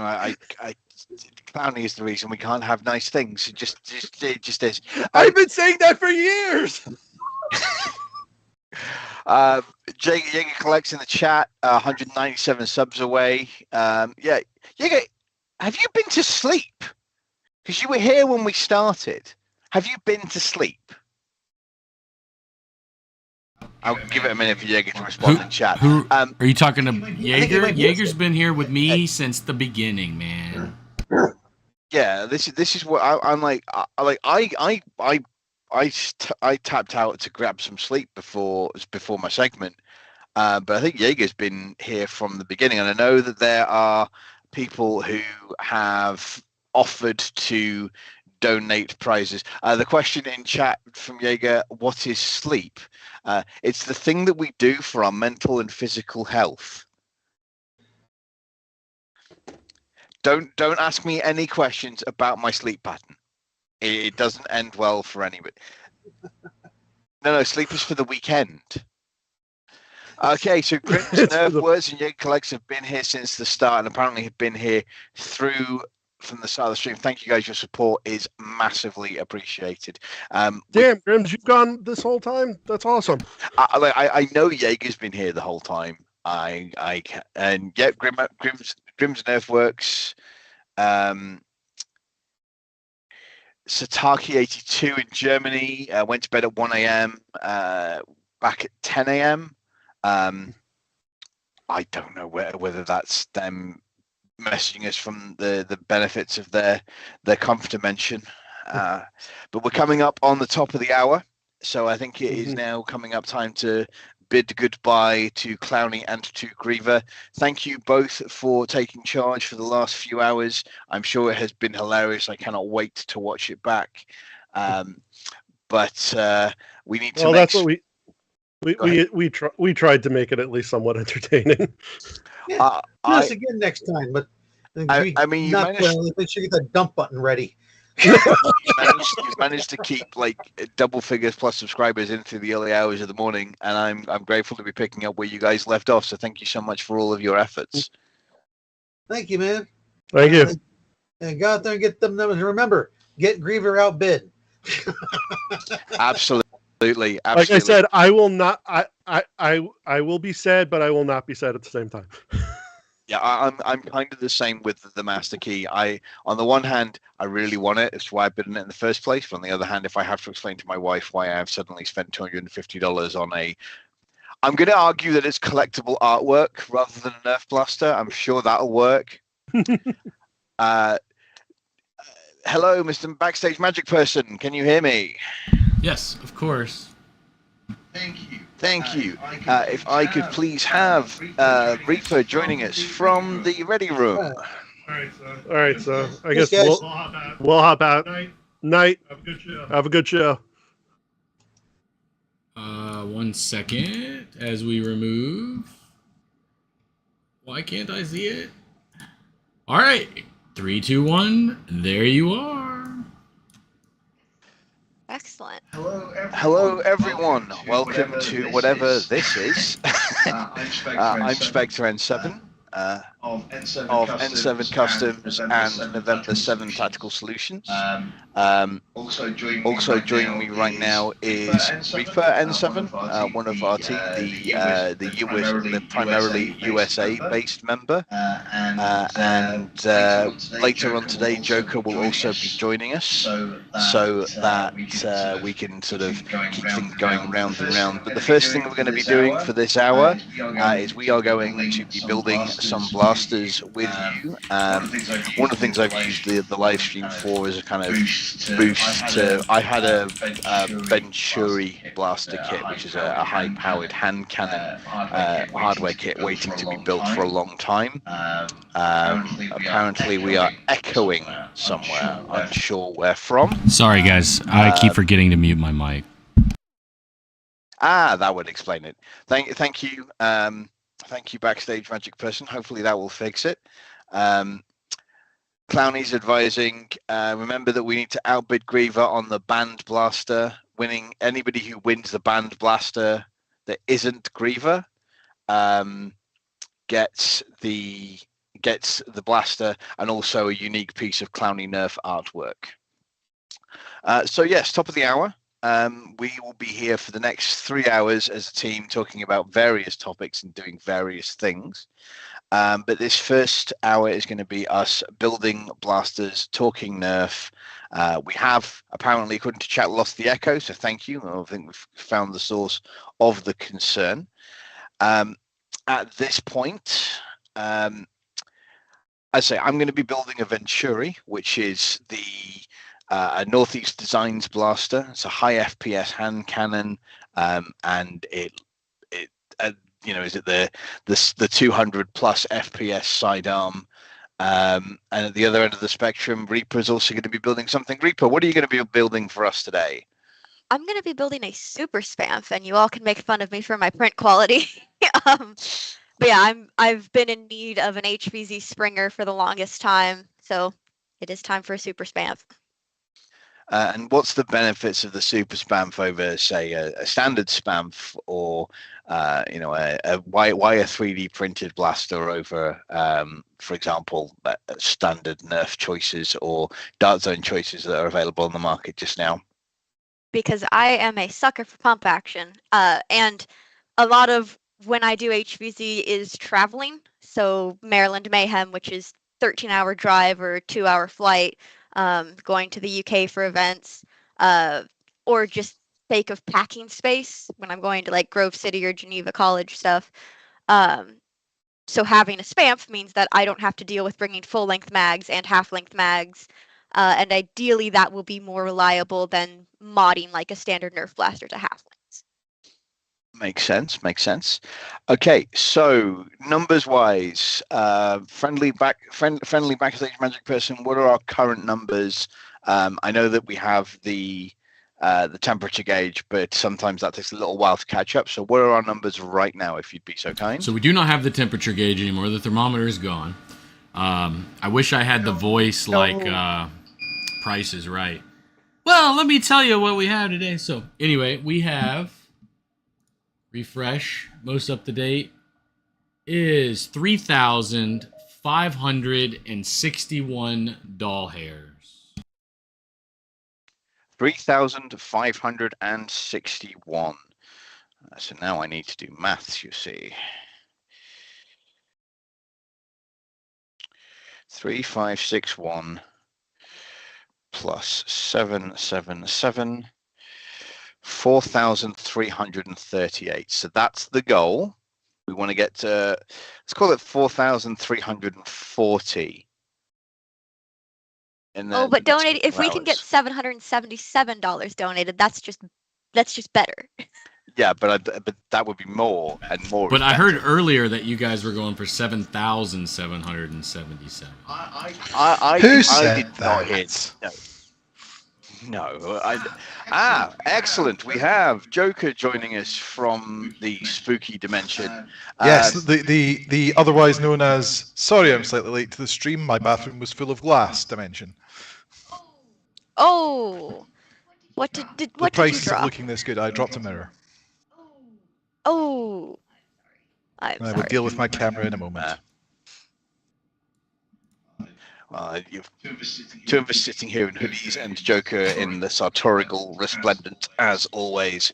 Clownie is the reason we can't have nice things. It just is. I've been saying that for years. Jaeger collects in the chat. 197 subs away. Yeah, Jaeger, have you been to sleep? Because you were here when we started. Have you been to sleep? I'll give it a minute for Jaeger to respond in chat. Are you talking to Jaeger? Jaeger's been here with me since the beginning, man. Yeah, this is what I'm like. I tapped out to grab some sleep before my segment, but I think Jaeger's been here from the beginning, and I know that there are people who have offered to donate prizes. The question in chat from Jaeger: what is sleep? It's the thing that we do for our mental and physical health. Don't ask me any questions about my sleep pattern. It doesn't end well for anybody. No, sleep is for the weekend. Okay, so Grim's Nerf Words and Yeg Collects have been here since the start, and apparently have been here through from the start of the stream. Thank you guys. Your support is massively appreciated. Damn, Grims, you've gone this whole time. That's awesome. I know Jaeger's been here the whole time. And yeah, Grim's Nerf Works. Sataki82 in Germany went to bed at 1 a.m. Back at 10 a.m. I don't know whether that's them messaging us from the benefits of their comfort dimension. But we're coming up on the top of the hour, so I think it is now coming up time to bid goodbye to Clownie and to Griever. Thank you both for taking charge for the last few hours. I'm sure it has been hilarious. I cannot wait to watch it back. But we need to. Well, that's what we tried to make it at least somewhat entertaining. Yeah, do this again next time, but I mean, you make sure you get the dump button ready. You've managed to keep like double figures plus subscribers into the early hours of the morning, and I'm grateful to be picking up where you guys left off. So thank you so much for all of your efforts. Thank you, man. Thank you. And go out there and get them numbers. Remember, get Griever outbid. Absolutely. Like I said, I will not. I will be sad, but I will not be sad at the same time. Yeah, I'm kind of the same with the Master Key. On the one hand, I really want it. It's why I bid on it in the first place. But on the other hand, if I have to explain to my wife why I have suddenly spent $250 on I'm going to argue that it's collectible artwork rather than a Nerf blaster. I'm sure that'll work. Hello, Mr. Backstage Magic Person. Can you hear me? Yes, of course. Thank you. If I could please have Reaper joining us from the Ready Room. All right, so I guess we'll hop out. Night. Have a good show. 1 second as we remove. Why can't I see it? All right, 3, 2, 1. There you are. Excellent. Hello, everyone. Welcome to whatever this is. I'm Spectre N7 of N7 Customs and November 7 Tactical Solutions. Also joining me right now is Reaper N7, one of our team, the primarily USA-based member. And later on today, Joker will also be joining us, so that we can sort of keep things going round and round. But the first thing we're going to be doing for this hour is we are going to be building some blasters with you. One of the things I've used the live stream for is a kind of boost. I had a Venturi blaster kit, which is a high-powered hand cannon hardware kit waiting to be built for a long time. Apparently we are echoing somewhere, unsure where from. Sorry, guys. I keep forgetting to mute my mic. That would explain it. Thank you. Thank you, Backstage Magic Person. Hopefully that will fix it. Clownie's advising, remember that we need to outbid Griever on the band blaster. Anybody who wins the band blaster that isn't Griever gets the blaster and also a unique piece of Clownie Nerf artwork. So yes, top of the hour. We will be here for the next 3 hours as a team talking about various topics and doing various things. But this first hour is going to be us building blasters, talking Nerf. We have, apparently, according to chat, lost the echo, so thank you. I think we've found the source of the concern. At this point, I say I'm going to be building a Venturi, which is a Northeast Designs blaster. It's a high FPS hand cannon, and it is it the 200 plus FPS sidearm. And at the other end of the spectrum, Reaper is also going to be building something. Reaper, what are you going to be building for us today? I'm going to be building a super spamf, and you all can make fun of me for my print quality. But yeah, I've been in need of an HVZ Springer for the longest time, so it is time for a super spamf. And what's the benefits of the super spamf over, say, a standard spamf, or why a 3D printed blaster over, for example, standard Nerf choices or Dart Zone choices that are available on the market just now? Because I am a sucker for pump action, and a lot of when I do HVZ is traveling. So Maryland Mayhem, which is 13-hour drive or 2-hour flight, going to the UK for events, or just sake of packing space when I'm going to like Grove City or Geneva College stuff. So having a spamf means that I don't have to deal with bringing full-length mags and half-length mags, and ideally that will be more reliable than modding like a standard Nerf blaster to half-lengths. Makes sense. Okay, so numbers-wise, friendly backstage magic person, what are our current numbers? I know that we have the temperature gauge, but sometimes that takes a little while to catch up. So what are our numbers right now, if you'd be so kind? So we do not have the temperature gauge anymore. The thermometer is gone. I wish I had the voice like Price is Right. Well, let me tell you what we have today. So anyway, we have refresh, most up to date is 3,561 doll hairs. 3,561. So now I need to do maths, you see. 3,561 plus 777. 4,338. So that's the goal. We want to get to, let's call it 4,340. Oh, but donate if we can get $777 donated. That's just better. Yeah, but that would be more and more. But I heard earlier that you guys were going for 7,777. Who said that? No. Excellent. We have Joker joining us from the spooky dimension. Yes, the otherwise known as, sorry I'm slightly late to the stream, my bathroom was full of glass dimension. Oh, what did you drop? The price isn't looking this good. I dropped a mirror. Oh, I will deal with my camera in a moment. Well, you've two of us sitting here in hoodies and Joker in the sartorial resplendent, as always.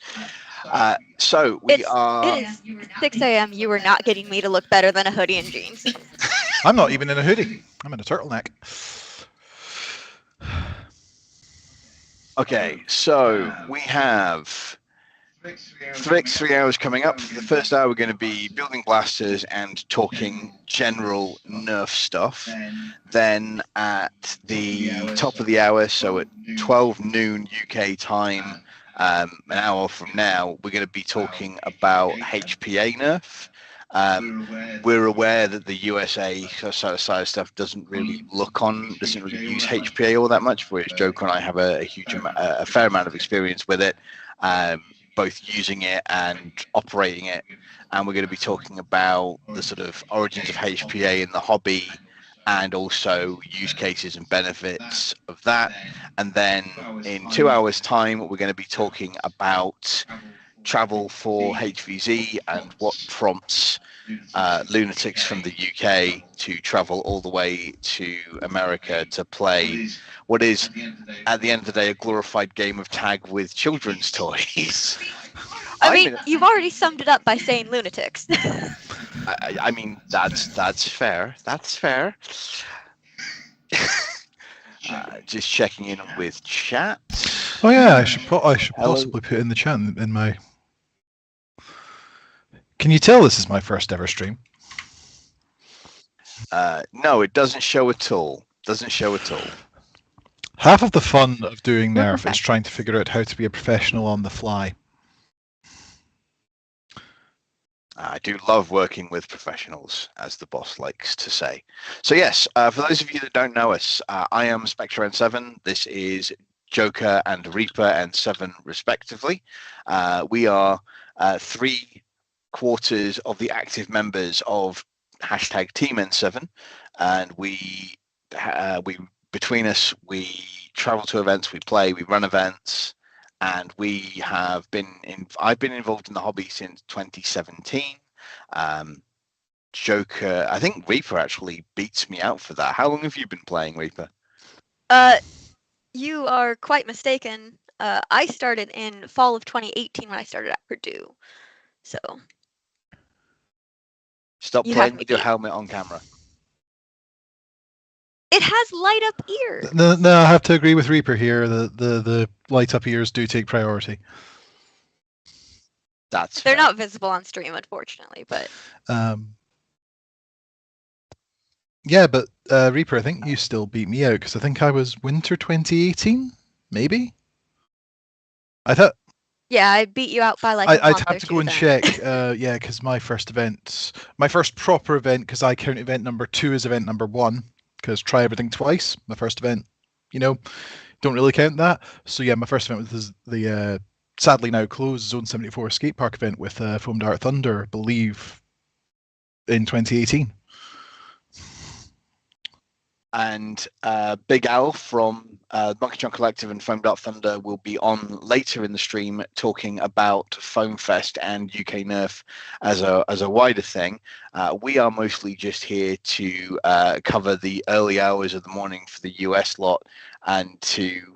So we are. It is 6 a.m. You were not getting me to look better than a hoodie and jeans. I'm not even in a hoodie. I'm in a turtleneck. Okay, so we have the next 3 hours coming up. For the first hour, we're going to be building blasters and talking general Nerf stuff. Then at the top of the hour, so at 12 noon UK time, an hour from now, we're going to be talking about HPA Nerf. We're aware that the USA side of stuff doesn't really use HPA all that much, whereas Joker and I have a fair amount of experience with it. Both using it and operating it, and we're going to be talking about the sort of origins of HPA in the hobby and also use cases and benefits of that. And then in 2 hours time, we're going to be talking about travel for HVZ and what prompts lunatics from the UK to travel all the way to America to play what is, at the end of the day, a glorified game of tag with children's toys. I mean, you've already summed it up by saying lunatics. I mean, that's fair. That's fair. Just checking in with chat. Oh yeah, I should possibly put in the chat in my. Can you tell this is my first ever stream? No, it doesn't show at all. Half of the fun of doing Nerf is trying to figure out how to be a professional on the fly. I do love working with professionals, as the boss likes to say. So yes, for those of you that don't know us, I am Spectre and 7. This is Joker and Reaper and 7 respectively. We are 3/4 of the active members of #Team N7, and we between us we travel to events, we play, we run events, and we have been I've been involved in the hobby since 2017. Joker, I think Reaper actually beats me out for that. How long have you been playing, Reaper? You are quite mistaken. I started in fall of 2018 when I started at Purdue. So. Stop playing with your helmet on camera. It has light up ears. No, I have to agree with Reaper here. The light up ears do take priority. They're not visible on stream, unfortunately, but. Yeah, but Reaper, I think you still beat me out because I think I was winter 2018, maybe. I thought. Yeah, I beat you out by like. I'd have to go and check. Yeah, because my first proper event, because I count event number 2 as event number 1, because try everything twice. My first event, don't really count that. So yeah, my first event was the sadly now closed Zone 74 skate park event with Foam Dart Thunder, I believe, in 2018. And Big Al from Monkey John Collective and Foam Dart Thunder will be on later in the stream talking about Foam Fest and UK Nerf as a wider thing. We are mostly just here to cover the early hours of the morning for the US lot and to,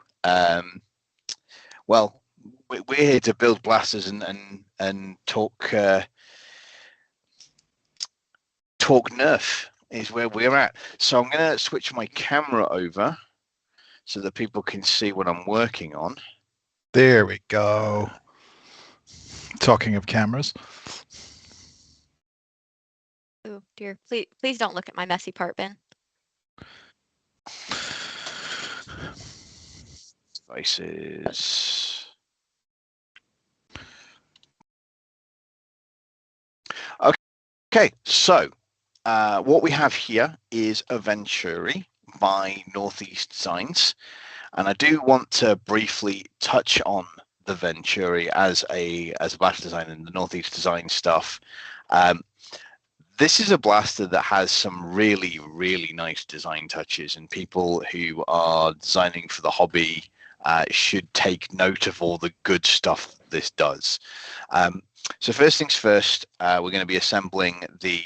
well, we're here to build blasters and talk Nerf. Is where we're at. So I'm going to switch my camera over so that people can see what I'm working on. There we go. Talking of cameras. Oh dear, please don't look at my messy part, Ben. Devices. Okay, so what we have here is a Venturi by Northeast Designs, and I do want to briefly touch on the Venturi as a blaster designer and the Northeast Design stuff. This is a blaster that has some really, really nice design touches, and people who are designing for the hobby should take note of all the good stuff this does. So first things first, we're going to be assembling the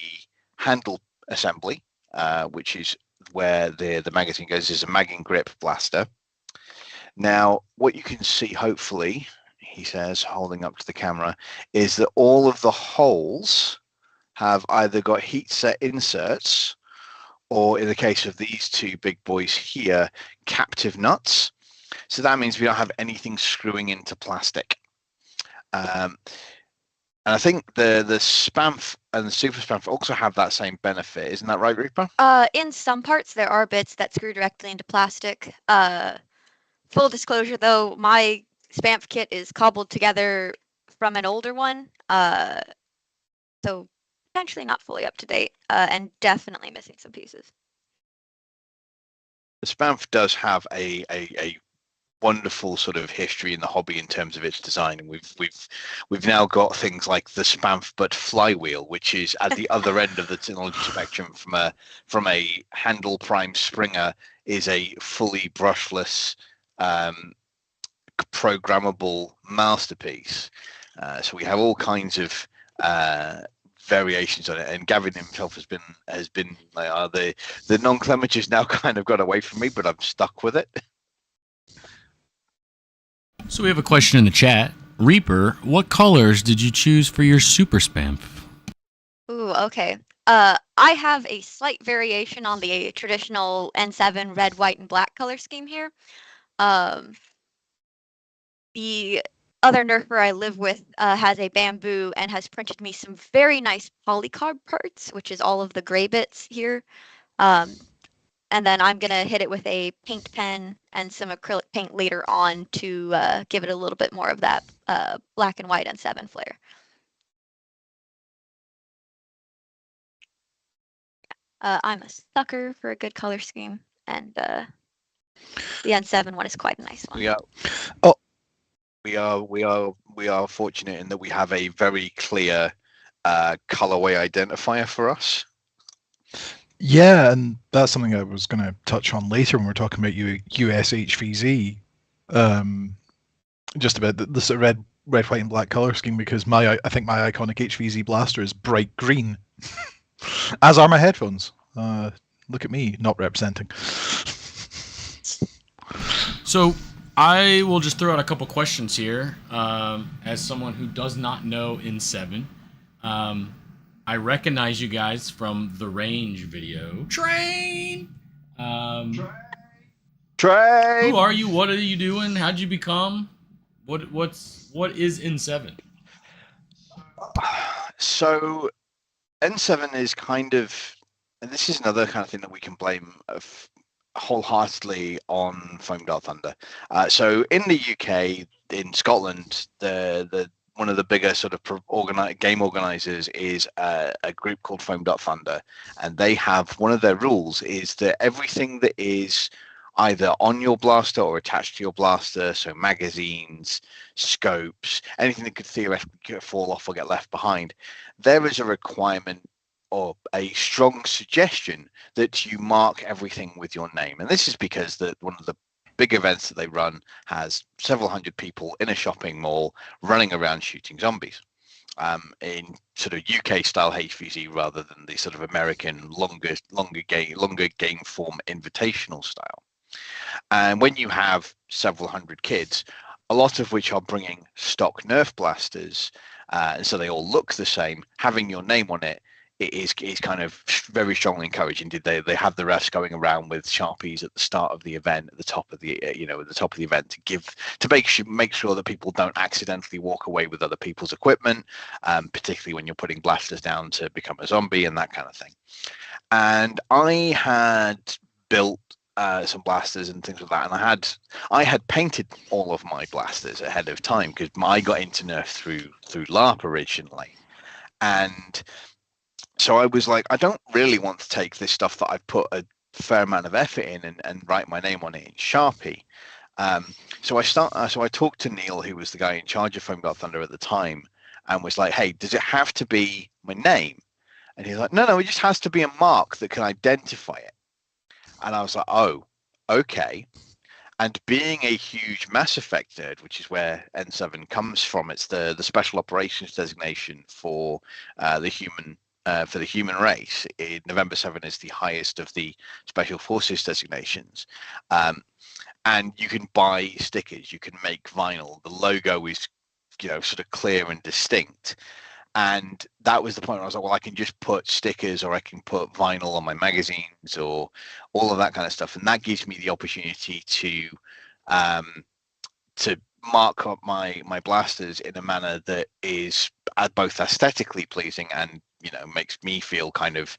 handle assembly, which is where the magazine goes. Is a mag and grip blaster. Now, what you can see, hopefully, he says, holding up to the camera, is that all of the holes have either got heat set inserts, or in the case of these two big boys here, captive nuts. So that means we don't have anything screwing into plastic. And I think the Spamf and the Super Spamf also have that same benefit. Isn't that right, Reaper? In some parts, there are bits that screw directly into plastic. Full disclosure, though, my Spamf kit is cobbled together from an older one, so potentially not fully up to date, and definitely missing some pieces. The Spamf does have a wonderful sort of history in the hobby in terms of its design, and we've now got things like the Spamf but flywheel, which is at the other end of the technology spectrum from a handle prime springer, is a fully brushless programmable masterpiece. So we have all kinds of variations on it, and Gavin himself has been like, the non-cleavage has now kind of got away from me, but I'm stuck with it. So we have a question in the chat. Reaper, what colors did you choose for your Super Spamf? Ooh, okay. I have a slight variation on the traditional N7 red, white, and black color scheme here. The other Nerfer I live with has a bamboo and has printed me some very nice polycarb parts, which is all of the gray bits here. And then I'm going to hit it with a paint pen and some acrylic paint later on to give it a little bit more of that black and white N7 flair. I'm a sucker for a good color scheme, and the N7 one is quite a nice one. Yeah. We are fortunate in that we have a very clear colorway identifier for us. Yeah, and that's something I was going to touch on later when we're talking about US HVZ. Just about the sort of red, white, and black color scheme, because I think my iconic HVZ blaster is bright green, as are my headphones. Look at me not representing. So I will just throw out a couple questions here. As someone who does not know N7, I recognize you guys from the Range video. Train. Train. Who are you? What are you doing? How'd you become? What is N7? So N7 is kind of, and this is another kind of thing that we can blame wholeheartedly on Foam.Thunder. So in the UK, in Scotland, the one of the bigger sort of game organizers is a group called Foam.Thunder, and they have one of their rules is that everything that is either on your blaster or attached to your blaster, so magazines, scopes, anything that could theoretically fall off or get left behind, there is a requirement or a strong suggestion that you mark everything with your name. And this is because one of the big events that they run has several hundred people in a shopping mall running around shooting zombies. In sort of UK style HVZ rather than the sort of American longer game form invitational style. And when you have several hundred kids, a lot of which are bringing stock Nerf blasters, and so they all look the same, having your name on it is kind of very strongly encouraged. Indeed, they have the refs going around with Sharpies at the start of the event, at the top of the at the top of the event to make sure that people don't accidentally walk away with other people's equipment, particularly when you're putting blasters down to become a zombie and that kind of thing. And I had built some blasters and things like that, and I had painted all of my blasters ahead of time because I got into Nerf through LARP originally, and so I was like, I don't really want to take this stuff that I've put a fair amount of effort in and write my name on it in Sharpie. So I talked to Neil, who was the guy in charge of Foam.Thunder at the time, and was like, hey, does it have to be my name? And he's like, no, it just has to be a mark that can identify it. And I was like, oh, okay. And being a huge Mass Effect nerd, which is where N7 comes from, it's the special operations designation for the human race. November 7 is the highest of the special forces designations. And you can buy stickers, you can make vinyl. The logo is, sort of clear and distinct. And that was the point where I was like, well, I can just put stickers or I can put vinyl on my magazines or all of that kind of stuff. And that gives me the opportunity to mark up my blasters in a manner that is both aesthetically pleasing and, makes me feel kind of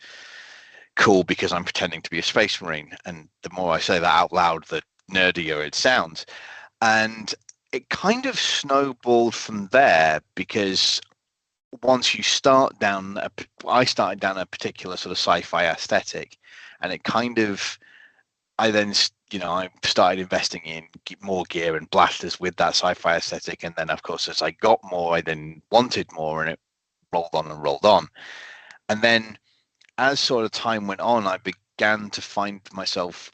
cool because I'm pretending to be a space marine. And the more I say that out loud, the nerdier it sounds. And it kind of snowballed from there because once you start down, I started down a particular sort of sci-fi aesthetic, and it kind of, I then, I started investing in more gear and blasters with that sci-fi aesthetic, and then of course as I got more, I then wanted more, and it rolled on and rolled on. And then as sort of time went on, I began to find myself,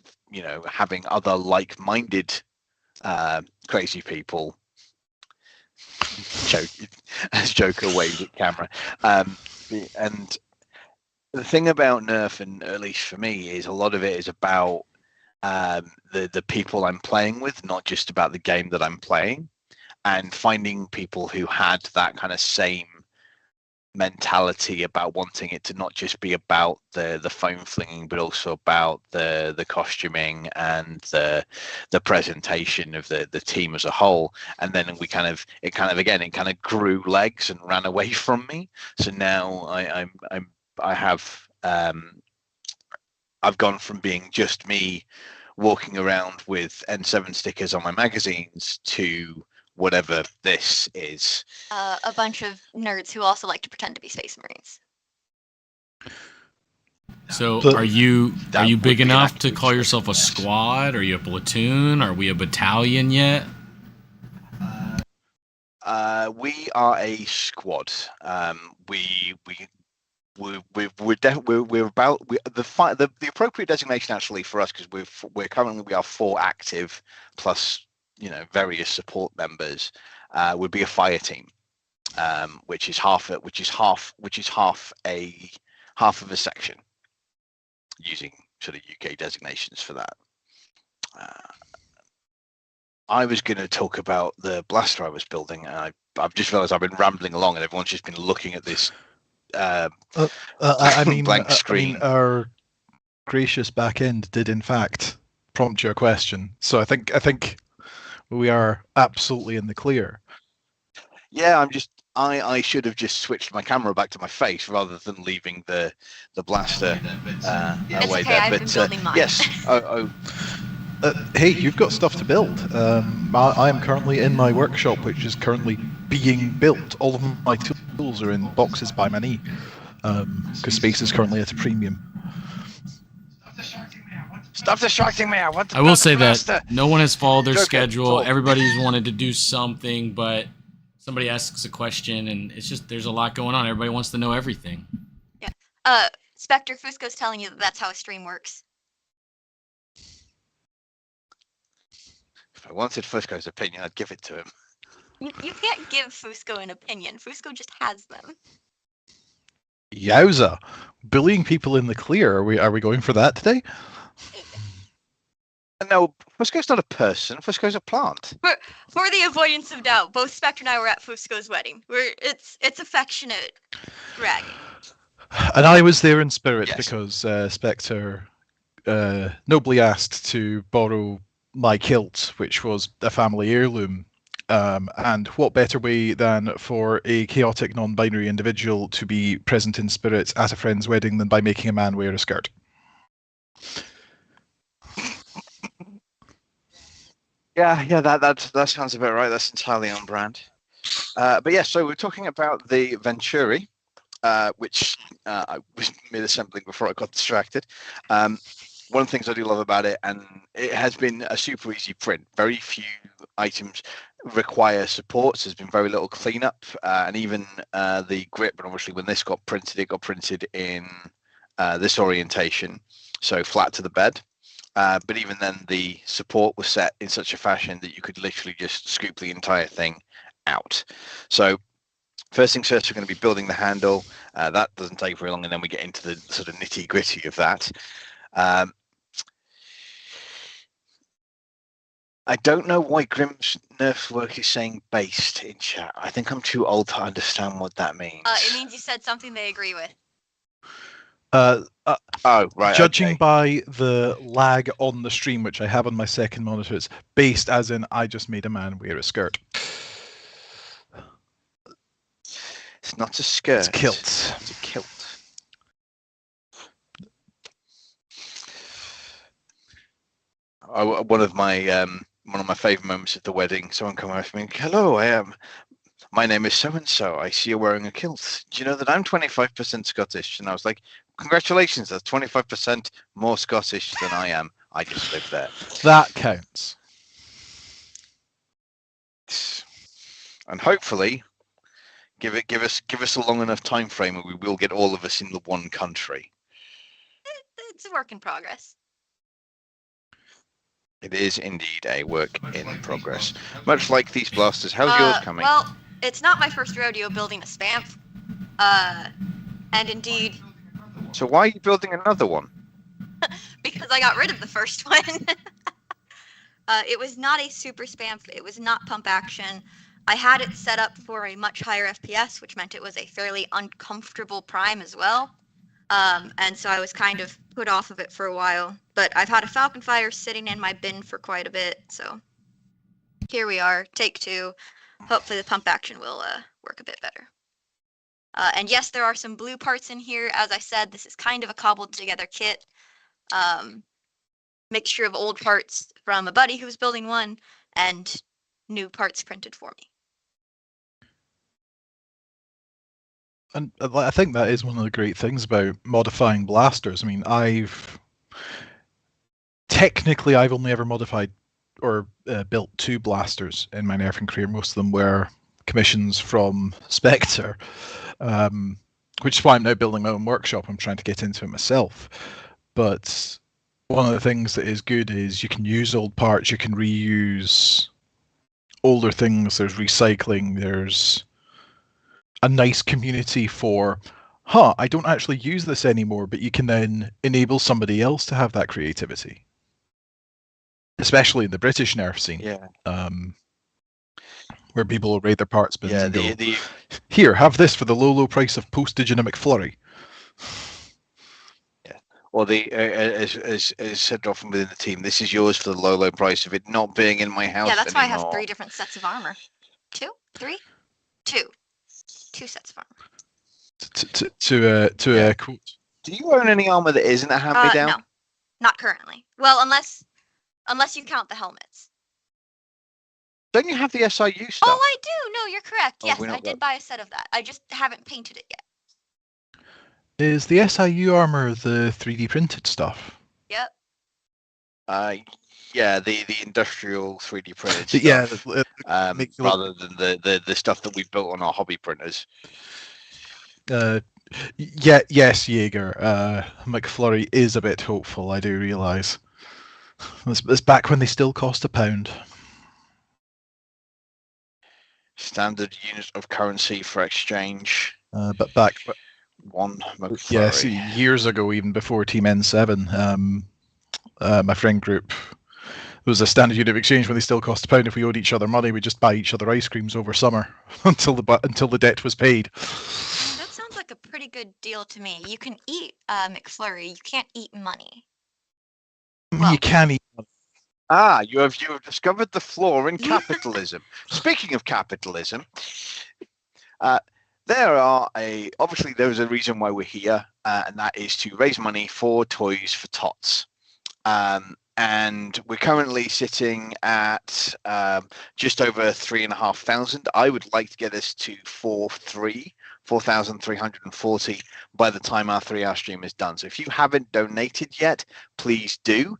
having other like-minded crazy people joke away with camera. And the thing about Nerf, and at least for me, is a lot of it is about the people I'm playing with, not just about the game that I'm playing, and finding people who had that kind of same mentality about wanting it to not just be about the foam flinging, but also about the costuming and the presentation of the team as a whole. And then it kind of grew legs and ran away from me. So now I've gone from being just me walking around with N7 stickers on my magazines to whatever this is. A bunch of nerds who also like to pretend to be space marines. So are you big enough to call yourself a squad? Are you a platoon? Are we a battalion yet? We are a squad. We the appropriate designation actually for us, because we are 4 active plus various support members, would be a fire team, which is half of a section, using sort of UK designations for that. I was going to talk about the blaster I was building, and I've just realised I've been rambling along, and everyone's just been looking at this blank screen. Our gracious back end did in fact prompt your question, so I think we are absolutely in the clear. Yeah, I should have just switched my camera back to my face rather than leaving the blaster away there. I've been building mine. Yes. Hey, you've got stuff to build. I am currently in my workshop, which is currently being built. All of my tools are in boxes by my knee, because space is currently at a premium. Stop distracting me! I want to I will say that no one has followed their Okay, schedule. cool. Everybody's wanted to do something, but somebody asks a question, and it's just there's a lot going on. Everybody wants to know everything. Spectre, Fusco's telling you that that's how a stream works. If I wanted Fusco's opinion, I'd give it to him. You can't give Fusco an opinion. Fusco just has them. Yowza! Bullying people in the clear. Are we going for that today? No, Fusco's not a person. Fusco's a plant. For the avoidance of doubt, both Spectre and I were at Fusco's wedding. It's affectionate ragging. And I was there in spirit because Spectre nobly asked to borrow my kilt, which was a family heirloom. And what better way than for a chaotic non-binary individual to be present in spirit at a friend's wedding than by making a man wear a skirt? Yeah, that sounds about right. That's entirely on brand. But yeah, so we're talking about the Venturi, which I was mid-assembling before I got distracted. One of the things I do love about it, and it has been a super easy print. Very few items require supports. There's been very little cleanup, and even the grip. And obviously, when this got printed, it got printed in this orientation, so flat to the bed. But even then, the support was set in such a fashion that you could literally just scoop the entire thing out. So first things first, we're going to be building the handle. That doesn't take very long, and then we get into the sort of nitty-gritty of that. I don't know why Grim's Nerf work is saying based in chat. I think I'm too old to understand what that means. It means you said something they agree with. Oh, right. Judging okay. by the lag on the stream, which I have on my second monitor, it's based as in I just made a man wear a skirt. It's not a skirt. It's a kilt. It's a kilt. One of my favorite moments at the wedding, someone come up to me, hello, my name is so-and-so, I see you're wearing a kilt. Do you know that I'm 25% Scottish? And I was like, congratulations, that's 25% more Scottish than I am. I just live there. That counts. And hopefully, give us a long enough time frame and we will get all of us in the one country. It's a work in progress. It is indeed a work in progress. Much like these blasters. How's yours coming? Well, it's not my first rodeo building a spamp. And indeed... So why are you building another one? Because I got rid of the first one. It was not a super spamp. It was not pump action. I had it set up for a much higher FPS, which meant it was a fairly uncomfortable prime as well. And so I was kind of put off of it for a while. But I've had a Falcon Fire sitting in my bin for quite a bit, so here we are, take 2. Hopefully the pump action will work a bit better. And yes, there are some blue parts in here. As I said, this is kind of a cobbled together kit. Mixture of old parts from a buddy who was building one and new parts printed for me. And I think that is one of the great things about modifying blasters. I mean, I've only ever modified or built 2 blasters in my nerfing career. Most of them were commissions from Spectre. which is why I'm now building my own workshop. I'm trying to get into it myself. But one of the things that is good is you can use old parts, you can reuse older things, there's recycling, there's a nice community for, I don't actually use this anymore, but you can then enable somebody else to have that creativity. Especially in the British Nerf scene. Yeah. Where people will raid their parts bins and go, the here, have this for the low price of postage in a McFlurry. Or as said often within the team, this is yours for the low price of it not being in my house. Yeah, that's why I have anymore. 3 different sets of armor. 2? 3? 2. 2 sets of armor. To quote. Do you own any armor that isn't a hand-me-down? No, not currently. Well, unless you count the helmets. Don't you have the SIU stuff? Oh, I do. No, you're correct. Oh, Yes, we I not did got- buy a set of that. I just haven't painted it yet. Is the SIU armor the 3D printed stuff? Yep. Yeah, the industrial 3D printed stuff. Yeah, rather than the stuff that we've built on our hobby printers. Yes, Jaeger. McFlurry is a bit hopeful, I do realise. It's back when they still cost £1. Standard unit of currency for exchange. But back... One McFlurry. Yes, years ago, even before Team N7, my friend group, there was a standard unit of exchange when they still cost £1. If we owed each other money, we'd just buy each other ice creams over summer until the debt was paid. That sounds like a pretty good deal to me. You can eat McFlurry. You can't eat money. You can eat. You have discovered the flaw in capitalism. Speaking of capitalism, obviously there's a reason why we're here, and that is to raise money for Toys For Tots. And we're currently sitting at just over 3,500. I would like to get us to 4,340 by the time our 3-hour stream is done. So if you haven't donated yet, please do.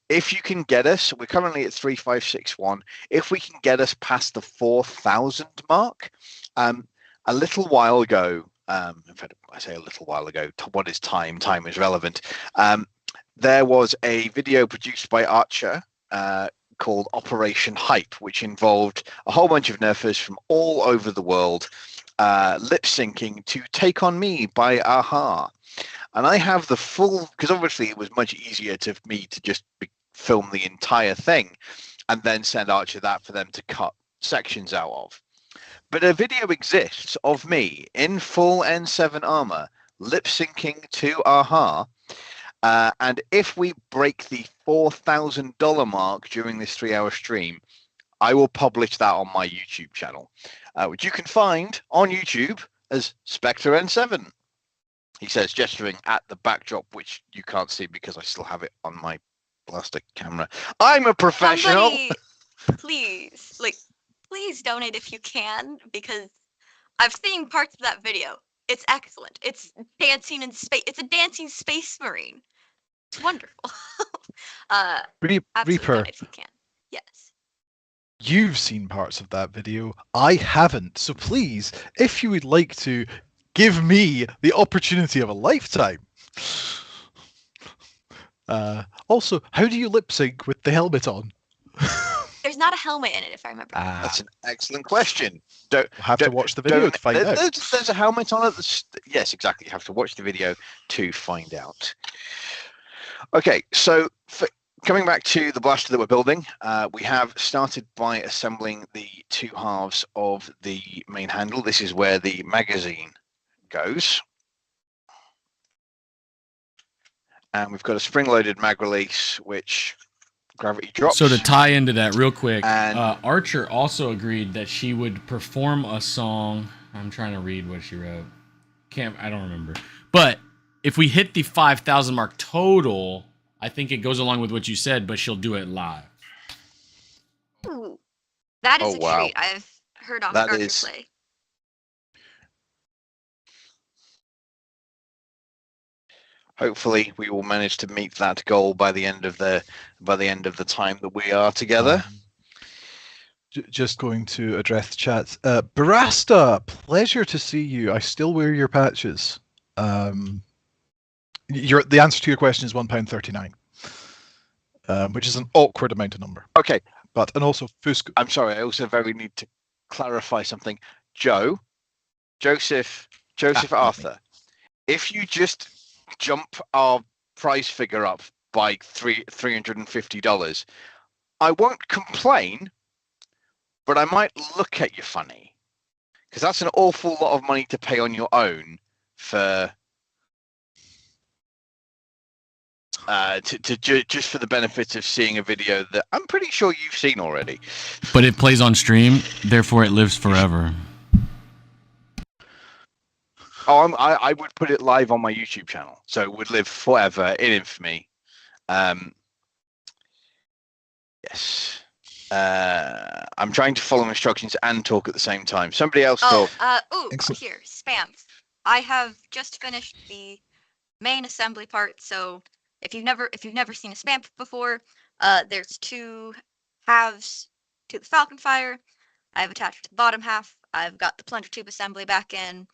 If you can get us, we're currently at 3,561. If we can get us past the 4,000 mark, a little while ago, in fact, I say a little while ago, what is time? Time is relevant. There was a video produced by Rraijjar called Operation Hype, which involved a whole bunch of nerfers from all over the world lip syncing to Take On Me by Aha. And I have the full, because obviously it was much easier to me to just film the entire thing and then send Rraijjar that for them to cut sections out of. But a video exists of me in full N7 armor, lip syncing to Aha. And if we break the $4,000 mark during this 3-hour stream, I will publish that on my YouTube channel, which you can find on YouTube as Spectre N7. He says, gesturing at the backdrop, which you can't see because I still have it on my blaster camera. I'm a professional. Somebody, please donate if you can, because I've seen parts of that video. It's excellent. It's dancing in space. It's a dancing space marine. It's wonderful. Reaper, if you can. Yes. You've seen parts of that video. I haven't. So please, if you would like to give me the opportunity of a lifetime. Also, how do you lip sync with the helmet on? There's not a helmet in it, if I remember. That's an excellent question. We'll have to watch the video to find out. There's a helmet on it. Yes, exactly. You have to watch the video to find out. Okay, so coming back to the blaster that we're building, we have started by assembling the 2 halves of the main handle. This is where the magazine goes. And we've got a spring-loaded mag release, which gravity drops. So to tie into that real quick, Rraijjar also agreed that she would perform a song. I'm trying to read what she wrote. I don't remember. But if we hit the 5,000 mark total, I think it goes along with what you said, but she'll do it live. Ooh, that is a treat. I've heard Rraijjar play. Hopefully, we will manage to meet that goal by the end of the time that we are together. Just going to address the chat. Barasta, pleasure to see you. I still wear your patches. The answer to your question is £1.39, which is an awkward amount of number. Okay. And also Fusk. I'm sorry. I also very need to clarify something. Joseph Arthur. If you just jump our price figure up by $350, I won't complain, but I might look at you funny, because that's an awful lot of money to pay on your own for just for the benefit of seeing a video that I'm pretty sure you've seen already. But it plays on stream, therefore it lives forever. Oh, I would put it live on my YouTube channel, so it would live forever in infamy. Yes. I'm trying to follow instructions and talk at the same time. Somebody else talk. Here, spam. I have just finished the main assembly part. So if you've never seen a spam before, there's two halves to the Falcon Fire. I've attached the bottom half. I've got the plunger tube assembly back in,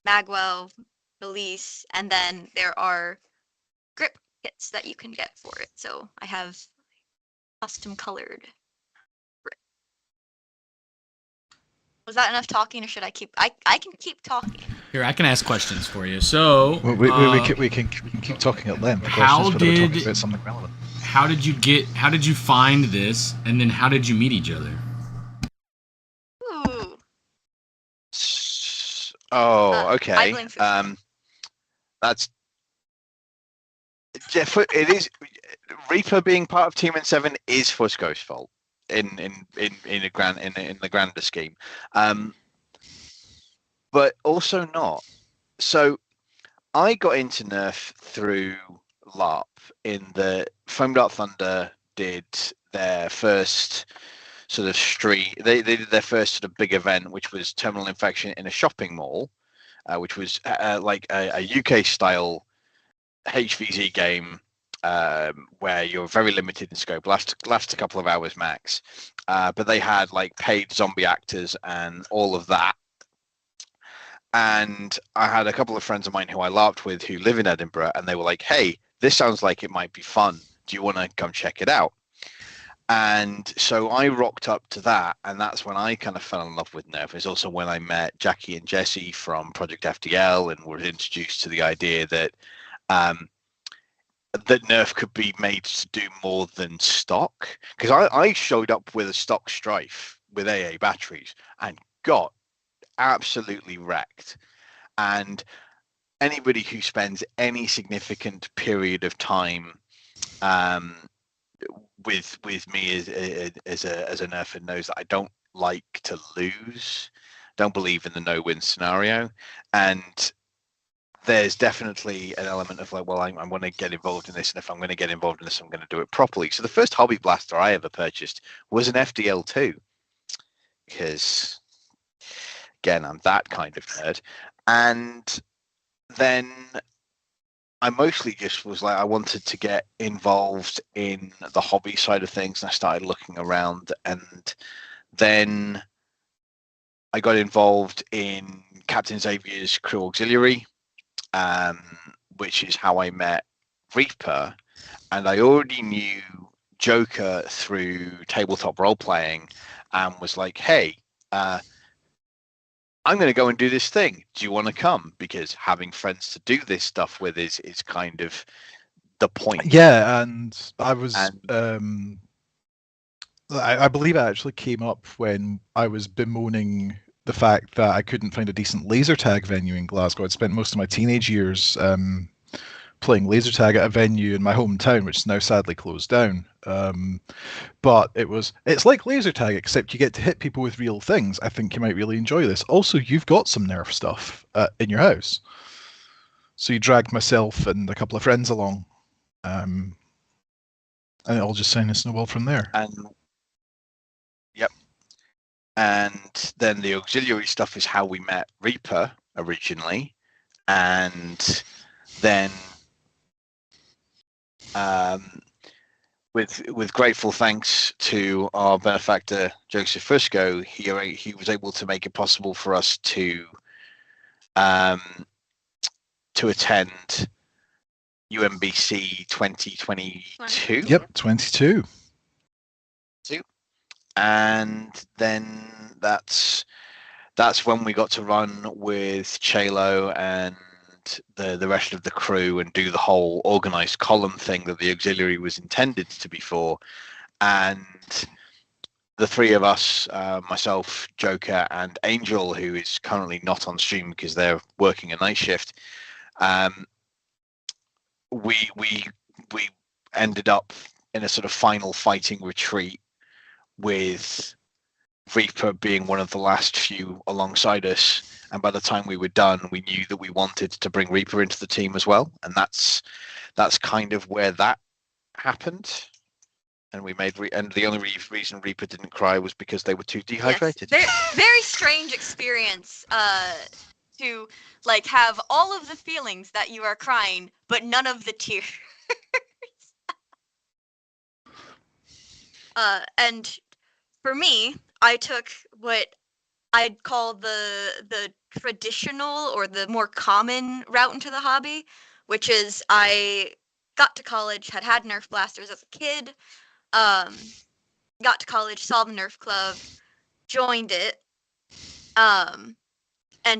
magwell, release, and then there are grip kits that you can get for it. So I have custom colored. Was that enough talking, or should I keep? I can keep talking. Here, I can ask questions for you. So we can keep talking at length. How did about something relevant? How did you find this, and then how did you meet each other? Ooh. Oh, okay. That's Jeff. It is Reaper being part of Team N7 is Fusco's fault in the grander scheme, but also not. So I got into Nerf through LARP in the Foam Dart Thunder did their first sort of street. They did their first sort of big event, which was Terminal Infection in a shopping mall, which was like a UK style HVZ game where you're very limited in scope, lasts a couple of hours max. But they had like paid zombie actors and all of that. And I had a couple of friends of mine who I LARPed with who live in Edinburgh, and they were like, "Hey, this sounds like it might be fun. Do you want to come check it out?" And so I rocked up to that, and that's when I kind of fell in love with Nerf. It's also when I met Jackie and Jesse from Project FDL and was introduced to the idea that that Nerf could be made to do more than stock. Because I showed up with a stock Strife with AA batteries and got absolutely wrecked. And anybody who spends any significant period of time with me as a Nerfer knows that I don't like to lose. Don't believe in the no-win scenario, and there's definitely an element of like, well, I want to get involved in this, and if I'm going to get involved in this, I'm going to do it properly. So the first hobby blaster I ever purchased was an FDL2, because again, I'm that kind of nerd. And then I mostly just was like, I wanted to get involved in the hobby side of things, and I started looking around, and then I got involved in Captain Xavier's Crew Auxiliary, which is how I met Reaper, and I already knew Joker through tabletop role playing, and was like, hey, I'm going to go and do this thing. Do you want to come? Because having friends to do this stuff with is kind of the point. Yeah, and I was, I believe it actually came up when I was bemoaning the fact that I couldn't find a decent laser tag venue in Glasgow. I'd spent most of my teenage years playing laser tag at a venue in my hometown, which is now sadly closed down. But it's like laser tag, except you get to hit people with real things. I think you might really enjoy this. Also, you've got some Nerf stuff in your house. So you dragged myself and a couple of friends along. And it all just kind of snowballed from there. Yep. And then the auxiliary stuff is how we met Reaper originally. And then with grateful thanks to our benefactor Joseph Fusco, he was able to make it possible for us to attend UMBC 2022. Yep, 22. And then that's when we got to run with Chalo and the rest of the crew and do the whole organized column thing that the auxiliary was intended to be for. And the three of us, myself, Joker, and Angel, who is currently not on stream because they're working a night shift, we ended up in a sort of final fighting retreat, with Reaper being one of the last few alongside us. And by the time we were done, we knew that we wanted to bring Reaper into the team as well, and that's kind of where that happened. And we made and the only reason Reaper didn't cry was because they were too dehydrated. Yes. Very strange experience to like have all of the feelings that you are crying, but none of the tears. And for me, I took what I'd call the traditional or the more common route into the hobby, which is I got to college, had Nerf blasters as a kid, got to college, saw the Nerf Club, joined it, and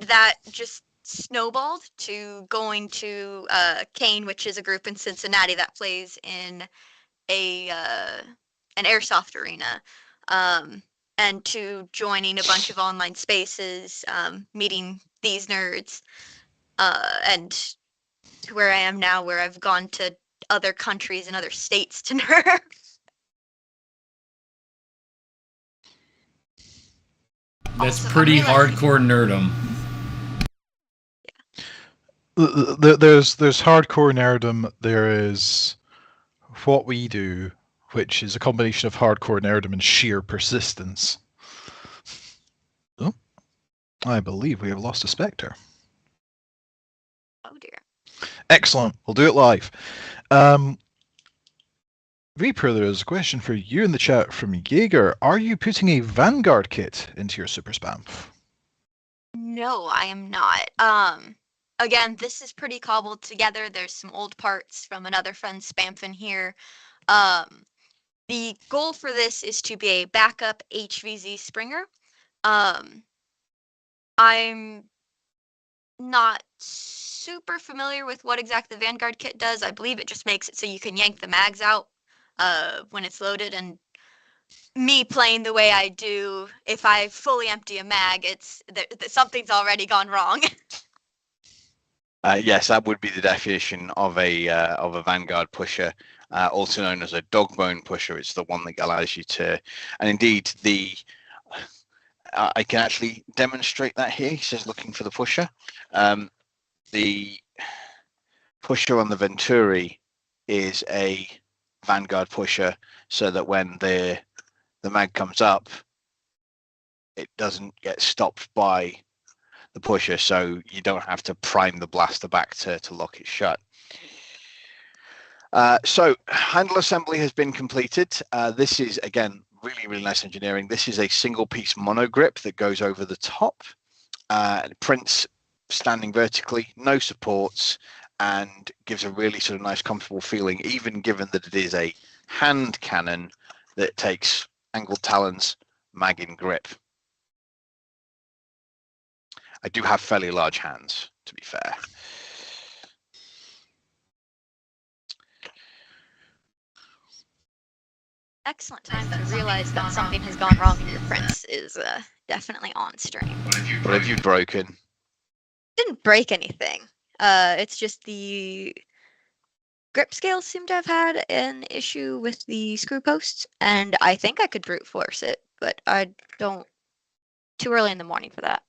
that just snowballed to going to Kane, which is a group in Cincinnati that plays in an airsoft arena, and to joining a bunch of online spaces, meeting these nerds, and to where I am now, where I've gone to other countries and other states to Nerf. That's pretty hardcore nerdom. There's hardcore nerdom. There is what we do, which is a combination of hardcore nerdom and sheer persistence. Oh, I believe we have lost a Spectre. Oh dear. Excellent. We'll do it live. Reaper, there's a question for you in the chat from Jaeger. Are you putting a Vanguard kit into your Super Spam? No, I am not. Again, this is pretty cobbled together. There's some old parts from another friend Spamfin here. The goal for this is to be a backup HVZ Springer. I'm not super familiar with what exactly the Vanguard kit does. I believe it just makes it so you can yank the mags out when it's loaded, and me playing the way I do, if I fully empty a mag, it's something's already gone wrong. Yes, that would be the definition of a Vanguard pusher, also known as a dog bone pusher. It's the one that allows you to, and indeed I can actually demonstrate that here. He says looking for the pusher. The pusher on the Venturi is a Vanguard pusher, so that when the mag comes up, it doesn't get stopped by the pusher, so you don't have to prime the blaster back to lock it shut. So handle assembly has been completed. This is, again, really nice engineering. This is a single piece mono grip that goes over the top. It prints standing vertically, no supports, and gives a really sort of nice comfortable feeling, even given that it is a hand cannon that takes angled talons, mag in grip. I do have fairly large hands, to be fair. Excellent time to realize that something has gone wrong in your prints is definitely on stream. What have you broken? Didn't break anything. It's just the grip scales seem to have had an issue with the screw posts, and I think I could brute force it, but I don't. Too early in the morning for that.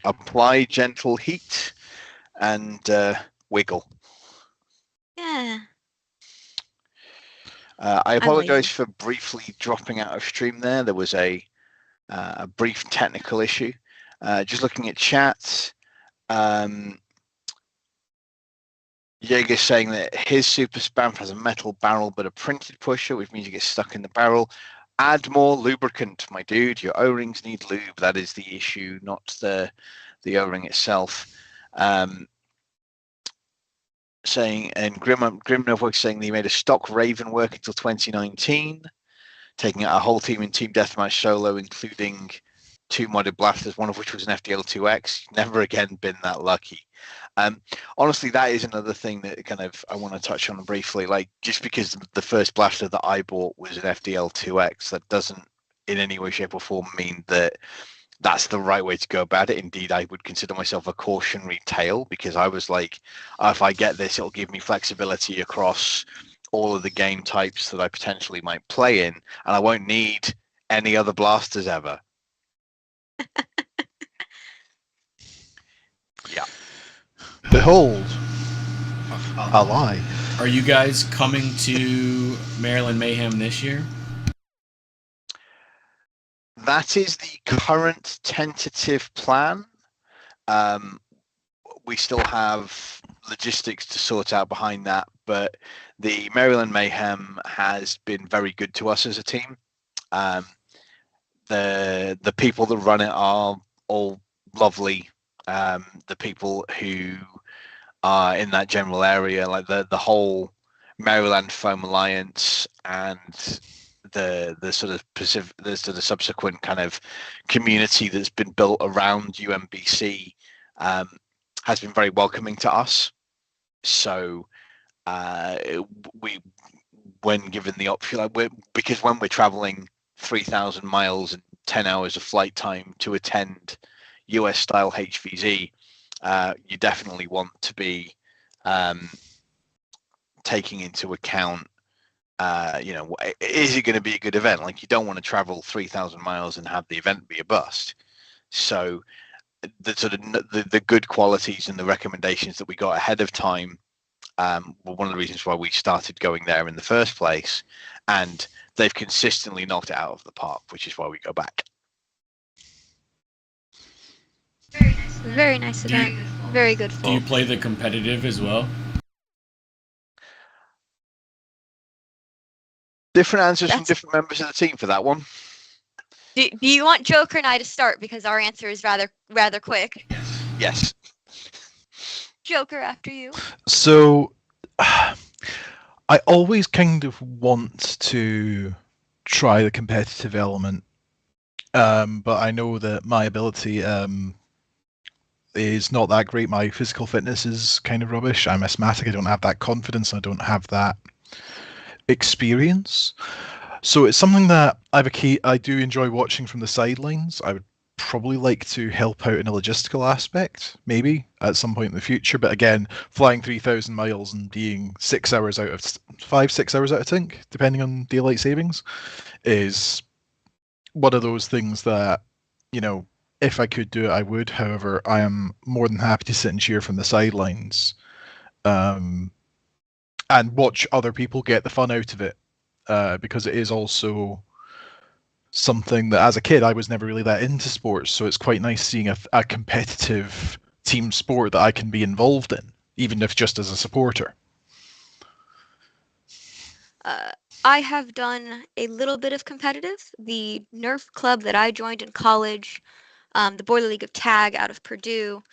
Apply gentle heat and wiggle. Yeah. I apologize for briefly dropping out of stream there. There was a brief technical issue. Just looking at chat, Jaeger's saying that his super spam has a metal barrel but a printed pusher, which means you get stuck in the barrel. Add more lubricant, my dude. Your O-rings need lube. That is the issue, not the O-ring itself. Saying, and Grim saying that he made a stock Raven work until 2019, taking out a whole team in Team Deathmatch solo, including 2 modded blasters, one of which was an FDL2X. Never again been that lucky. Honestly, that is another thing that kind of I want to touch on briefly. Like, just because the first blaster that I bought was an FDL2X, that doesn't in any way, shape, or form mean that that's the right way to go about it. Indeed, I would consider myself a cautionary tale, because I was like, if I get this, it'll give me flexibility across all of the game types that I potentially might play in, and I won't need any other blasters ever. Yeah. Behold, a lie. Are you guys coming to Maryland Mayhem this year? That is the current tentative plan. We still have logistics to sort out behind that, but the Maryland Mayhem has been very good to us as a team. The people that run it are all lovely. The people who are in that general area, like the whole Maryland Foam Alliance and the sort of subsequent kind of community that's been built around UMBC has been very welcoming to us. So when given the option, because when we're traveling 3,000 miles and 10 hours of flight time to attend US style HVZ, you definitely want to be taking into account, is it going to be a good event? Like, you don't want to travel 3,000 miles and have the event be a bust. So the sort of the good qualities and the recommendations that we got ahead of time were one of the reasons why we started going there in the first place, and they've consistently knocked it out of the park, which is why we go back. Very nice event. Very good. Do you play the competitive as well? Different answers from different members of the team for that one. Do you want Joker and I to start, because our answer is rather quick? Yes. Joker, after you. So, I always kind of want to try the competitive element, but I know that my ability is not that great. My physical fitness is kind of rubbish. I'm asthmatic. I don't have that confidence. I don't have that experience. So it's something that I do enjoy watching from the sidelines. I would probably like to help out in a logistical aspect, maybe at some point in the future. But again, flying 3,000 miles and being 6 hours out of 6 hours out, I think, depending on daylight savings, is one of those things that, if I could do it, I would. However, I am more than happy to sit and cheer from the sidelines, and watch other people get the fun out of it, because it is also something that, as a kid, I was never really that into sports. So it's quite nice seeing a competitive team sport that I can be involved in, even if just as a supporter. I have done a little bit of competitive. The Nerf club that I joined in college, the Boiler League of Tag out of Purdue,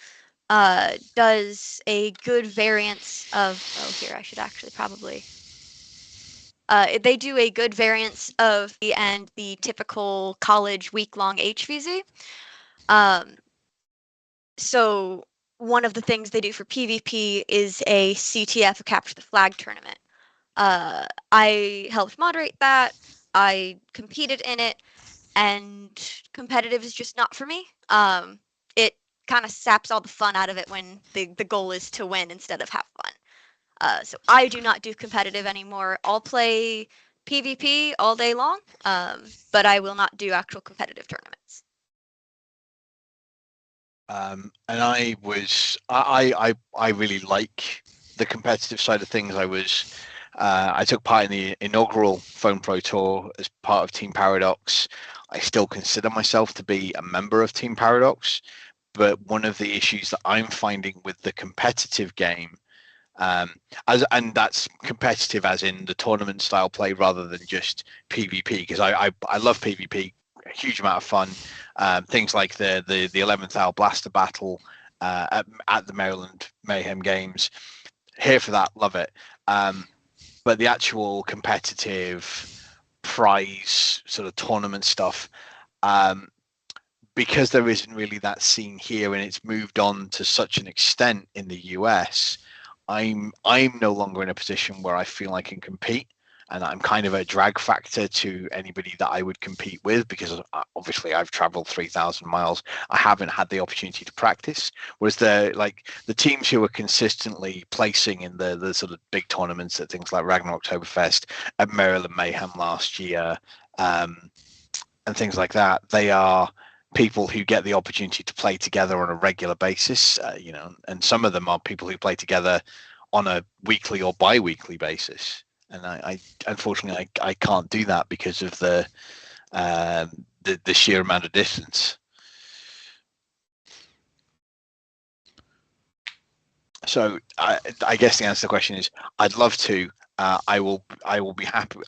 does a good variance of, here, I should actually probably, they do a good variance of the typical college week-long HVZ. So one of the things they do for PvP is a CTF, a Capture the Flag tournament. I helped moderate that. I competed in it, and competitive is just not for me. It kind of saps all the fun out of it when the goal is to win instead of have fun. So I do not do competitive anymore. I'll play PvP all day long, but I will not do actual competitive tournaments. And I really like the competitive side of things. I took part in the inaugural Foam Pro Tour as part of Team Paradox. I still consider myself to be a member of Team Paradox, but one of the issues that I'm finding with the competitive game And that's competitive as in the tournament style play rather than just PvP, because I love PvP, a huge amount of fun. Things like the 11th hour blaster battle at the Maryland Mayhem Games, here for that, love it. But the actual competitive prize sort of tournament stuff, because there isn't really that scene here and it's moved on to such an extent in the US, I'm no longer in a position where I feel I can compete, and I'm kind of a drag factor to anybody that I would compete with, because obviously I've traveled 3,000 miles. I haven't had the opportunity to practice. Whereas the teams who are consistently placing in the sort of big tournaments at things like Ragnar Oktoberfest, at Maryland Mayhem last year, and things like that, they are people who get the opportunity to play together on a regular basis, and some of them are people who play together on a weekly or bi-weekly basis. And I unfortunately I can't do that because of the sheer amount of distance. So I guess the answer to the question is I'd love to. I will be happy.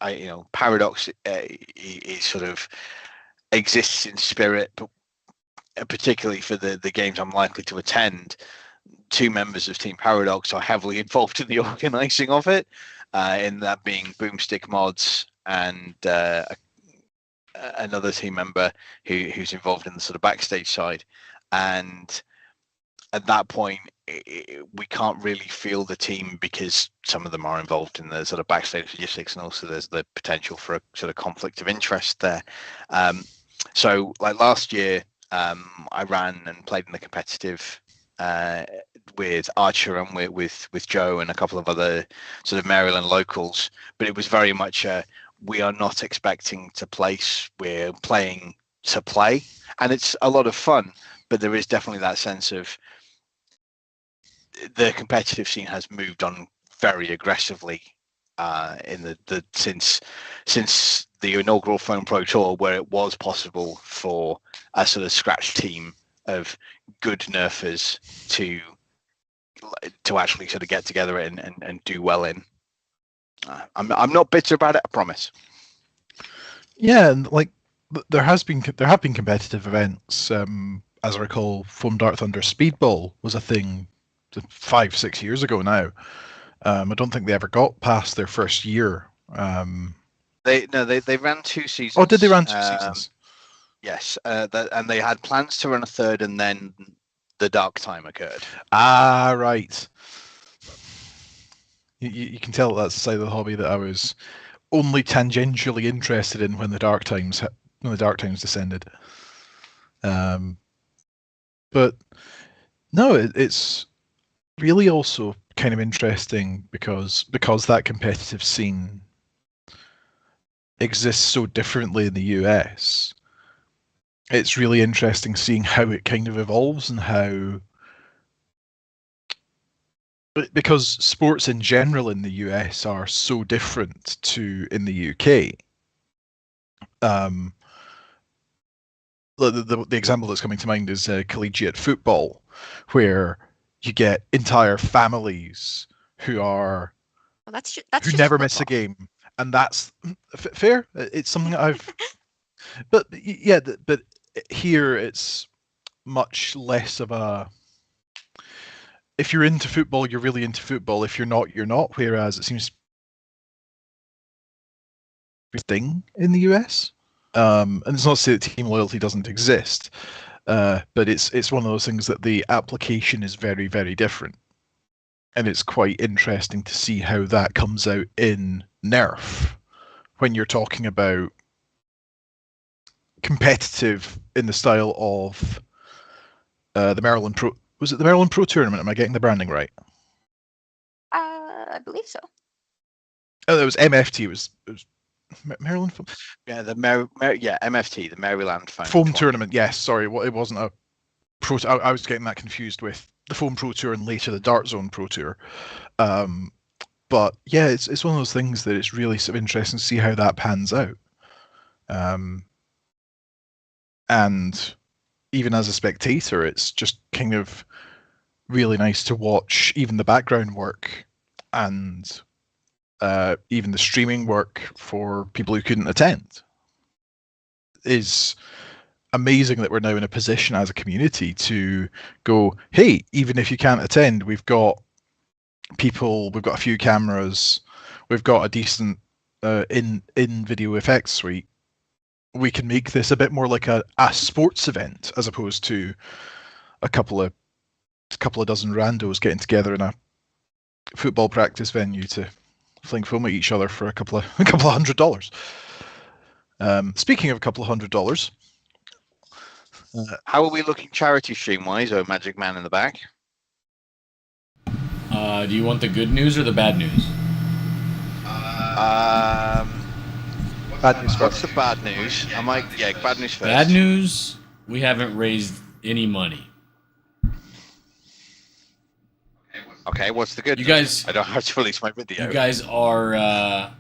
Paradox is sort of exists in spirit, but particularly for the games I'm likely to attend, 2 members of Team Paradox are heavily involved in the organising of it. In that being Boomstick Mods and another team member who's involved in the sort of backstage side. And at that point, we can't really feel the team because some of them are involved in the sort of backstage logistics, and also there's the potential for a sort of conflict of interest there. So like last year, I ran and played in the competitive with Archer and with Joe and a couple of other sort of Maryland locals, but it was very much we are not expecting to place, we're playing to play, and it's a lot of fun, but there is definitely that sense of the competitive scene has moved on very aggressively in the since the inaugural Foam Pro Tour, where it was possible for a sort of scratch team of good nerfers to actually sort of get together and do well in. I'm not bitter about it, I promise. Yeah, and like there have been competitive events. As I recall, Foam Dart Thunder Speedball was a thing 5-6 years ago now. I don't think they ever got past their first year. They ran 2 seasons. Oh, did they run 2 seasons? Yes, and they had plans to run a third, and then the dark time occurred. Ah, right. You can tell that's the side of the hobby that I was only tangentially interested in when the dark times descended. But no, it's really also kind of interesting because that competitive scene exists so differently in the US. It's really interesting seeing how it kind of evolves and how, because sports in general in the US are so different to in the UK. The example that's coming to mind is collegiate football, where you get entire families who are who never miss a game, and that's fair. It's something that I've, but yeah, but here it's much less of a. If you're into football, you're really into football. If you're not, you're not. Whereas it seems thing in the US. And it's not to say that team loyalty doesn't exist, but it's one of those things that the application is very, very different, and it's quite interesting to see how that comes out in Nerf when you're talking about competitive in the style of the Maryland Pro. Was it the Maryland Pro Tournament? Am I getting the branding right? I believe so. Oh, it was MFT. It was Maryland Foam. Yeah, MFT, the Maryland Foam Tournament. Yes, sorry, it wasn't a pro. I was getting that confused with the Foam Pro Tour and later the Dart Zone Pro Tour. But yeah, it's one of those things that it's really sort of interesting to see how that pans out. And even as a spectator, it's just kind of really nice to watch even the background work and even the streaming work for people who couldn't attend is amazing that we're now in a position as a community to go, hey, even if you can't attend, we've got people, we've got a few cameras, we've got a decent in video effects suite. We can make this a bit more like a sports event as opposed to a couple of dozen randos getting together in a football practice venue to fling foam at each other for a couple of $100. Speaking of a couple of $100, how are we looking charity stream wise? Oh, Magic Man in the back. Do you want the good news or the bad news? Bad news. What's the bad news? Yeah, bad news first. Bad news. We haven't raised any money. Okay, what's the good news? Guys, I don't have to release my video. You guys are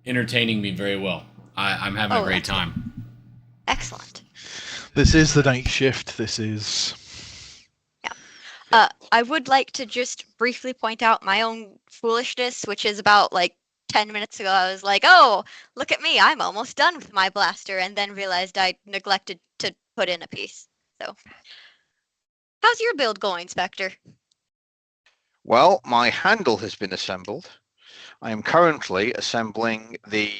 entertaining me very well. I'm having a great time. Excellent. This is the night shift. This is... I would like to just briefly point out my own foolishness, which is about like 10 minutes ago. I was like, oh, look at me. I'm almost done with my blaster, and then realized I neglected to put in a piece. So, how's your build going, Spectre? Well, my handle has been assembled. I am currently assembling the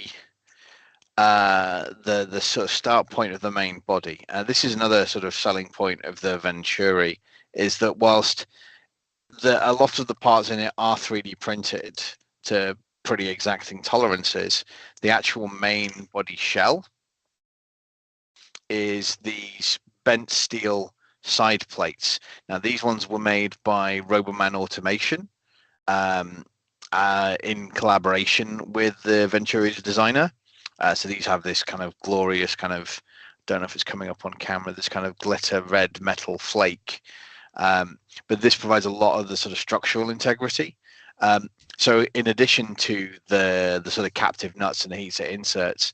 sort of start point of the main body. This is another sort of selling point of the Venturi, is that whilst a lot of the parts in it are 3D printed to pretty exacting tolerances, the actual main body shell is these bent steel side plates. Now, these ones were made by Roboman Automation in collaboration with the Venturi's designer. So these have this kind of glorious kind of, don't know if it's coming up on camera, this kind of glitter red metal flake. But this provides a lot of the sort of structural integrity. So in addition to the sort of captive nuts and the heat set inserts,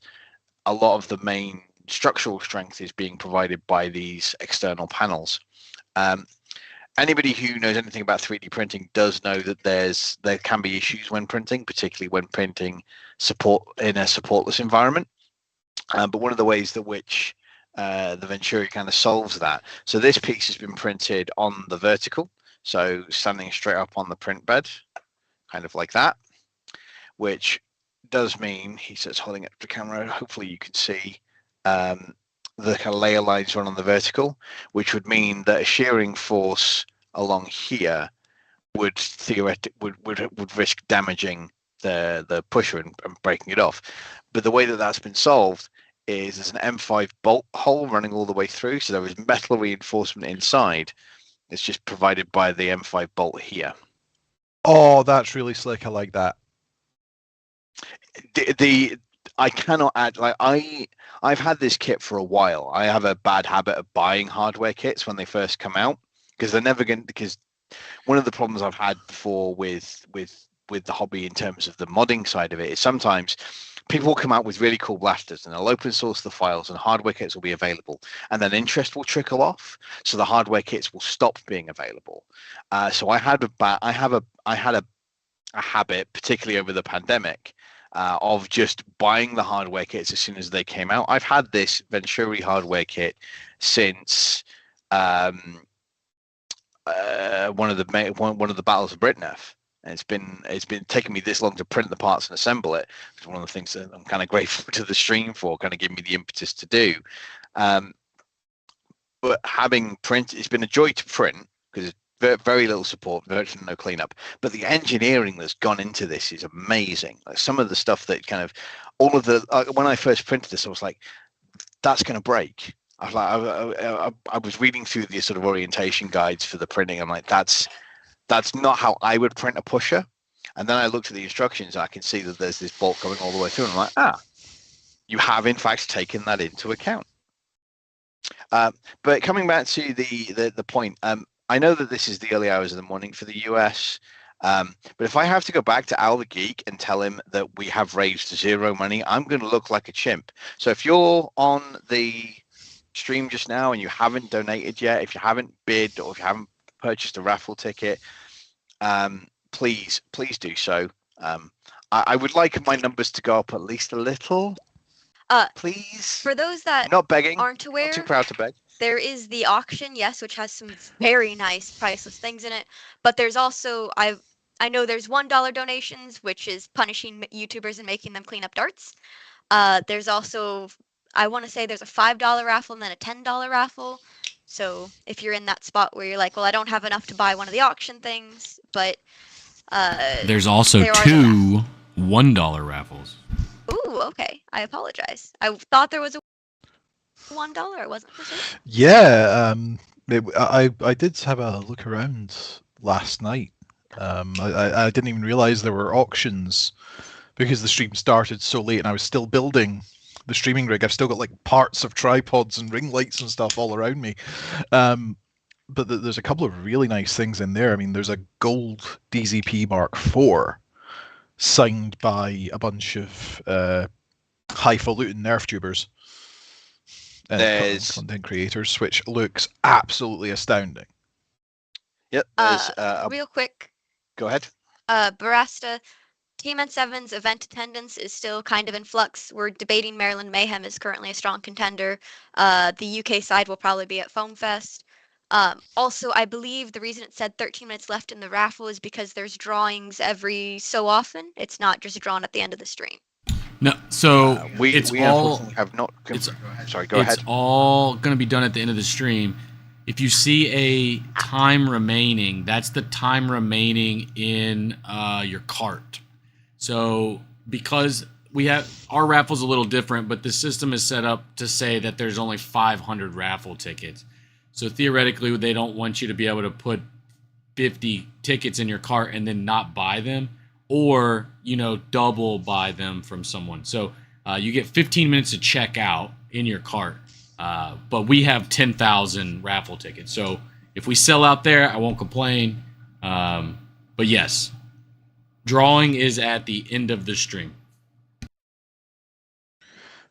a lot of the main structural strength is being provided by these external panels. Anybody who knows anything about 3D printing does know that there can be issues when printing, particularly when printing in a supportless environment. But one of the ways that which the Venturi kind of solves that. So this piece has been printed on the vertical, so standing straight up on the print bed, kind of like that, which does mean, he says holding up the camera, hopefully you can see the kind of layer lines run on the vertical, which would mean that a shearing force along here would theoretically would risk damaging the pusher and breaking it off. But the way that that's been solved is there's an M5 bolt hole running all the way through, so there is metal reinforcement inside. It's just provided by the M5 bolt here. Oh, that's really slick. I like that. I cannot add, like, I've had this kit for a while. I have a bad habit of buying hardware kits when they first come out, because they're never going, because one of the problems I've had before with the hobby in terms of the modding side of it is sometimes people will come out with really cool blasters and they'll open source the files and hardware kits will be available, and then interest will trickle off, so the hardware kits will stop being available. So I had a habit, particularly over the pandemic, of just buying the hardware kits as soon as they came out. I've had this Venturi hardware kit since one of the battles of Britnef. And it's been taking me this long to print the parts and assemble it. It's one of the things that I'm kind of grateful to the stream for, kind of giving me the impetus to do. But having print, it's been a joy to print because it's very little support, virtually no cleanup. But the engineering that's gone into this is amazing. Like some of the stuff that kind of, all of the, when I first printed this, I was like, that's going to break. I was reading through the sort of orientation guides for the printing. I'm like, that's not how I would print a pusher. And then I looked at the instructions and I can see that there's this bolt going all the way through. And I'm like, you have in fact taken that into account. But coming back to the point, I know that this is the early hours of the morning for the US. But if I have to go back to Al the Geek and tell him that we have raised zero money, I'm going to look like a chimp. So if you're on the stream just now and you haven't donated yet, if you haven't bid or if you haven't purchased a raffle ticket, please do so. I would like my numbers to go up at least a little. Please. For those that Not begging. aren't aware, Not too proud to beg. there is the auction, yes, which has some very nice priceless things in it. But there's also I know there's $1 donations, which is punishing YouTubers and making them clean up darts. There's also, I want to say there's a $5 raffle and then a $10 raffle. So if you're in that spot where you're like, well, I don't have enough to buy one of the auction things, but there's also there are two $1 raffles. Ooh, okay. I apologize. I thought there was a $1. I wasn't for sure. Yeah, I did have a look around last night. I didn't even realize there were auctions because the stream started so late and I was still building the streaming rig. I've still got like parts of tripods and ring lights and stuff all around me. But there's a couple of really nice things in there. I mean, there's a gold DZP Mark IV signed by a bunch of highfalutin Nerf tubers and content creators, which looks absolutely astounding. Yep. Real quick. Go ahead. Barasta, Team N7's event attendance is still kind of in flux. We're debating Maryland Mayhem is currently a strong contender. The UK side will probably be at Foam Fest. Also, I believe the reason it said 13 minutes left in the raffle is because there's drawings every so often. It's not just drawn at the end of the stream. No, so it's all going to be done at the end of the stream. If you see a time remaining, that's the time remaining in your cart. So because we have our raffle's a little different, but the system is set up to say that there's only 500 raffle tickets. So theoretically, they don't want you to be able to put 50 tickets in your cart and then not buy them, or double buy them from someone. So you get 15 minutes to check out in your cart. But we have 10,000 raffle tickets. So if we sell out there, I won't complain. But yes, drawing is at the end of the stream.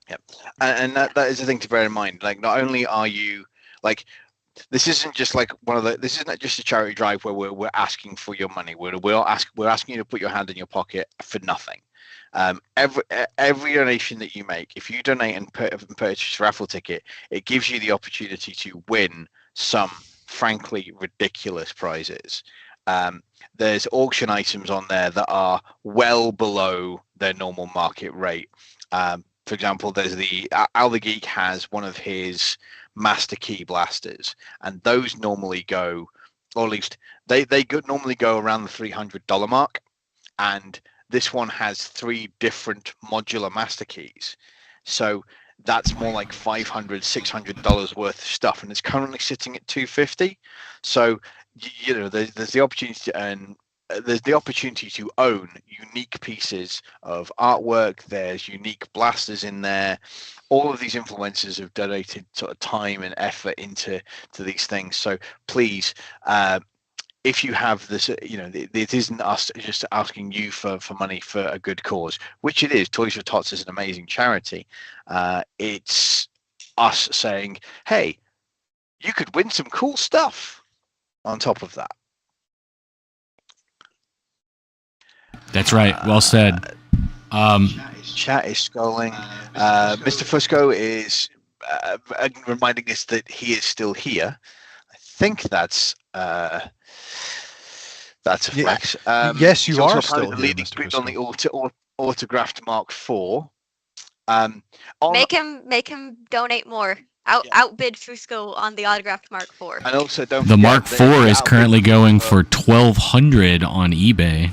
Yep. And that is the thing to bear in mind. Like, not only are you like, this isn't just like this isn't just a charity drive where we're asking for your money. We're asking you to put your hand in your pocket for nothing. Every donation that you make, if you donate and purchase a raffle ticket, it gives you the opportunity to win some frankly ridiculous prizes. There's auction items on there that are well below their normal market rate. For example, there's the Geek has one of his master key blasters, and those normally go, or at least they normally go around the $300 mark, and this one has 3 different modular master keys. So that's more like $500-$600 worth of stuff, and it's currently sitting at $250. So there's the opportunity to earn. There's the opportunity to own unique pieces of artwork. There's unique blasters in there. All of these influencers have donated sort of time and effort into these things. So please, if you have this, it isn't us just asking you for money for a good cause, which it is. Toys For Tots is an amazing charity. It's us saying, hey, you could win some cool stuff on top of that. That's right. Well said. Chat is scrolling. Mr. Fusco is reminding us that he is still here. I think that's a flex. Yes, you are still the here, leading Mr. bid on the autographed Mark IV. Make him donate more. Outbid Fusco on the autographed Mark IV. And also, don't the forget Mark IV is currently going for $1,200 on eBay.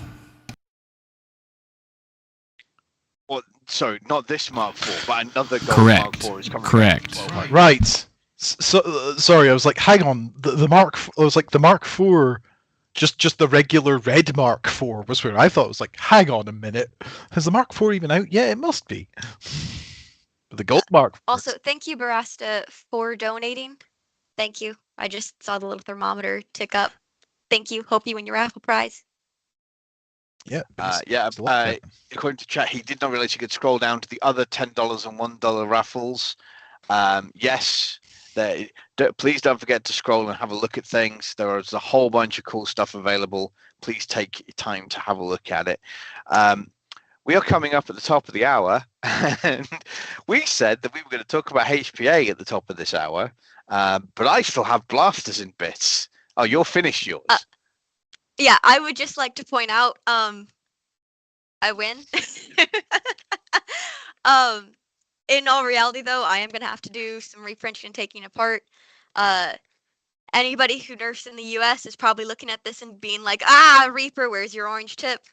Well, sorry, not this Mark IV, but another gold Correct. Mark IV is coming. Correct. Right. So sorry, I was like, hang on. The Mark. I was like, the Mark IV, just the regular red Mark IV was where I thought it was like, hang on a minute, has the Mark IV even out? Yeah, it must be. But the gold Mark. Also, thank you, Barasta, for donating. Thank you. I just saw the little thermometer tick up. Thank you. Hope you win your raffle prize. Yeah. According to chat, he did not realize he could scroll down to the other $10 and $1 raffles. Yes, Please don't forget to scroll and have a look at things. There is a whole bunch of cool stuff available. Please take your time to have a look at it. We are coming up at the top of the hour, and we said that we were going to talk about HPA at the top of this hour, but I still have blasters in bits. Oh, you're finished yours. Yeah, I would just like to point out, I win. In all reality, though, I am going to have to do some reprinting and taking apart. Anybody who nerfs in the US is probably looking at this and being like, Reaper, where's your orange tip?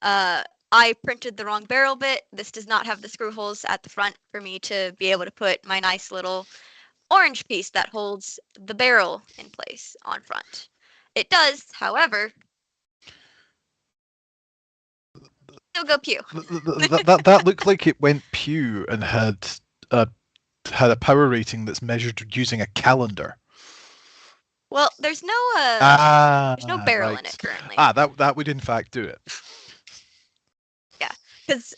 I printed the wrong barrel bit. This does not have the screw holes at the front for me to be able to put my nice little orange piece that holds the barrel in place on front. It does, however, still go pew. That looked like it went pew and had a power rating that's measured using a calendar. Well, there's no barrel in it currently. That would in fact do it. Yeah, because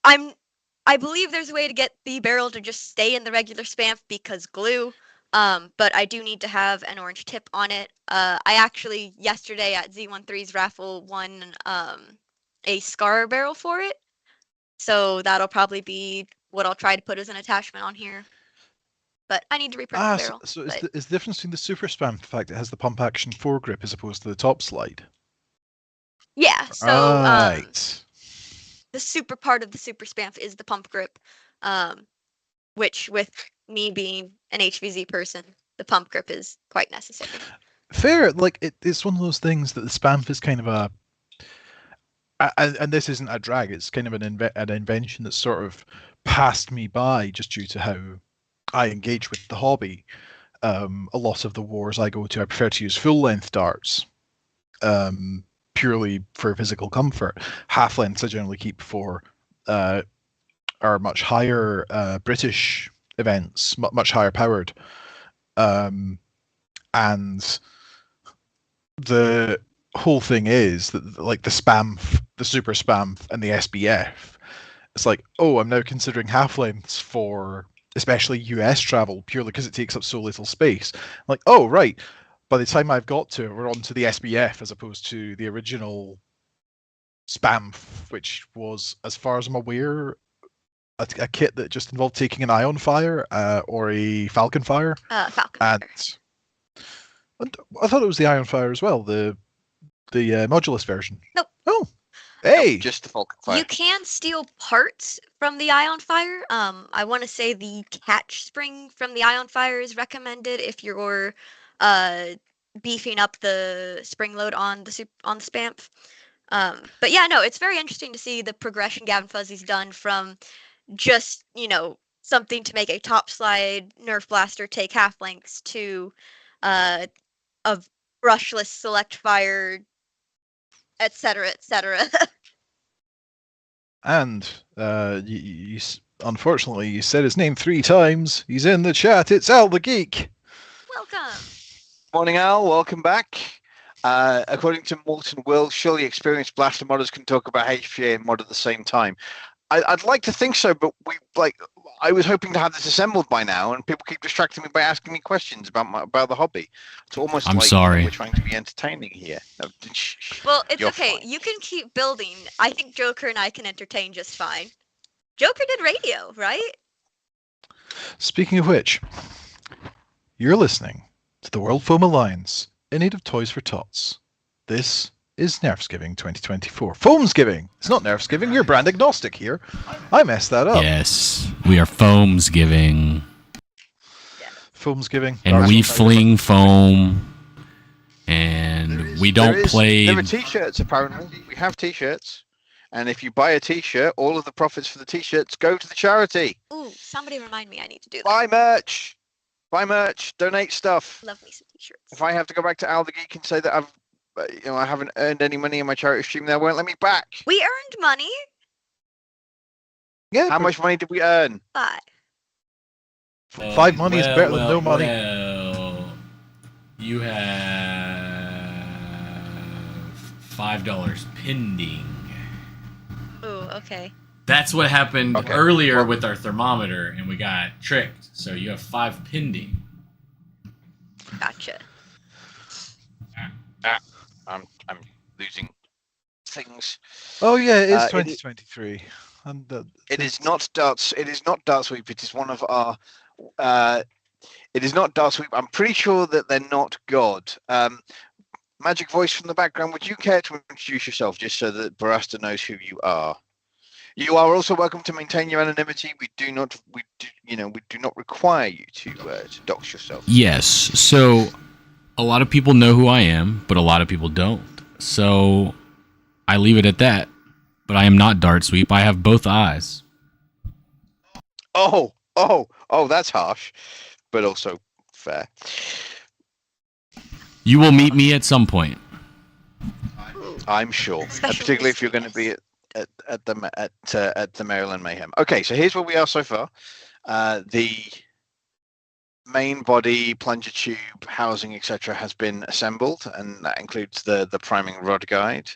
I believe there's a way to get the barrel to just stay in the regular spamf because glue. But I do need to have an orange tip on it. I actually yesterday at Z13's raffle won a Scar barrel for it, so that'll probably be what I'll try to put as an attachment on here. But I need to reprint the barrel. So is the difference between the super spam the fact it has the pump action foregrip as opposed to the top slide? Yeah. So right. The super part of the super spamf is the pump grip, which with me being an HVZ person, the pump grip is quite necessary. Fair, like it's one of those things that the spamf is kind of and this isn't a drag. It's kind of an invention that sort of passed me by just due to how I engage with the hobby. A lot of the wars I go to, I prefer to use full length darts, purely for physical comfort. Half lengths I generally keep for our much higher British events, much higher powered, and the whole thing is that like the spamf, the super spamf, and the SBF, it's like, oh, I'm now considering half lengths for especially US travel purely because it takes up so little space. Like, oh right, by the time I've got to it, we're on to the SBF as opposed to the original spamf, which was, as far as I'm aware, a kit that just involved taking an ion fire or a falcon fire. Falcon and I thought it was the ion fire as well, the modulus version. Nope. Oh, hey, just the falcon fire. You can steal parts from the ion fire. I want to say the catch spring from the ion fire is recommended if you're beefing up the spring load on the spamf. But yeah, no, it's very interesting to see the progression GavinFuzzy's done from just, something to make a top slide Nerf blaster take half lengths to a brushless select fire, etc., etc. And unfortunately, you said his name 3 times. He's in the chat. It's Al the Geek. Welcome. Morning, Al. Welcome back. According to Molten Will, surely experienced blaster modders can talk about HPA and mod at the same time. I'd like to think so, but I was hoping to have this assembled by now, and people keep distracting me by asking me questions about the hobby. It's almost I'm like sorry. We're trying to be entertaining here. No, Well, it's You're okay. fine. You can keep building. I think Joker and I can entertain just fine. Joker did radio, right? Speaking of which, you're listening to the World Foam Alliance in aid of Toys For Tots. This is Nerfsgiving 2024. Foamsgiving! It's not Nerfsgiving, you're brand agnostic here. I messed that up. Yes, we are Foamsgiving. Foamsgiving. And we fling foam. And we don't play. There are t-shirts, apparently. We have t-shirts. And if you buy a t-shirt, all of the profits for the t-shirts go to the charity. Ooh, somebody remind me I need to do that. Buy merch. Buy merch. Donate stuff. Love me some t-shirts. If I have to go back to Al the Geek and say that I haven't earned any money in my charity stream, they won't let me back. We earned money. Yeah. How much money did we earn? 5. 5 money is better than no money. Well, you have $5 pending. Ooh, okay. That's what happened earlier with our thermometer, and we got tricked. So you have 5 pending. Gotcha. I'm losing things. Oh yeah, it is Uh, it 2023. It is not darts. It is not Dart Sweep. It is one of our. It is not Dart Sweep. I'm pretty sure that they're not God. Magic voice from the background. Would you care to introduce yourself, just so that Barasta knows who you are? You are also welcome to maintain your anonymity. We do not require you to dox yourself. Yes. So a lot of people know who I am, but a lot of people don't. So I leave it at that. But I am not Dart Sweep. I have both eyes. Oh, that's harsh, but also fair. You will meet me at some point. I'm sure, particularly if you're going to be at the Maryland Mayhem. Okay, so here's where we are so far. The main body, plunger tube, housing, etc., has been assembled, and that includes the priming rod guide.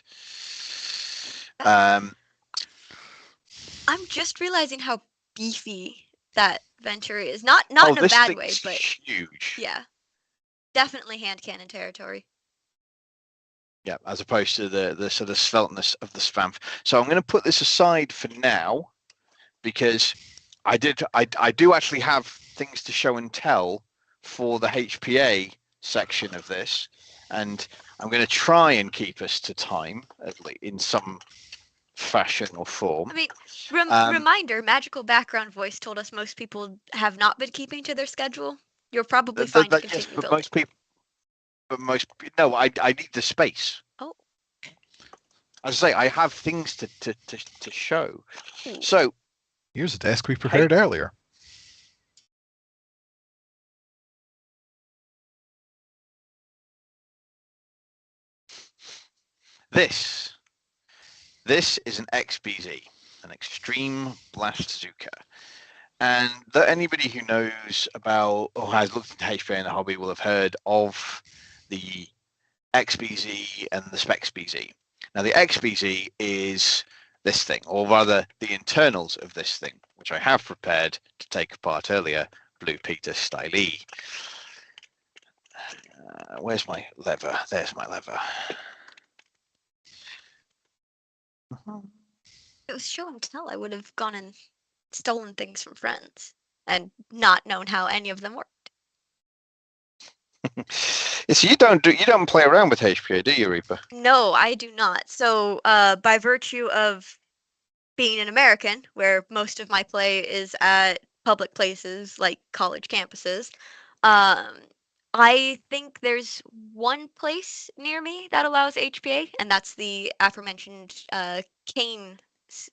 I'm just realizing how beefy that Venturi is. Not in a bad way, but huge. Yeah, definitely hand cannon territory. Yeah, as opposed to the sort of svelteness of the Spamf. So I'm going to put this aside for now, because I do actually have things to show and tell for the HPA section of this, and I'm going to try and keep us to time, at least in some fashion or form. I mean, reminder, magical background voice told us most people have not been keeping to their schedule. You're probably fine to continue but building. No, I need the space. Oh. As I say, I have things to show. So here's a desk we prepared earlier. This is an XBZ, an Extreme Blast Bazooka. And anybody who knows about or has looked into HPA in the hobby will have heard of the XBZ and the SpecBZ. Now, the XBZ is this thing, or rather the internals of this thing, which I have prepared to take apart earlier, Blue Peter style. Where's my lever? There's my lever. If it was show and tell, I would have gone and stolen things from friends and not known how any of them worked. So you don't play around with HPA, do you, Reaper? No, I do not. So by virtue of being an American, where most of my play is at public places like college campuses, I think there's one place near me that allows HPA, and that's the aforementioned Kane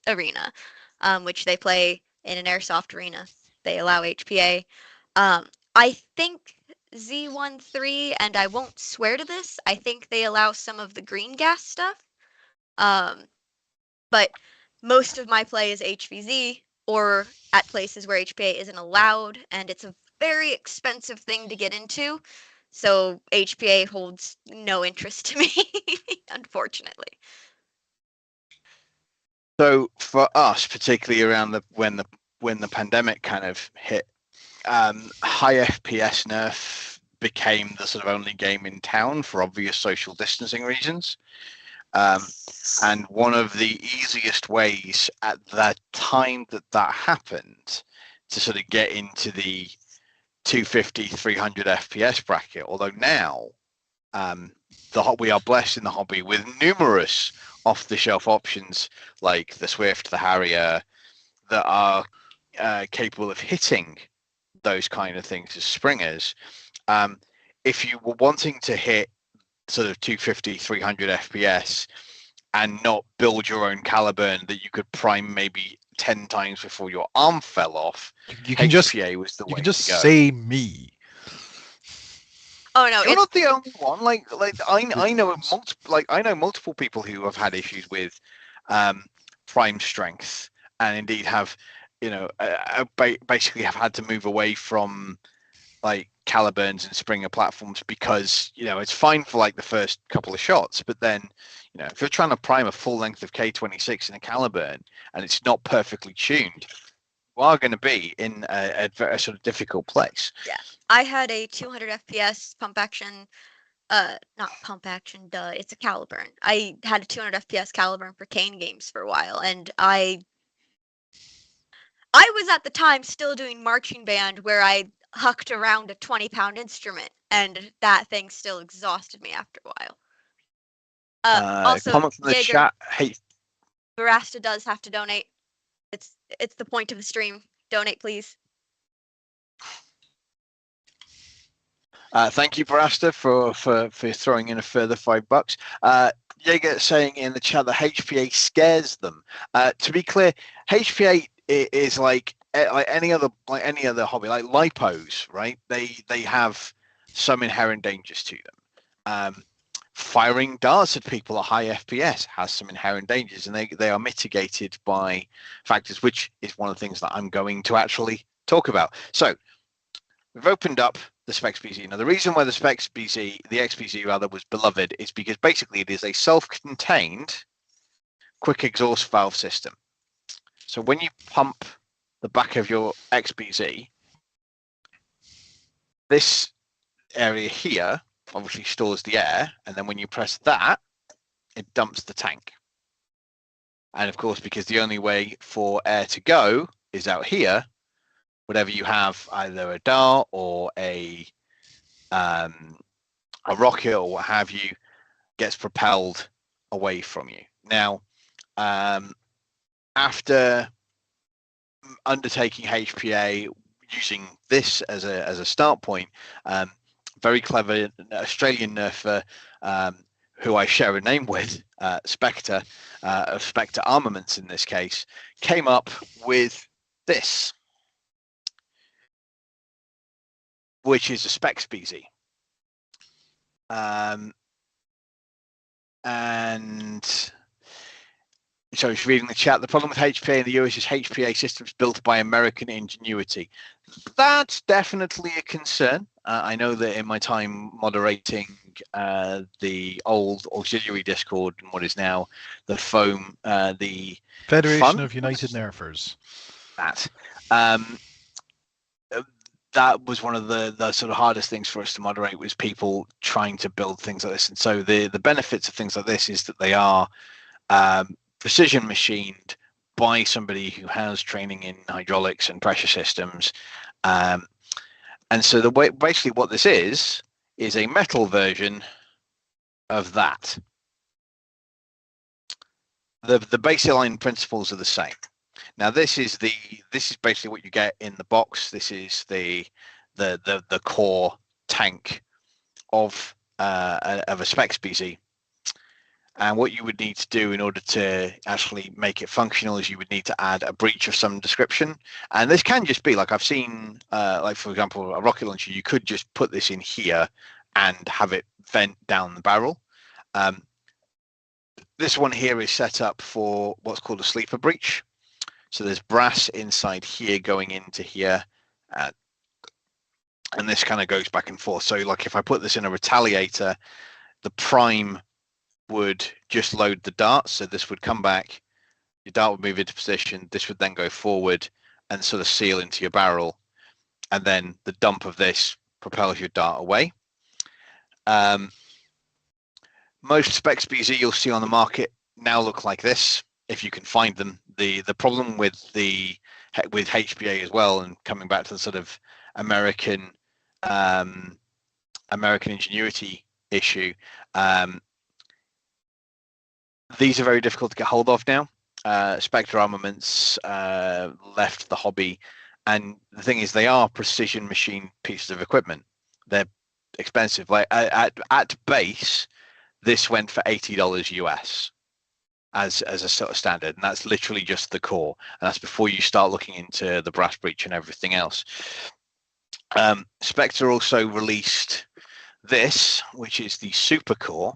Arena, which they play in an airsoft arena. They allow HPA. I think Z13, and I won't swear to this, I think they allow some of the green gas stuff. But most of my play is HVZ, or at places where HPA isn't allowed, and it's a very expensive thing to get into. So HPA holds no interest to me, unfortunately. So for us, particularly around when the pandemic kind of hit, high FPS Nerf became the sort of only game in town for obvious social distancing reasons. And one of the easiest ways at that time that happened to sort of get into the 250, 300 FPS bracket, although now we are blessed in the hobby with numerous off-the-shelf options like the Swift, the Harrier, that are capable of hitting those kind of things as springers. If you were wanting to hit sort of 250, 300 FPS and not build your own Caliburn that you could prime maybe 10 times before your arm fell off, you can just say me. Oh no, you're not the only one. I know multiple people who have had issues with prime strength, and indeed have basically have had to move away from like Caliburns and Springer platforms because it's fine for like the first couple of shots, but then if you're trying to prime a full length of K26 in a Caliburn and it's not perfectly tuned, are going to be in a very sort of difficult place. Yeah, I had a 200 FPS pump action. Not pump action. Duh, it's a Caliburn. I had a 200 FPS Caliburn for Kane Games for a while, and I was at the time still doing marching band, where I hucked around a 20-pound instrument, and that thing still exhausted me after a while. Also, comment from the Jaeger, chat. Hey, Barasta does have to donate. It's the point of the stream. Donate, please. Thank you, Barasta, for throwing in a further $5. Jaeger saying in the chat that HPA scares them. To be clear, HPA is like any other hobby, like lipos, right? They have some inherent dangers to them. Firing darts at people at high FPS has some inherent dangers, and they are mitigated by factors, which is one of the things that I'm going to actually talk about. So we've opened up the SpexBZ. Now, the reason why the XBZ rather, was beloved is because basically it is a self-contained quick exhaust valve system. So when you pump the back of your XBZ, this area here obviously stores the air, and then when you press that, it dumps the tank. And of course, because the only way for air to go is out here, whatever you have, either a dart or a rocket or what have you, gets propelled away from you. Now, after undertaking HPA using this as a start point, very clever Australian nerfer who I share a name with, Spectre, of Spectre Armaments in this case, came up with this, which is a SpexBZ. And so he's reading the chat. The problem with HPA in the US is HPA systems built by American ingenuity. That's definitely a concern. I know that in my time moderating the old auxiliary Discord and what is now the Foam, the Federation of United Nerfers. That was one of the sort of hardest things for us to moderate, was people trying to build things like this. And so the benefits of things like this is that they are precision machined by somebody who has training in hydraulics and pressure systems. And so basically what this is a metal version of that. The baseline principles are the same. Now this is basically what you get in the box. This is the core tank of a SpexBZ. And what you would need to do in order to actually make it functional is you would need to add a breech of some description. And this can just be like, I've seen, like for example, a rocket launcher. You could just put this in here and have it vent down the barrel. This one here is set up for what's called a sleeper breech. So there's brass inside here going into here. And this kind of goes back and forth. So like if I put this in a retaliator, the prime would just load the dart. So this would come back, your dart would move into position, this would then go forward and sort of seal into your barrel, and then the dump of this propels your dart away. Most SpexBZ you'll see on the market now look like this, if you can find them. The problem with HPA as well, and coming back to the sort of American ingenuity issue, these are very difficult to get hold of now. Spectre Armaments left the hobby, and the thing is, they are precision machine pieces of equipment. They're expensive. Like at base, this went for $80 US as a sort of standard, and that's literally just the core, and that's before you start looking into the brass breech and everything else. Spectre also released this, which is the Super Core.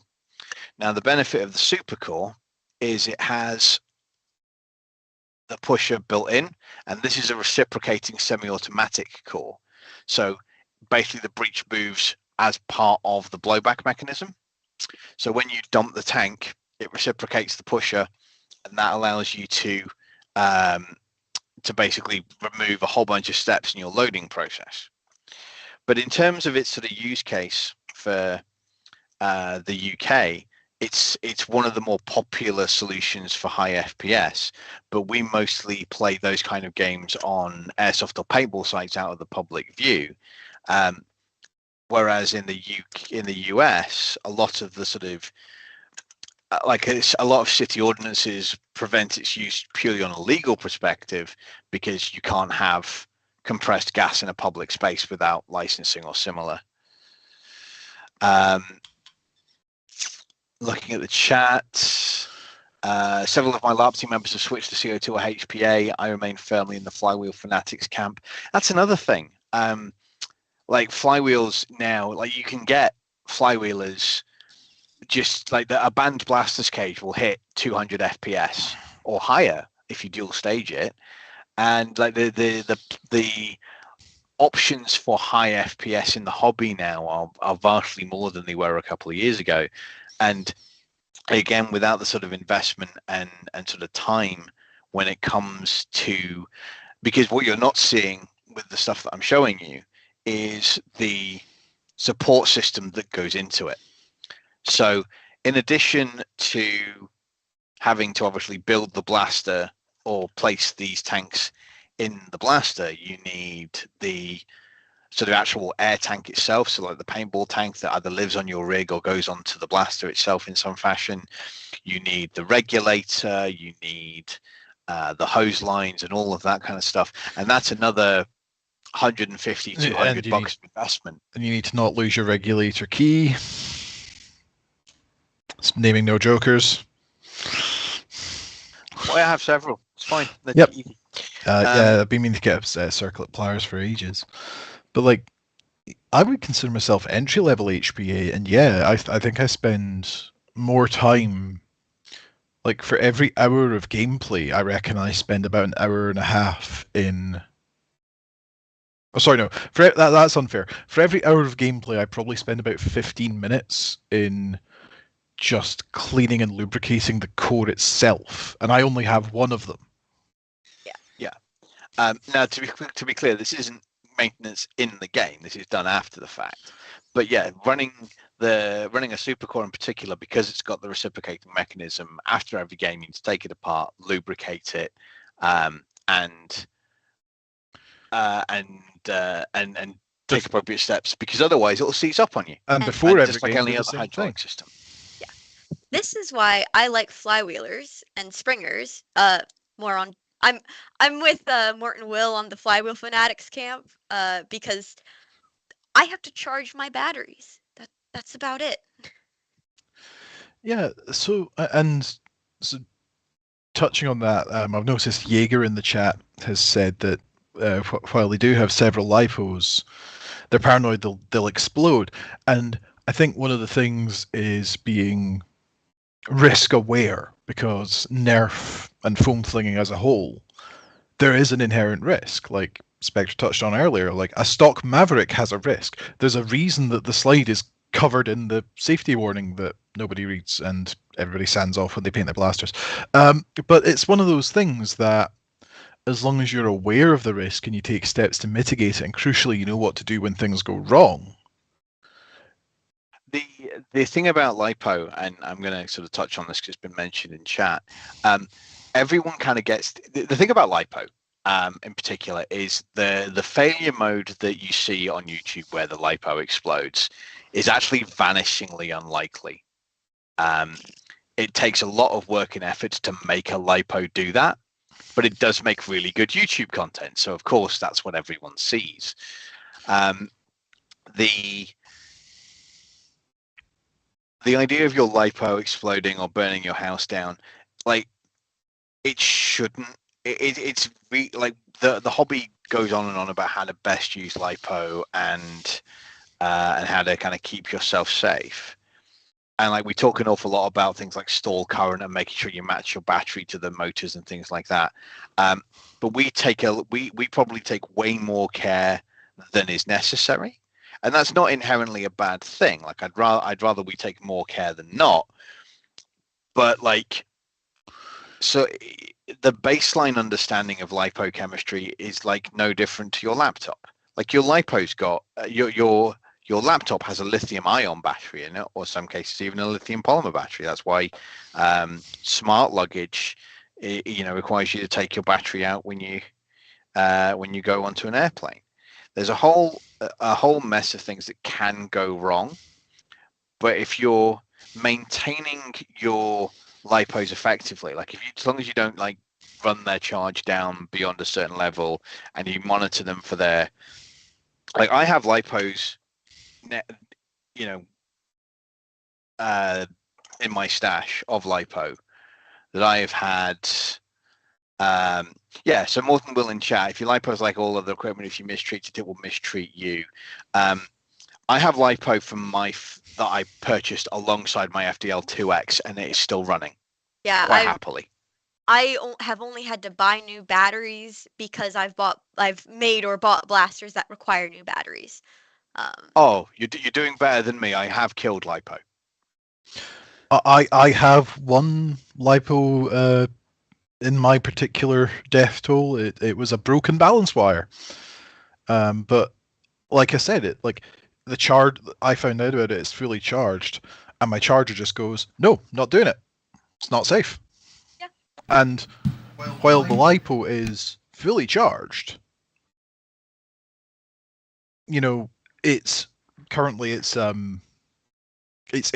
Now, the benefit of the Super Core is it has the pusher built in, and this is a reciprocating semi-automatic core. So basically the breech moves as part of the blowback mechanism. So when you dump the tank, it reciprocates the pusher, and that allows you to to basically remove a whole bunch of steps in your loading process. But in terms of its sort of use case for the UK, it's one of the more popular solutions for high FPS, but we mostly play those kind of games on airsoft or paintball sites out of the public view. Whereas in the US, a lot of the sort of a lot of city ordinances prevent its use purely on a legal perspective, because you can't have compressed gas in a public space without licensing or similar. Looking at the chat, several of my LARP team members have switched to CO2 or HPA. I remain firmly in the Flywheel Fanatics camp. That's another thing. Like flywheels now, like you can get flywheelers, just like a banned blasters cage will hit 200 FPS or higher if you dual stage it, and like the options for high FPS in the hobby now are vastly more than they were a couple of years ago. And again, without the sort of investment and sort of time when it comes to, because what you're not seeing with the stuff that I'm showing you is the support system that goes into it. So in addition to having to obviously build the blaster or place these tanks in the blaster, you need the sort of actual air tank itself, so like the paintball tank that either lives on your rig or goes onto the blaster itself in some fashion. You need the regulator, you need the hose lines and all of that kind of stuff, and that's another 150 200 bucks investment. And you need to not lose your regulator key. It's naming no jokers. Well, I have several. It's fine. Yep. Yeah, I've been meaning to get circlip pliers for ages. But like, I would consider myself entry-level HPA, and yeah, I think I spend more time, like for every hour of gameplay, I reckon I spend about an hour and a half in... Oh, sorry, no, that's unfair. For every hour of gameplay, I probably spend about 15 minutes in just cleaning and lubricating the core itself, and I only have one of them. Yeah. Now, to be clear, this isn't maintenance in the game. This is done after the fact. But yeah, running a supercore in particular, because it's got the reciprocating mechanism, after every game you need to take it apart, lubricate it, and take appropriate steps, because otherwise it'll seize up on you. And before every just like game, any do the other same hydraulic thing. system. This is why I like flywheelers and springers. I'm with Morton Will on the Flywheel Fanatics camp because I have to charge my batteries. That's about it. Yeah. So touching on that, I've noticed Jaeger in the chat has said that while they do have several lipos, they're paranoid they'll explode. And I think one of the things is being risk aware, because Nerf and foam flinging as a whole, there is an inherent risk. Like Spectre touched on earlier, like a stock Maverick has a risk. There's a reason that the slide is covered in the safety warning that nobody reads and everybody sands off when they paint their blasters. But it's one of those things that, as long as you're aware of the risk and you take steps to mitigate it, and crucially you know what to do when things go wrong. The thing about lipo, and I'm going to sort of touch on this because it's been mentioned in chat, everyone kind of gets the thing about lipo in particular is the failure mode that you see on YouTube where the lipo explodes is actually vanishingly unlikely. It takes a lot of work and effort to make a lipo do that, but it does make really good YouTube content. So of course that's what everyone sees. The idea of your lipo exploding or burning your house down, like, it shouldn't. It's like the hobby goes on and on about how to best use lipo and how to kind of keep yourself safe. And like we talk an awful lot about things like stall current and making sure you match your battery to the motors and things like that. But we probably take way more care than is necessary. And that's not inherently a bad thing. Like I'd rather we take more care than not. But like So the baseline understanding of lipochemistry is like no different to your laptop. Like your lipo's got your laptop has a lithium-ion battery in it, or some cases even a lithium polymer battery. That's why smart luggage, requires you to take your battery out when you go onto an airplane. There's a whole mess of things that can go wrong, but if you're maintaining your lipos effectively, like as long as you don't like run their charge down beyond a certain level, and you monitor them for their, like I have lipos, in my stash of lipo that I have had. So more than will in chat, if your lipo is like all other equipment, if you mistreat it, it will mistreat you. I have lipo from that I purchased alongside my FDL 2X, and it is still running. Yeah, quite happily. I have only had to buy new batteries because I've made or bought blasters that require new batteries. You're doing better than me. I have killed lipo. I have one lipo in my particular death toll. It was a broken balance wire. But like I said, the charge, I found out about it, it's fully charged, and my charger just goes, no, not doing it. It's not safe. Yeah. And while the lipo is fully charged, it's currently it's in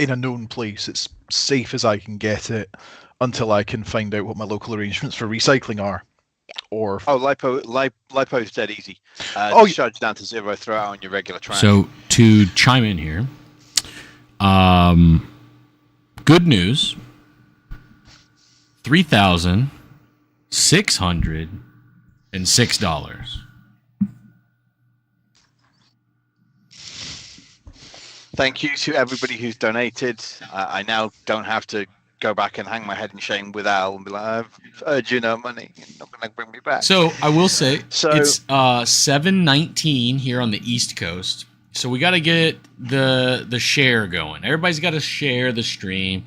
a known place. It's safe as I can get it until I can find out what my local arrangements for recycling are. Or lipo's dead easy. Charge down to 0, throw it out on your regular trash. So to chime in here, good news: $3,606. Thank you to everybody who's donated. I now don't have to go back and hang my head in shame with Al and be like, I've heard you no money. You're not going to bring me back. So I will say, it's 7:19 here on the East Coast. So we got to get the share going. Everybody's got to share the stream.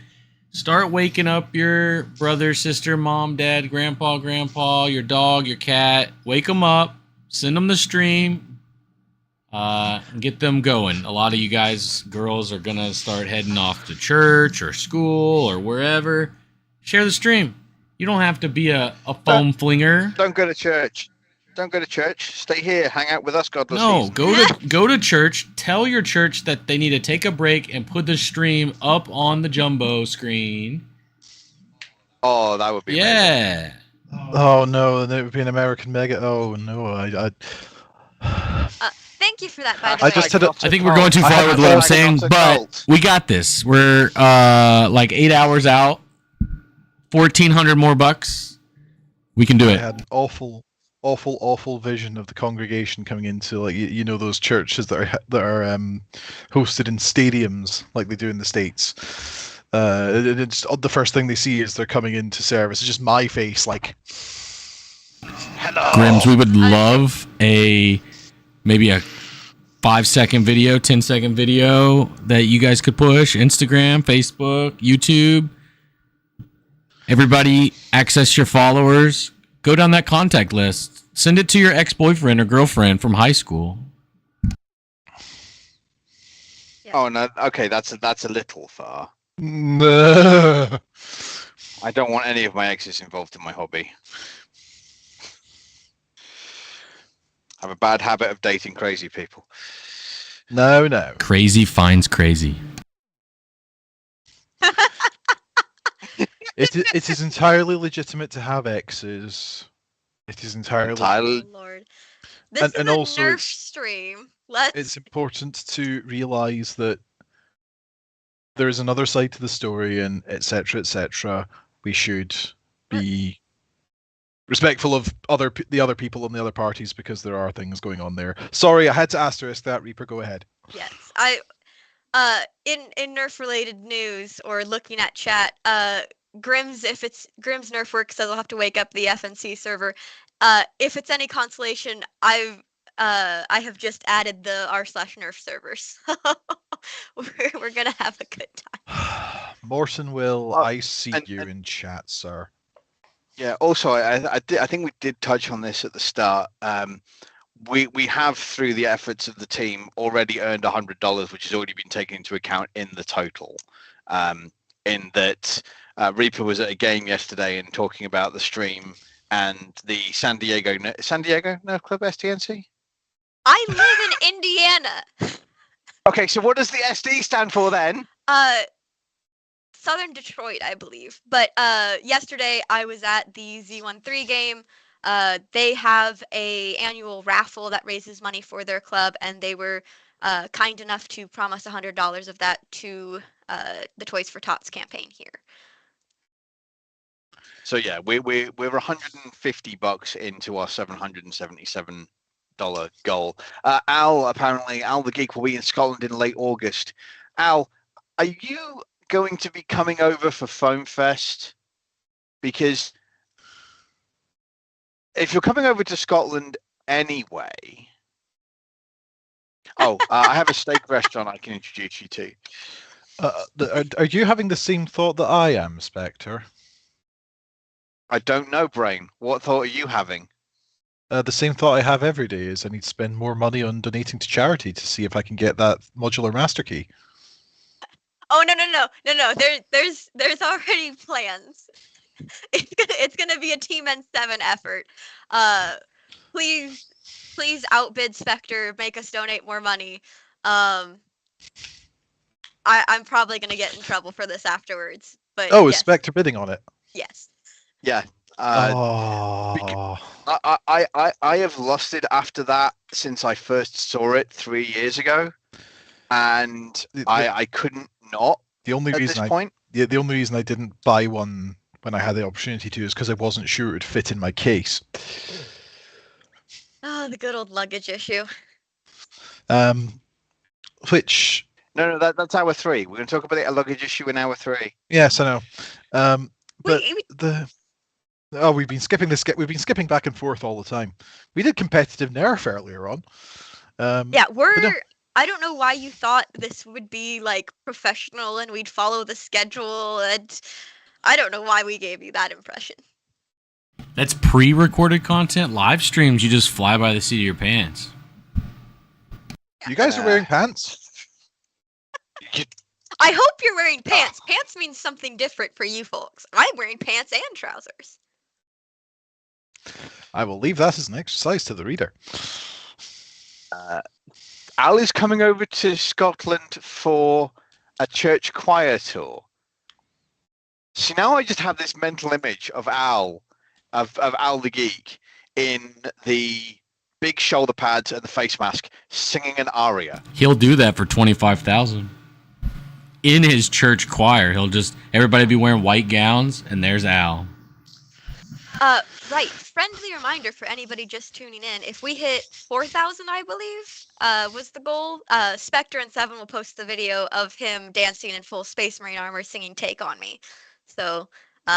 Start waking up your brother, sister, mom, dad, grandpa, your dog, your cat. Wake them up. Send them the stream. Get them going. A lot of you guys, girls, are going to start heading off to church or school or wherever. Share the stream. You don't have to be a foam flinger. Don't go to church. Don't go to church. Stay here. Hang out with us, godless. No, go to church. Tell your church that they need to take a break and put the stream up on the jumbo screen. Oh, that would be amazing. Oh no, it would be an American mega. Oh no, Thank you for that, by the way. I think we're going too far with what I'm saying, but we got this. We're like 8 hours out. 1,400 more bucks. We can do it. I had an awful vision of the congregation coming into those churches that are hosted in stadiums like they do in the States. It's the first thing they see is they're coming into service. It's just my face, like, hello. Grims, we would love maybe a 5-second video, 10-second video that you guys could push. Instagram, Facebook, YouTube. Everybody access your followers. Go down that contact list. Send it to your ex-boyfriend or girlfriend from high school. Oh no, okay, that's a little far. No. I don't want any of my exes involved in my hobby. I have a bad habit of dating crazy people. No. Crazy finds crazy. It is entirely legitimate to have exes. It is entirely. Oh, Lord. This is a also Nerf stream. It's important to realize that there is another side to the story, and etc. etc. We should be respectful of the other people and the other parties because there are things going on there. Sorry, I had to asterisk that. Reaper, go ahead. Yes, in Nerf related news or looking at chat, Grims, if it's Grims Nerf Works, says I'll have to wake up the FNC server. If it's any consolation, I have just added the r/Nerf servers. we're gonna have a good time. Morton will, I see you in chat, sir. Yeah. Also, I think we did touch on this at the start. We have, through the efforts of the team, already earned $100, which has already been taken into account in the total. In that, Reaper was at a game yesterday and talking about the stream and the San Diego Nerf Club STNC. I live in Indiana. Okay, so what does the SD stand for then? Southern Detroit, I believe. But yesterday I was at the Z13 game. They have a annual raffle that raises money for their club, and they were kind enough to promise $100 of that to the Toys For Tots campaign here. So yeah, we're $150 into our $777 goal. Al the Geek will be in Scotland in late August. Al, are you going to be coming over for Foam Fest? Because if you're coming over to Scotland anyway, I have a steak restaurant I can introduce you to. Are you having the same thought that I am, Spectre? I don't know, Brain. What thought are you having? The same thought I have every day is I need to spend more money on donating to charity to see if I can get that modular master key. Oh no! There's already plans. It's gonna be a Team N7 effort. Please outbid Spectre. Make us donate more money. I'm probably gonna get in trouble for this afterwards. But is yes. Spectre bidding on it? Yes. Yeah. Oh. I have lost it after that since I first saw it 3 years ago, and I couldn't not. The only reason I didn't buy one when I had the opportunity to is because I wasn't sure it would fit in my case. Oh, the good old luggage issue. Which. No, that's hour 3. We're going to talk about the luggage issue in hour 3. Yes, I know. But we've been skipping this. We've been skipping back and forth all the time. We did competitive Nerf earlier on. Yeah, I don't know why you thought this would be like professional and we'd follow the schedule, and I don't know why we gave you that impression. That's pre-recorded content. Live streams, you just fly by the seat of your pants. You guys are wearing pants? I hope you're wearing pants. Pants means something different for you folks. I'm wearing pants and trousers. I will leave that as an exercise to the reader. Al is coming over to Scotland for a church choir tour. See, now I just have this mental image of Al the Geek in the big shoulder pads and the face mask singing an aria. He'll do that for $25,000. In his church choir, everybody be wearing white gowns, and there's Al. Right. Friendly reminder for anybody just tuning in. If we hit 4,000, I believe, was the goal, Spectre and 7 will post the video of him dancing in full Space Marine armor singing Take On Me. So,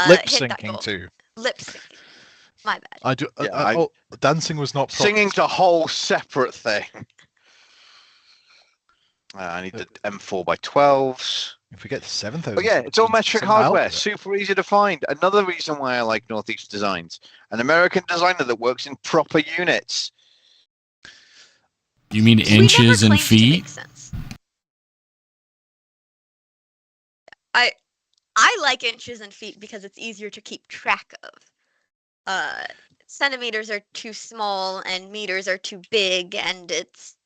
lip hit that syncing goal. too. Lip syncing. My bad. I do. Dancing was not. Singing's a whole separate thing. I need the M4x12s. If we get to 7,000. But yeah, it's all metric hardware. Super easy to find. Another reason why I like Northeast Designs. An American designer that works in proper units. You mean inches and feet? I like inches and feet because it's easier to keep track of. Centimeters are too small and meters are too big, and it's.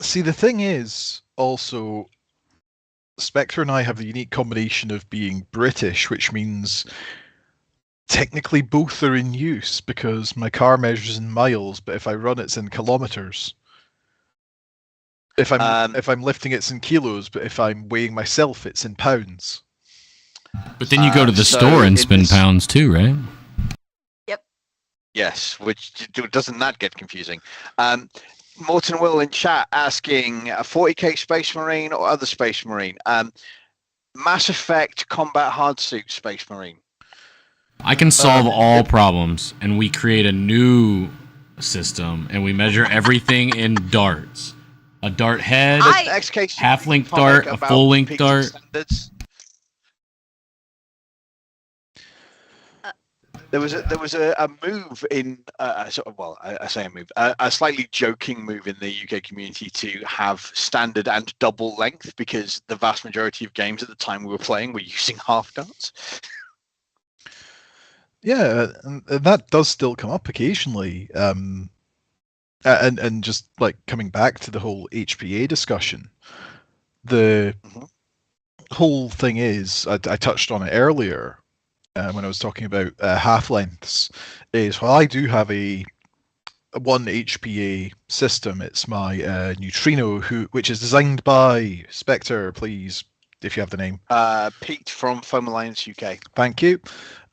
See, the thing is, also, Spectre and I have the unique combination of being British, which means technically both are in use because my car measures in miles, but if I run it's in kilometers. If I'm lifting it's in kilos, but if I'm weighing myself it's in pounds. But then you go to the store and spend pounds too, right? Yep. Yes, which doesn't that get confusing? Morton Will in chat asking a 40k Space Marine or other Space Marine. Mass Effect Combat Hardsuit Space Marine. I can solve all problems, and we create a new system, and we measure everything in darts. A dart head, half-length dart, a full-length dart. There was a move in sort of, well, I say a move, a slightly joking move in the UK community to have standard and double length, because the vast majority of games at the time we were playing were using half darts. Yeah, and that does still come up occasionally. And just like coming back to the whole HPA discussion, the whole thing is, I touched on it earlier when I was talking about half lengths, is while I do have a 1 HPA system, it's my Neutrino, which is designed by Spectre, please, if you have the name. Pete from Foam Alliance UK. Thank you.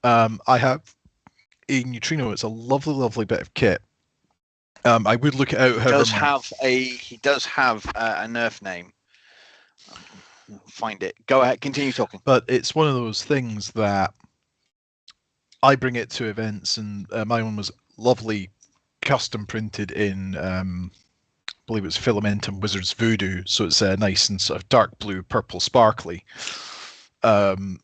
I have a Neutrino. It's a lovely, lovely bit of kit. I would look it out. He does have a Nerf name. Find it. Go ahead. Continue talking. But it's one of those things that I bring it to events, and my one was lovely, custom printed in, I believe it was Filamentum Wizards Voodoo, so it's nice and sort of dark blue, purple, sparkly. And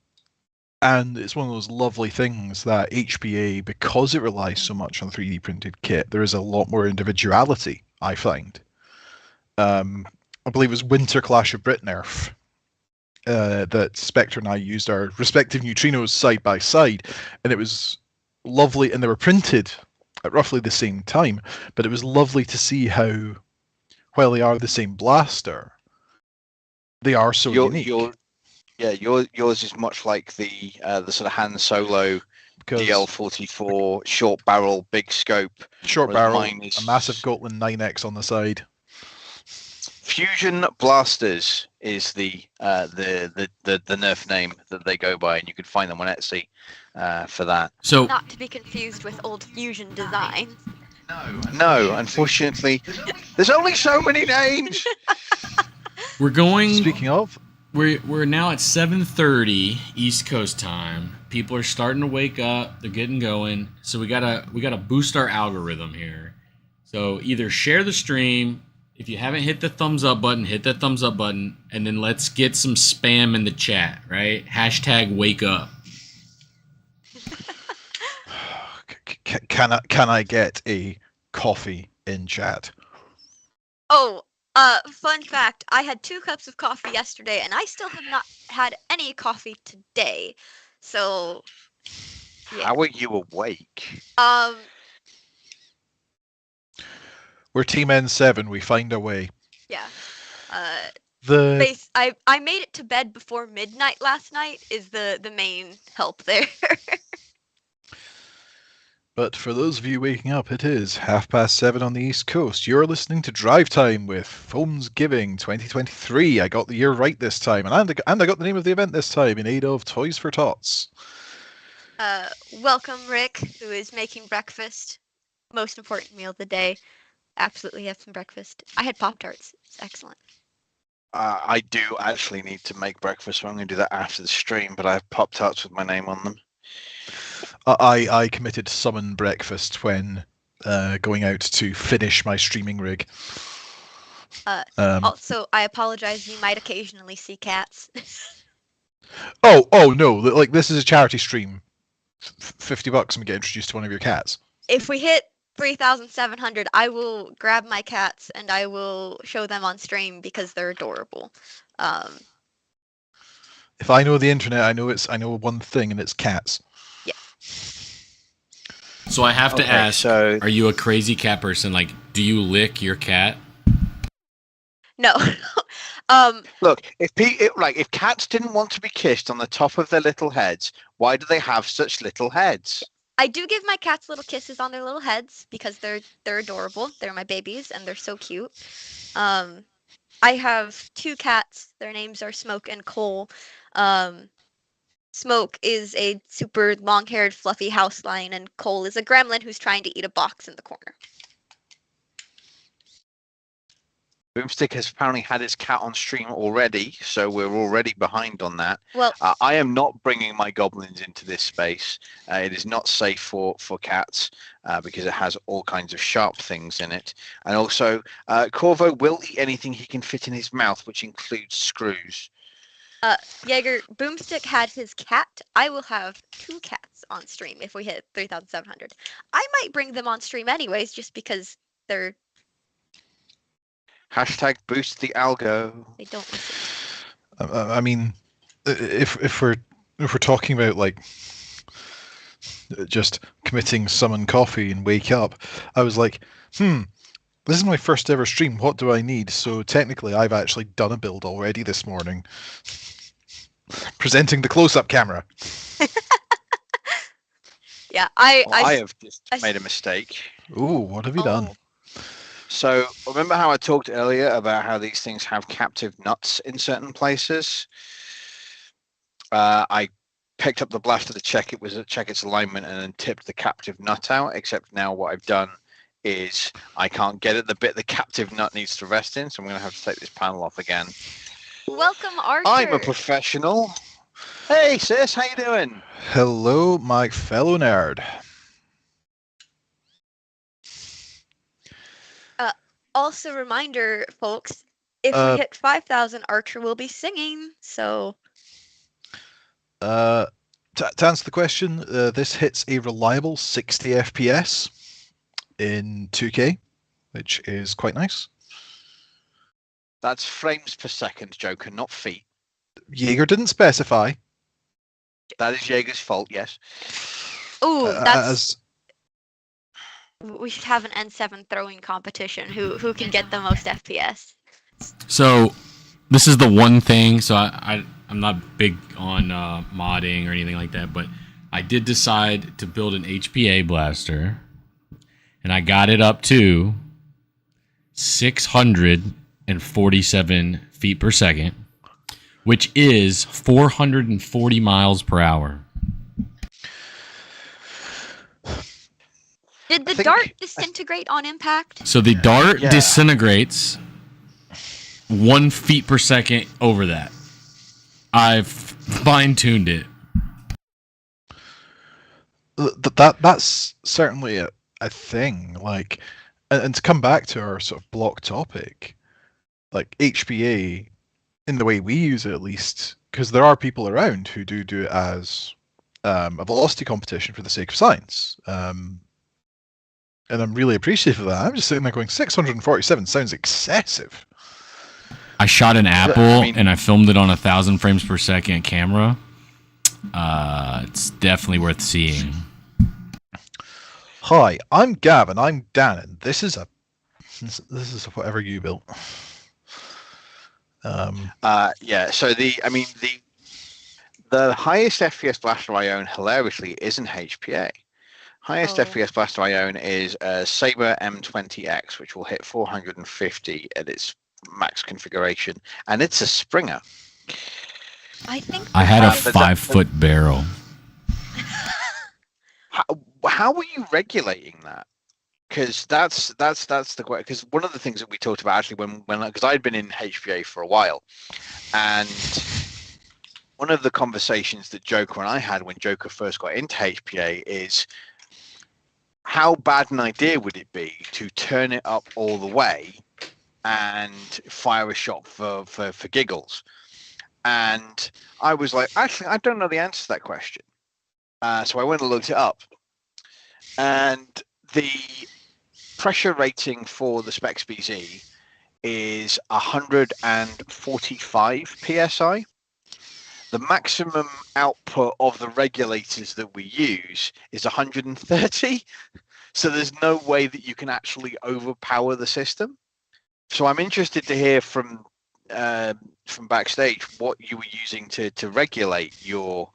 it's one of those lovely things that HPA, because it relies so much on 3D printed kit, there is a lot more individuality, I find. I believe it was Winter Clash of Britnerf that Spectre and I used our respective neutrinos side by side, and it was lovely, and they were printed at roughly the same time, but it was lovely to see how, while they are the same blaster, they are so unique. Yours is much like the sort of Han Solo DL44 short barrel, big scope. Short barrel, a massive Gotland 9X on the side. Fusion Blasters is the Nerf name that they go by, and you can find them on Etsy for that. So not to be confused with old Fusion designs. No, unfortunately, there's only so many names. We're going. Speaking of, we're now at 7:30 East Coast time. People are starting to wake up. They're getting going. So we gotta boost our algorithm here. So either share the stream. If you haven't hit the thumbs up button, hit that thumbs up button, and then let's get some spam in the chat, right? Hashtag wake up. Can I get a coffee in chat? Oh, fun fact, I had 2 cups of coffee yesterday, and I still have not had any coffee today. So, yeah. How are you awake? We're Team N7. We find a way. Yeah. The I made it to bed before midnight last night is the main help there. But for those of you waking up, it is 7:30 on the East Coast. You're listening to Drive Time with Foamsgiving 2023. I got the year right this time, and I got the name of the event this time in aid of Toys for Tots. Welcome, Rick, who is making breakfast. Most important meal of the day. Absolutely have some breakfast. I had Pop-Tarts. It's excellent. I do actually need to make breakfast, so I'm going to do that after the stream, but I have Pop-Tarts with my name on them. I committed summon breakfast when going out to finish my streaming rig. Also, I apologize. You might occasionally see cats. Oh no! Like, this is a charity stream. $50 and we get introduced to one of your cats. If we hit 3,700, I will grab my cats and I will show them on stream because they're adorable. If I know the internet, I know one thing, and it's cats. Yeah. So I have to ask: are you a crazy cat person? Like, do you lick your cat? No. Look, if cats didn't want to be kissed on the top of their little heads, why do they have such little heads? I do give my cats little kisses on their little heads because they're adorable. They're my babies and they're so cute. I have 2 cats. Their names are Smoke and Cole. Smoke is a super long-haired, fluffy house lion, and Cole is a gremlin who's trying to eat a box in the corner. Boomstick has apparently had his cat on stream already, so we're already behind on that. Well, I am not bringing my goblins into this space. It is not safe for cats because it has all kinds of sharp things in it. And also, Corvo will eat anything he can fit in his mouth, which includes screws. Jaeger, Boomstick had his cat. I will have 2 cats on stream if we hit 3,700. I might bring them on stream anyways, just because they're... Hashtag boost the algo. They don't listen. I mean, if we're talking about like just committing summon coffee and wake up, I was like, this is my first ever stream. What do I need? So technically, I've actually done a build already this morning. Presenting the close-up camera. Yeah, I have just made a mistake. Ooh, what have you done? So remember how I talked earlier about how these things have captive nuts in certain places? I picked up the blaster to check its alignment and then tipped the captive nut out, except now what I've done is I can't get at the bit the captive nut needs to rest in, so I'm going to have to take this panel off again. Welcome, Archer. I'm a professional. Hey, sis, how you doing? Hello, my fellow nerd. Also, reminder, folks, if we hit 5,000, Archer will be singing. So, to answer the question, this hits a reliable 60 FPS in 2K, which is quite nice. That's frames per second, Joker, not feet. Jaeger didn't specify. That is Jaeger's fault, yes. ooh, that's. We should have an N7 throwing competition. Who can get the most FPS? So, this is the one thing. So I'm not big on modding or anything like that, but I did decide to build an HPA blaster, and I got it up to 647 feet per second, which is 440 miles per hour. Did the dart disintegrate on impact? So the dart disintegrates 1 feet per second over that. I've fine-tuned it. That's certainly a thing. Like, and to come back to our sort of block topic, like HPA, in the way we use it at least, because there are people around who do it as a velocity competition for the sake of science. And I'm really appreciative of that. I'm just sitting there going, 647 sounds excessive. I shot an apple and I filmed it on 1,000 frames per second camera. It's definitely worth seeing. Hi, I'm Gavin. I'm Dan, and this is whatever you built. Yeah. So the highest FPS blaster I own, hilariously, isn't HPA. Highest FPS blaster I own is a Saber M20X, which will hit 450 at its max configuration, and it's a Springer. I think I had a 5-foot barrel. How were you regulating that? Because that's the question. Because one of the things that we talked about actually when because I'd been in HPA for a while, and one of the conversations that Joker and I had when Joker first got into HPA is, how bad an idea would it be to turn it up all the way and fire a shot for giggles? And I was like, actually, I don't know the answer to that question. So I went and looked it up. And the pressure rating for the Specs BZ is 145 PSI. The maximum output of the regulators that we use is 130. So there's no way that you can actually overpower the system. So I'm interested to hear from backstage what you were using to regulate your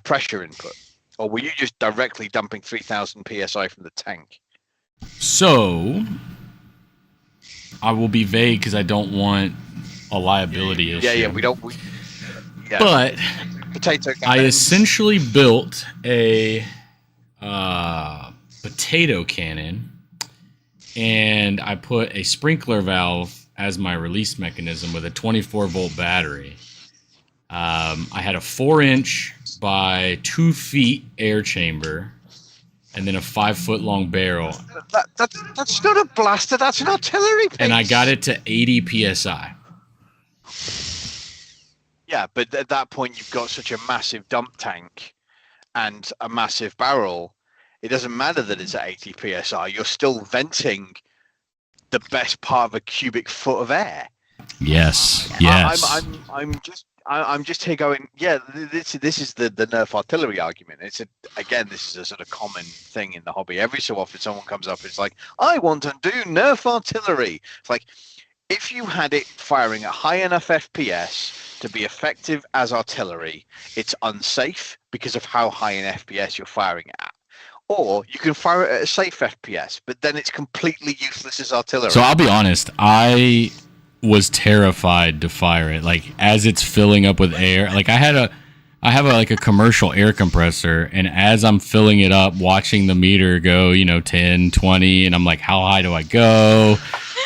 pressure input, or were you just directly dumping 3,000 PSI from the tank? So I will be vague because I don't want a liability issue. Yeah, we don't. But potato I essentially built a potato cannon, and I put a sprinkler valve as my release mechanism with a 24-volt battery. I had a 4-inch by 2 feet air chamber, and then a 5-foot long barrel. That's not a blaster. That's an artillery piece. And I got it to 80 psi. Yeah, but at that point you've got such a massive dump tank and a massive barrel. It doesn't matter that it's at 80 psi. You're still venting the best part of a cubic foot of air. Yes. I'm just here going, yeah, this is the Nerf artillery argument. This is a sort of common thing in the hobby. Every so often someone comes up and it's like, I want to do Nerf artillery. It's like, if you had it firing at high enough FPS to be effective as artillery, it's unsafe because of how high an FPS you're firing at. Or you can fire it at a safe FPS, but then it's completely useless as artillery. So I'll be honest, I was terrified to fire it. Like as it's filling up with air, like I have a commercial air compressor, and as I'm filling it up, watching the meter go, 10, 20, and I'm like, how high do I go?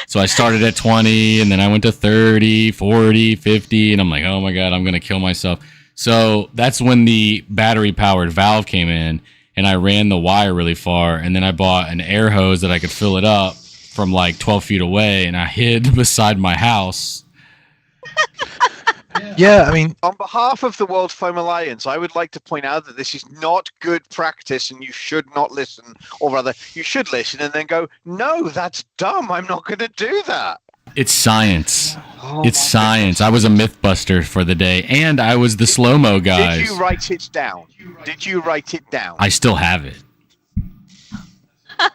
So I started at 20, and then I went to 30, 40, 50, and I'm like, oh my God, I'm going to kill myself. So that's when the battery powered valve came in, and I ran the wire really far, and then I bought an air hose that I could fill it up from like 12 feet away, and I hid beside my house. Yeah, I mean, on behalf of the World Foam Alliance, I would like to point out that this is not good practice, and you should not listen, or rather, you should listen and then go, no, that's dumb. I'm not going to do that. It's science. It's science. I was a mythbuster for the day, and I was the slow-mo guys. Did you write it down? Did you write it down? I still have it.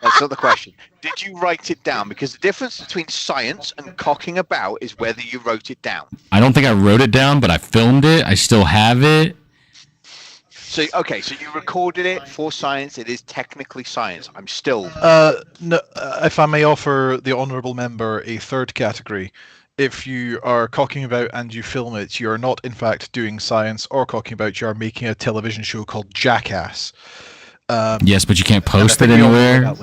That's not the question. Did you write it down? Because the difference between science and cocking about is whether you wrote it down. I don't think I wrote it down, but I filmed it. I still have it. So, okay, so you recorded it for science. It is technically science. I'm still... No, if I may offer the honourable member a third category. If you are cocking about and you film it, you are not, in fact, doing science or cocking about. You are making a television show called Jackass. Yes, but you can't post it anywhere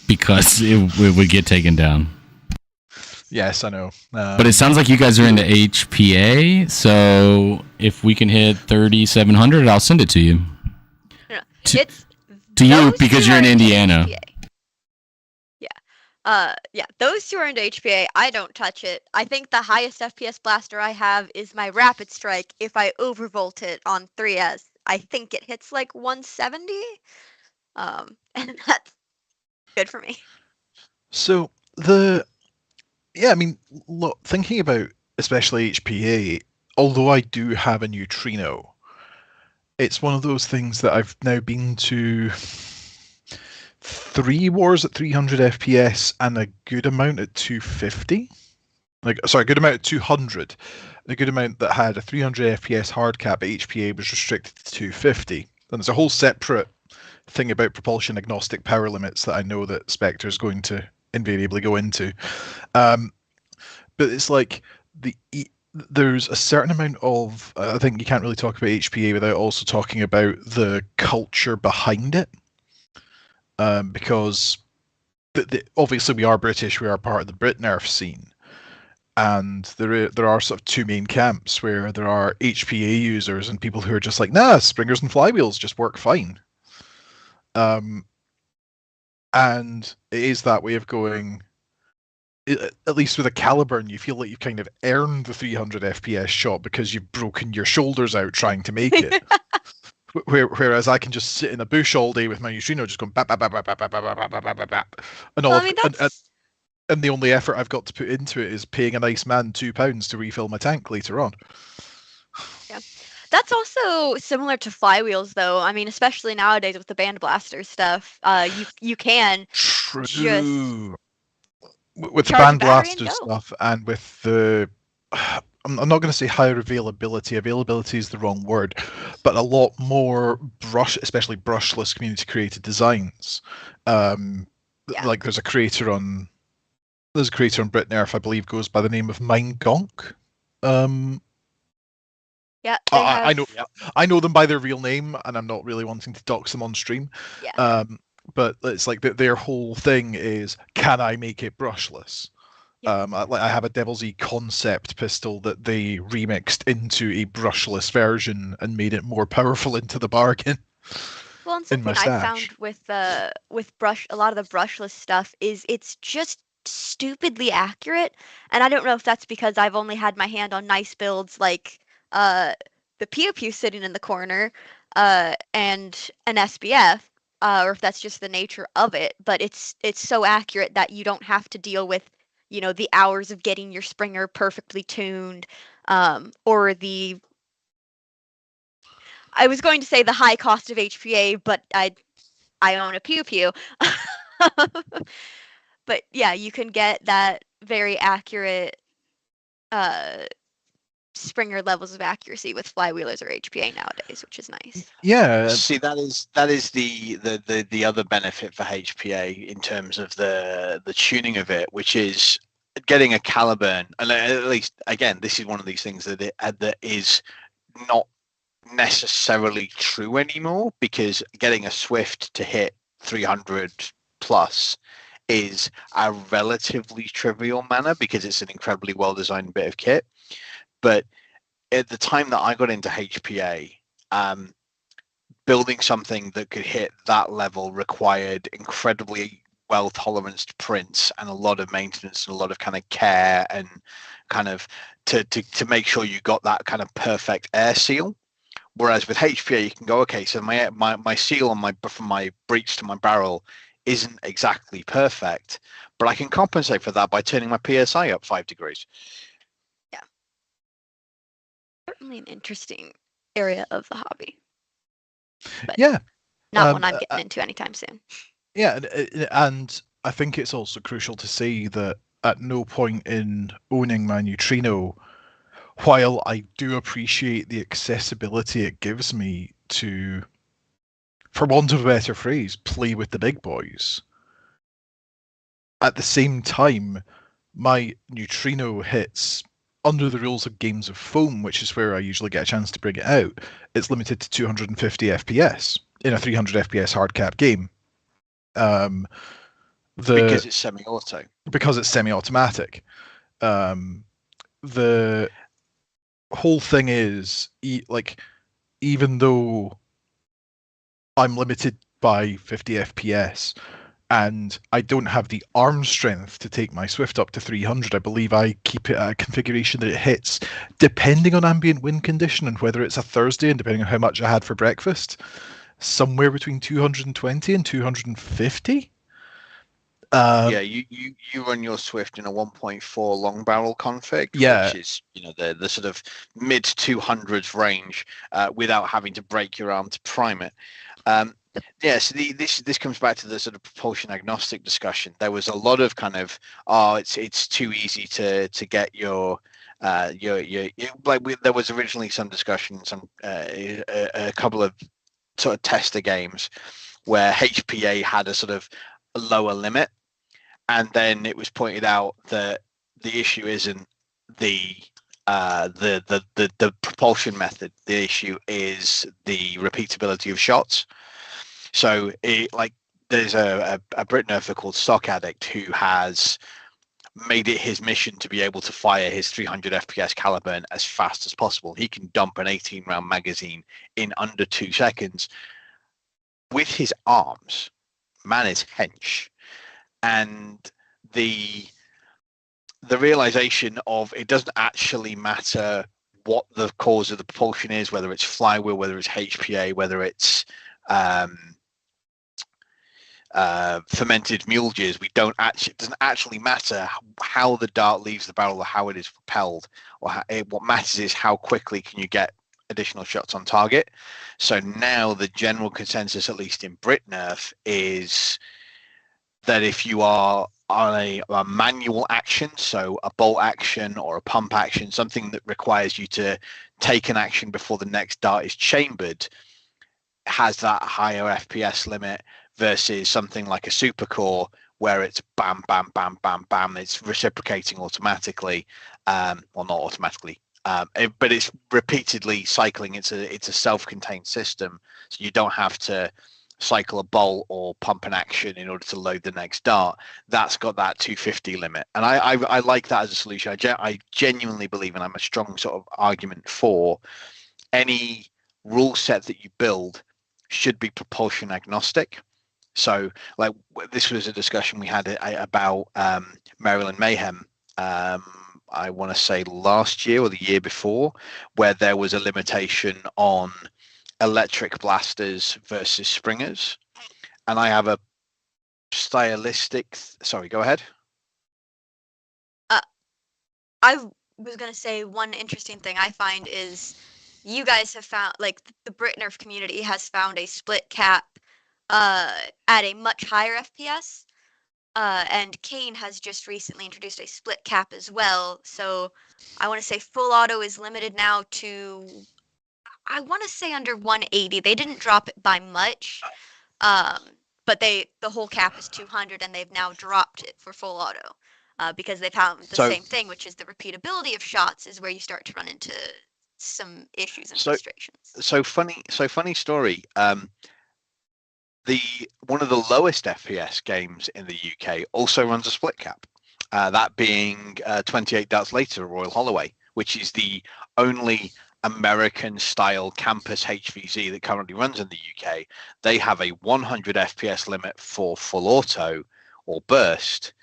because it would get taken down. Yes, I know. But it sounds like you guys are into HPA, so if we can hit 3,700, I'll send it to you. No, to you because you're in Indiana. Yeah, those two are into HPA. I don't touch it. I think the highest FPS blaster I have is my Rapid Strike if I overvolt it on 3S. I think it hits like 170, and that's good for me. So thinking about especially HPA, although I do have a neutrino, it's one of those things that I've now been to 3 wars at 300 FPS and a good amount at 250. A good amount at 200. A good amount that had a 300 FPS hard cap at HPA was restricted to 250. And there's a whole separate thing about propulsion agnostic power limits that I know that Spectre is going to invariably go into. But it's like there's a certain amount of... I think you can't really talk about HPA without also talking about the culture behind it. Because obviously we are British, we are part of the Brit Nerf scene. And there are sort of two main camps where there are HPA users and people who are just like, nah, springers and flywheels just work fine. And it is that way of going, at least with a Caliburn, you feel like you've kind of earned the 300 FPS shot because you've broken your shoulders out trying to make it. Whereas I can just sit in a bush all day with my neutrino just going bap, bap, bap, bap, bap, bap, bap, bap, bap, bap. And the only effort I've got to put into it is paying a nice man £2 to refill my tank later on. Yeah, that's also similar to flywheels, though. I mean, especially nowadays with the band blaster stuff, you can just with the band blaster stuff and with the. I'm not going to say higher availability. Availability is the wrong word, but a lot more especially brushless community created designs. Like there's a creator on Brit Nerf, I believe, goes by the name of Mind Gonk. Yeah, I know them by their real name, and I'm not really wanting to dox them on stream. Yeah. But it's like their whole thing is, can I make it brushless? I have a Devil's E concept pistol that they remixed into a brushless version and made it more powerful into the bargain. Well, and something I found with a lot of the brushless stuff is it's just stupidly accurate, and I don't know if that's because I've only had my hand on nice builds like the pew pew sitting in the corner, and an SBF, or if that's just the nature of it. But it's so accurate that you don't have to deal with, you know, the hours of getting your Springer perfectly tuned, or the, I was going to say the high cost of HPA, but I own a pew pew. But yeah, you can get that very accurate Springer levels of accuracy with flywheelers or HPA nowadays, which is nice. Yeah. See, that is the other benefit for HPA in terms of the tuning of it, which is getting a caliburn. And at least, again, this is one of these things that is not necessarily true anymore, because getting a Swift to hit 300 plus is a relatively trivial manner because it's an incredibly well designed bit of kit. But at the time that I got into HPA, building something that could hit that level required incredibly well toleranced prints and a lot of maintenance and a lot of kind of care and kind of to make sure you got that kind of perfect air seal. Whereas with HPA, you can go, okay, so my seal on from my breech to my barrel isn't exactly perfect, but I can compensate for that by turning my PSI up 5 degrees. Yeah. Certainly an interesting area of the hobby. But yeah. Not one I'm getting into anytime soon. Yeah, and I think it's also crucial to say that at no point in owning my neutrino, while I do appreciate the accessibility it gives me to, for want of a better phrase, play with the big boys, at the same time, my neutrino hits, under the rules of Games of Foam, which is where I usually get a chance to bring it out, it's limited to 250 FPS in a 300 FPS hardcap game. Because it's semi-auto. Because it's semi-automatic. The whole thing is, even though I'm limited by 50 FPS and I don't have the arm strength to take my Swift up to 300, I believe I keep it at a configuration that it hits, depending on ambient wind condition and whether it's a Thursday and depending on how much I had for breakfast, somewhere between 220 and 250. Yeah, you run your Swift in a 1.4 long barrel config, yeah, which is, you know, the sort of mid 200s range, without having to break your arm to prime it. Yeah, so this comes back to the sort of propulsion agnostic discussion. There was a lot of kind of, it's too easy to get your there was originally some discussion, a couple of sort of tester games where HPA had a sort of a lower limit, and then it was pointed out that the issue isn't the propulsion method. The issue is the repeatability of shots. So there's a Brit nerfer called Sock Addict who has made it his mission to be able to fire his 300 FPS caliburn as fast as possible. He can dump an 18-round magazine in under 2 seconds with his arms. Man is hench. And the realization of it doesn't actually matter what the cause of the propulsion is, whether it's flywheel, whether it's HPA, whether it's fermented mule jizz. It doesn't actually matter how the dart leaves the barrel or how it is propelled. What matters is how quickly can you get additional shots on target. So now the general consensus, at least in Brit Nerf, is that if you are on a manual action, so a bolt action or a pump action, something that requires you to take an action before the next dart is chambered, has that higher FPS limit versus something like a supercore where it's bam, bam, bam, bam, bam. It's reciprocating automatically, well, not automatically, but it's repeatedly cycling. It's a self-contained system, so you don't have to cycle a bolt or pump an action in order to load the next dart. That's got that 250 limit, and I like that as a solution. I genuinely believe, and I'm a strong sort of argument for any rule set that you build should be propulsion agnostic. So, this was a discussion we had about Maryland Mayhem I want to say last year or the year before, where there was a limitation on electric blasters versus springers. And I have a stylistic. Sorry, go ahead. I was going to say one interesting thing I find is you guys have found, like, the Brit Nerf community has found a split cap at a much higher FPS. And Kane has just recently introduced a split cap as well. So I want to say full auto is limited now to, I want to say under 180. They didn't drop it by much, but the whole cap is 200, and they've now dropped it for full auto because they found the same thing, which is the repeatability of shots is where you start to run into some issues and frustrations. So funny story. One of the lowest FPS games in the UK also runs a split cap. That being 28 Darts Later, Royal Holloway, which is the only American-style campus HVZ that currently runs in the UK. They have a 100 FPS limit for full auto or burst,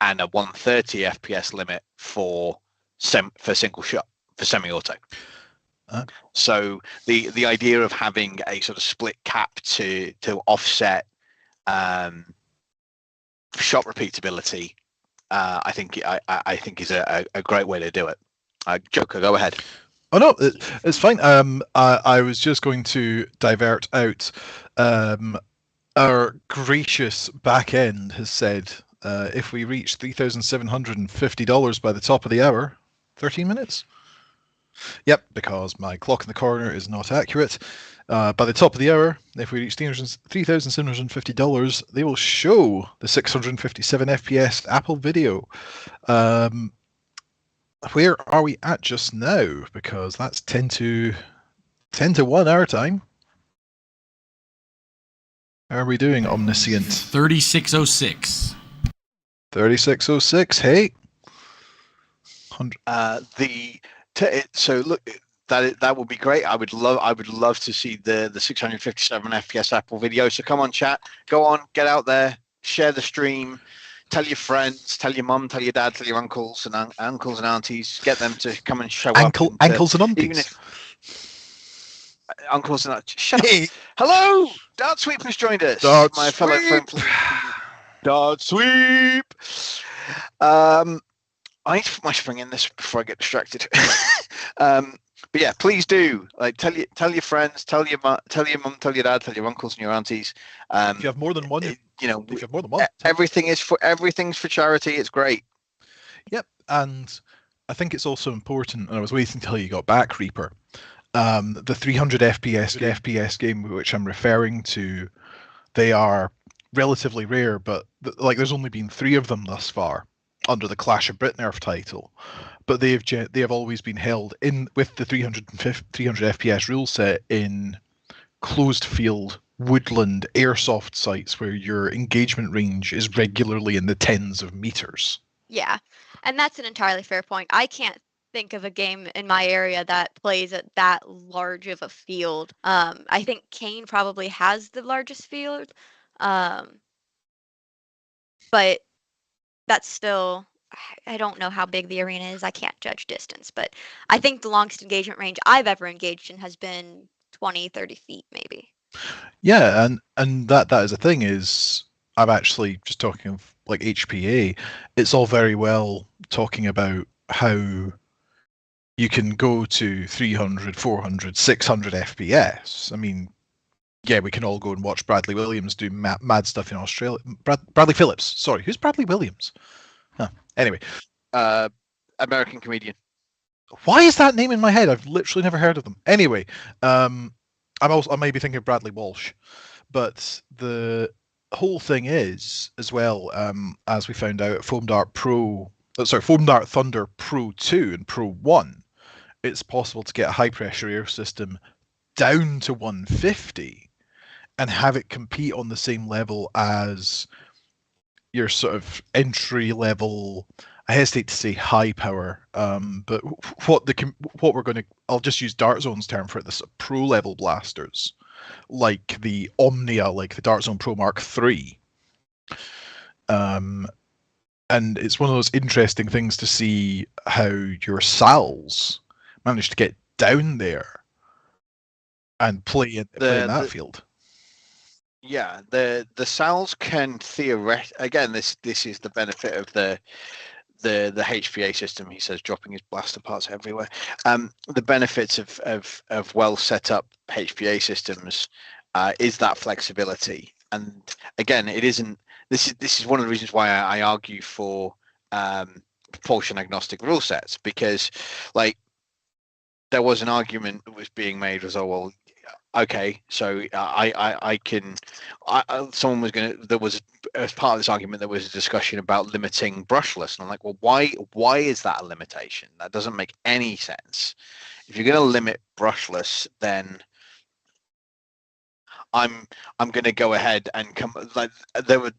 and a 130 FPS limit for single shot for semi-auto. So the idea of having a sort of split cap to offset shot repeatability, I think is a great way to do it. Joker, go ahead. Oh no, it's fine. I was just going to divert out. Our gracious back end has said if we reach $3,750 by the top of the hour, 13 minutes. Yep, because my clock in the corner is not accurate. By the top of the hour, if we reach $3,750, they will show the 657 FPS Apple video. Where are we at just now? Because that's 10 to 1 our time. How are we doing, Omniscient? 3606. 3606. Hey. So look, that would be great. I would love to see the 657 FPS Apple video. So come on, chat. Go on, get out there, share the stream. Tell your friends, tell your mum, tell your dad, tell your uncles and aunties. Get them to come and show up. Uncles and aunties. Even if, uncles and aunties. Shut up. Hello, Dart Sweep has joined us. My fellow foam players. Dart Sweep. I need to put my spring in this before I get distracted. But yeah, please do. Like, tell your friends, tell your mum, tell your dad, tell your uncles and your aunties. If you have more than one, if you have more than one, everything's for charity. It's great. Yep, and I think it's also important. And I was waiting until you got back, Reaper. The 300 FPS game which I'm referring to, they are relatively rare, but there's only been 3 of them thus far under the Clash of Brit Nerf title, but they have always been held in with the 300 FPS rule set in closed field woodland airsoft sites where your engagement range is regularly in the tens of meters. Yeah, and that's an entirely fair point. I can't think of a game in my area that plays at that large of a field. I think Kane probably has the largest field, but that's still, I don't know how big the arena is. I can't judge distance, but I think the longest engagement range I've ever engaged in has been 20, 30 feet maybe. Yeah, and that is the thing is, I'm actually just talking of like HPA. It's all very well talking about how you can go to 300, 400, 600 FPS. I mean, yeah, we can all go and watch Bradley Williams do mad stuff in Australia. Bradley Phillips. Sorry, who's Bradley Williams? Huh. Anyway. American comedian. Why is that name in my head? I've literally never heard of them. Anyway, I may be thinking of Bradley Walsh. But the whole thing is, as well, as we found out at Foam Dart Thunder Pro 2 and Pro 1, it's possible to get a high-pressure air system down to 150 and have it compete on the same level as your sort of entry level. I hesitate to say high power, but what we're going to, I'll just use Dart Zone's term for it, this pro level blasters, like the Omnia, like the Dart Zone Pro Mark III. and it's one of those interesting things to see how your SALs managed to get down there and play in that field. Yeah, the SALs can theoretically, again, this is the benefit of the HPA system. He says dropping his blaster parts everywhere. The benefits of well set up HPA systems is that flexibility. And again, it isn't. This is one of the reasons why I argue for propulsion agnostic rule sets, because like there was an argument that was being made was, oh well, okay, so someone was going to, there was, as part of this argument, there was a discussion about limiting brushless. And I'm like, well, why is that a limitation? That doesn't make any sense. If you're going to limit brushless, then I'm going to go ahead and come, like, there were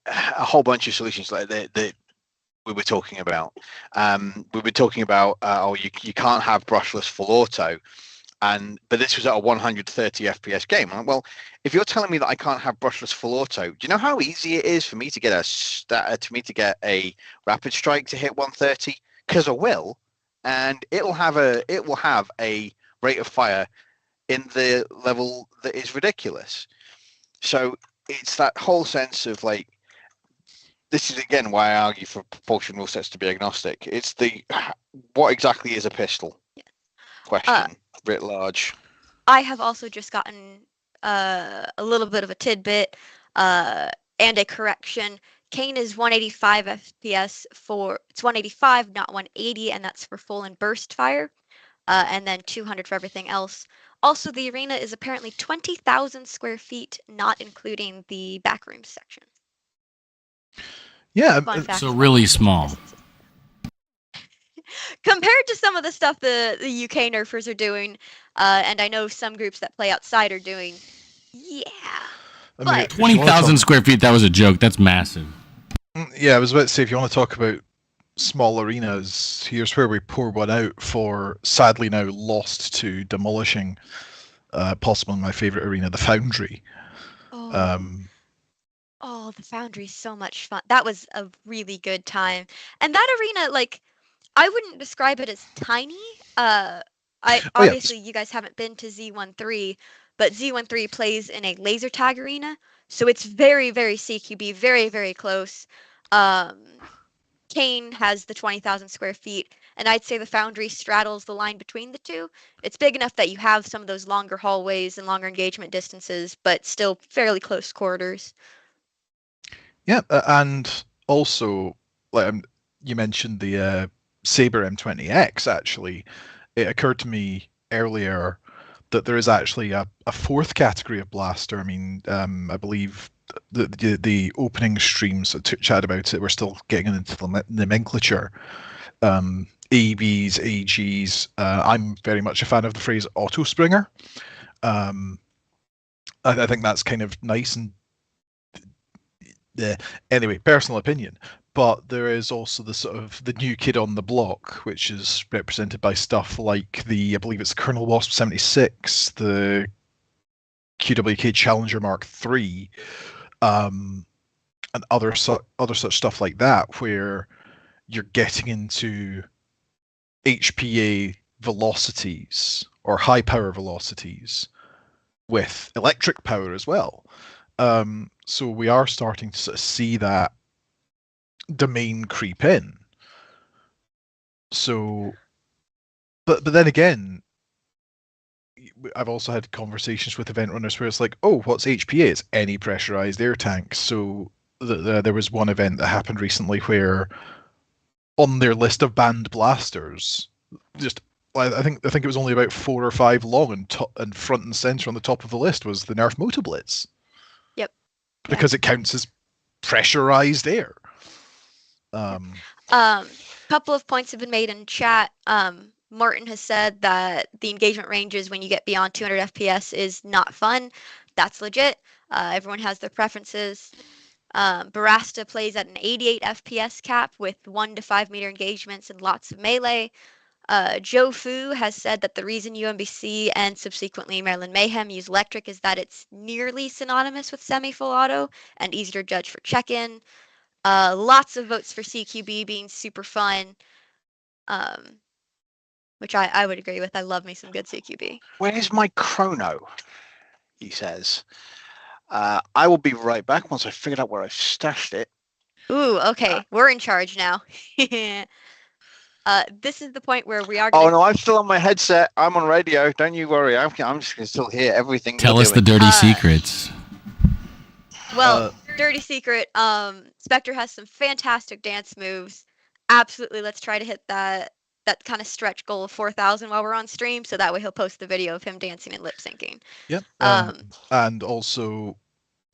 a whole bunch of solutions like that we were talking about. We were talking about, you can't have brushless full auto. But this was at a 130 FPS game. I'm like, well, if you're telling me that I can't have brushless full auto, do you know how easy it is for me to get a rapid strike to hit 130? Because I will, and it will have a rate of fire in the level that is ridiculous. So it's that whole sense of like, this is again why I argue for propulsion rule sets to be agnostic. It's what exactly is a pistol question. Writ large. I have also just gotten a little bit of a tidbit and a correction. Kane is 185 FPS it's 185, not 180, and that's for full and burst fire, and then 200 for everything else. Also, the arena is apparently 20,000 square feet, not including the backrooms section. Yeah, so really small. Compared to some of the stuff the UK nerfers are doing, and I know some groups that play outside are doing, yeah. I mean, 20,000 square feet, that was a joke. That's massive. Yeah, I was about to say, if you want to talk about small arenas, here's where we pour one out for, sadly now lost to demolishing, possibly my favorite arena, the Foundry. Oh, the Foundry's so much fun. That was a really good time. And that arena, like, I wouldn't describe it as tiny. Obviously you guys haven't been to Z13, but Z13 plays in a laser tag arena, so it's very, very CQB, very, very close. Kane has the 20,000 square feet, and I'd say the Foundry straddles the line between the two. It's big enough that you have some of those longer hallways and longer engagement distances, but still fairly close quarters. Yeah, and also, like you mentioned the Saber M20X, actually, it occurred to me earlier that there is actually a fourth category of blaster. I mean, I believe the opening streams that chat about it, we're still getting into the nomenclature. ABs, AGs. I'm very much a fan of the phrase auto springer. I think that's kind of nice and anyway, personal opinion. But there is also the sort of the new kid on the block, which is represented by stuff like I believe it's Colonel Wasp 76, the QWK Challenger Mark III, and other such stuff like that, where you're getting into HPA velocities or high power velocities with electric power as well. So we are starting to sort of see that domain creep in. So, but then again, I've also had conversations with event runners where it's like, oh, what's HPA? It's any pressurized air tank. So there was one event that happened recently where on their list of banned blasters, just I think it was only about 4 or 5 long, and front and center on the top of the list was the Nerf Motoblitz. Yep. Because it counts as pressurized air. Couple of points have been made in chat. Martin has said that the engagement ranges when you get beyond 200 FPS is not fun. That's legit. Everyone has their preferences. Barasta plays at an 88 FPS cap with 1 to 5 meter engagements and lots of melee. Joe Fu has said that the reason UMBC and subsequently Maryland Mayhem use electric is that it's nearly synonymous with semi-full auto and easier to judge for check-in. Lots of votes for CQB being super fun. Which I would agree with. I love me some good CQB. Where's my chrono? He says. I will be right back once I figured out where I've stashed it. Ooh, okay. We're in charge now. This is the point where we are Oh gonna... no, I'm still on my headset. I'm on radio. Don't you worry. I'm just gonna still hear everything. Tell us the dirty secrets. Well, dirty secret. Spectre has some fantastic dance moves. Absolutely, let's try to hit that kind of stretch goal of 4,000 while we're on stream, so that way he'll post the video of him dancing and lip syncing. Yep. And also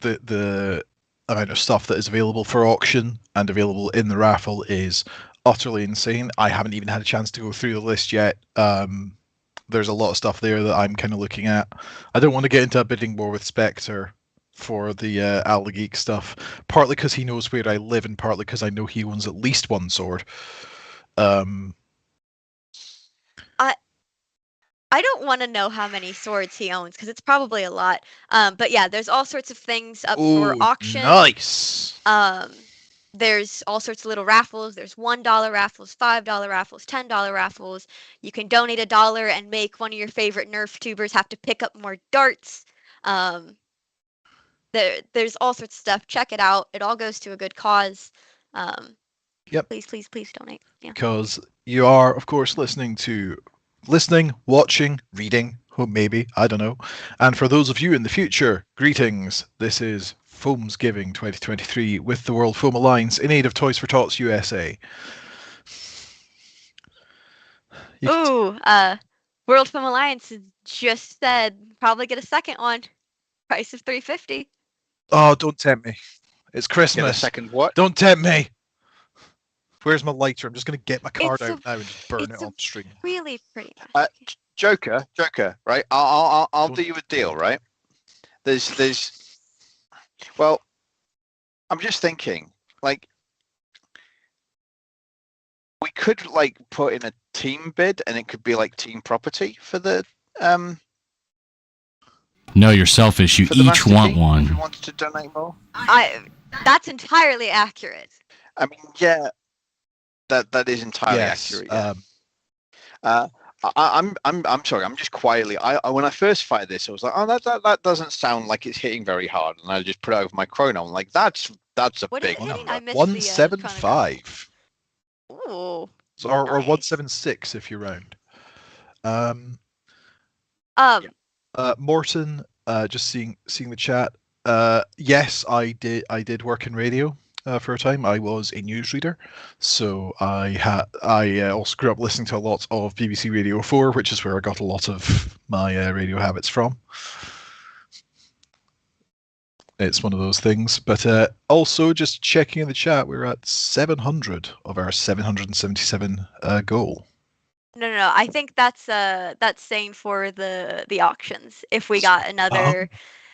the amount of stuff that is available for auction and available in the raffle is utterly insane. I haven't even had a chance to go through the list yet. There's a lot of stuff there that I'm kind of looking at. I don't want to get into a bidding war with Spectre for the Geek stuff, partly because he knows where I live and partly because I know he owns at least one sword. I don't want to know how many swords he owns because it's probably a lot. But yeah, there's all sorts of things up for auction. Nice. There's all sorts of little raffles. There's $1 raffles, $5 raffles, $10 raffles. You can donate $1 and make one of your favorite Nerf tubers have to pick up more darts. There's all sorts of stuff. Check it out. It all goes to a good cause. Yep. Please donate. Yeah. Because you are, of course, listening, watching, reading, maybe, I don't know. And for those of you in the future, greetings. This is Foamsgiving 2023 with the World Foam Alliance in aid of Toys For Tots USA. World Foam Alliance has just said probably get a second one. Price of $350. Oh, don't tempt me. It's Christmas. Get a second what? Don't tempt me. Where's my lighter? I'm just going to get my card out now and just burn it on stream. Really pretty. Joker, right? I'll do you a deal, right? Well, I'm just thinking, like, we could like put in a team bid, and it could be like team property for the No, you're selfish. You each want one. If you wanted to donate more. That's entirely accurate. I mean, yeah. That is entirely accurate. Yeah. I'm sorry. I'm just quietly. When I first fired this, I was like, oh, that doesn't sound like it's hitting very hard, and I just put it over my chrono. I'm like, that's a big number. 175. Ooh. Or 176 if you round. Morton, just seeing the chat. Yes, I did work in radio. For a time, I was a newsreader, so I also grew up listening to a lot of BBC Radio 4, which is where I got a lot of my radio habits from. It's one of those things, but also just checking in the chat, we're at 700 of our 777 goal. No. I think that's saying for the auctions. If we got another.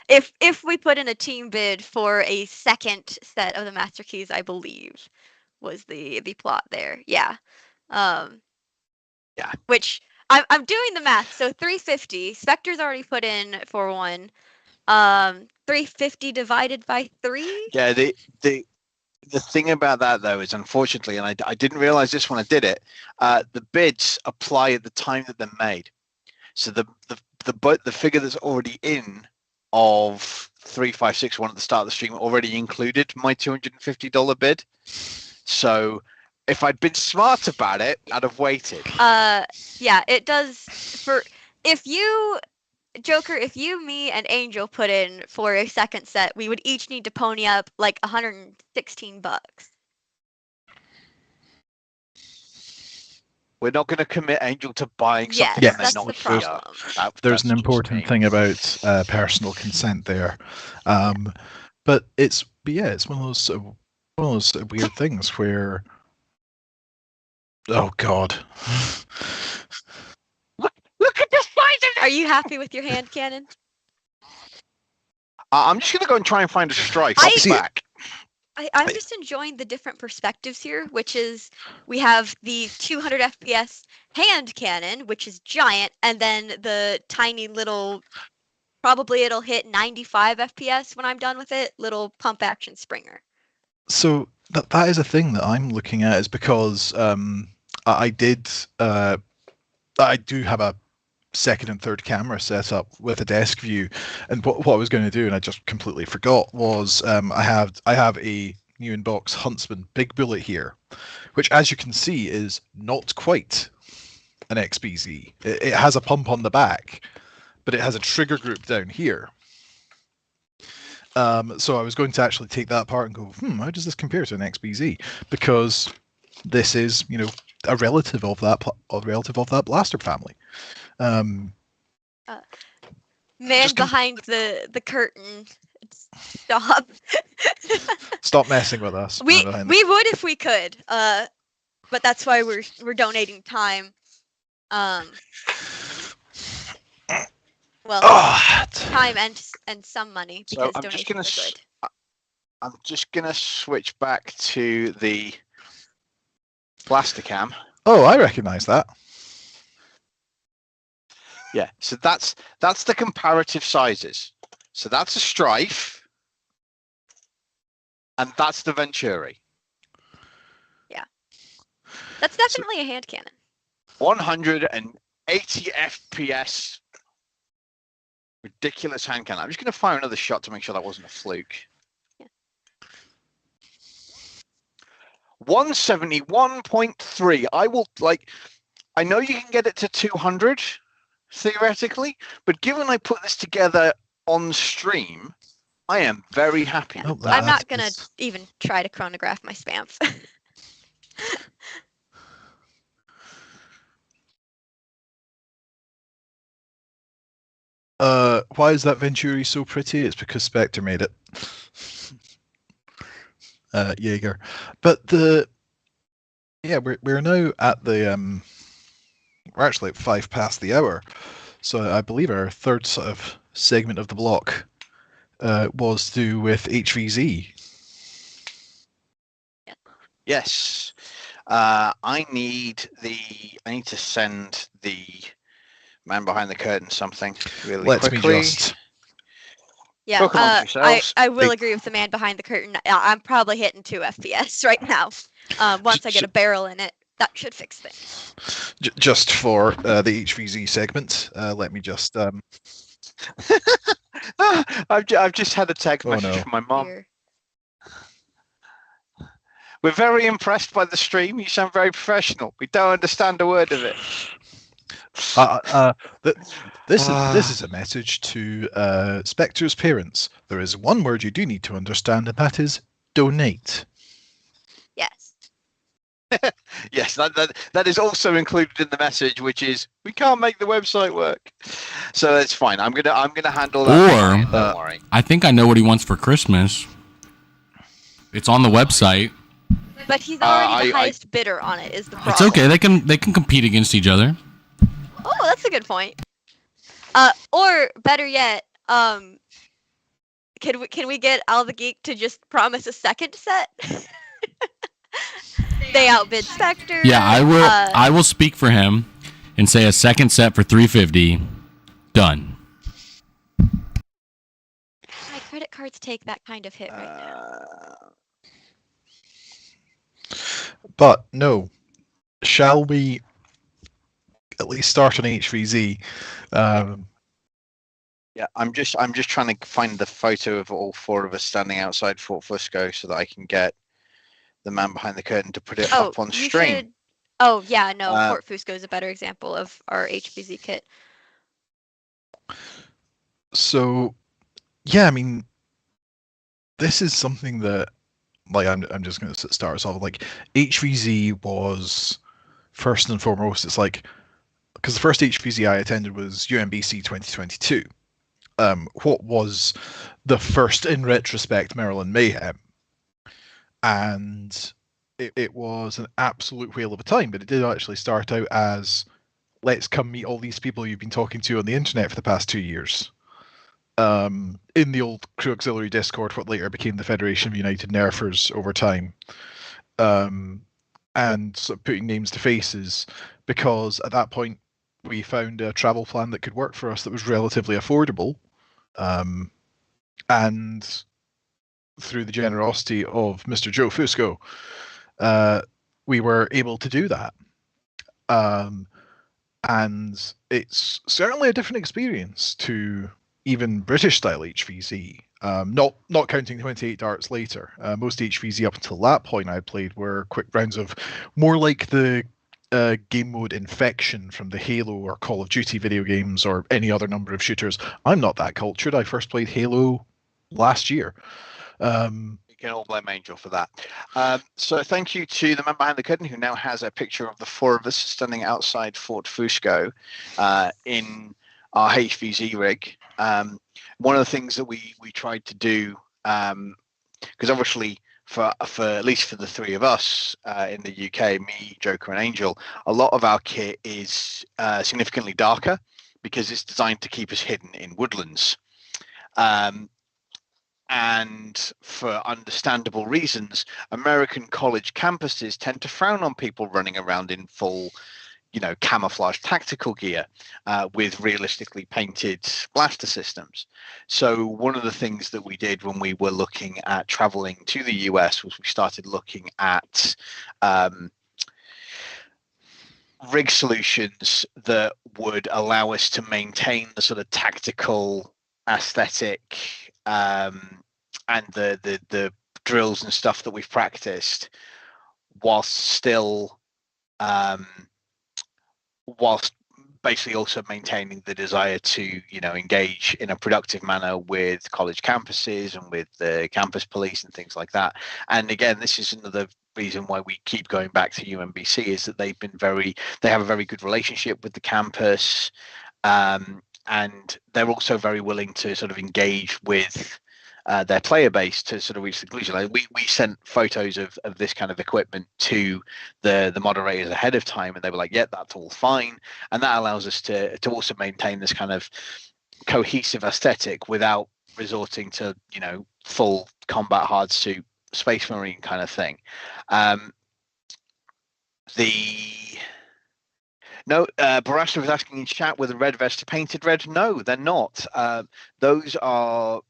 If we put in a team bid for a second set of the Master Keys, I believe was the plot there. Yeah. Yeah. Which I'm doing the math. So 350. Spectre's already put in for one. 350 divided by 3. Yeah. The thing about that though is, unfortunately, and I didn't realize this when I did it. The bids apply at the time that they're made. So the figure that's already in of 3561 at the start of the stream already included my $250 bid. So if I'd been smart about it, I'd have waited. Yeah, it does. If you, me, and Angel put in for a second set, we would each need to pony up like $116. We're not going to commit Angel to buying something. Yes, that's the problem. There's an important thing about personal consent there, but it's one of those weird things where, oh God, look at the size of. Are you happy with your hand cannon? I'm just going to go and try and find a strike. I'll be back. I'm just enjoying the different perspectives here, which is we have the 200 FPS hand cannon, which is giant, and then the tiny little, probably it'll hit 95 FPS when I'm done with it, little pump action Springer. So that is a thing that I'm looking at, is because I do have a second and third camera set up with a desk view, and what I was going to do, and I just completely forgot, was I have a new in-box Huntsman Big Bullet here, which, as you can see, is not quite an XBZ. It has a pump on the back, but it has a trigger group down here. So I was going to actually take that apart and go, how does this compare to an XBZ? Because this is, a relative of that blaster family. Man behind the curtain. Stop. Stop messing with us. We would if we could. But that's why we're donating time. Time and some money, because donations are good. I'm just gonna switch back to the blaster cam. Oh, I recognize that. Yeah, so that's the comparative sizes. So that's a Strife, and that's the Venturi. Yeah, that's definitely a hand cannon. 180 FPS. Ridiculous hand cannon. I'm just going to fire another shot to make sure that wasn't a fluke. Yeah. 171.3. I know you can get it to 200 theoretically, but given I put this together on stream, I am very happy with that. I'm not going to even try to chronograph my spams. Why is that Venturi so pretty? It's because Spectre made it. Jaeger. But we're now at the we're actually at 5 past the hour. So I believe our third sort of segment of the block was to do with HVZ. Yes. I need to send the man behind the curtain something really quickly. Yeah, I will agree with the man behind the curtain. I'm probably hitting 2 FPS right now. Once I get a barrel in it, that should fix things. Just for the HVZ segment, let me just. I've just had a text message from my mom. We're very impressed by the stream. You sound very professional. We don't understand a word of it. This is a message to Spectre's parents. There is one word you do need to understand, and that is donate. Yes. Yes, that is also included in the message, which is we can't make the website work. So that's fine. I'm gonna handle that. Don't worry. I think I know what he wants for Christmas. It's on the website. But he's already the highest bidder on it. Is the problem? It's okay. They can compete against each other. Oh, that's a good point. Or better yet, can we get Al the Geek to just promise a second set? They outbid Spectre. Yeah, I will speak for him and say a second set for $350. Done. My credit cards take that kind of hit right now. But no, shall we at least start on HVZ? Yeah, I'm just trying to find the photo of all 4 of us standing outside Fort Fusco so that I can get the man behind the curtain to put it up on stream. Oh yeah, no, Fort Fusco is a better example of our HVZ kit. So, yeah, I mean, this is something that, like, I'm just going to start us off. Like, HVZ was first and foremost. It's like, because the first HVZ I attended was UMBC 2022. What was the first, in retrospect, Maryland Mayhem, and it was an absolute whale of a time. But it did actually start out as, let's come meet all these people you've been talking to on the internet for the past 2 years. In the old Crew Auxiliary Discord, what later became the Federation of United Nerfers over time, and sort of putting names to faces, because at that point we found a travel plan that could work for us that was relatively affordable, and through the generosity of Mr. Joe Fusco, we were able to do that. And it's certainly a different experience to even British style HVZ. Not counting 28 darts later. Most HVZ up until that point I played were quick rounds of more like the game mode Infection from the Halo or Call of Duty video games or any other number of shooters. I'm not that cultured. I first played Halo last year. You can all blame Angel for that. So thank you to the man behind the curtain who now has a picture of the four of us standing outside Fort Fusco in our HVZ rig. One of the things that we tried to do, because obviously for at least for the three of us in the UK, me, Joker, and Angel, a lot of our kit is significantly darker because it's designed to keep us hidden in woodlands. And for understandable reasons, American college campuses tend to frown on people running around in full, camouflage tactical gear with realistically painted blaster systems. So one of the things that we did when we were looking at traveling to the US was we started looking at rig solutions that would allow us to maintain the sort of tactical aesthetic and the drills and stuff that we've practiced, whilst still whilst basically also maintaining the desire to engage in a productive manner with college campuses and with the campus police and things like that. And again, this is another reason why we keep going back to UMBC, is that they have a very good relationship with the campus, and they're also very willing to sort of engage with their player base to sort of reach the conclusion. Like we sent photos of this kind of equipment to the moderators ahead of time, and they were like, yeah, that's all fine. And that allows us to also maintain this kind of cohesive aesthetic without resorting to full combat hard suit Space Marine kind of thing. Barasta was asking in chat, were the red vests painted red? No, they're not. Those are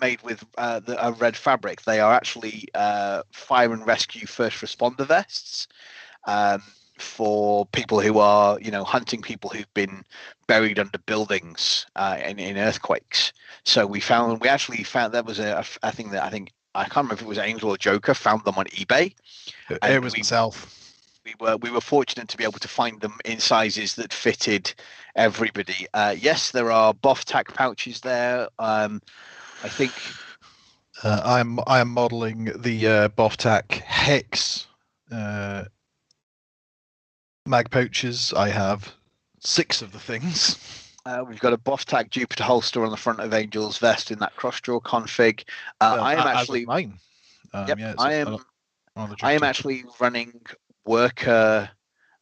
made with a red fabric. They are actually fire and rescue first responder vests for people who are hunting people who've been buried under buildings in earthquakes. So we actually found that was a thing that I can't remember if it was Angel or Joker found them on eBay. It was myself. We were fortunate to be able to find them in sizes that fitted everybody. Yes, there are buff tack pouches there. I think I am modeling the Boftac Hex mag pouches. I have 6 of the things. We've got a Boftac Jupiter holster on the front of Angel's vest in that cross draw config. I am actually mine. I am actually running worker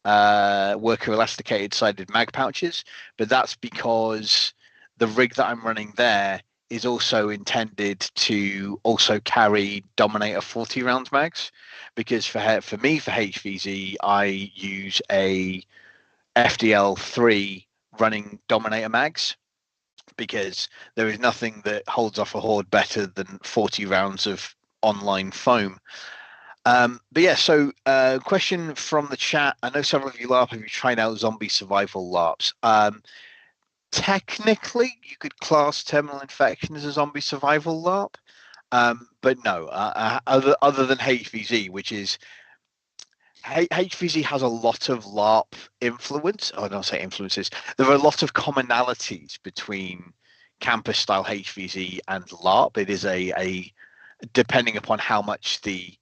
elasticated sided mag pouches, but that's because the rig that I'm running there is also intended to also carry Dominator 40 rounds mags, because for me, for HVZ, I use a FDL3 running Dominator mags, because there is nothing that holds off a horde better than 40 rounds of online foam. But yeah, so question from the chat. I know several of you LARP, have you tried out zombie survival LARPs? Technically, you could class Terminal Infection as a zombie survival LARP, but no. Other than HVZ, which is HVZ has a lot of LARP influence. Oh, don't say influences. There are a lot of commonalities between campus style HVZ and LARP. It is a depending upon how much the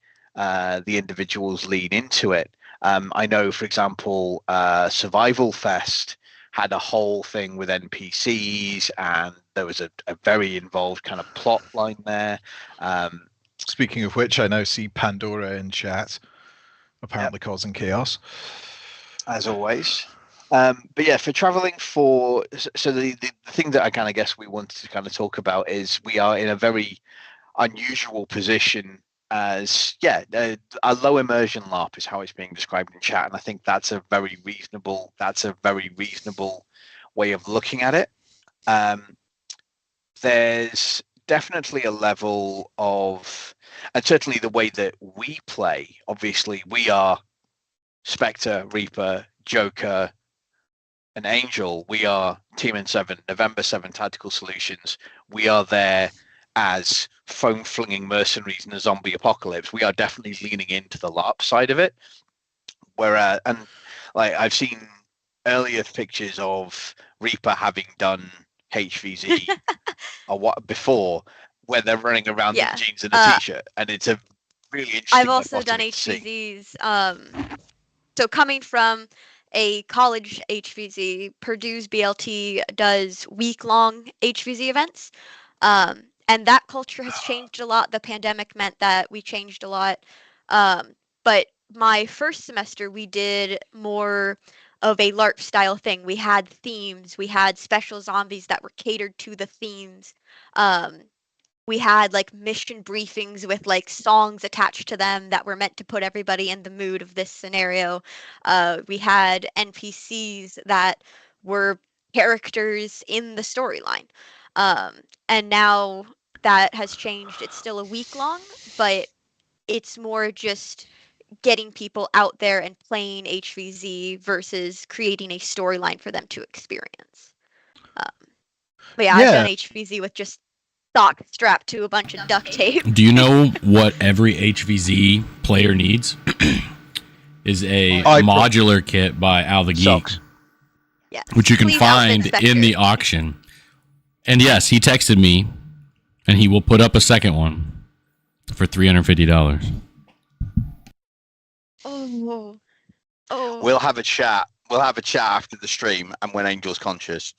individuals lean into it. I know, for example, Survival Fest had a whole thing with NPCs, and there was a very involved kind of plot line there. Speaking of which, I now see Pandora in chat, apparently causing chaos. As always. But yeah, for traveling so the thing that I kind of guess we wanted to kind of talk about is we are in a very unusual position as a low immersion LARP is how it's being described in chat, and I think that's a very reasonable way of looking at it. There's definitely a level of, and certainly the way that we play. Obviously, we are Spectre, Reaper, Joker, and Angel. We are Team N7, November 7 Tactical Solutions. We are there as foam flinging mercenaries in a zombie apocalypse. We are definitely leaning into the LARP side of it. Whereas, and like I've seen earlier pictures of Reaper having done HVZ or what before, where they're running around in jeans and a t-shirt, and it's a really interesting. I've also done HVZs. So coming from a college HVZ, Purdue's BLT does week-long HVZ events, and that culture has changed a lot. The pandemic meant that we changed a lot, but my first semester we did more of a LARP style thing. We had themes, we had special zombies that were catered to the themes. We had like mission briefings with like songs attached to them that were meant to put everybody in the mood of this scenario. We had NPCs that were characters in the storyline. And now that has changed. It's still a week long, but it's more just getting people out there and playing HVZ versus creating a storyline for them to experience. But yeah, I've done HVZ with just sock strapped to a bunch of duct tape. Do you know what every HVZ player needs? Is a modular kit by Al the Geek, which you can find in the auction. And yes, he texted me, and he will put up a second one for $350. Oh. We'll have a chat. We'll have a chat after the stream, and when Angel's conscious.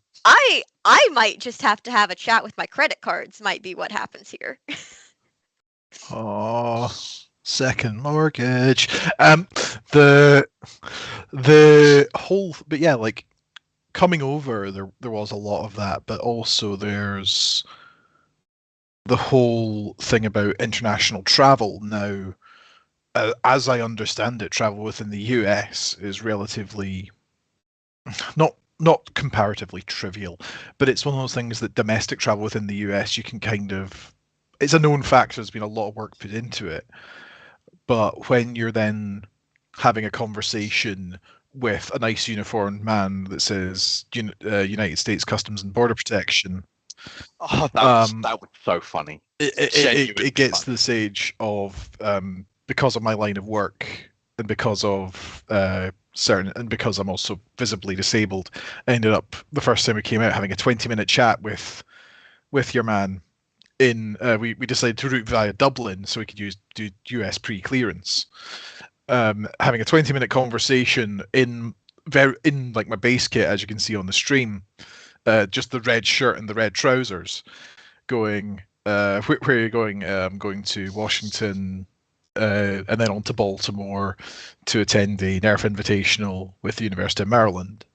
I might just have to have a chat with my credit cards. Might be what happens here. Oh, second mortgage. The whole, but yeah, like coming over, there was a lot of that, but also there's the whole thing about international travel now. As I understand it, travel within the US is relatively not comparatively trivial, but it's one of those things that domestic travel within the US, you can kind of, it's a known fact. There's been a lot of work put into it, but when you're then having a conversation with a nice uniformed man that says United States Customs and Border Protection, that was so funny. It gets to the stage of because of my line of work and because of because I'm also visibly disabled, I ended up the first time we came out having a 20-minute chat with your man. We decided to route via Dublin so we could do US pre-clearance. Having a 20-minute conversation in like my base kit, as you can see on the stream, just the red shirt and the red trousers, going where are you going? I'm going to Washington. And then on to Baltimore to attend the Nerf Invitational with the University of Maryland.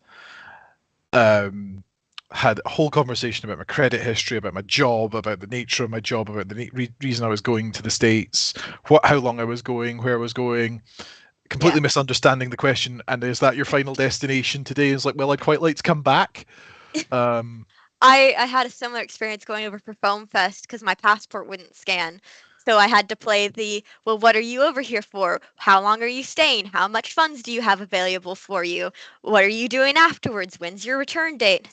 Had a whole conversation about my credit history, about my job, about the nature of my job, about the reason I was going to the States, how long I was going, where I was going. Completely misunderstanding the question, and is that your final destination today? It's like, well, I'd quite like to come back. I had a similar experience going over for Foam Fest because my passport wouldn't scan. So I had to play well, what are you over here for? How long are you staying? How much funds do you have available for you? What are you doing afterwards? When's your return date?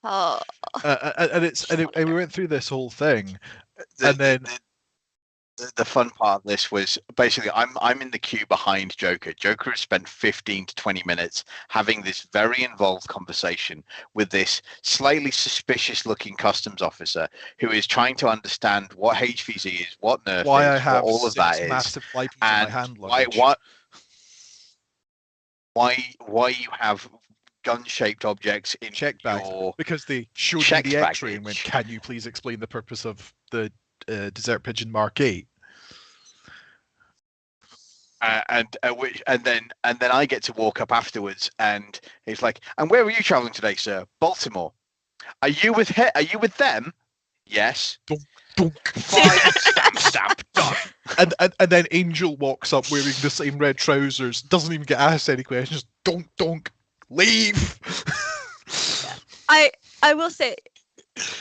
Oh. And we went through this whole thing, and then the fun part of this was basically I'm in the queue behind Joker. Joker has spent 15 to 20 minutes having this very involved conversation with this slightly suspicious looking customs officer who is trying to understand what HVZ is, what Nerf is, what all of that is, massive items and in my hand why you have gun-shaped objects in check bags, because they showed me the X-ray and went, can you please explain the purpose of the Desert Pigeon Mark 8? And then I get to walk up afterwards, and he's like, "And where are you traveling today, sir?" "Baltimore." Are you with them?" "Yes." Stamp, done. And then Angel walks up wearing the same red trousers, doesn't even get asked any questions. Donk, leave. I will say,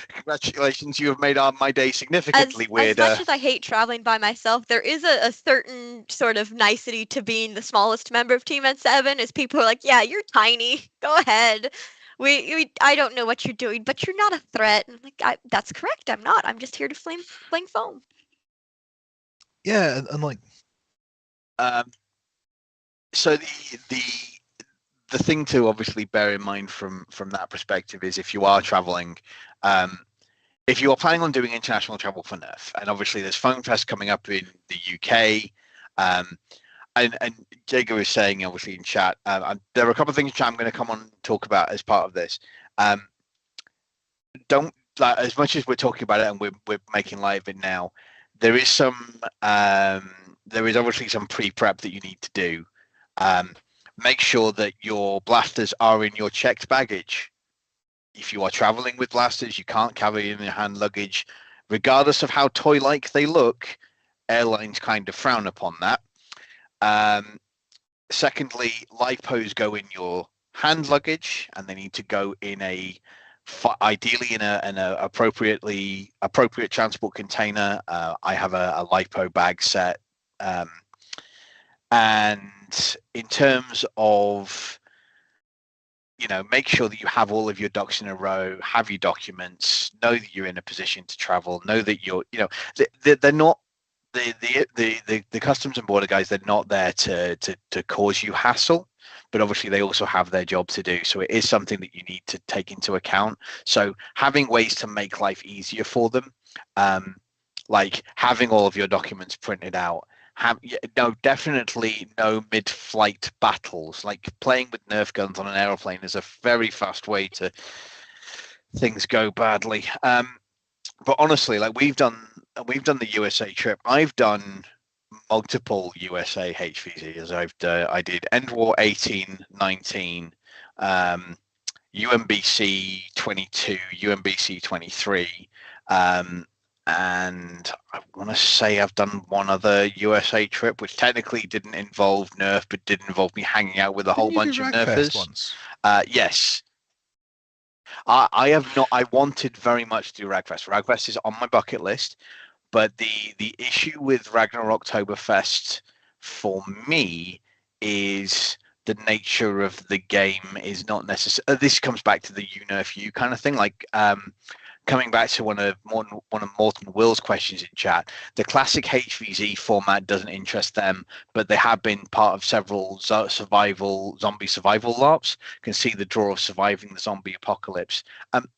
Congratulations, you have made my day significantly As weirder. much as I hate traveling by myself, there is a certain sort of nicety to being the smallest member of Team N7. Is people are like, yeah, you're tiny. Go ahead. I don't know what you're doing, but you're not a threat. And I'm like, that's correct. I'm not. I'm just here to fling foam. Yeah, and like, so the thing to obviously bear in mind from that perspective is if you are traveling, if you are planning on doing international travel for Nerf, and obviously there's Foam Fest coming up in the UK, and Jago is saying obviously in chat, there are a couple of things I'm going to come on and talk about as part of this. Don't like, as much as we're talking about it and we're making light of it now, there is some there is obviously some pre-prep that you need to do. Make sure that your blasters are in your checked baggage. If you are traveling with blasters, you can't carry in your hand luggage, regardless of how toy-like they look. Airlines kind of frown upon that. Secondly, lipos go in your hand luggage, and they need to go in ideally in a appropriate transport container. I have a lipo bag set, and in terms of, make sure that you have all of your ducks in a row, have your documents, know that you're in a position to travel, know that you're, they're not the customs and border guys. They're not there to cause you hassle, but obviously they also have their job to do. So it is something that you need to take into account. So having ways to make life easier for them, like having all of your documents printed out. Definitely no mid-flight battles. Like playing with Nerf guns on an aeroplane is a very fast way to things go badly. But honestly, like we've done the USA trip. I've done multiple USA HVZs. I did End War 18, 19, UMBC 22, UMBC 23. And I want to say I've done one other USA trip, which technically didn't involve Nerf, but did involve me hanging out with a whole bunch of Nerfers. Yes. I have not. I wanted very much to do Ragfest. Ragfest is on my bucket list, but the issue with Ragnar Oktoberfest for me is the nature of the game is not necessarily. This comes back to the you Nerf you kind of thing, like. Coming back to one of Morton Will's questions in chat, the classic HVZ format doesn't interest them, but they have been part of several zombie survival LARPs. Can see the draw of surviving the zombie apocalypse.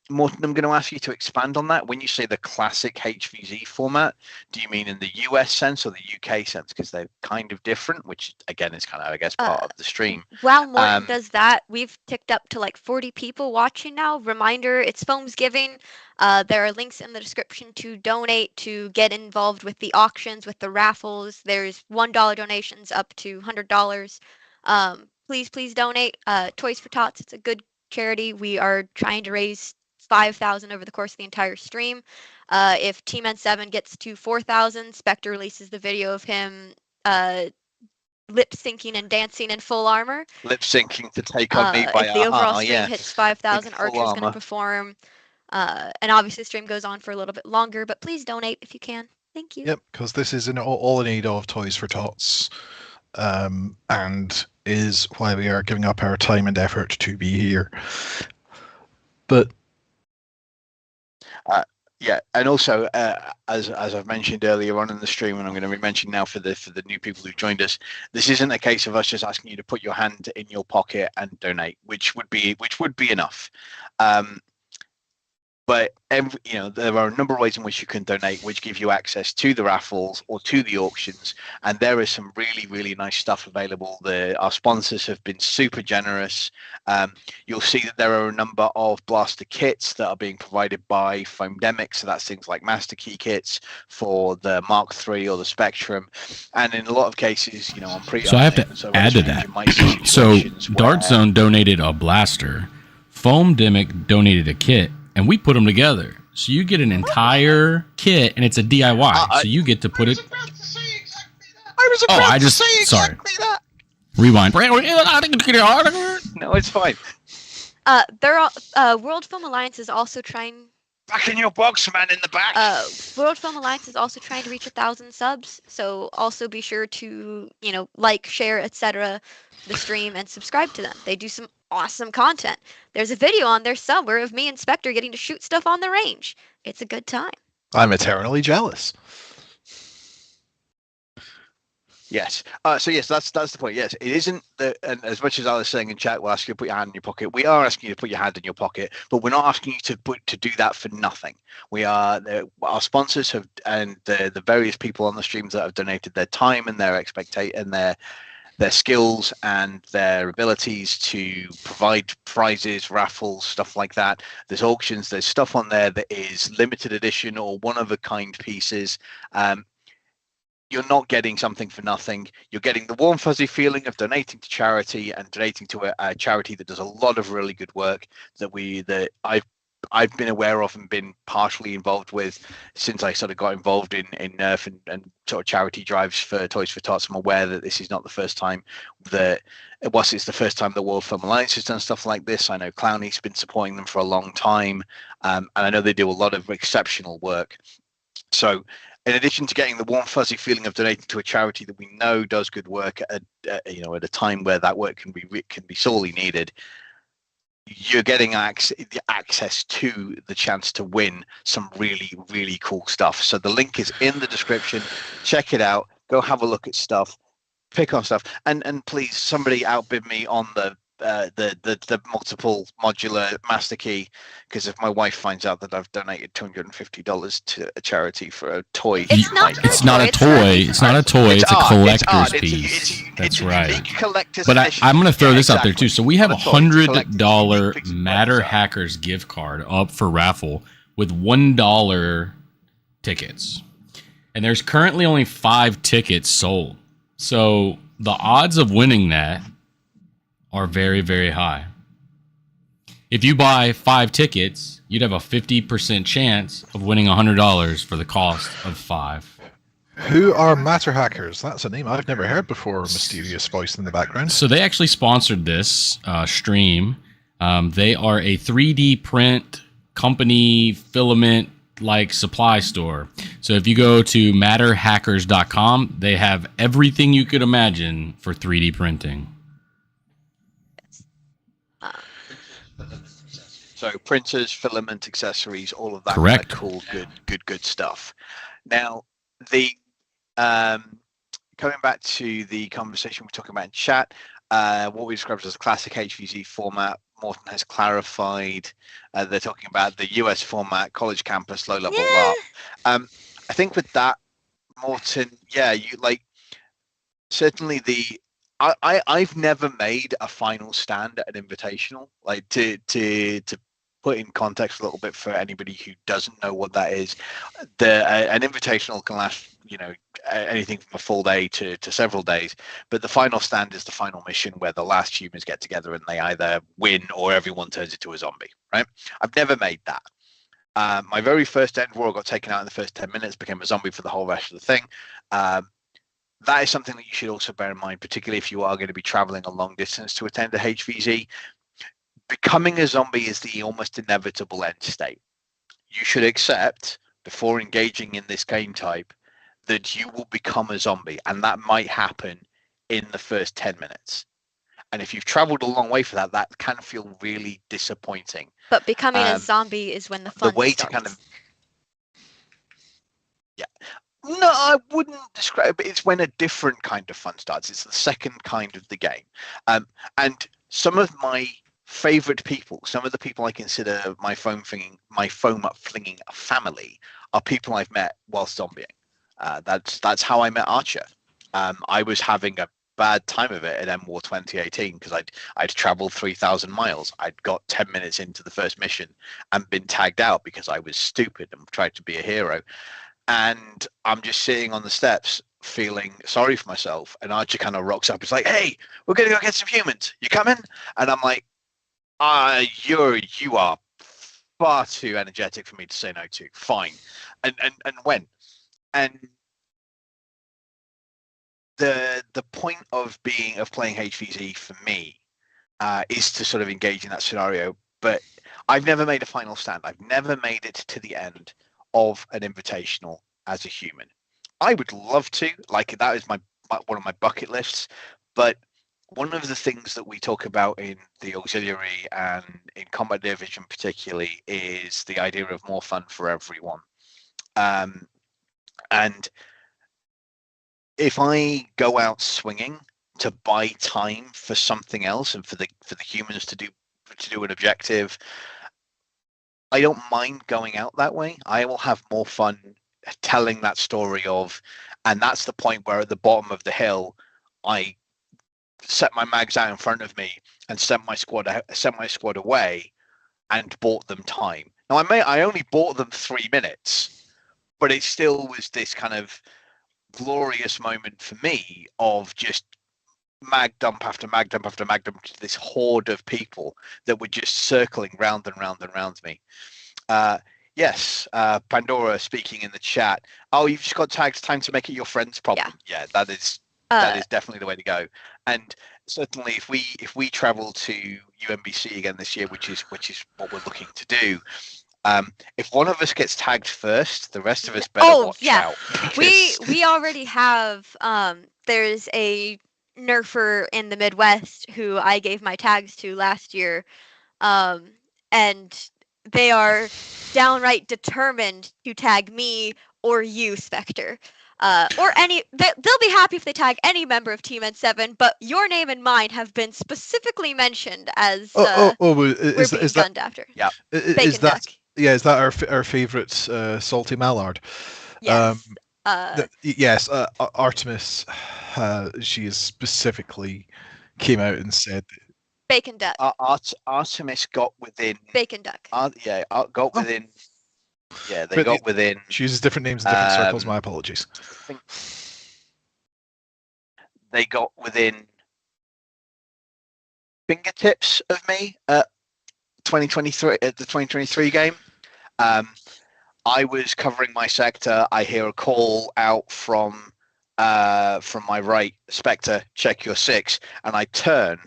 Morton, I'm going to ask you to expand on that. When you say the classic HVZ format, do you mean in the US sense or the UK sense? Because they're kind of different, which again is kind of, I guess, part of the stream. While Morton does that, we've ticked up to like 40 people watching now. Reminder, it's Foamsgiving. There are links in the description to donate, to get involved with the auctions, with the raffles. There's $1 donations up to $100. Please donate. Toys for Tots, it's a good charity. We are trying to raise $5,000 over the course of the entire stream. If Team N7 gets to 4,000, Spectre releases the video of him lip syncing and dancing in full armor. Lip syncing to Take On Me by if the overall stream yeah. hits 5,000, Archer's going to perform. And obviously the stream goes on for a little bit longer, but please donate if you can. Thank you. Yep, because this is all in need of Toys for Tots, and is why we are giving up our time and effort to be here. But yeah, and also as I've mentioned earlier on in the stream, and I'm going to re-mention now for the new people who joined us, this isn't a case of us just asking you to put your hand in your pocket and donate, which would be enough. But there are a number of ways in which you can donate, which give you access to the raffles or to the auctions, and there is some really, really nice stuff available. Our sponsors have been super generous. You'll see that there are a number of blaster kits that are being provided by Foamdemic, so that's things like Master Key kits for the Mark III or the Spectrum, and in a lot of cases, on pre-order. So I have to add to that. So Dart Zone donated a blaster, Foamdemic donated a kit, and we put them together. So you get an entire kit, and it's a DIY. So you get to put it. Sorry. Rewind. No, it's fine. World Foam Alliance is also trying Back in your box, man, in the back. World Film Alliance is also trying to reach 1,000 subs, so also be sure to, like, share, etc. the stream and subscribe to them. They do some awesome content. There's a video on there somewhere of me and Spectre getting to shoot stuff on the range. It's a good time. I'm eternally jealous. Yes. So yes, that's the point. Yes, it isn't that. And as much as I was saying in chat, we'll ask you to put your hand in your pocket. We are asking you to put your hand in your pocket, but we're not asking you to do that for nothing. We are our sponsors have, and the various people on the streams that have donated their time and their their skills and their abilities to provide prizes, raffles, stuff like that. There's auctions. There's stuff on there that is limited edition or one of a kind pieces. You're not getting something for nothing. You're getting the warm, fuzzy feeling of donating to charity and donating to a charity that does a lot of really good work that I've been aware of and been partially involved with since I sort of got involved in Nerf and sort of charity drives for Toys for Tots. I'm aware that this is not the first time it's the first time the World Film Alliance has done stuff like this. I know Clownie's been supporting them for a long time, and I know they do a lot of exceptional work. So, in addition to getting the warm, fuzzy feeling of donating to a charity that we know does good work at a time where that work can be sorely needed, you're getting access to the chance to win some really, really cool stuff. So the link is in the description. Check it out. Go have a look at stuff. Pick on stuff. And please, somebody outbid me on the multiple modular master key, because if my wife finds out that I've donated $250 to a charity for a toy, it's not a toy. It's not a toy. It's a collector's piece. That's right. But I'm going to throw this out there too. So we have a $100 Matter Hackers gift card up for raffle with $1 tickets, and there's currently only 5 tickets sold. So the odds of winning that are very, very high. If you buy 5 tickets, you'd have a 50% chance of winning $100 for the cost of 5. Who are Matter Hackers? That's a name I've never heard before. Mysterious voice in the background. So they actually sponsored this stream. They are a 3D print company filament like supply store. So if you go to matterhackers.com, they have everything you could imagine for 3D printing. So printers, filament, accessories, all of that Correct. Kind of cool, good stuff. Now, the coming back to the conversation we're talking about in chat, what we described as a classic HVZ format, Morton has clarified. They're talking about the US format, college campus, low-level LARP. I think with that, Morton, yeah, you like certainly the. I've never made a final stand at an invitational. Like to put in context a little bit for anybody who doesn't know what that is, an invitational can last anything from a full day to several days, but the final stand is the final mission where the last humans get together and they either win or everyone turns into a zombie. Right? I've never made that. My very first End War got taken out in the first 10 minutes, became a zombie for the whole rest of the thing. That is something that you should also bear in mind, particularly if you are going to be traveling a long distance to attend a HVZ. Becoming a zombie is the almost inevitable end state. You should accept, before engaging in this game type, that you will become a zombie, and that might happen in the first 10 minutes. And if you've traveled a long way for that, that can feel really disappointing. But becoming a zombie is when the fun starts. To kind of... Yeah. No, I wouldn't describe it. It's when a different kind of fun starts. It's the second kind of the game. And some of my favorite people, some of the people I consider my foam flinging family, are people I've met whilst zombieing. That's how I met Archer. I was having a bad time of it at M War 2018 because I'd traveled 3,000 miles. I'd got 10 minutes into the first mission and been tagged out because I was stupid and tried to be a hero. And I'm just sitting on the steps feeling sorry for myself. And Archer kind of rocks up. It's like, hey, we're going to go get some humans. You coming? And I'm like, you are far too energetic for me to say no to. Fine. And when? And the point of playing HVZ for me is to sort of engage in that scenario. but I've never made a final stand. I've never made it to the end of an invitational as a human. I would love to, like, that is my one of my bucket lists, but one of the things that we talk about in the auxiliary and in combat division particularly is the idea of more fun for everyone. And if I go out swinging to buy time for something else and for the humans to do an objective, I don't mind going out that way. I will have more fun telling that story of, and that's the point where at the bottom of the hill, I set my mags out in front of me and sent my squad away and bought them time. Now I only bought them 3 minutes, but it still was this kind of glorious moment for me of just mag dump after mag dump after mag dump to this horde of people that were just circling round and round and round me. Yes, Pandora speaking in the chat. Oh, you've just got tagged. Time to make it your friend's problem. Yeah, that is definitely the way to go. And certainly, if we travel to UMBC again this year, which is what we're looking to do, if one of us gets tagged first, the rest of us better watch out. We already have. There's a nerfer in the Midwest who I gave my tags to last year, and they are downright determined to tag me or you, Spectre. Or any, they'll be happy if they tag any member of Team N7, but your name and mine have been specifically mentioned as is being that gunned after. Yeah, is that is that our favorite salty mallard? Yes. Yes, Artemis. She has specifically came out and said Bacon duck. Artemis got within. Bacon duck. Got within. Yeah, they got within. She uses different names in different circles. My apologies. I think they got within fingertips of me at 2023 at the 2023 game. I was covering my sector. I hear a call out from my right, Spectre, check your 6, and I turn,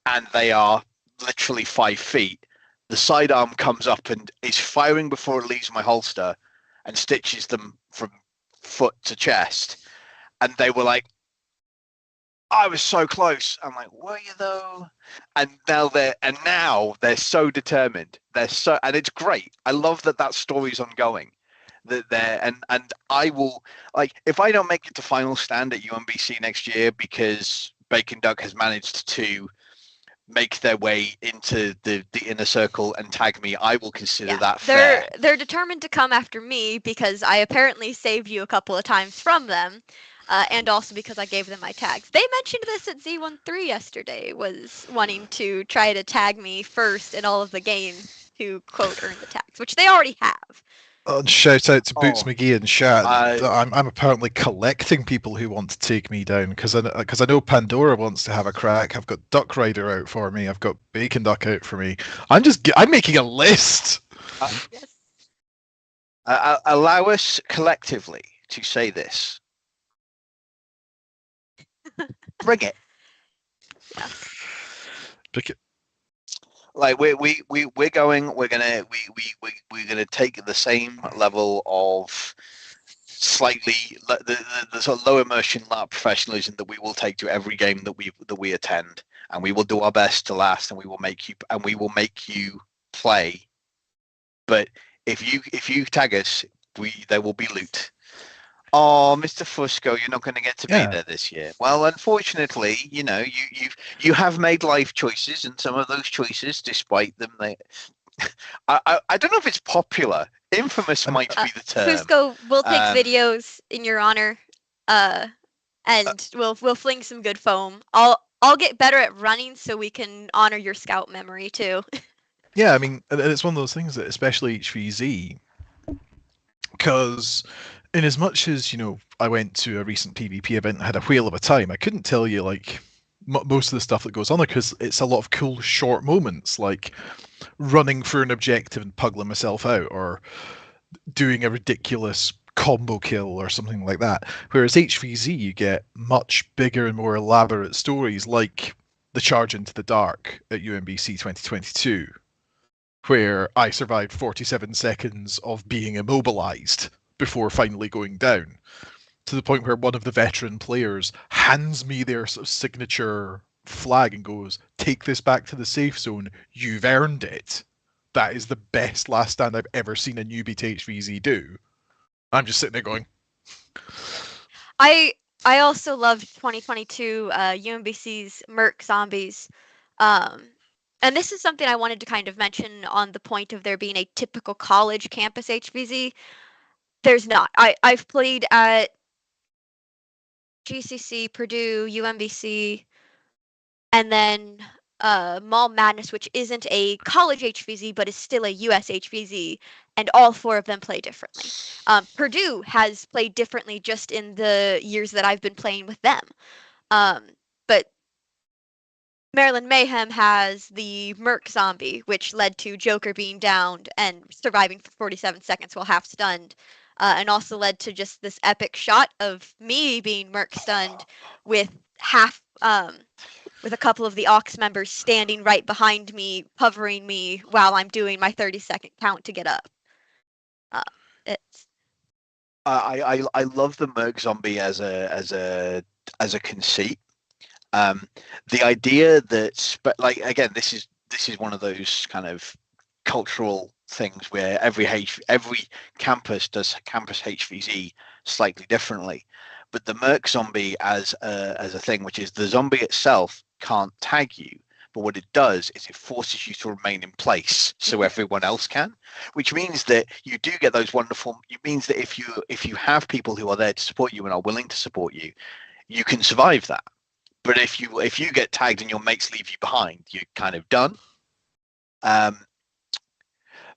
and they are literally 5 feet. The sidearm comes up and is firing before it leaves my holster and stitches them from foot to chest. And they were like, I was so close. I'm like, were you though? And now they're so determined. And it's great. I love that story's ongoing. And I will, like, if I don't make it to final stand at UMBC next year because Bacon Duck has managed to make their way into the inner circle and tag me, I will consider that fair. They're determined to come after me because I apparently saved you a couple of times from them, and also because I gave them my tags. They mentioned this at Z13 yesterday, was wanting to try to tag me first in all of the games to, quote, earn the tags, which they already have. Shout out to Boots McGee and chat. I'm apparently collecting people who want to take me down because I know Pandora wants to have a crack. I've got Duck Rider out for me. I've got Bacon Duck out for me. I'm making a list. Yes. Allow us collectively to say this. Bring it. Like we're gonna take the same level of slightly the sort of low immersion LARP professionalism that we will take to every game that we attend, and we will do our best to last, and we will make you play. But if you tag us, there will be loot. Oh, Mr. Fusco, you're not going to get to be there this year. Well, unfortunately, you have made life choices, and some of those choices, despite them, I don't know if it's popular. Infamous might be the term. Fusco, we'll take videos in your honor, and we'll fling some good foam. I'll get better at running so we can honor your scout memory too. Yeah, I mean, and it's one of those things that, especially HVZ, because in as much as, I went to a recent PvP event and had a whale of a time, I couldn't tell you, like, most of the stuff that goes on there, because it's a lot of cool short moments, like running for an objective and puggling myself out, or doing a ridiculous combo kill or something like that. Whereas HVZ, you get much bigger and more elaborate stories, like the Charge into the Dark at UMBC 2022. where I survived 47 seconds of being immobilized before finally going down, to the point where one of the veteran players hands me their sort of signature flag and goes, "Take this back to the safe zone. You've earned it." That is the best last stand I've ever seen a newbie to HVZ do. I'm just sitting there going. I also loved 2022 UMBC's Merc Zombies. And this is something I wanted to kind of mention on the point of there being a typical college campus HVZ. There's not. I've played at GCC, Purdue, UMBC, and then Mall Madness, which isn't a college HVZ, but is still a US HVZ, and all four of them play differently. Purdue has played differently just in the years that I've been playing with them. But Maryland Mayhem has the Merc Zombie, which led to Joker being downed and surviving for 47 seconds while half stunned, and also led to just this epic shot of me being Merc stunned with with a couple of the Ox members standing right behind me, hovering me while I'm doing my 30-second count to get up. I love the Merc Zombie as a conceit. The idea that, like, again, this is one of those kind of cultural things where every campus does campus HVZ slightly differently, but the Merc Zombie as a thing, which is the zombie itself can't tag you, but what it does is it forces you to remain in place so everyone else can, which means that you do get those wonderful. It means that if you have people who are there to support you and are willing to support you, you can survive that. But if you get tagged and your mates leave you behind, you're kind of done.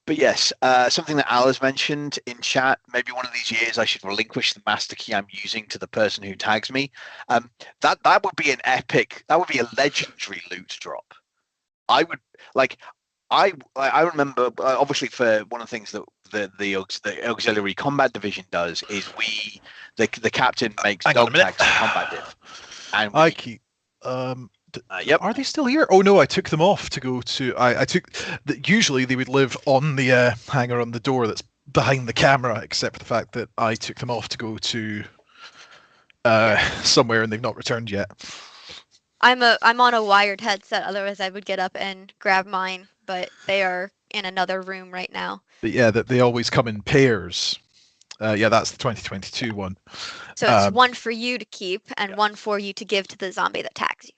But yes, something that Al has mentioned in chat, maybe one of these years I should relinquish the master key I'm using to the person who tags me. That would be an epic, that would be a legendary loot drop. I remember, obviously, for one of the things that the auxiliary combat division does is the captain makes dog tags for combat div. And I keep. Yep. Are they still here? Oh no, I took them off to go to. I took. Usually they would live on the hanger on the door that's behind the camera, except for the fact that I took them off to go to somewhere and they've not returned yet. I'm on a wired headset, otherwise I would get up and grab mine, but they are in another room right now. But yeah, that they always come in pairs. Yeah, that's the 2022 one. So it's one for you to keep and one for you to give to the zombie that tags you.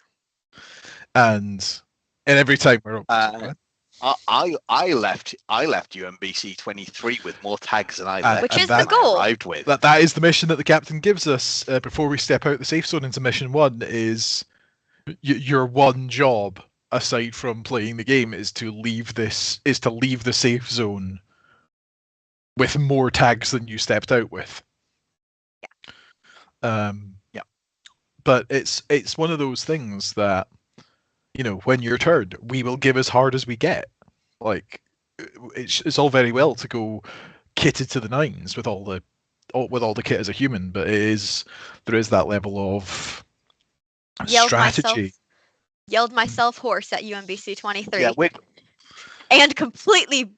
And every time we're I left UMBC 23 with more tags than I left, which is the goal. Arrived with. That is the mission that the captain gives us before we step out the safe zone into mission 1. Is your one job aside from playing the game is to leave the safe zone with more tags than you stepped out with. Yeah. But it's one of those things that, you know, when you're turned, we will give as hard as we get. Like, it's all very well to go kitted to the nines with all the kit as a human, but there is that level of strategy. Yelled myself hoarse at UMBC 23. Yeah, and completely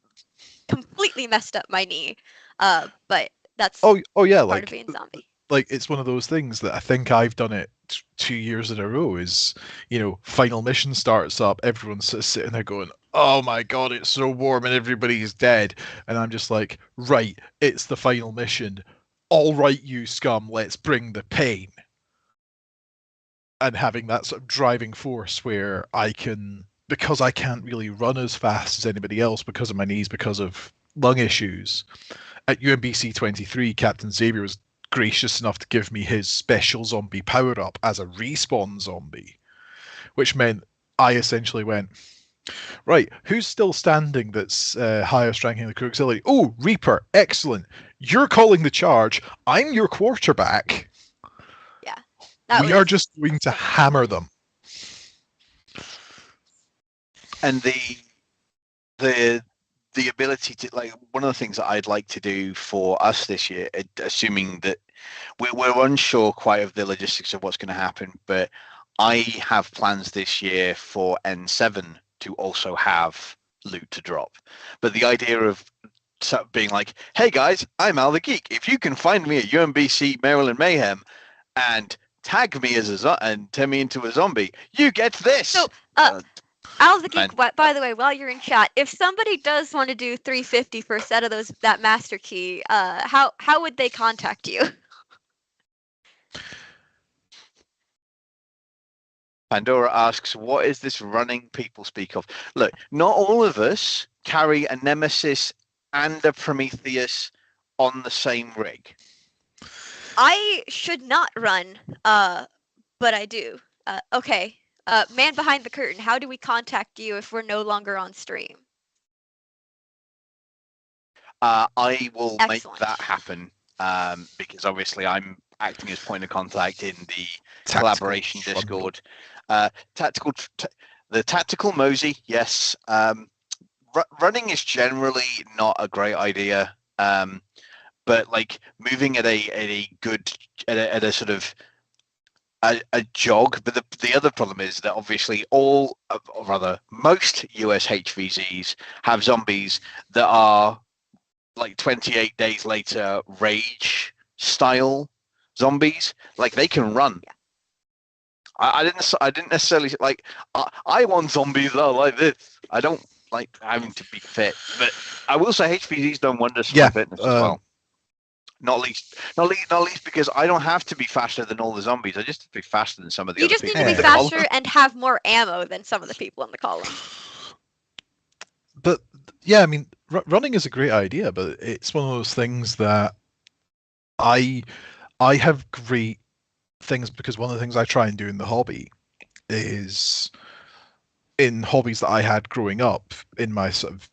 messed up my knee. But that's yeah, part of being zombie. Like, it's one of those things that I think I've done it 2 years in a row. Is, you know, final mission starts up, everyone's sitting there going, "Oh my god, it's so warm and everybody's dead," and I'm just like, right, it's the final mission. All right, you scum, let's bring the pain. And having that sort of driving force where I can, because I can't really run as fast as anybody else because of my knees, because of lung issues. At UMBC 23, Captain Xavier was gracious enough to give me his special zombie power-up as a respawn zombie, which meant I essentially went, right, who's still standing that's highest ranking in the crew auxiliary? Oh, Reaper, excellent. You're calling the charge. I'm your quarterback. Yeah. We are just going to hammer them. And the ability to, like, one of the things that I'd like to do for us this year, assuming that we're unsure quite of the logistics of what's going to happen, but I have plans this year for N7 to also have loot to drop. But the idea of being like, hey guys, I'm Al the Geek. If you can find me at UMBC Maryland Mayhem and tag me as and turn me into a zombie, you get this. So, Al the Geek, by the way, while you're in chat, if somebody does want to do $350 for a set of that master key, how would they contact you? Pandora asks, what is this running people speak of? Look, not all of us carry a Nemesis and a Prometheus on the same rig. I should not run, but I do. Okay. Man behind the curtain, how do we contact you if we're no longer on stream? I will make that happen because obviously I'm acting as point of contact in the collaboration Discord. The tactical Mosey, yes. Running is generally not a great idea, but like moving at a sort of a jog. But the other problem is that obviously most US HVZs have zombies that are like 28 days later rage style zombies. Like they can run. Yeah. I didn't necessarily like. I want zombies that are like this. I don't like having to be fit, but I will say HPZ's done wonders for my fitness as well. Not least because I don't have to be faster than all the zombies. I just have to be faster than some of the other people. You just need to be faster and have more ammo than some of the people in the column. But yeah, I mean, running is a great idea, but it's one of those things that I have great things because one of the things I try and do in the hobby is in hobbies that I had growing up in my sort of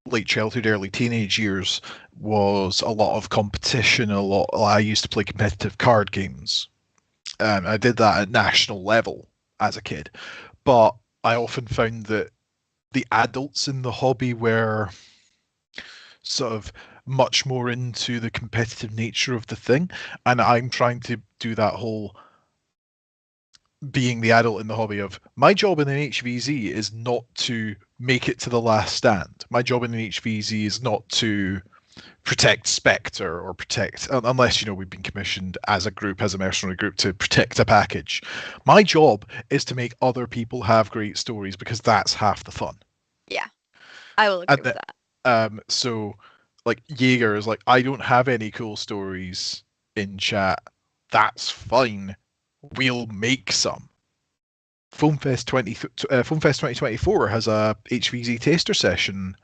late childhood, early teenage years was a lot of competition. I used to play competitive card games. I did that at national level as a kid, but I often found that the adults in the hobby were sort of much more into the competitive nature of the thing, and I'm trying to do that whole being the adult in the hobby of my job in an HVZ is not to make it to the last stand. My job in an HVZ is not to protect Spectre or protect, unless, you know, we've been commissioned as a group, as a mercenary group, to protect a package. My job is to make other people have great stories because that's half the fun. Yeah, I will agree with that. So, like, Jaeger is like, I don't have any cool stories in chat. That's fine. We'll make some. Foamfest 2024 has a HVZ taster session,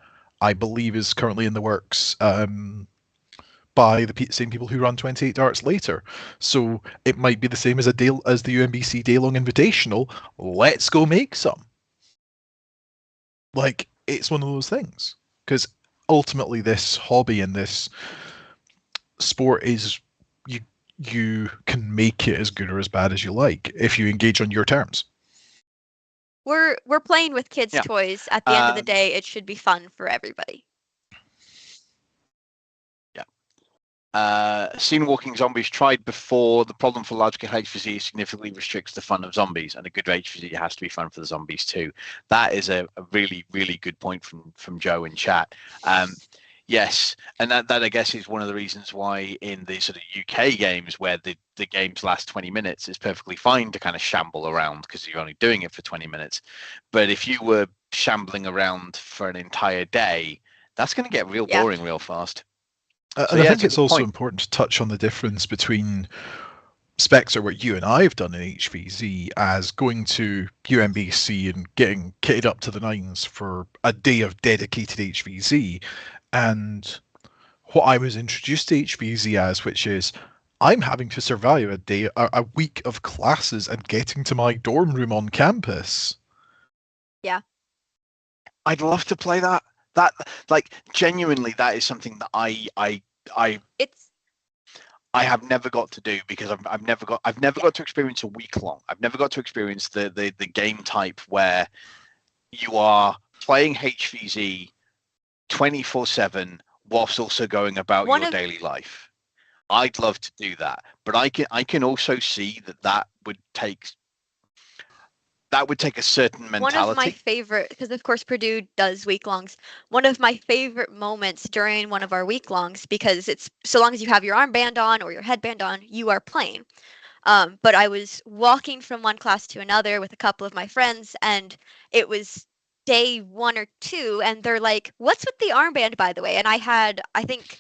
I believe is currently in the works by the same people who run 28 Darts later. So it might be the same as the UMBC Day-Long Invitational. Let's go make some. Like, it's one of those things. Because ultimately this hobby and this sport is you can make it as good or as bad as you like if you engage on your terms. We're playing with kids' toys. At the end of the day, it should be fun for everybody. Scene walking zombies tried before. The problem for large-scale HVZ significantly restricts the fun of zombies, and a good HVZ has to be fun for the zombies too. That is a really, really good point from Joe in chat. Yes, and that I guess is one of the reasons why in the sort of UK games where the games last 20 minutes, it's perfectly fine to kind of shamble around because you're only doing it for 20 minutes. But if you were shambling around for an entire day, that's going to get real boring real fast. I think it's also important to touch on the difference between Spectre, what you and I have done in HVZ, as going to UMBC and getting kitted up to the nines for a day of dedicated HVZ, and what I was introduced to HVZ as, which is I'm having to survive a week of classes and getting to my dorm room on campus. Yeah. I'd love to play that. That, like, genuinely, that is something that I have never got to do because I've never got to experience a week long. I've never got to experience the game type where you are playing HVZ 24/7 whilst also going about your daily life. I'd love to do that, but I can also see that would take that would take a certain mentality. One of my favorite, because of course Purdue does week-longs, one of my favorite moments during one of our week-longs, because it's so long as you have your armband on or your headband on, you are playing. But I was walking from one class to another with a couple of my friends, and it was day 1 or 2, and they're like, "What's with the armband, by the way?" And I had, I think,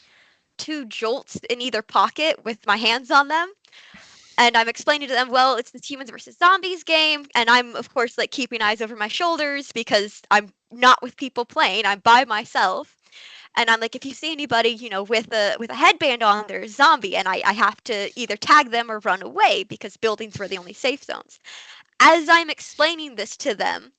2 jolts in either pocket with my hands on them. And I'm explaining to them, well, it's this humans versus zombies game, and I'm of course like keeping eyes over my shoulders because I'm not with people playing. I'm by myself, and I'm like, if you see anybody, you know, with a headband on, they're a zombie, and I have to either tag them or run away because buildings were the only safe zones. As I'm explaining this to them,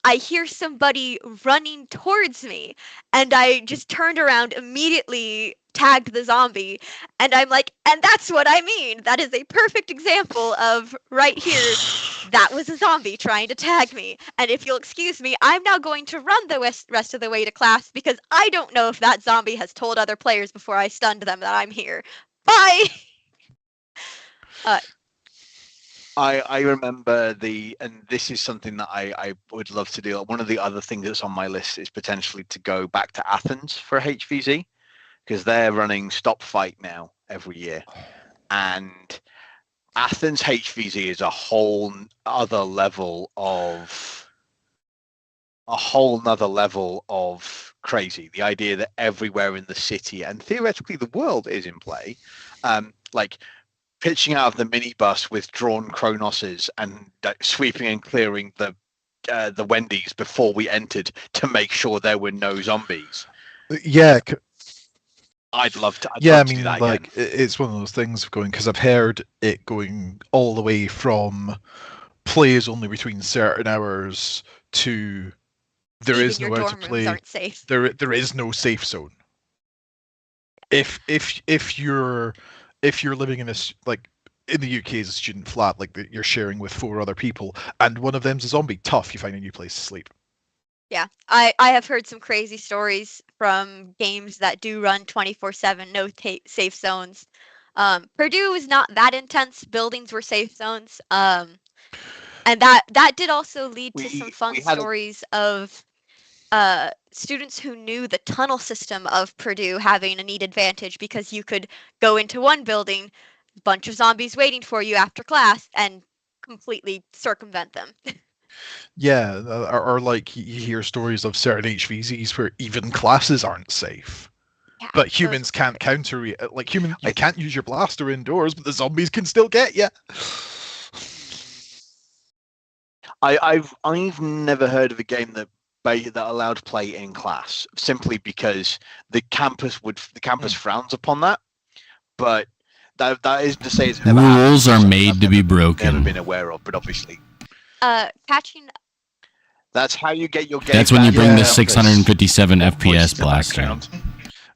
I hear somebody running towards me, and I just turned around immediately, tagged the zombie, and I'm like, and that's what I mean. That is a perfect example of right here, that was a zombie trying to tag me. And if you'll excuse me, I'm now going to run the rest of the way to class because I don't know if that zombie has told other players before I stunned them that I'm here. Bye! I remember and this is something that I would love to do. One of the other things that's on my list is potentially to go back to Athens for HVZ, because they're running Stop Fight now every year. And Athens HVZ is a whole other level of crazy. The idea that everywhere in the city and theoretically the world is in play, like pitching out of the minibus with drawn Chronoses and sweeping and clearing the Wendy's before we entered to make sure there were no zombies. Yeah. I'd love to. I mean, like, it's one of those things of going, because I've heard it going all the way from plays only between certain hours to there Even is your nowhere to dorm rooms play. aren't safe. There is no safe zone. If you're living in this, like in the UK as a student flat, like you're sharing with 4 other people, and one of them's a zombie, tough. You find a new place to sleep. Yeah, I have heard some crazy stories from games that do run 24/7, no safe zones. Purdue is not that intense. Buildings were safe zones. And that did also lead to some fun stories of students who knew the tunnel system of Purdue having a neat advantage because you could go into one building, bunch of zombies waiting for you after class, and completely circumvent them. Yeah, or like you hear stories of certain HVZs where even classes aren't safe. Yeah, but humans can't counter it. Like you can't use your blaster indoors, but the zombies can still get you. I've never heard of a game that allowed play in class, simply because the campus frowns upon that. But that is to say it's never rules happened. are made to be broken. Never been aware of, but obviously. Catching. That's how you get your game. That's when you bring the 657 FPS blaster.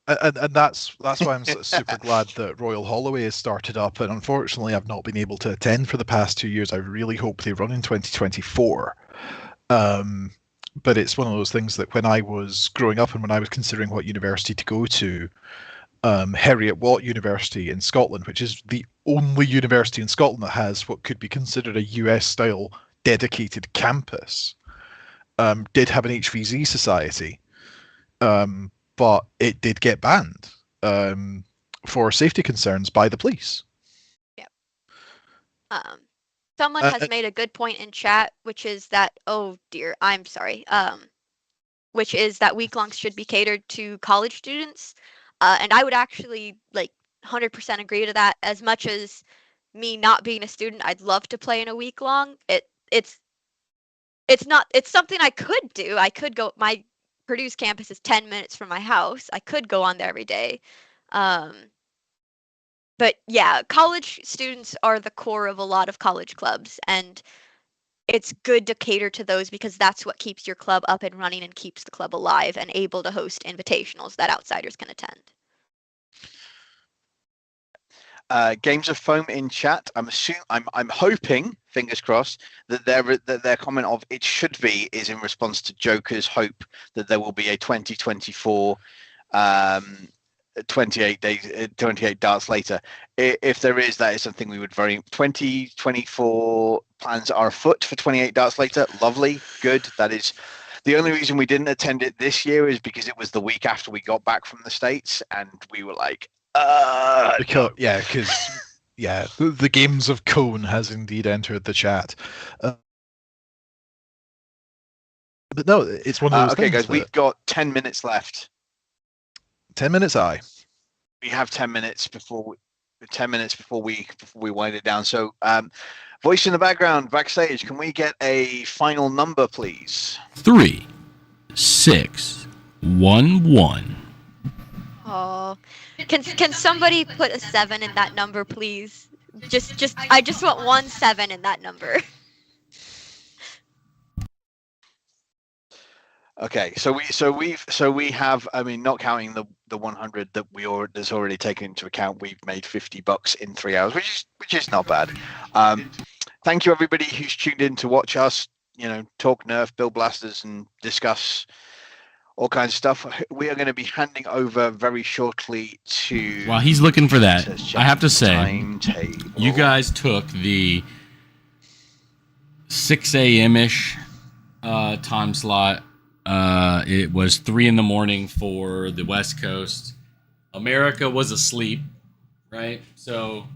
And that's why I'm super glad that Royal Holloway has started up. And unfortunately, I've not been able to attend for the past 2 years. I really hope they run in 2024. But it's one of those things that when I was growing up and when I was considering what university to go to, Heriot-Watt University in Scotland, which is the only university in Scotland that has what could be considered a US-style dedicated campus, did have an HVZ society, but it did get banned for safety concerns by the police. Yep. Someone has made a good point in chat, which is that, oh dear, I'm sorry, which is that week-longs should be catered to college students. And I would actually 100% agree to that. As much as me not being a student, I'd love to play in a week long. It's something I could do. I could go. My Purdue's campus is 10 minutes from my house. I could go on there every day. But yeah, college students are the core of a lot of college clubs, and it's good to cater to those because that's what keeps your club up and running and keeps the club alive and able to host invitationals that outsiders can attend. Games of Foam in chat. I'm hoping, fingers crossed, that their comment of "it should be" is in response to Joker's hope that there will be a 2024 28 days, 28 darts later. If there is, that is something we would 2024 plans are afoot for 28 darts later. Lovely, good. That is the only reason we didn't attend it this year is because it was the week after we got back from the States, and we were like, because the games of Cone has indeed entered the chat. But no, it's one of those okay, things. guys, we've got 10 minutes left. 10 minutes, aye. We have 10 minutes before we wind it down. So, voice in the background, backstage, can we get a final number, please? 3611. Oh, can somebody put a 7 in that number, please? I just want 1 7 in that number. Okay, so we have, I mean, not counting the 100 that that's already taken into account, we've made $50 in 3 hours, which is not bad. Thank you everybody who's tuned in to watch us, talk Nerf, build blasters, and discuss all kinds of stuff. We are going to be handing over very shortly to. While he's looking for that, I have to say, you guys took the 6 a.m. ish time slot. It was 3 a.m. for the West Coast. America was asleep, right? So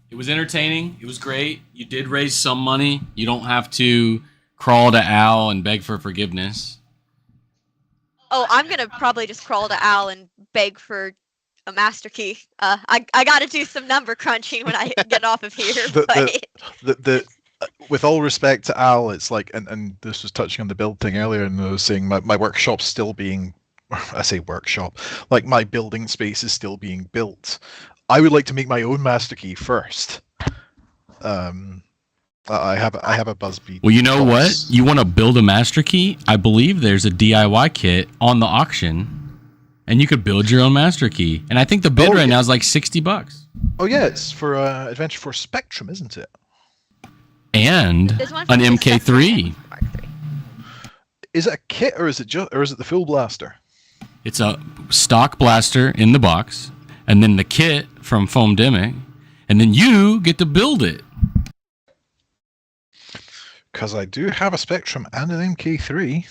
it was entertaining. It was great. You did raise some money. You don't have to crawl to Al and beg for forgiveness. Oh, I'm gonna probably just crawl to Al and beg for a master key. I gotta do some number crunching when I get off of here. With all respect to Al, it's like, and this was touching on the build thing earlier, and I was saying my workshop's still being, I say workshop, like my building space is still being built. I would like to make my own master key first. I have a Buzzbeat. Well, you know what? You want to build a master key? I believe there's a DIY kit on the auction, and you could build your own master key. And I think the bid now is like $60. Oh yeah, it's for Adventure Force Spectrum, isn't it? And an MK3. Is it a kit or is it the full blaster? It's a stock blaster in the box, and then the kit from Foamdemic, and then you get to build it. Because I do have a Spectrum and an MK3.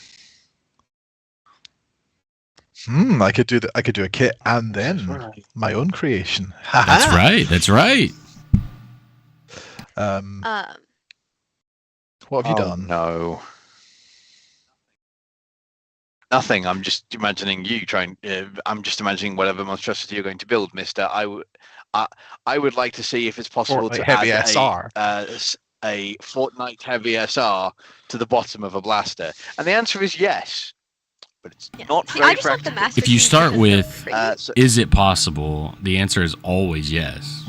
I could do I could do a kit and then my own creation. That's right. That's right. What have you done? No. Nothing. I'm just imagining you trying. I'm just imagining whatever monstrosity you're going to build, Mister. I would like to see if it's possible to heavy add SR. A Fortnite heavy SR to the bottom of a blaster, and the answer is yes. But it's not very practical. If you start with, is it possible? The answer is always yes.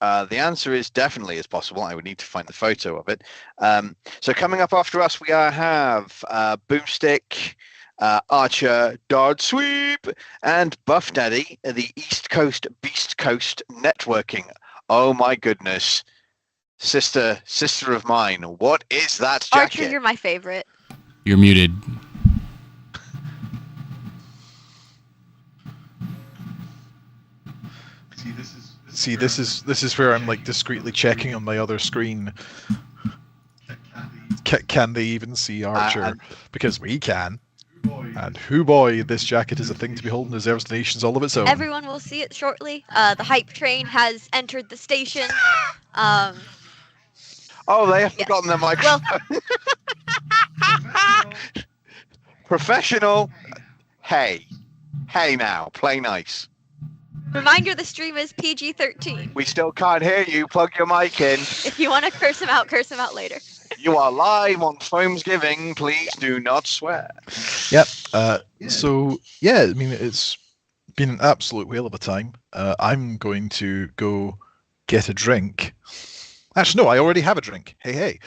The answer is definitely is possible. I would need to find the photo of it. So coming up after us, we have Boomstick, Archer, Dard Sweep, and Buffdaddy, the East Coast Beast Coast Networking. Oh my goodness. Sister of mine, what is that jacket? Archer, you're my favorite. You're muted. See, this is where I'm like discreetly checking on my other screen. Can they even see Archer? Because we can. And hoo boy, this jacket is a thing to behold and deserves donations all of its own. Everyone will see it shortly. The hype train has entered the station. Oh, they have forgotten their microphone. Well, Professional. Hey now, play nice. reminder: the stream is PG-13. We still can't hear you. Plug your mic in. If you want to curse him out later. You are live on Foamsgiving. Please do not swear. Yep. So yeah, I mean, it's been an absolute whale of a time. I'm going to go get a drink. Actually, no, I already have a drink. Hey.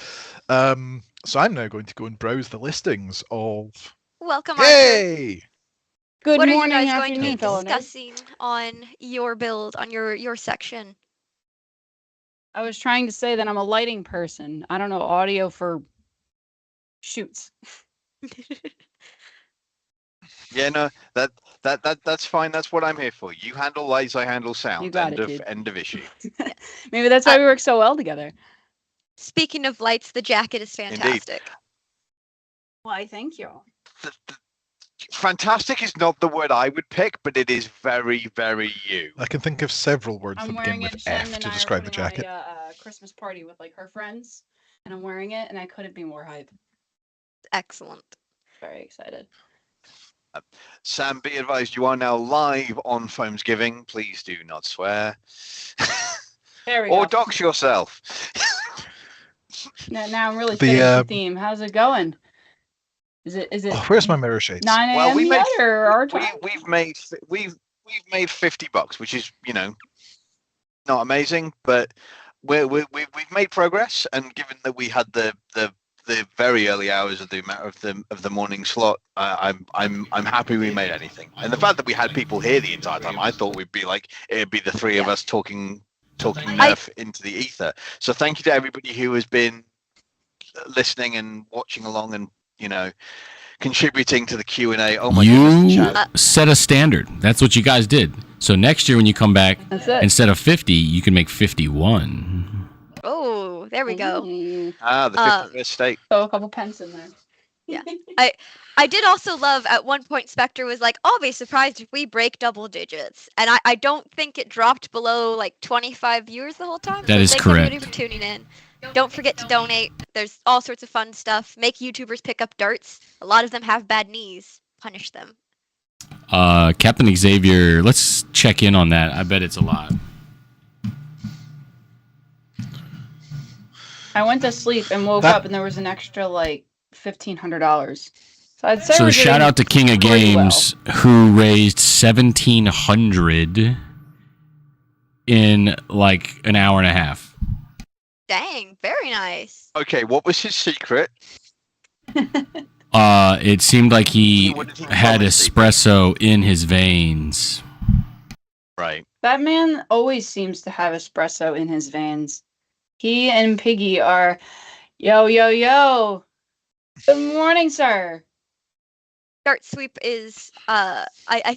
So I'm now going to go and browse the listings of. Welcome, Hey. Archer. Good what morning, are you guys going to be afternoon, fellow nerds. discussing on your build, on your section? I was trying to say that I'm a lighting person. I don't know audio for shoots. Yeah, no, that's fine. That's what I'm here for. You handle lights, I handle sound. You got end it, of dude. end of issue. Maybe that's why we work so well together. Speaking of lights, the jacket is fantastic. Why, thank you. Fantastic is not the word I would pick, but it is very, very you. I can think of several words I'm that begin wearing with it. Shannon F and to I are describe the putting on jacket. a Christmas party with like her friends, and I'm wearing it, and I couldn't be more hype. Excellent. Very excited. Sam, be advised, you are now live on Foamsgiving. Please do not swear. There we Or go. dox yourself. Now I'm really fitting the theme. How's it going? Is it? Oh, where's my mirror shades? 9 a.m. Well, we yet, made or our time? we've made $50, which is, you know, not amazing, but we've made progress. And given that we had the very early hours of the morning slot, I'm happy we made anything. And the fact that we had people here the entire time, I thought it'd be the three of us talking Nerf into the ether. So thank you to everybody who has been listening and watching along and, you know, contributing to the Q&A. Oh my goodness, You chat. set a standard. That's what you guys did. So next year when you come back, That's it. instead of 50, you can make 51. Oh, there we go. Mm. The 51st state. Throw a couple pence in there. Yeah. I did also love at one point Spectre was like, I'll be surprised if we break double digits. And I don't think it dropped below like 25 viewers the whole time. That so is thanks correct. everybody for tuning in. Don't forget to donate. There's all sorts of fun stuff. Make YouTubers pick up darts. A lot of them have bad knees. Punish them. Captain Xavier, let's check in on that. I bet it's a lot. I went to sleep and woke up, and there was an extra like $1,500. So I'd say So we're shout doing out to King of pretty well. Games who raised $1,700 in like an hour and a half. Dang, very nice. Okay, what was his secret? It seemed like he had espresso in his veins. Right. That man always seems to have espresso in his veins. He and Piggy are, yo, yo, yo. Good morning, sir. Dart sweep is I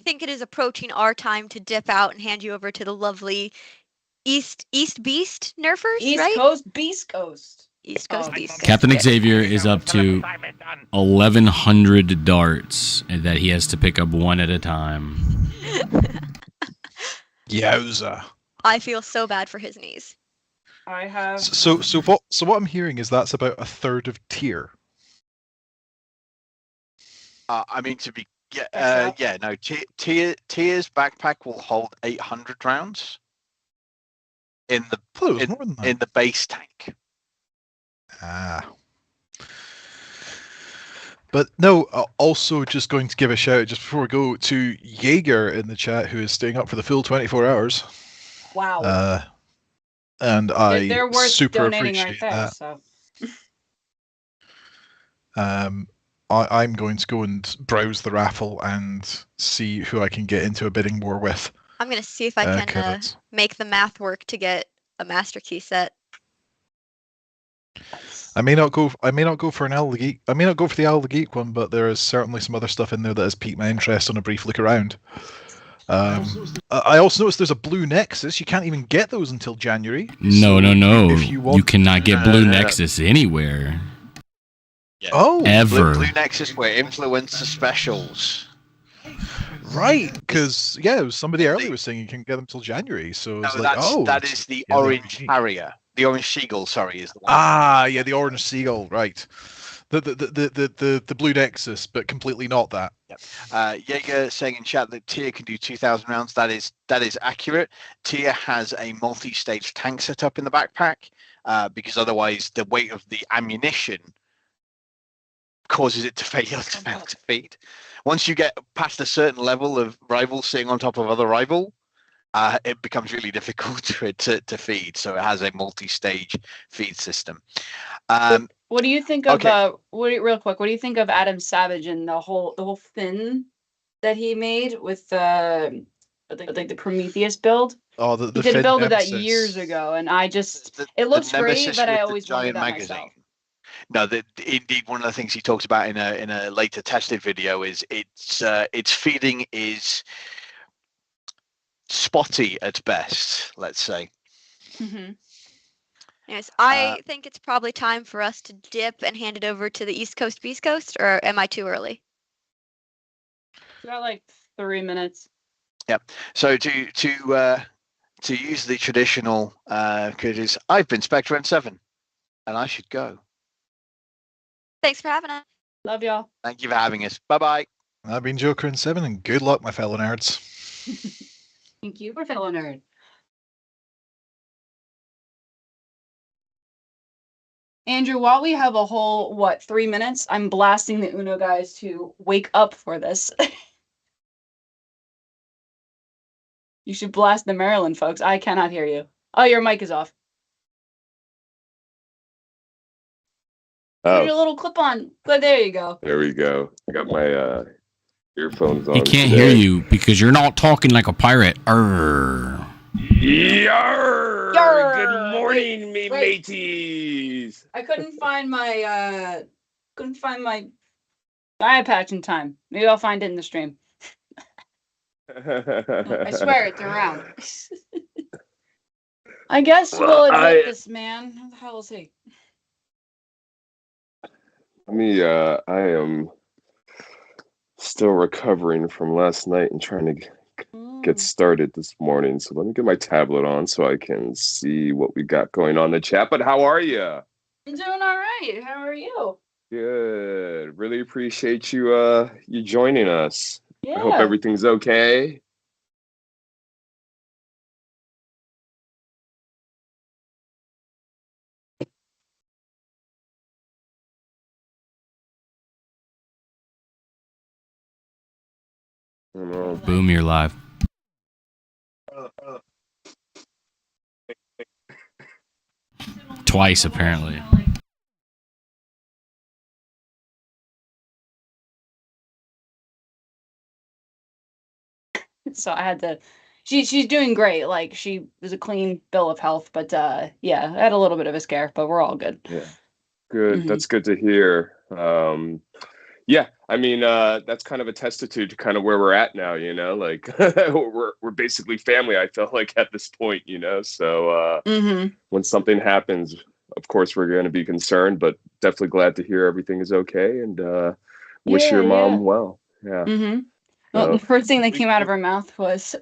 think it is approaching our time to dip out and hand you over to the lovely East Beast Nerfers, East right? Coast, Beast Coast. East Coast, Beast Coast. Captain Xavier is up to 1,100 darts that he has to pick up one at a time. Yowza. I feel so bad for his knees. I have. So what I'm hearing is that's about a third of tier. I mean, Tia's backpack will hold 800 rounds in the base tank. Ah. But no, also just going to give a shout out just before we go to Jaeger in the chat, who is staying up for the full 24 hours. Wow. And They're worth super donating appreciate right there. that. So. I'm going to go and browse the raffle and see who I can get into a bidding war with. I'm gonna see if I can make the math work to get a master key set. I may not go for an Owl the Geek. I may not go for the Owl the Geek one, but there is certainly some other stuff in there that has piqued my interest on a brief look around. I also noticed there's a Blue Nexus. You can't even get those until January. No. If You cannot get Blue Nexus anywhere. Yeah. Oh, ever. Blue Nexus were influencer specials. Right, because somebody earlier was saying you can get them till January. So it's that is the Orange Harrier. The Orange Seagull, sorry, is the one. Yeah, the Orange Seagull, right. The Blue Nexus, but completely not that. Yep. Jaeger saying in chat that Tia can do 2,000 rounds. That is accurate. Tia has a multi-stage tank setup in the backpack because otherwise the weight of the ammunition causes it to fail to feed. Once you get past a certain level of rival sitting on top of other rival, it becomes really difficult to feed. So it has a multi-stage feed system. What do you think of real quick? What do you think of Adam Savage and the whole fin that he made with the Prometheus build? Oh, he did a build of that years ago, and it looks great, but I always wonder that myself. No, indeed, one of the things he talked about in a later tested video is its feeding is spotty at best, let's say. Mm-hmm. Yes, I think it's probably time for us to dip and hand it over to the East Coast, Beast Coast, or am I too early? Got like 3 minutes. Yep. So to use the traditional, because I've been Spectre N7, and I should go. Thanks for having us. Love y'all. Thank you for having us. Bye bye. I've been Joker N7, and good luck, my fellow nerds. Thank you, fellow nerd. Andrew, while we have a whole, 3 minutes, I'm blasting the Uno guys to wake up for this. You should blast the Maryland folks. I cannot hear you. Oh, your mic is off. Put your little clip on. But there you go. There we go. I got my earphones on. He can't hear you because you're not talking like a pirate. Arr. Yarr! Yarr! Good morning, me mateys. I couldn't find my eye patch in time. Maybe I'll find it in the stream. I swear it's around. I guess we'll admit this man. Who the hell is he? I am still recovering from last night and trying to get started this morning. So let me get my tablet on so I can see what we got going on in the chat. But how are you? I'm doing all right. How are you? Good. Really appreciate you you joining us. Yeah. I hope everything's okay. Boom, you're live. Twice, apparently. So I had to. She's doing great. Like, she was a clean bill of health, but yeah, I had a little bit of a scare, but we're all good. Yeah. Good. That's good to hear. Yeah, I mean, that's kind of a testitude to kind of where we're at now, you know, like we're basically family, I feel like, at this point, you know, so when something happens, of course, we're going to be concerned, but definitely glad to hear everything is okay, and wish your mom well. Yeah. Well, the first thing that came out of her mouth was,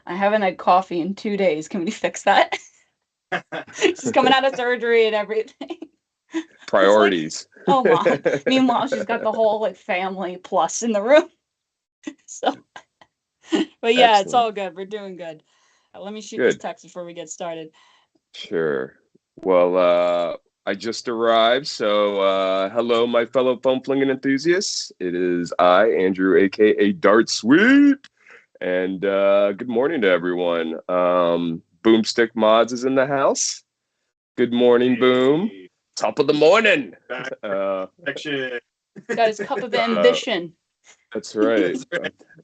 I haven't had coffee in 2 days. Can we fix that? She's coming out of surgery and everything. Priorities. Like, oh, Mom. Meanwhile, she's got the whole family plus in the room. So, but yeah, It's all good. We're doing good. Let me shoot this text before we get started. Sure. Well, I just arrived, so hello, my fellow foam flinging enthusiasts. It is I, Andrew, aka Dart Sweep, and good morning to everyone. Boomstick Mods is in the house. Good morning, Boom. Top of the morning. Got his cup of ambition. That's right.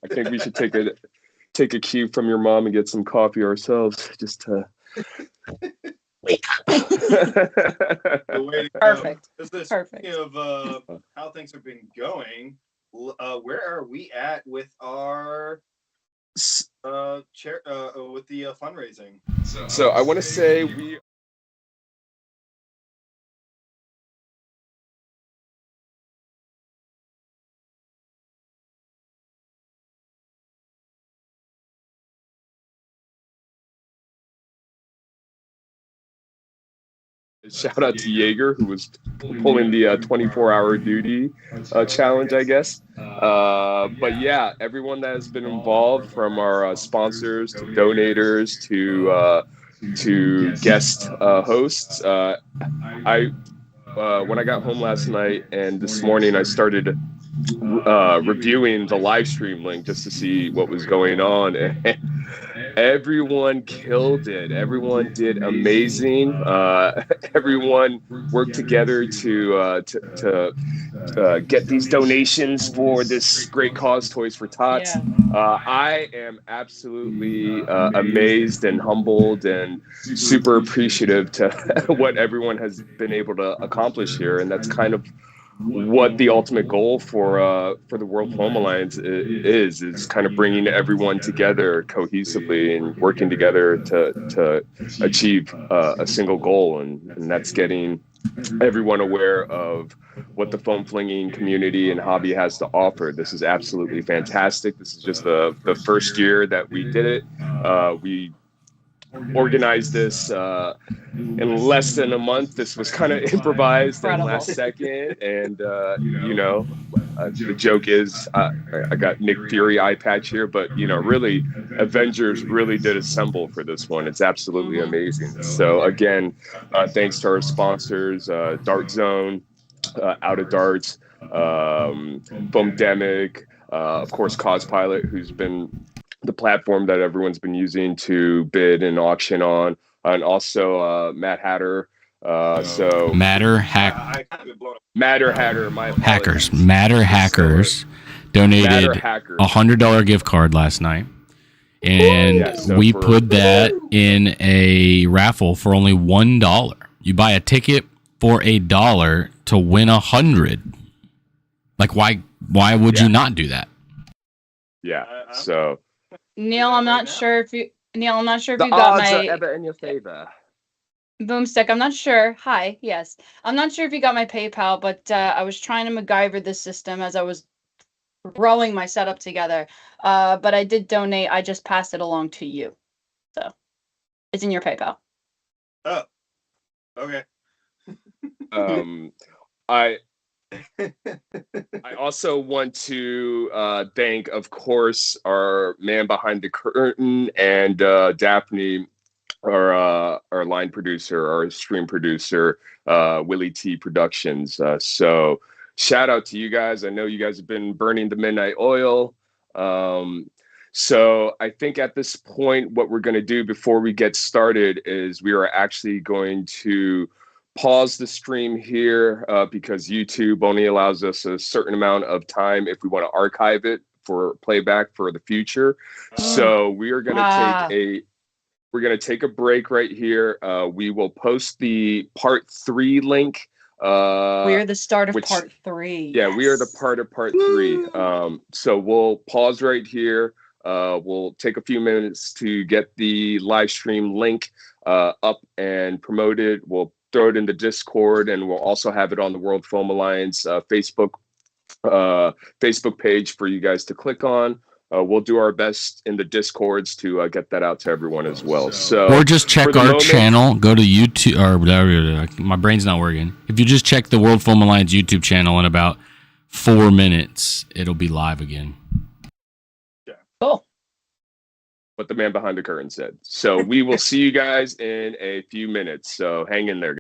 I think we should take a cue from your mom and get some coffee ourselves, just to wake up. Perfect. Perfect. Of how things have been going, where are we at with our with the fundraising? So I want to say we. Shout out to Jaeger, who was pulling the 24-hour duty challenge, I guess. But yeah, everyone that has been involved, from our sponsors to donators to guest hosts. When I got home last night and this morning, I started reviewing the live stream link just to see what was going on. Everyone killed it. Everyone did amazing. Everyone worked together to get these donations for this great cause, Toys for Tots. I am absolutely amazed and humbled and super appreciative to what everyone has been able to accomplish here, and that's kind of what the ultimate goal for the World Foam Alliance is kind of bringing everyone together cohesively and working together to achieve a single goal, and that's getting everyone aware of what the foam flinging community and hobby has to offer. This is absolutely fantastic. This is just the first year that we did it. We organized this in less than a month. This was kind of improvised and last second, and the joke is I got Nick Fury eye patch here, but really Avengers really did assemble for this one. It's absolutely amazing. So again, thanks to our sponsors, Dart Zone, Out of Darts, Foamdemic, of course Cospilot, who's been the platform that everyone's been using to bid and auction on, and also Matt Hatter. Matter Hacker, my apologies. Matter Hackers donated $100 gift card last night, and we put that in a raffle for only $1. You buy a ticket for $1 to win 100. Like, why would you not do that? Yeah. So Neil, I'm not sure if you got my ever in your favor. Boomstick. I'm not sure. Hi, yes. I'm not sure if you got my PayPal, but I was trying to MacGyver this system as I was throwing my setup together. But I did donate. I just passed it along to you. So it's in your PayPal. Oh. Okay. I also want to thank, of course, our man behind the curtain and Daphne, our line producer, our stream producer, Willie T Productions. So shout out to you guys. I know you guys have been burning the midnight oil. So I think at this point, what we're going to do before we get started is we are actually going to pause the stream here because YouTube only allows us a certain amount of time if we want to archive it for playback for the future. So we are going to take a break right here. We will post the part 3 link. We're the start of part 3. Yeah, we are the part of part 3. So we'll pause right here. We'll take a few minutes to get the live stream link up and promoted. We'll throw it in the Discord, and we'll also have it on the World Foam Alliance Facebook page for you guys to click on. We'll do our best in the Discords to get that out to everyone as well. So, or just check our channel. Go to YouTube, or my brain's not working. If you just check the World Foam Alliance YouTube channel in about 4 minutes, it'll be live again. Yeah. Cool. What the man behind the curtain said. So we will see you guys in a few minutes. So hang in there.